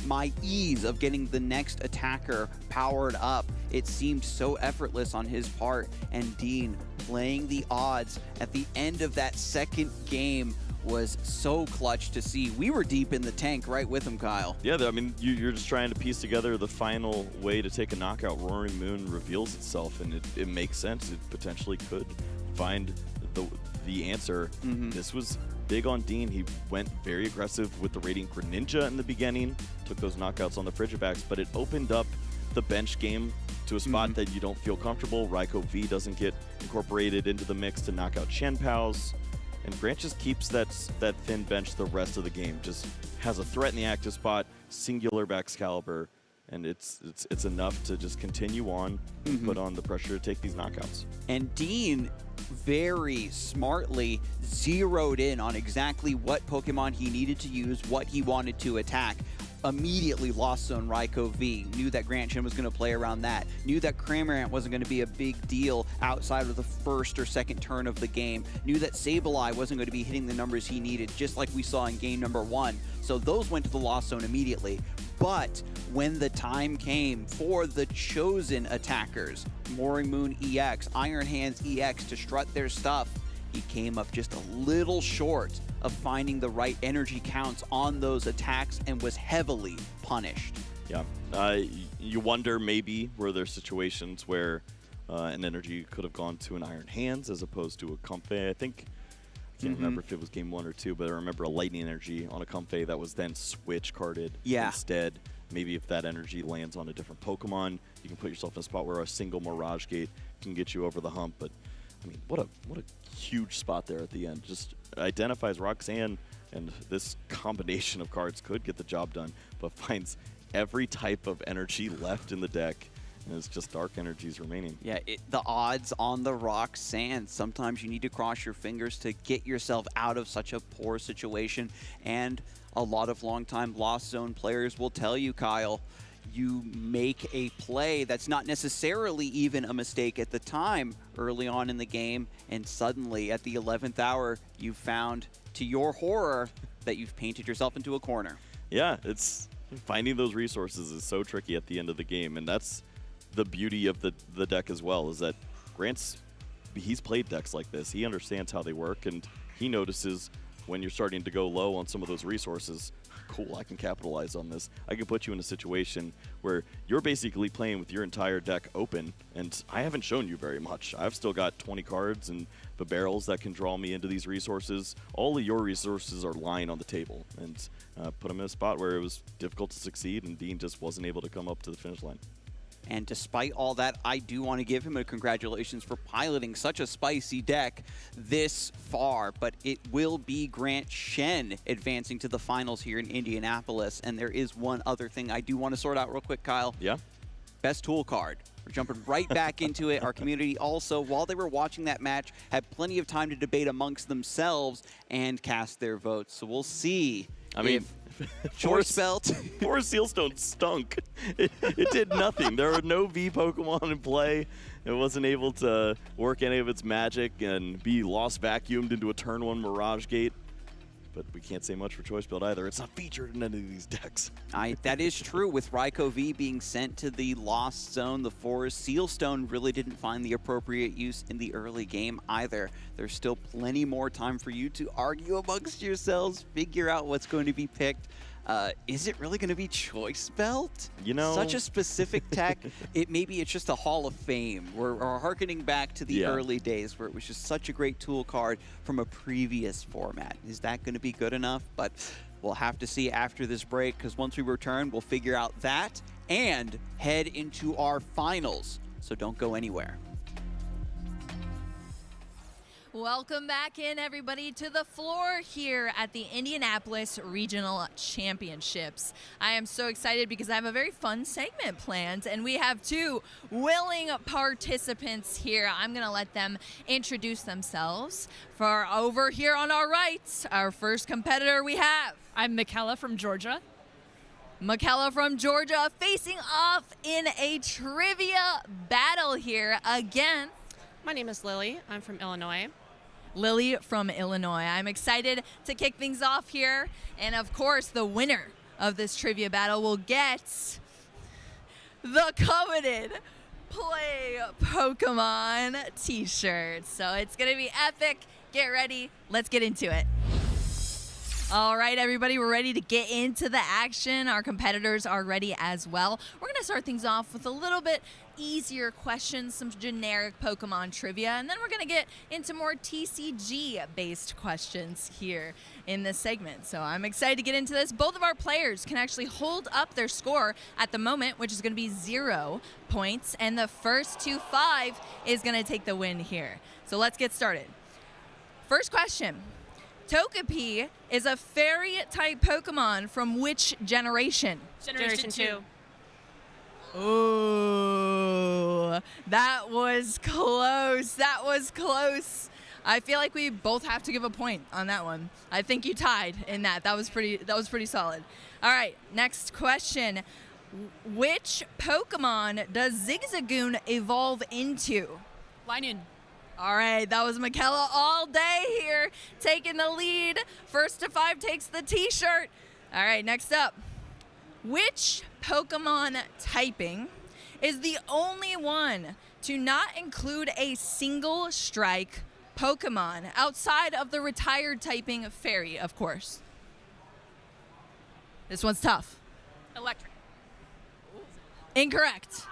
My ease of getting the next attacker powered up, it seemed so effortless on his part, and Dean playing the odds at the end of that second game was so clutch to see. We were deep in the tank right with him, Kyle. Yeah, I mean, you're just trying to piece together the final way to take a knockout. Roaring Moon reveals itself, and it makes sense. It potentially could find the answer. This was big on Dean. He went very aggressive with the Radiant Greninja in the beginning, took those knockouts on the Frigibacks, but it opened up the bench game to a spot that you don't feel comfortable. Raikou V doesn't get incorporated into the mix to knock out Chen Paos. And Grant just keeps that thin bench the rest of the game. Just has a threat in the active spot, singular Baxcalibur, and it's enough to just continue on and put on the pressure to take these knockouts. And Dean very smartly zeroed in on exactly what Pokemon he needed to use, what he wanted to attack. Immediately lost zone Raikou V, knew that Grant Shin was going to play around that, knew that Cramorant wasn't going to be a big deal outside of the first or second turn of the game, knew that Sableye wasn't going to be hitting the numbers he needed, just like we saw in game number 1. So those went to the lost zone immediately. But when the time came for the chosen attackers, Mooring Moon EX, Iron Hands EX, to strut their stuff, he came up just a little short of finding the right energy counts on those attacks and was heavily punished. Yeah, you wonder maybe were there situations where an energy could have gone to an Iron Hands as opposed to a Comfey. I can't remember if it was game 1 or 2, but I remember a Lightning Energy on a Comfey that was then switch carded instead. Maybe if that energy lands on a different Pokemon, you can put yourself in a spot where a single Mirage Gate can get you over the hump. But I mean, what a huge spot there at the end. Just identifies Roxanne, and this combination of cards could get the job done, but finds every type of energy left in the deck, and it's just dark energies remaining. Yeah, the odds on the Roxanne. Sometimes you need to cross your fingers to get yourself out of such a poor situation, and a lot of longtime Lost Zone players will tell you, Kyle, you make a play that's not necessarily even a mistake at the time early on in the game, and suddenly at the 11th hour, you found, to your horror, that you've painted yourself into a corner. Yeah, it's finding those resources is so tricky at the end of the game, and that's the beauty of the deck as well, is that he's played decks like this. He understands how they work, and he notices when you're starting to go low on some of those resources. Cool, I can capitalize on this. I can put you in a situation where you're basically playing with your entire deck open, and I haven't shown you very much. I've still got 20 cards and the barrels that can draw me into these resources. All of your resources are lying on the table, and put him in a spot where it was difficult to succeed, and Dean just wasn't able to come up to the finish line. And despite all that, I do want to give him a congratulations for piloting such a spicy deck this far. But it will be Grant Shen advancing to the finals here in Indianapolis. And there is one other thing I do want to sort out real quick, Kyle. Yeah? Best tool card. We're jumping right back into it. Our community also, while they were watching that match, had plenty of time to debate amongst themselves and cast their votes. So we'll see. I mean, Choice Belt. Poor Sealstone stunk. It did nothing. There were no V Pokemon in play. It wasn't able to work any of its magic and be lost vacuumed into a turn 1 Mirage Gate. But we can't say much for Choice Belt either. It's not featured in any of these decks. That is true. With Raikou V being sent to the Lost Zone, the Forest, Sealstone really didn't find the appropriate use in the early game either. There's still plenty more time for you to argue amongst yourselves, figure out what's going to be picked. Is it really going to be Choice Belt? You know, such a specific tech. Maybe it's just a Hall of Fame. We're harkening back to the early days where it was just such a great tool card from a previous format. Is that going to be good enough? But we'll have to see after this break, because once we return, we'll figure out that and head into our finals. So don't go anywhere. Welcome back in, everybody, to the floor here at the Indianapolis Regional Championships. I am so excited because I have a very fun segment planned, and we have 2 willing participants here. I'm going to let them introduce themselves. For over here on our right, our first competitor we have. I'm Michaela from Georgia. Michaela from Georgia facing off in a trivia battle here again. My name is Lily. I'm from Illinois. Lily from Illinois. I'm excited to kick things off here. And of course, the winner of this trivia battle will get the coveted Play Pokemon t-shirt. So it's going to be epic. Get ready. Let's get into it. All right, everybody, we're ready to get into the action. Our competitors are ready as well. We're going to start things off with a little bit easier questions, some generic Pokemon trivia, and then we're going to get into more TCG-based questions here in this segment. So I'm excited to get into this. Both of our players can actually hold up their score at the moment, which is going to be 0 points, and the first to 5 is going to take the win here. So let's get started. First question. Togepi is a fairy-type Pokemon from which generation? Generation 2. Ooh, that was close. That was close. I feel like we both have to give a point on that one. I think you tied in that. That was pretty solid. All right, next question. Which Pokemon does Zigzagoon evolve into? Linian. All right, that was Michaela all day here, taking the lead. First to 5 takes the t-shirt. All right, next up. Which Pokemon typing is the only one to not include a single strike Pokemon outside of the retired typing Fairy, of course? This one's tough. Electric. Incorrect.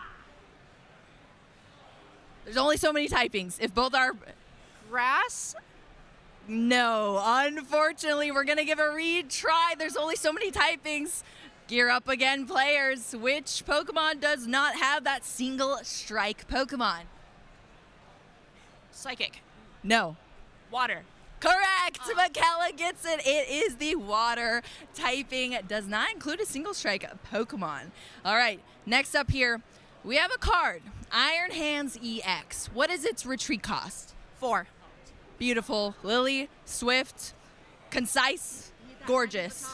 There's only so many typings. If both are... Grass? No, unfortunately, we're going to give a retry. There's only so many typings. Gear up again, players. Which Pokemon does not have that single strike Pokemon? Psychic. No. Water. Correct! Michaela gets it. It is the water typing. Does not include a single strike Pokemon. All right, next up here, we have a card. Iron Hands EX. What is its retreat cost? 4. Beautiful. Lily, swift, concise, gorgeous.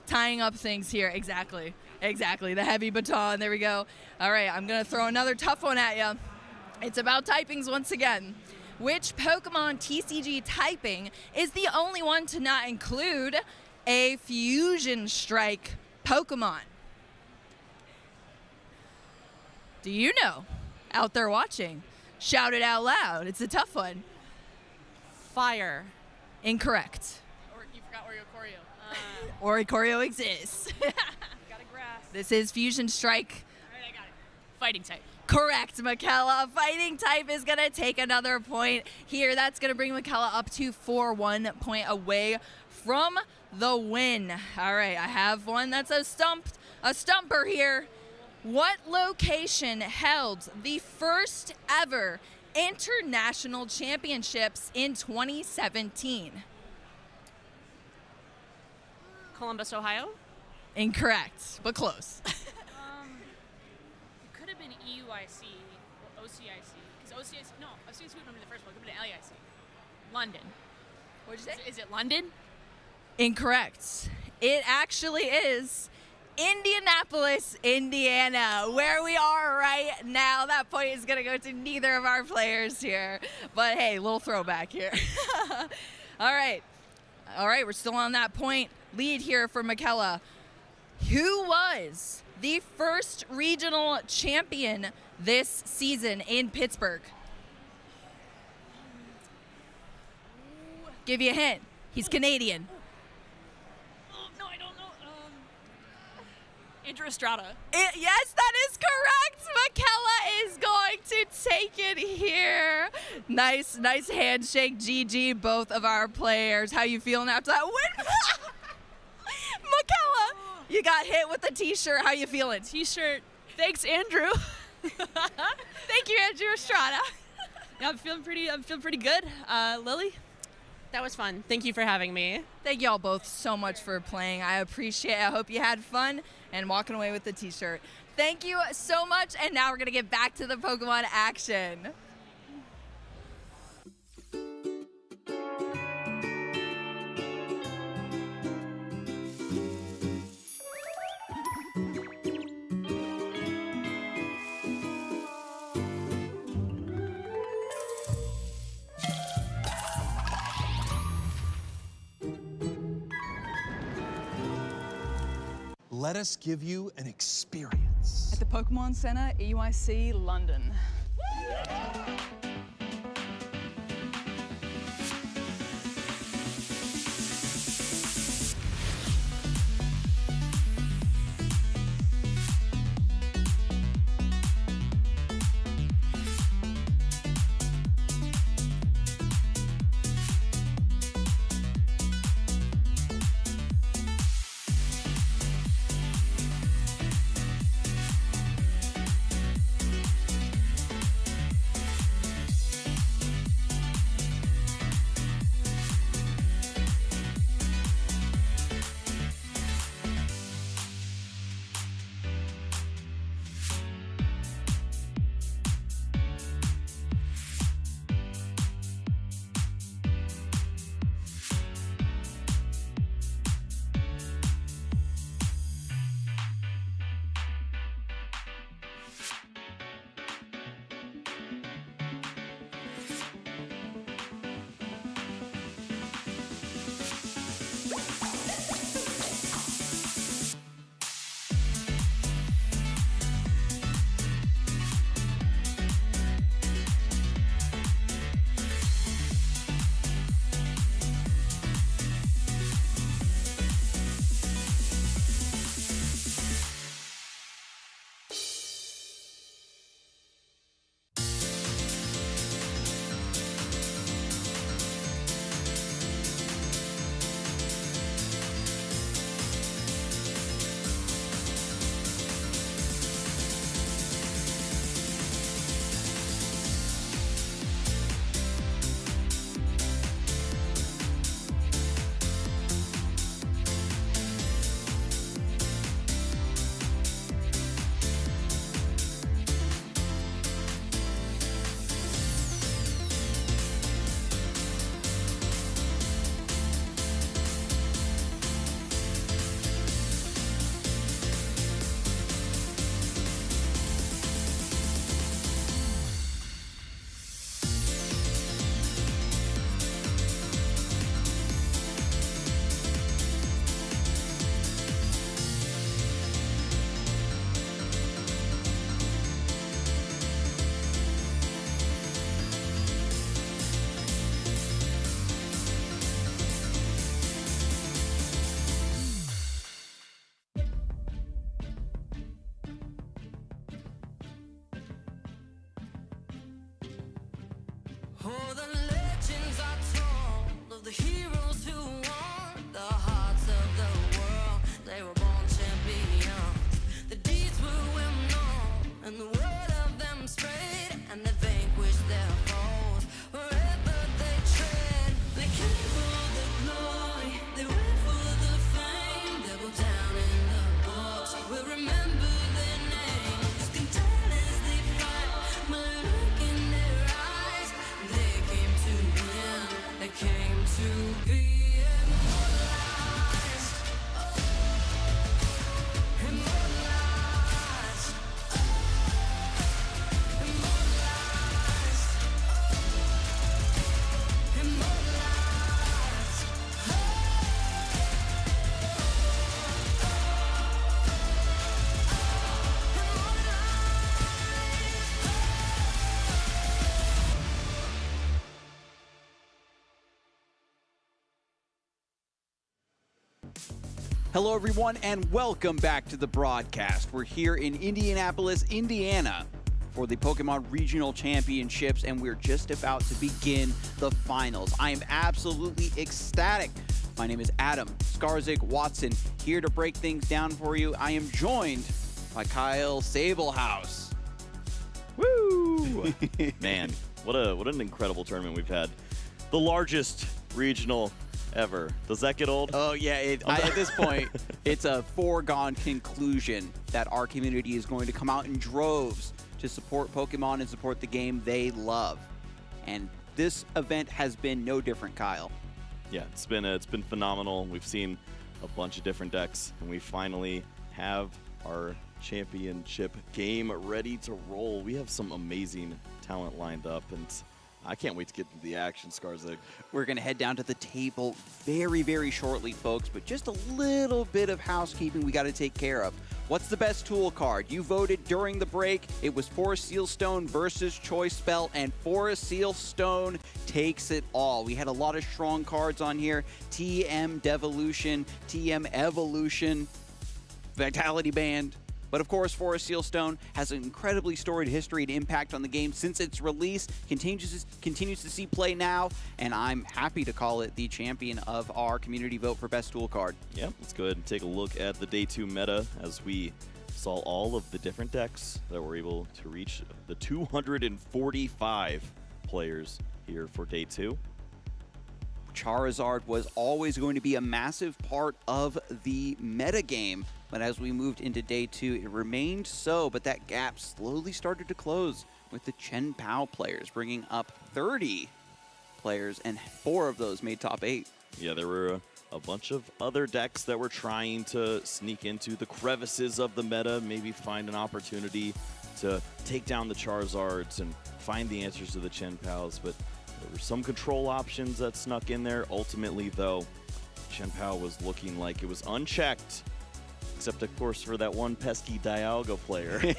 Tying up things here. Exactly. Exactly. The heavy baton. There we go. All right, I'm going to throw another tough one at you. It's about typings once again. Which Pokemon TCG typing is the only one to not include a Fusion Strike Pokemon? Do you know? Out there watching. Shout it out loud. It's a tough one. Fire. Incorrect. Or you forgot Oricorio. Oricorio exists. Got a grass. This is Fusion Strike. All right, I got it. Fighting type. Correct, Michaela. Fighting type is going to take another point here. That's going to bring Michaela up to 1 point away from the win. All right, I have one that's a stumper here. What location held the first ever international championships in 2017? Columbus, Ohio? Incorrect, but close. It could have been EUIC or OCIC. Because OCIC wouldn't be the first one. It could have been LEIC. London. What'd you say? Is it London? Incorrect. It actually is Indianapolis, Indiana, where we are right now. That point is going to go to neither of our players here. But hey, little throwback here. All right. All right, we're still on that point lead here for Michaela. Who was the first regional champion this season in Pittsburgh? Give you a hint. He's Canadian. No, I don't know. Andrew Estrada. Yes, that is correct. Michaela is going to take it here. Nice handshake, GG, both of our players. How you feeling after that win? Michaela, you got hit with the t-shirt. How you feeling? T-shirt. Thanks, Andrew. Thank you, Andrew Estrada. Yeah, I'm feeling pretty good. Lily? That was fun. Thank you for having me. Thank y'all both so much for playing. I appreciate it. I hope you had fun and walking away with the t-shirt. Thank you so much. And now we're going to get back to the Pokemon action. Let us give you an experience. At the Pokémon Center, EUIC, London. Oh, the legends are told of the heroes who won the hearts of the world. They were born champions. The deeds were well known, and the word of them spread, and they vanquished their foes wherever they tread. They came for the glory, they went for the fame. They go down in the books, we'll remember their names. Can tell as they fight, my look in their eyes. They came to win, they came to be immortalized. Immortalized. Immortalized. Immortalized. Hello, everyone, and welcome back to the broadcast. We're here in Indianapolis, Indiana, for the Pokemon Regional Championships, and we're just about to begin the finals. I am absolutely ecstatic. My name is Adam Skarzik Watson, here to break things down for you. I am joined by Kyle Sablehouse. Woo! Man, what an incredible tournament we've had. The largest regional ever. Does that get old? Oh, yeah. At this point, it's a foregone conclusion that our community is going to come out in droves to support Pokemon and support the game they love. And this event has been no different, Kyle. Yeah, it's been phenomenal. We've seen a bunch of different decks, and we finally have our championship game ready to roll. We have some amazing talent lined up, and I can't wait to get into the action, Skarzik. We're going to head down to the table very, very shortly, folks, but just a little bit of housekeeping we got to take care of. What's the best tool card? You voted during the break. It was Forest Seal Stone versus Choice Spell, and Forest Seal Stone takes it all. We had a lot of strong cards on here. TM Devolution, TM Evolution, Vitality Band. But of course, Forest Seal Stone has an incredibly storied history and impact on the game since its release, continues to see play now, and I'm happy to call it the champion of our community vote for best tool card. Yeah, let's go ahead and take a look at the Day 2 meta as we saw all of the different decks that were able to reach the 245 players here for Day 2. Charizard was always going to be a massive part of the metagame, but as we moved into Day 2, it remained so, but that gap slowly started to close with the Chen Pao players, bringing up 30 players, and 4 of those made top 8. Yeah, there were a bunch of other decks that were trying to sneak into the crevices of the meta, maybe find an opportunity to take down the Charizards and find the answers to the Chen Paos, but there were some control options that snuck in there. Ultimately, though, Chen Pao was looking like it was unchecked, except, of course, for that one pesky Dialga player.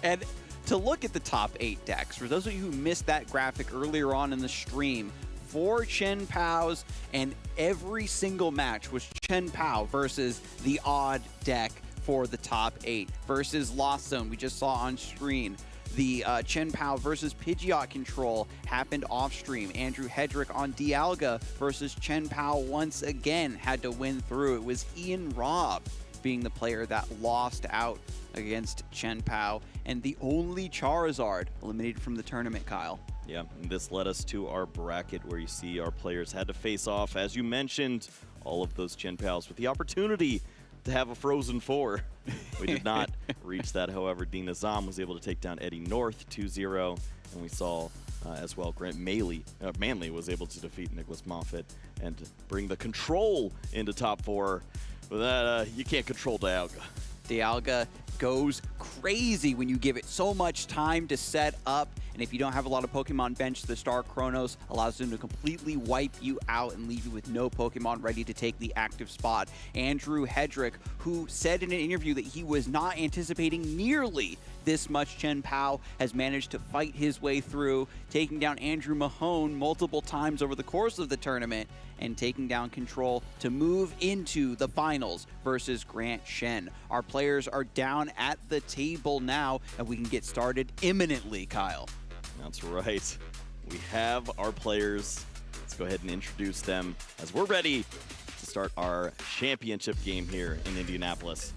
And to look at the top 8 decks, for those of you who missed that graphic earlier on in the stream, 4 Chen Paos, and every single match was Chen Pao versus the odd deck for the top 8 versus Lost Zone we just saw on screen. The Chen Pao versus Pidgeot control happened off stream. Andrew Hedrick on Dialga versus Chen Pao once again had to win through. It was Ian Robb being the player that lost out against Chen Pao, and the only Charizard eliminated from the tournament, Kyle. Yeah, and this led us to our bracket where you see our players had to face off, as you mentioned, all of those Chen Paos with the opportunity to have a Frozen 4. We did not reach that, however. Dina Zom was able to take down Eddie North 2-0, and we saw as well Grant Manley was able to defeat Nicholas Moffitt and bring the control into top 4. But that you can't control Dialga. Dialga goes crazy when you give it so much time to set up, and if you don't have a lot of Pokemon bench, the Star Chronos allows them to completely wipe you out and leave you with no Pokemon ready to take the active spot. Andrew Hedrick, who said in an interview that he was not anticipating nearly this much Chen Pao, has managed to fight his way through, taking down Andrew Mahone multiple times over the course of the tournament and taking down control to move into the finals versus Grant Shen. Our players are down at the table now, and we can get started imminently, Kyle. That's right. we have our players. Let's go ahead and introduce them as we're ready to start our championship game here in Indianapolis.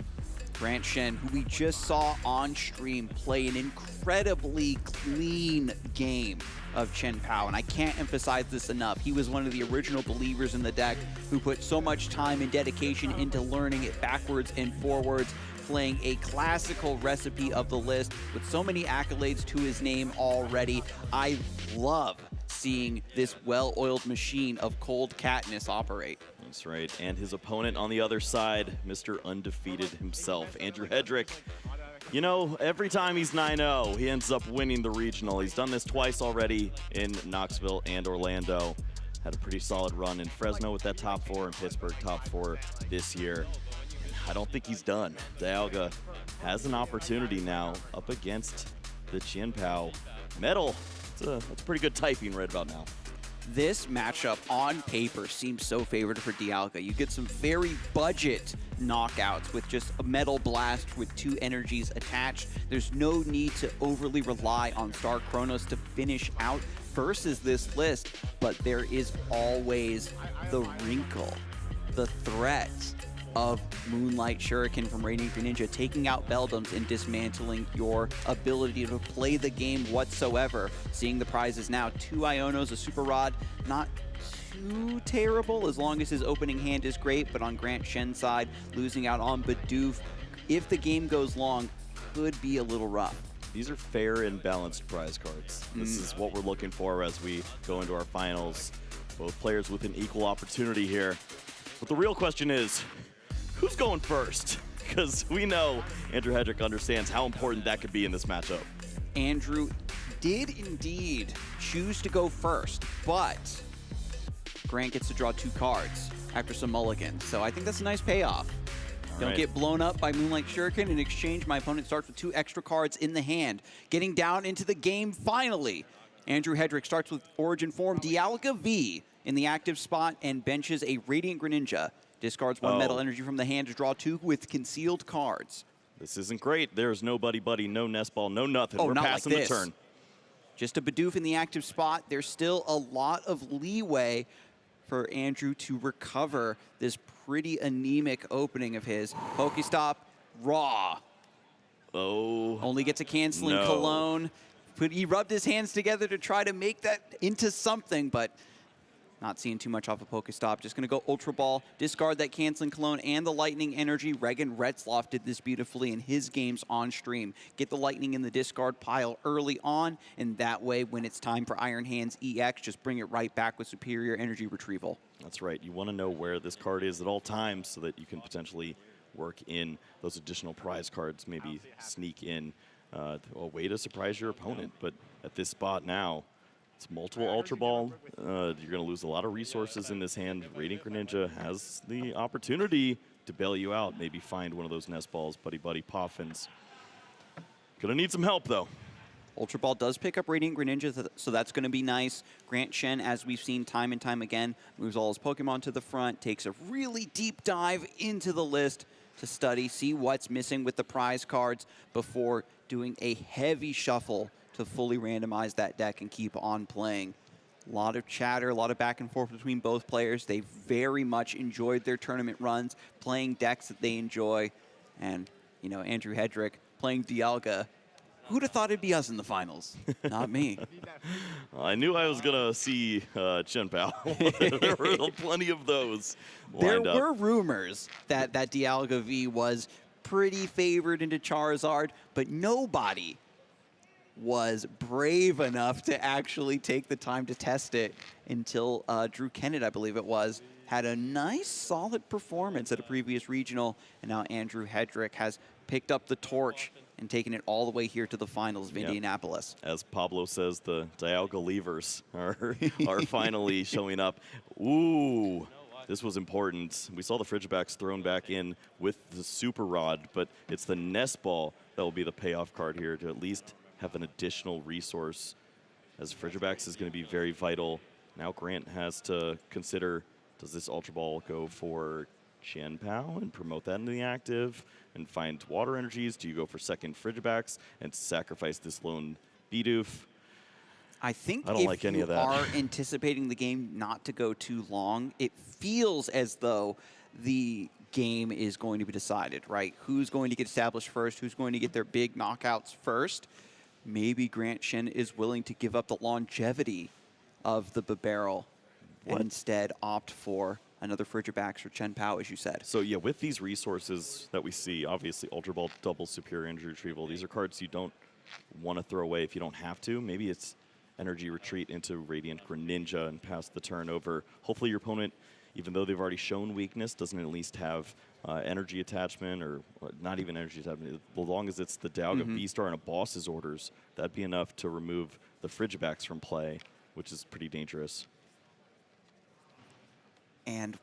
Grant Shen, who we just saw on stream play an incredibly clean game of Chen Pao, and I can't emphasize this enough. He was one of the original believers in the deck who put so much time and dedication into learning it backwards and forwards, playing a classical recipe of the list with so many accolades to his name already. I love seeing this well-oiled machine of cold Katniss operate. That's right, and his opponent on the other side, Mr. Undefeated himself, Andrew Hedrick. You know, every time he's 9-0, he ends up winning the regional. He's done this twice already in Knoxville and Orlando. Had a pretty solid run in Fresno with that top 4 and Pittsburgh top 4 this year. I don't think he's done. Dialga has an opportunity now up against the Chen Pao Metal. That's pretty good typing right about now. This matchup on paper seems so favored for Dialga. You get some very budget knockouts with just a Metal Blast with 2 energies attached. There's no need to overly rely on Star Chronos to finish out versus this list, but there is always the wrinkle, the threat of Moonlight Shuriken from Radiant Greninja taking out Beldums and dismantling your ability to play the game whatsoever. Seeing the prizes now, 2 Ionos, a Super Rod, not too terrible as long as his opening hand is great, but on Grant Shen's side, losing out on Bidoof, if the game goes long, could be a little rough. These are fair and balanced prize cards. This is what we're looking for as we go into our finals. Both players with an equal opportunity here. But the real question is, who's going first? Because we know Andrew Hedrick understands how important that could be in this matchup. Andrew did indeed choose to go first, but Grant gets to draw 2 cards after some mulligans. So I think that's a nice payoff. Don't get blown up by Moonlight Shuriken. In exchange, my opponent starts with 2 extra cards in the hand. Getting down into the game finally. Andrew Hedrick starts with Origin Form Dialga V in the active spot and benches a Radiant Greninja. Discards 1 metal energy from the hand to draw 2 with concealed cards. This isn't great. There's no Buddy Buddy, no Nest Ball, no nothing. We're passing the turn. Just a Bidoof in the active spot. There's still a lot of leeway for Andrew to recover this pretty anemic opening of his. Pokestop, raw. Oh. Only gets a canceling cologne. But he rubbed his hands together to try to make that into something, but not seeing too much off of Pokestop. Just going to go Ultra Ball, discard that canceling cologne and the lightning energy. Regan Retzloff did this beautifully in his games on stream. Get the lightning in the discard pile early on, and that way when it's time for Iron Hands EX, just bring it right back with superior energy retrieval. That's right. You want to know where this card is at all times so that you can potentially work in those additional prize cards, maybe sneak in a way to surprise your opponent. But at this spot now, it's multiple Ultra Ball. You're going to lose a lot of resources in this hand. Radiant Greninja has the opportunity to bail you out. Maybe find one of those Nest Balls, Buddy Buddy Poffins. Gonna need some help, though. Ultra Ball does pick up Radiant Greninja, so that's going to be nice. Grant Shen, as we've seen time and time again, moves all his Pokemon to the front, takes a really deep dive into the list to study, see what's missing with the prize cards before doing a heavy shuffle to fully randomize that deck and keep on playing. A lot of chatter, a lot of back and forth between both players. They very much enjoyed their tournament runs, playing decks that they enjoy. And, you know, Andrew Hedrick playing Dialga. Who'd have thought it'd be us in the finals? Not me. I knew I was going to see Chen Pao. There were plenty of those There lined were up. rumors that Dialga V was pretty favored into Charizard, but nobody was brave enough to actually take the time to test it until Drew Kennett, I believe it was, had a nice solid performance at a previous regional, and now Andrew Hedrick has picked up the torch and taken it all the way here to the finals of Indianapolis. As Pablo says, the Dialga Levers are finally showing up. Ooh, this was important. We saw the Frigibacks thrown back in with the Super Rod, but it's the Nest Ball that will be the payoff card here to at least have an additional resource, as Frigibacks is going to be very vital. Now Grant has to consider, does this Ultra Ball go for Chen Pao and promote that into the active and find water energies? Do you go for second Frigibacks and sacrifice this lone Bidoof? I think I don't if like any you of that. are anticipating the game not to go too long, it feels as though the game is going to be decided, right? Who's going to get established first? Who's going to get their big knockouts first? Maybe Grant Shen is willing to give up the longevity of the barrel and instead opt for another Frigibax or Chen Pao, as you said. So yeah, with these resources that we see, obviously Ultra Ball, double superior energy retrieval, these are cards you don't want to throw away if you don't have to. Maybe it's energy retreat into Radiant Greninja and pass the turn over. Hopefully your opponent, even though they've already shown weakness, doesn't at least have energy attachment, or not even energy attachment. As long as it's the Dialga V-Star and a boss's orders, that'd be enough to remove the Frigibax from play, which is pretty dangerous. And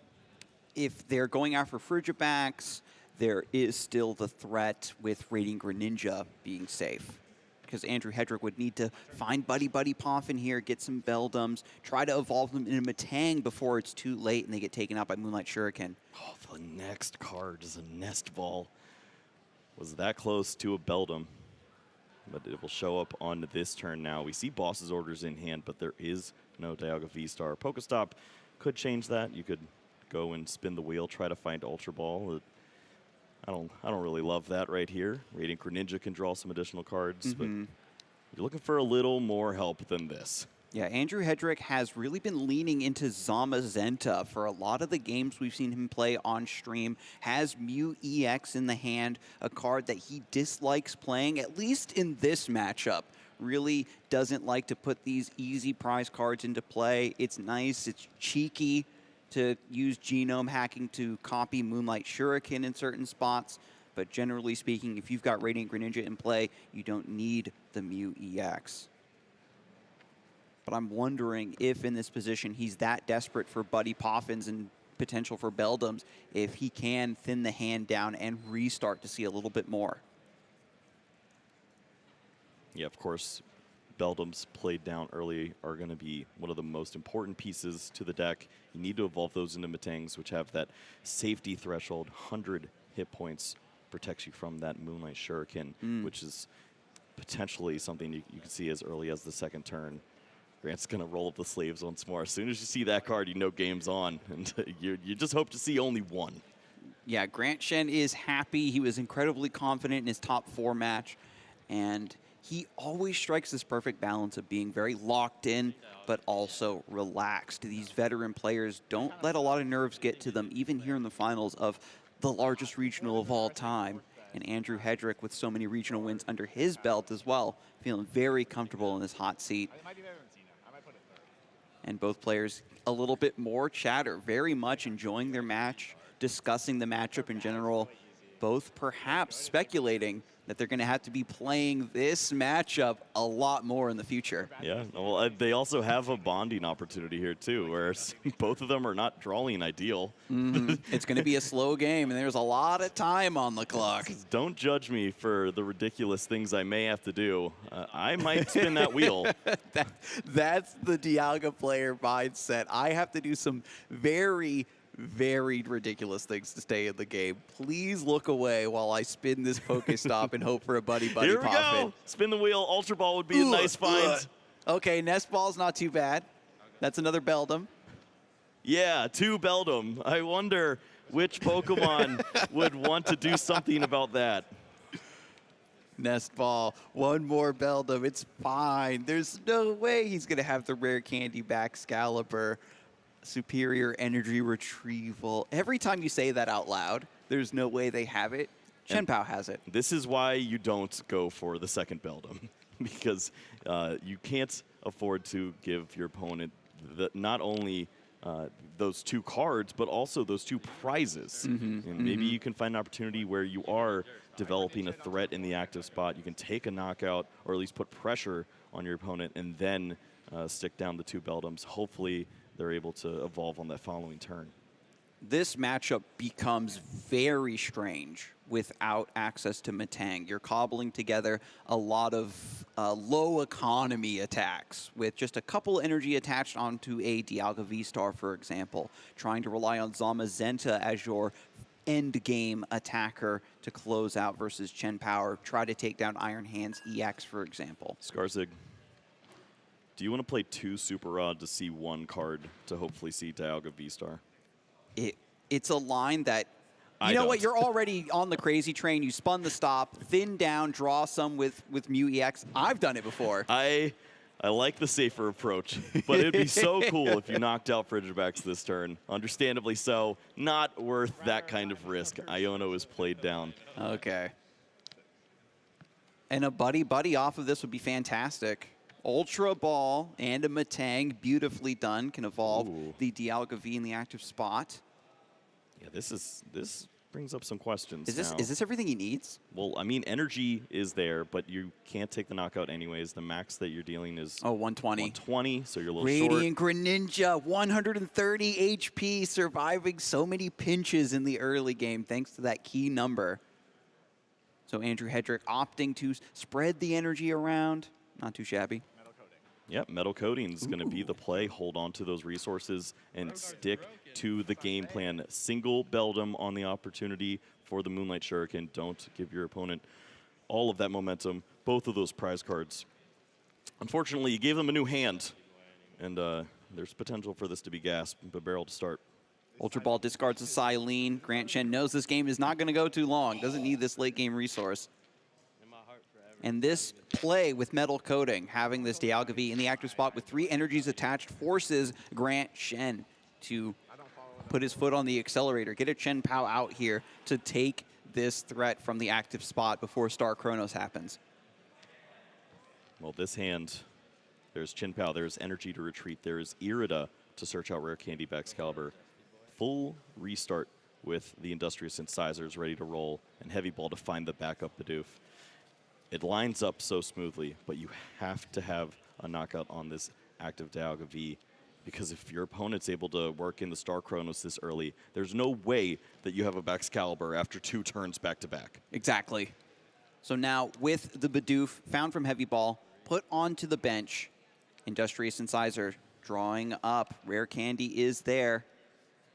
if they're going after Frigibax, there is still the threat with Radiant Greninja being safe. Because Andrew Hedrick would need to find Buddy Poffin here, get some Beldums, try to evolve them into Metang before it's too late and they get taken out by Moonlight Shuriken. Oh, the next card is a Nest Ball. Was that close to a Beldum, but it will show up on this turn now. We see boss's orders in hand, but there is no Dialga V-Star. Pokestop could change that. You could go and spin the wheel, try to find Ultra Ball. I don't really love that right here. Radiant Greninja can draw some additional cards, but you're looking for a little more help than this. Yeah, Andrew Hedrick has really been leaning into Zamazenta for a lot of the games we've seen him play on stream. Has Mew EX in the hand, a card that he dislikes playing, at least in this matchup. Really doesn't like to put these easy prize cards into play. It's nice, it's cheeky to use genome hacking to copy Moonlight Shuriken in certain spots. But generally speaking, if you've got Radiant Greninja in play, you don't need the Mew EX. But I'm wondering if in this position he's that desperate for Buddy Poffins and potential for Beldums, if he can thin the hand down and restart to see a little bit more. Yeah, of course, Beldums played down early are going to be one of the most important pieces to the deck. You need to evolve those into Metangs, which have that safety threshold. 100 hit points protects you from that Moonlight Shuriken, which is potentially something you can see as early as the second turn. Grant's going to roll up the sleeves once more. As soon as you see that card, you know game's on, and you just hope to see only one. Yeah, Grant Shen is happy. He was incredibly confident in his top 4 match, and he always strikes this perfect balance of being very locked in, but also relaxed. These veteran players don't let a lot of nerves get to them, even here in the finals of the largest regional of all time. And Andrew Hedrick, with so many regional wins under his belt as well, feeling very comfortable in this hot seat. And both players a little bit more chatter, very much enjoying their match, discussing the matchup in general, both perhaps speculating that they're going to have to be playing this matchup a lot more in the future. Yeah, well, they also have a bonding opportunity here, too, where both of them are not drawing ideal. It's going to be a slow game, and there's a lot of time on the clock. Don't judge me for the ridiculous things I may have to do. I might spin that wheel. That's the Dialga player mindset. I have to do some very ridiculous things to stay in the game. Please look away while I spin this Pokestop and hope for a Buddy Here we Poffin. go. Spin the wheel. Ultra Ball would be a nice find. Okay, Nest Ball's not too bad. That's another Beldum. Yeah, 2 Beldum. I wonder which Pokemon would want to do something about that. Nest Ball, 1 more Beldum. It's fine. There's no way he's going to have the rare candy back Excalibur. Superior energy retrieval. Every time you say that out loud, there's no way they have it. Chen Pao has it. This is why you don't go for the second Beldum, because you can't afford to give your opponent not only those 2 cards, but also those 2 prizes. And maybe you can find an opportunity where you are developing a threat in the active spot. You can take a knockout, or at least put pressure on your opponent, and then stick down the 2 Beldums. Hopefully they're able to evolve on that following turn. This matchup becomes very strange without access to Metang. You're cobbling together a lot of low economy attacks with just a couple energy attached onto a Dialga V-Star, for example, trying to rely on Zamazenta as your end game attacker to close out versus Chen Pao, try to take down Iron Hands EX, for example. Skarzig. Do you want to play 2 Super Rod to see 1 card to hopefully see Dialga V-Star? It's a line that, you know what, you're already on the crazy train. You spun the stop, thin down, draw some with Mew EX. I've done it before. I like the safer approach, but it'd be so cool if you knocked out Frigibacks this turn. Understandably so, not worth that kind of risk. Iono is played down. Okay. And a buddy off of this would be fantastic. Ultra Ball and a Metang, beautifully done, can evolve the Dialga V in the active spot. Yeah, this brings up some questions. Is this everything he needs? Well, I mean, energy is there, but you can't take the knockout anyways. The max that you're dealing is 120. 120, so you're a little Radiant short. Greninja, 130 HP, surviving so many pinches in the early game thanks to that key number. So Andrew Hedrick opting to spread the energy around. Not too shabby. Yep, metal coating is going to be the play. Hold on to those resources and stick to the game plan. Single Beldum on the opportunity for the Moonlight Shuriken. Don't give your opponent all of that momentum. Both of those prize cards. Unfortunately, you gave them a new hand, and there's potential for this to be gas, but barrel to start. Ultra Ball discards a Silene. Grant Shen knows this game is not going to go too long. Doesn't need this late game resource. And this play with metal coating, having this Dialga V in the active spot with 3 energies attached, forces Grant Shen to put his foot on the accelerator, get a Chen Pao out here to take this threat from the active spot before Star Chronos happens. Well, this hand, there's Chen Pao, there's energy to retreat, there's Irida to search out Rare Candy Baxcalibur. Full restart with the Industrious Incisors ready to roll, and Heavy Ball to find the backup Bidoof. It lines up so smoothly, but you have to have a knockout on this active Dialga V, because if your opponent's able to work in the Star Chronos this early, there's no way that you have a Baxcalibur after 2 turns back-to-back. Exactly. So now with the Bidoof found from Heavy Ball, put onto the bench, Industrious Incisor drawing up. Rare Candy is there.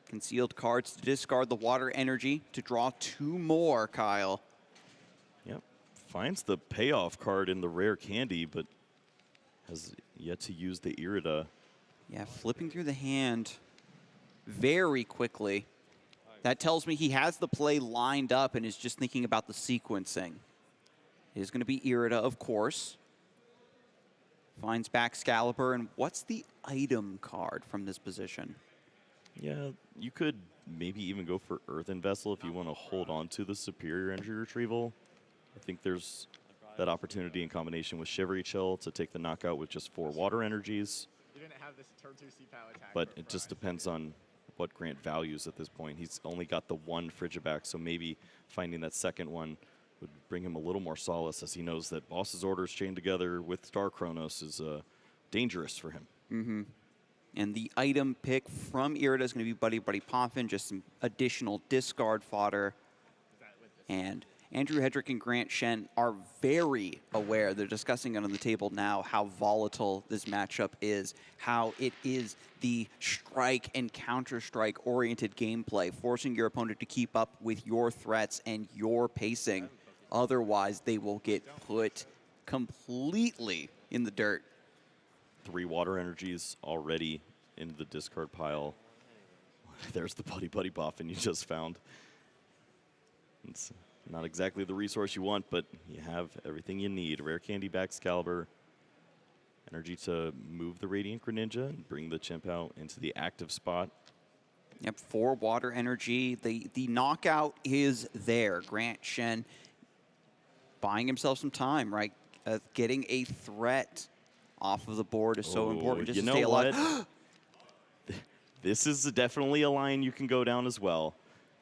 Concealed cards to discard the water energy to draw 2 more, Kyle. Yep. Finds the payoff card in the Rare Candy, but has yet to use the Irida. Yeah, flipping through the hand very quickly. That tells me he has the play lined up and is just thinking about the sequencing. It is going to be Irida, of course. Finds Baxcalibur, and what's the item card from this position? Yeah, you could maybe even go for Earthen Vessel if you want to hold on to the superior energy retrieval. I think there's that opportunity in combination with Shivery Chill to take the knockout with just 4 water energies. You didn't have this turn 2 C-Pow attack. But it just depends on what Grant values at this point. He's only got the 1 Frigiback, so maybe finding that second one would bring him a little more solace, as he knows that Boss's Orders chained together with Star Chronos is dangerous for him. Mm-hmm. And the item pick from Irida is going to be Buddy Buddy Poffin, just some additional discard fodder. And Andrew Hedrick and Grant Shen are very aware, they're discussing it on the table now, how volatile this matchup is, how it is the strike and counter-strike oriented gameplay, forcing your opponent to keep up with your threats and your pacing. Otherwise, they will get put completely in the dirt. 3 water energies already in the discard pile. There's the Buddy Buddy Poffin you just found. It's not exactly the resource you want, but you have everything you need. Rare Candy Baxcalibur, energy to move the Radiant Greninja and bring the Chimpao into the active spot. Yep, 4 water energy. The knockout is there. Grant Shen buying himself some time, right? Getting a threat off of the board is so important just to stay alive. This is definitely a line you can go down as well.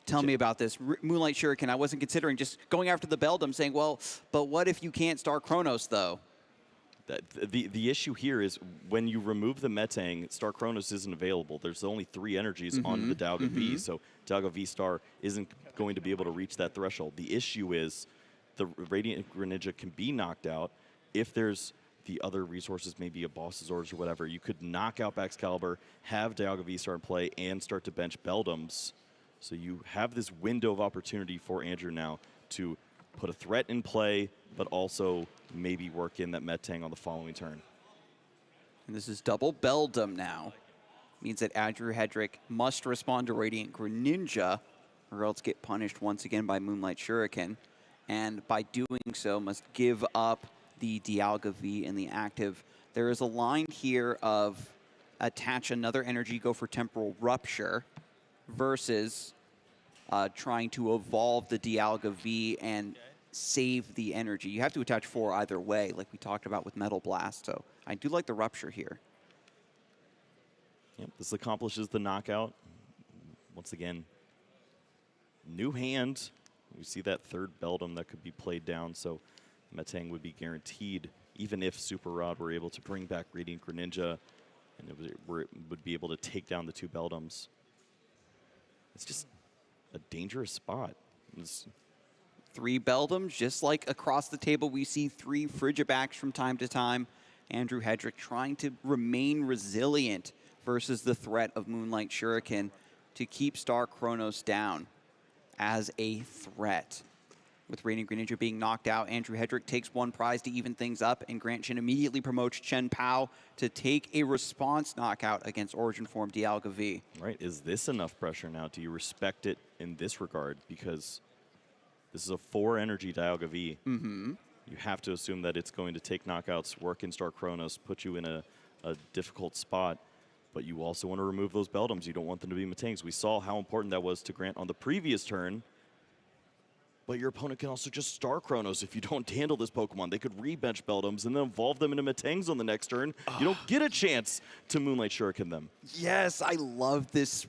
Tell me about this. Moonlight Shuriken, I wasn't considering just going after the Beldum, saying, well, but what if you can't Star Chronos, though? The issue here is when you remove the Metang, Star Chronos isn't available. There's only 3 energies on the Dialga V, so Dialga V Star isn't going to be able to reach that threshold. The issue is the Radiant Greninja can be knocked out if there's the other resources, maybe a Boss's Orders or whatever. You could knock out Baxcalibur, have Dialga V Star in play, and start to bench Beldums. So you have this window of opportunity for Andrew now to put a threat in play, but also maybe work in that Metang on the following turn. And this is double Beldum now. Means that Andrew Hedrick must respond to Radiant Greninja or else get punished once again by Moonlight Shuriken. And by doing so, must give up the Dialga V in the active. There is a line here of attach another energy, go for Temporal Rupture, versus trying to evolve the Dialga V and save the energy. You have to attach 4 either way, like we talked about with Metal Blast. So I do like the Rupture here. Yep, this accomplishes the knockout. Once again, new hand. We see that third Beldum that could be played down, so Metang would be guaranteed, even if Super Rod were able to bring back Radiant Greninja, and it would be able to take down the 2 Beldums. It's just a dangerous spot. It's 3 Beldums, just like across the table, we see 3 Frigibacks from time to time. Andrew Hedrick trying to remain resilient versus the threat of Moonlight Shuriken to keep Star Chronos down as a threat. With Radiant Greninja being knocked out, Andrew Hedrick takes 1 prize to even things up, and Grant Shin immediately promotes Chen Pao to take a response knockout against Origin Form Dialga V. Right, is this enough pressure now? Do you respect it in this regard? Because this is a 4 energy Dialga V. You have to assume that it's going to take knockouts, work in Star Chronos, put you in a difficult spot. But you also want to remove those Beldums. You don't want them to be Metangs. We saw how important that was to Grant on the previous turn. But your opponent can also just Star Chronos if you don't handle this Pokemon. They could re-bench Beldums and then evolve them into Metangs on the next turn. You don't get a chance to Moonlight Shuriken them. Yes, I love this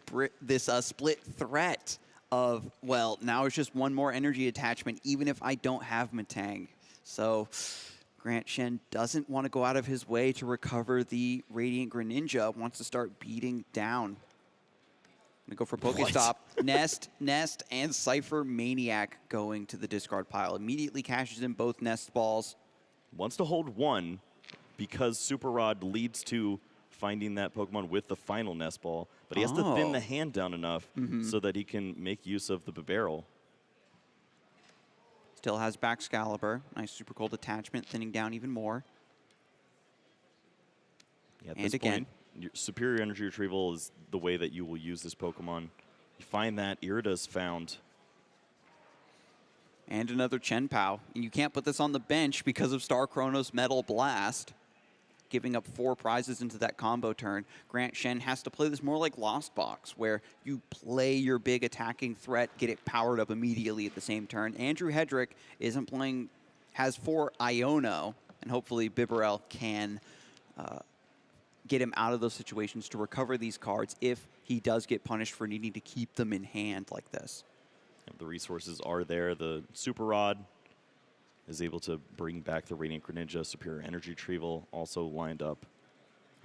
split threat of, well, now it's just 1 more energy attachment, even if I don't have Metang. So Grant Shen doesn't want to go out of his way to recover the Radiant Greninja, wants to start beating down. Gonna go for Pokestop. Nest, and Cypher Maniac going to the discard pile. Immediately cashes in both Nest balls. Wants to hold 1 because Super Rod leads to finding that Pokemon with the final Nest ball, but he has to thin the hand down enough so that he can make use of the barrel. Still has Baxcalibur. Nice Super Cold attachment, thinning down even more. Yeah, at this point, your superior energy retrieval is the way that you will use this Pokemon. You find that Irida's found. And another Chen Pao. And you can't put this on the bench because of Star Chronos Metal Blast. Giving up 4 prizes into that combo turn. Grant Shen has to play this more like Lost Box, where you play your big attacking threat, get it powered up immediately at the same turn. Andrew Hedrick isn't playing, has 4 Iono, and hopefully Bibarel can get him out of those situations to recover these cards if he does get punished for needing to keep them in hand like this. And the resources are there. The Super Rod is able to bring back the Radiant Greninja. Superior Energy Retrieval also lined up.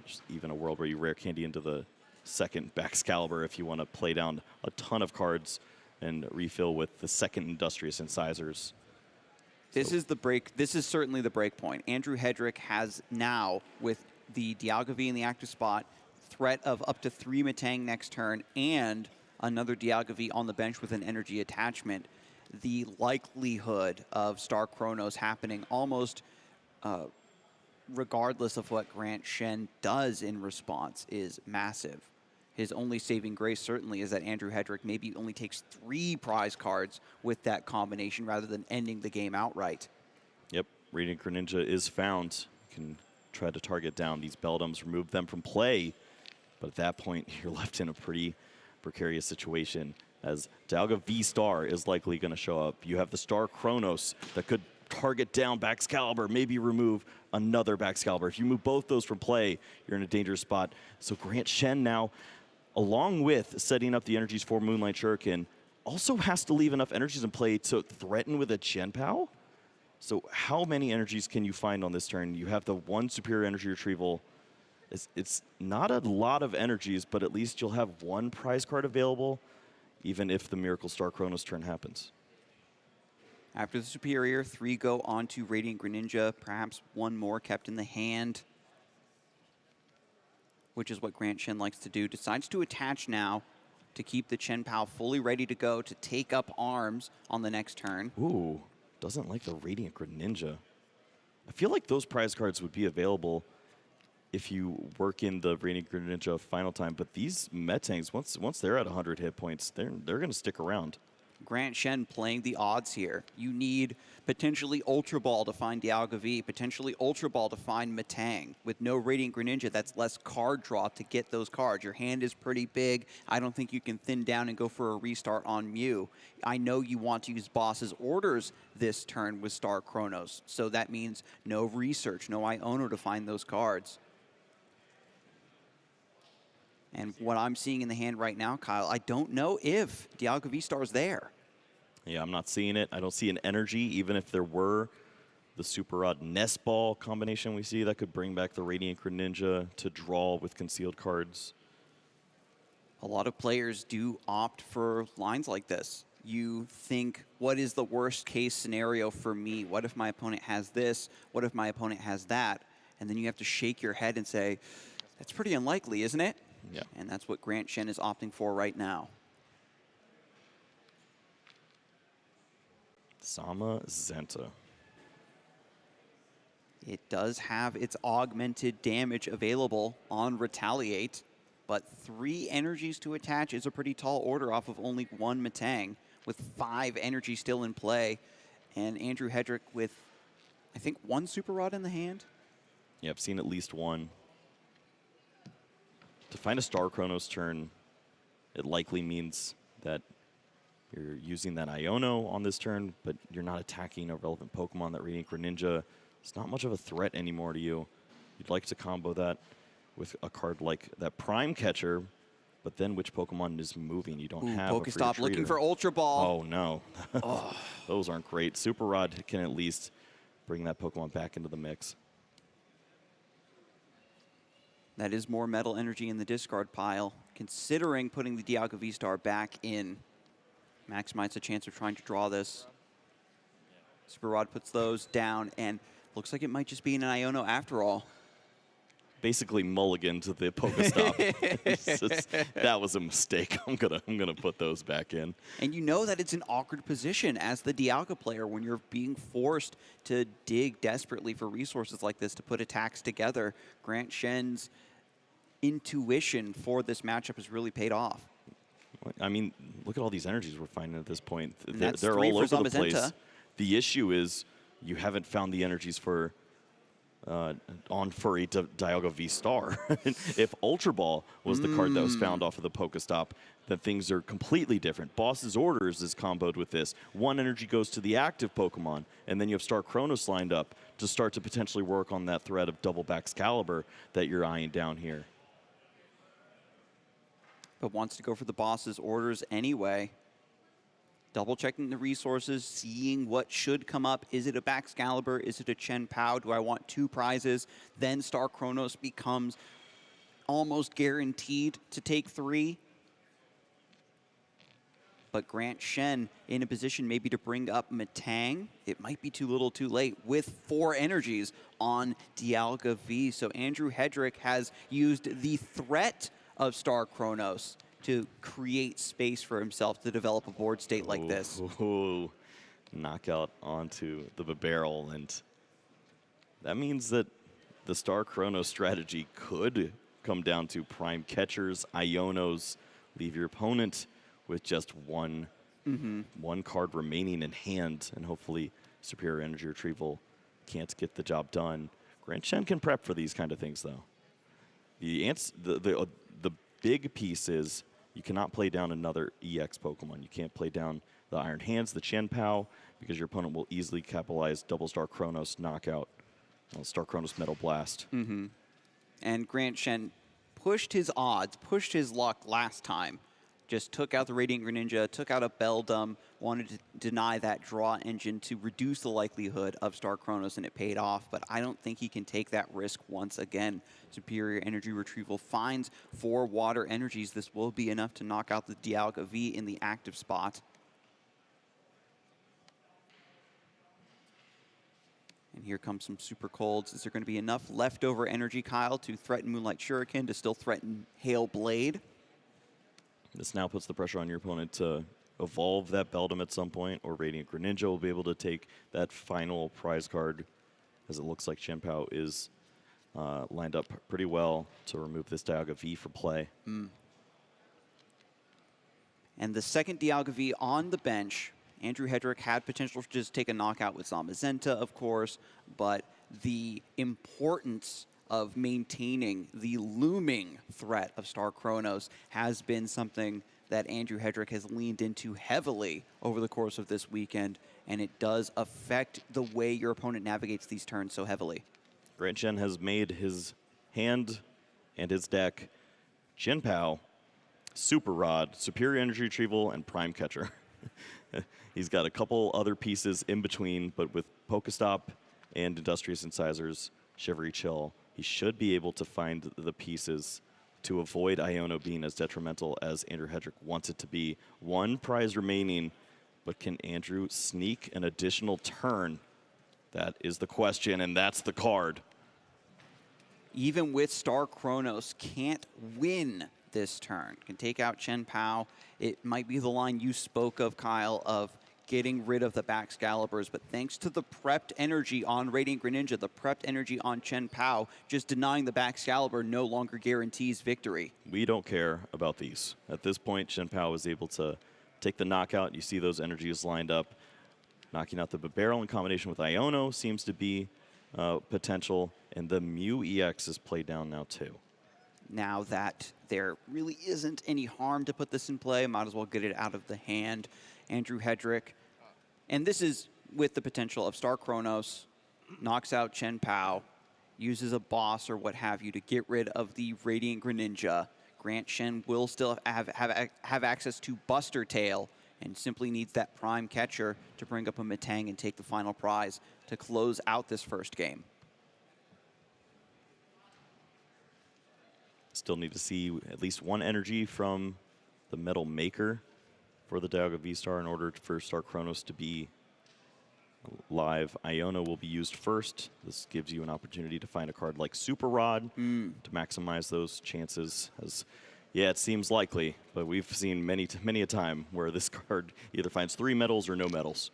Just even a world where you rare candy into the second Baxcalibur if you want to play down a ton of cards and refill with the second Industrious Incisors. This is the break. This is certainly the break point. Andrew Hedrick has now, with the Dialga V in the active spot, threat of up to 3 Metang next turn and another Dialga V on the bench with an energy attachment. The likelihood of Star Chronos happening almost regardless of what Grant Shen does in response is massive. His only saving grace certainly is that Andrew Hedrick maybe only takes 3 prize cards with that combination rather than ending the game outright. Yep, Radiant Greninja is found. You can try to target down these Beldums, remove them from play, but at that point you're left in a pretty precarious situation, as Dialga V-Star is likely going to show up. You have the Star Chronos that could target down Baxcalibur, maybe remove another Baxcalibur. If you move both those from play, you're in a dangerous spot. So Grant Shen now, along with setting up the energies for Moonlight Shuriken, also has to leave enough energies in play to threaten with a Chen Pao. So how many energies can you find on this turn? You have the 1 superior energy retrieval. It's not a lot of energies, but at least you'll have 1 prize card available, even if the Miracle Star Chronos turn happens. After the superior, 3 go on to Radiant Greninja, perhaps 1 more kept in the hand, which is what Grant Shen likes to do. Decides to attach now to keep the Chen Pao fully ready to go to take up arms on the next turn. Ooh, doesn't like the Radiant Greninja. I feel like those prize cards would be available if you work in the Radiant Greninja final time, but these Metangs, once they're at 100 hit points, they're going to stick around. Grant Shen playing the odds here. You need potentially Ultra Ball to find Dialga V, potentially Ultra Ball to find Metang. With no Radiant Greninja, that's less card draw to get those cards. Your hand is pretty big. I don't think you can thin down and go for a restart on Mew. I know you want to use Boss's Orders this turn with Star Chronos, so that means no research, no Iono to find those cards. And what I'm seeing in the hand right now, Kyle, I don't know if Dialga V-Star is there. Yeah, I'm not seeing it. I don't see an energy, even if there were the Super Odd Nest Ball combination we see that could bring back the Radiant Greninja to draw with concealed cards. A lot of players do opt for lines like this. You think, what is the worst case scenario for me? What if my opponent has this? What if my opponent has that? And then you have to shake your head and say, that's pretty unlikely, isn't it? Yeah. And that's what Grant Shen is opting for right now. Sama Zenta. It does have its augmented damage available on Retaliate, but 3 energies to attach is a pretty tall order off of only 1 Metang, with 5 energies still in play. And Andrew Hedrick with, I think, 1 Super Rod in the hand? Yeah, I've seen at least 1. To find a Star Chronos turn, it likely means that you're using that Iono on this turn, but you're not attacking a relevant Pokemon. That Radiant Greninja is not much of a threat anymore to you. You'd like to combo that with a card like that Prime Catcher, but then which Pokemon is moving? You don't have Pokestop a free looking treater. for Ultra Ball. Oh, no. Oh. Those aren't great. Super Rod can at least bring that Pokemon back into the mix. That is more metal energy in the discard pile. Considering putting the Dialga V-Star back in, maximize the chance of trying to draw this. Super Rod puts those down, and looks like it might just be an Iono after all. Basically mulligan to the Pokestop. That was a mistake. I'm gonna put those back in. And you know that it's an awkward position as the Dialga player when you're being forced to dig desperately for resources like this to put attacks together. Grant Shen's intuition for this matchup has really paid off. I mean, look at all these energies we're finding at this point. They're all over the place. Zamazenta. The issue is you haven't found the energies for on Furry to Dialga V-Star. If Ultra Ball was the card that was found off of the Pokestop, then things are completely different. Boss's Orders is comboed with this. 1 energy goes to the active Pokemon, and then you have Star Chronos lined up to start to potentially work on that threat of double Baxcalibur that you're eyeing down here. But wants to go for the Boss's Orders anyway. Double checking the resources, seeing what should come up. Is it a Baxcalibur? Is it a Chen Pao? Do I want 2 prizes? Then Star Chronos becomes almost guaranteed to take 3. But Grant Shen in a position maybe to bring up Metang. It might be too little too late with 4 energies on Dialga V. So Andrew Hedrick has used the threat of Star Chronos to create space for himself to develop a board state like this. Knockout onto the barrel, and that means that the Star Chronos strategy could come down to Prime Catchers, Ionos, leave your opponent with just one card remaining in hand, and hopefully Superior Energy Retrieval can't get the job done. Grant Shen can prep for these kind of things, though. The big piece is you cannot play down another EX Pokemon. You can't play down the Iron Hands, the Chen Pao, because your opponent will easily capitalize double Star Chronos knockout, Star Chronos Metal Blast. And Grant Shen pushed his odds, pushed his luck last time. Just took out the Radiant Greninja, took out a Beldum, wanted to deny that draw engine to reduce the likelihood of Star Chronos, and it paid off. But I don't think he can take that risk once again. Superior Energy Retrieval finds 4 water energies. This will be enough to knock out the Dialga V in the active spot. And here comes some Super Colds. Is there going to be enough leftover energy, Kyle, to threaten Moonlight Shuriken, to still threaten Hail Blade? This now puts the pressure on your opponent to evolve that Beldum at some point, or Radiant Greninja will be able to take that final prize card, as it looks like Chen Pao is lined up pretty well to remove this Dialga V for play. And the second Dialga V on the bench, Andrew Hedrick had potential to just take a knockout with Zamazenta, of course, but the importance of maintaining the looming threat of Star Chronos has been something that Andrew Hedrick has leaned into heavily over the course of this weekend, and it does affect the way your opponent navigates these turns so heavily. Grant Shen has made his hand and his deck Jin Pao, Super Rod, Superior Energy Retrieval, and Prime Catcher. He's got a couple other pieces in between, but with Pokestop and Industrious Incisors, Shivery Chill, he should be able to find the pieces to avoid Iono being as detrimental as Andrew Hedrick wants it to be. One prize remaining, but can Andrew sneak an additional turn? That is the question, and that's the card. Even with Star Chronos, can't win this turn. Can take out Chen Pao. It might be the line you spoke of, Kyle, of getting rid of the Baxcaliburs, but thanks to the prepped energy on Radiant Greninja, the prepped energy on Chen Pao, just denying the Baxcalibur no longer guarantees victory. We don't care about these. At this point, Chen Pao was able to take the knockout. You see those energies lined up. Knocking out the Barrel in combination with Iono seems to be potential, and the Mew EX is played down now too. Now that there really isn't any harm to put this in play, might as well get it out of the hand. Andrew Hedrick, and this is with the potential of Star Chronos, knocks out Chen Pao, uses a boss or what have you to get rid of the Radiant Greninja. Grant Shen will still have access to Buster Tail and simply needs that Prime Catcher to bring up a Metang and take the final prize to close out this first game. Still need to see at least one energy from the Metal Maker for the Dialga V-Star in order for Star Chronos to be live. Iono will be used first. This gives you an opportunity to find a card like Super Rod to maximize those chances. As yeah, it seems likely, but we've seen many a time where this card either finds 3 medals or no medals.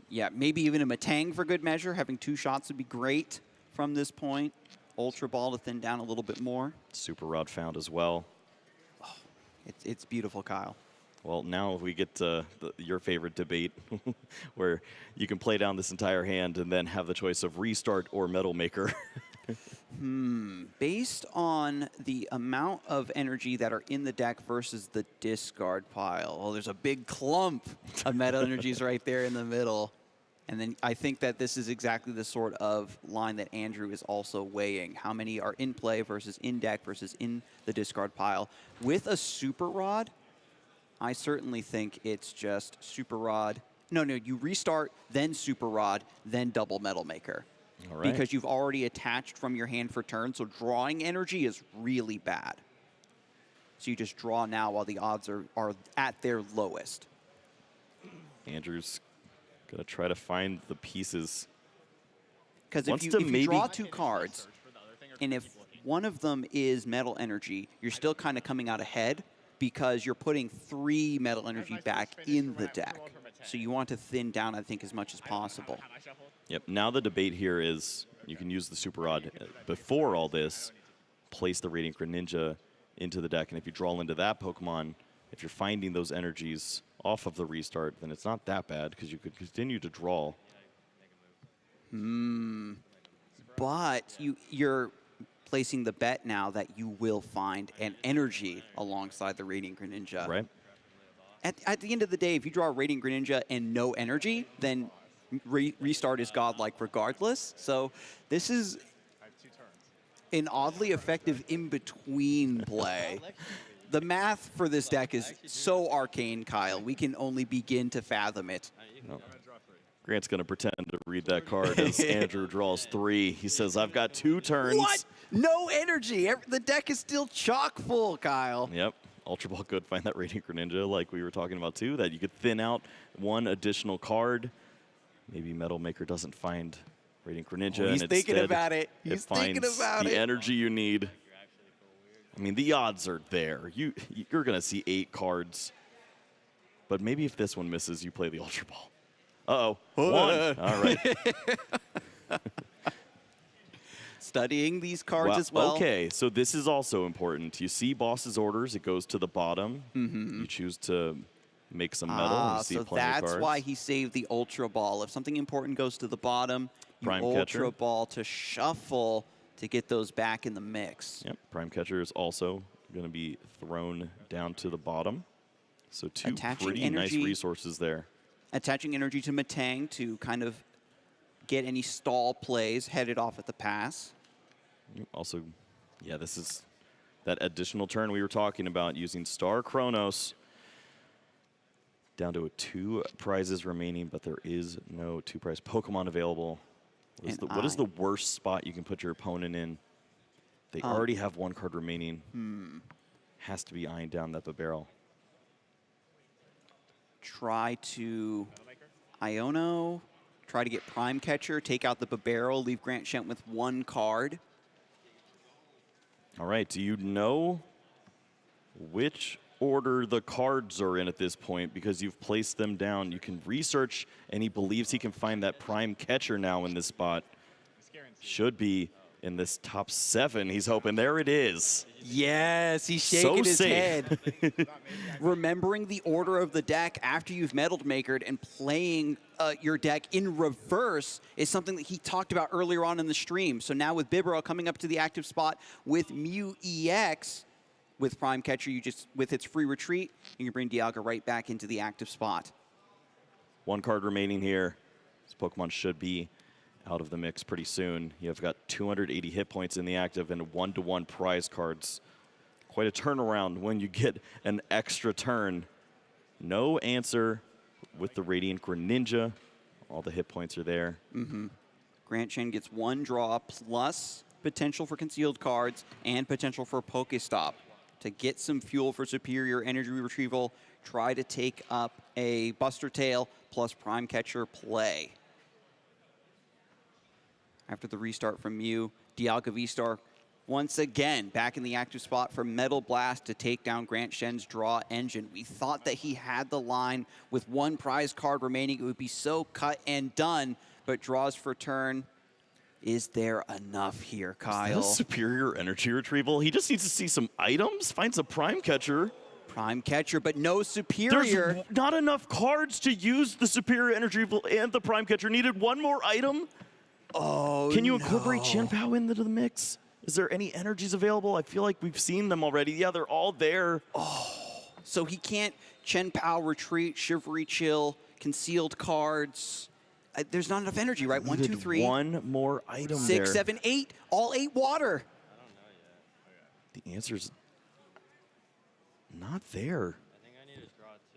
Yeah, maybe even a Metang for good measure. Having 2 shots would be great from this point. Ultra Ball to thin down a little bit more. Super Rod found as well. Oh, it's beautiful, Kyle. Well, now we get to your favorite debate where you can play down this entire hand and then have the choice of Restart or Metal Maker. Based on the amount of energy that are in the deck versus the discard pile, well, there's a big clump of metal energies right there in the middle. And then I think that this is exactly the sort of line that Andrew is also weighing. How many are in play versus in deck versus in the discard pile. With a Super Rod, I certainly think it's just Super Rod. No, you restart, then Super Rod, then double Metal Maker. All right. Because you've already attached from your hand for turn, so drawing energy is really bad. So you just draw now while the odds are at their lowest. Andrew's going to try to find the pieces. Because if you draw 2 cards, and if one of them is Metal Energy, you're still kind of coming out ahead because you're putting 3 Metal Energy back in the deck. So you want to thin down, I think, as much as possible. Yep, now the debate here is you can use the Super Rod before all this, place the Radiant Greninja into the deck, and if you draw into that Pokemon, if you're finding those energies off of the restart, then it's not that bad because you could continue to draw. But you're placing the bet now that you will find an energy alongside the Radiant Greninja. Right. At the end of the day, if you draw a Radiant Greninja and no energy, then restart is godlike regardless. So this is an oddly effective in-between play. The math for this deck is so arcane, Kyle. We can only begin to fathom it. No. Grant's going to pretend to read that card as Andrew draws 3. He says, I've got 2 turns. What? No energy. The deck is still chock full, Kyle. Yep. Ultra Ball could find that Radiant Greninja like we were talking about too, that you could thin out 1 additional card. Maybe Metal Maker doesn't find Radiant Greninja. He's thinking about it. He's thinking about it. The energy you need. I mean, the odds are there. You're going to see 8 cards. But maybe if this one misses, you play the Ultra Ball. Uh-oh. 1. All right. studying these cards as well. Okay, so this is also important. You see boss's orders, it goes to the bottom. You choose to make some metal. You see so plenty of that's cards. why he saved the Ultra Ball. If something important goes to the bottom, you Prime Ultra Catcher. Ball to shuffle to get those back in the mix. Yep, Prime Catcher is also going to be thrown down to the bottom. So two pretty nice resources there. Attaching energy to Metang to kind of get any stall plays headed off at the pass. Also, yeah, this is that additional turn we were talking about, using Star Chronos. Down to 2 prizes remaining, but there is no 2-prize Pokemon available. What is the worst spot you can put your opponent in? They already have 1 card remaining. Has to be eyeing down that barrel. Try to Iono. Try to get Prime Catcher, take out the barrel, leave Grant Shent with 1 card. All right, do you know which order the cards are in at this point? Because you've placed them down. You can research, and he believes he can find that Prime Catcher now in this spot. Should be in this top 7. He's hoping. There it is. Yes, he's shaking his safe. head. Remembering the order of the deck after you've Metal Makered and playing your deck in reverse is something that he talked about earlier on in the stream. So now with Bibarel coming up to the active spot with Mew EX, with Prime Catcher, with its free retreat, you can bring Dialga right back into the active spot. 1 card remaining here. This Pokemon should be out of the mix pretty soon. You've got 280 hit points in the active and 1-to-1 prize cards. Quite a turnaround when you get an extra turn. No answer with the Radiant Greninja. All the hit points are there. Grant Shen gets 1 draw plus potential for concealed cards and potential for Pokestop. To get some fuel for superior energy retrieval, try to take up a Buster Tail plus Prime Catcher play. After the restart from Mew, Dialga V-Star once again back in the active spot for Metal Blast to take down Grant Shen's draw engine. We thought that he had the line with 1 prize card remaining. It would be so cut and done, but draws for turn. Is there enough here, Kyle? Is that a superior energy retrieval? He just needs to see some items, finds a Prime Catcher. Prime Catcher, but no superior. There's not enough cards to use the superior energy retrieval and the Prime Catcher. Needed 1 more item. Oh, Can you incorporate Chien-Pao into the mix? Is there any energies available? I feel like we've seen them already. Yeah, they're all there. So he can't Chien-Pao retreat, Chivalry Chill, concealed cards. There's not enough energy, right? 1, 2, 3. 1 more item 6, there. 7, 8. All 8 water. The answer's not there.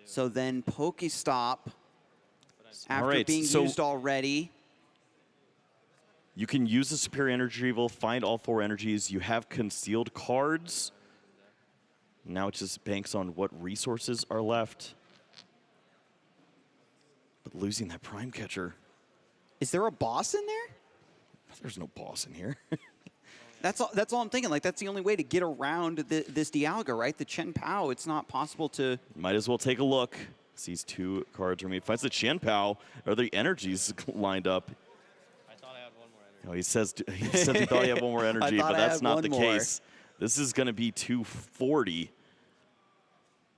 So then Pokestop, after being used already. You can use the superior energy retrieval, find all 4 energies. You have concealed cards. Now it just banks on what resources are left. But losing that Prime Catcher. Is there a boss in there? There's no boss in here. That's all I'm thinking. Like, that's the only way to get around this Dialga, right? The Chien-Pao, it's not possible to... Might as well take a look. Sees 2 cards remaining. Finds the Chien-Pao. Are the energies lined up? No, he says he thought he had 1 more energy, but that's not the case. This is going to be 240.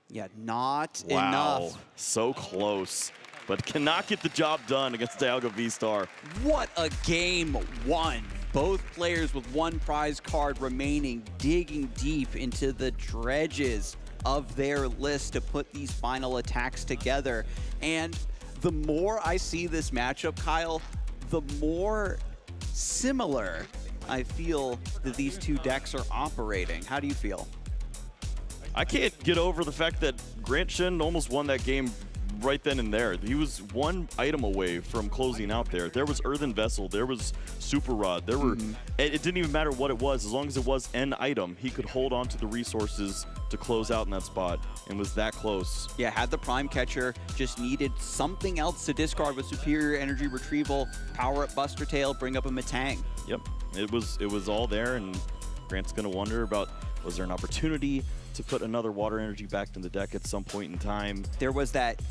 Yeah, not enough. So close, but cannot get the job done against Dialga V-Star. What a game 1. Both players with 1 prize card remaining, digging deep into the dredges of their list to put these final attacks together. And the more I see this matchup, Kyle, the more similar I feel that these 2 decks are operating. How do you feel? I can't get over the fact that Grant Shen almost won that game right then and there. He was 1 item away from closing out there. There was Earthen Vessel, there was Super Rod, there were, it didn't even matter what it was, as long as it was an item, he could hold on to the resources to close out in that spot, and was that close. Yeah, had the Prime Catcher, just needed something else to discard with superior energy retrieval, power up Buster Tail, bring up a Metang. Yep, it was all there, and Grant's gonna wonder about, was there an opportunity to put another water energy back in the deck at some point in time? There was that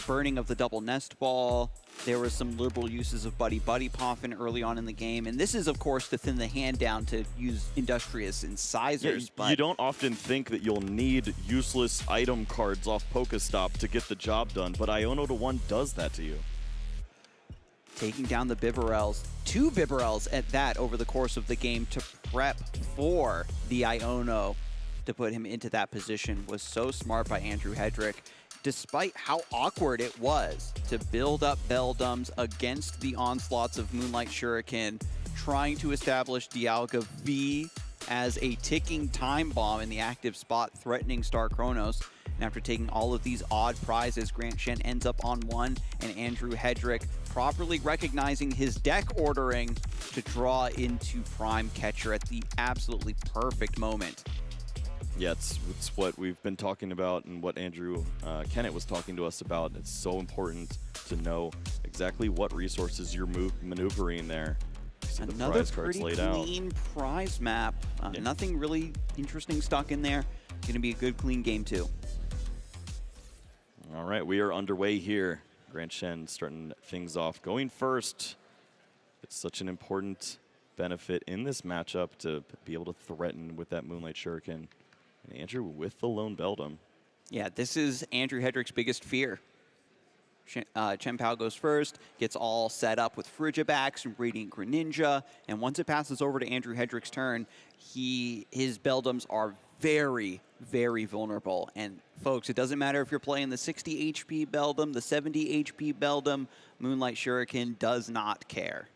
burning of the double nest ball. There was some liberal uses of Buddy Poffin early on in the game. And this is, of course, to thin the hand down to use Industrious Incisors. Yeah, but you don't often think that you'll need useless item cards off Pokestop to get the job done, but Iono to 1 does that to you. Taking down the Bibarels, 2 Bibarels at that over the course of the game to prep for the Iono to put him into that position was so smart by Andrew Hedrick. Despite how awkward it was to build up Beldums against the onslaughts of Moonlight Shuriken, trying to establish Dialga V as a ticking time bomb in the active spot, threatening Star Chronos. And after taking all of these odd prizes, Grant Shen ends up on 1, and Andrew Hedrick properly recognizing his deck ordering to draw into Prime Catcher at the absolutely perfect moment. Yeah, it's what we've been talking about and what Andrew Kennett was talking to us about. It's so important to know exactly what resources you're maneuvering there. See the Another prize cards pretty laid out. clean prize map. Yeah. Nothing really interesting stuck in there. Going to be a good, clean game, too. All right, we are underway here. Grant Shen starting things off. Going first, it's such an important benefit in this matchup to be able to threaten with that Moonlight Shuriken. And Andrew with the lone Beldum. Yeah, this is Andrew Hedrick's biggest fear. Chen Pao goes first, gets all set up with Frigibax and Radiant Greninja, and once it passes over to Andrew Hedrick's turn, his Beldums are very, very vulnerable. And folks, it doesn't matter if you're playing the 60 HP Beldum, the 70 HP Beldum, Moonlight Shuriken does not care.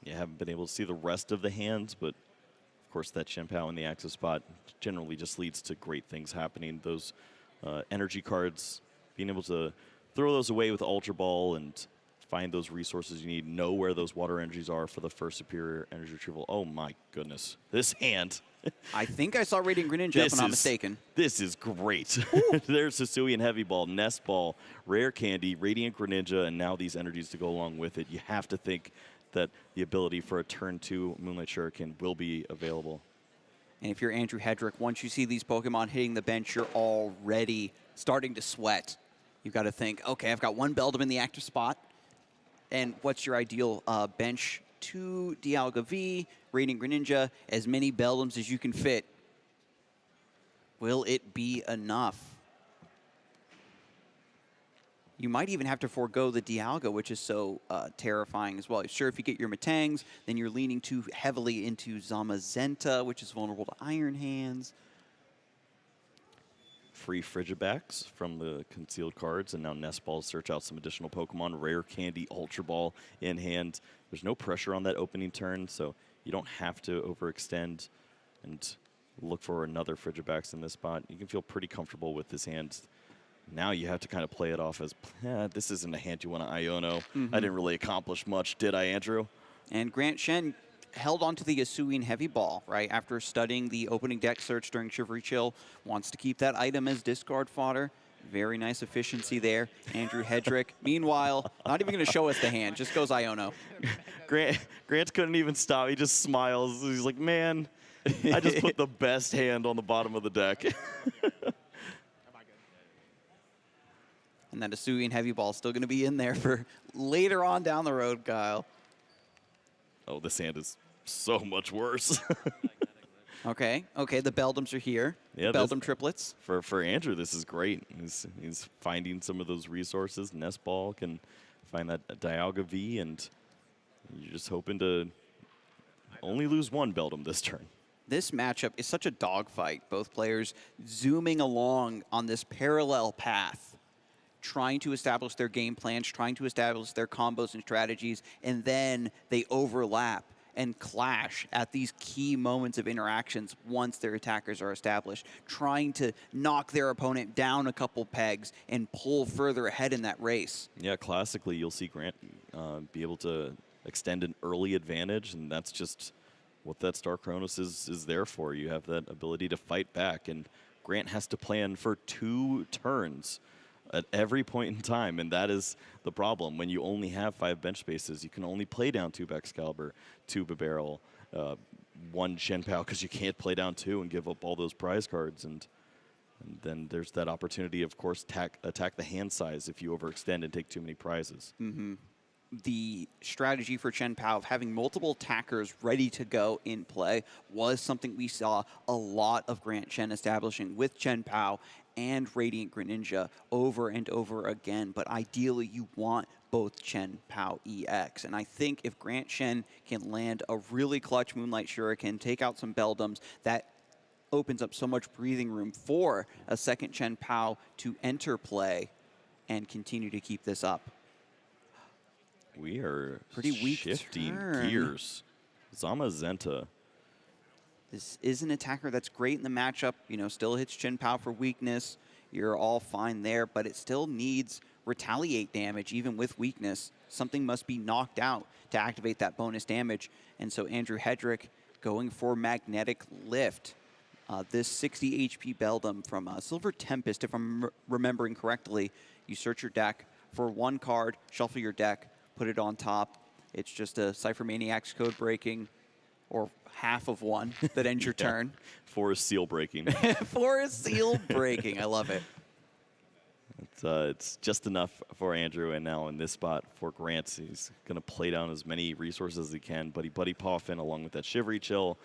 You haven't been able to see the rest of the hands, but of course that Chen Pao in the active spot generally just leads to great things happening. Those energy cards, being able to throw those away with Ultra Ball and find those resources you need, know where those water energies are for the first superior energy retrieval. Oh my goodness, this hand. I think I saw Radiant Greninja if I'm not mistaken. This is great. There's Hisuian Heavy Ball, Nest Ball, Rare Candy, Radiant Greninja, and now these energies to go along with it. You have to think that the ability for a turn 2 Moonlight Shuriken will be available. And if you're Andrew Hedrick, once you see these Pokemon hitting the bench, you're already starting to sweat. You've got to think, okay, I've got 1 Beldum in the active spot. And what's your ideal bench? 2 Dialga V, Radiant Greninja, as many Beldums as you can fit. Will it be enough? You might even have to forego the Dialga, which is so terrifying as well. Sure, if you get your Matangs, then you're leaning too heavily into Zamazenta, which is vulnerable to Iron Hands. Free Frigibax from the concealed cards, and now Nest Ball search out some additional Pokemon. Rare Candy, Ultra Ball in hand. There's no pressure on that opening turn, so you don't have to overextend and look for another Frigibax in this spot. You can feel pretty comfortable with this hand. Now you have to kind of play it off as, this isn't a hand you want to Iono. I didn't really accomplish much, did I, Andrew? And Grant Shen held onto the Hisuian Heavy Ball, right? After studying the opening deck search during Shivery Chill, wants to keep that item as discard fodder. Very nice efficiency there. Andrew Hedrick, meanwhile, not even going to show us the hand, just goes Iono. Grant couldn't even stop. He just smiles. He's like, man, I just put the best hand on the bottom of the deck. And that Hisuian Heavy Ball is still going to be in there for later on down the road, Kyle. Oh, this hand is so much worse. Okay, the Beldums are here. Yeah, Beldum triplets. For Andrew, this is great. He's finding some of those resources. Nest Ball can find that Dialga V, and you're just hoping to only lose 1 Beldum this turn. This matchup is such a dogfight. Both players zooming along on this parallel path, trying to establish their game plans, trying to establish their combos and strategies, and then they overlap and clash at these key moments of interactions once their attackers are established, trying to knock their opponent down a couple pegs and pull further ahead in that race. Yeah, classically, you'll see Grant be able to extend an early advantage, and that's just what that Star Chronos is there for. You have that ability to fight back, and Grant has to plan for 2 turns at every point in time, and that is the problem. When you only have 5 bench spaces, you can only play down 2 Excalibur, 2 Bibarel, 1 Chen Pao, because you can't play down 2 and give up all those prize cards. And And then there's that opportunity, of course, attack the hand size if you overextend and take too many prizes. The strategy for Chen Pao of having multiple attackers ready to go in play was something we saw a lot of Grant Chen establishing with Chen Pao and Radiant Greninja over and over again. But ideally, you want both Chen Pao EX. And I think if Grant Chen can land a really clutch Moonlight Shuriken, take out some Beldums, that opens up so much breathing room for a second Chen Pao to enter play and continue to keep this up. We are pretty weak shifting turn. gears. Zamazenta. This is an attacker that's great in the matchup. You know, still hits Chen Pao for weakness. You're all fine there, but it still needs retaliate damage even with weakness. Something must be knocked out to activate that bonus damage. And so Andrew Hedrick going for Magnetic Lift. This 60 HP Beldum from Silver Tempest, if I'm remembering correctly. You search your deck for one card, shuffle your deck, put it on top. It's just a Cypher Maniac's code breaking, or half of one that ends your turn. Forest seal breaking. Forest seal breaking. I love it. It's just enough for Andrew, and now in this spot for Grant, he's going to play down as many resources as he can. Buddy Poffin along with that Shivery Chill.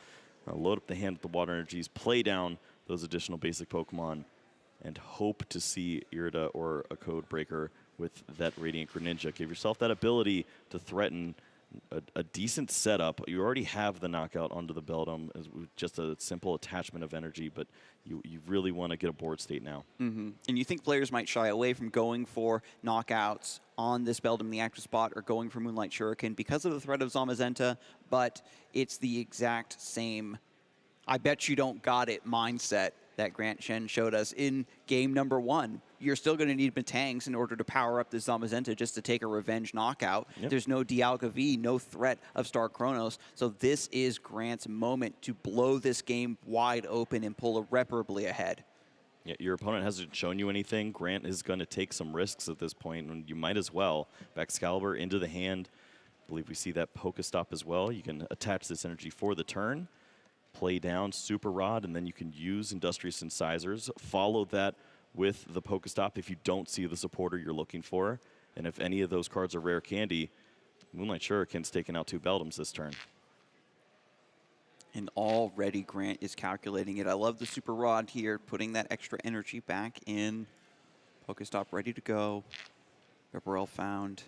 Load up the hand with the water energies, play down those additional basic Pokemon, and hope to see Irida or a Code Breaker with that Radiant Greninja. Give yourself that ability to threaten a decent setup. You already have the knockout onto the Beldum as just a simple attachment of energy, but you really want to get a board state now. And you think players might shy away from going for knockouts on this Beldum in the active spot or going for Moonlight Shuriken because of the threat of Zamazenta, but it's the exact same I bet you don't got it mindset that Grant Chen showed us in game number 1. You're still going to need Matangs in order to power up this Zamazenta just to take a revenge knockout. Yep. There's no Dialga V, no threat of Star Chronos. So this is Grant's moment to blow this game wide open and pull irreparably ahead. Yeah, your opponent hasn't shown you anything. Grant is going to take some risks at this point, and you might as well. Excalibur into the hand. I believe we see that Pokestop as well. You can attach this energy for the turn, play down Super Rod, and then you can use Industrious Incisors. Follow that with the Pokestop if you don't see the supporter you're looking for. And if any of those cards are rare candy, Moonlight Shuriken's taking out 2 Beldums this turn. And already Grant is calculating it. I love the Super Rod here, putting that extra energy back in. Pokestop ready to go. Ripperell found.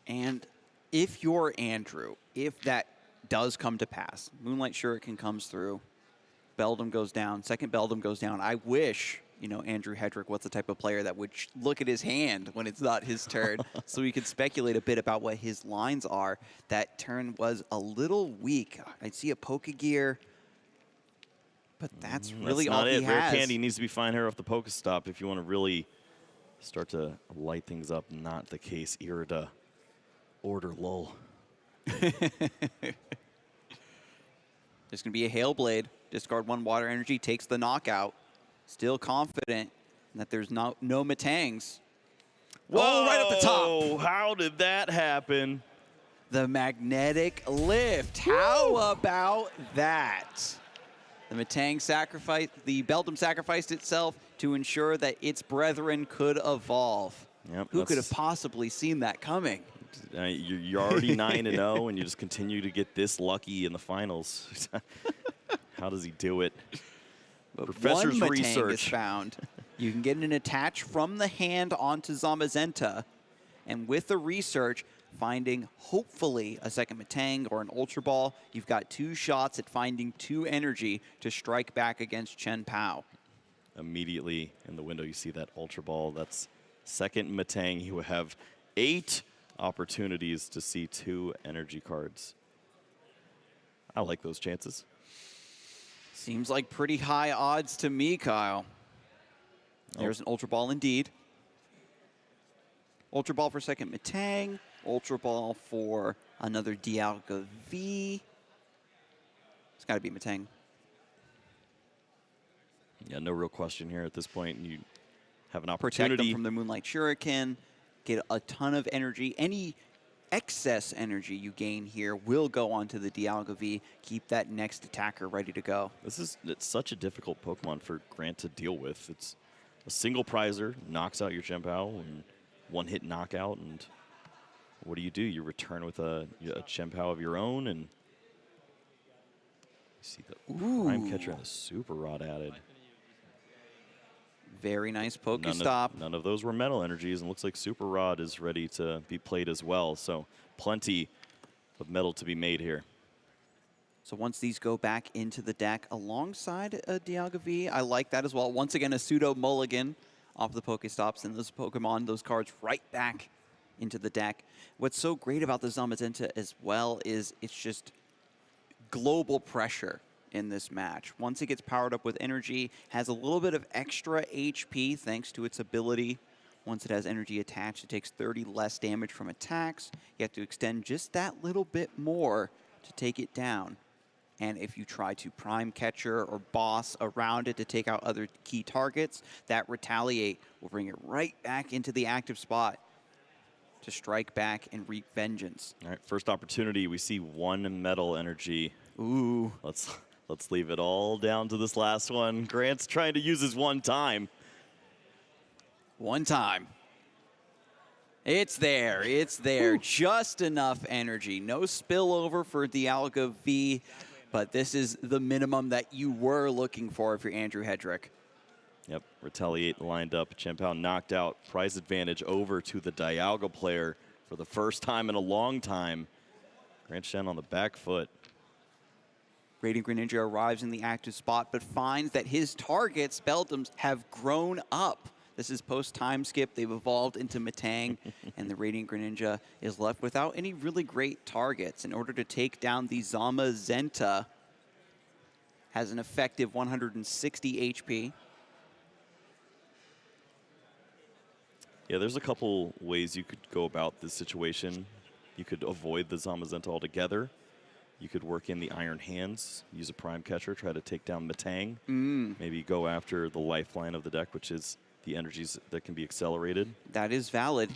And if you're Andrew, if that does come to pass, Moonlight Shuriken comes through, Beldum goes down, second Beldum goes down. I wish, you know, Andrew Hedrick was the type of player that would look at his hand when it's not his turn so he could speculate a bit about what his lines are. That turn was a little weak. I see a Pokegear, but that's really all he has. Rare candy needs to be fine here off the Pokestop if you want to really start to light things up. Not the case. Irida. Order lull. There's going to be a Hail Blade. Discard 1 water energy, takes the knockout. Still confident that there's no Matangs. Whoa, oh, right up the top. How did that happen? The Magnetic Lift. How about that? The Matang sacrifice, the Beldum sacrificed itself to ensure that its brethren could evolve. Yep, Who could have possibly seen that coming? You're already 9-0, and you just continue to get this lucky in the finals. How does he do it? But Professor's one Matang research is found. You can get an attach from the hand onto Zamazenta, and with the research, finding hopefully a second Matang or an Ultra Ball, you've got 2 shots at finding 2 energy to strike back against Chen Pao. Immediately in the window, you see that Ultra Ball. That's second Matang. You have 8 opportunities to see 2 energy cards. I like those chances. Seems like pretty high odds to me, Kyle. There's an Ultra Ball indeed. Ultra Ball for second Matang. Ultra Ball for another Dialga V. It's got to be Matang. Yeah, no real question here at this point. You have an opportunity. Protect them from the Moonlight Shuriken. Get a ton of energy. Any excess energy you gain here will go onto the Dialga V. Keep that next attacker ready to go. It's such a difficult Pokemon for Grant to deal with. It's a single prizer, knocks out your Chien-Pao, and one-hit knockout, and what do? You return with a Chien-Pao of your own, and you see the Prime Catcher and a Super Rod added. Very nice Pokestop. None of those were metal energies, and looks like Super Rod is ready to be played as well. So plenty of metal to be made here. So once these go back into the deck alongside a Dialga V, I like that as well. Once again, a pseudo mulligan off the Pokestops, and those Pokemon, those cards right back into the deck. What's so great about the Zamazenta as well is it's just global pressure in this match. Once it gets powered up with energy, has a little bit of extra HP thanks to its ability. Once it has energy attached, it takes 30 less damage from attacks. You have to extend just that little bit more to take it down. And if you try to Prime Catcher or Boss around it to take out other key targets, that Retaliate will bring it right back into the active spot to strike back and reap vengeance. All right, first opportunity, we see one metal energy. Ooh. Let's leave it all down to this last one. Grant's trying to use his one time. One time. It's there. It's there. Ooh. Just enough energy. No spillover for Dialga V, but this is the minimum that you were looking for if you're Andrew Hedrick. Yep, Retaliate lined up. Chien-Pao knocked out. Prize advantage over to the Dialga player for the first time in a long time. Grant Shen on the back foot. Radiant Greninja arrives in the active spot, but finds that his targets, Beldums, have grown up. This is post-time skip. They've evolved into Metang, and the Radiant Greninja is left without any really great targets. In order to take down the Zamazenta, has an effective 160 HP. Yeah, there's a couple ways you could go about this situation. You could avoid the Zamazenta altogether. You could work in the Iron Hands, use a Prime Catcher, try to take down Metang. Maybe go after the lifeline of the deck, which is the energies that can be accelerated. That is valid.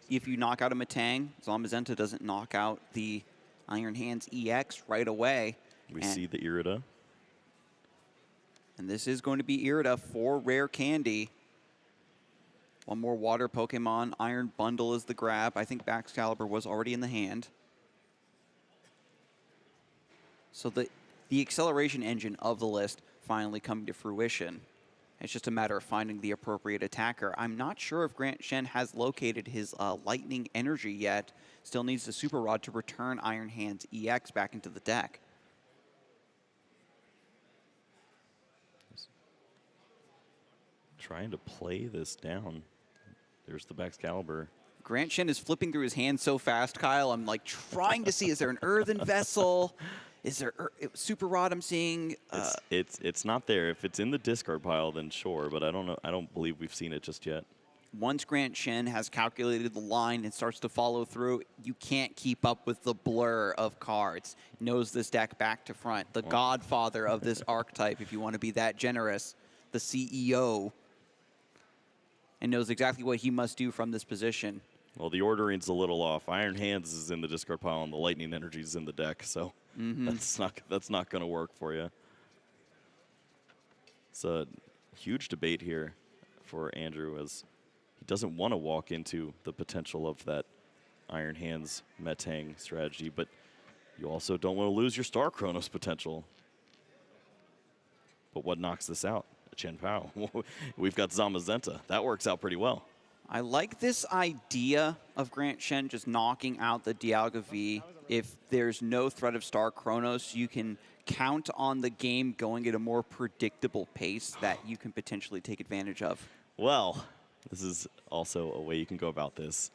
If you knock out a Metang, Zamazenta doesn't knock out the Iron Hands EX right away. We see the Irida. And this is going to be Irida for Rare Candy. One more water Pokemon. Iron Bundle is the grab. I think Baxcalibur was already in the hand. So the acceleration engine of the list finally coming to fruition. It's just a matter of finding the appropriate attacker. I'm not sure if Grant Shen has located his Lightning Energy yet. Still needs the Super Rod to return Iron Hands EX back into the deck. Trying to play this down. There's the Baxcalibur. Grant Shen is flipping through his hands so fast, Kyle. I'm like trying to see, is there an Earthen Vessel? Is there Super Rod I'm seeing? It's not there. If it's in the discard pile, then sure, but I don't know. I don't believe we've seen it just yet. Once Grant Shen has calculated the line and starts to follow through, you can't keep up with the blur of cards. Knows this deck back to front. The godfather of this archetype, if you want to be that generous. The CEO. And knows exactly what he must do from this position. Well, the ordering's a little off. Iron Hands is in the discard pile, and the Lightning Energy is in the deck, so that's not going to work for you. It's a huge debate here for Andrew, as he doesn't want to walk into the potential of that Iron Hands Metang strategy, but you also don't want to lose your Star Chronos potential. But what knocks this out? Chien-Pao. We've got Zamazenta. That works out pretty well. I like this idea of Grant Shen just knocking out the Dialga V. If there's no threat of Star Chronos, you can count on the game going at a more predictable pace that you can potentially take advantage of. Well, this is also a way you can go about this.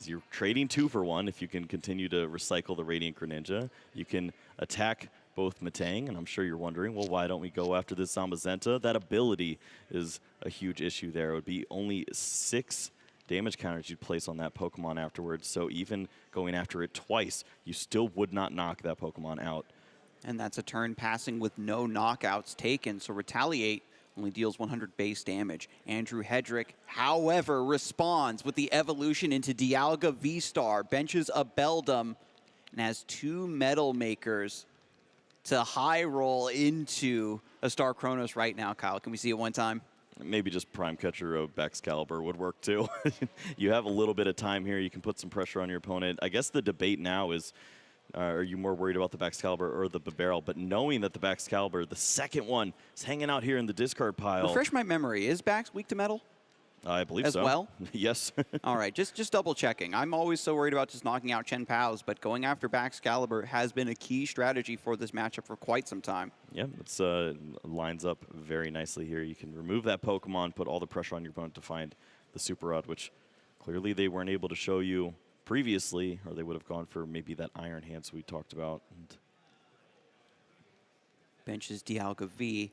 You're trading 2 for 1 if you can continue to recycle the Radiant Greninja. You can attack both Metang, and I'm sure you're wondering, well, why don't we go after this Zamazenta? That ability is a huge issue there. It would be only 6 damage counters you'd place on that Pokemon afterwards, so even going after it twice, you still would not knock that Pokemon out. And that's a turn passing with no knockouts taken, so Retaliate only deals 100 base damage. Andrew Hedrick, however, responds with the evolution into Dialga V-Star, benches a Beldum, and has 2 Metal Makers to high roll into a Star Chronos right now. Kyle, can we see it one time? Maybe just Prime Catcher of Baxcalibur would work too. You have a little bit of time here. You can put some pressure on your opponent. I guess the debate now is, are you more worried about the Baxcalibur or the Barrel? But knowing that the Baxcalibur, the second one, is hanging out here in the discard pile. Refresh my memory. Is Bax weak to metal? I believe as so. well? Yes. All right, just double checking. I'm always so worried about just knocking out Chen Pao's, but going after Baxcalibur has been a key strategy for this matchup for quite some time. Yeah, it's lines up very nicely here. You can remove that Pokemon, put all the pressure on your opponent to find the Super Rod, which clearly they weren't able to show you previously, or they would have gone for maybe that Iron Hands we talked about. And benches Dialga V.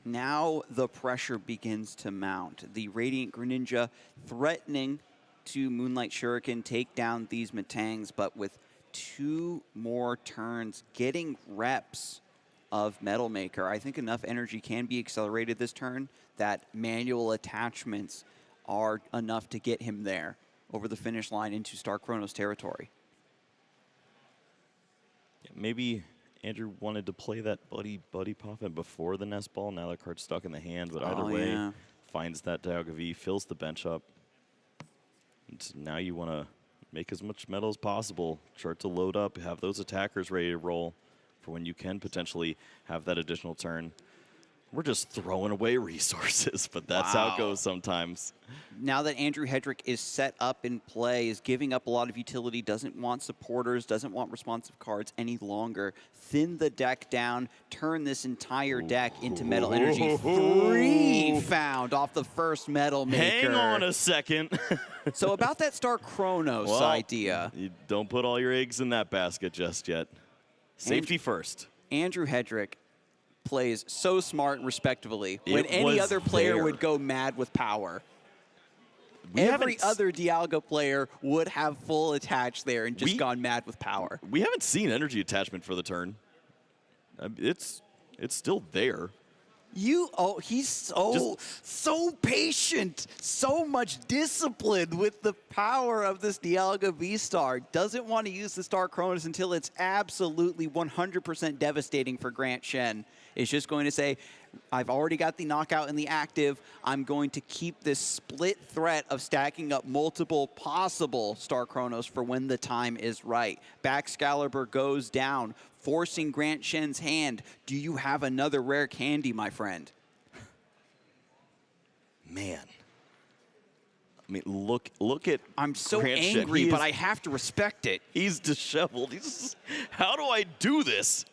Now the pressure begins to mount. The Radiant Greninja threatening to Moonlight Shuriken take down these Metangs, but with 2 more turns, getting reps of Metal Maker, I think enough energy can be accelerated this turn that manual attachments are enough to get him there over the finish line into Star Chronos territory. yeah, maybe Andrew wanted to play that Buddy Poffin before the Nest Ball. Now the card's stuck in the hand, but either way, finds that Dialga V, fills the bench up. And now you want to make as much metal as possible. Start to load up, have those attackers ready to roll for when you can potentially have that additional turn. We're just throwing away resources, but that's how it goes sometimes. Now that Andrew Hedrick is set up in play, is giving up a lot of utility, doesn't want supporters, doesn't want responsive cards any longer. Thin the deck down, turn this entire deck into Metal Energy. 3 found off the first Metal Maker. Hang on a second. So about that Star Chronos idea. You don't put all your eggs in that basket just yet. Safety first. Andrew Hedrick plays so smart and respectfully when any other player would go mad with power. Every other Dialga player would have full attach there and just gone mad with power. We haven't seen energy attachment for the turn. It's still there. He's so patient, so much discipline with the power of this Dialga V-Star. Doesn't want to use the Star Chronos until it's absolutely 100% devastating for Grant Shen. Is just going to say, I've already got the knockout in the active. I'm going to keep this split threat of stacking up multiple possible Star Chronos for when the time is right. Baxcalibur goes down, forcing Grant Shen's hand. Do you have another rare candy, my friend? Man. I mean, look at I'm so Grant angry, Shen. but I have to respect it. He's disheveled. How do I do this?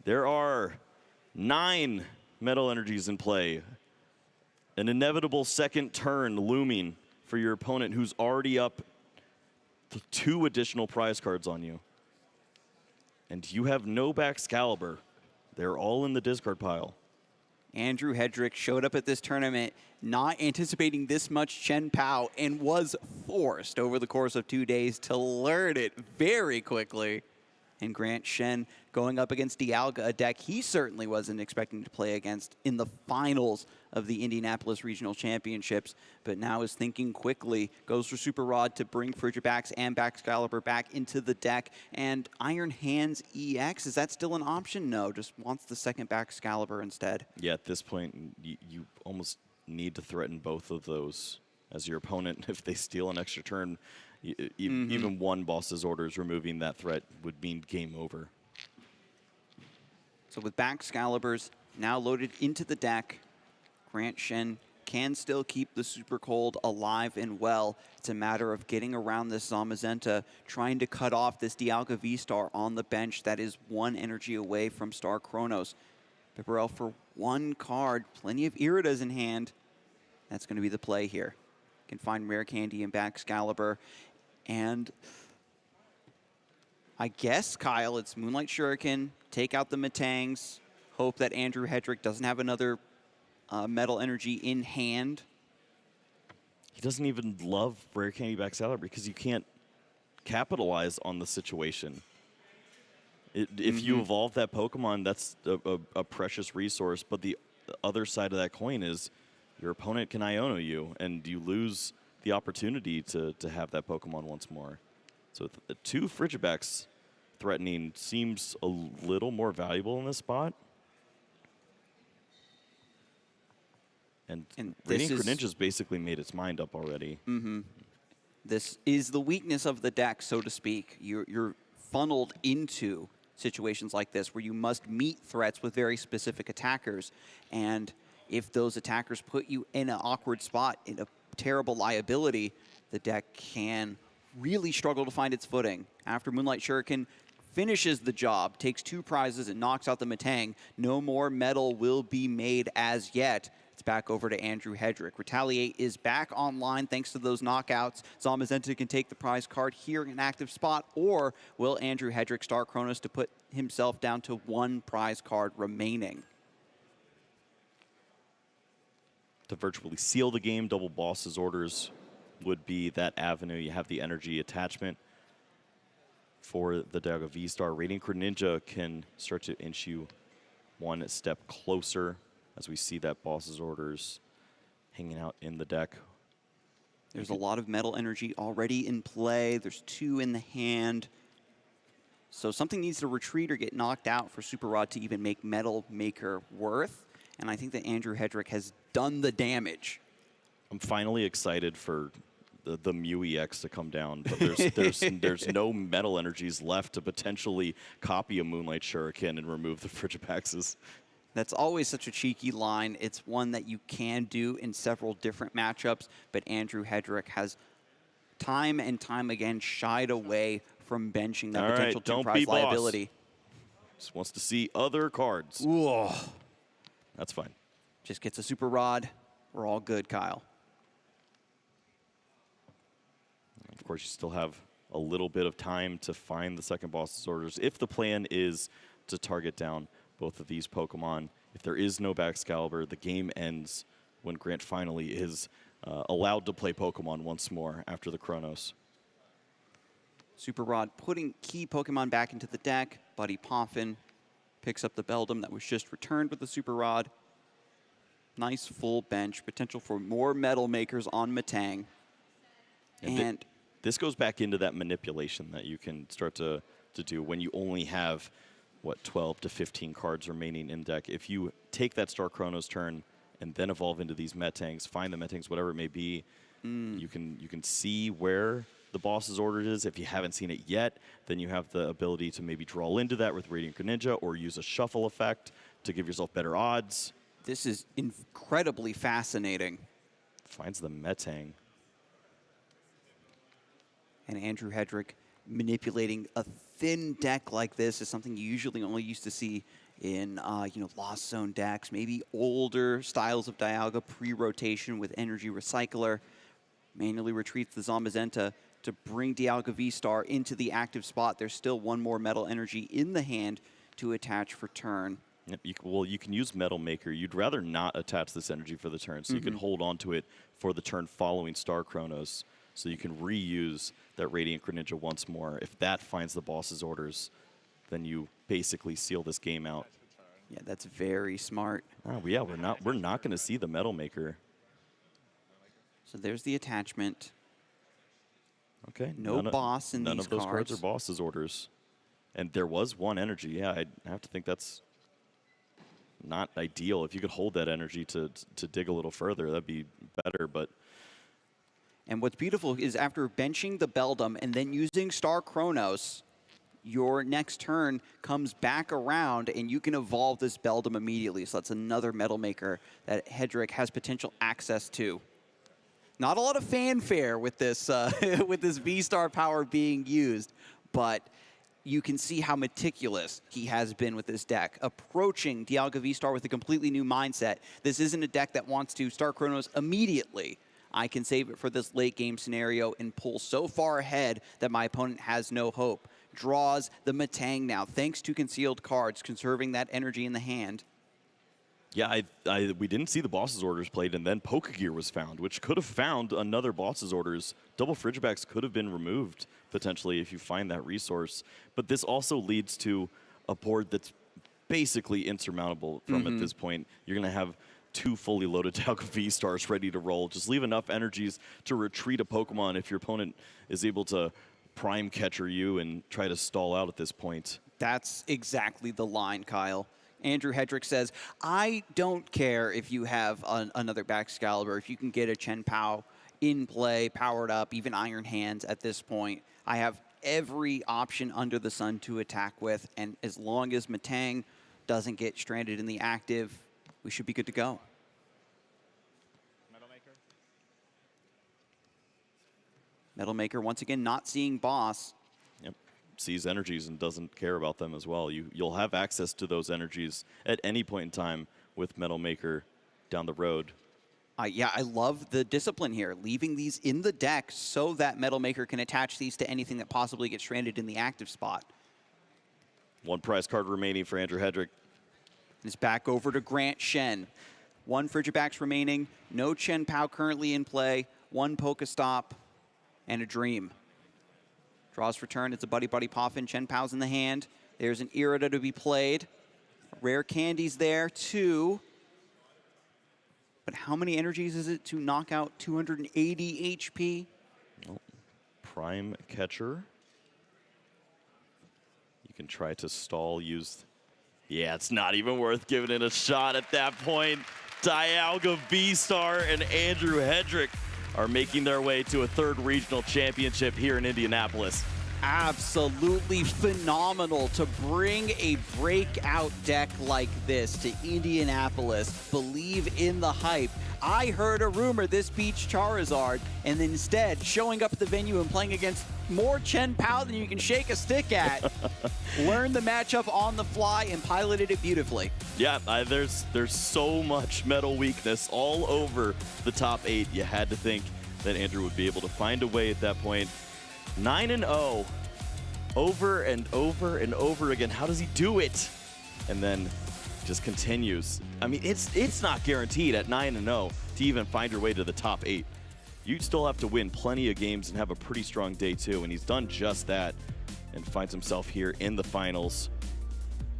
There are 9 Metal Energies in play. An inevitable second turn looming for your opponent who's already up to 2 additional prize cards on you. And you have no Baxcalibur. They're all in the discard pile. Andrew Hedrick showed up at this tournament not anticipating this much Chen Pao and was forced over the course of 2 days to learn it very quickly. And Grant Shen going up against Dialga, a deck he certainly wasn't expecting to play against in the finals of the Indianapolis Regional Championships, but now is thinking quickly, goes for Super Rod to bring Frigibax and Baxcalibur back into the deck, and Iron Hands EX, is that still an option? No, just wants the second Baxcalibur instead. Yeah, at this point, you almost need to threaten both of those as your opponent. If they steal an extra turn, even one boss's orders removing that threat would mean game over. So with Baxcaliburs now loaded into the deck, Grant Shen can still keep the Super Cold alive and well. It's a matter of getting around this Zamazenta, trying to cut off this Dialga V-Star on the bench that is 1 energy away from Star Chronos. Bibarel for 1 card, plenty of Iridas in hand. That's going to be the play here. Can find Rare Candy in Baxcalibur. And I guess, Kyle, it's Moonlight Shuriken, take out the Metangs, hope that Andrew Hedrick doesn't have another Metal Energy in hand. He doesn't even love Rare Candy Baxcalibur because you can't capitalize on the situation. If you evolve that Pokemon, that's a precious resource. But the other side of that coin is your opponent can Iono you, and you lose the opportunity to have that Pokemon once more. So the 2 Frigibacks threatening seems a little more valuable in this spot. And Radiant Greninja's basically made its mind up already. This is the weakness of the deck, so to speak. You're funneled into situations like this where you must meet threats with very specific attackers. And if those attackers put you in an awkward spot, in a terrible liability, the deck can really struggle to find its footing. After Moonlight Shuriken finishes the job, takes 2 prizes, and knocks out the Metang, no more metal will be made as yet. It's back over to Andrew Hedrick. Retaliate is back online thanks to those knockouts. Zamazenta can take the prize card here in an active spot, or will Andrew Hedrick Star Chronos to put himself down to 1 prize card remaining? To virtually seal the game, double boss's orders would be that avenue. You have the energy attachment for the Dialga V-Star. Radiant Greninja can start to inch you 1 step closer as we see that boss's orders hanging out in the deck. There's a lot of metal energy already in play. There's 2 in the hand. So something needs to retreat or get knocked out for Super Rod to even make Metal Maker worth. And I think that Andrew Hedrick has done the damage. I'm finally excited for the Mew EX to come down, but there's no metal energies left to potentially copy a Moonlight Shuriken and remove the Frigibaxes. That's always such a cheeky line. It's one that you can do in several different matchups, but Andrew Hedrick has time and time again shied away from benching that potential 2-prize liability. Just wants to see other cards. Ooh. That's fine. Just gets a Super Rod. We're all good, Kyle. Of course, you still have a little bit of time to find the second boss's orders. If the plan is to target down both of these Pokemon, if there is no Baxcalibur, the game ends when Grant finally is allowed to play Pokemon once more after the Chronos. Super Rod putting key Pokemon back into the deck. Buddy Poffin picks up the Beldum that was just returned with the Super Rod. Nice full bench. Potential for more Metal Makers on Metang. And this goes back into that manipulation that you can start to do when you only have, what, 12 to 15 cards remaining in deck. If you take that Star Chronos turn and then evolve into these Metangs, find the Metangs, whatever it may be, you can see where the boss's order is. If you haven't seen it yet, then you have the ability to maybe draw into that with Radiant Greninja or use a shuffle effect to give yourself better odds. This is incredibly fascinating. Finds the Metang. And Andrew Hedrick manipulating a thin deck like this is something you usually only used to see in Lost Zone decks, maybe older styles of Dialga pre-rotation with Energy Recycler. Manually retreats the Zamazenta to bring Dialga V-Star into the active spot. There's still 1 more Metal Energy in the hand to attach for turn. Yep, you can use Metal Maker. You'd rather not attach this energy for the turn, so you can hold on to it for the turn following Star Chronos. So you can reuse that Radiant Greninja once more. If that finds the boss's orders, then you basically seal this game out. Yeah, that's very smart. Oh, yeah, we're not going to see the Metal Maker. So there's the attachment. Okay. No boss in these cards. None of those cards are boss's orders. And there was 1 energy. Yeah, I have to think that's not ideal. If you could hold that energy to dig a little further, that'd be better, but... And what's beautiful is after benching the Beldum and then using Star Chronos, your next turn comes back around and you can evolve this Beldum immediately. So that's another Metal Maker that Hedrick has potential access to. Not a lot of fanfare with this with this V-Star power being used, but you can see how meticulous he has been with this deck, approaching Dialga V-Star with a completely new mindset. This isn't a deck that wants to Star Chronos immediately. I can save it for this late game scenario and pull so far ahead that my opponent has no hope. Draws the Metang now, thanks to concealed cards, conserving that energy in the hand. Yeah, we didn't see the boss's orders played, and then Pokegear was found, which could have found another boss's orders. Double Frigibacks could have been removed, potentially, if you find that resource. But this also leads to a board that's basically insurmountable from at this point. You're going to have 2 fully loaded Dialga V-Stars ready to roll. Just leave enough energies to retreat a Pokemon if your opponent is able to prime catcher you and try to stall out at this point. That's exactly the line, Kyle. Andrew Hedrick says, I don't care if you have another Baxcalibur, if you can get a Chen Pao in play, powered up, even Iron Hands at this point. I have every option under the sun to attack with, and as long as Metang doesn't get stranded in the active, we should be good to go. Metal Maker, once again, not seeing boss. Yep. Sees energies and doesn't care about them as well. You'll have access to those energies at any point in time with Metal Maker down the road. Yeah, I love the discipline here, leaving these in the deck so that Metal Maker can attach these to anything that possibly gets stranded in the active spot. 1 prize card remaining for Andrew Hedrick. It's back over to Grant Shen. 1 Frigibax remaining, no Chen Pao currently in play, 1 Pokestop, and a Dream. Draws return, it's a Buddy Buddy Poffin, Chen Pao's in the hand. There's an Irida to be played. Rare Candies there, 2. But how many energies is it to knock out 280 HP? Well, prime catcher. You can try to stall, use... Yeah, it's not even worth giving it a shot at that point. Dialga V-Star and Andrew Hedrick are making their way to a 3rd regional championship here in Indianapolis. Absolutely phenomenal to bring a breakout deck like this to Indianapolis. Believe in the hype. I heard a rumor this beats Charizard, and instead showing up at the venue and playing against more Chen Pao than you can shake a stick at. Learned the matchup on the fly and piloted it beautifully. Yeah, there's so much metal weakness all over the top 8. You had to think that Andrew would be able to find a way at that point. 9-0, over and over and over again. How does he do it? And then just continues. I mean, it's not guaranteed at 9-0 to even find your way to the top 8. You'd still have to win plenty of games and have a pretty strong day too, and he's done just that and finds himself here in the finals,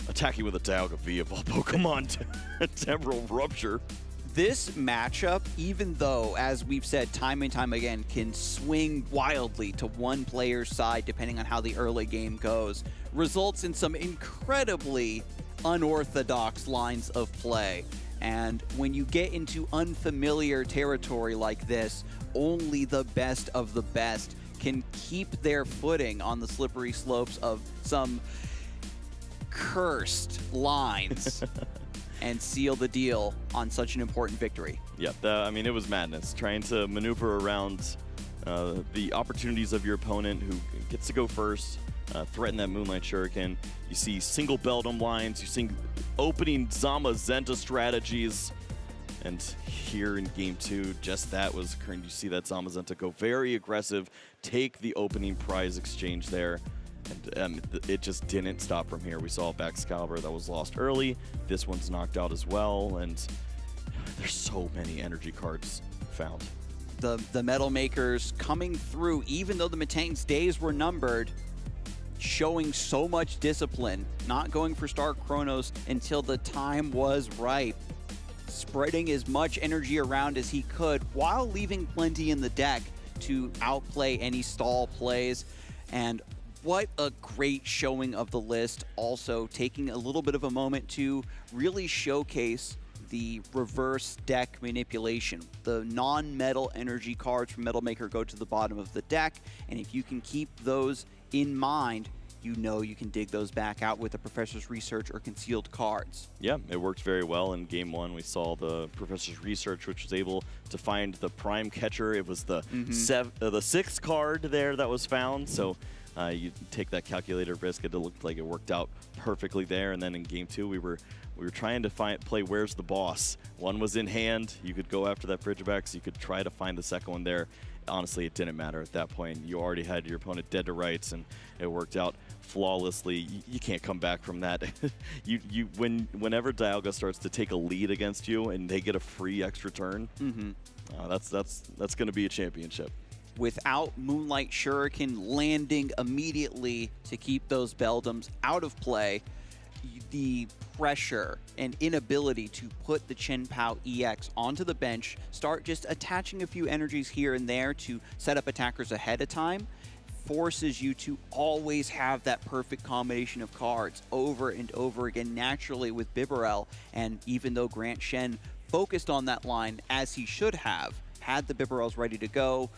attacking with a Dialga V of all Pokemon, Temporal Rupture. This matchup, even though, as we've said time and time again, can swing wildly to one player's side depending on how the early game goes, results in some incredibly unorthodox lines of play. And when you get into unfamiliar territory like this, only the best of the best can keep their footing on the slippery slopes of some cursed lines and seal the deal on such an important victory. Yeah, I mean, it was madness. Trying to maneuver around the opportunities of your opponent who gets to go first, threaten that Moonlight Shuriken. You see single Beldum lines, you see opening Zamazenta strategies. And here in game 2, just that was occurring. You see that Zamazenta go very aggressive, take the opening prize exchange there. And it just didn't stop from here. We saw a Baxcalibur that was lost early. This one's knocked out as well. And there's so many energy cards found. The Metal Makers coming through, even though the Metang's days were numbered, showing so much discipline, not going for Star Chronos until the time was ripe. Spreading as much energy around as he could while leaving plenty in the deck to outplay any stall plays. And what a great showing of the list. Also taking a little bit of a moment to really showcase the reverse deck manipulation. The non-metal energy cards from Metal Maker go to the bottom of the deck, and if you can keep those in mind, you know you can dig those back out with the Professor's Research or concealed cards. Yeah, it worked very well in game 1. We saw the Professor's Research, which was able to find the prime catcher. It was the the 6th card there that was found. So you take that calculator risk. It looked like it worked out perfectly there. And then in game 2, we were trying to play Where's the Boss. One was in hand. You could go after that Frigibax. You could try to find the second one there. honestly, it didn't matter at that point. You already had your opponent dead to rights, and it worked out flawlessly. You can't come back from that. Whenever Dialga starts to take a lead against you and they get a free extra turn, that's going to be a championship. Without Moonlight Shuriken landing immediately to keep those Beldums out of play, the pressure and inability to put the Chen-Pao EX onto the bench, start just attaching a few energies here and there to set up attackers ahead of time, forces you to always have that perfect combination of cards over and over again naturally with Bibarel. And even though Grant Shen focused on that line as he should have, had the Bibarels ready to go,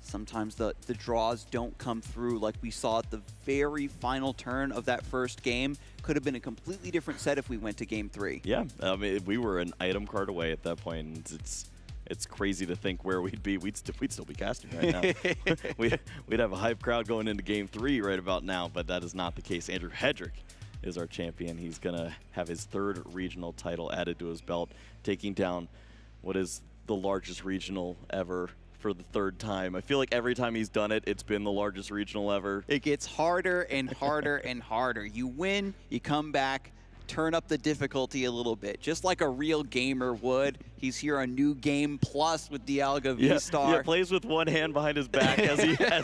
sometimes the draws don't come through like we saw at the very final turn of that first game. Could have been a completely different set if we went to game 3. Yeah, I mean, we were an item card away at that point, and it's crazy to think where we'd be. We'd still be casting right now. We'd have a hype crowd going into game 3 right about now, but that is not the case. Andrew Hedrick is our champion. He's going to have his 3rd regional title added to his belt, taking down what is the largest regional ever for the 3rd time. I feel like every time he's done it, it's been the largest regional ever. It gets harder and harder and harder. You win, you come back, turn up the difficulty a little bit, just like a real gamer would. He's here on New Game Plus with Dialga V-Star. Yeah, plays with one hand behind his back as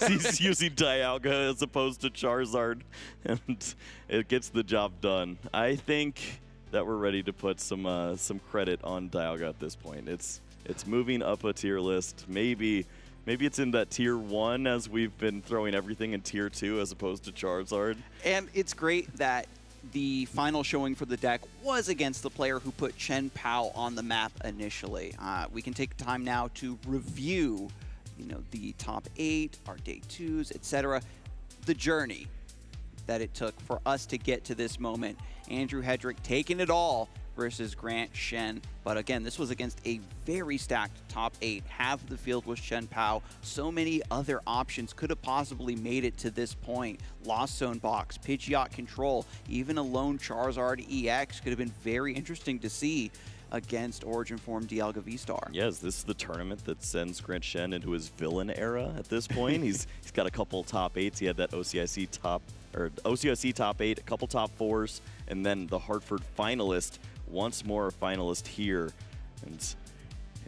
he's using Dialga as opposed to Charizard, and it gets the job done. I think that we're ready to put some credit on Dialga at this point. It's moving up a tier list. Maybe it's in that tier 1 as we've been throwing everything in tier 2 as opposed to Charizard. And it's great that the final showing for the deck was against the player who put Chen-Pao on the map initially. We can take time now to review, the top 8, our day 2s, etc. The journey that it took for us to get to this moment. Andrew Hedrick taking it all versus Grant Shen. But again, this was against a very stacked top 8. Half of the field was Chen-Pao. So many other options could have possibly made it to this point. Lost Zone Box, Pidgeot Control, even a lone Charizard EX could have been very interesting to see against Origin Form Dialga V-Star. Yes, this is the tournament that sends Grant Shen into his villain era at this point. he's got a couple top 8s. He had that OCIC top 8, a couple top 4s, and then the Hartford finalist. Once more a finalist here, and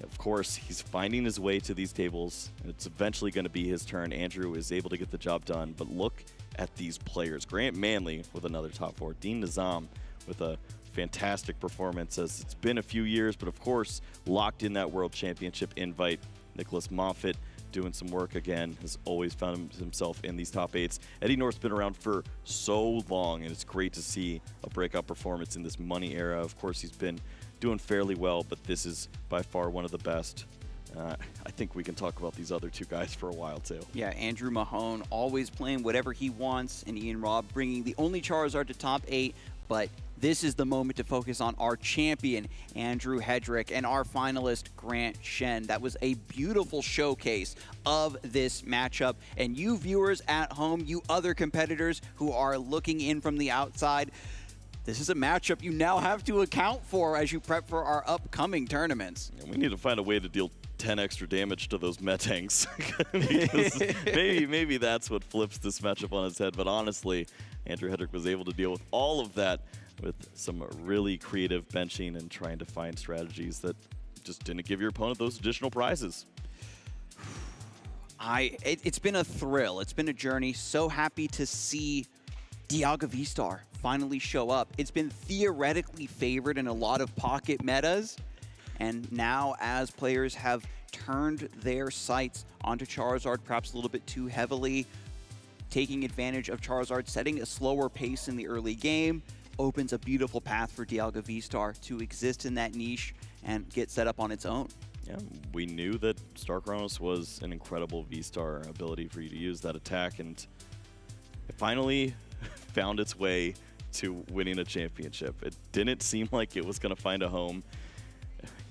of course he's finding his way to these tables. It's eventually going to be his turn. Andrew is able to get the job done, but look at these players. Grant Manley with another top 4, Dean Nizam with a fantastic performance, as it's been a few years, but of course locked in that World Championship invite. Nicholas Moffitt doing some work again, has always found himself in these top 8s. Eddie North's been around for so long, and it's great to see a breakout performance in this money era. Of course, he's been doing fairly well, but this is by far one of the best. I think we can talk about these other 2 guys for a while, too. Yeah, Andrew Mahone always playing whatever he wants, and Ian Robb bringing the only Charizard to top 8, but this is the moment to focus on our champion, Andrew Hedrick, and our finalist, Grant Shen. That was a beautiful showcase of this matchup. And you viewers at home, you other competitors who are looking in from the outside, this is a matchup you now have to account for as you prep for our upcoming tournaments. We need to find a way to deal 10 extra damage to those Metangs. maybe that's what flips this matchup on its head. But honestly, Andrew Hedrick was able to deal with all of that with some really creative benching and trying to find strategies that just didn't give your opponent those additional prizes. It's been a thrill. It's been a journey. So happy to see Dialga V-Star finally show up. It's been theoretically favored in a lot of pocket metas, and now as players have turned their sights onto Charizard perhaps a little bit too heavily, taking advantage of Charizard setting a slower pace in the early game, opens a beautiful path for Dialga V-Star to exist in that niche and get set up on its own. Yeah, we knew that Star Chronos was an incredible V-Star ability for you to use that attack, and it finally found its way to winning a championship. It didn't seem like it was going to find a home.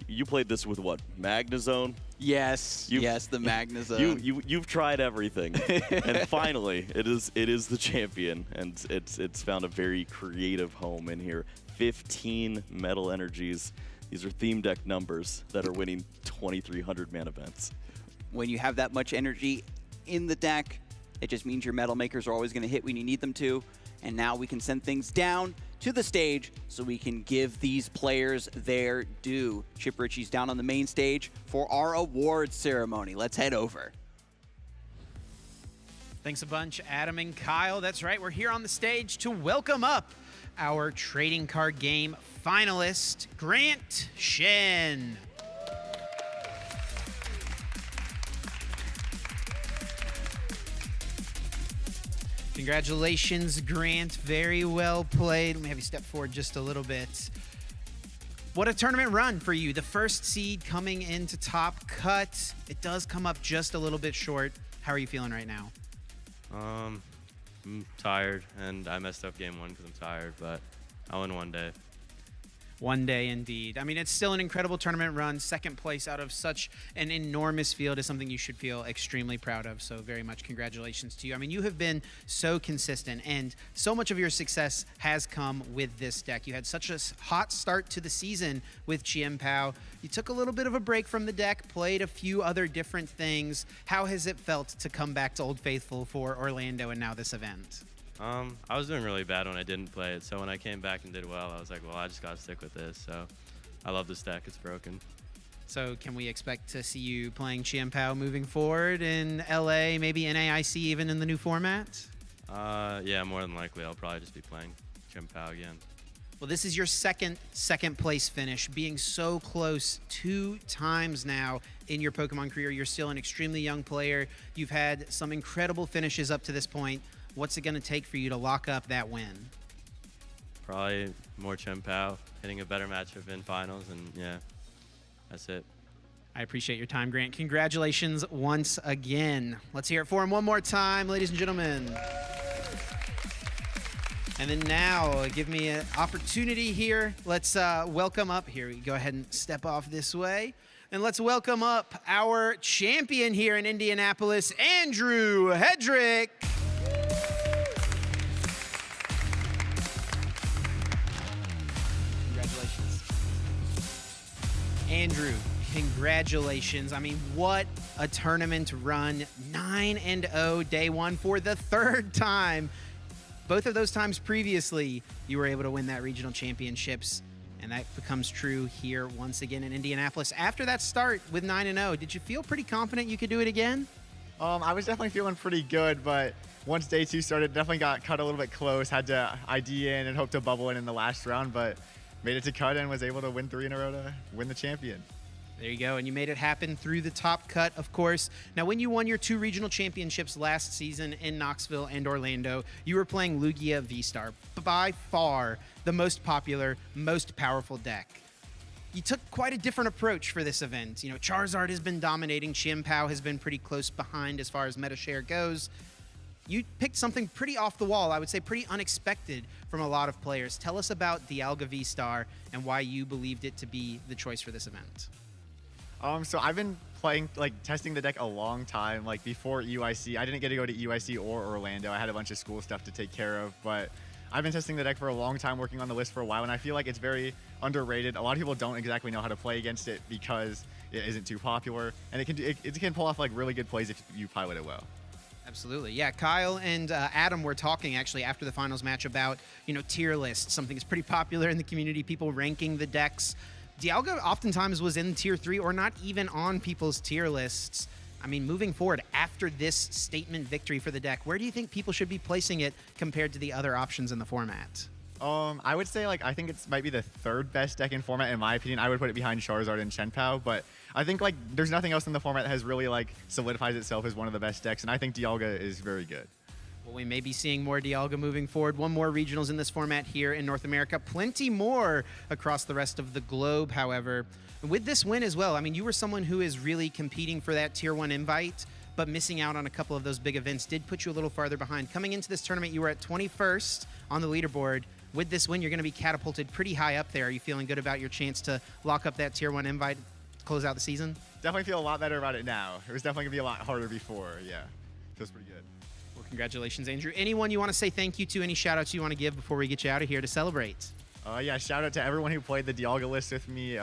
You played this with what, Magnezone? Yes, yes, the Magnezone. You've tried everything, and finally, it is the champion, and it's found a very creative home in here. 15 Metal Energies. These are theme deck numbers that are winning 2,300 man events. When you have that much energy in the deck, it just means your Metal Makers are always going to hit when you need them to. And now we can send things down to the stage so we can give these players their due. Chip Ritchie's down on the main stage for our awards ceremony. Let's head over. Thanks a bunch, Adam and Kyle. That's right, we're here on the stage to welcome up our trading card game finalist, Grant Shen. Congratulations, Grant. Very well played. Let me have you step forward just a little bit. What a tournament run for you. The first seed coming into top cut. It does come up just a little bit short. How are you feeling right now? I'm tired, and I messed up game one because I'm tired, but I'll win one day. One day, indeed. I mean, it's still an incredible tournament run. Second place out of such an enormous field is something you should feel extremely proud of. So very much congratulations to you. I mean, you have been so consistent, and so much of your success has come with this deck. You had such a hot start to the season with Chien Pao. You took a little bit of a break from the deck, played a few other different things. How has it felt to come back to Old Faithful for Orlando and now this event? I was doing really bad when I didn't play it, so when I came back and did well, I was like, well, I just got to stick with this. So I love this deck. It's broken. So can we expect to see you playing Chien Pao moving forward in LA, maybe NAIC even in the new format? Yeah, more than likely. I'll probably just be playing Chien Pao again. Well, this is your second place finish, being so close 2 times now in your Pokemon career. You're still an extremely young player. You've had some incredible finishes up to this point. What's it going to take for you to lock up that win? Probably more Chien Pao, hitting a better matchup in finals, and yeah, that's it. I appreciate your time, Grant. Congratulations once again. Let's hear it for him one more time, ladies and gentlemen. And then now, give me an opportunity here. Let's welcome up here. Go ahead and step off this way. And let's welcome up our champion here in Indianapolis, Andrew Hedrick. Andrew, congratulations. I mean, what a tournament run. 9-0 day one for the 3rd time. Both of those times previously, you were able to win that regional championships, and that becomes true here once again in Indianapolis. After that start with 9-0, did you feel pretty confident you could do it again? I was definitely feeling pretty good, but once day 2 started, definitely got cut a little bit close. Had to ID in and hope to bubble in the last round, but made it to cut and was able to win 3 in a row to win the champion. There you go, and you made it happen through the top cut, of course. Now, when you won your 2 regional championships last season in Knoxville and Orlando, you were playing Lugia V-Star, by far the most popular, most powerful deck. You took quite a different approach for this event. You know, Charizard has been dominating, Chien Pao has been pretty close behind as far as meta share goes. You picked something pretty off the wall, I would say pretty unexpected from a lot of players. Tell us about Dialga V-Star and why you believed it to be the choice for this event. So I've been playing, testing the deck a long time, before EUIC. I didn't get to go to EUIC or Orlando. I had a bunch of school stuff to take care of, but I've been testing the deck for a long time, working on the list for a while, and I feel like it's very underrated. A lot of people don't exactly know how to play against it because it isn't too popular, and it can pull off really good plays if you pilot it well. Absolutely. Yeah, Kyle and Adam were talking actually after the finals match about, tier lists, something that's pretty popular in the community, people ranking the decks. Dialga oftentimes was in tier 3 or not even on people's tier lists. I mean, moving forward after this statement victory for the deck, where do you think people should be placing it compared to the other options in the format? I would say I think it might be the 3rd best deck in format in my opinion. I would put it behind Charizard and Chien Pao, but I think there's nothing else in the format that has really solidified itself as one of the best decks, and I think Dialga is very good. Well, we may be seeing more Dialga moving forward. 1 more regionals in this format here in North America. Plenty more across the rest of the globe, however. And with this win as well, I mean, you were someone who is really competing for that tier 1 invite, but missing out on a couple of those big events did put you a little farther behind. Coming into this tournament, you were at 21st on the leaderboard. With this win, you're going to be catapulted pretty high up there. Are you feeling good about your chance to lock up that tier 1 invite, close out the season? Definitely feel a lot better about it now. It was definitely going to be a lot harder before, yeah. Feels pretty good. Well, congratulations, Andrew. Anyone you want to say thank you to, any shout-outs you want to give before we get you out of here to celebrate? Yeah, shout out to everyone who played the Dialga list with me.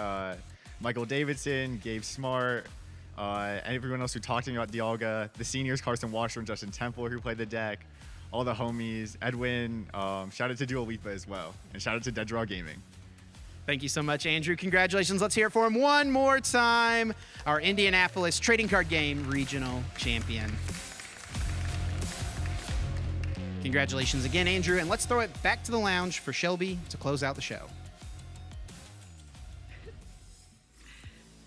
Michael Davidson, Gabe Smart, and everyone else who talked to me about Dialga, the seniors, Carson Washer and Justin Temple, who played the deck, all the homies, Edwin, shout out to Dua Lipa as well, and shout out to Dead Draw Gaming. Thank you so much, Andrew. Congratulations. Let's hear it for him one more time. Our Indianapolis trading card game regional champion. Congratulations again, Andrew. And let's throw it back to the lounge for Shelby to close out the show.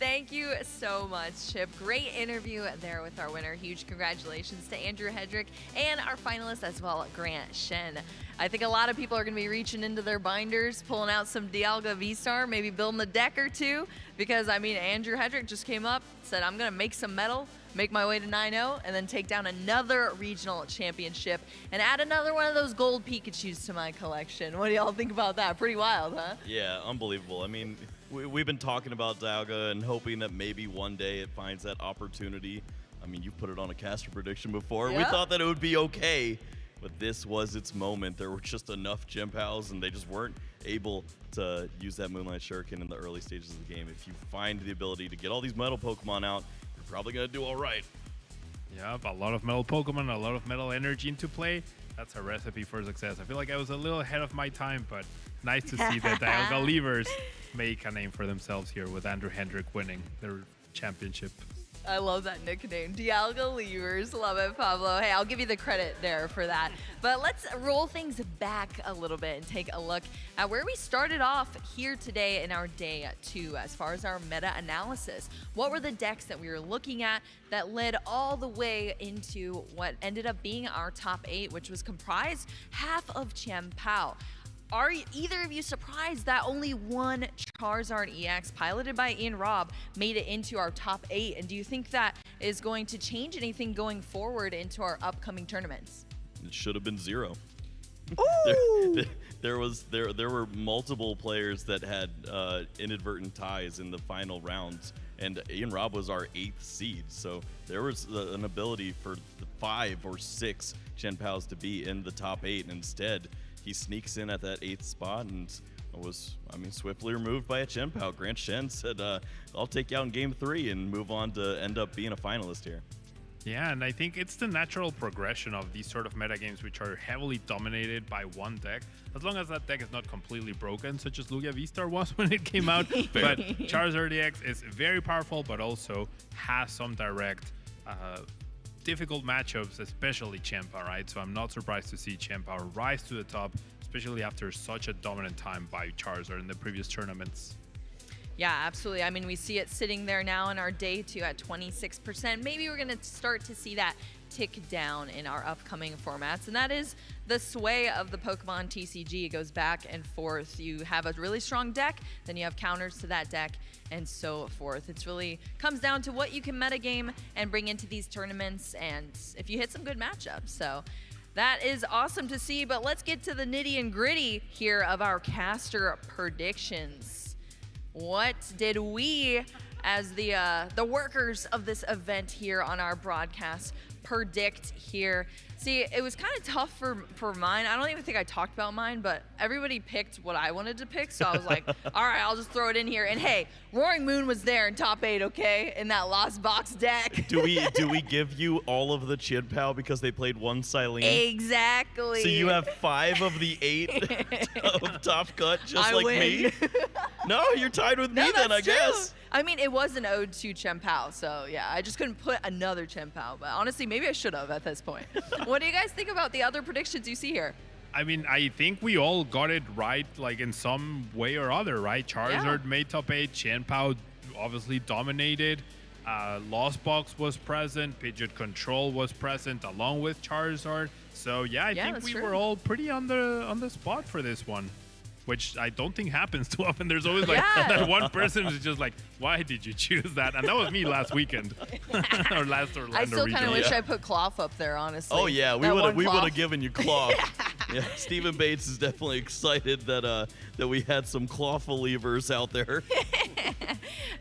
Thank you so much, Chip. Great interview there with our winner. Huge congratulations to Andrew Hedrick and our finalist as well, Grant Shen. I think a lot of people are going to be reaching into their binders, pulling out some Dialga V-Star, maybe building a deck or two, because, I mean, Andrew Hedrick just came up, said, I'm going to make some metal, make my way to 9-0, and then take down another regional championship and add another one of those gold Pikachus to my collection. What do y'all think about that? Pretty wild, huh? Yeah, unbelievable. I mean, we've been talking about Dialga and hoping that maybe one day it finds that opportunity. I mean, you put it on a caster prediction before. Yeah. We thought that it would be okay, but this was its moment. There were just enough Gem Pals, and they just weren't able to use that Moonlight Shuriken in the early stages of the game. If you find the ability to get all these metal Pokemon out, you're probably going to do all right. Yeah, a lot of metal Pokemon, a lot of metal energy into play. That's a recipe for success. I feel like I was a little ahead of my time, but nice to see that Dialga Leavers make a name for themselves here with Andrew Hendrick winning their championship. I love that nickname, Dialga Leavers. Love it, Pablo. Hey, I'll give you the credit there for that. But let's roll things back a little bit and take a look at where we started off here today in our day 2 as far as our meta analysis. What were the decks that we were looking at that led all the way into what ended up being our top 8, which was comprised half of Chien-Pao. Are either of you surprised that only one Charizard EX piloted by Ian Robb made it into our top 8? And do you think that is going to change anything going forward into our upcoming tournaments? It should have been 0. Ooh! there were multiple players that had inadvertent ties in the final rounds, and Ian Robb was our 8th seed. So there was an ability for the 5 or 6 Chien-Paos to be in the top 8, and instead he sneaks in at that 8th spot and was, swiftly removed by a Chien-Pao. Grant Shen said, I'll take you out in game 3 and move on to end up being a finalist here. Yeah, and I think it's the natural progression of these sort of metagames which are heavily dominated by one deck. As long as that deck is not completely broken, such as Lugia V-Star was when it came out. But Charizard EX is very powerful, but also has some direct difficult matchups, especially Chien-Pao, right? So I'm not surprised to see Chien-Pao rise to the top, especially after such a dominant time by Charizard in the previous tournaments. Yeah, absolutely. I mean, we see it sitting there now in our day 2 at 26%. Maybe we're going to start to see that tick down in our upcoming formats, and that is the sway of the Pokemon TCG. It goes back and forth. You have a really strong deck, then you have counters to that deck, and so forth. It's really comes down to what you can metagame and bring into these tournaments, and if you hit some good matchups. So that is awesome to see, but let's get to the nitty and gritty here of our caster predictions. What did we, as the workers of this event here on our broadcast, predict here? See, it was kind of tough for mine. I don't even think I talked about mine, but everybody picked what I wanted to pick, so I was like, all right, I'll just throw it in here. And hey, Roaring Moon was there in top 8, okay, in that Lost Box deck. Do we give you all of the Chien-Pao because they played one Silene? Exactly. So you have 5 of the 8 of Top Cut, just I like win. me? No, you're tied with me then, I guess. I mean, it was an ode to Chien-Pao, so yeah, I just couldn't put another Chien-Pao, but honestly, maybe I should have at this point. What do you guys think about the other predictions you see here? I mean, I think we all got it right, like in some way or other, right? Charizard made top 8, Chien-Pao obviously dominated, Lost Box was present, Pidgeot Control was present along with Charizard. So yeah, I think we were all pretty on the spot for this one, which I don't think happens too often. There's always like that one person who's just like, why did you choose that? And that was me last weekend or last Orlando I still kind of wish Yeah. I put Cloth up there, honestly. Oh yeah, we That would one have given you cloth. Yeah, Stephen Bates is definitely excited that that we had some clawful levers out there.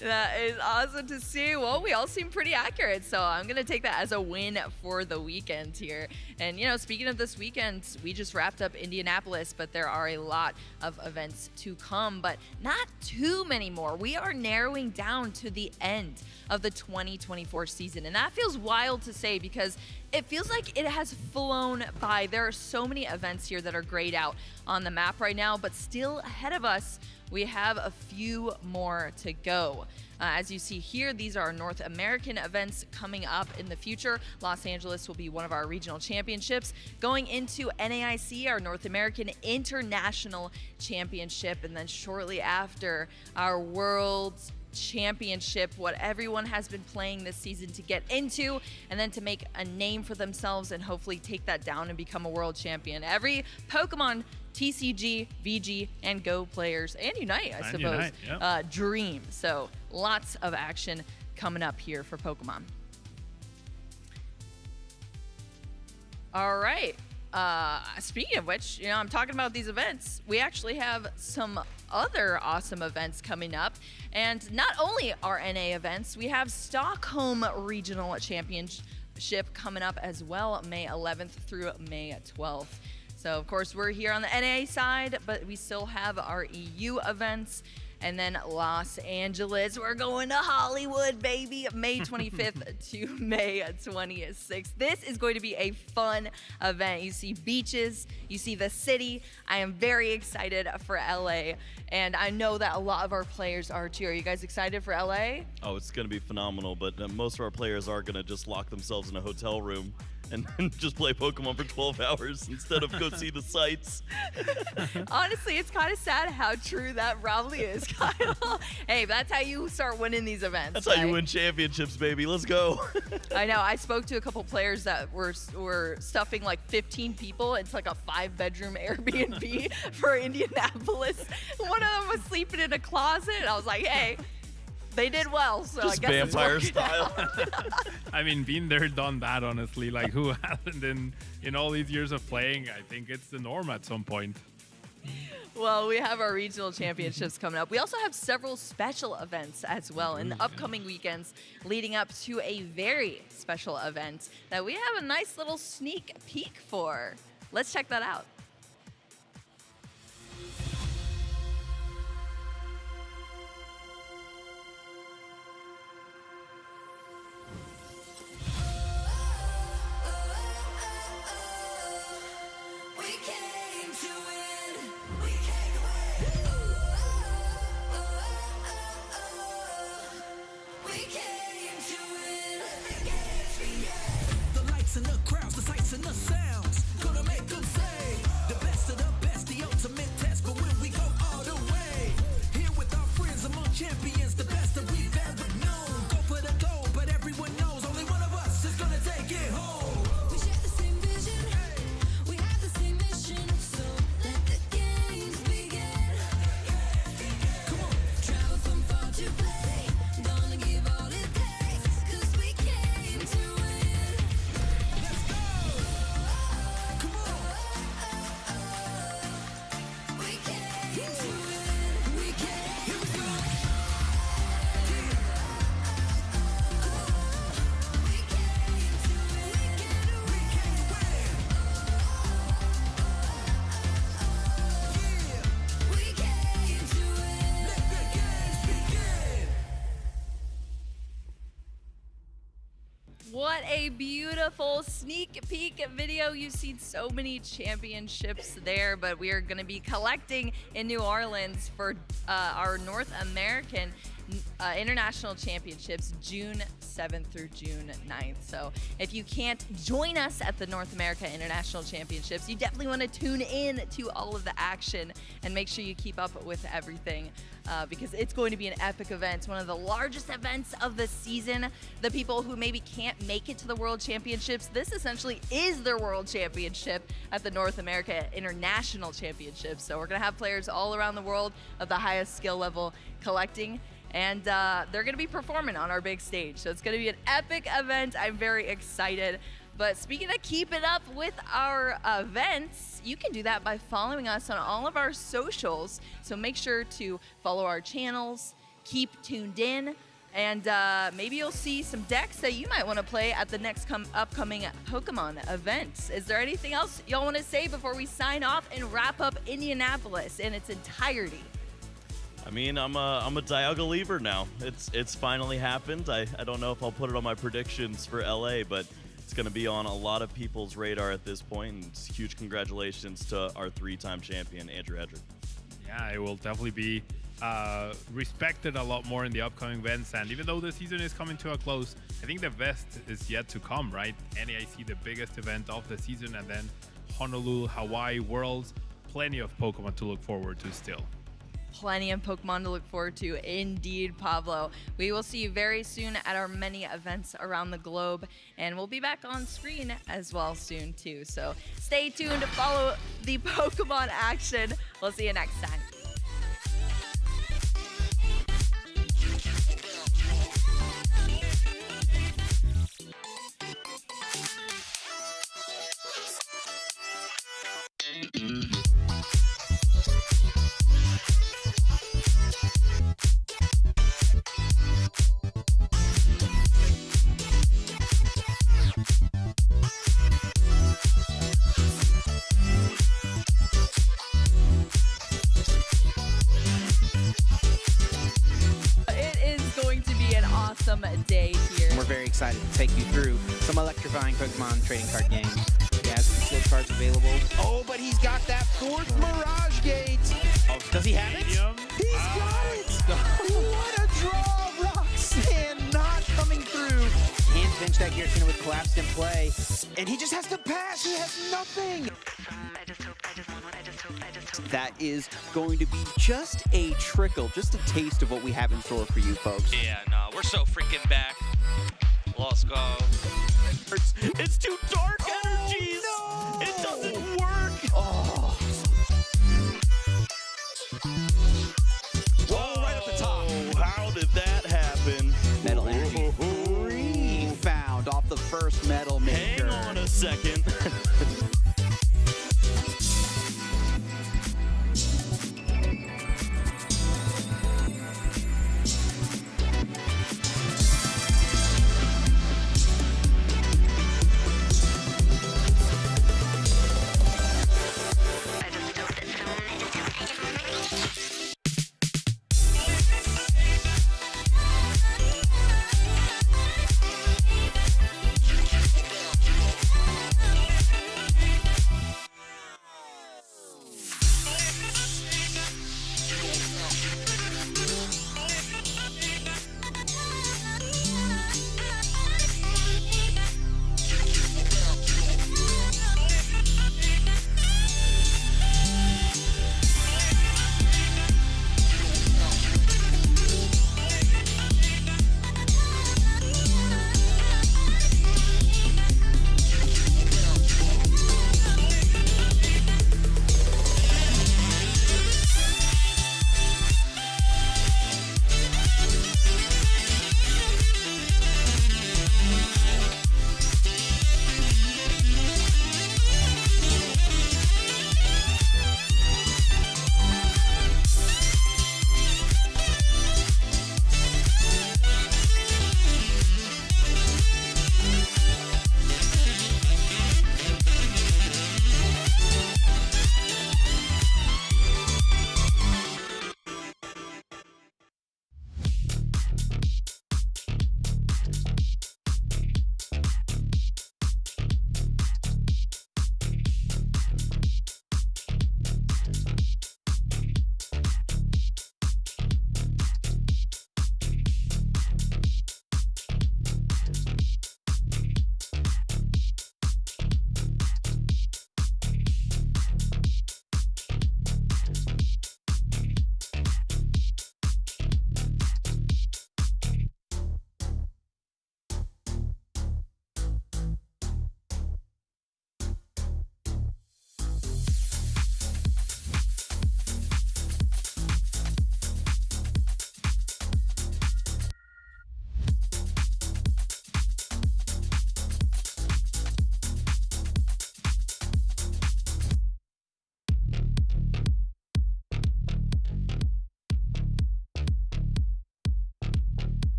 That is awesome to see. Well, we all seem pretty accurate, so I'm going to take that as a win for the weekend here. And, you know, speaking of this weekend, we just wrapped up Indianapolis, but there are a lot of events to come, but not too many more. We are narrowing down to the end of the 2024 season, and that feels wild to say because it feels like it has flown by. There are so many events here that are grayed out on the map right now, but still ahead of us, we have a few more to go. As you see here, these are North American events coming up in the future. Los Angeles will be one of our regional championships. Going into NAIC, our North American International Championship, and then shortly after, our World Championship, what everyone has been playing this season to get into, and then to make a name for themselves and hopefully take that down and become a world champion. Every Pokemon TCG, VG, and Go players, and Unite, I suppose, dream. So lots of action coming up here for Pokemon. All right. Speaking of which, you know, I'm talking about these events. We actually have some other awesome events coming up. And not only are NA events, we have Stockholm Regional Championship coming up as well, May 11th through May 12th. So, of course, we're here on the NA side, but we still have our EU events. And then Los Angeles, we're going to Hollywood, baby, May 25th to May 26th. This is going to be a fun event. You see beaches, you see the city. I am very excited for LA, and I know that a lot of our players are too. Are you guys excited for LA? Oh, it's going to be phenomenal, but most of our players are going to just lock themselves in a hotel room and just play Pokemon for 12 hours instead of go see the sights. Honestly, it's kind of sad how true that probably is, Kyle. Hey, that's how you start winning these events. That's how you win championships, baby. Let's go. I know. I spoke to a couple players that were stuffing like 15 people into like a 5-bedroom Airbnb for Indianapolis. One of them was sleeping in a closet. I was like, hey, they did well, so just I guess vampire style. I mean, been there, done that, honestly. Like, who hasn't in all these years of playing? I think it's the norm at some point. Well, we have our regional championships coming up. We also have several special events as well in the upcoming weekends leading up to a very special event that we have a nice little sneak peek for. Let's check that out. And the crowds, the sights and the sounds, gonna make them say the best of the best, the ultimate test. But when we go all the way, here with our friends among champions, the best that we've ever known. Go for the goal, but everyone knows only one of us is gonna take it home. We share the same vision, we have the same mission, so let the games begin. Come on, travel from far to play, gonna give all it takes, 'cause we came to win. What a beautiful sneak peek video. You've seen so many championships there, but we are going to be collecting in New Orleans for our North American International Championships, June 7th through June 9th. So if you can't join us at the North America International Championships, you definitely want to tune in to all of the action and make sure you keep up with everything because it's going to be an epic event, one of the largest events of the season. The people who maybe can't make it to the World Championships, this essentially is their World Championship at the North America International Championships. So we're going to have players all around the world of the highest skill level collecting, and they're going to be performing on our big stage. So it's going to be an epic event. I'm very excited. But speaking of keeping up with our events, you can do that by following us on all of our socials. So make sure to follow our channels keep tuned in. And maybe you'll see some decks that you might want to play at the next upcoming Pokemon events. Is there anything else y'all want to say before we sign off and wrap up Indianapolis in its entirety? I mean, I'm a Dialga Lever now. It's finally happened. I don't know if I'll put it on my predictions for LA, but it's going to be on a lot of people's radar at this point. And it's huge congratulations to our 3-time champion, Andrew Edrick. Yeah, it will definitely be respected a lot more in the upcoming events. And even though the season is coming to a close, I think the best is yet to come, right? NAIC, the biggest event of the season, and then Honolulu, Hawaii, Worlds. Plenty of Pokemon to look forward to still. Plenty of Pokemon to look forward to, indeed, Pablo. We will see you very soon at our many events around the globe, and we'll be back on screen as well soon, too. So stay tuned to follow the Pokemon action. We'll see you next time. Day here. We're very excited to take you through some electrifying Pokemon trading card games. He has some sealed cards available. Oh, but he's got that 4th Mirage Gate. Oh, does he have it? He's got it. What a draw. Roxanne not coming through. Can't bench that Giratina with collapsed in play. And he just has to pass. He has nothing. That is going to be just a trickle, just a taste of what we have in store for you folks. Yeah, no, we're so freaking back. Let's go. It's too dark energies. No! It doesn't work. Oh. Whoa, right at the top. How did that happen? Metal energy. Found off the first metal maker. Hang on a second.